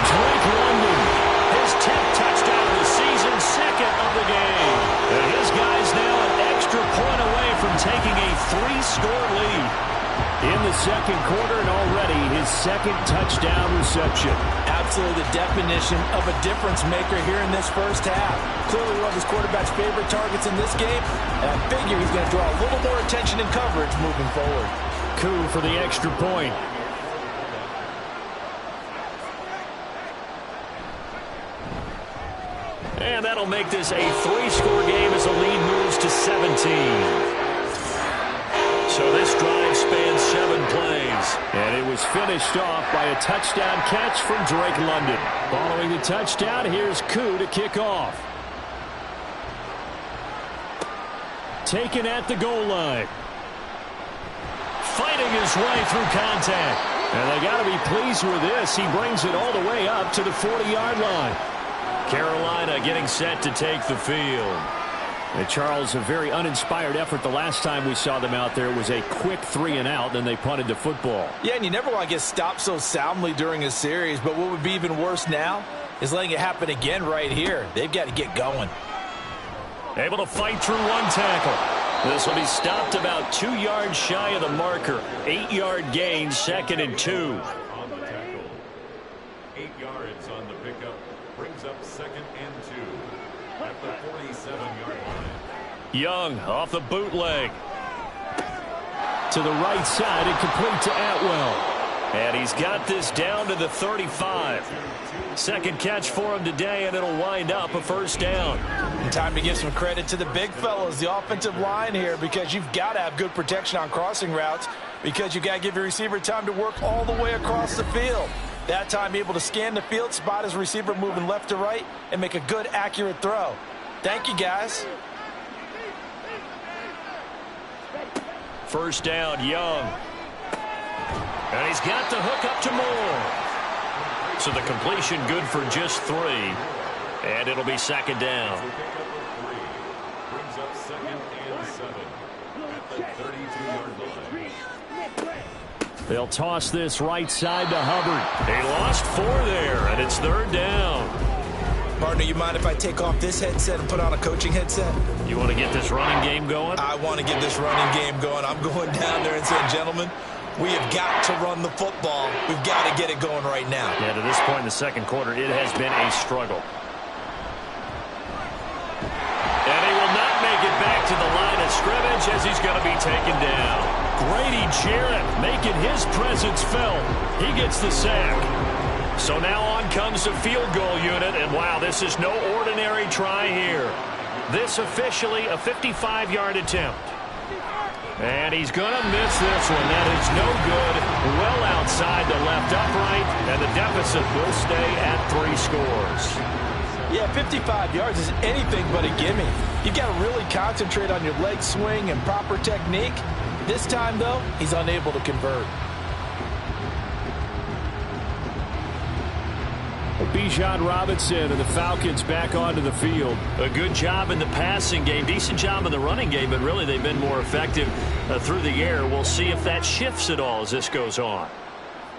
Speaker 2: Drake London.
Speaker 4: His 10th touchdown of the season, 2nd of the game. And his guys now an extra point away from taking a 3-score lead.
Speaker 2: In the 2nd quarter and already his 2nd touchdown reception.
Speaker 10: Absolutely the definition of a difference maker here in this first half. Clearly one of his quarterback's favorite targets in this game. And I figure he's going to draw a little more attention and coverage moving forward.
Speaker 2: Coup for the extra point.
Speaker 4: And that'll make this a 3-score game as the lead moves to 17. So this drive spans 7 plays.
Speaker 2: And it was finished off by a touchdown catch from Drake London. Following the touchdown, here's Koo to kick off. Taken at the goal line. Fighting his way through contact. And they got to be pleased with this. He brings it all the way up to the 40-yard line.
Speaker 4: Carolina getting set to take the field.
Speaker 2: And Charles, a very uninspired effort the last time we saw them out there. It was a quick 3-and-out, then they punted the football.
Speaker 10: Yeah, and you never want to get stopped so soundly during a series, but what would be even worse now is letting it happen again right here. They've got to get going.
Speaker 4: Able to fight through 1 tackle. This will be stopped about 2 yards shy of the marker. 8-yard gain, 2nd and 2.
Speaker 5: On the tackle. 8 yards on the pickup. Brings up 2nd and 2 at the 47-yard line.
Speaker 4: Young off the bootleg.
Speaker 2: To the right side and complete to Atwell.
Speaker 4: And he's got this down to the 35. 2nd catch for him today, and it'll wind up a first down.
Speaker 10: And time to give some credit to the big fellas, the offensive line here, because you've got to have good protection on crossing routes because you've got to give your receiver time to work all the way across the field. That time able to scan the field, spot his receiver moving left to right, and make a good, accurate throw. Thank you, guys.
Speaker 4: First down, Young. And he's got the hook up to Moore. So the completion good for just 3. And it'll be 2nd down.
Speaker 5: Brings up 2nd and 7 at the 32-yard line.
Speaker 2: They'll toss this right side to Hubbard.
Speaker 4: They lost 4 there, and it's 3rd down.
Speaker 10: Partner, you mind if I take off this headset and put on a coaching headset?
Speaker 4: You want to get this running game going?
Speaker 10: I want to get this running game going. I'm going down there and saying, gentlemen, we have got to run the football. We've got to get it going right now.
Speaker 4: Yeah, to this point in the 2nd quarter, it has been a struggle. And he will not make it back to the line of scrimmage as he's going to be taken down.
Speaker 2: Grady Jarrett making his presence felt. He gets the sack.
Speaker 4: So now on comes the field goal unit, and wow, this is no ordinary try here. This officially a 55-yard attempt.
Speaker 2: And he's going to miss this one. That is no good. Well outside the left upright, and the deficit will stay at 3 scores.
Speaker 3: Yeah, 55 yards is anything but a gimme. You've got to really concentrate on your leg swing and proper technique. This time, though, he's unable to convert.
Speaker 2: Bijan Robinson and the Falcons back onto the field.
Speaker 4: A good job in the passing game, decent job in the running game, but really they've been more effective through the air. We'll see if that shifts at all as this goes on.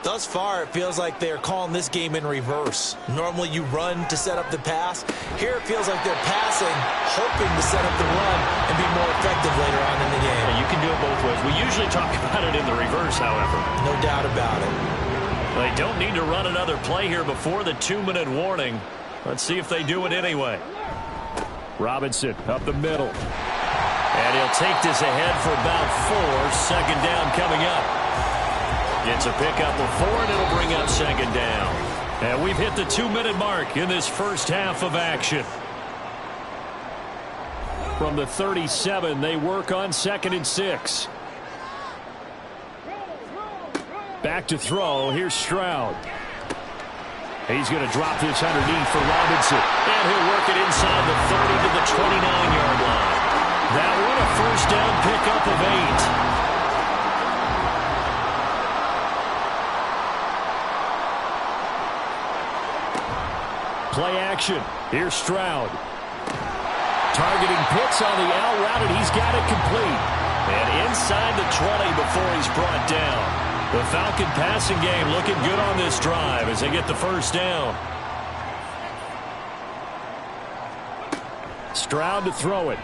Speaker 10: Thus far, it feels like they're calling this game in reverse. Normally you run to set up the pass. Here it feels like they're passing, hoping to set up the run and be more effective later on in the game.
Speaker 4: Yeah, you can do it both ways. We usually talk about it in the reverse, however.
Speaker 10: No doubt about it.
Speaker 4: They don't need to run another play here before the 2-minute warning. Let's see if they do it anyway.
Speaker 2: Robinson up the middle.
Speaker 4: And he'll take this ahead for about 4. Second down coming up. Gets a pickup of 4, and it'll bring up second down. And we've hit the 2-minute mark in this first half of action.
Speaker 2: From the 37, they work on 2nd and 6. Back to throw. Here's Stroud. He's going to drop this underneath for Robinson.
Speaker 4: And he'll work it inside the 30 to the 29-yard line.
Speaker 2: That one a first down pickup of 8. Play action. Here's Stroud. Targeting Pitts on the out route, and he's got it complete.
Speaker 4: And inside the 20 before he's brought down. The Falcon passing game looking good on this drive as they get the first down.
Speaker 2: Stroud to throw it.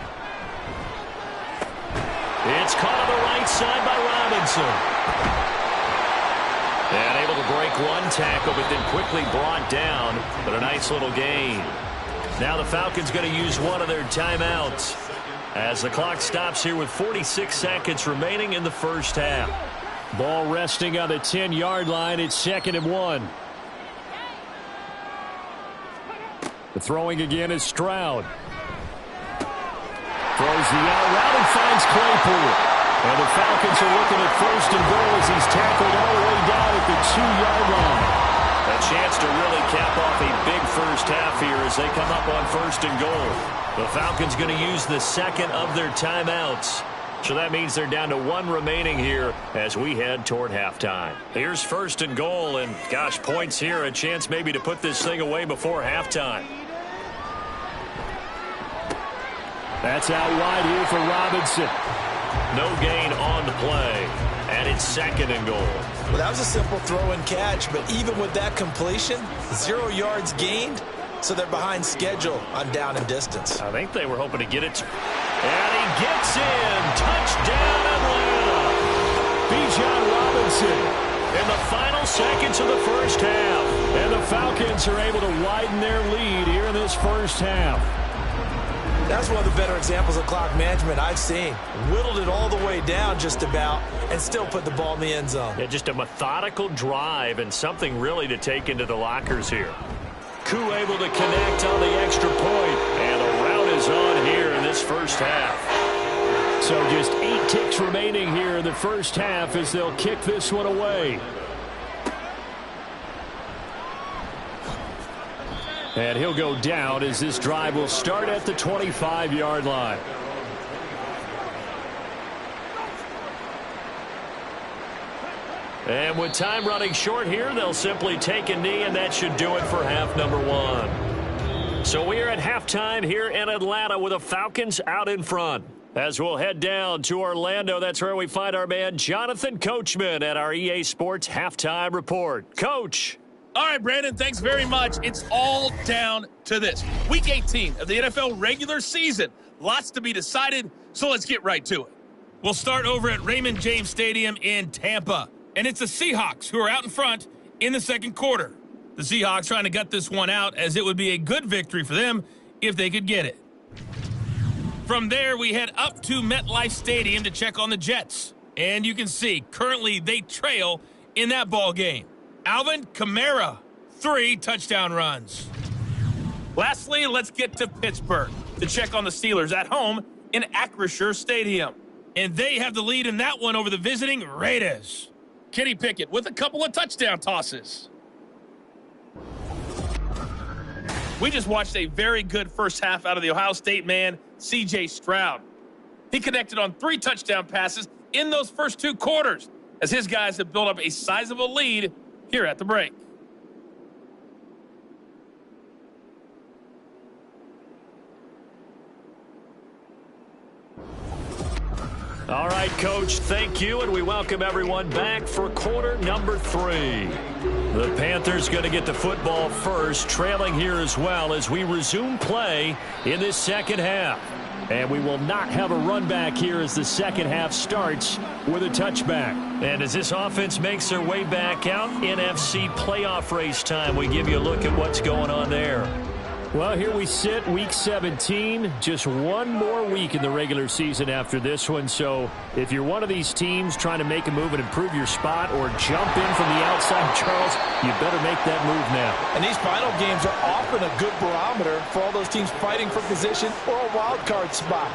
Speaker 4: It's caught on the right side by Robinson. And able to break one tackle, but then quickly brought down. But a nice little gain. Now the Falcons going to use one of their timeouts as the clock stops here with 46 seconds remaining in the first half.
Speaker 2: Ball resting on the 10-yard line. It's 2nd and 1. The throwing again is Stroud. Throws the out route and finds Claypool. And the Falcons are looking at 1st and goal as he's tackled all the way down at the 2-yard line.
Speaker 4: A chance to really cap off a big first half here as they come up on 1st and goal. The Falcons going to use the second of their timeouts. So that means they're down to 1 remaining here as we head toward halftime. Here's 1st and goal, and gosh, points here, a chance maybe to put this thing away before halftime.
Speaker 2: That's out wide here for Robinson.
Speaker 4: No gain on the play, and it's 2nd and goal.
Speaker 10: Well, that was a simple throw and catch, but even with that completion, 0 yards gained, so they're behind schedule on down and distance.
Speaker 4: I think they were hoping to get it. And he gets in. Touchdown, Atlanta.
Speaker 2: Bijan Robinson.
Speaker 4: In the final seconds of the first half.
Speaker 2: And the Falcons are able to widen their lead here in this first half.
Speaker 10: That's one of the better examples of clock management I've seen. Whittled it all the way down just about and still put the ball in the end zone.
Speaker 4: Yeah, just a methodical drive and something really to take into the lockers here. Koo able to connect on the extra point, and the route is on here in this first half.
Speaker 2: So just 8 ticks remaining here in the first half as they'll kick this one away. And he'll go down as this drive will start at the 25-yard line.
Speaker 4: And with time running short here, they'll simply take a knee, and that should do it for half number 1. So we are at halftime here in Atlanta with the Falcons out in front. As we'll head down to Orlando, that's where we find our man Jonathan Coachman at our EA Sports Halftime Report. Coach.
Speaker 6: All right, Brandon, thanks very much. It's all down to this. Week 18 of the NFL regular season. Lots to be decided, so let's get right to it. We'll start over at Raymond James Stadium in Tampa. And it's the Seahawks who are out in front in the second quarter. The Seahawks trying to gut this one out as it would be a good victory for them if they could get it. From there, we head up to MetLife Stadium to check on the Jets. And you can see, currently they trail in that ball game. Alvin Kamara, 3 touchdown runs. Lastly, let's get to Pittsburgh to check on the Steelers at home in Acrisure Stadium. and they have the lead in that one over the visiting Raiders. Kenny Pickett with a couple of touchdown tosses. We just watched a very good first half out of the Ohio State man, C.J. Stroud. He connected on 3 touchdown passes in those first 2 quarters as his guys have built up a sizable lead here at the break.
Speaker 2: All right, Coach, thank you, and we welcome everyone back for quarter number 3. The Panthers going to get the football first, trailing here as well as we resume play in this second half. And we will not have a run back here as the second half starts with a touchback. And as this offense makes their way back out, NFC playoff race time, we give you a look at what's going on there. Well, here we sit, week 17, just one more week in the regular season after this one. So if you're one of these teams trying to make a move and improve your spot or jump in from the outside, Charles, you better make that move now.
Speaker 3: And these final games are often a good barometer for all those teams fighting for position or a wild card spot.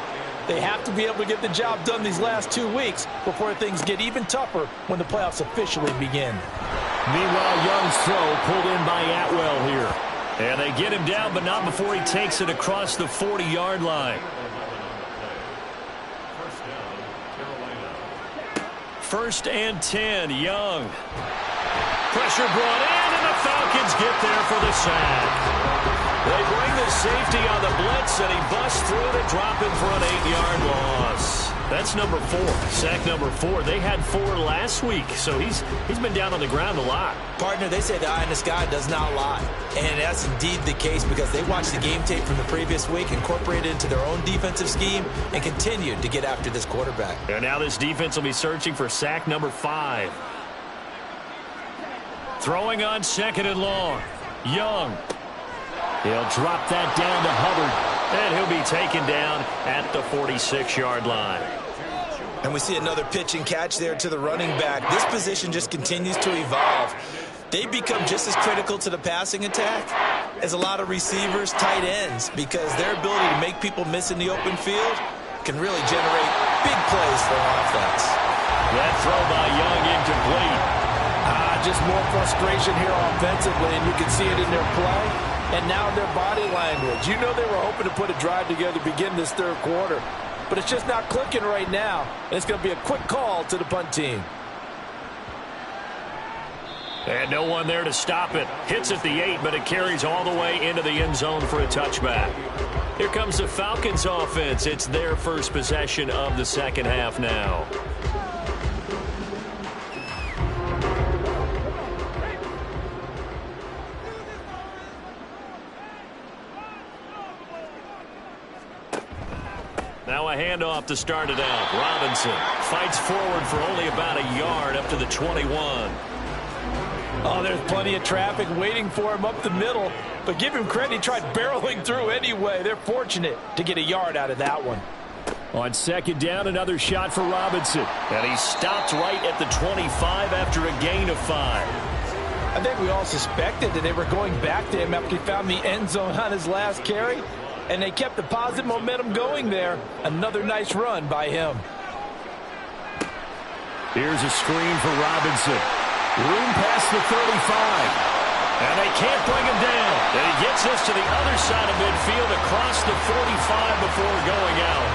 Speaker 3: They have to be able to get the job done these last 2 weeks before things get even tougher when the playoffs officially begin.
Speaker 2: Meanwhile, Young's throw pulled in by Atwell here. And they get him down, but not before he takes it across the 40-yard line. First and 10, Young. Pressure brought in, and the Falcons get there for the sack. They bring the safety on the blitz, and he busts through to drop him for an 8-yard loss. That's number 4, sack number 4. They had 4 last week, so he's been down on the ground a lot.
Speaker 10: Partner, they say the eye in the sky does not lie. And that's indeed the case because they watched the game tape from the previous week, incorporated it into their own defensive scheme, and continued to get after this quarterback.
Speaker 2: And now this defense will be searching for sack number 5. Throwing on 2nd and long. Young. He'll drop that down to Hubbard, and he'll be taken down at the 46-yard line.
Speaker 10: And we see another pitch and catch there to the running back. This position just continues to evolve. They become just as critical to the passing attack as a lot of receivers, tight ends, because their ability to make people miss in the open field can really generate big plays for an offense.
Speaker 2: That throw by Young incomplete.
Speaker 3: Just more frustration here offensively, and you can see it in their play and now their body language. You know they were hoping to put a drive together to begin this third quarter, but it's just not clicking right now, and it's going to be a quick call to the punt team.
Speaker 2: And no one there to stop it. Hits at the 8, but it carries all the way into the end zone for a touchback. Here comes the Falcons offense. It's their first possession of the second half now. Now a handoff to start it out. Robinson fights forward for only about a yard up to the 21.
Speaker 3: Oh, there's plenty of traffic waiting for him up the middle. But give him credit, he tried barreling through anyway. They're fortunate to get a yard out of that one.
Speaker 2: On 2nd down, another shot for Robinson. And he stopped right at the 25 after a gain of 5.
Speaker 3: I think we all suspected that they were going back to him after he found the end zone on his last carry. And they kept the positive momentum going there. Another nice run by him.
Speaker 2: Here's a screen for Robinson. Room past the 35. And they can't bring him down. And he gets us to the other side of midfield across the 45 before going out.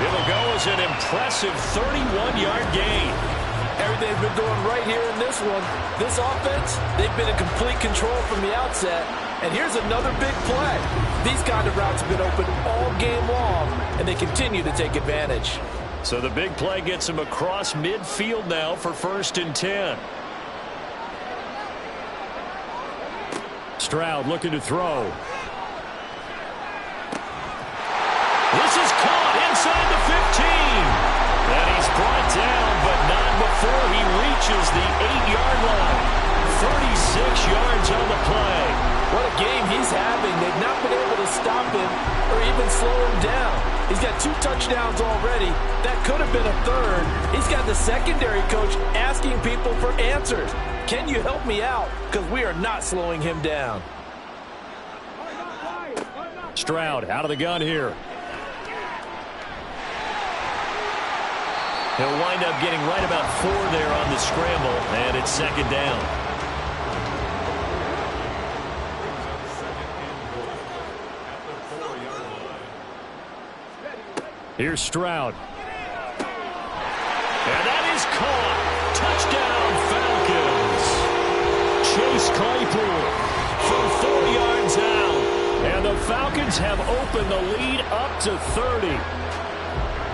Speaker 2: It'll go as an impressive 31-yard gain.
Speaker 3: Everything's been going right here in this one. This offense, they've been in complete control from the outset. And here's another big play. These kind of routes have been open all game long, and they continue to take advantage.
Speaker 2: So the big play gets him across midfield now for 1st and 10. Stroud looking to throw. This is caught inside the 15. And he's brought down, but not before he reaches the 8-yard line. 36 yards on the play.
Speaker 3: What a game he's having. They've not been able to stop him or even slow him down. He's got 2 touchdowns already. That could have been a 3rd. He's got the secondary coach asking people for answers. Can you help me out? Because we are not slowing him down.
Speaker 2: Stroud out of the gun here.
Speaker 4: He'll wind up getting right about 4 there on the scramble, and it's second down.
Speaker 2: Here's Stroud.
Speaker 4: And that is caught. Touchdown, Falcons.
Speaker 2: Chase Claypool for 4 yards out. And the Falcons have opened the lead up to 30.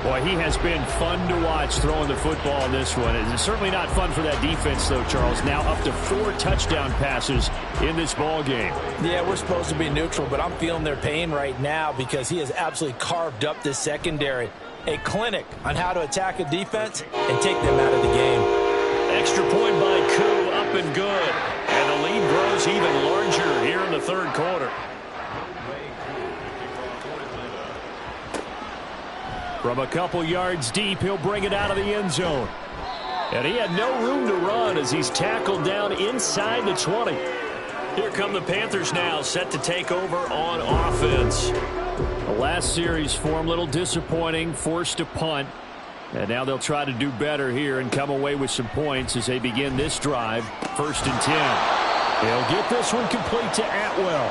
Speaker 2: Boy, he has been fun to watch throwing the football in this one. It's certainly not fun for that defense, though, Charles. Now up to 4 touchdown passes in this ball game.
Speaker 8: Yeah, we're supposed to be neutral, but I'm feeling their pain right now because he has absolutely carved up this secondary. A clinic on how to attack a defense and take them out of the game.
Speaker 4: Extra point by Koo, up and good. And the lead grows even larger here in the third quarter.
Speaker 2: From a couple yards deep, he'll bring it out of the end zone. And he had no room to run as he's tackled down inside the 20.
Speaker 4: Here come the Panthers now, set to take over on offense.
Speaker 2: The last series for him, a little disappointing, forced to punt. And now they'll try to do better here and come away with some points as they begin this drive. 1st and 10. They'll get this one complete to Atwell.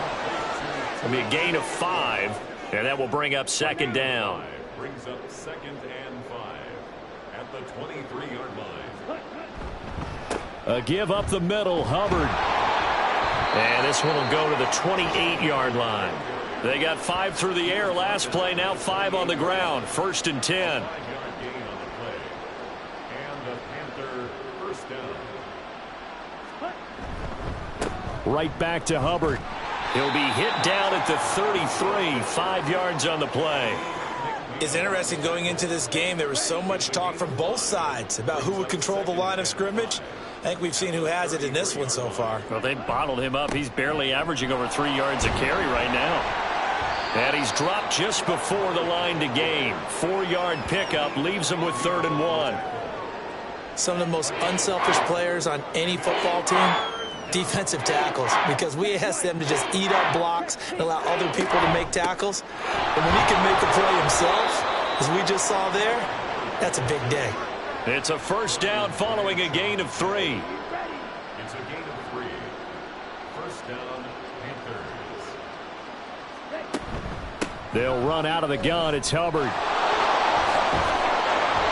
Speaker 4: It'll be a gain of 5, and that will bring up second down.
Speaker 5: Brings up 2nd and 5 at the 23-yard line.
Speaker 2: A give up the middle, Hubbard.
Speaker 4: And this one will go to the 28-yard line. They got 5 through the air last play, now 5 on the ground. 1st and 10.
Speaker 2: Right back to Hubbard.
Speaker 4: He'll be hit down at the 33, 5 yards on the play.
Speaker 8: It's interesting going into this game. There was so much talk from both sides about who would control the line of scrimmage. I think we've seen who has it in this one so far.
Speaker 4: Well, they bottled him up. He's barely averaging over 3 yards a carry right now. And he's dropped just before the line to gain. 4-yard pickup leaves him with 3rd and 1.
Speaker 8: Some of the most unselfish players on any football team, defensive tackles, because we ask them to just eat up blocks and allow other people to make tackles. And when he can make a play himself, as we just saw there, that's a big day.
Speaker 4: It's a first down following a gain of 3.
Speaker 5: It's a gain of 3. First down, Panthers.
Speaker 2: They'll run out of the gun. It's Hubbard.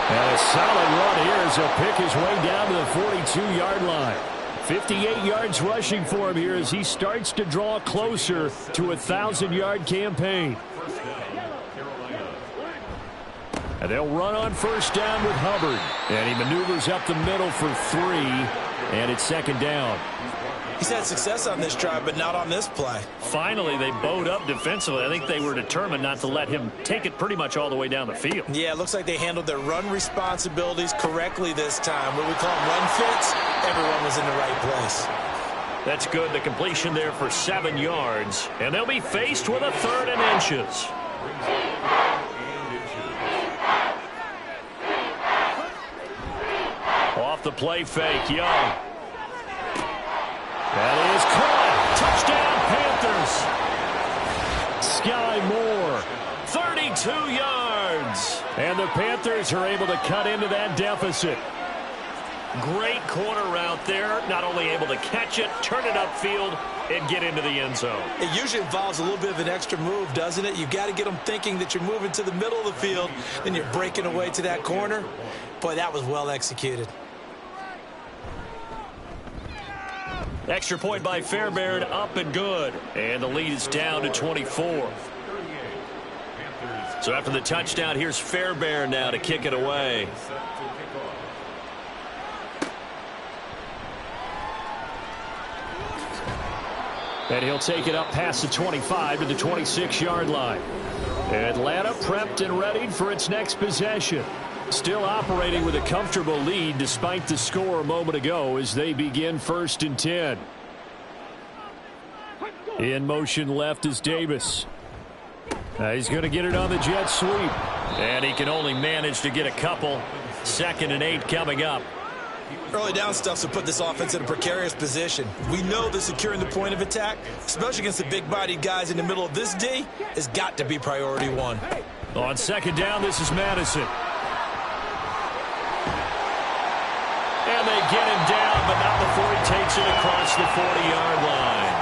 Speaker 2: And a solid run here as he'll pick his way down to the 42-yard line. 58 yards rushing for him here as he starts to draw closer to a 1,000-yard campaign. And they'll run on first down with Hubbard. And he maneuvers up the middle for 3. And it's second down.
Speaker 8: He's had success on this drive, but not on this play.
Speaker 4: Finally, they bowed up defensively. I think they were determined not to let him take it pretty much all the way down the field.
Speaker 8: Yeah, it looks like they handled their run responsibilities correctly this time. What we call run fits, everyone was in the right place.
Speaker 4: That's good. The completion there for 7 yards. And they'll be faced with a 3rd and inches. Off the play fake, Young.
Speaker 2: That is caught. Touchdown, Panthers. Sky Moore.
Speaker 4: 32 yards.
Speaker 2: And the Panthers are able to cut into that deficit.
Speaker 4: Great corner route there. Not only able to catch it, turn it upfield, and get into the end zone.
Speaker 8: It usually involves a little bit of an extra move, doesn't it? You've got to get them thinking that you're moving to the middle of the field, then you're breaking away to that corner. Boy, that was well executed.
Speaker 4: Extra point by Fairbairn, up and good. And the lead is down to 24. So after the touchdown, here's Fairbairn now to kick it away.
Speaker 2: And he'll take it up past the 25 to the 26-yard line. Atlanta prepped and readied for its next possession. Still operating with a comfortable lead despite the score a moment ago as they begin 1st and 10. In motion left is Davis. He's going to get it on the jet sweep.
Speaker 4: And he can only manage to get a couple. 2nd and 8 coming up.
Speaker 8: Early down stuff to put this offense in a precarious position. We know that securing the point of attack, especially against the big-bodied guys in the middle of this D, has got to be priority 1.
Speaker 2: On 2nd down, this is Madison.
Speaker 4: the 40-yard line.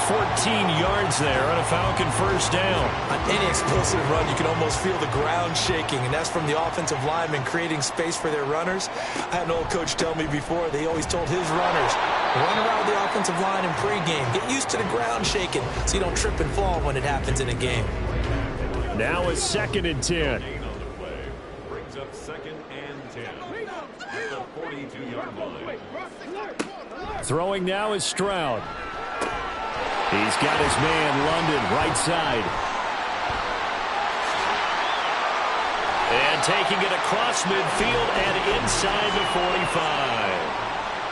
Speaker 4: 14 yards there on a Falcon first down.
Speaker 10: On any explosive run, you can almost feel the ground shaking, and that's from the offensive linemen creating space for their runners. I had an old coach tell me before, they always told his runners, run around the offensive line in pregame. Get used to the ground shaking so you don't trip and fall when it happens in a game.
Speaker 2: Now it's 2nd and 10.
Speaker 5: Brings up 2nd and 10 at the 42-yard line.
Speaker 2: Throwing now is Stroud. He's got his man, London, right side.
Speaker 4: And taking it across midfield and inside the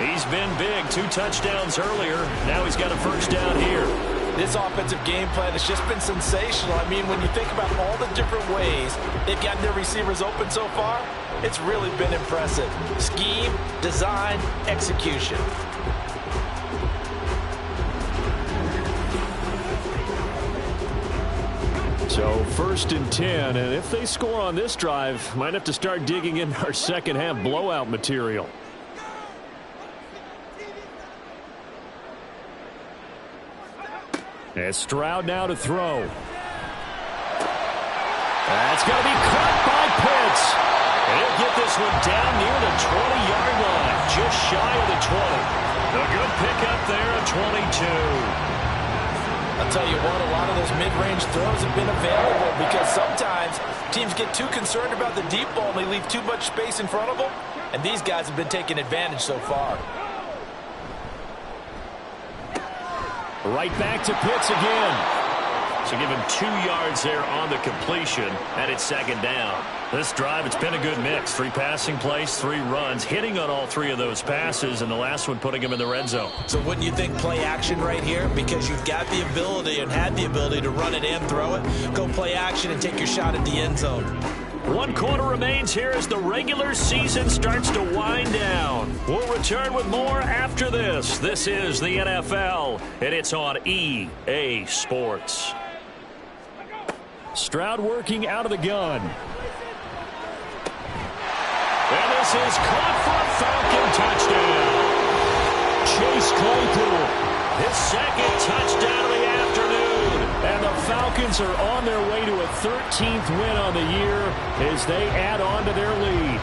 Speaker 4: 45. He's been big. 2 touchdowns earlier. Now he's got a first down here.
Speaker 8: This offensive game plan has just been sensational. I mean, when you think about all the different ways they've gotten their receivers open so far, it's really been impressive. Scheme, design, execution.
Speaker 2: So 1st and 10, and if they score on this drive, might have to start digging in our second half blowout material. And Stroud now to throw. That's going to be caught by Pitts. He'll get this one down near the 20-yard line, just shy of the 20. A good pickup there at 22.
Speaker 8: I'll tell you what, a lot of those mid-range throws have been available because sometimes teams get too concerned about the deep ball and they leave too much space in front of them, and these guys have been taking advantage so far.
Speaker 2: Right back to Pitts again.
Speaker 4: So give him 2 yards there on the completion, and it's 2nd down. This drive, it's been a good mix. 3 passing plays, 3 runs, hitting on all 3 of those passes, and the last one putting him in the red zone.
Speaker 10: So wouldn't you think play action right here? Because you've got the ability and had the ability to run it and throw it. Go play action and take your shot at the end zone.
Speaker 4: 1 quarter remains here as the regular season starts to wind down. We'll return with more after this. This is the NFL, and it's on EA Sports.
Speaker 2: Stroud working out of the gun.
Speaker 4: And this is caught for a Falcon touchdown.
Speaker 2: Chase Claypool.
Speaker 4: His 2nd touchdown of the afternoon.
Speaker 2: And the Falcons are on their way to a 13th win on the year as they add on to their lead.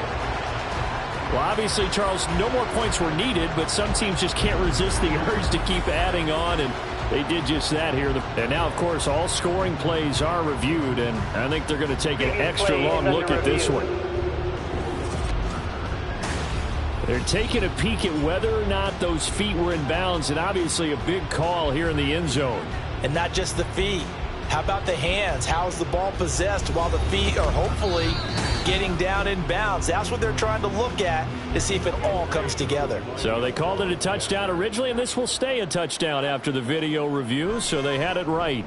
Speaker 2: Well, obviously, Charles, no more points were needed, but some teams just can't resist the urge to keep adding on, and they did just that here. And now, of course, all scoring plays are reviewed, and I think they're going to take an extra long look at this one. They're taking a peek at whether or not those feet were in bounds, and obviously a big call here in the end zone.
Speaker 8: And not just the feet. How about the hands? How's the ball possessed while the feet are hopefully getting down in bounds? That's what they're trying to look at to see if it all comes together.
Speaker 2: So they called it a touchdown originally, and this will stay a touchdown after the video review, so they had it right.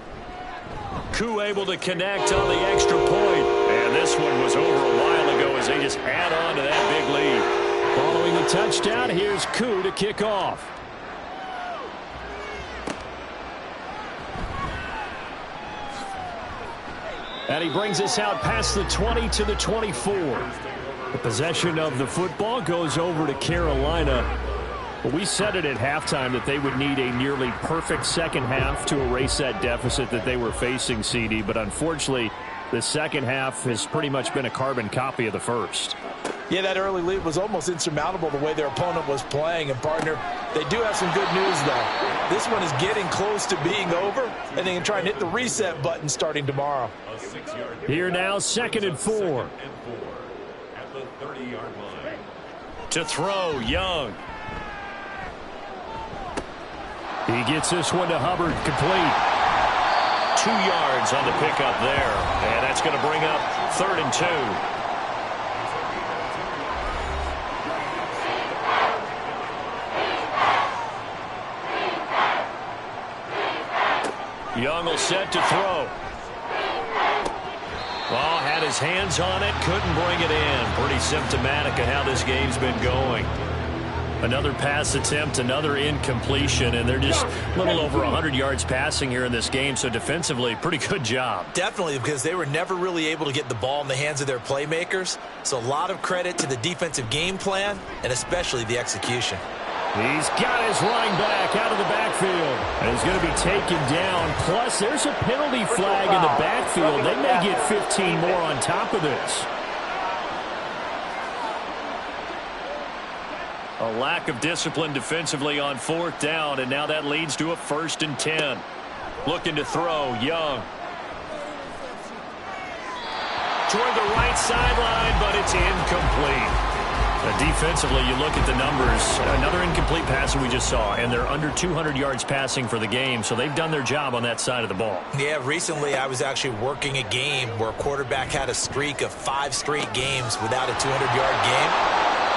Speaker 4: Koo able to connect on the extra point. And this one was over a while ago as they just add on to that big lead.
Speaker 2: Following the touchdown, here's Koo to kick off. And he brings us out past the 20 to the 24. The possession of the football goes over to Carolina. But we said it at halftime that they would need a nearly perfect second half to erase that deficit that they were facing, CD. But unfortunately, the second half has pretty much been a carbon copy of the first.
Speaker 8: Yeah, that early lead was almost insurmountable the way their opponent was playing. And, partner, they do have some good news, though. This one is getting close to being over, and they can try and hit the reset button starting tomorrow.
Speaker 2: Here now, 2nd and 4.
Speaker 5: At the 30-yard line.
Speaker 4: To throw, Young.
Speaker 2: He gets this one to Hubbard, complete.
Speaker 4: 2 yards on the pickup there. And that's going to bring up 3rd and 2. Young will set to throw. Well, had his hands on it, couldn't bring it in. Pretty symptomatic of how this game's been going. Another pass attempt, another incompletion, and they're just a little over 100 yards passing here in this game, so defensively, pretty good job.
Speaker 10: Definitely, because they were never really able to get the ball in the hands of their playmakers. So a lot of credit to the defensive game plan and especially the execution.
Speaker 2: He's got his running back out of the backfield. And he's going to be taken down. Plus, there's a penalty flag in the backfield. They may get 15 more on top of this.
Speaker 4: A lack of discipline defensively on 4th down, and now that leads to a 1st and 10. Looking to throw, Young. Toward the right sideline, but it's incomplete. Defensively, you look at the numbers. Another incomplete pass that we just saw, and they're under 200 yards passing for the game, so they've done their job on that side of the ball.
Speaker 10: Yeah, recently I was actually working a game where a quarterback had a streak of 5 straight games without a 200-yard game,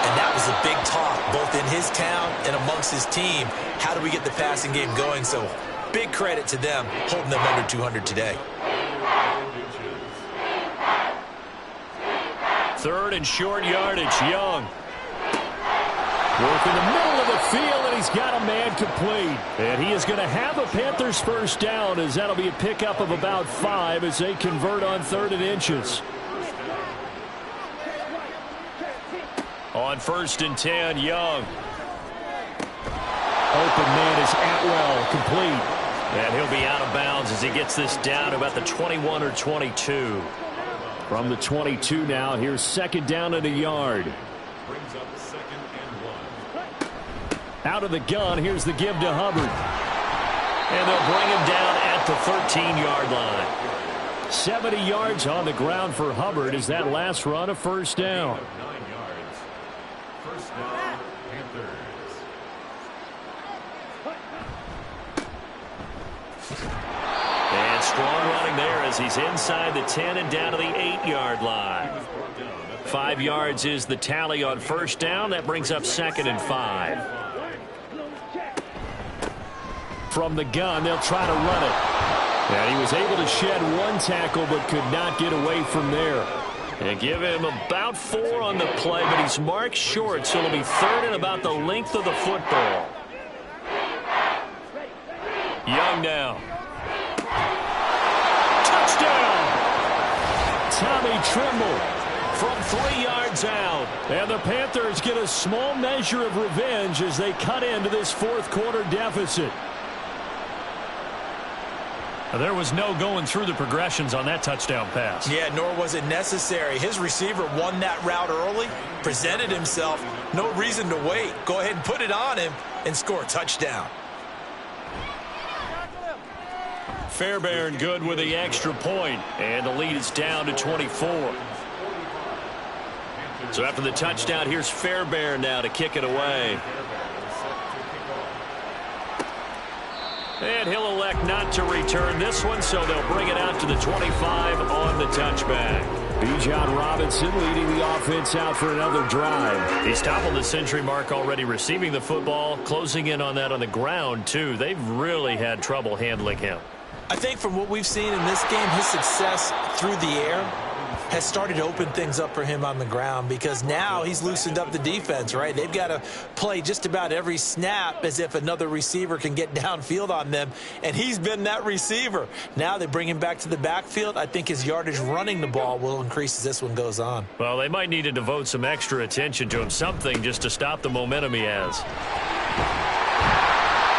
Speaker 10: and that was a big talk, both in his town and amongst his team. How do we get the passing game going? So big credit to them holding them under 200 today.
Speaker 4: 3rd and short yardage, Young.
Speaker 2: Work in the middle of the field, and he's got a man complete. And he is going to have a Panthers 1st down, as that'll be a pickup of about 5 as they convert on 3rd and inches.
Speaker 4: On 1st and 10, Young.
Speaker 2: Open man is Atwell, complete.
Speaker 4: And he'll be out of bounds as he gets this down to about the 21 or 22.
Speaker 2: From the 22 now, here's 2nd down and a yard.
Speaker 5: Brings up 2nd and 1.
Speaker 2: Out of the gun, here's the give to Hubbard.
Speaker 4: And they'll bring him down at the 13-yard line.
Speaker 2: 70 yards on the ground for Hubbard as that last run a 1st down.
Speaker 5: 9 yards. 1st down, Panthers.
Speaker 4: And strong running there as he's inside the 10 and down to the 8-yard line. 5 yards is the tally on 1st down. That brings up 2nd and 5.
Speaker 2: From the gun, they'll try to run it. And he was able to shed 1 tackle but could not get away from there.
Speaker 4: And give him about 4 on the play, but he's marked short, so it'll be 3rd and about the length of the football. Young now.
Speaker 2: Touchdown! Tommy Tremble
Speaker 4: from 3 yards out.
Speaker 2: And the Panthers get a small measure of revenge as they cut into this 4th quarter deficit.
Speaker 6: There was no going through the progressions on that touchdown pass.
Speaker 10: Yeah, nor was it necessary. His receiver won that route early, presented himself. No reason to wait. Go ahead and put it on him and score a touchdown.
Speaker 4: Fairbairn good with the extra point, and the lead is down to 24. So after the touchdown, here's Fairbairn now to kick it away. And he'll elect not to return this one, so they'll bring it out to the 25 on the touchback.
Speaker 2: Bijan Robinson leading the offense out for another drive.
Speaker 4: He's toppled the century mark already receiving the football, closing in on that on the ground, too. They've really had trouble handling him.
Speaker 10: I think from what we've seen in this game, his success through the air has started to open things up for him on the ground because now he's loosened up the defense, right? They've got to play just about every snap as if another receiver can get downfield on them, and he's been that receiver. Now they bring him back to the backfield. I think his yardage running the ball will increase as this one goes on.
Speaker 4: Well, they might need to devote some extra attention to him, something just to stop the momentum he has.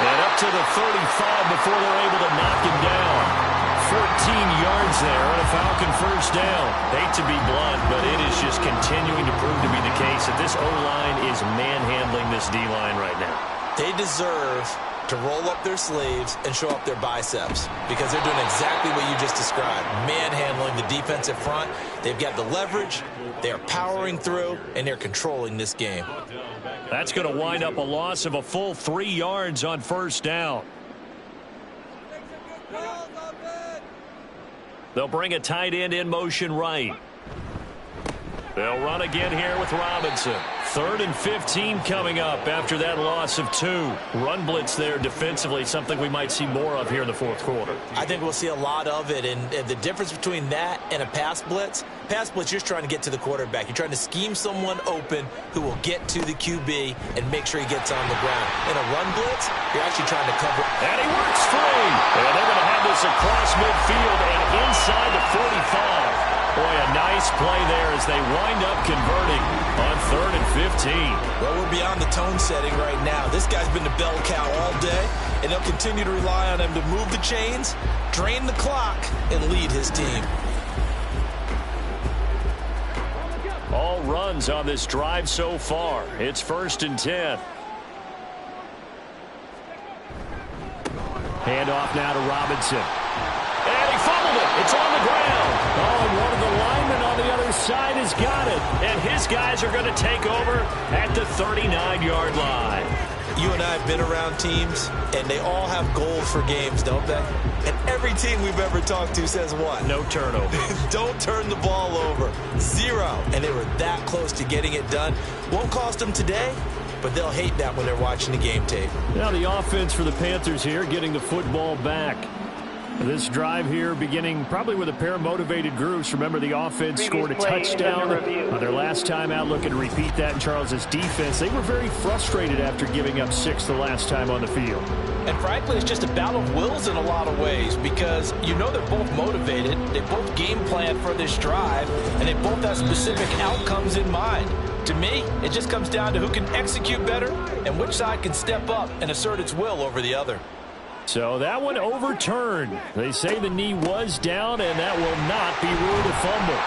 Speaker 4: And up to the 35 before they're able to knock him down. 14 yards there on a Falcon 1st down. Hate to be blunt, but it is just continuing to prove to be the case that this O-line is manhandling this D-line right now.
Speaker 10: They deserve to roll up their sleeves and show up their biceps because they're doing exactly what you just described. Manhandling the defensive front. They've got the leverage. They're powering through, and they're controlling this game.
Speaker 4: That's going to wind up a loss of a full 3 yards on 1st down. They'll bring a tight end in motion right. They'll run again here with Robinson. 3rd and 15 coming up after that loss of 2. Run blitz there defensively, something we might see more of here in the 4th quarter.
Speaker 10: I think we'll see a lot of it, and the difference between that and a pass blitz, you're just trying to get to the quarterback. You're trying to scheme someone open who will get to the QB and make sure he gets on the ground. In a run blitz, you're actually trying to cover.
Speaker 4: And he works free. And they're going to have this across midfield and inside the 45. Boy, a nice play there as they wind up converting on 3rd and 15.
Speaker 10: Well, we're beyond the tone setting right now. This guy's been the bell cow all day, and they'll continue to rely on him to move the chains, drain the clock, and lead his team.
Speaker 2: All runs on this drive so far. It's 1st and 10. Handoff now to Robinson. And he fumbled it. It's on the ground. Oh, and one of the linemen on the other side has got it.
Speaker 4: And his guys are going to take over at the 39-yard line.
Speaker 10: You and I have been around teams, and they all have goals for games, don't they? And every team we've ever talked to says what?
Speaker 4: No turnover.
Speaker 10: Don't turn the ball over. 0. And they were that close to getting it done. Won't cost them today, but they'll hate that when they're watching the game tape.
Speaker 2: Now the offense for the Panthers here getting the football back. This drive here beginning probably with a pair of motivated groups. Remember, the offense scored a touchdown on their last time out. Looking to repeat that in Charles's defense. They were very frustrated after giving up 6 the last time on the field.
Speaker 3: And frankly, it's just a battle of wills in a lot of ways because you know they're both motivated. They both game plan for this drive, and they both have specific outcomes in mind. To me, it just comes down to who can execute better and which side can step up and assert its will over the other.
Speaker 2: So that one overturned. They say the knee was down, and that will not be ruled a fumble.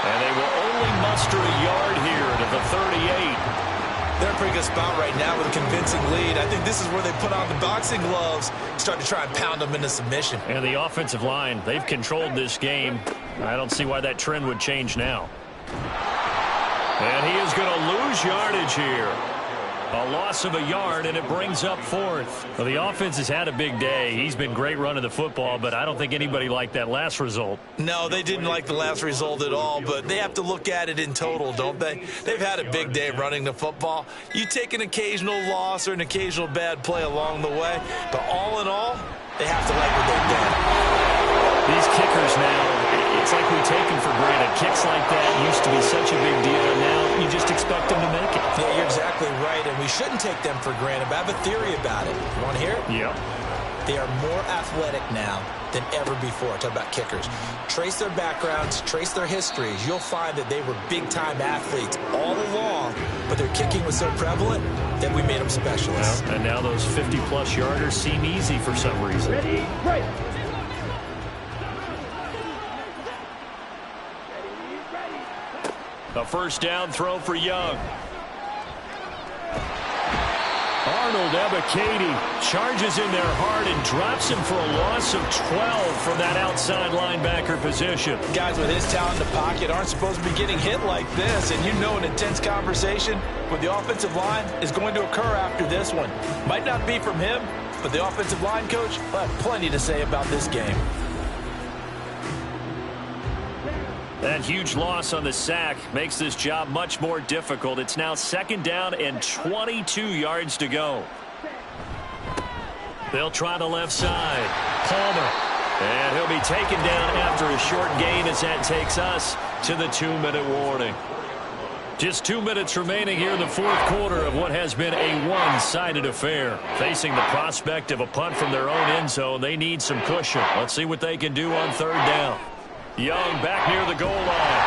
Speaker 4: And they will only muster a yard here to the 38.
Speaker 10: They're in a pretty good spot right now with a convincing lead. I think this is where they put on the boxing gloves, start to try and pound them into submission.
Speaker 4: And the offensive line, they've controlled this game. I don't see why that trend would change now. And he is going to lose yardage here. A loss of a yard, and it brings up 4th. Well, the offense has had a big day. He's been great running the football, but I don't think anybody liked that last result.
Speaker 10: No, they didn't like the last result at all, but they have to look at it in total, don't they? They've had a big day running the football. You take an occasional loss or an occasional bad play along the way, but all in all, they have to like what they've done.
Speaker 4: These kickers now, it's like we take them for granted. Kicks like that used to be such a big deal, and now you just expect them to make it.
Speaker 10: Yeah, you're exactly right, and we shouldn't take them for granted, but I have a theory about it. You want to hear it?
Speaker 4: Yeah.
Speaker 10: They are more athletic now than ever before. Talk about kickers. Trace their backgrounds, trace their histories. You'll find that they were big-time athletes all along, but their kicking was so prevalent that we made them specialists.
Speaker 4: Well, and now those 50-plus yarders seem easy for some reason.
Speaker 7: Ready, right.
Speaker 4: A first down throw for Young.
Speaker 2: Arnold Ebiketie charges in there hard and drops him for a loss of 12 from that outside linebacker position.
Speaker 3: Guys with his talent in the pocket aren't supposed to be getting hit like this, and you know an intense conversation with the offensive line is going to occur after this one. Might not be from him, but the offensive line coach will have plenty to say about this game.
Speaker 4: That huge loss on the sack makes this job much more difficult. It's now 2nd down and 22 yards to go. They'll try the left side. Palmer. And he'll be taken down after a short gain as that takes us to the 2-minute warning. Just 2 minutes remaining here in the 4th quarter of what has been a one-sided affair. Facing the prospect of a punt from their own end zone, they need some cushion. Let's see what they can do on 3rd down. Young back near the goal line.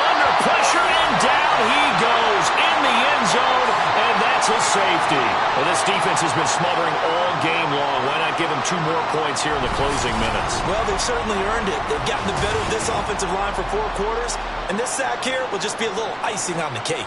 Speaker 4: Under pressure, and down he goes in the end zone, and that's a safety. Well, this defense has been smothering all game long. Why not give them 2 more points here in the closing minutes?
Speaker 10: Well, they've certainly earned it. They've gotten the better of this offensive line for 4 quarters, and this sack here will just be a little icing on the cake.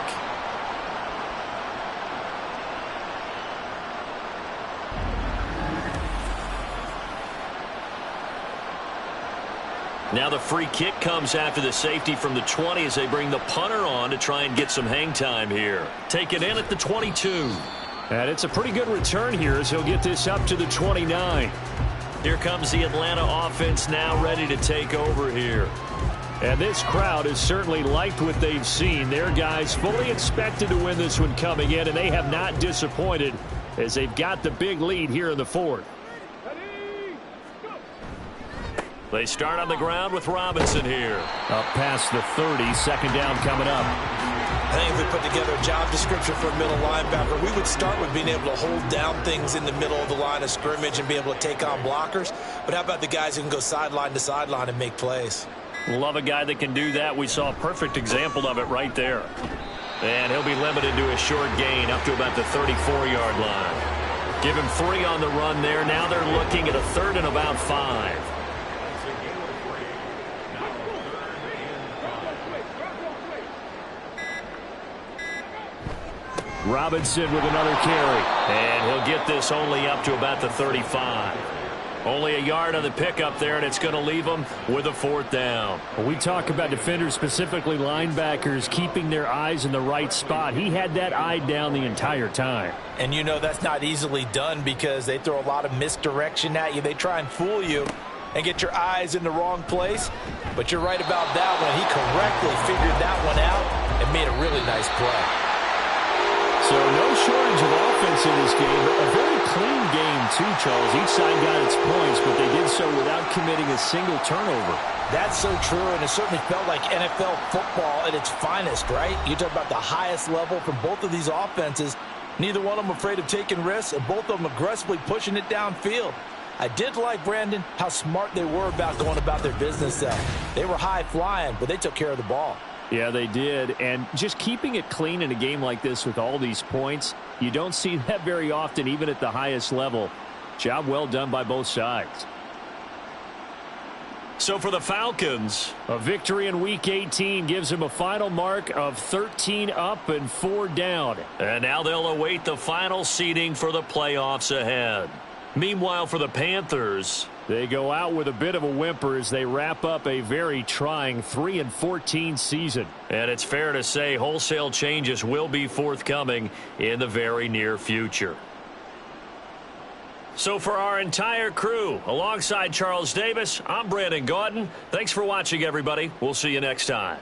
Speaker 4: Now the free kick comes after the safety from the 20 as they bring the punter on to try and get some hang time here. Take it in at the 22.
Speaker 2: And it's a pretty good return here as he'll get this up to the 29.
Speaker 4: Here comes the Atlanta offense now ready to take over here.
Speaker 2: And this crowd has certainly liked what they've seen. Their guys fully expected to win this one coming in, and they have not disappointed as they've got the big lead here in the 4th.
Speaker 4: They start on the ground with Robinson here.
Speaker 2: Up past the 30, 2nd down coming up.
Speaker 10: I think if we put together a job description for a middle linebacker, we would start with being able to hold down things in the middle of the line of scrimmage and be able to take on blockers. But how about the guys who can go sideline to sideline and make plays?
Speaker 4: Love a guy that can do that. We saw a perfect example of it right there. And he'll be limited to a short gain up to about the 34-yard line. Give him 3 on the run there. Now they're looking at a 3rd and about 5. Robinson with another carry. And he'll get this only up to about the 35. Only a yard on the pickup there, and it's going to leave them with a 4th down.
Speaker 2: We talk about defenders, specifically linebackers, keeping their eyes in the right spot. He had that eye down the entire time.
Speaker 8: And you know that's not easily done because they throw a lot of misdirection at you. They try and fool you and get your eyes in the wrong place. But you're right about that one. He correctly figured that one out and made a really nice play.
Speaker 2: So no shortage of offense in this game. A very clean game, too, Charles. Each side got its points, but they did so without committing a single turnover.
Speaker 8: That's so true, and it certainly felt like NFL football at its finest, right? You talk about the highest level from both of these offenses. Neither one of them afraid of taking risks, and both of them aggressively pushing it downfield. I did like, Brandon, how smart they were about going about their business there. They were high-flying, but they took care of the ball.
Speaker 2: Yeah, they did. And just keeping it clean in a game like this with all these points, you don't see that very often, even at the highest level. Job well done by both sides.
Speaker 4: So for the Falcons,
Speaker 2: a victory in Week 18 gives them a final mark of 13 up and 4 down.
Speaker 4: And now they'll await the final seeding for the playoffs ahead. Meanwhile, for the Panthers,
Speaker 2: they go out with a bit of a whimper as they wrap up a very trying 3-14 season.
Speaker 4: And it's fair to say wholesale changes will be forthcoming in the very near future. So for our entire crew, alongside Charles Davis, I'm Brandon Gaudin. Thanks for watching, everybody. We'll see you next time.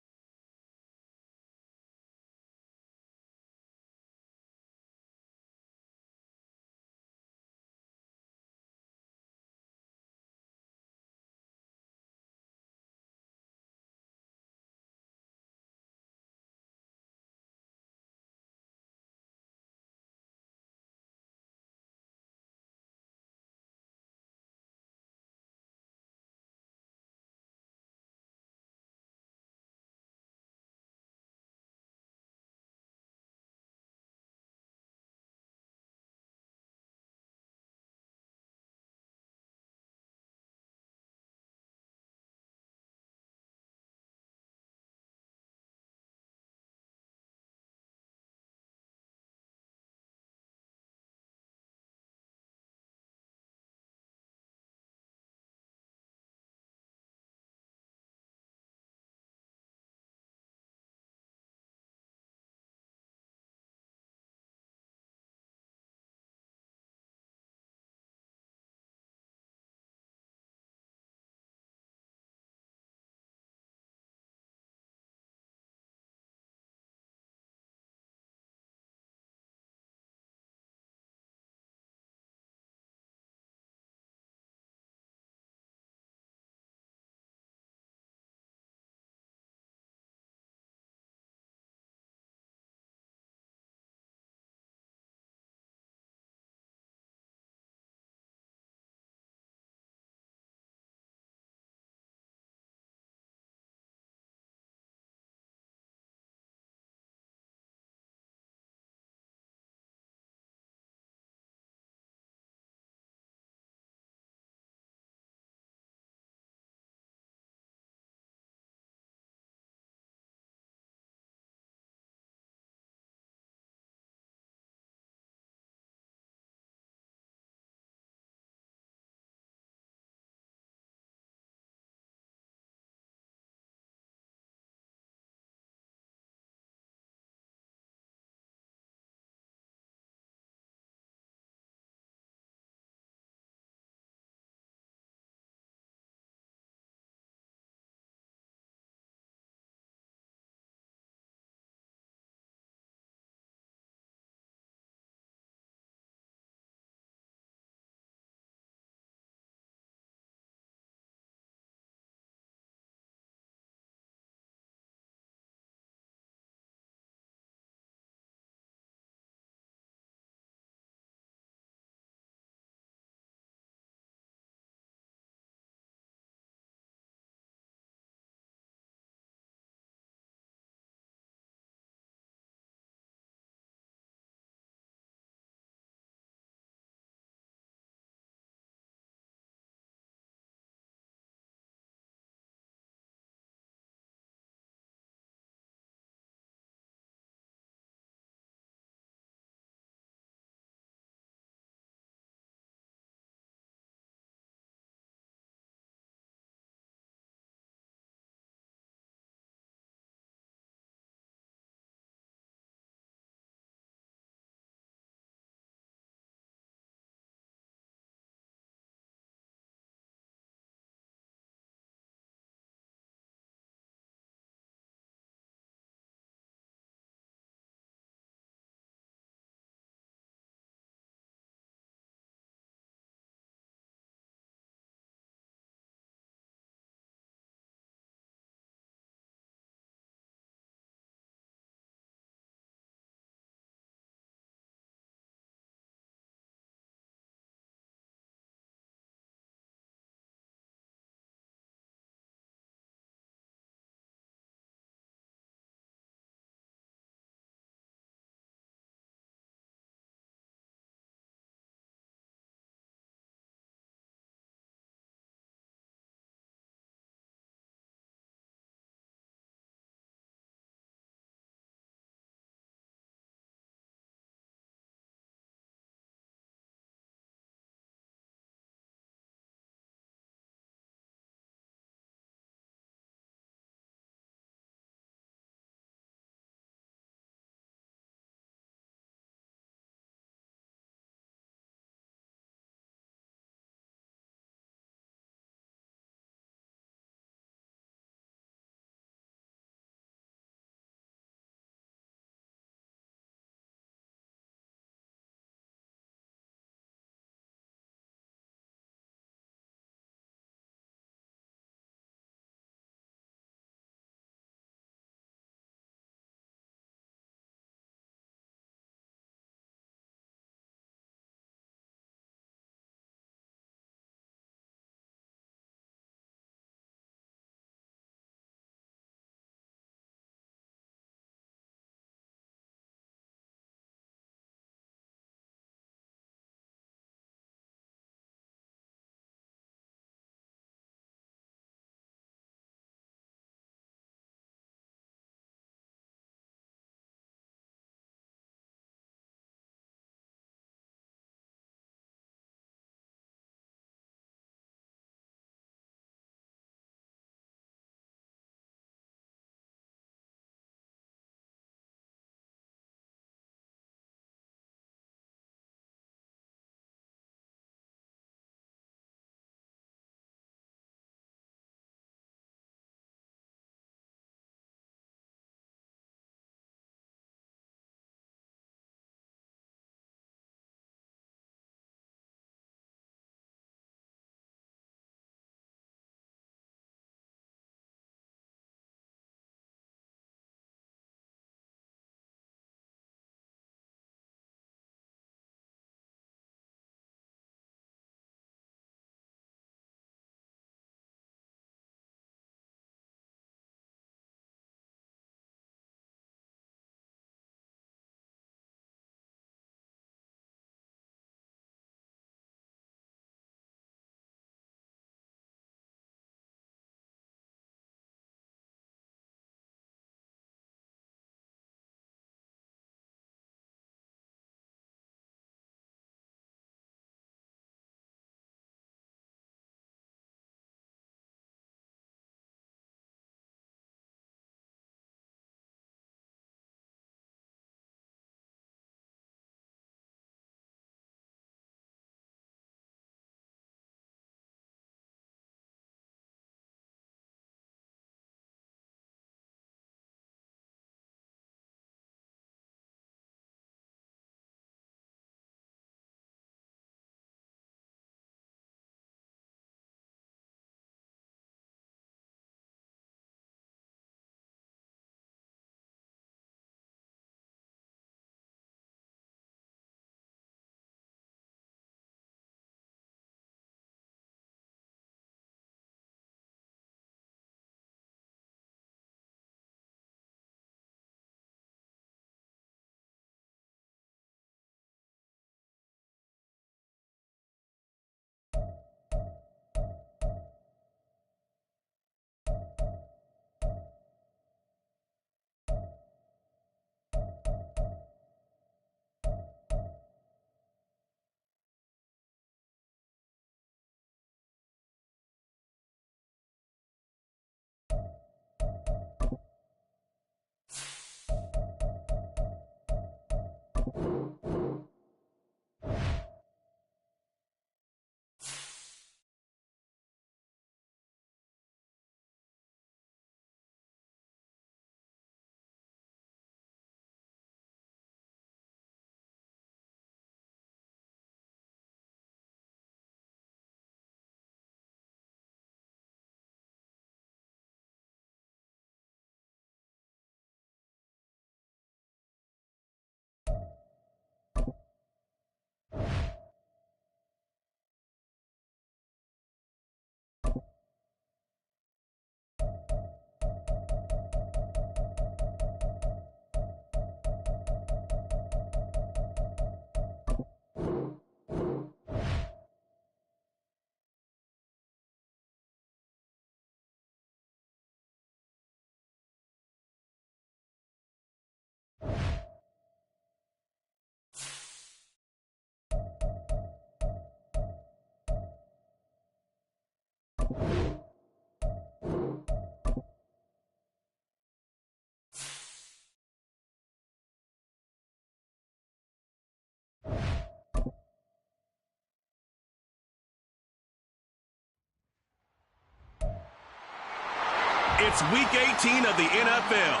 Speaker 1: It's Week 18 of the NFL.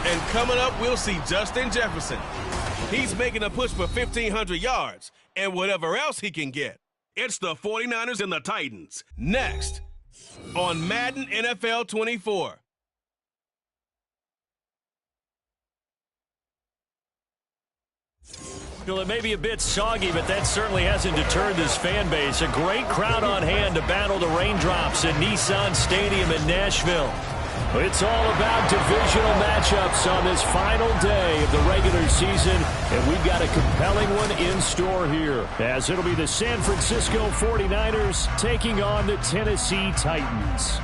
Speaker 1: And coming up, we'll see Justin Jefferson. He's making a push for 1,500 yards and whatever else he can get. It's the 49ers and the Titans. Next on Madden NFL 24.
Speaker 2: Well, it may be a bit soggy, but that certainly hasn't deterred this fan base. A great crowd on hand to battle the raindrops at Nissan Stadium in Nashville. It's all about divisional matchups on this final day of the regular season, and we've got a compelling one in store here, as it'll be the San Francisco 49ers taking on the Tennessee Titans.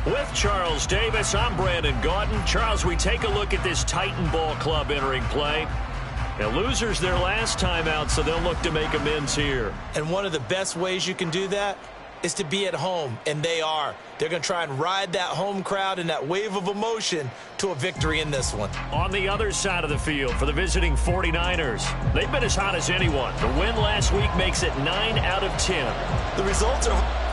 Speaker 4: With Charles Davis, I'm Brandon Gaudin. Charles, we take a look at this Titan ball club entering play. Now, losers their last time out, so they'll look to make amends here.
Speaker 10: And one of the best ways you can do that is to be at home, and they are. They're going to try and ride that home crowd and that wave of emotion to a victory in this one.
Speaker 4: On the other side of the field for the visiting 49ers, they've been as hot as anyone. The win last week makes it 9 out of 10.
Speaker 10: The results are...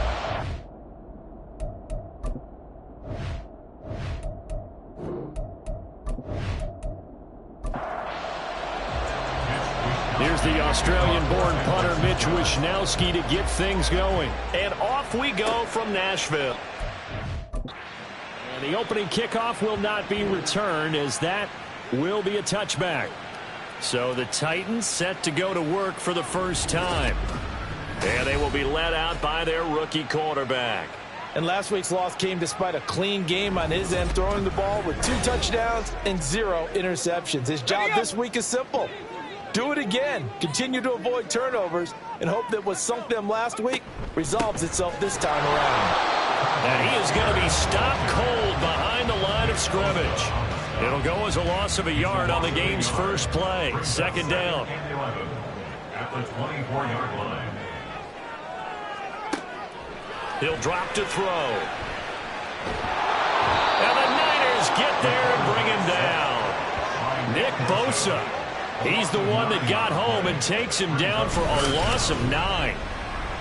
Speaker 2: Here's the Australian-born punter Mitch Wishnowsky to get things going.
Speaker 4: And off we go from Nashville.
Speaker 2: And the opening kickoff will not be returned, as that will be a touchback. So the Titans set to go to work for the first time.
Speaker 4: And they will be led out by their rookie quarterback.
Speaker 3: And last week's loss came despite a clean game on his end, throwing the ball with 2 touchdowns and 0 interceptions. His job this week is simple. Do it again. Continue to avoid turnovers and hope that what sunk them last week resolves itself this time around.
Speaker 4: And he is going to be stopped cold behind the line of scrimmage. It'll go as a loss of a yard on the game's first play. Second down.
Speaker 5: At the 24-yard line.
Speaker 4: He'll drop to throw. And the Niners get there and bring him down. Nick Bosa. He's the one that got home and takes him down for a loss of 9.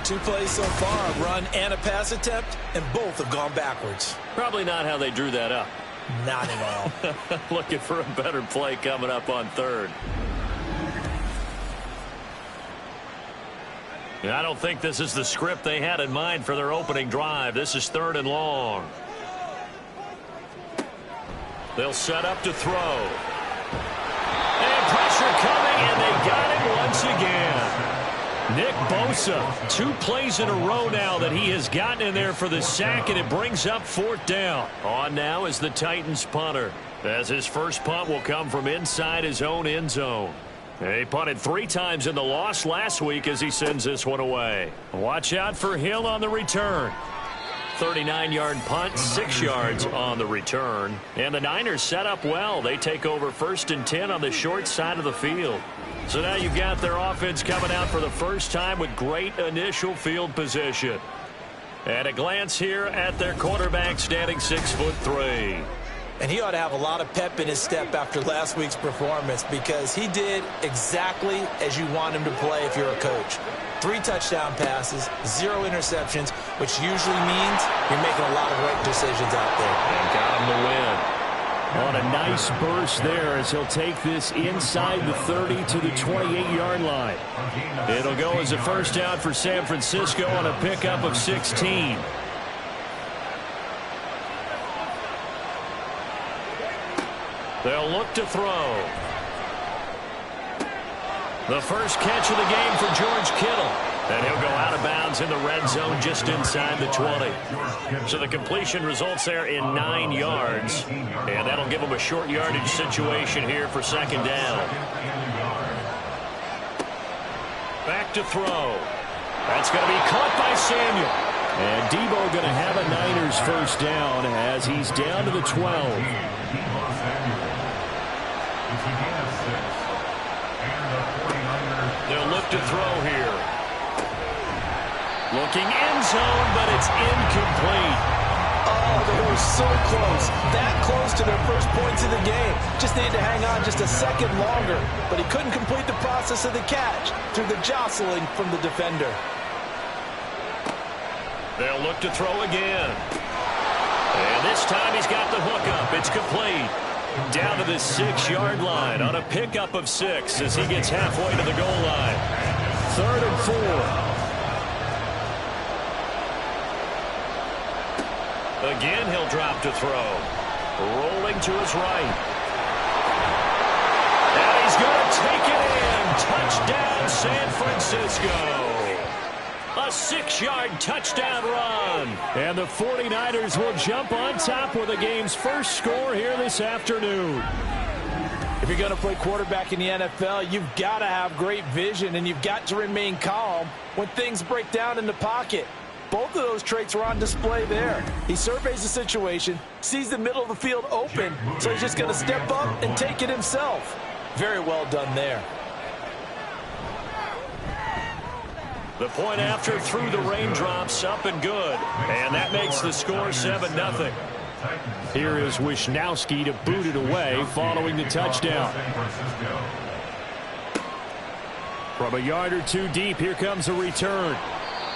Speaker 10: 2 plays so far, a run and a pass attempt, and both have gone backwards.
Speaker 4: Probably not how they drew that up.
Speaker 10: Not at all.
Speaker 4: Looking for a better play coming up on third. I don't think this is the script they had in mind for their opening drive. This is 3rd and long. They'll set up to throw. And pressure coming, and they got it once again. Nick Bosa, 2 plays in a row now that he has gotten in there for the sack, and it brings up 4th down. On now is the Titans punter, as his first punt will come from inside his own end zone. He punted 3 times in the loss last week as he sends this one away. Watch out for Hill on the return. 39-yard punt, 6 yards on the return. And the Niners set up well. They take over 1st and 10 on the short side of the field. So now you've got their offense coming out for the first time with great initial field position. And a glance here at their quarterback, standing 6'3".
Speaker 10: And he ought to have a lot of pep in his step after last week's performance because he did exactly as you want him to play if you're a coach. 3 touchdown passes, 0 interceptions, which usually means you're making a lot of right decisions out there.
Speaker 4: And got him the win.
Speaker 2: On a nice burst there as he'll take this inside the 30 to the 28-yard line.
Speaker 4: It'll go as a first down for San Francisco on a pickup of 16. They'll look to throw. The first catch of the game for George Kittle. And he'll go out of bounds in the red zone just inside the 20. So the completion results there in 9 yards. And that'll give him a short yardage situation here for second down. Back to throw. That's going to be caught by Samuel.
Speaker 2: And Debo going to have a Niners first down as he's down to the 12.
Speaker 4: They'll look to throw here. Looking end zone, but it's incomplete.
Speaker 10: Oh, they were so close. That close to their first points of the game. Just needed to hang on just a second longer. But he couldn't complete the process of the catch through the jostling from the defender.
Speaker 4: They'll look to throw again. And this time he's got the hook up. It's complete. Down to the 6-yard line on a pickup of 6 as he gets halfway to the goal line.
Speaker 2: 3rd and 4.
Speaker 4: Again, he'll drop to throw. Rolling to his right. And he's going to take it in. Touchdown, San Francisco. A 6-yard touchdown run.
Speaker 2: And the 49ers will jump on top with the game's first score here this afternoon.
Speaker 3: If you're going to play quarterback in the NFL, you've got to have great vision, and you've got to remain calm when things break down in the pocket. Both of those traits were on display there. He surveys the situation, sees the middle of the field open, so he's just going to step up and take it himself. Very well done there.
Speaker 4: The point after through the raindrops, up and good. And that makes the score 7-0.
Speaker 2: Here is Wisnowski to boot it away following the touchdown. From a yard or two deep, here comes a return.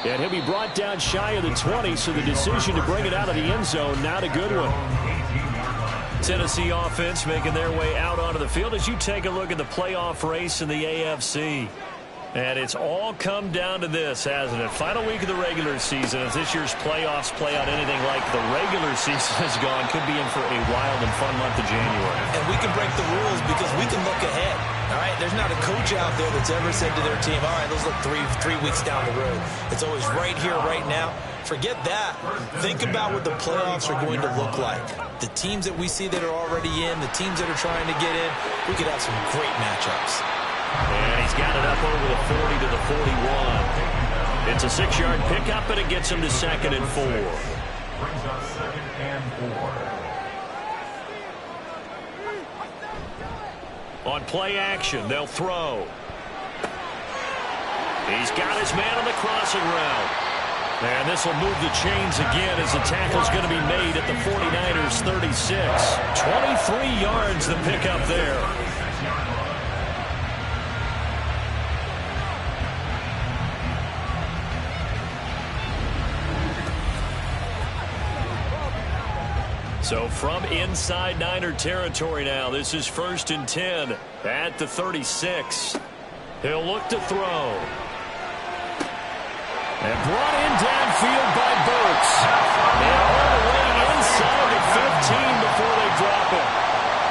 Speaker 2: And he'll be brought down shy of the 20, so the decision to bring it out of the end zone, not a good one.
Speaker 4: Tennessee offense making their way out onto the field as you take a look at the playoff race in the AFC. And it's all come down to this, hasn't it? Final week of the regular season. As this year's playoffs play out anything like the regular season has gone, could be in for a wild and fun month of January.
Speaker 10: And we can break the rules because we can look ahead. All right, there's not a coach out there that's ever said to their team, all right, let's look three weeks down the road. It's always right here, right now. Forget that. Think about what the playoffs are going to look like. The teams that we see that are already in, the teams that are trying to get in, we could have some great matchups.
Speaker 4: And he's got it up over the 40 to the 41. It's a 6-yard pickup, and it gets him to 2nd and 4.
Speaker 5: Brings up 2nd and 4.
Speaker 4: On play action, they'll throw. He's got his man on the crossing route. And this will move the chains again as the tackle's going to be made at the 49ers 36. 23 yards the pickup there. So from inside Niner territory now, this is 1st and 10 at the 36. He'll look to throw.
Speaker 2: And brought in downfield by Burks.
Speaker 4: And all the way inside the 15 before they drop it.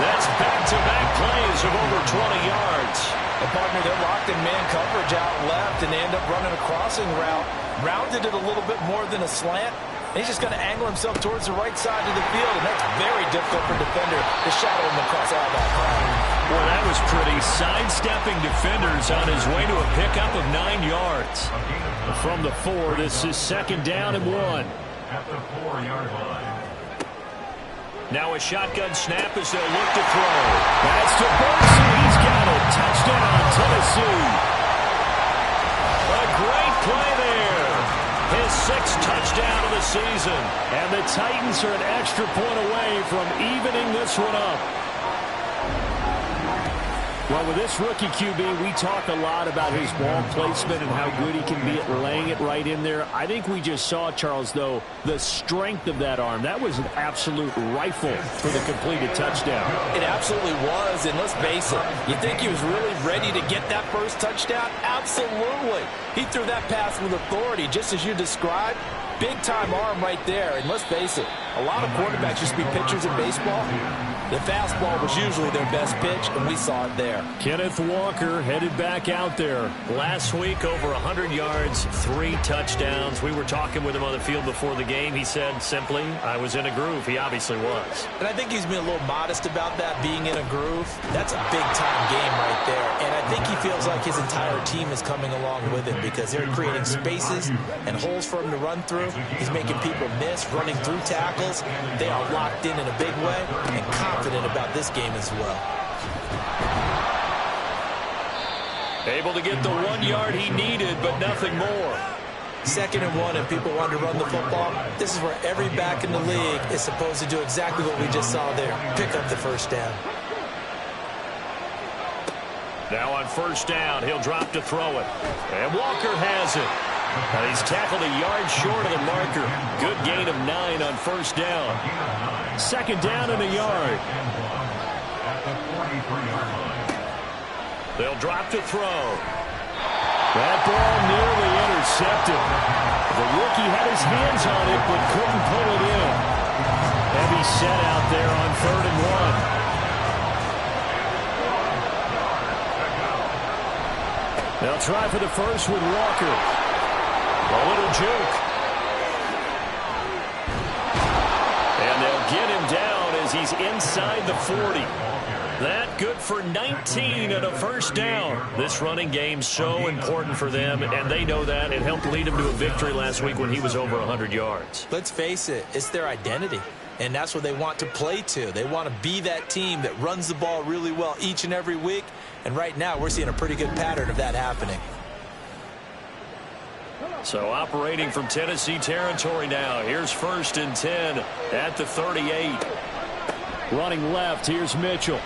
Speaker 4: That's back-to-back plays of over 20 yards.
Speaker 3: And partner, they're locked in man coverage out left, and they end up running a crossing route. Rounded it a little bit more than a slant. He's just going to angle himself towards the right side of the field, and that's very difficult for a defender to shadow him across all that ground.
Speaker 4: Well, that was pretty. Sidestepping defenders on his way to a pickup of 9 yards.
Speaker 2: From the 4, this is 2nd down and 1.
Speaker 5: At the 4-yard line.
Speaker 4: Now a shotgun snap as they'll look to throw.
Speaker 2: That's to Burks, and he's got it. Touchdown, Tennessee.
Speaker 4: A great play there.
Speaker 2: His 6th touchdown of the season. And the Titans are an extra point away from evening this one up. Well, with this rookie QB, we talk a lot about his ball placement and how good he can be at laying it right in there. I think we just saw, Charles, though, the strength of that arm. That was an absolute rifle for the completed touchdown.
Speaker 3: It absolutely was, and let's face it, you think he was really ready to get that first touchdown? Absolutely. He threw that pass with authority, just as you described. Big-time arm right there, and let's face it, a lot of quarterbacks used to be pitchers in baseball. The fastball was usually their best pitch, and we saw it there.
Speaker 2: Kenneth Walker headed back out there.
Speaker 4: Last week, over 100 yards, 3 touchdowns. We were talking with him on the field before the game. He said simply, I was in a groove. He obviously was.
Speaker 3: And I think he's been a little modest about that, being in a groove. That's a big-time game right there. And I think he feels like his entire team is coming along with him because they're creating spaces and holes for him to run through. He's making people miss, running through tackles. They are locked in a big way and confident about this game as well.
Speaker 2: Able to get the 1 yard he needed, but nothing more.
Speaker 3: 2nd and 1, and people want to run the football. This is where every back in the league is supposed to do exactly what we just saw there. Pick up the first down.
Speaker 2: Now on first down, he'll drop to throw it. And Walker has it. And he's tackled a yard short of the marker. Good gain of 9 on first down. 2nd down and a yard. They'll drop to throw. That ball nearly intercepted. The rookie had his hands on it but couldn't pull it in. Heavy set out there on 3rd and 1. They'll try for the first with Walker. A little juke. And they'll get him down as he's inside the 40. That good for 19 and a first down. This running game so important for them, and they know that. It helped lead them to a victory last week when he was over 100 yards.
Speaker 3: Let's face it, it's their identity, and that's what they want to play to. They want to be that team that runs the ball really well each and every week, and right now we're seeing a pretty good pattern of that happening.
Speaker 2: So operating from Tennessee territory now. Here's 1st and 10 at the 38. Running left, here's Mitchell.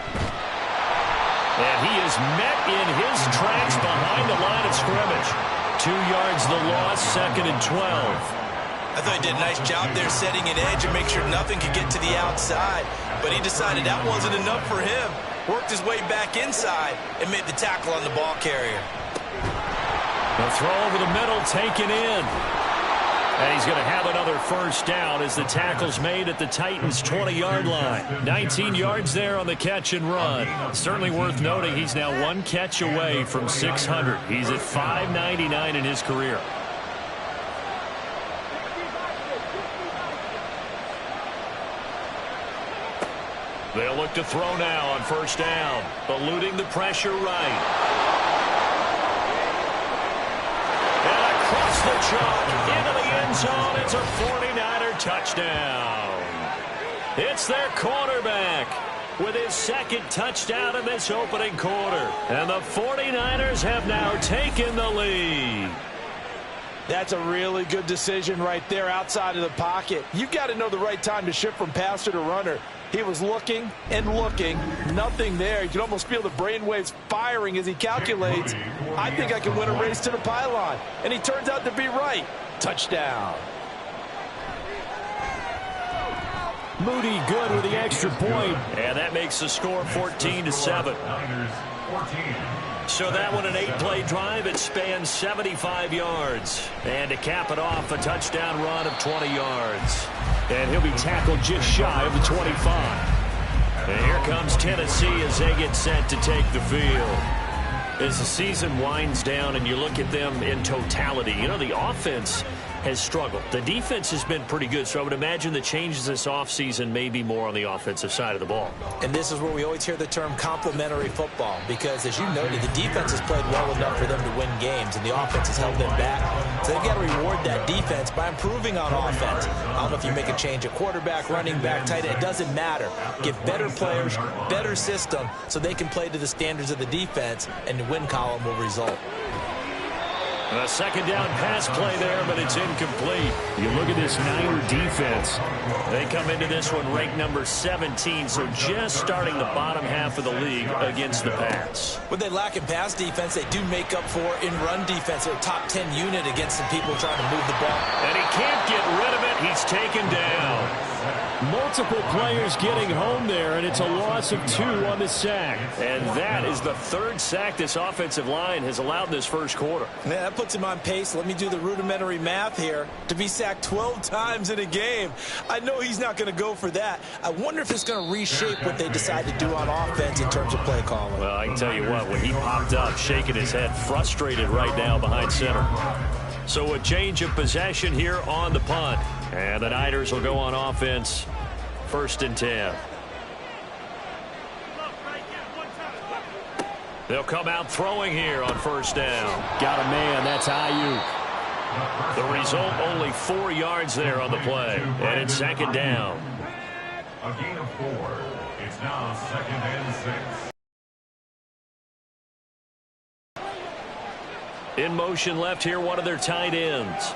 Speaker 2: And he is met in his tracks behind the line of scrimmage. 2 yards the loss, 2nd and 12.
Speaker 10: I thought he did a nice job there setting an edge and make sure nothing could get to the outside. But he decided that wasn't enough for him. Worked his way back inside and made the tackle on the ball carrier.
Speaker 2: The throw over the middle taken in. And he's going to have another first down as the tackle's made at the Titans' 20-yard line. 19 yards there on the catch and run. Certainly worth noting he's now 1 catch away from 600. He's at 599 in his career. They'll look to throw now on first down. Eluding the pressure right. And across the chalk into the end zone. It's a 49er touchdown. It's their quarterback with his 2nd touchdown in this opening quarter. And the 49ers have now taken the lead.
Speaker 3: That's a really good decision right there outside of the pocket. You've got to know the right time to shift from passer to runner. He was looking and looking. Nothing there. You can almost feel the brainwaves firing as he calculates. I think I can win a race to the pylon. And he turns out to be right. Touchdown.
Speaker 2: Moody good with the extra point. And that makes the score 14-7. So that one an 8-play drive. It spans 75 yards. And to cap it off, a touchdown run of 20 yards. And he'll be tackled just shy of the 25. And here comes Tennessee as they get set to take the field. As the season winds down and you look at them in totality, you know, the offense has struggled. The defense has been pretty good, so I would imagine the changes this offseason may be more on the offensive side of the ball.
Speaker 3: And this is where we always hear the term complementary football, because as you noted, the defense has played well enough for them to win games, and the offense has held them back. So they've got to reward that defense by improving on offense. I don't know if you make a change at quarterback, running back, tight end. It doesn't matter. Give better players, better system, so they can play to the standards of the defense, and the win column will result.
Speaker 2: A second down pass play there, but it's incomplete. You look at this Niner defense.
Speaker 4: They come into this one ranked number 17, so just starting the bottom half of the league against the pass.
Speaker 8: When they lack in pass defense, they do make up for in run defense. They're a top 10 unit against some people trying to move the ball.
Speaker 2: And he can't get rid of it. He's taken down. Multiple players getting home there, and it's a loss of 2 on the sack.
Speaker 4: And that is the 3rd sack this offensive line has allowed this first quarter.
Speaker 8: Man, that puts him on pace. Let me do the rudimentary math here. To be sacked 12 times in a game, I know he's not going to go for that. I wonder if it's going to reshape what they decide to do on offense in terms of play calling.
Speaker 4: Well, I can tell you what, when he popped up, shaking his head, frustrated right now behind center. So a change of possession here on the punt. And the Niners will go on offense, 1st and 10. They'll come out throwing here on 1st down.
Speaker 2: Got a man. That's Ayuk.
Speaker 4: The result, only 4 yards there on the play. And it's 2nd down.
Speaker 5: A gain of 4. It's now 2nd and 6.
Speaker 4: In motion left here, one of their tight ends.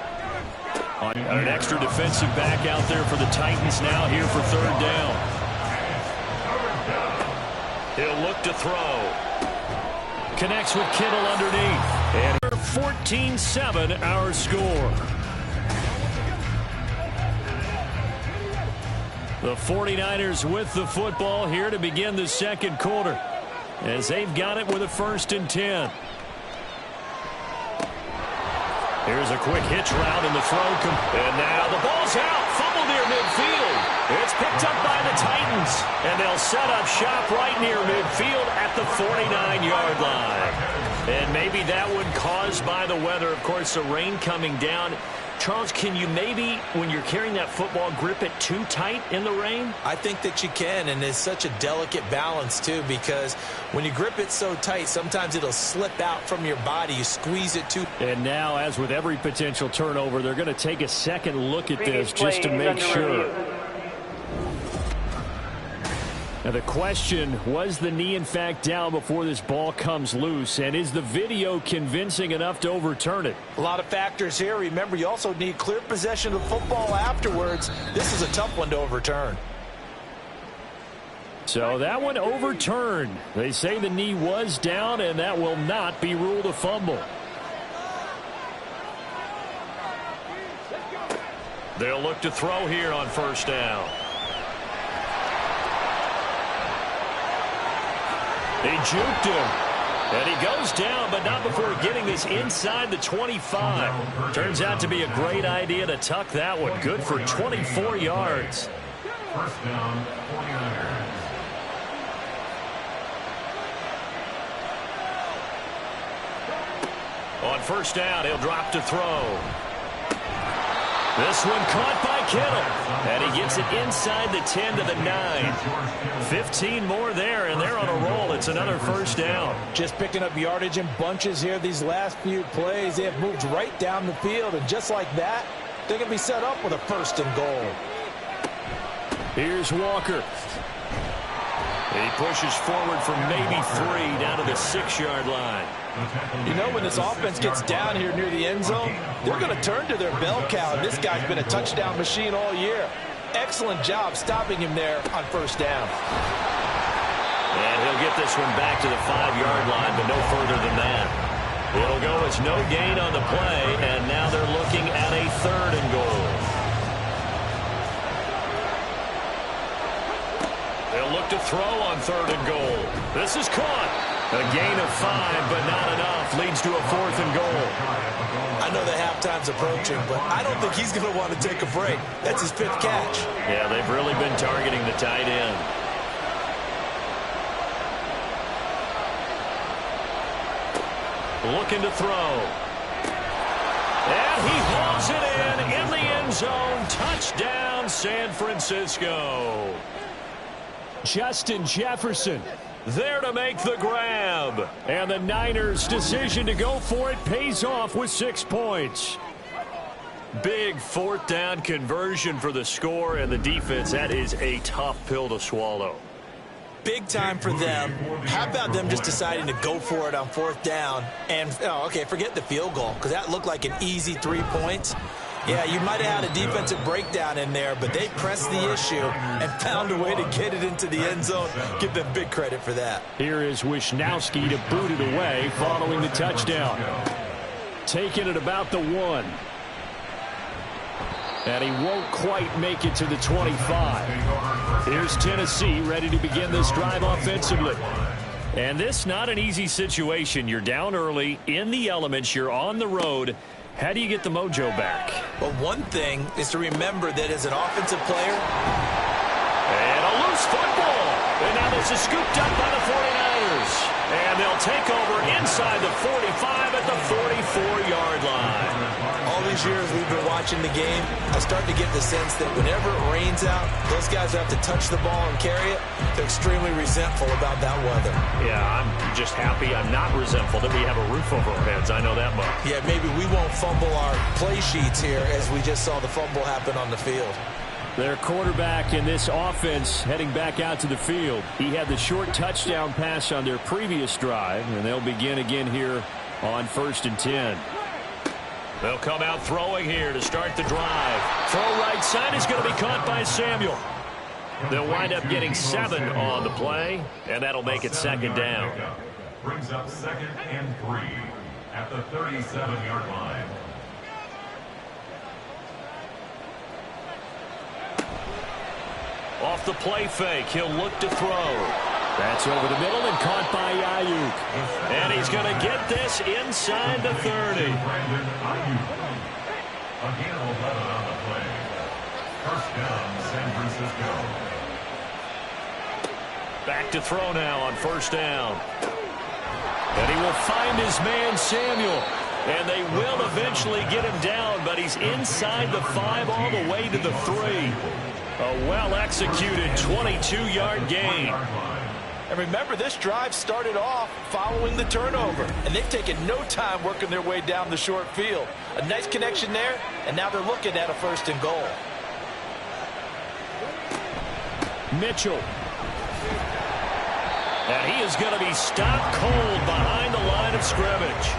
Speaker 4: An extra defensive back out there for the Titans now here for 3rd down. He'll look to throw.
Speaker 2: Connects with Kittle underneath. And 14-7 our score. The 49ers with the football here to begin the 2nd quarter, as they've got it with a 1st and 10. Here's a quick hitch route in the throw. And now the ball's out. Fumble near midfield. It's picked up by the Titans. And they'll set up shop right near midfield at the 49-yard line.
Speaker 4: And maybe that one caused by the weather. Of course, the rain coming down. Charles, can you maybe, when you're carrying that football, grip it too tight in the rain?
Speaker 8: I think that you can, and it's such a delicate balance, too, because when you grip it so tight, sometimes it'll slip out from your body. You squeeze it too.
Speaker 2: And now, as with every potential turnover, they're going to take a second look at this just to make sure. Now the question, was the knee in fact down before this ball comes loose? And is the video convincing enough to overturn it?
Speaker 8: A lot of factors here. Remember, you also need clear possession of the football afterwards. This is a tough one to overturn.
Speaker 2: So that one overturned. They say the knee was down, and that will not be ruled a fumble.
Speaker 4: They'll look to throw here on 1st down. He juked him. And he goes down, but not before getting this inside the 25. Turns out to be a great idea to tuck that one. Good for 24 yards.
Speaker 5: 1st down, 49ers.
Speaker 4: On 1st down, he'll drop to throw. This one caught by Kittle. And he gets it inside the 10 to the 9. 15 more there, and they're on a roll. It's another 1st down.
Speaker 8: Just picking up yardage in bunches here these last few plays. They have moved right down the field, and just like that, they're going to be set up with a 1st and goal.
Speaker 2: Here's Walker.
Speaker 4: He pushes forward for maybe 3 down to the 6-yard line.
Speaker 8: You know, when this offense gets down here near the end zone, they're going to turn to their bell cow. And this guy's been a touchdown machine all year. Excellent job stopping him there on 1st down.
Speaker 4: And he'll get this one back to the 5-yard line, but no further than that. It'll go as no gain on the play, and now they're looking at a 3rd and goal. They'll look to throw on 3rd and goal. This is caught. A gain of 5, but not enough. Leads to a 4th and goal.
Speaker 8: I know that halftime's approaching, but I don't think he's going to want to take a break. That's his 5th catch.
Speaker 4: Yeah, they've really been targeting the tight end. Looking to throw. And he hauls it in the end zone. Touchdown, San Francisco.
Speaker 2: Justin Jefferson
Speaker 4: there to make the grab.
Speaker 2: And the Niners' decision to go for it pays off with 6 points.
Speaker 4: Big 4th down conversion for the score, and the defense, that is a tough pill to swallow.
Speaker 10: big time for them. How about them just deciding to go for it on 4th down? And, okay, forget the field goal, because that looked like an easy 3 points. Yeah, you might have had a defensive breakdown in there, but they pressed the issue and found a way to get it into the end zone. Give them big credit for that.
Speaker 2: Here is Wisnowski to boot it away following the touchdown. Taking it about the 1. And he won't quite make it to the 25. Here's Tennessee ready to begin this drive offensively.
Speaker 4: And this not an easy situation. You're down early, in the elements, you're on the road. How do you get the mojo back?
Speaker 10: Well, one thing is to remember that as an offensive player.
Speaker 4: And a loose football. And now this is scooped up by the 49ers. And they'll take over inside the 45 at the 44-yard line.
Speaker 10: All these years we've been watching the game, I start to get the sense that whenever it rains out, those guys have to touch the ball and carry it. They're extremely resentful about that weather.
Speaker 4: Yeah, I'm just happy I'm not resentful that we have a roof over our heads. I know that much.
Speaker 10: Yeah, maybe we won't fumble our play sheets here as we just saw the fumble happen on the field.
Speaker 2: Their quarterback in this offense heading back out to the field. He had the short touchdown pass on their previous drive, and they'll begin again here on 1st and 10.
Speaker 4: They'll come out throwing here to start the drive. Throw right side is going to be caught by Samuel. They'll wind up getting 7 on the play, and that'll make it 2nd down.
Speaker 5: Brings up 2nd and 3 at the 37-yard line.
Speaker 4: Off the play fake, he'll look to throw. That's over the middle and caught by Ayuk. And he's going to get this inside the 30.
Speaker 5: Again, 11 on the play. 1st down, San Francisco.
Speaker 4: Back to throw now on 1st down. And he will find his man, Samuel. And they will eventually get him down, but he's inside the 5 all the way to the 3. A well-executed 22-yard gain.
Speaker 3: And remember, this drive started off following the turnover. And they've taken no time working their way down the short field. A nice connection there, and now they're looking at a 1st and goal.
Speaker 2: Mitchell.
Speaker 4: And he is going to be stopped cold behind the line of scrimmage.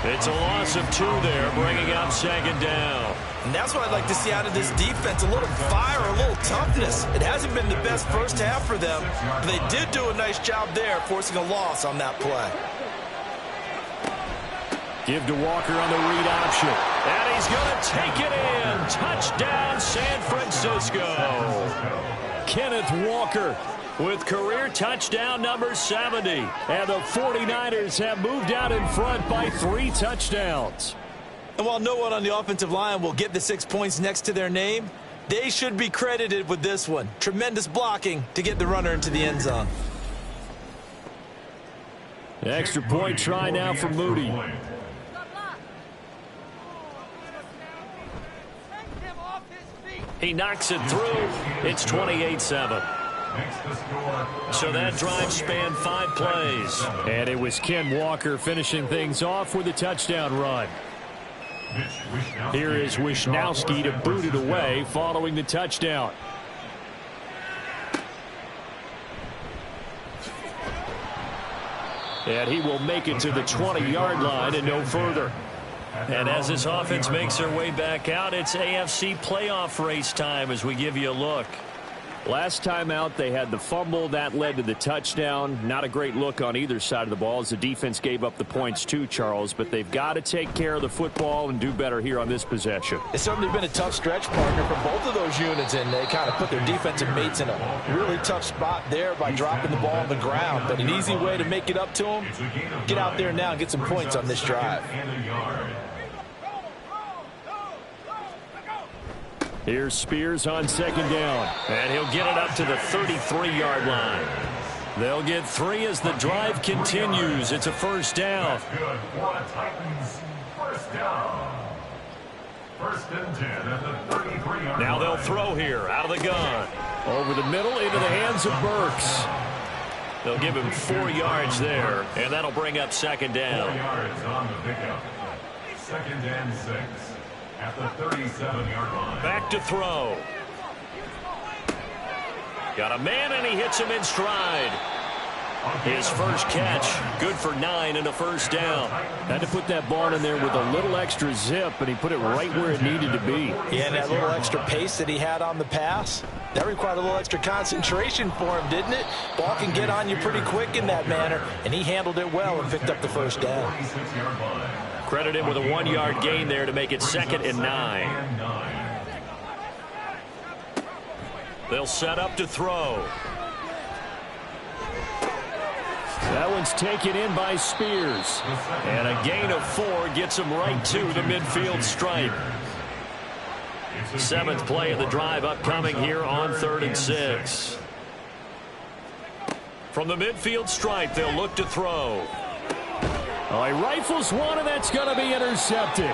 Speaker 4: It's a loss of 2 there, bringing up 2nd down.
Speaker 10: And that's what I'd like to see out of this defense, a little fire, a little toughness. It hasn't been the best first half for them, but they did do a nice job there, forcing a loss on that play.
Speaker 2: Give to Walker on the read option.
Speaker 4: And he's going to take it in. Touchdown, San Francisco.
Speaker 2: Kenneth Walker
Speaker 4: with career touchdown number 70.
Speaker 2: And the 49ers have moved out in front by 3 touchdowns.
Speaker 10: And while no one on the offensive line will get the 6 points next to their name, they should be credited with this one. Tremendous blocking to get the runner into the end zone.
Speaker 2: Extra point try now for Moody.
Speaker 4: He knocks it through. It's 28-7. So that drive spanned 5 plays.
Speaker 2: And it was Ken Walker finishing things off with a touchdown run. Here is Wisnowski to boot it away following the touchdown. And he will make it to the 20-yard line and no further.
Speaker 4: And as this offense makes their way back out, it's AFC playoff race time as we give you a look.
Speaker 2: Last time out, they had the fumble. That led to the touchdown. Not a great look on either side of the ball as the defense gave up the points too, Charles. But they've got to take care of the football and do better here on this possession.
Speaker 3: It's certainly been a tough stretch, partner, for both of those units, and they kind of put their defensive mates in a really tough spot there by dropping the ball on the ground. But an easy way to make it up to them, get out there now and get some points on this drive.
Speaker 2: Here's Spears on 2nd down.
Speaker 4: And he'll get it up to the 33-yard line. They'll get 3 as the drive continues. It's a 1st down. Now they'll throw here out of the gun.
Speaker 2: Over the middle into the hands of Burks.
Speaker 4: They'll give him 4 yards there, and that'll bring up 2nd down.
Speaker 5: 4 yards on the pickup. 2nd and 6. At the 37-yard line.
Speaker 4: Back to throw.
Speaker 2: Got a man, and he hits him in stride. His first catch, good for 9 and a first down.
Speaker 9: Had to put that ball in there with a little extra zip, and he put it right where it needed to be.
Speaker 8: Yeah, and that little extra pace that he had on the pass, that required a little extra concentration for him, didn't it? Ball can get on you pretty quick in that manner, and he handled it well and picked up the first down.
Speaker 2: Credit him with a 1-yard gain there to make it 2nd and 9. They'll set up to throw.
Speaker 9: That one's taken in by Spears.
Speaker 2: And a gain of 4 gets him right to the midfield stripe. 7th play of the drive upcoming here on 3rd and 6. From the midfield stripe, they'll look to throw.
Speaker 9: Oh, he rifles one, and that's going to be intercepted.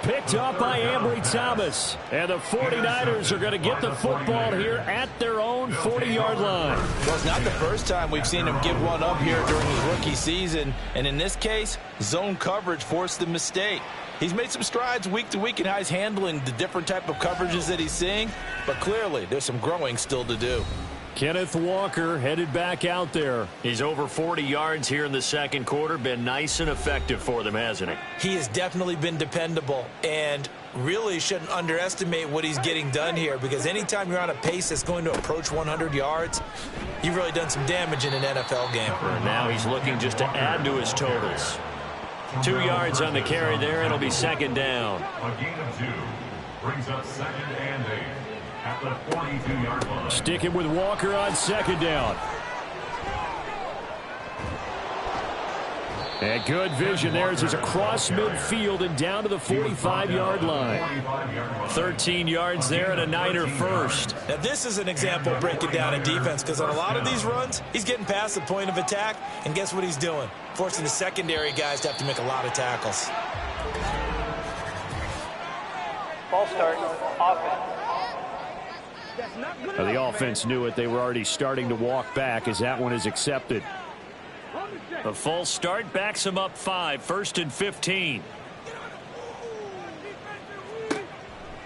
Speaker 9: Picked up by Ambry Thomas. And the 49ers are going to get the football here at their own 40-yard line.
Speaker 8: Well, it's not the first time we've seen him give one up here during his rookie season. And in this case, zone coverage forced the mistake. He's made some strides week to week in how he's handling the different type of coverages that he's seeing. But clearly, there's some growing still to do.
Speaker 9: Kenneth Walker headed back out there.
Speaker 2: He's over 40 yards here in the second quarter. Been nice and effective for them, hasn't he?
Speaker 8: He has definitely been dependable, and really shouldn't underestimate what he's getting done here, because anytime you're on a pace that's going to approach 100 yards, you've really done some damage in an NFL game.
Speaker 2: And now he's looking just to add to his totals. 2 yards on the carry there. It'll be 2nd down.
Speaker 5: A gain of 2 brings up 2nd and 8 at the 42-yard line.
Speaker 9: Sticking with Walker on 2nd down. And good vision there as he's across midfield and down to the 45-yard line.
Speaker 2: 13 yards there and a Niner first.
Speaker 8: Now this is an example of breaking down a defense, because on a lot of these runs, he's getting past the point of attack, and guess what he's doing? Forcing the secondary guys to have to make a lot of tackles.
Speaker 7: Ball start, offense.
Speaker 9: The offense knew it. They were already starting to walk back as that one is accepted.
Speaker 2: A false start backs him up 5. 1st and 15.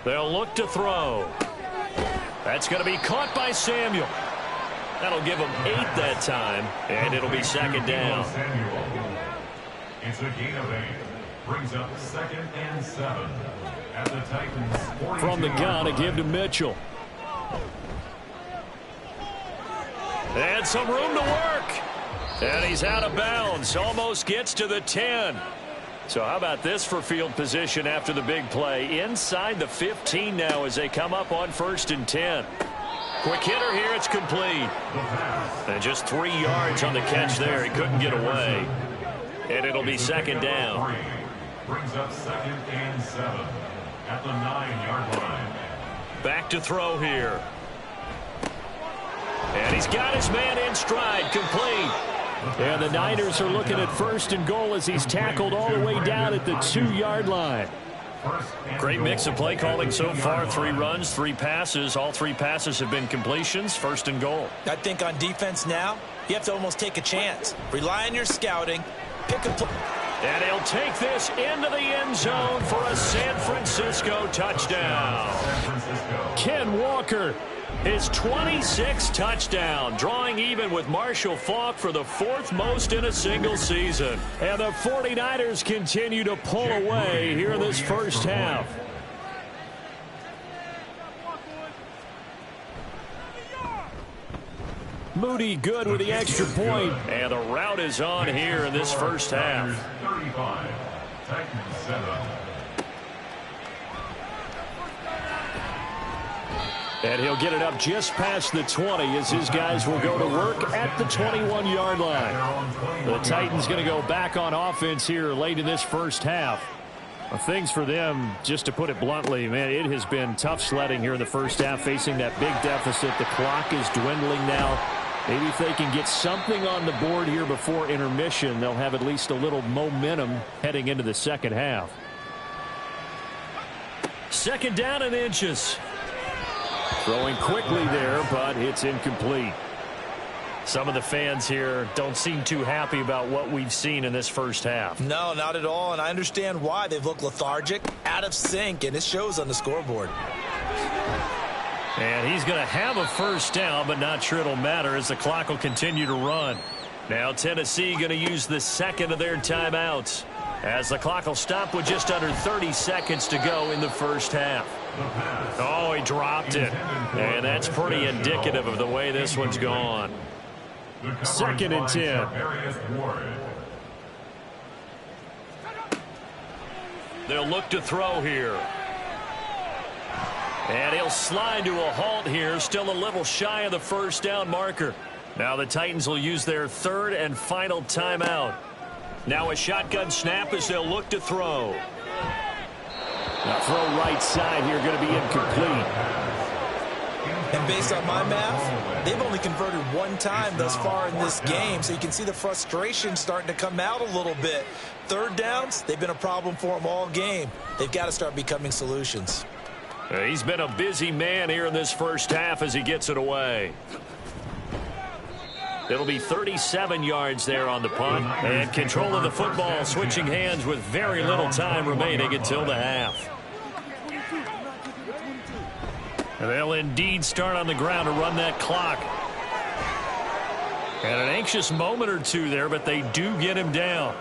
Speaker 2: They'll look to throw. That's going to be caught by Samuel. That'll give him 8 that time, and it'll be 2nd down.
Speaker 5: It's a gain of 8. Brings up 2nd and 7 at the Titans.
Speaker 9: From the gun, a give to Mitchell.
Speaker 2: And some room to work. And he's out of bounds. Almost gets to the 10. So how about this for field position after the big play? Inside the 15 now as they come up on 1st and 10. Quick hitter here. It's complete. And just 3 yards on the catch there. He couldn't get away. And it'll be 2nd down.
Speaker 5: Brings up 2nd and 7 at the 9-yard line.
Speaker 2: Back to throw here. And he's got his man in stride. Complete.
Speaker 9: And the Niners are looking at 1st and goal as he's tackled all the way down at the 2-yard line.
Speaker 2: Great mix of play calling so far. 3 runs, 3 passes. All 3 passes have been completions. 1st and goal.
Speaker 8: I think on defense now, you have to almost take a chance. Rely on your scouting. Pick a play.
Speaker 2: And he'll take this into the end zone for a San Francisco touchdown.
Speaker 9: Ken Walker,
Speaker 2: his 26th touchdown, drawing even with Marshall Faulk for the 4th most in a single season.
Speaker 9: And the 49ers continue to pull away here in this first half. Moody good with the extra point.
Speaker 2: And the route is on here in this first half.
Speaker 5: 35, Titans 7.
Speaker 9: And he'll get it up just past the 20 as his guys will go to work at the 21-yard line. The Titans going to go back on offense here late in this first half. Things for them, just to put it bluntly, man, it has been tough sledding here in the first half, facing that big deficit. The clock is dwindling now. Maybe if they can get something on the board here before intermission, they'll have at least a little momentum heading into the second half.
Speaker 2: 2nd down and inches.
Speaker 9: Throwing quickly there, but it's incomplete.
Speaker 2: Some of the fans here don't seem too happy about what we've seen in this first half.
Speaker 8: No, not at all, and I understand why. They've looked lethargic, out of sync, and it shows on the scoreboard.
Speaker 2: And he's going to have a first down, but not sure it'll matter as the clock will continue to run. Now Tennessee going to use the second of their timeouts, as the clock will stop with just under 30 seconds to go in the first half. Oh, he dropped it. And that's pretty indicative of the way this one's gone. 2nd and 10. They'll look to throw here. And he'll slide to a halt here, still a little shy of the first down marker. Now the Titans will use their 3rd and final timeout. Now a shotgun snap as they'll look to throw. Now throw right side here, going to be incomplete.
Speaker 10: And based on my math, they've only converted one time thus far in this game, so you can see the frustration starting to come out a little bit. 3rd downs, they've been a problem for them all game. They've got to start becoming solutions.
Speaker 2: He's been a busy man here in this first half as he gets it away. It'll be 37 yards there on the punt. And control of the football switching hands with very little time remaining until the half. And they'll indeed start on the ground to run that clock. And an anxious moment or two there, but they do get him down.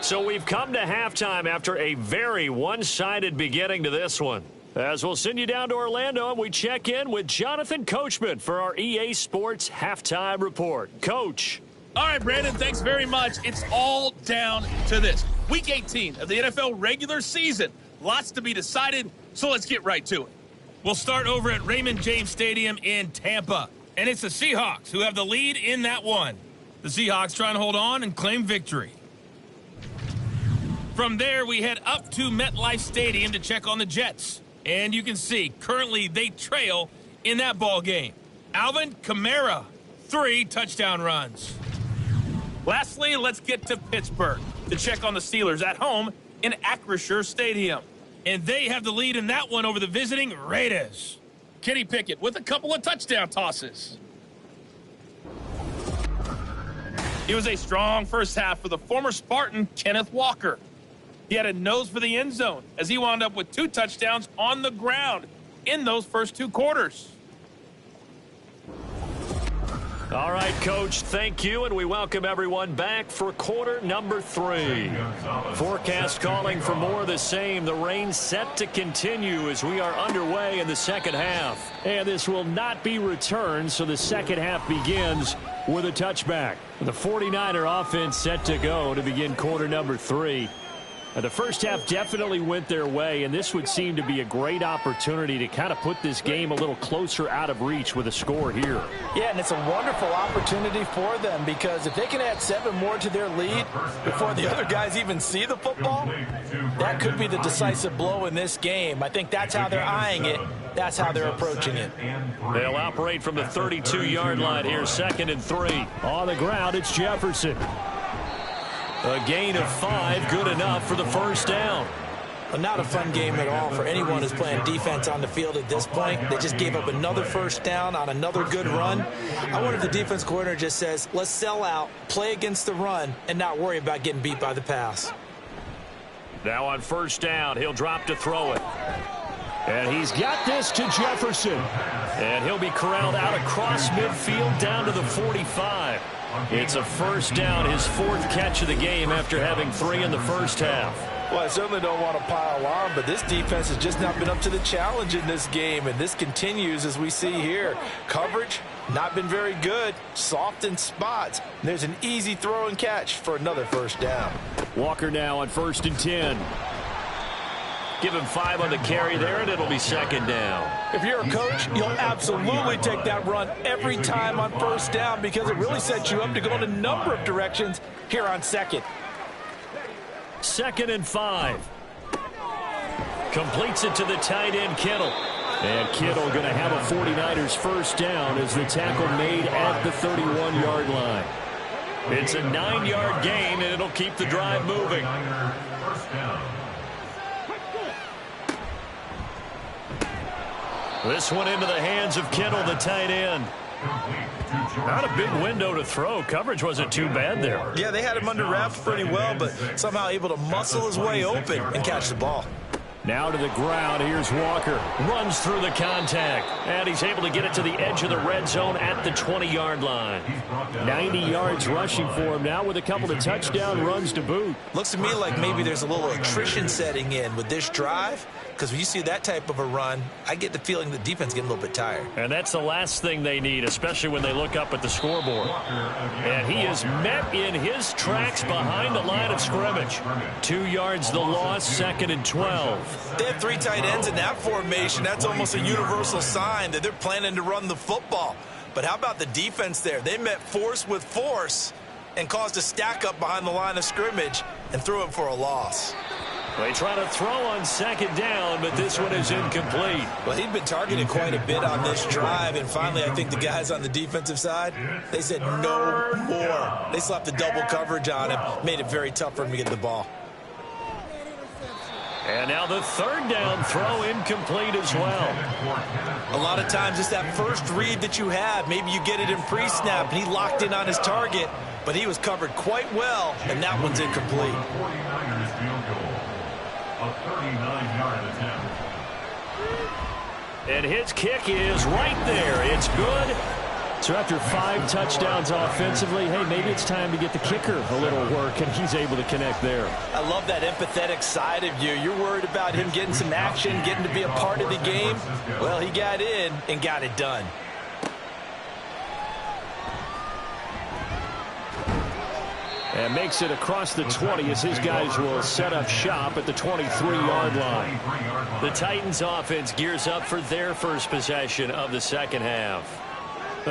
Speaker 2: So we've come to halftime after a very one-sided beginning to this one. As we'll send you down to Orlando, and we check in with Jonathan Coachman for our EA Sports Halftime Report. Coach.
Speaker 6: All right, Brandon, thanks very much. It's all down to this. Week 18 of the NFL regular season. Lots to be decided, so let's get right to it. We'll start over at Raymond James Stadium in Tampa. And it's the Seahawks who have the lead in that one. The Seahawks trying to hold on and claim victory. From there, we head up to MetLife Stadium to check on the Jets. And you can see, currently they trail in that ball game. Alvin Kamara, 3 touchdown runs. Lastly, let's get to Pittsburgh to check on the Steelers at home in Acrisure Stadium. And they have the lead in that one over the visiting Raiders. Kenny Pickett with a couple of touchdown tosses. It was a strong first half for the former Spartan, Kenneth Walker. He had a nose for the end zone as he wound up with 2 touchdowns on the ground in those first 2 quarters.
Speaker 2: All right, Coach, thank you, and we welcome everyone back for quarter number 3. Forecast calling for more of the same. The rain set to continue as we are underway in the second half. And this will not be returned, so the second half begins with a touchback. The 49er offense set to go to begin quarter number 3. The first half definitely went their way, and this would seem to be a great opportunity to kind of put this game a little closer out of reach with a score here.
Speaker 8: Yeah, and it's a wonderful opportunity for them because if they can add 7 more to their lead before the other guys even see the football, that could be the decisive blow in this game. I think that's how they're eyeing it. That's how they're approaching it.
Speaker 2: They'll operate from the 32-yard line here, 2nd and 3. On the ground, it's Jefferson. A gain of 5, good enough for the first down.
Speaker 10: Well, not a fun game at all for anyone who's playing defense on the field at this point. They just gave up another first down on another good run. I wonder if the defense coordinator just says, let's sell out, play against the run, and not worry about getting beat by the pass.
Speaker 2: Now on first down, he'll drop to throw it. And he's got this to Jefferson. And he'll be corralled out across midfield down to the 45. It's a first down, his 4th catch of the game after having 3 in the first half.
Speaker 10: Well, I certainly don't want to pile on, but this defense has just not been up to the challenge in this game, and this continues as we see here. Coverage, not been very good, soft in spots. There's an easy throw and catch for another first down.
Speaker 2: Walker now on 1st and 10. Give him 5 on the carry there, and it'll be 2nd down.
Speaker 10: If you're a coach, you'll absolutely take that run every time on first down because it really sets you up to go in a number of directions here on 2nd.
Speaker 2: 2nd and 5. Completes it to the tight end, Kittle. And Kittle going to have a 49ers first down as the tackle made at the 31-yard line. It's a 9-yard gain, and it'll keep the drive moving. This one into the hands of Kittle, the tight end.
Speaker 4: Not a big window to throw. Coverage wasn't too bad there.
Speaker 10: Yeah, they had him under wraps pretty well, but somehow able to muscle his way open and catch the ball.
Speaker 2: Now to the ground. Here's Walker.
Speaker 4: Runs through the contact. And he's able to get it to the edge of the red zone at the 20-yard line.
Speaker 2: 90 yards rushing for him now with a couple of touchdown runs to boot.
Speaker 10: Looks to me like maybe there's a little attrition setting in with this drive, because when you see that type of a run, I get the feeling the defense getting a little bit tired.
Speaker 4: And that's the last thing they need, especially when they look up at the scoreboard. And he is met in his tracks behind the line of scrimmage. 2 yards the loss, 2nd and 12.
Speaker 10: They have 3 tight ends in that formation. That's almost a universal sign that they're planning to run the football. But how about the defense there? They met force with force and caused a stack up behind the line of scrimmage and threw it for a loss.
Speaker 4: They try to throw on 2nd down, but this one is incomplete.
Speaker 10: Well, he'd been targeted quite a bit on this drive, and finally I think the guys on the defensive side, they said no more. They slapped the double coverage on him, made it very tough for him to get the ball.
Speaker 4: And now the 3rd down throw incomplete as well.
Speaker 10: A lot of times it's that first read that you have. Maybe you get it in pre-snap, and he locked in on his target, but he was covered quite well, and that one's incomplete.
Speaker 5: 49ers field goal. A 39-yard attempt.
Speaker 4: And his kick is right there. It's good.
Speaker 2: So after 5 touchdowns offensively, hey, maybe it's time to get the kicker a little work, and he's able to connect there.
Speaker 8: I love that empathetic side of you. You're worried about him getting some action, getting to be a part of the game. Well, he got in and got it done.
Speaker 2: And makes it across the 20 as his guys will set up shop at the 23-yard line.
Speaker 4: The Titans offense gears up for their first possession of the 2nd half.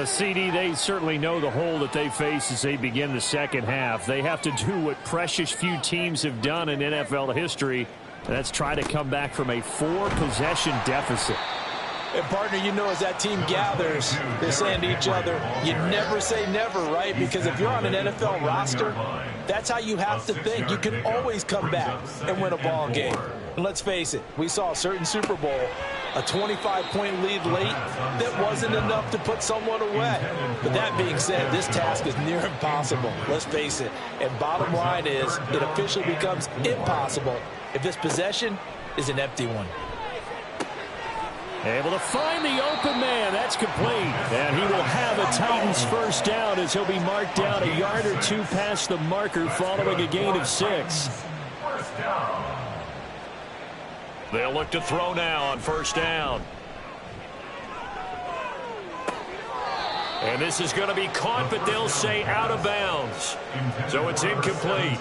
Speaker 2: CD, they certainly know the hole that they face as they begin the 2nd half. They have to do what precious few teams have done in NFL history, and that's try to come back from a 4-possession deficit.
Speaker 8: And, partner, you know, as that team gathers, they're saying to each other, you never say never, right? Because if you're on an NFL roster, that's how you have to think. You can always come back and win a ball game. And let's face it, we saw a certain Super Bowl, a 25-point lead late that wasn't enough to put someone away. But that being said, this task is near impossible. Let's face it. And bottom line is, it officially becomes impossible if this possession is an empty one.
Speaker 2: Able to find the open man. That's complete. And he will have a Titans first down as he'll be marked down a yard or 2 past the marker following a gain of 6.
Speaker 4: They'll look to throw now on 1st down. And this is going to be caught, but they'll say out of bounds. So it's incomplete.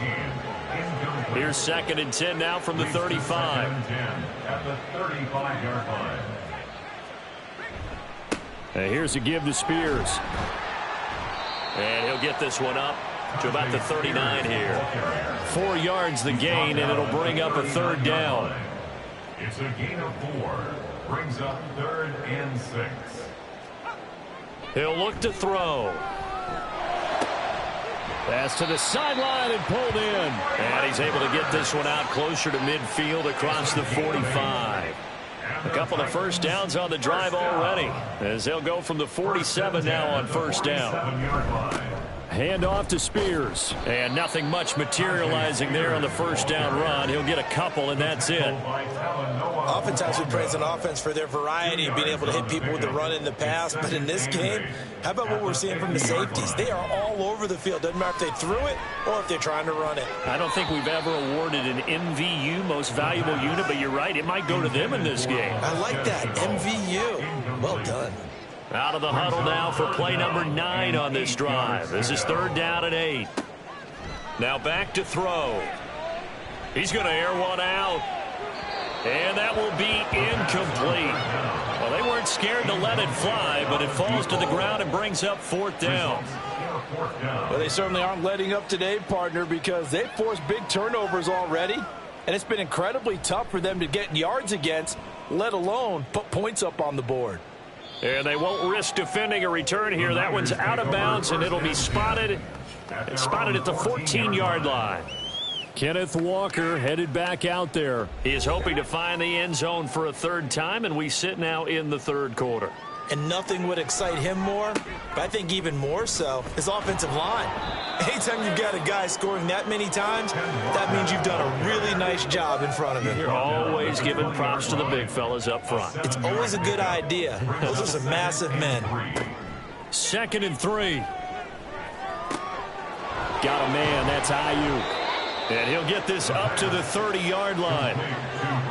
Speaker 4: Here's 2nd and 10 now from the 35.
Speaker 5: At the 35-yard line.
Speaker 2: And here's a give to Spears.
Speaker 4: And he'll get this one up to about the 39 here.
Speaker 2: 4 yards the gain, and it'll bring up a 3rd down.
Speaker 5: It's a gain of 4. Brings up 3rd and 6.
Speaker 4: He'll look to throw.
Speaker 2: Pass to the sideline and pulled in.
Speaker 4: And he's able to get this one out closer to midfield across the 45. A couple of first downs on the drive already, as they'll go from the 47 now on 1st down.
Speaker 2: Hand off to Spears.
Speaker 4: And nothing much materializing there on the 1st down run. He'll get a couple, and that's it.
Speaker 10: Oftentimes we praise an offense for their variety of being able to hit people with the run in the pass. But in this game, how about what we're seeing from the safeties? They are all over the field. Doesn't matter if they threw it or if they're trying to run it.
Speaker 4: I don't think we've ever awarded an MVU, most valuable unit, but you're right. It might go to them in this game.
Speaker 10: I like that. MVU. Well done.
Speaker 4: Out of the huddle now for play number 9 on this drive. This is 3rd down and 8. Now back to throw. He's going to air one out. And that will be incomplete. Well, they weren't scared to let it fly, but it falls to the ground and brings up 4th down.
Speaker 8: Well, they certainly aren't letting up today, partner, because they've forced big turnovers already. And it's been incredibly tough for them to get yards against, let alone put points up on the board.
Speaker 4: And they won't risk defending a return here. That one's out of bounds, and it'll be spotted. It's spotted at the 14-yard line.
Speaker 2: Kenneth Walker headed back out there.
Speaker 4: He is hoping to find the end zone for a third time, and we sit now in the third quarter.
Speaker 10: And nothing would excite him more, but I think even more so, his offensive line. Anytime you've got a guy scoring that many times, that means you've done a really nice job in front of him.
Speaker 4: You're always giving props to the big fellas up front.
Speaker 10: It's always a good idea. Those are some massive men.
Speaker 2: 2nd and 3. Got a man, that's Ayuk.
Speaker 4: And he'll get this up to the 30-yard line.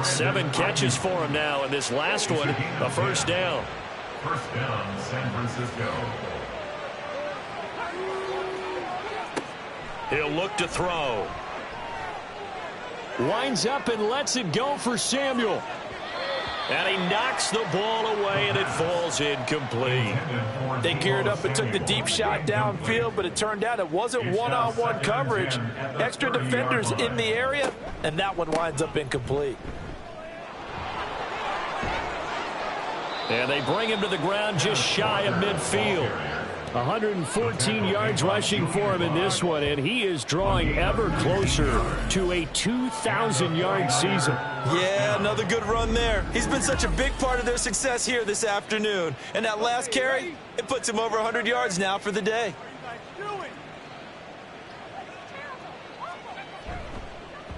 Speaker 4: 7 catches for him now, and this last one, a first down.
Speaker 5: First down, San Francisco.
Speaker 4: He'll look to throw.
Speaker 2: Winds up and lets it go for Samuel.
Speaker 4: And he knocks the ball away, and it falls incomplete.
Speaker 3: They geared up and took the deep shot downfield, but it turned out it wasn't one-on-one coverage. Extra defenders in the area, and that one winds up incomplete.
Speaker 2: And they bring him to the ground just shy of midfield. 114 yards rushing for him in this one, and he is drawing ever closer to a 2,000-yard season.
Speaker 10: Yeah, another good run there. He's been such a big part of their success here this afternoon. And that last carry, it puts him over 100 yards now for the day.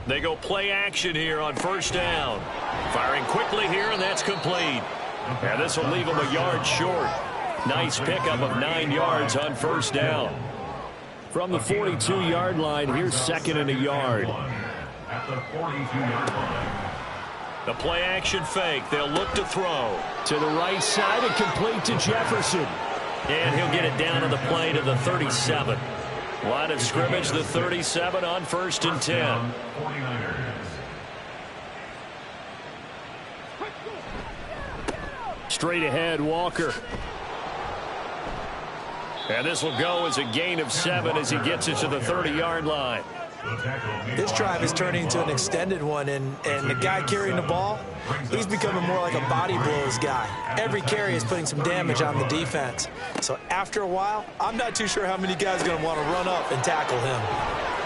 Speaker 4: They go play action here on first down. Firing quickly here, and that's complete. And this will leave him a yard short. Nice pickup of 9 yards on first down.
Speaker 2: From the 42-yard line, here's 2nd and a yard.
Speaker 5: At the 42-yard line.
Speaker 4: The play action fake. They'll look to throw.
Speaker 2: To the right side and complete to Jefferson.
Speaker 4: And he'll get it down on the play to the 37. Line of scrimmage, the 37 on 1st and 10.
Speaker 5: 49ers.
Speaker 2: Straight ahead, Walker.
Speaker 4: And this will go as a gain of 7 as he gets it to the 30-yard line.
Speaker 10: This drive is turning into an extended one, and the guy carrying the ball, he's becoming more like a body blows guy. Every carry is putting some damage on the defense. So after a while, I'm not too sure how many guys are going to want to run up and tackle him.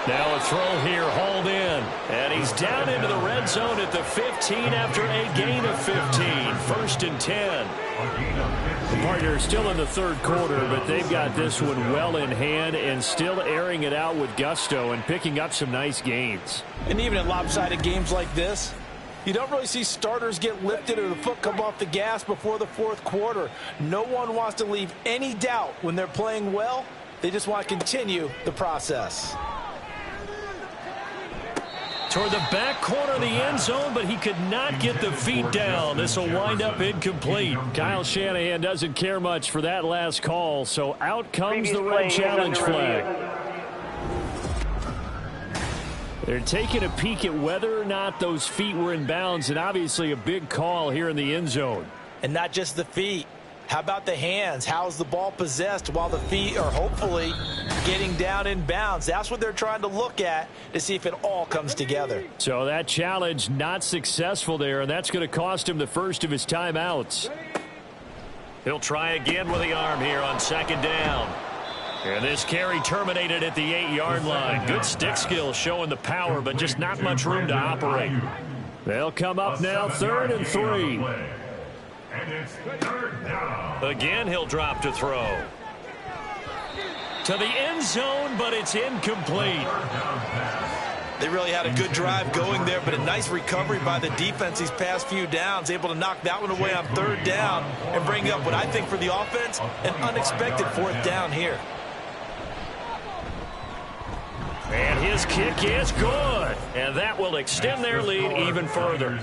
Speaker 4: Now a throw here, hauled in. And he's down into the red zone at the 15 after a gain of 15. 1st and 10.
Speaker 2: The partner is still in the third quarter, but they've got this one well in hand and still airing it out with gusto and picking up some nice gains.
Speaker 3: And even in lopsided games like this, you don't really see starters get lifted or the foot come off the gas before the fourth quarter. No one wants to leave any doubt when they're playing well. They just want to continue the process.
Speaker 2: Toward the back corner of the end zone, but he could not get the feet down. This will wind up incomplete. Kyle Shanahan doesn't care much for that last call, so out comes the red challenge flag. They're taking a peek at whether or not those feet were in bounds, and obviously a big call here in the end zone.
Speaker 3: And not just the feet. How about the hands? How's the ball possessed while the feet are hopefully getting down in bounds? That's what they're trying to look at to see if it all comes together.
Speaker 2: So that challenge not successful there, and that's going to cost him the first of his timeouts.
Speaker 4: He'll try again with the arm here on 2nd down. And this carry terminated at the 8-yard line. Good stick skill showing the power, but just not much room to operate.
Speaker 2: They'll come up now 3rd and 3.
Speaker 5: And it's 3rd down.
Speaker 4: Again, he'll drop to throw. To the end zone, but it's incomplete.
Speaker 10: They really had a good drive going there, but a nice recovery by the defense these past few downs, able to knock that one away on 3rd down and bring up what I think for the offense, an unexpected 4th down here.
Speaker 4: And his kick is good. And that will extend their lead even further.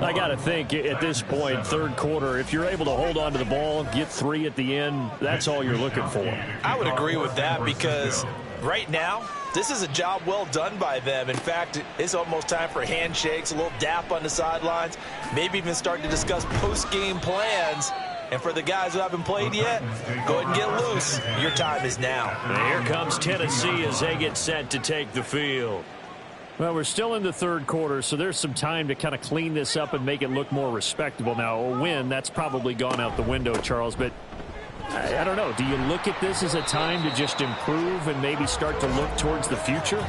Speaker 2: I got to think at this point, third quarter, if you're able to hold on to the ball, get 3 at the end, that's all you're looking for.
Speaker 10: I would agree with that because right now, this is a job well done by them. In fact, it's almost time for handshakes, a little dap on the sidelines, maybe even start to discuss post-game plans. And for the guys who haven't played yet, go ahead and get loose. Your time is now.
Speaker 4: And here comes Tennessee as they get set to take the field.
Speaker 2: Well, we're still in the third quarter, so there's some time to kind of clean this up and make it look more respectable. Now, a win, that's probably gone out the window, Charles, but I don't know. Do you look at this as a time to just improve and maybe start to look towards the future?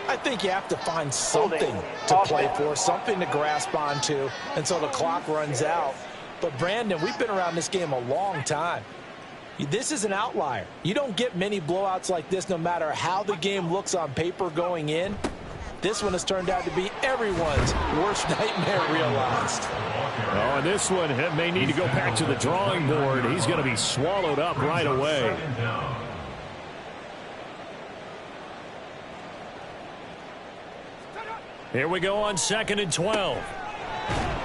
Speaker 3: I think you have to find something to play for, something to grasp onto until the clock runs out. But, Brandon, we've been around this game a long time. This is an outlier. You don't get many blowouts like this no matter how the game looks on paper going in. This one has turned out to be everyone's worst nightmare realized.
Speaker 9: Oh, and this one may need to go back to the drawing board. He's going to be swallowed up right away. Here we go on 2nd and 12.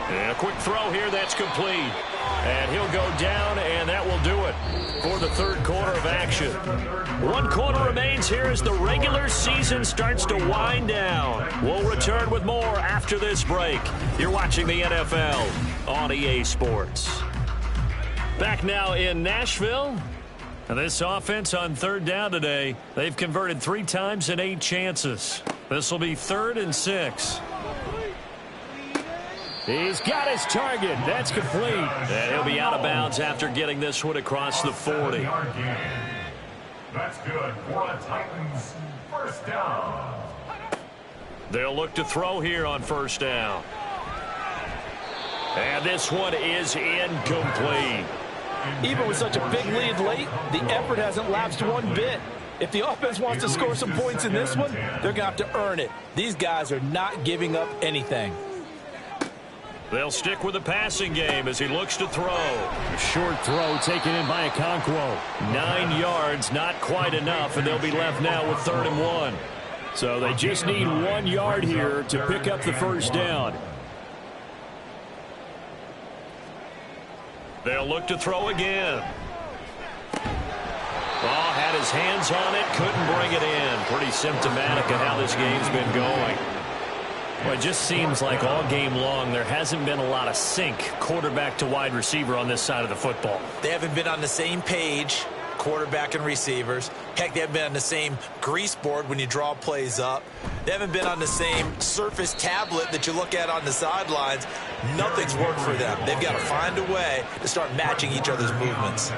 Speaker 9: And a quick throw here, that's complete. And he'll go down, and that will do it for the third quarter of action. 1 quarter remains here as the regular season starts to wind down. We'll return with more after this break. You're watching the NFL on EA Sports. Back now in Nashville. And this offense on 3rd down today, they've converted 3 times in 8 chances. This will be 3rd and 6. He's got his target. That's complete. And he'll be out of bounds after getting this one across the 40.
Speaker 5: That's good for the Titans. 1st down.
Speaker 2: They'll look to throw here on 1st down. And this one is incomplete.
Speaker 3: Even with such a big lead late, the effort hasn't lapsed one bit. If the offense wants to score some points in this one, they're going to have to earn it. These guys are not giving up anything.
Speaker 2: They'll stick with the passing game as he looks to throw.
Speaker 9: A short throw taken in by Okonkwo.
Speaker 2: 9 yards, not quite enough, and they'll be left now with 3rd and 1.
Speaker 9: So they just need 1 yard here to pick up the 1st down.
Speaker 2: They'll look to throw again. Oh, had his hands on it, couldn't bring it in. Pretty symptomatic of how this game's been going.
Speaker 9: Well, it just seems like all game long there hasn't been a lot of sync quarterback to wide receiver on this side of the football.
Speaker 10: They haven't been on the same page, quarterback and receivers. Heck, they haven't been on the same grease board when you draw plays up. They haven't been on the same surface tablet that you look at on the sidelines. Nothing's worked for them. They've got to find a way to start matching each other's movements.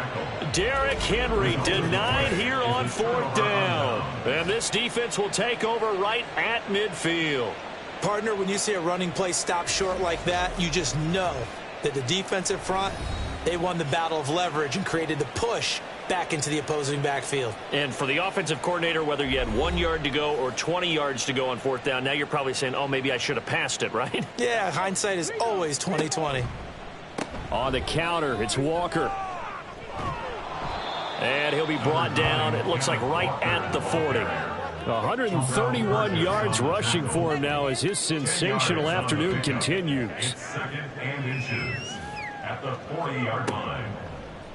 Speaker 2: Derrick Henry denied here on 4th down. And this defense will take over right at midfield.
Speaker 3: Partner, when you see a running play stop short like that, you just know that the defensive front, they won the battle of leverage and created the push back into the opposing backfield.
Speaker 2: And for the offensive coordinator, whether you had 1 yard to go or 20 yards to go on 4th down, now you're probably saying, oh, maybe I should have passed it, right?
Speaker 3: Yeah, hindsight is always 20/20.
Speaker 9: On the counter, it's Walker.
Speaker 2: And he'll be brought down, it looks like right at the 40.
Speaker 9: 131 yards rushing for him now as his sensational afternoon continues.
Speaker 5: 2nd and inches at the 40-yard line.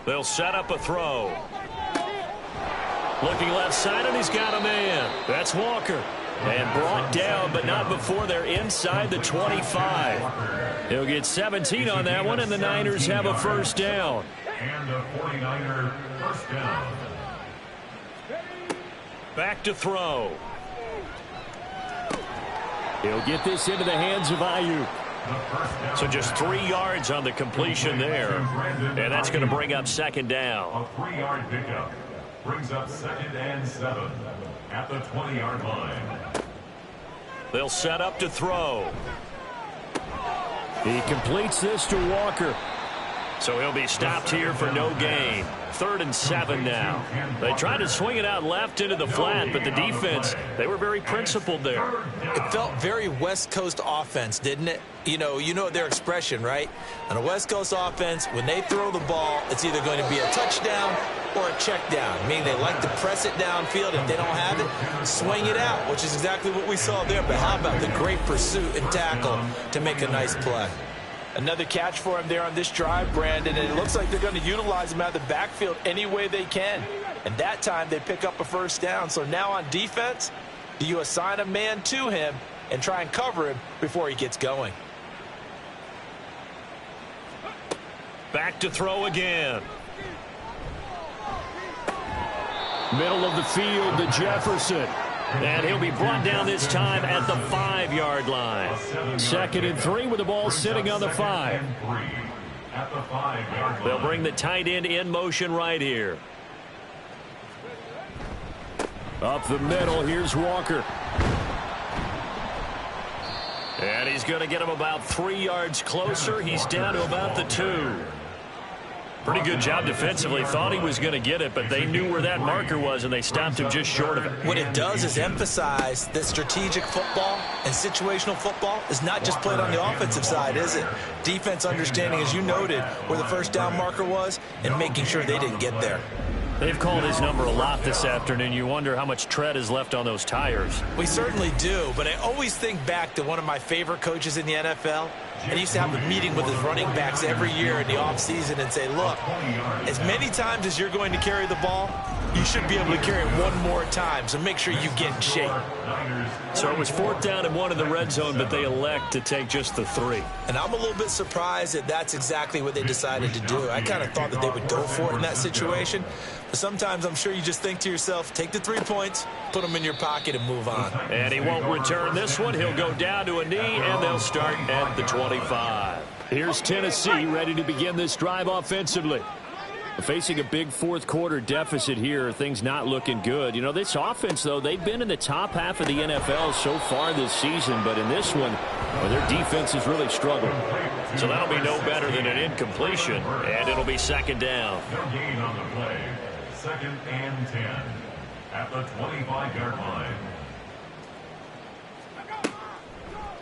Speaker 2: They'll set up a throw. Looking left side, and he's got a man. That's Walker. And brought down, but not before they're inside the 25. He'll get 17 on that one, and the Niners have a 1st down.
Speaker 5: And a 49er 1st down.
Speaker 2: Back to throw.
Speaker 9: He'll get this into the hands of Ayuk.
Speaker 2: So just 3 yards on the completion there. And that's going to bring up 2nd down.
Speaker 5: A 3-yard pickup brings up 2nd and 7 at the 20-yard line.
Speaker 2: They'll set up to throw.
Speaker 9: He completes this to Walker.
Speaker 2: So he'll be stopped here for no gain. 3rd and 7 now. They tried to swing it out left into the flat, but the defense, they were very principled there.
Speaker 10: It felt very West Coast offense, didn't it? You know their expression, right? On a West Coast offense, when they throw the ball, it's either going to be a touchdown or a check down, meaning they like to press it downfield. If they don't have it, swing it out, which is exactly what we saw there. But how about the great pursuit and tackle to make a nice play?
Speaker 3: Another catch for him there on this drive, Brandon, and it looks like they're going to utilize him out of the backfield any way they can. And that time they pick up a 1st down. So now on defense, do you assign a man to him and try and cover him before he gets going?
Speaker 2: Back to throw again.
Speaker 9: Middle of the field to Jefferson.
Speaker 2: And he'll be brought down this time at the 5-yard line.
Speaker 9: 2nd and 3 with the ball sitting on the 5.
Speaker 2: They'll bring the tight end in motion right here.
Speaker 9: Up the middle, here's Walker.
Speaker 4: And he's going to get him about 3 yards closer. He's down to about the 2. Pretty good job defensively. Thought he was going to get it, but they knew where that marker was, and they stopped him just short of it.
Speaker 10: What it does is emphasize that strategic football and situational football is not just played on the offensive side, is it? Defense understanding, as you noted, where the first down marker was and making sure they didn't get there.
Speaker 4: They've called his number a lot this afternoon. You wonder how much tread is left on those tires.
Speaker 10: We certainly do, but I always think back to one of my favorite coaches in the NFL. And he used to have a meeting with his running backs every year in the offseason and say, look, as many times as you're going to carry the ball, you should be able to carry it one more time, so make sure you get in shape.
Speaker 4: So it was 4th down and 1 in the red zone, but they elect to take just the 3.
Speaker 10: And I'm a little bit surprised that that's exactly what they decided to do. I kind of thought that they would go for it in that situation. But sometimes I'm sure you just think to yourself, take the 3 points, put them in your pocket, and move on.
Speaker 4: And he won't return this one. He'll go down to a knee, and they'll start at the 25.
Speaker 2: Here's Tennessee ready to begin this drive offensively. Facing a big fourth-quarter deficit here, things not looking good. You know, this offense, though, they've been in the top half of the NFL so far this season, but in this one, well, their defense has really struggled.
Speaker 4: So that'll be no better than an incompletion, and it'll be 2nd down.
Speaker 5: No gain on the play. 2nd and 10 at the 25-yard line.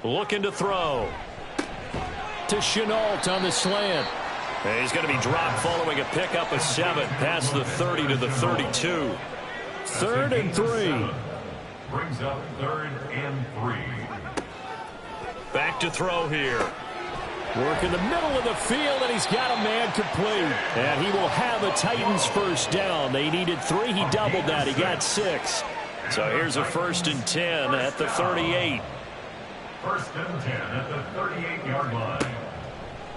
Speaker 4: Looking to throw.
Speaker 2: To Chenault on the slant.
Speaker 4: And he's going to be dropped following a pickup of 7 past the 30 to the 32.
Speaker 2: 3rd and 3.
Speaker 5: Brings up 3rd and 3.
Speaker 4: Back to throw here.
Speaker 2: Work in the middle of the field, and he's got a man complete. And he will have a Titans first down. They needed 3. He doubled that. He got 6.
Speaker 4: So here's a 1st and 10 at the 38.
Speaker 5: 1st and 10 at the 38-yard line.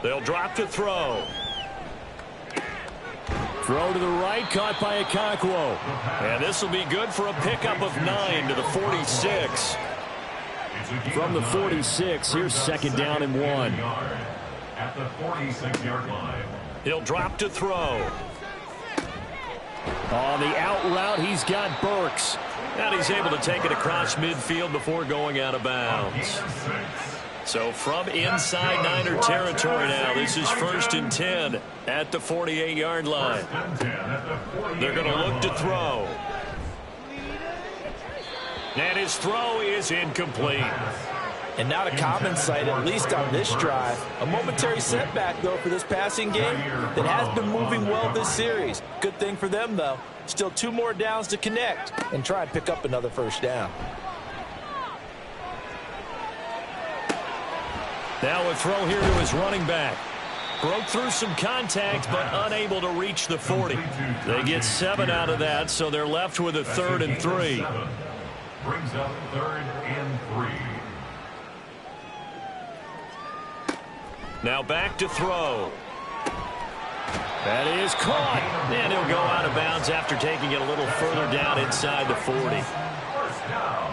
Speaker 4: They'll drop to throw.
Speaker 2: Throw to the right, caught by Okonkwo.
Speaker 4: And this will be good for a pickup of 9 to the 46.
Speaker 2: From the 46, here's 2nd down and 1.
Speaker 5: At the 46-yard line.
Speaker 4: He'll drop to throw.
Speaker 2: On the out route, he's got Burks.
Speaker 4: And he's able to take it across midfield before going out of bounds. So from inside Niner territory now, this is 1st and 10 at the 48-yard line. They're going to look to throw. And his throw is incomplete.
Speaker 10: And not a common sight, at least on this drive. A momentary setback, though, for this passing game that has been moving well this series. Good thing for them, though. Still 2 more downs to connect and try and pick up another 1st down.
Speaker 4: Now a throw here to his running back. Broke through some contact, but unable to reach the 40. They get 7 out of that, so they're left with a 3rd and 3.
Speaker 5: Brings up 3rd and 3.
Speaker 4: Now back to throw. That is caught. And he'll go out of bounds after taking it a little further down inside the 40.
Speaker 5: 1st down.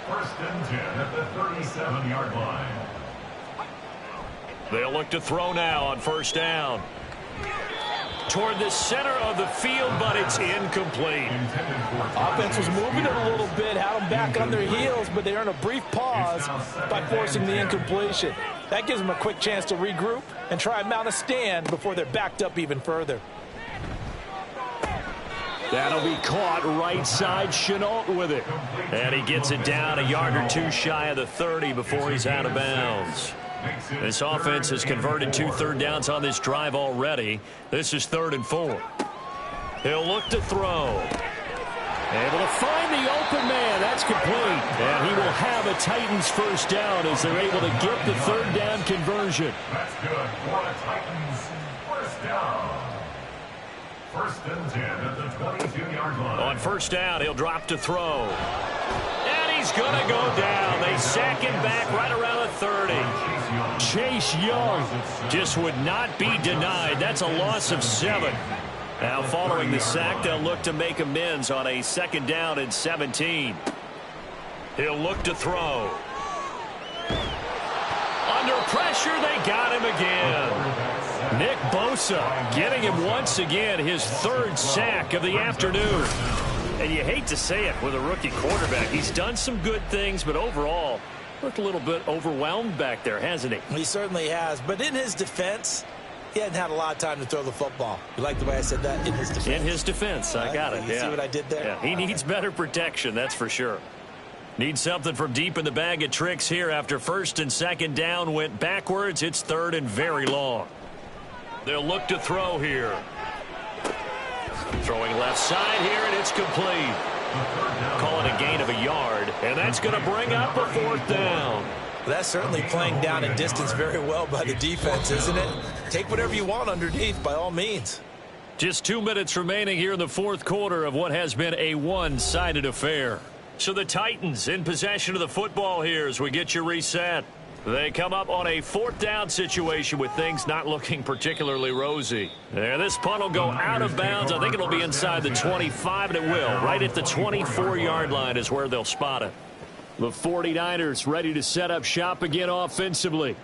Speaker 5: 1st and 10 at the 37-yard line.
Speaker 4: They'll look to throw now on 1st down. Toward the center of the field, but it's incomplete.
Speaker 10: Offense was moving it a little bit, had them back on their heels, but they earned a brief pause by forcing the incompletion. That gives them a quick chance to regroup and try and mount a stand before they're backed up even further.
Speaker 2: That'll be caught right side, Chenault with it.
Speaker 4: And he gets it down a yard or 2 shy of the 30 before he's out of bounds. This offense has converted 2 third downs on this drive already. This is 3rd and 4. He'll look to throw.
Speaker 2: Able to find the open man. That's complete. And he will have a Titans first down as they're able to get the 3rd down conversion.
Speaker 5: That's good for the Titans. First down. 1st and 10 at the 22-yard line.
Speaker 4: On 1st down, he'll drop to throw. He's going to go down. They sack him back right around the 30.
Speaker 2: Chase Young
Speaker 4: just would not be denied. That's a loss of 7. Now following the sack, they'll look to make amends on a 2nd down and 17. He'll look to throw. Under pressure, they got him again. Nick Bosa getting him once again, his 3rd sack of the afternoon. And you hate to say it with a rookie quarterback. He's done some good things, but overall, Looked a little bit overwhelmed back there, hasn't he?
Speaker 8: He certainly has. But in his defense, he hadn't had a lot of time to throw the football. You like the way I said that? In his defense.
Speaker 4: In his defense. I got it.
Speaker 8: You see what I did there?
Speaker 4: Yeah, he needs better protection, that's for sure. Needs something from deep in the bag of tricks here after first and second down went backwards. It's third and very long. They'll look to throw here. Throwing left side here, and it's complete. Call it a gain of a yard, and that's going to bring up a fourth down.
Speaker 8: That's certainly playing down in distance very well by the defense, isn't it? Take whatever you want underneath, by all means.
Speaker 4: Just 2 minutes remaining here in the fourth quarter of what has been a one-sided affair. So the Titans in possession of the football here as we get you reset. They come up on a fourth down situation with things not looking particularly rosy. And this punt will go out of bounds. I think it'll be inside the 25, and it will. Right at the 24-yard line is where they'll spot it. The 49ers ready to set up shop again offensively.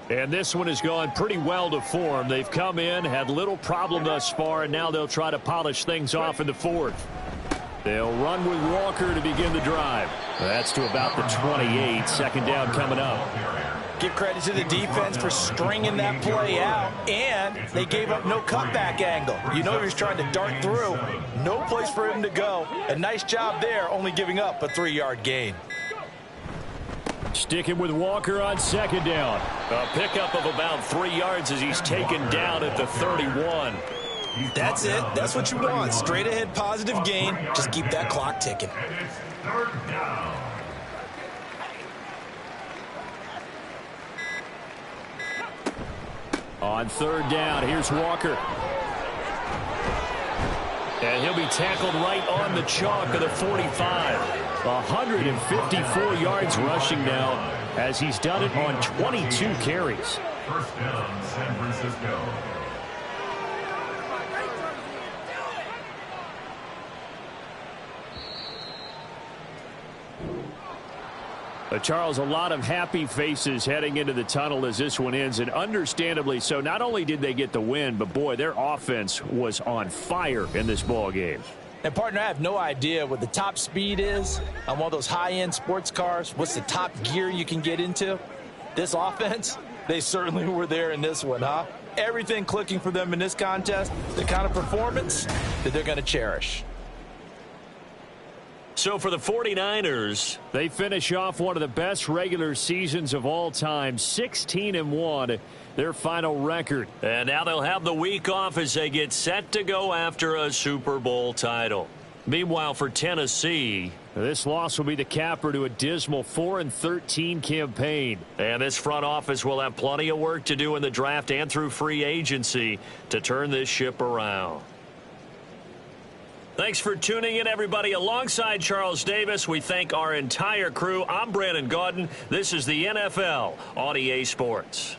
Speaker 4: And this one has gone pretty well to form. They've come in, had little problem thus far, and now they'll try to polish things off in the fourth. They'll run with Walker to begin the drive. That's to about the 28. Second down coming up.
Speaker 8: Give credit to the defense for stringing that play out, and they gave up no cutback angle. You know he was trying to dart through. No place for him to go. A nice job there, only giving up a 3-yard gain.
Speaker 2: Sticking with Walker on second down.
Speaker 4: A pickup of about 3 yards as he's taken down at the 31.
Speaker 8: That's it. That's what you want. Straight ahead positive gain. Just keep that clock ticking.
Speaker 5: Third down.
Speaker 2: On third down, here's Walker.
Speaker 4: And he'll be tackled right on the chalk of the 45.
Speaker 2: 154 yards rushing now as he's done it on 22 carries.
Speaker 5: First down, San Francisco.
Speaker 2: Charles, a lot of happy faces heading into the tunnel as this one ends, and understandably so. Not only did they get the win, but boy, their offense was on fire in this ball game.
Speaker 8: And partner, I have no idea what the top speed is on one of those high-end sports cars. What's the top gear you can get into? This offense, they certainly were there in this one, huh? Everything clicking for them in this contest, the kind of performance that they're going to cherish.
Speaker 4: So for the 49ers,
Speaker 2: they finish off one of the best regular seasons of all time, 16-1, their final record.
Speaker 4: And now they'll have the week off as they get set to go after a Super Bowl title. Meanwhile, for Tennessee,
Speaker 2: this loss will be the capper to a dismal 4-13 campaign.
Speaker 4: And this front office will have plenty of work to do in the draft and through free agency to turn this ship around. Thanks for tuning in, everybody. Alongside Charles Davis, we thank our entire crew. I'm Brandon Gaudin. This is the NFL on EA Sports.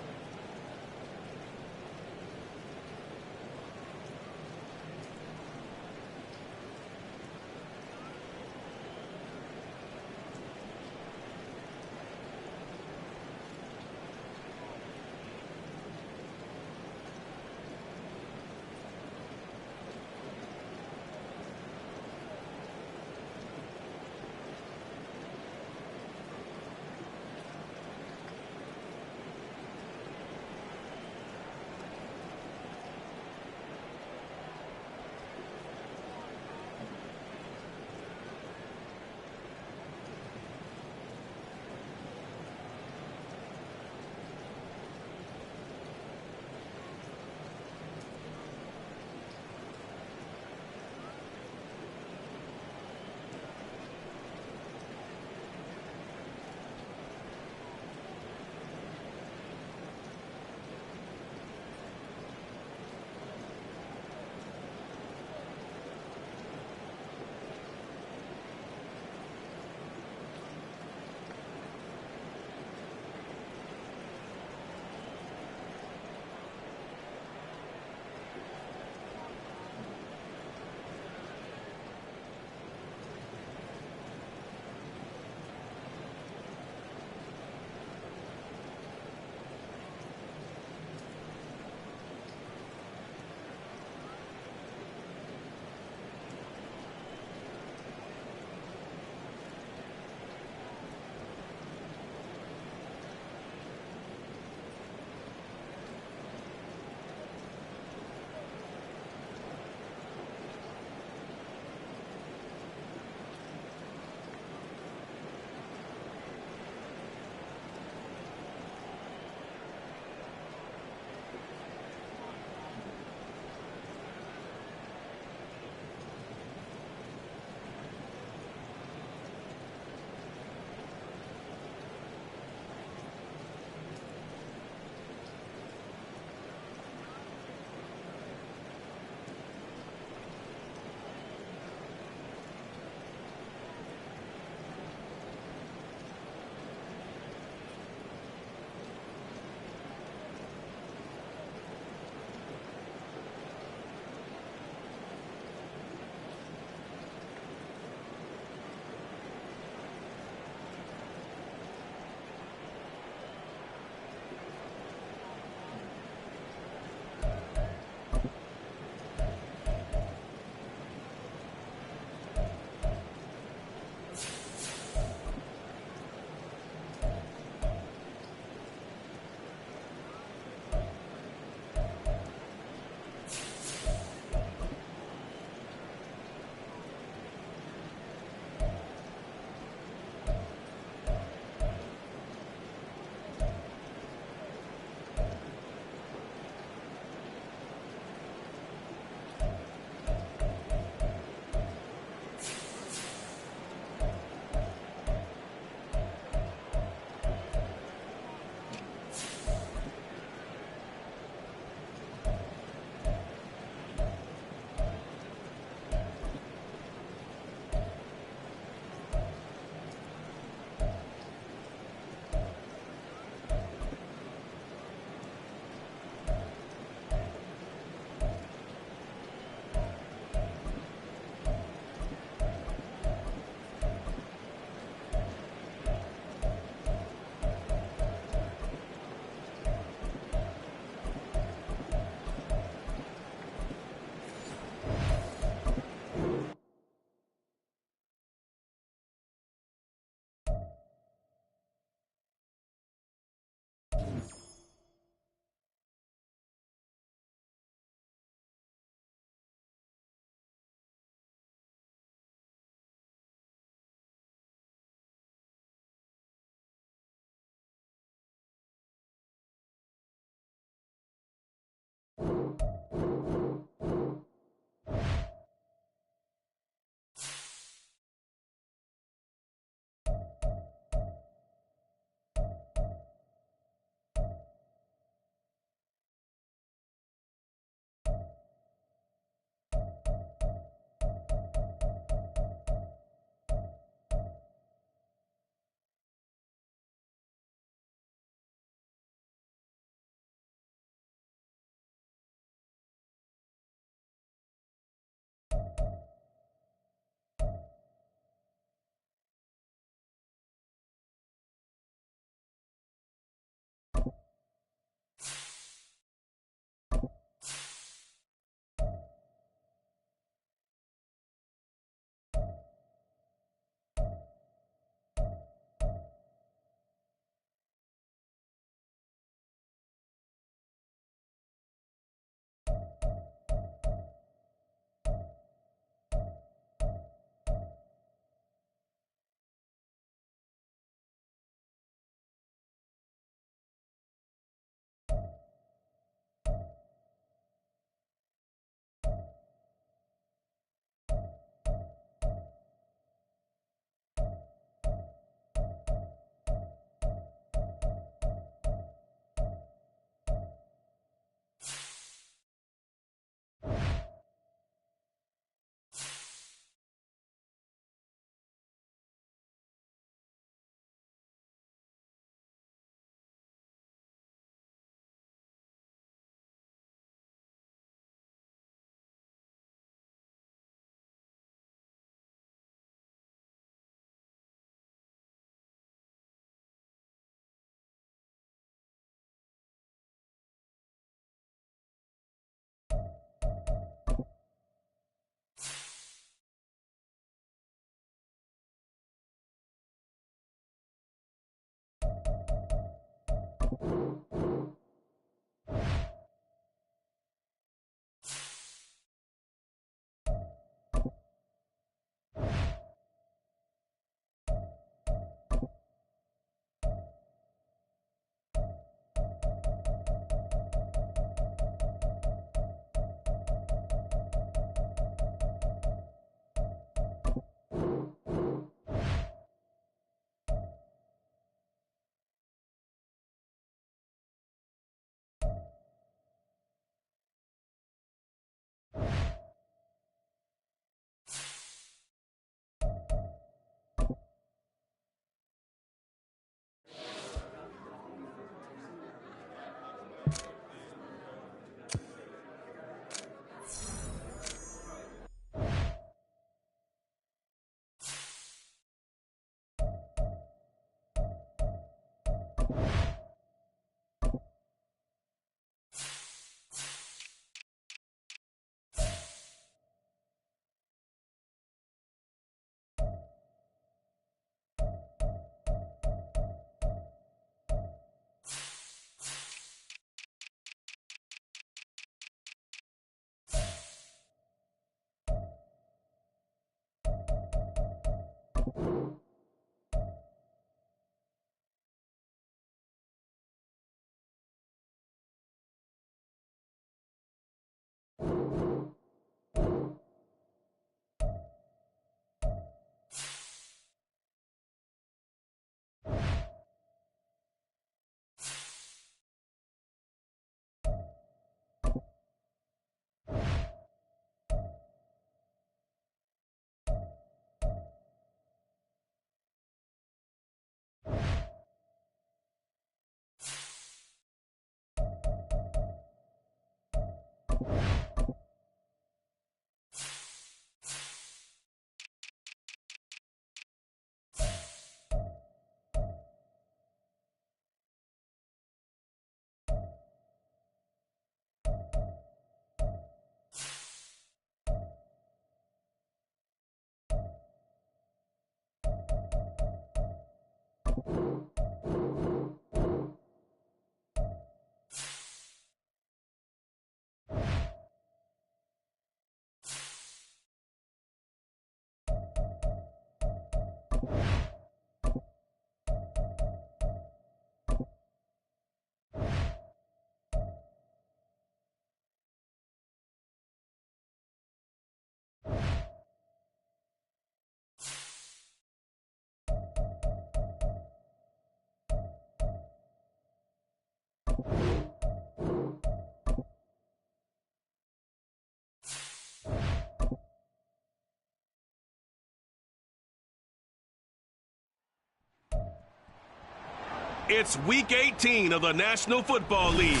Speaker 1: It's Week 18 of the National Football League,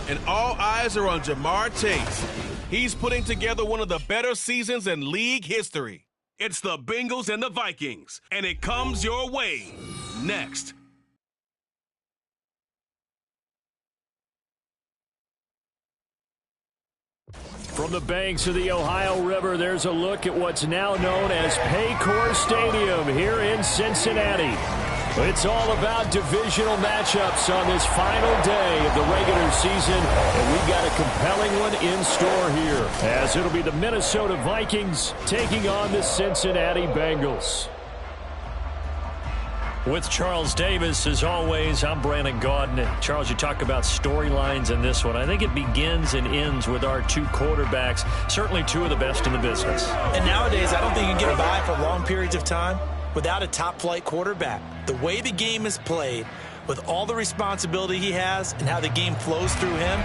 Speaker 1: and all eyes are on Jamar Chase. He's putting together one of the better seasons in league history. It's the Bengals and the Vikings, and it comes your way next.
Speaker 2: From the banks of the Ohio River, there's a look at what's now known as Paycor Stadium here in Cincinnati. It's all about divisional matchups on this final day of the regular season, and we've got a compelling one in store here, as it'll be the Minnesota Vikings taking on the Cincinnati Bengals.
Speaker 4: With Charles Davis, as always, I'm Brandon Gaudin. And Charles, you talk about storylines in this one. I think it begins and ends with our two quarterbacks, certainly two of the best in the business.
Speaker 8: And nowadays, I don't think you can get by for long periods of time without a top-flight quarterback. The way the game is played, with all the responsibility he has and how the game flows through him,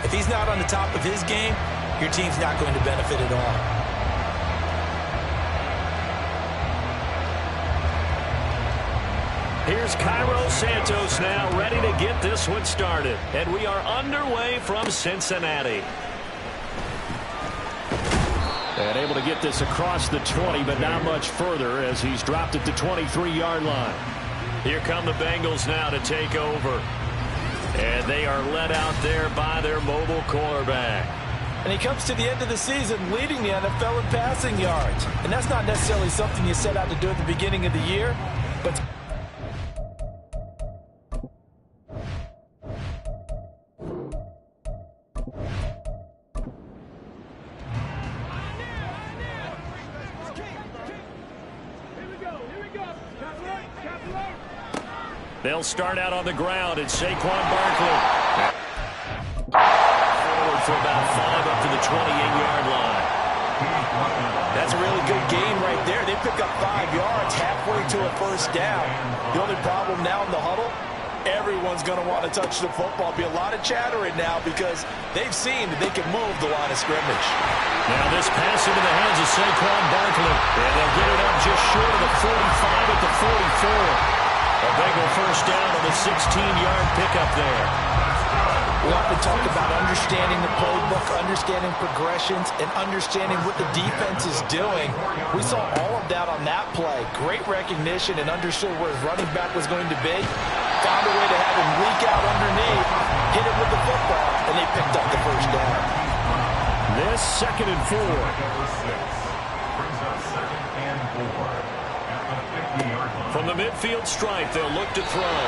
Speaker 8: if he's not on the top of his game, your team's not going to benefit at all.
Speaker 2: Here's Cairo Santos now, ready to get this one started. And we are underway from Cincinnati. And able to get this across the 20, but not much further as he's dropped at the 23-yard line.
Speaker 4: Here come the Bengals now to take over. And they are led out there by their mobile quarterback.
Speaker 8: And he comes to the end of the season leading the NFL in passing yards. And that's not necessarily something you set out to do at the beginning of the year, but
Speaker 2: They'll start out on the ground. It's Saquon Barkley. Forward for about 5 up to the 28-yard line.
Speaker 3: That's a really good gain right there. They pick up 5 yards halfway to a first down. The only problem now in the huddle, everyone's going to want to touch the football. Be a lot of chattering now because they've seen that they can move the line of scrimmage.
Speaker 2: Now this pass into the hands of Saquon Barkley. And they'll get it up just short of the 45 at the 44. A Bengal first down on the 16-yard pickup there.
Speaker 3: We often talk about understanding the playbook, understanding progressions, and understanding what the defense is doing. We saw all of that on that play. Great recognition and understood where his running back was going to be. Found a way to have him leak out underneath, hit him with the football, and they picked up the first down.
Speaker 2: This 2nd and 4.
Speaker 5: Brings up 2nd and 4 at the 50-yard line.
Speaker 2: From the midfield stripe, they'll look to throw.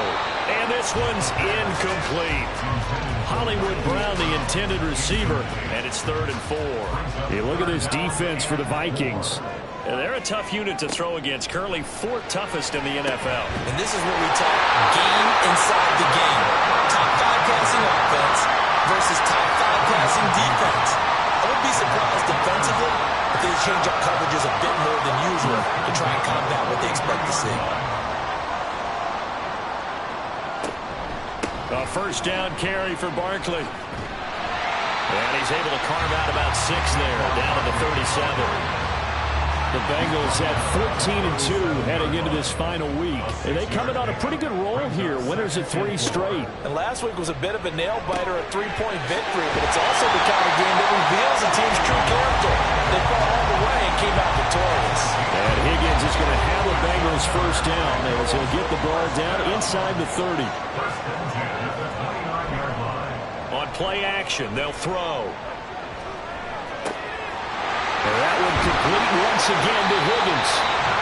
Speaker 2: And this one's incomplete. Hollywood Brown, the intended receiver, and it's 3rd and 4. Hey, look at this defense for the Vikings.
Speaker 4: And they're a tough unit to throw against, currently 4th toughest in the NFL.
Speaker 10: And this is what we talk game inside the game. Top 5 passing offense versus top 5 passing defense. I wouldn't be surprised defensively if they change up coverages a bit more than usual to try and combat what they expect to see.
Speaker 2: A first down carry for Barkley. And he's able to carve out about 6 there, down to the 37. The Bengals at 14-2 heading into this final week. And they come in on a pretty good roll here. Winners of 3 straight.
Speaker 3: And last week was a bit of a nail-biter, a 3-point victory, but it's also the kind of game that reveals a team's true character. They fought all the way and came out victorious.
Speaker 2: And Higgins is going to have the Bengals first down as he'll get the ball down inside the 30. On play action, they'll throw. And that one complete once again to Higgins.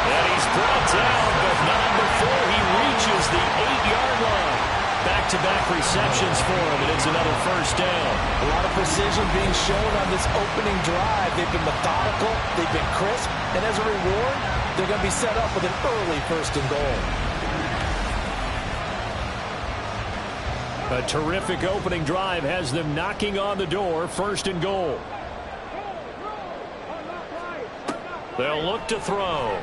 Speaker 2: And he's brought down, but not before he reaches the 8-yard line. Back-to-back receptions for him, and it's another first down.
Speaker 3: A lot of precision being shown on this opening drive. They've been methodical, they've been crisp, and as a reward, they're going to be set up with an early 1st and goal.
Speaker 2: A terrific opening drive has them knocking on the door, 1st and goal. They'll look to throw.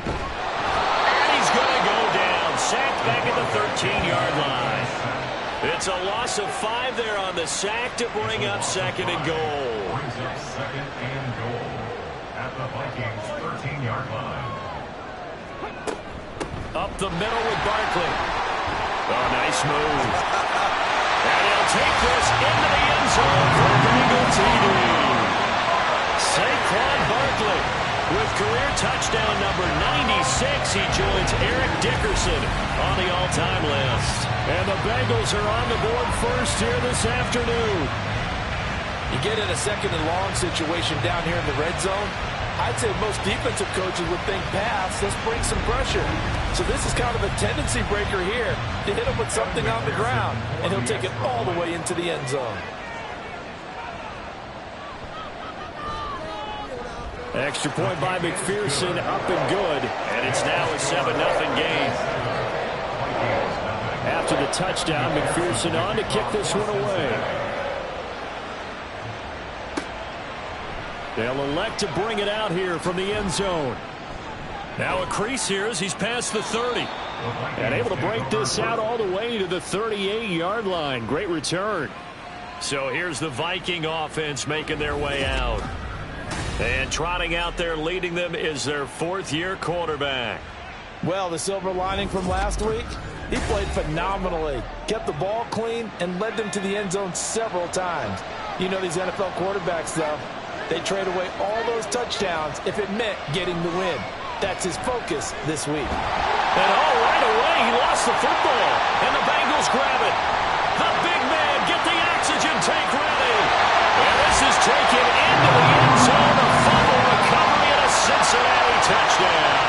Speaker 2: And he's going to go down. Sacked back at the 13-yard line. It's a loss of 5 there on the sack to bring up 2nd and goal.
Speaker 5: Brings up 2nd and goal at the Vikings 13-yard line.
Speaker 2: Up the middle with Barkley. Oh, nice move. And he'll take this into the end zone for Bengal TD. Saquon Barkley with career touchdown number 96. He joins Eric Dickerson on the all-time list. And the Bengals are on the board first here this afternoon.
Speaker 3: You get in a 2nd and long situation down here in the red zone, I'd say most defensive coaches would think pass, let's bring some pressure. So this is kind of a tendency breaker here to hit him with something on the ground, and he'll take it all the way into the end zone.
Speaker 2: Extra point by McPherson, up and good. And it's now a 7-0 game. After the touchdown, McPherson on to kick this one away. They'll elect to bring it out here from the end zone. Now a crease here as he's past the 30. And able to break this out all the way to the 38-yard line. Great return. So here's the Viking offense making their way out. And trotting out there leading them is their 4th-year quarterback.
Speaker 3: Well, the silver lining from last week, he played phenomenally. Kept the ball clean and led them to the end zone several times. You know these NFL quarterbacks, though. They trade away all those touchdowns if it meant getting the win. That's his focus this week.
Speaker 2: And right away, he lost the football. And the Bengals grab it. The big man, get the oxygen tank ready. And this is taken into the end zone. A fumble recovery and a Cincinnati touchdown.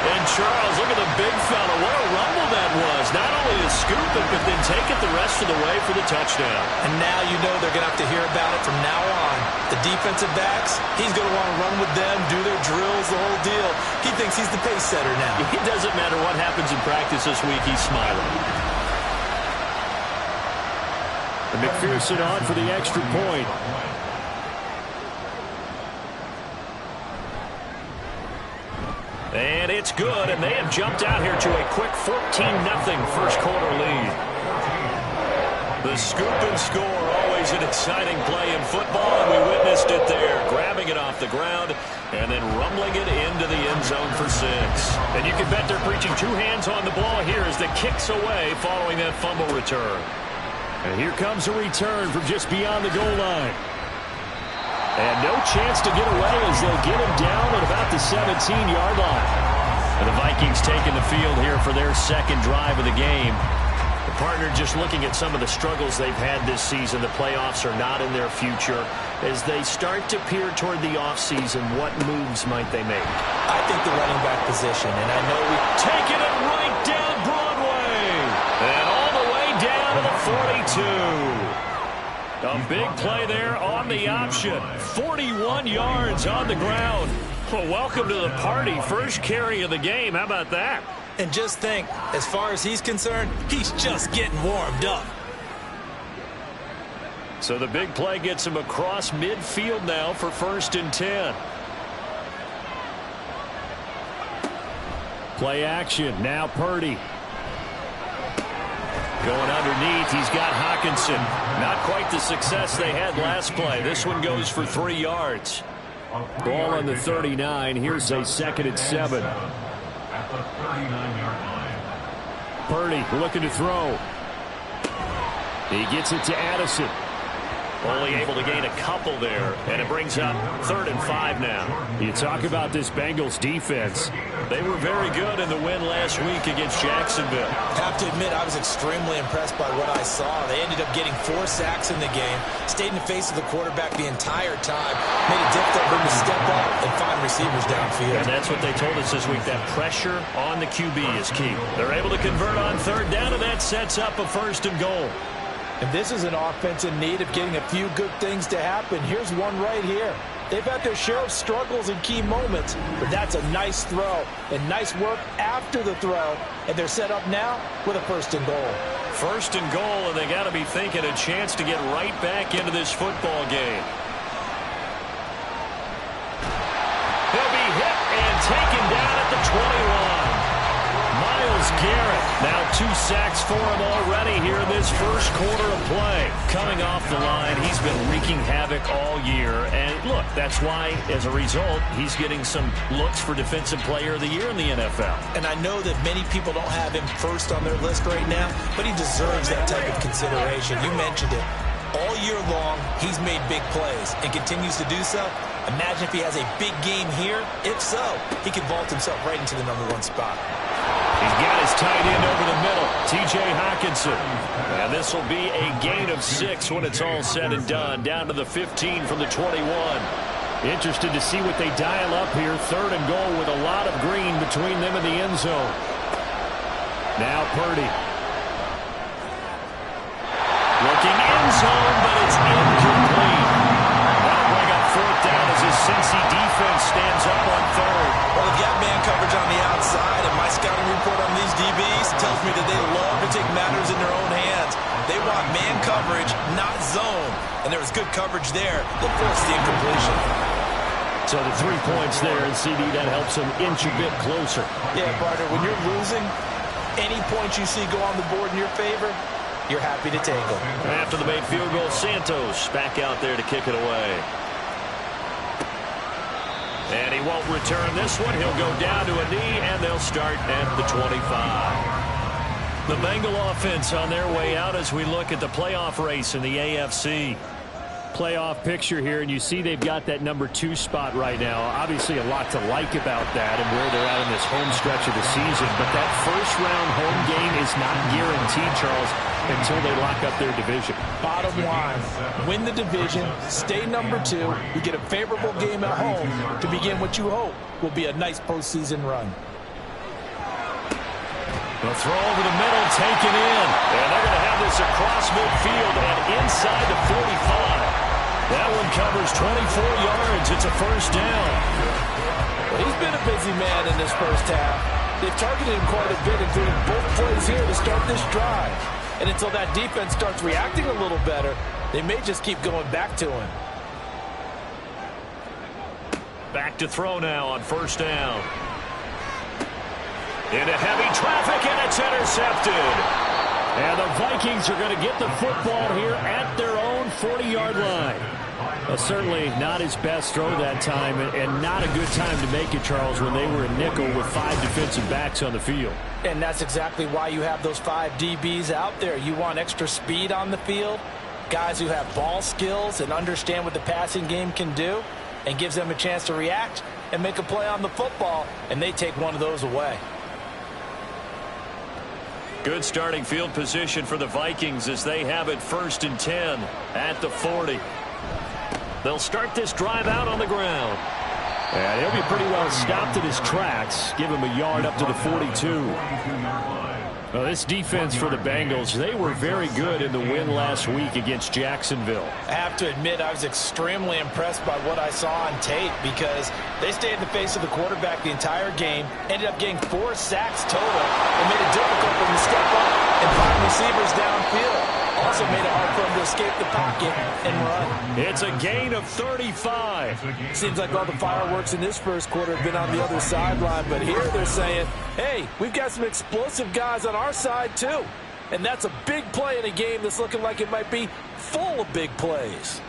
Speaker 2: And Charles, look at the big fella. What a rumble that was. Not only to scoop it, but then take it the rest of the way for the touchdown.
Speaker 10: And now you know they're going to have to hear about it from now on. The defensive backs, he's going to want to run with them, do their drills, the whole deal. He thinks he's the pace setter now.
Speaker 4: It doesn't matter what happens in practice this week, he's smiling.
Speaker 2: And McPherson on for the extra point.
Speaker 4: And it's good, and they have jumped out here to a quick 14-0 first quarter lead. The scoop and score, always an exciting play in football, and we witnessed it there, grabbing it off the ground and then rumbling it into the end zone for 6.
Speaker 2: And you can bet they're preaching two hands on the ball here as the kick's away following that fumble return. And here comes a return from just beyond the goal line. And no chance to get away as they'll get him down at about the 17-yard line.
Speaker 4: And the Vikings taking the field here for their second drive of the game. The partner just looking at some of the struggles they've had this season. The playoffs are not in their future. As they start to peer toward the offseason, what moves might they make?
Speaker 10: I think the running back position, and I know
Speaker 2: taking it right down Broadway. And all the way down to the 42. A big play there on the option. 41 yards on the ground. Well, welcome to the party. First carry of the game. How about that?
Speaker 10: And just think, as far as he's concerned, he's just getting warmed up.
Speaker 2: So the big play gets him across midfield now for 1st and 10. Play action. Now Purdy. Going underneath, he's got Hockenson. Not quite the success they had last play. This one goes for 3 yards. Ball on the 39. Here's a 2nd and 7.
Speaker 5: At the 39-yard line.
Speaker 2: Purdy looking to throw. He gets it to Addison.
Speaker 4: Only able to gain a couple there, and it brings up 3rd and 5 now.
Speaker 2: You talk about this Bengals defense.
Speaker 4: They were very good in the win last week against Jacksonville.
Speaker 10: I have to admit, I was extremely impressed by what I saw. They ended up getting 4 sacks in the game, stayed in the face of the quarterback the entire time, made it difficult for him to step up and find receivers downfield.
Speaker 4: And that's what they told us this week, that pressure on the QB is key. They're able to convert on 3rd down, and that sets up a 1st and goal.
Speaker 3: And this is an offense in need of getting a few good things to happen. Here's one right here. They've had their share of struggles in key moments, but that's a nice throw and nice work after the throw. And they're set up now with a 1st and goal.
Speaker 4: 1st and goal, and they got to be thinking a chance to get right back into this football game.
Speaker 2: He'll be hit and taken down at the 21. Myles Garrett, now 2 sacks for him already here in this first quarter of play.
Speaker 4: Coming off the line, he's been wreaking havoc all year. And look, that's why, as a result, he's getting some looks for Defensive Player of the Year in the NFL.
Speaker 10: And I know that many people don't have him first on their list right now, but he deserves that type of consideration. You mentioned it. All year long, he's made big plays and continues to do so. Imagine if he has a big game here. If so, he could vault himself right into the #1 spot.
Speaker 2: He's got his tight end over the middle, T.J. Hockenson. And this will be a gain of 6 when it's all said and done. Down to the 15 from the 21. Interested to see what they dial up here. 3rd and goal with a lot of green between them and the end zone. Now Purdy. Looking end zone, but it's incomplete. That'll bring up 4th down as his Cincy defense stands up on 3rd.
Speaker 10: Well, they've got man coverage on the outside, and my scouting report on these DBs tells me that they love to take matters in their own hands. They want man coverage, not zone. And there was good coverage there that forced the incompletion.
Speaker 2: So the 3 points there, and CD, that helps them inch a bit closer.
Speaker 3: Yeah, partner, when you're losing, any points you see go on the board in your favor, you're happy to take them.
Speaker 4: After the made field goal, Santos back out there to kick it away. And he won't return this one. He'll go down to a knee, and they'll start at the 25. The Bengal offense on their way out as we look at the playoff race in the AFC.
Speaker 2: Playoff picture here, and you see they've got that #2 spot right now. Obviously a lot to like about that and where they're at in this home stretch of the season, but that first-round home game is not guaranteed, Charles, until they lock up their division.
Speaker 3: Bottom line, win the division, stay #2, you get a favorable game at home to begin what you hope will be a nice postseason run.
Speaker 2: The throw over the middle, taken in, and they're going to have run this across midfield and inside the 45. That one covers 24 yards. It's a first down.
Speaker 3: Well, he's been a busy man in this first half. They've targeted him quite a bit, including both plays here to start this drive. And until that defense starts reacting a little better, they may just keep going back to him.
Speaker 2: Back to throw now on first down. Into heavy traffic, and it's intercepted. And the Vikings are going to get the football here at their own 40-yard line. Certainly not his best throw that time, and not a good time to make it, Charles, when they were in nickel with 5 defensive backs on the field.
Speaker 3: And that's exactly why you have those 5 DBs out there. You want extra speed on the field, guys who have ball skills and understand what the passing game can do, and gives them a chance to react and make a play on the football, and they take one of those away.
Speaker 2: Good starting field position for the Vikings as they have it 1st and 10 at the 40. They'll start this drive out on the ground.
Speaker 9: And he'll be pretty well stopped in his tracks. Give him a yard up to the 42. Well, this defense for the Bengals, they were very good in the win last week against Jacksonville.
Speaker 3: I have to admit, I was extremely impressed by what I saw on tape because they stayed in the face of the quarterback the entire game, ended up getting 4 sacks total, and made it difficult for him to step up and find receivers downfield. Also made it hard for him to escape the pocket and run.
Speaker 2: It's a gain of 35.
Speaker 3: Seems like all the fireworks in this first quarter have been on the other sideline, but here they're saying, hey, we've got some explosive guys on our side too. And that's a big play in a game that's looking like it might be full of big plays.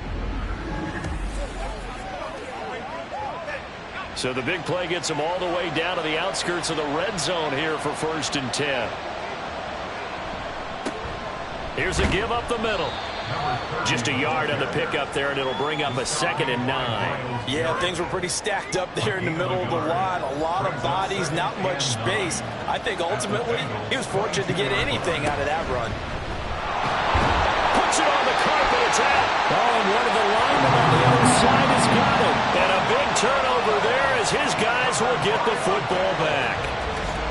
Speaker 2: So the big play gets them all the way down to the outskirts of the red zone here for 1st and 10. Here's a give up the middle. Just a yard on the pickup there, and it'll bring up a 2nd and 9.
Speaker 3: Yeah, things were pretty stacked up there in the middle of the line. A lot of bodies, not much space. I think ultimately he was fortunate to get anything out of that run.
Speaker 2: Puts it on the carpet. It's out.
Speaker 9: Oh, and one of the linemen on the other side has got it.
Speaker 2: And a big turnover there as his guys will get the football back.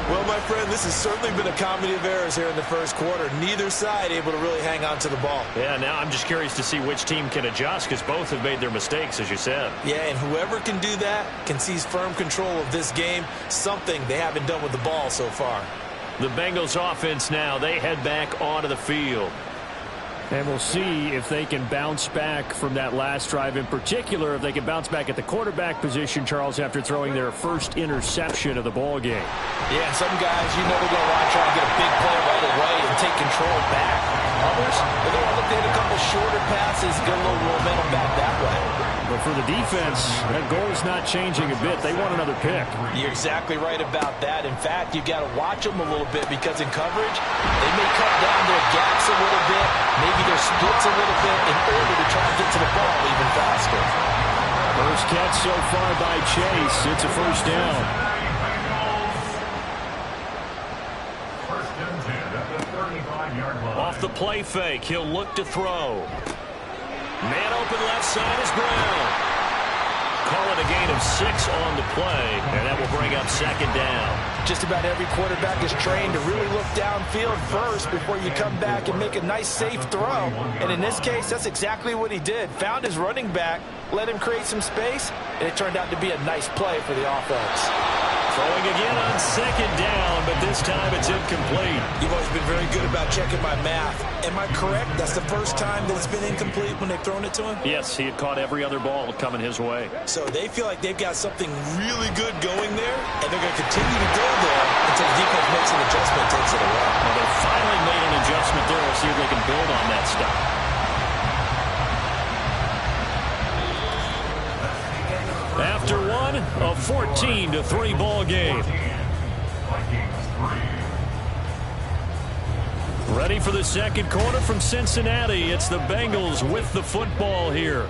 Speaker 10: Well, my friend, this has certainly been a comedy of errors here in the first quarter. Neither side able to really hang on to the ball.
Speaker 2: Yeah, now I'm just curious to see which team can adjust because both have made their mistakes, as you said.
Speaker 10: Yeah, and whoever can do that can seize firm control of this game, something they haven't done with the ball so far.
Speaker 2: The Bengals offense now, they head back onto the field.
Speaker 9: And we'll see if they can bounce back from that last drive. In particular, if they can bounce back at the quarterback position, Charles, after throwing their first interception of the ball game.
Speaker 3: Yeah, some guys, you know they're going to want to try and get a big play right away and take control back. Others, they're going to look at a couple shorter passes, get a little momentum back that way.
Speaker 9: But for the defense, that goal's not changing a bit. They want another pick.
Speaker 3: You're exactly right about that. In fact, you've got to watch them a little bit because in coverage, they may cut down their gaps a little bit, maybe their splits a little bit in order to try and get to the ball even faster.
Speaker 9: First catch so far by Chase. It's a first down.
Speaker 5: First and 10 at the 35-yard line.
Speaker 2: Off the play fake, he'll look to throw. Man open left side is Brown. Call it a gain of 6 on the play, and that will bring up 2nd down.
Speaker 3: Just about every quarterback is trained to really look downfield first before you come back and make a nice, safe throw. And in this case, that's exactly what he did. Found his running back, let him create some space, and it turned out to be a nice play for the offense.
Speaker 2: Throwing again on 2nd down, but this time it's incomplete.
Speaker 10: You've always been very good about checking my math. Am I correct? That's the first time that it's been incomplete when they've thrown it to him?
Speaker 2: Yes, he had caught every other ball coming his way.
Speaker 10: So they feel like they've got something really good going there, and they're going to continue to go there until the defense makes an adjustment, takes it away.
Speaker 2: Well, they finally made an adjustment there. We'll see if they can build on that stuff. After one, a 14-3 ball game. Ready for the second quarter from Cincinnati. It's the Bengals with the football here.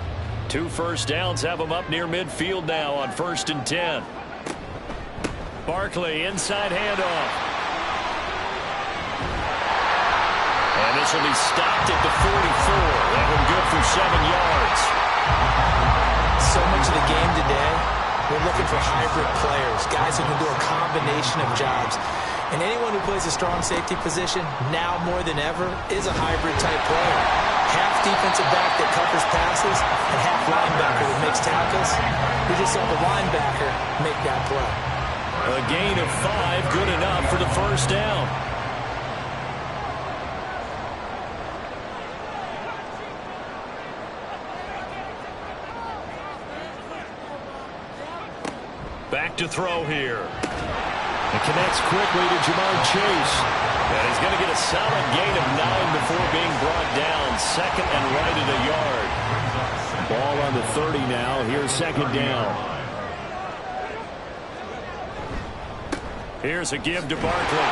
Speaker 2: 2 first downs have them up near midfield now on 1st and 10. Barkley inside handoff. And this will be stopped at the 44. That one good for 7 yards.
Speaker 3: So much of the game today, we're looking for hybrid players, guys who can do a combination of jobs.
Speaker 10: And anyone who plays a strong safety position, now more than ever, is a hybrid-type player. Half defensive back that covers passes and half linebacker that makes tackles. We just saw the linebacker make that play.
Speaker 2: A gain of 5, good enough for the first down. Back to throw here. It connects quickly to Jamar Chase. And he's going to get a solid gain of 9 before being brought down. Second and right at a yard. Ball on the 30 now. Here's second down. Here's a give to Barkley.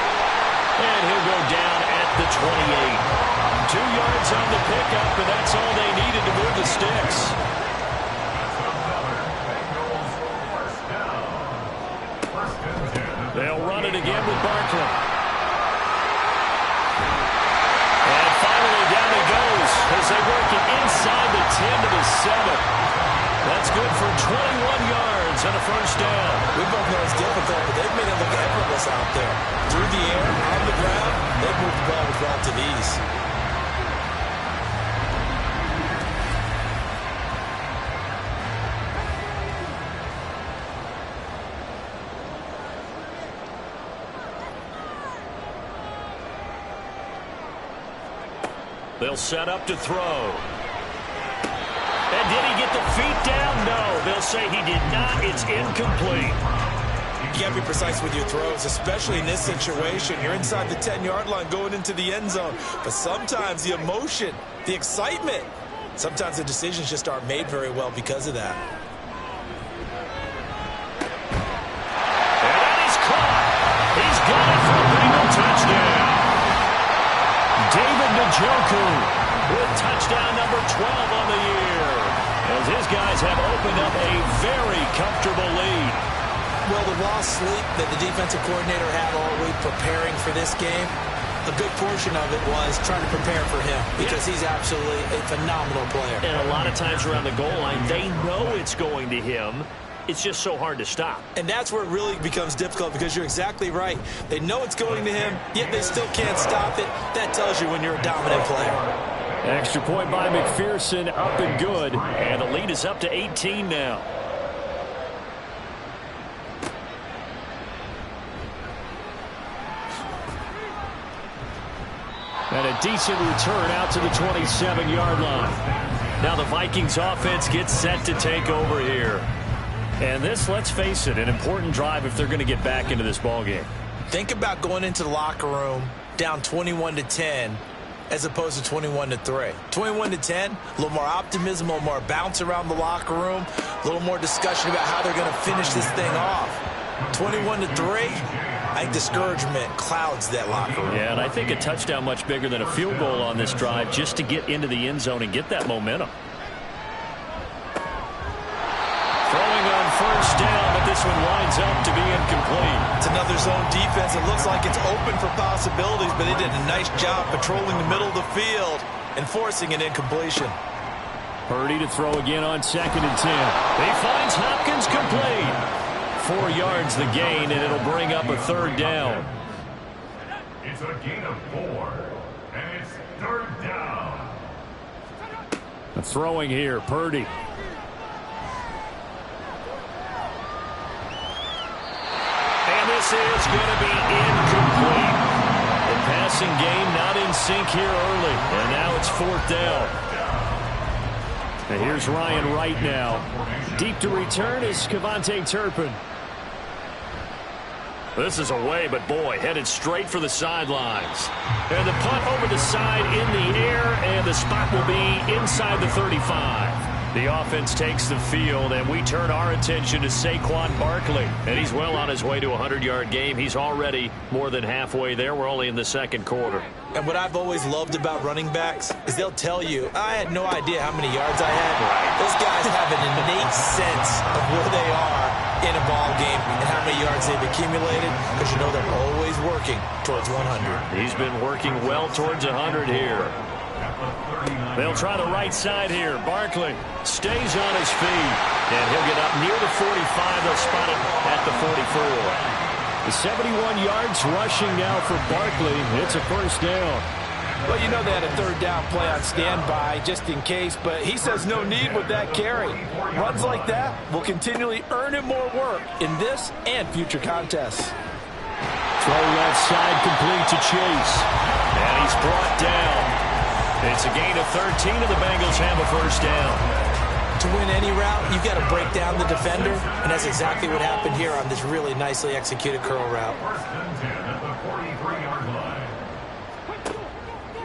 Speaker 2: And he'll go down at the 28. 2 yards on the pickup, and that's all they needed to move the sticks. They'll run it again with Barkley. And finally down he goes as they work it inside the 10 to the 7. That's good for 21 yards and a first down.
Speaker 10: We both know it's difficult, but they've made it look effortless out there. Through the air, on the ground, they've moved the ball with relative ease.
Speaker 2: They'll set up to throw. And did he get the feet down? No. They'll say he did not. It's incomplete.
Speaker 10: You got to be precise with your throws, especially in this situation. You're inside the 10-yard line going into the end zone. But sometimes the emotion, the excitement, sometimes the decisions just aren't made very well because of that.
Speaker 2: And that is caught. He's got it for a Bengal touchdown. David Njoku with touchdown number 12 on the year, as his guys have opened up a very comfortable lead.
Speaker 10: Well, the lost sleep that the defensive coordinator had all week preparing for this game, a good portion of it was trying to prepare for him because he's absolutely a phenomenal player.
Speaker 4: And a lot of times around the goal line, they know it's going to him. It's just so hard to stop.
Speaker 10: And that's where it really becomes difficult because you're exactly right. They know it's going to him, yet they still can't stop it. That tells you when you're a dominant player.
Speaker 2: Extra point by McPherson, up and good. And the lead is up to 18 now. And a decent return out to the 27-yard line. Now the Vikings offense gets set to take over here. And this, let's face it, an important drive if they're going to get back into this ballgame.
Speaker 10: Think about going into the locker room down 21-10 as opposed to 21-3. 21-10, a little more optimism, a little more bounce around the locker room, a little more discussion about how they're going to finish this thing off. 21-3, I think discouragement clouds that locker room.
Speaker 2: Yeah, and I think a touchdown much bigger than a field goal on this drive just to get into the end zone and get that momentum. Throwing on first down, but this one winds up to be incomplete.
Speaker 10: It's another zone defense. It looks like it's open for possibilities, but they did a nice job patrolling the middle of the field and forcing an incompletion.
Speaker 2: Purdy to throw again on 2nd and 10. He finds Hopkins complete. 4 yards the gain, and it'll bring up a third down.
Speaker 5: It's a gain of 4, and it's third down.
Speaker 2: The throwing here, Purdy. And this is going to be incomplete. The passing game not in sync here early, and now it's 4th down. And here's Ryan Wright now. Deep to return is Kevontae Turpin. This is away, but boy, headed straight for the sidelines. And the punt over the side in the air, and the spot will be inside the 35. The offense takes the field, and we turn our attention to Saquon Barkley. And he's well on his way to a 100-yard game. He's already more than halfway there. We're only in the second quarter.
Speaker 10: And what I've always loved about running backs is they'll tell you, I had no idea how many yards I had. Those guys have an innate sense of where they are in a ball game and how many yards they've accumulated, because you know they're always working towards 100.
Speaker 2: He's been working well towards 100 here. They'll try the right side here. Barkley stays on his feet, and he'll get up near the 45. They'll spot him at the 44. The 71 yards rushing now for Barkley. It's a first down.
Speaker 3: Well, you know they had a third down play on standby just in case, but he says no need with that carry. Runs like that will continually earn him more work in this and future contests.
Speaker 2: Throw left side complete to Chase.
Speaker 4: And he's brought down. It's a gain of 13, and the Bengals have a first down.
Speaker 10: To win any route, you've got to break down the defender, and that's exactly what happened here on this really nicely executed curl route.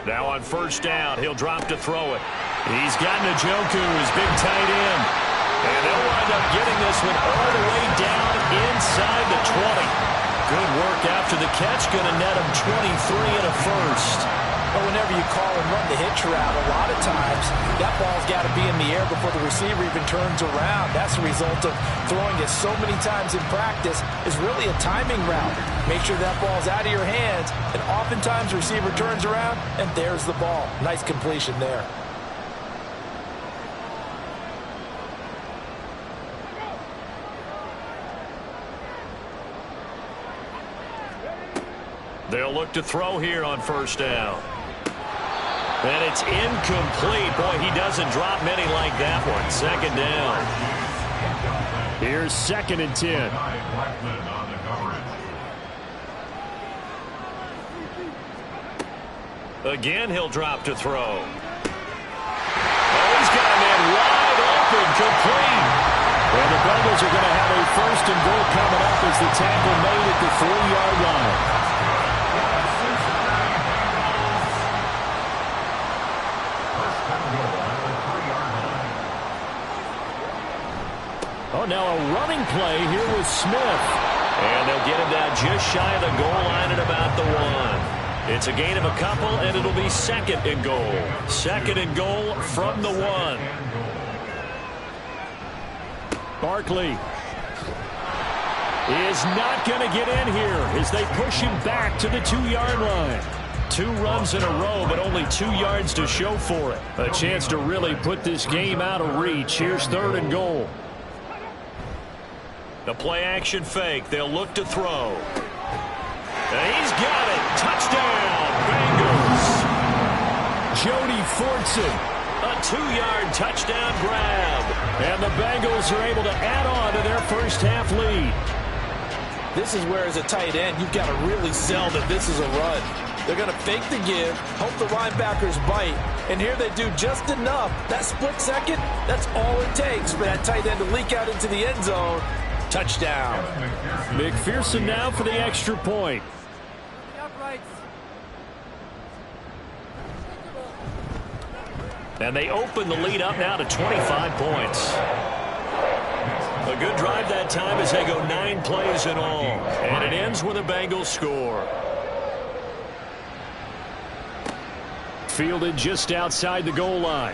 Speaker 4: Now on first down, he'll drop to throw it. He's got Njoku, his big tight end. And they'll wind up getting this one all the way down inside the 20. Good work after the catch, going to net him 23 and a first.
Speaker 3: But whenever you call and run the hitch route, a lot of times that ball's got to be in the air before the receiver even turns around. That's a result of throwing it so many times in practice is really a timing route. Make sure that ball's out of your hands, and oftentimes the receiver turns around, and there's the ball. Nice completion there.
Speaker 4: They'll look to throw here on first down. And it's incomplete. Boy, he doesn't drop many like that one. Second down.
Speaker 2: Here's 2nd and 10.
Speaker 4: Again, he'll drop to throw. Oh, he's got a man wide open, complete.
Speaker 2: Well, the Bengals are going to have a first and goal coming up as the tackle made at the 3-yard line. Oh, now a running play here with Smith.
Speaker 4: And they'll get him down just shy of the goal line at about the 1. It's a gain of a couple, and it'll be 2nd and goal. 2nd and goal from the 1.
Speaker 2: Barkley is not going to get in here as they push him back to the 2-yard line.
Speaker 4: 2 runs in a row, but only 2 yards to show for it.
Speaker 2: A chance to really put this game out of reach. Here's 3rd and goal.
Speaker 4: The play-action fake. They'll look to throw. And he's got it. Touchdown, Bengals.
Speaker 2: Jody Fortson.
Speaker 4: A 2-yard touchdown grab.
Speaker 2: And the Bengals are able to add on to their first half lead.
Speaker 3: This is where, as a tight end, you've got to really sell that this is a run. They're going to fake the give, hope the linebackers bite, and here they do just enough. That split second, that's all it takes for that tight end to leak out into the end zone. Touchdown.
Speaker 2: McPherson now for the extra point.
Speaker 4: And they open the lead up now to 25 points. A good drive that time as they go 9 plays in all. And it ends with a Bengals score.
Speaker 2: Fielded just outside the goal line.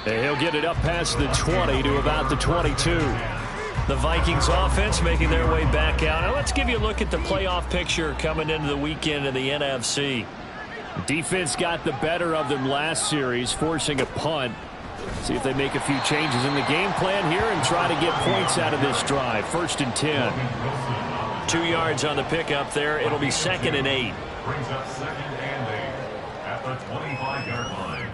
Speaker 2: And he'll get it up past the 20 to about the 22.
Speaker 4: The Vikings offense making their way back out. Now let's give you a look at the playoff picture coming into the weekend in the NFC.
Speaker 2: Defense got the better of them last series, forcing a punt. See if they make a few changes in the game plan here and try to get points out of this drive. 1st and 10.
Speaker 4: 2 yards on the pickup there. It'll be 2nd and 8.
Speaker 5: Brings up 2nd and 8 at the 25-yard line.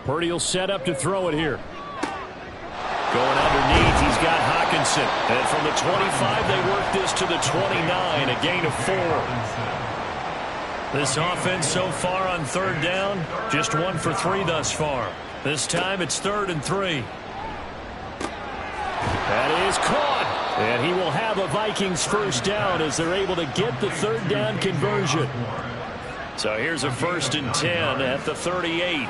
Speaker 2: Purdy will set up to throw it here.
Speaker 4: Going underneath, he's got Hawkinson. And from the 25, they work this to the 29, a gain of 4. This offense so far on 3rd down, just 1 for 3 thus far. This time it's 3rd and 3.
Speaker 2: That is caught. And he will have a Vikings first down as they're able to get the 3rd down conversion.
Speaker 4: So here's a 1st and 10 at the 38.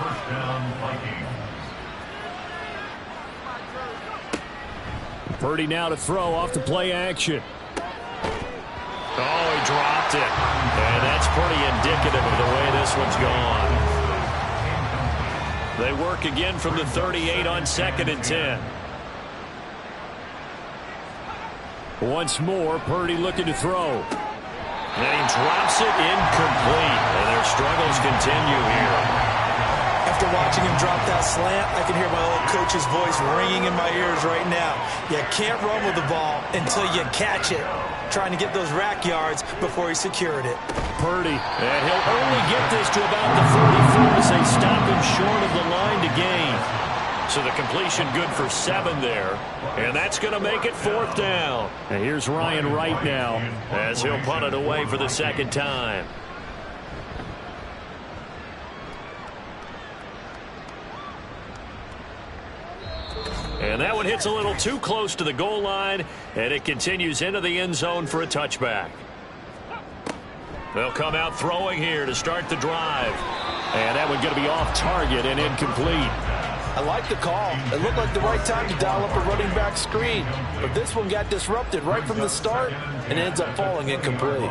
Speaker 2: Purdy now to throw off the play action.
Speaker 4: Oh, he dropped it. And that's pretty indicative of the way this one's gone. They work again from the 38 on 2nd and 10.
Speaker 2: Once more, Purdy looking to throw.
Speaker 4: And he drops it incomplete. And their struggles continue here.
Speaker 10: After watching him drop that slant, I can hear my old coach's voice ringing in my ears right now. You can't run with the ball until you catch it. trying to get those rack yards before he secured it.
Speaker 2: Purdy, and he'll only get this to about the 44 as they stop him short of the line to gain. So the completion good for 7 there, and that's going to make it 4th down. And here's Ryan Wright now as he'll punt it away for the 2nd time. And that one hits a little too close to the goal line, and it continues into the end zone for a touchback. They'll come out throwing here to start the drive. And that one going to be off target and incomplete.
Speaker 3: I like the call. It looked like the right time to dial up a running back screen. But this one got disrupted right from the start and ends up falling incomplete.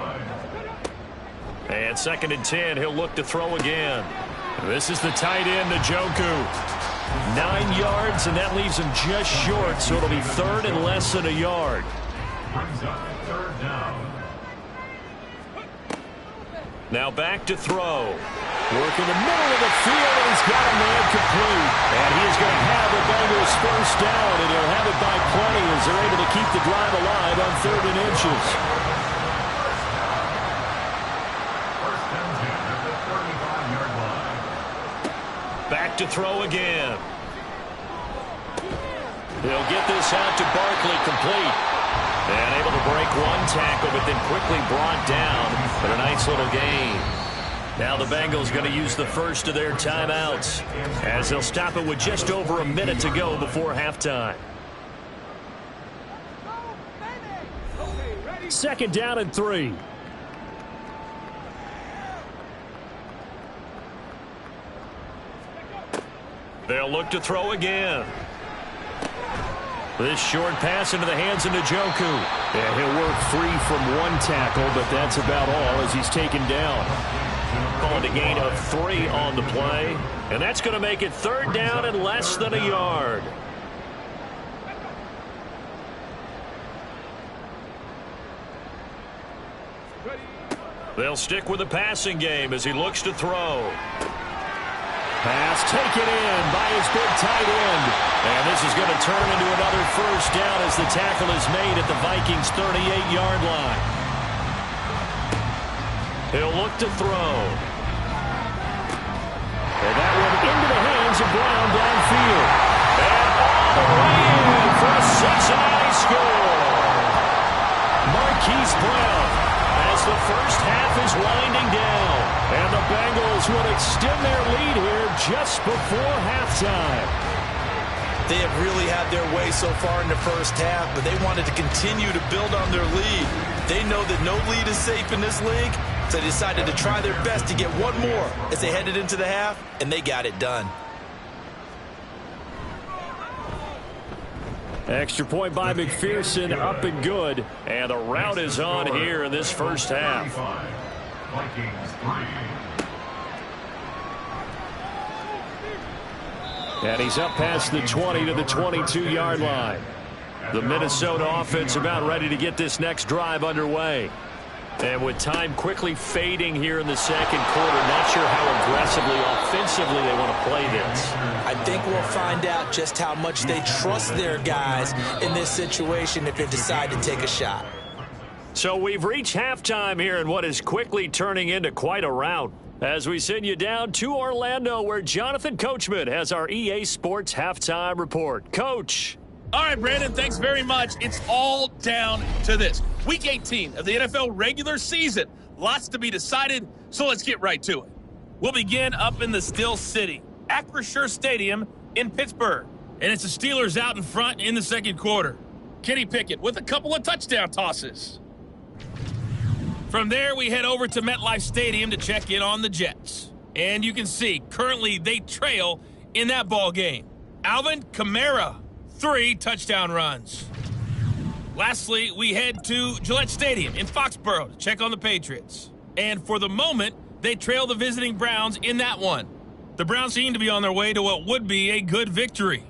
Speaker 2: And 2nd and 10, he'll look to throw again. This is the tight end, Njoku. 9 yards, and that leaves him just short, so it'll be 3rd and less than a yard.
Speaker 5: Brings up 3rd down.
Speaker 2: Now back to throw. Work in the middle of the field, and he's got a man complete. And he is going to have the Bengals 1st down, and he'll have it by plenty as they're able to keep the drive alive on 3rd and inches.
Speaker 5: First and 10 at the 35-yard line.
Speaker 2: Back to throw again. He'll get this out to Barkley, complete. And able to break 1 tackle, but then quickly brought down. But a nice little gain. Now the Bengals going to use the first of their timeouts as they'll stop it with just over a minute to go before halftime. 2nd down and 3. They'll look to throw again. This short pass into the hands of Njoku. And he'll work free from 1 tackle, but that's about all as he's taken down. Calling a gain of 3 on the play. And that's going to make it 3rd down and less than a yard. They'll stick with the passing game as he looks to throw. Pass taken in by his big tight end. And this is going to turn into another 1st down as the tackle is made at the Vikings' 38-yard line. He'll look to throw. And that one into the hands of Brown downfield. And all the way in for a Cincinnati score. Marquise Brown as the first half is winding down. And the Bengals will extend their lead here just before halftime.
Speaker 10: They have really had their way so far in the first half, but they wanted to continue to build on their lead. They know that no lead is safe in this league, so they decided to try their best to get one more as they headed into the half, and they got it done.
Speaker 2: Extra point by McPherson, up and good. And the route is on here in this first half.
Speaker 5: Vikings 3.
Speaker 2: And he's up past the 20 to the 22-yard line. The Minnesota offense about ready to get this next drive underway. And with time quickly fading here in the 2nd quarter, not sure how aggressively, offensively they want to play this.
Speaker 10: I think we'll find out just how much they trust their guys in this situation if they decide to take a shot.
Speaker 2: So we've reached halftime here in what is quickly turning into quite a rout. As we send you down to Orlando, where Jonathan Coachman has our EA Sports halftime report. Coach.
Speaker 6: All right, Brandon, thanks very much. It's all down to this. Week 18 of the NFL regular season. Lots to be decided, so let's get right to it. We'll begin up in the Still City, Acrisure Stadium in Pittsburgh. And it's the Steelers out in front in the 2nd quarter. Kenny Pickett with a couple of touchdown tosses. From there, we head over to MetLife Stadium to check in on the Jets. And you can see, currently they trail in that ball game. Alvin Kamara, 3 touchdown runs. Lastly, we head to Gillette Stadium in Foxborough to check on the Patriots. And for the moment, they trail the visiting Browns in that one. The Browns seem to be on their way to what would be a good victory.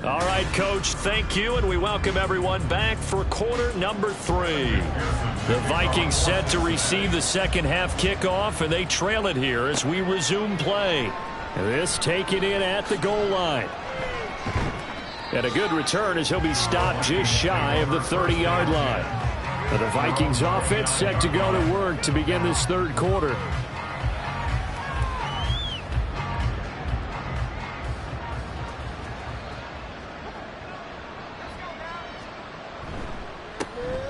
Speaker 2: All right, Coach, thank you, and we welcome everyone back for quarter number 3. The Vikings set to receive the second half kickoff, and they trail it here as we resume play. This taken in at the goal line. And a good return as he'll be stopped just shy of the 30-yard line. The Vikings offense set to go to work to begin this third quarter.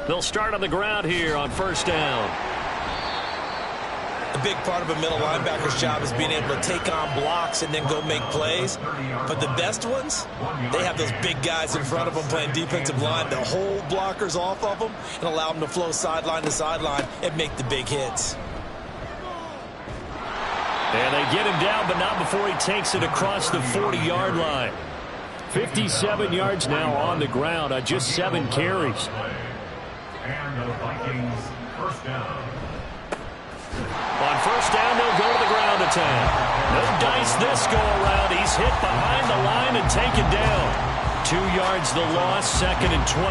Speaker 2: They'll start on the ground here on first down.
Speaker 10: A big part of a middle linebacker's job is being able to take on blocks and then go make plays. But the best ones, they have those big guys in front of them playing defensive line to hold blockers off of them and allow them to flow sideline to sideline and make the big hits.
Speaker 2: And they get him down, but not before he takes it across the 40-yard line. 57 yards now on the ground on just 7 carries.
Speaker 5: And the Vikings first down.
Speaker 2: On first down, they'll go to the ground attack. No dice this go around. He's hit behind the line and taken down. 2 yards the loss, 2nd and 12.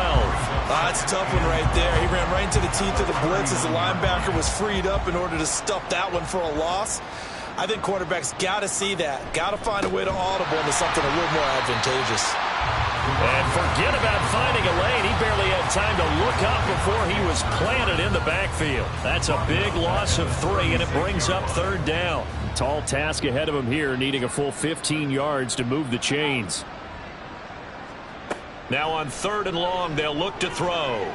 Speaker 10: That's a tough one right there. He ran right into the teeth of the blitz as the linebacker was freed up in order to stuff that one for a loss. I think quarterbacks got to see that. Got to find a way to audible into something a little more advantageous.
Speaker 2: And forget about finding a lane. He barely had time to look up before he was planted in the backfield. That's a big loss of 3, and it brings up third down. Tall task ahead of him here, needing a full 15 yards to move the chains. Now on 3rd and long, they'll look to throw. And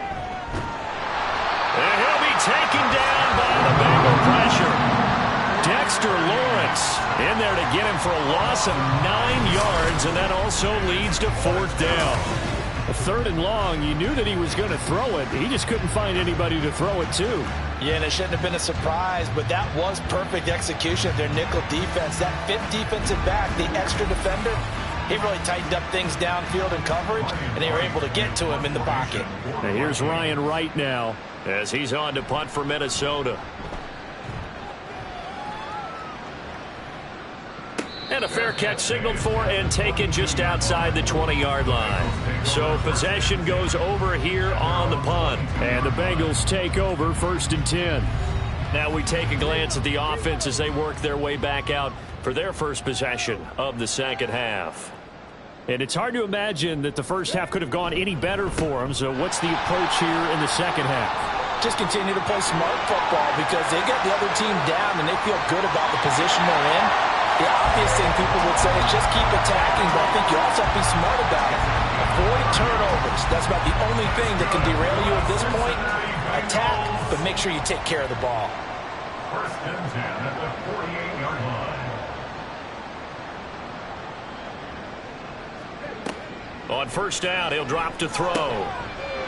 Speaker 2: he'll be taken down by the Bengal pressure. Dexter Lawrence in there to get him for a loss of 9 yards, and that also leads to 4th down. A 3rd and long, you knew that he was going to throw it. He just couldn't find anybody to throw it to.
Speaker 8: Yeah, and it shouldn't have been a surprise, but that was perfect execution of their nickel defense. That 5th defensive back, the extra defender, he really tightened up things downfield in coverage, and they were able to get to him in the pocket.
Speaker 2: And here's Ryan Wright now as he's on to punt for Minnesota. And a fair catch signaled for and taken just outside the 20-yard line. So possession goes over here on the punt. And the Bengals take over 1st and 10. Now we take a glance at the offense as they work their way back out for their first possession of the second half. And it's hard to imagine that the first half could have gone any better for them. So what's the approach here in the second half?
Speaker 8: Just continue to play smart football because they got the other team down and they feel good about the position they're in. The obvious thing people would say is just keep attacking, but I think you also have to be smart about it. Avoid turnovers. That's about the only thing that can derail you at this point. Attack, but make sure you take care of the ball.
Speaker 5: 1st and 10 at the 48-yard line.
Speaker 2: On first down, he'll drop to throw.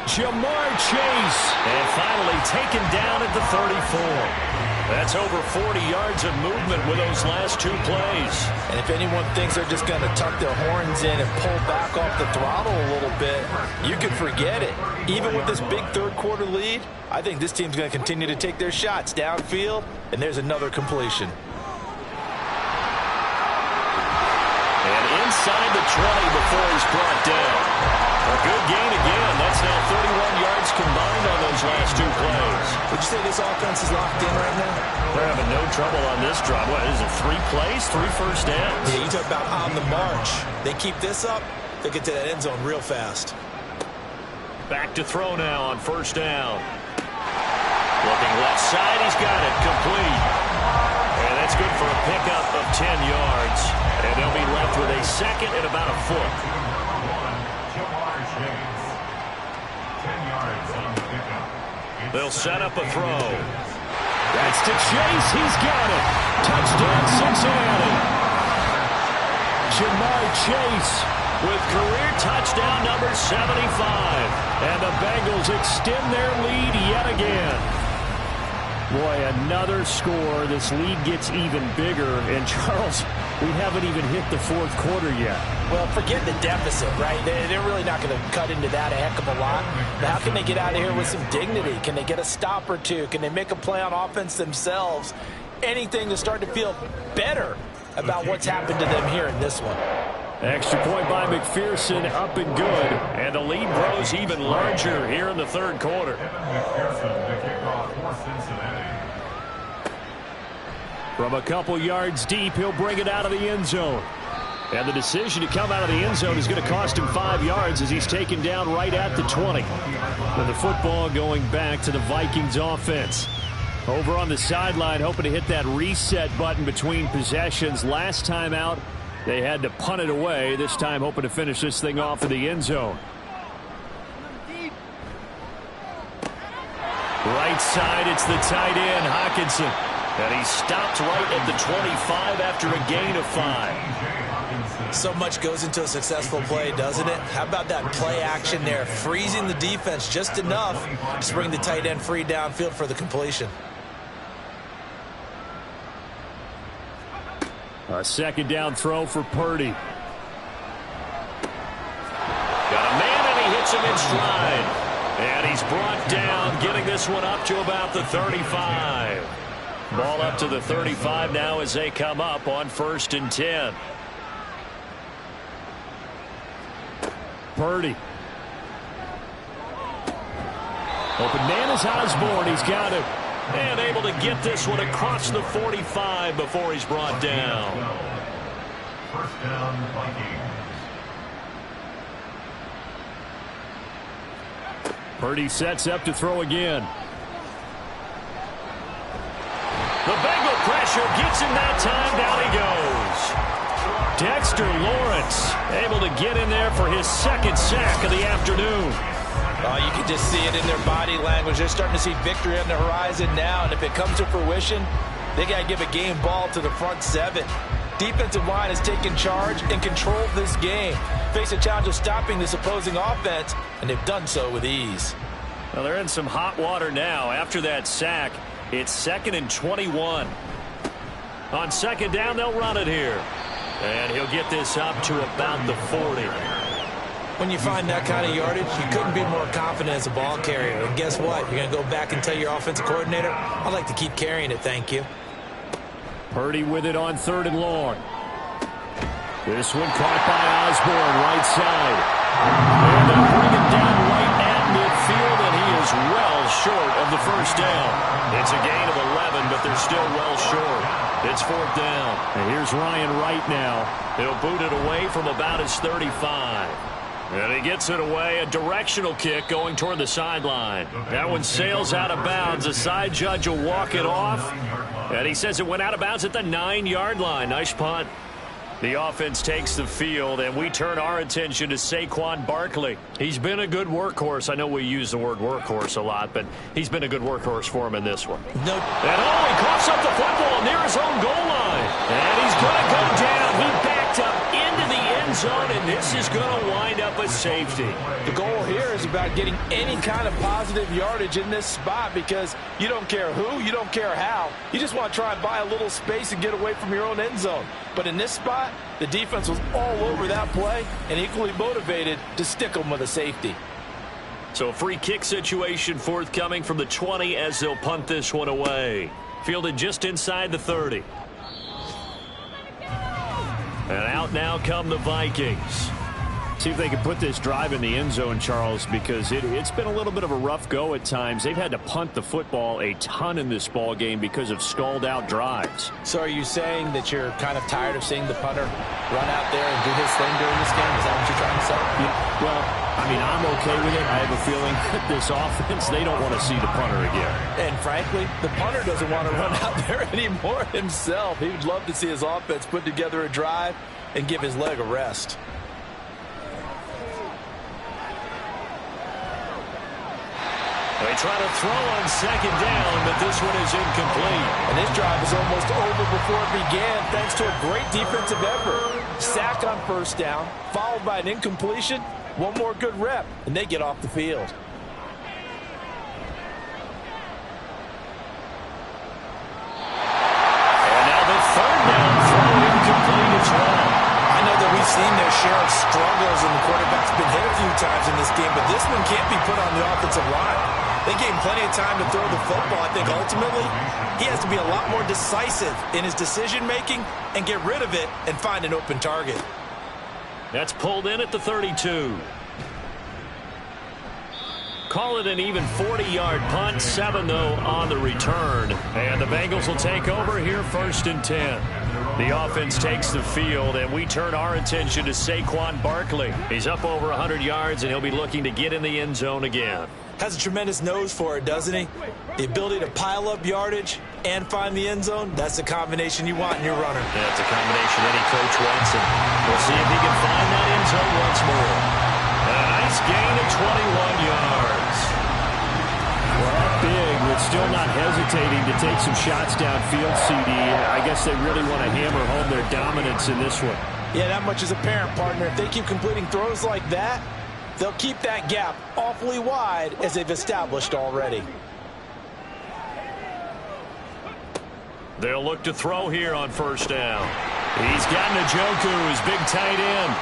Speaker 2: Jamar Chase. And finally taken down at the 34. That's over 40 yards of movement with those last 2 plays.
Speaker 8: And if anyone thinks they're just going to tuck their horns in and pull back off the throttle a little bit, you can forget it. Even with this big third quarter lead, I think this team's going to continue to take their shots downfield, and there's another completion.
Speaker 2: And inside the 20 before he's brought down. A good gain again. That's now 31 yards combined on those last 2 plays.
Speaker 10: Would you say this offense is locked in right now?
Speaker 2: They're having no trouble on this drive. What is it, 3 plays, 3 first downs?
Speaker 10: Yeah, you talk about on the march. They keep this up, they get to that end zone real fast.
Speaker 2: Back to throw now on first down. Looking left side, he's got it complete. And that's good for a pickup of 10 yards. And they'll be left with a 2nd and about a foot. They'll set up a throw. That's to Chase. He's got it. Touchdown, Cincinnati. Jamar Chase with career touchdown number 75. And the Bengals extend their lead yet again. Boy, another score. This lead gets even bigger. And, Charles, we haven't even hit the 4th quarter yet.
Speaker 8: Well, forget the deficit, right? They're really not going to cut into that a heck of a lot. But how can they get out of here with some dignity? Can they get a stop or two? Can they make a play on offense themselves? Anything to start to feel better about what's happened to them here in this one.
Speaker 2: Extra point by McPherson, up and good. And the lead grows even larger here in the third quarter. From a couple yards deep, he'll bring it out of the end zone. And the decision to come out of the end zone is going to cost him 5 yards as he's taken down right at the 20. And the football going back to the Vikings offense. Over on the sideline, hoping to hit that reset button between possessions. Last time out, they had to punt it away. This time, hoping to finish this thing off in the end zone. Right side, it's the tight end, Hockenson. And he stopped right at the 25 after a gain of 5.
Speaker 10: So much goes into a successful play, doesn't it? How about that play action there? Freezing the defense just enough to bring the tight end free downfield for the completion.
Speaker 2: A second down throw for Purdy.
Speaker 4: Got a man, and he hits him in stride. And he's brought down, getting this one up to about the 35. Ball up to the 35 now as they come up on 1st and 10.
Speaker 2: Purdy. Open man is Osborne. He's got it. And able to get this one across the 45 before he's brought down.
Speaker 5: First down, Vikings.
Speaker 2: Purdy sets up to throw again.
Speaker 4: The Bengal pressure gets him that time. Down he goes.
Speaker 2: Dexter Lawrence able to get in there for his second sack of the afternoon.
Speaker 10: You can just see it in their body language. They're starting to see victory on the horizon now, and if it comes to fruition, they got to give a game ball to the front 7. Defensive line has taken charge and controlled this game. Face a challenge of stopping this opposing offense, and they've done so with ease.
Speaker 4: Well, they're in some hot water now. After that sack, it's 2nd and 21. On 2nd down, they'll run it here. And he'll get this up to about the 40.
Speaker 10: When you find that kind of yardage, you couldn't be more confident as a ball carrier. And guess what? You're going to go back and tell your offensive coordinator, I'd like to keep carrying it, thank you.
Speaker 2: Purdy with it on 3rd and long. This one caught by Osborne, right side. And they'll bring him down right at midfield, and he is well short of the first down. It's a gain of 11, but they're still well short. It's 4th down. And here's Ryan Wright now.
Speaker 4: He'll boot it away from about his 35. And he gets it away, a directional kick going toward the sideline. That one sails out of bounds. The side judge will walk it off. And he says it went out of bounds at the 9-yard line. Nice punt. The offense takes the field, and we turn our attention to Saquon Barkley. He's been a good workhorse. I know we use the word workhorse a lot, but he's been a good workhorse for him in this one.
Speaker 10: No.
Speaker 4: And he coughs up the football near his own goal line. And he's going to go down. He backed up into the end zone, and this is going to wind up a safety.
Speaker 3: The goal here is about getting any kind of positive yardage in this spot because you don't care who, you don't care how. You just want to try and buy a little space and get away from your own end zone. But in this spot, the defense was all over that play and equally motivated to stick them with a safety.
Speaker 4: So a free kick situation forthcoming from the 20 as they'll punt this one away. Fielded just inside the 30. And out now come the Vikings.
Speaker 2: See if they can put this drive in the end zone, Charles, because it's been a little bit of a rough go at times. They've had to punt the football a ton in this ball game because of stalled-out drives.
Speaker 3: So are you saying that you're kind of tired of seeing the punter run out there and do his thing during this game? Is that what you're trying to say?
Speaker 2: Yeah, well, I mean, I'm okay with it. I have a feeling that this offense, they don't want to see the punter again.
Speaker 3: And frankly, the punter doesn't want to run out there anymore himself. He would love to see his offense put together a drive and give his leg a rest.
Speaker 4: They try to throw on 2nd down, but this one is incomplete.
Speaker 3: And this drive is almost over before it began thanks to a great defensive effort. Sack on 1st down, followed by an incompletion. One more good rep, and they get off the field.
Speaker 4: And now the 3rd down throw incomplete as well.
Speaker 10: I know that we've seen their share of struggles, and the quarterback's been hit a few times in this game, but this one can't be put on the offensive line. They gave him plenty of time to throw the football. I think ultimately he has to be a lot more decisive in his decision-making and get rid of it and find an open target.
Speaker 4: That's pulled in at the 32. Call it an even 40-yard punt. 7, though, on the return. And the Bengals will take over here 1st and 10. The offense takes the field, and we turn our attention to Saquon Barkley. He's up over 100 yards, and he'll be looking to get in the end zone again.
Speaker 10: Has a tremendous nose for it, doesn't he? The ability to pile up yardage and find the end zone, that's the combination you want in your runner.
Speaker 4: That's a combination any coach wants, and we'll see if he can find that end zone once more. And a nice gain of 21 yards.
Speaker 9: Well, up big, but still not hesitating to take some shots downfield, CD. I guess they really want to hammer home their dominance in this one.
Speaker 10: Yeah, that much is apparent, partner. If they keep completing throws like that, they'll keep that gap awfully wide as they've established already.
Speaker 4: They'll look to throw here on 1st down. He's got Njoku, his big tight end.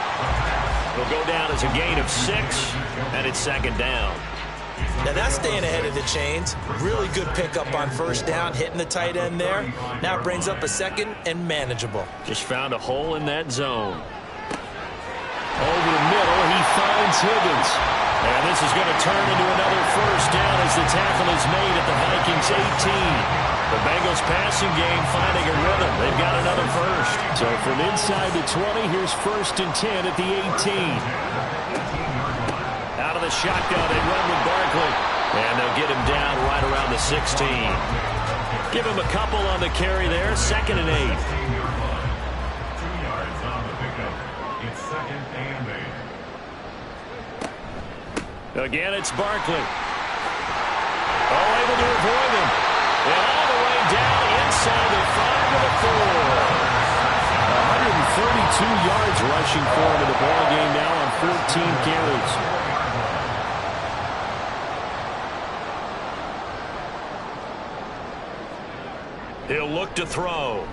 Speaker 4: He'll go down as a gain of 6, and it's 2nd down.
Speaker 10: Now that's staying ahead of the chains. Really good pickup on 1st down, hitting the tight end there. Now brings up a 2nd and manageable.
Speaker 4: Just found a hole in that zone. Over the middle, he finds Higgins. And this is going to turn into another 1st down as the tackle is made at the Vikings 18. The Bengals passing game finding a rhythm. They've got another 1st.
Speaker 9: So from inside the 20, here's 1st and 10 at the 18.
Speaker 4: Out of the shotgun, they run with Barkley. And they'll get him down right around the 16. Give him a couple on the carry there. 2nd and 8.
Speaker 5: 2 yards on the pickup. It's 2nd and 8.
Speaker 4: Again, it's Barkley. Able to avoid him. And all the way down inside the 5 to the 4.
Speaker 9: 132 yards rushing for him in the ball game now on 14 carries.
Speaker 4: He'll look to throw.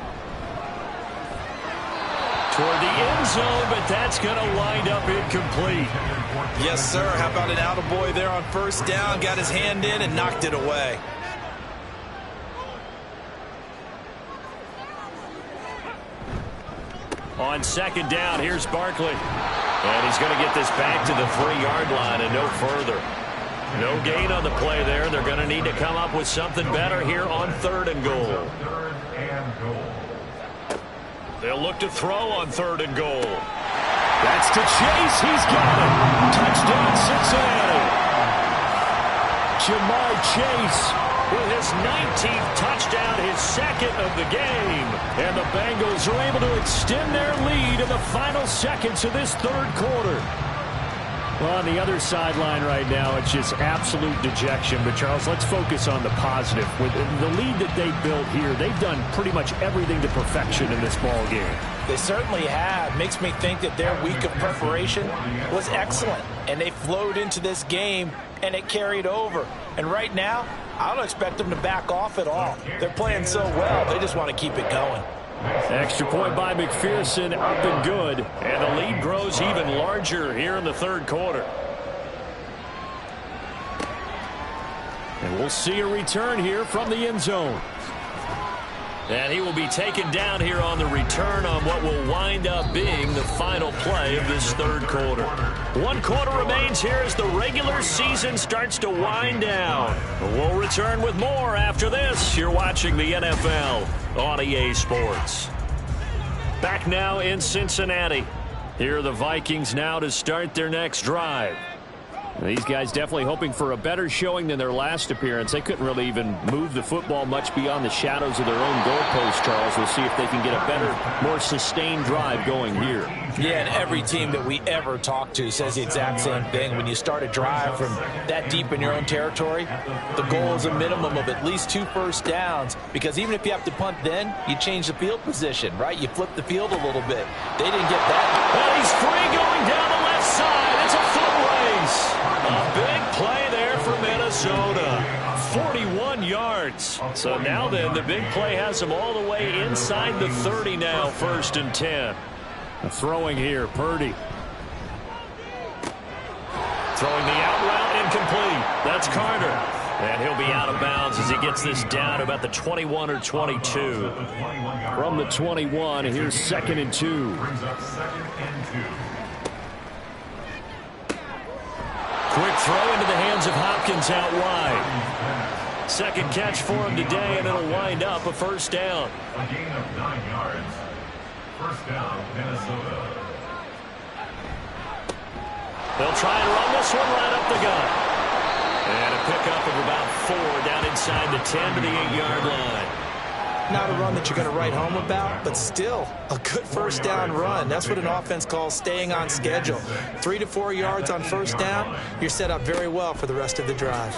Speaker 4: Toward the end zone, but that's going to wind up incomplete.
Speaker 10: Yes, sir. How about an attaboy there on 1st down? Got his hand in and knocked it away.
Speaker 4: On 2nd down, here's Barkley. And he's going to get this back to the 3-yard line and no further. No gain on the play there. They're going to need to come up with something better here on 3rd and goal.
Speaker 5: 3rd and goal.
Speaker 4: They'll look to throw on 3rd and goal.
Speaker 9: That's to Chase. He's got it. Touchdown, Cincinnati. Jamar Chase
Speaker 4: with his 19th touchdown, his 2nd of the game.
Speaker 9: And the Bengals are able to extend their lead in the final seconds of this 3rd quarter. Well, on the other sideline right now, it's just absolute dejection. But, Charles, let's focus on the positive. With the lead that they built here, they've done pretty much everything to perfection in this ball game.
Speaker 10: They certainly have. Makes me think that their week of preparation was excellent. And they flowed into this game, and it carried over. And right now, I don't expect them to back off at all. They're playing so well, they just want to keep it going.
Speaker 9: Extra point by McPherson, up and good.
Speaker 4: And the lead grows even larger here in the 3rd quarter.
Speaker 9: And we'll see a return here from the end zone.
Speaker 4: And he will be taken down here on the return on what will wind up being the final play of this 3rd quarter. 1 quarter remains here as the regular season starts to wind down. We'll return with more after this. You're watching the NFL on EA Sports. Back now in Cincinnati. Here are the Vikings now to start their next drive.
Speaker 9: These guys definitely hoping for a better showing than their last appearance. They couldn't really even move the football much beyond the shadows of their own goalpost, Charles. We'll see if they can get a better, more sustained drive going here.
Speaker 10: Yeah, and every team that we ever talk to says the exact same thing. When you start a drive from that deep in your own territory, the goal is a minimum of at least 2 first downs, because even if you have to punt then, you change the field position, right? You flip the field a little bit. They didn't get that.
Speaker 4: And he's free going down the left side. It's a foot race. A big play there for Minnesota. 41 yards. So now then, the big play has them all the way inside the 30 now, 1st and 10.
Speaker 9: Throwing here, Purdy.
Speaker 4: Throwing the out route, incomplete. That's Carter. And he'll be out of bounds as he gets this down to about the 21 or 22.
Speaker 9: From the 21, here's 2nd and 2.
Speaker 5: Brings up 2nd and 2.
Speaker 2: Quick throw into the hands of Hopkins out wide. Second catch for him today, and it'll wind up a first down.
Speaker 5: A gain of 9 yards. First down, Minnesota.
Speaker 2: They'll try and run this one right up the gut. And a pickup of about 4 down inside the 10 to the 8-yard line.
Speaker 8: Not a run that you're going to write home about, but still a good first down run. That's what an offense calls staying on schedule. 3 to 4 yards on first down, you're set up very well for the rest of the drive.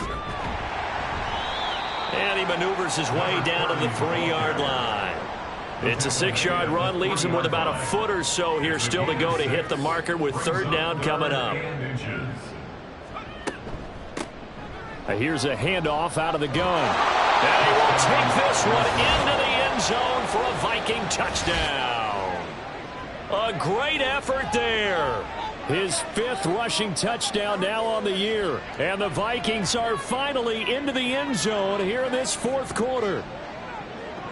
Speaker 2: And he maneuvers his way down to the 3-yard line. It's a 6-yard run, leaves him with about a foot or so here still to go to hit the marker with third down coming up. Here's a handoff out of the gun. And he will take this one into the end zone for a Viking touchdown. A great effort there. His 5th rushing touchdown now on the year. And the Vikings are finally into the end zone here in this 4th quarter.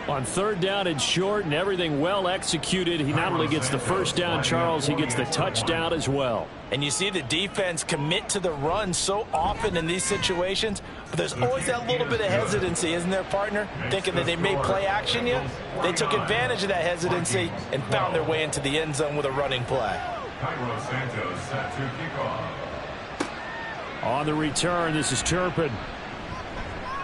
Speaker 2: On third down and short and everything well executed, he not only gets the first down, Charles, he gets the touchdown as well.
Speaker 8: And you see the defense commit to the run so often in these situations, but there's always that little bit of hesitancy, isn't there, partner? Thinking that they may play action you. They took advantage of that hesitancy and found their way into the end zone with a running play.
Speaker 5: Cairo Santos set to kick off.
Speaker 2: On the return, this is Turpin.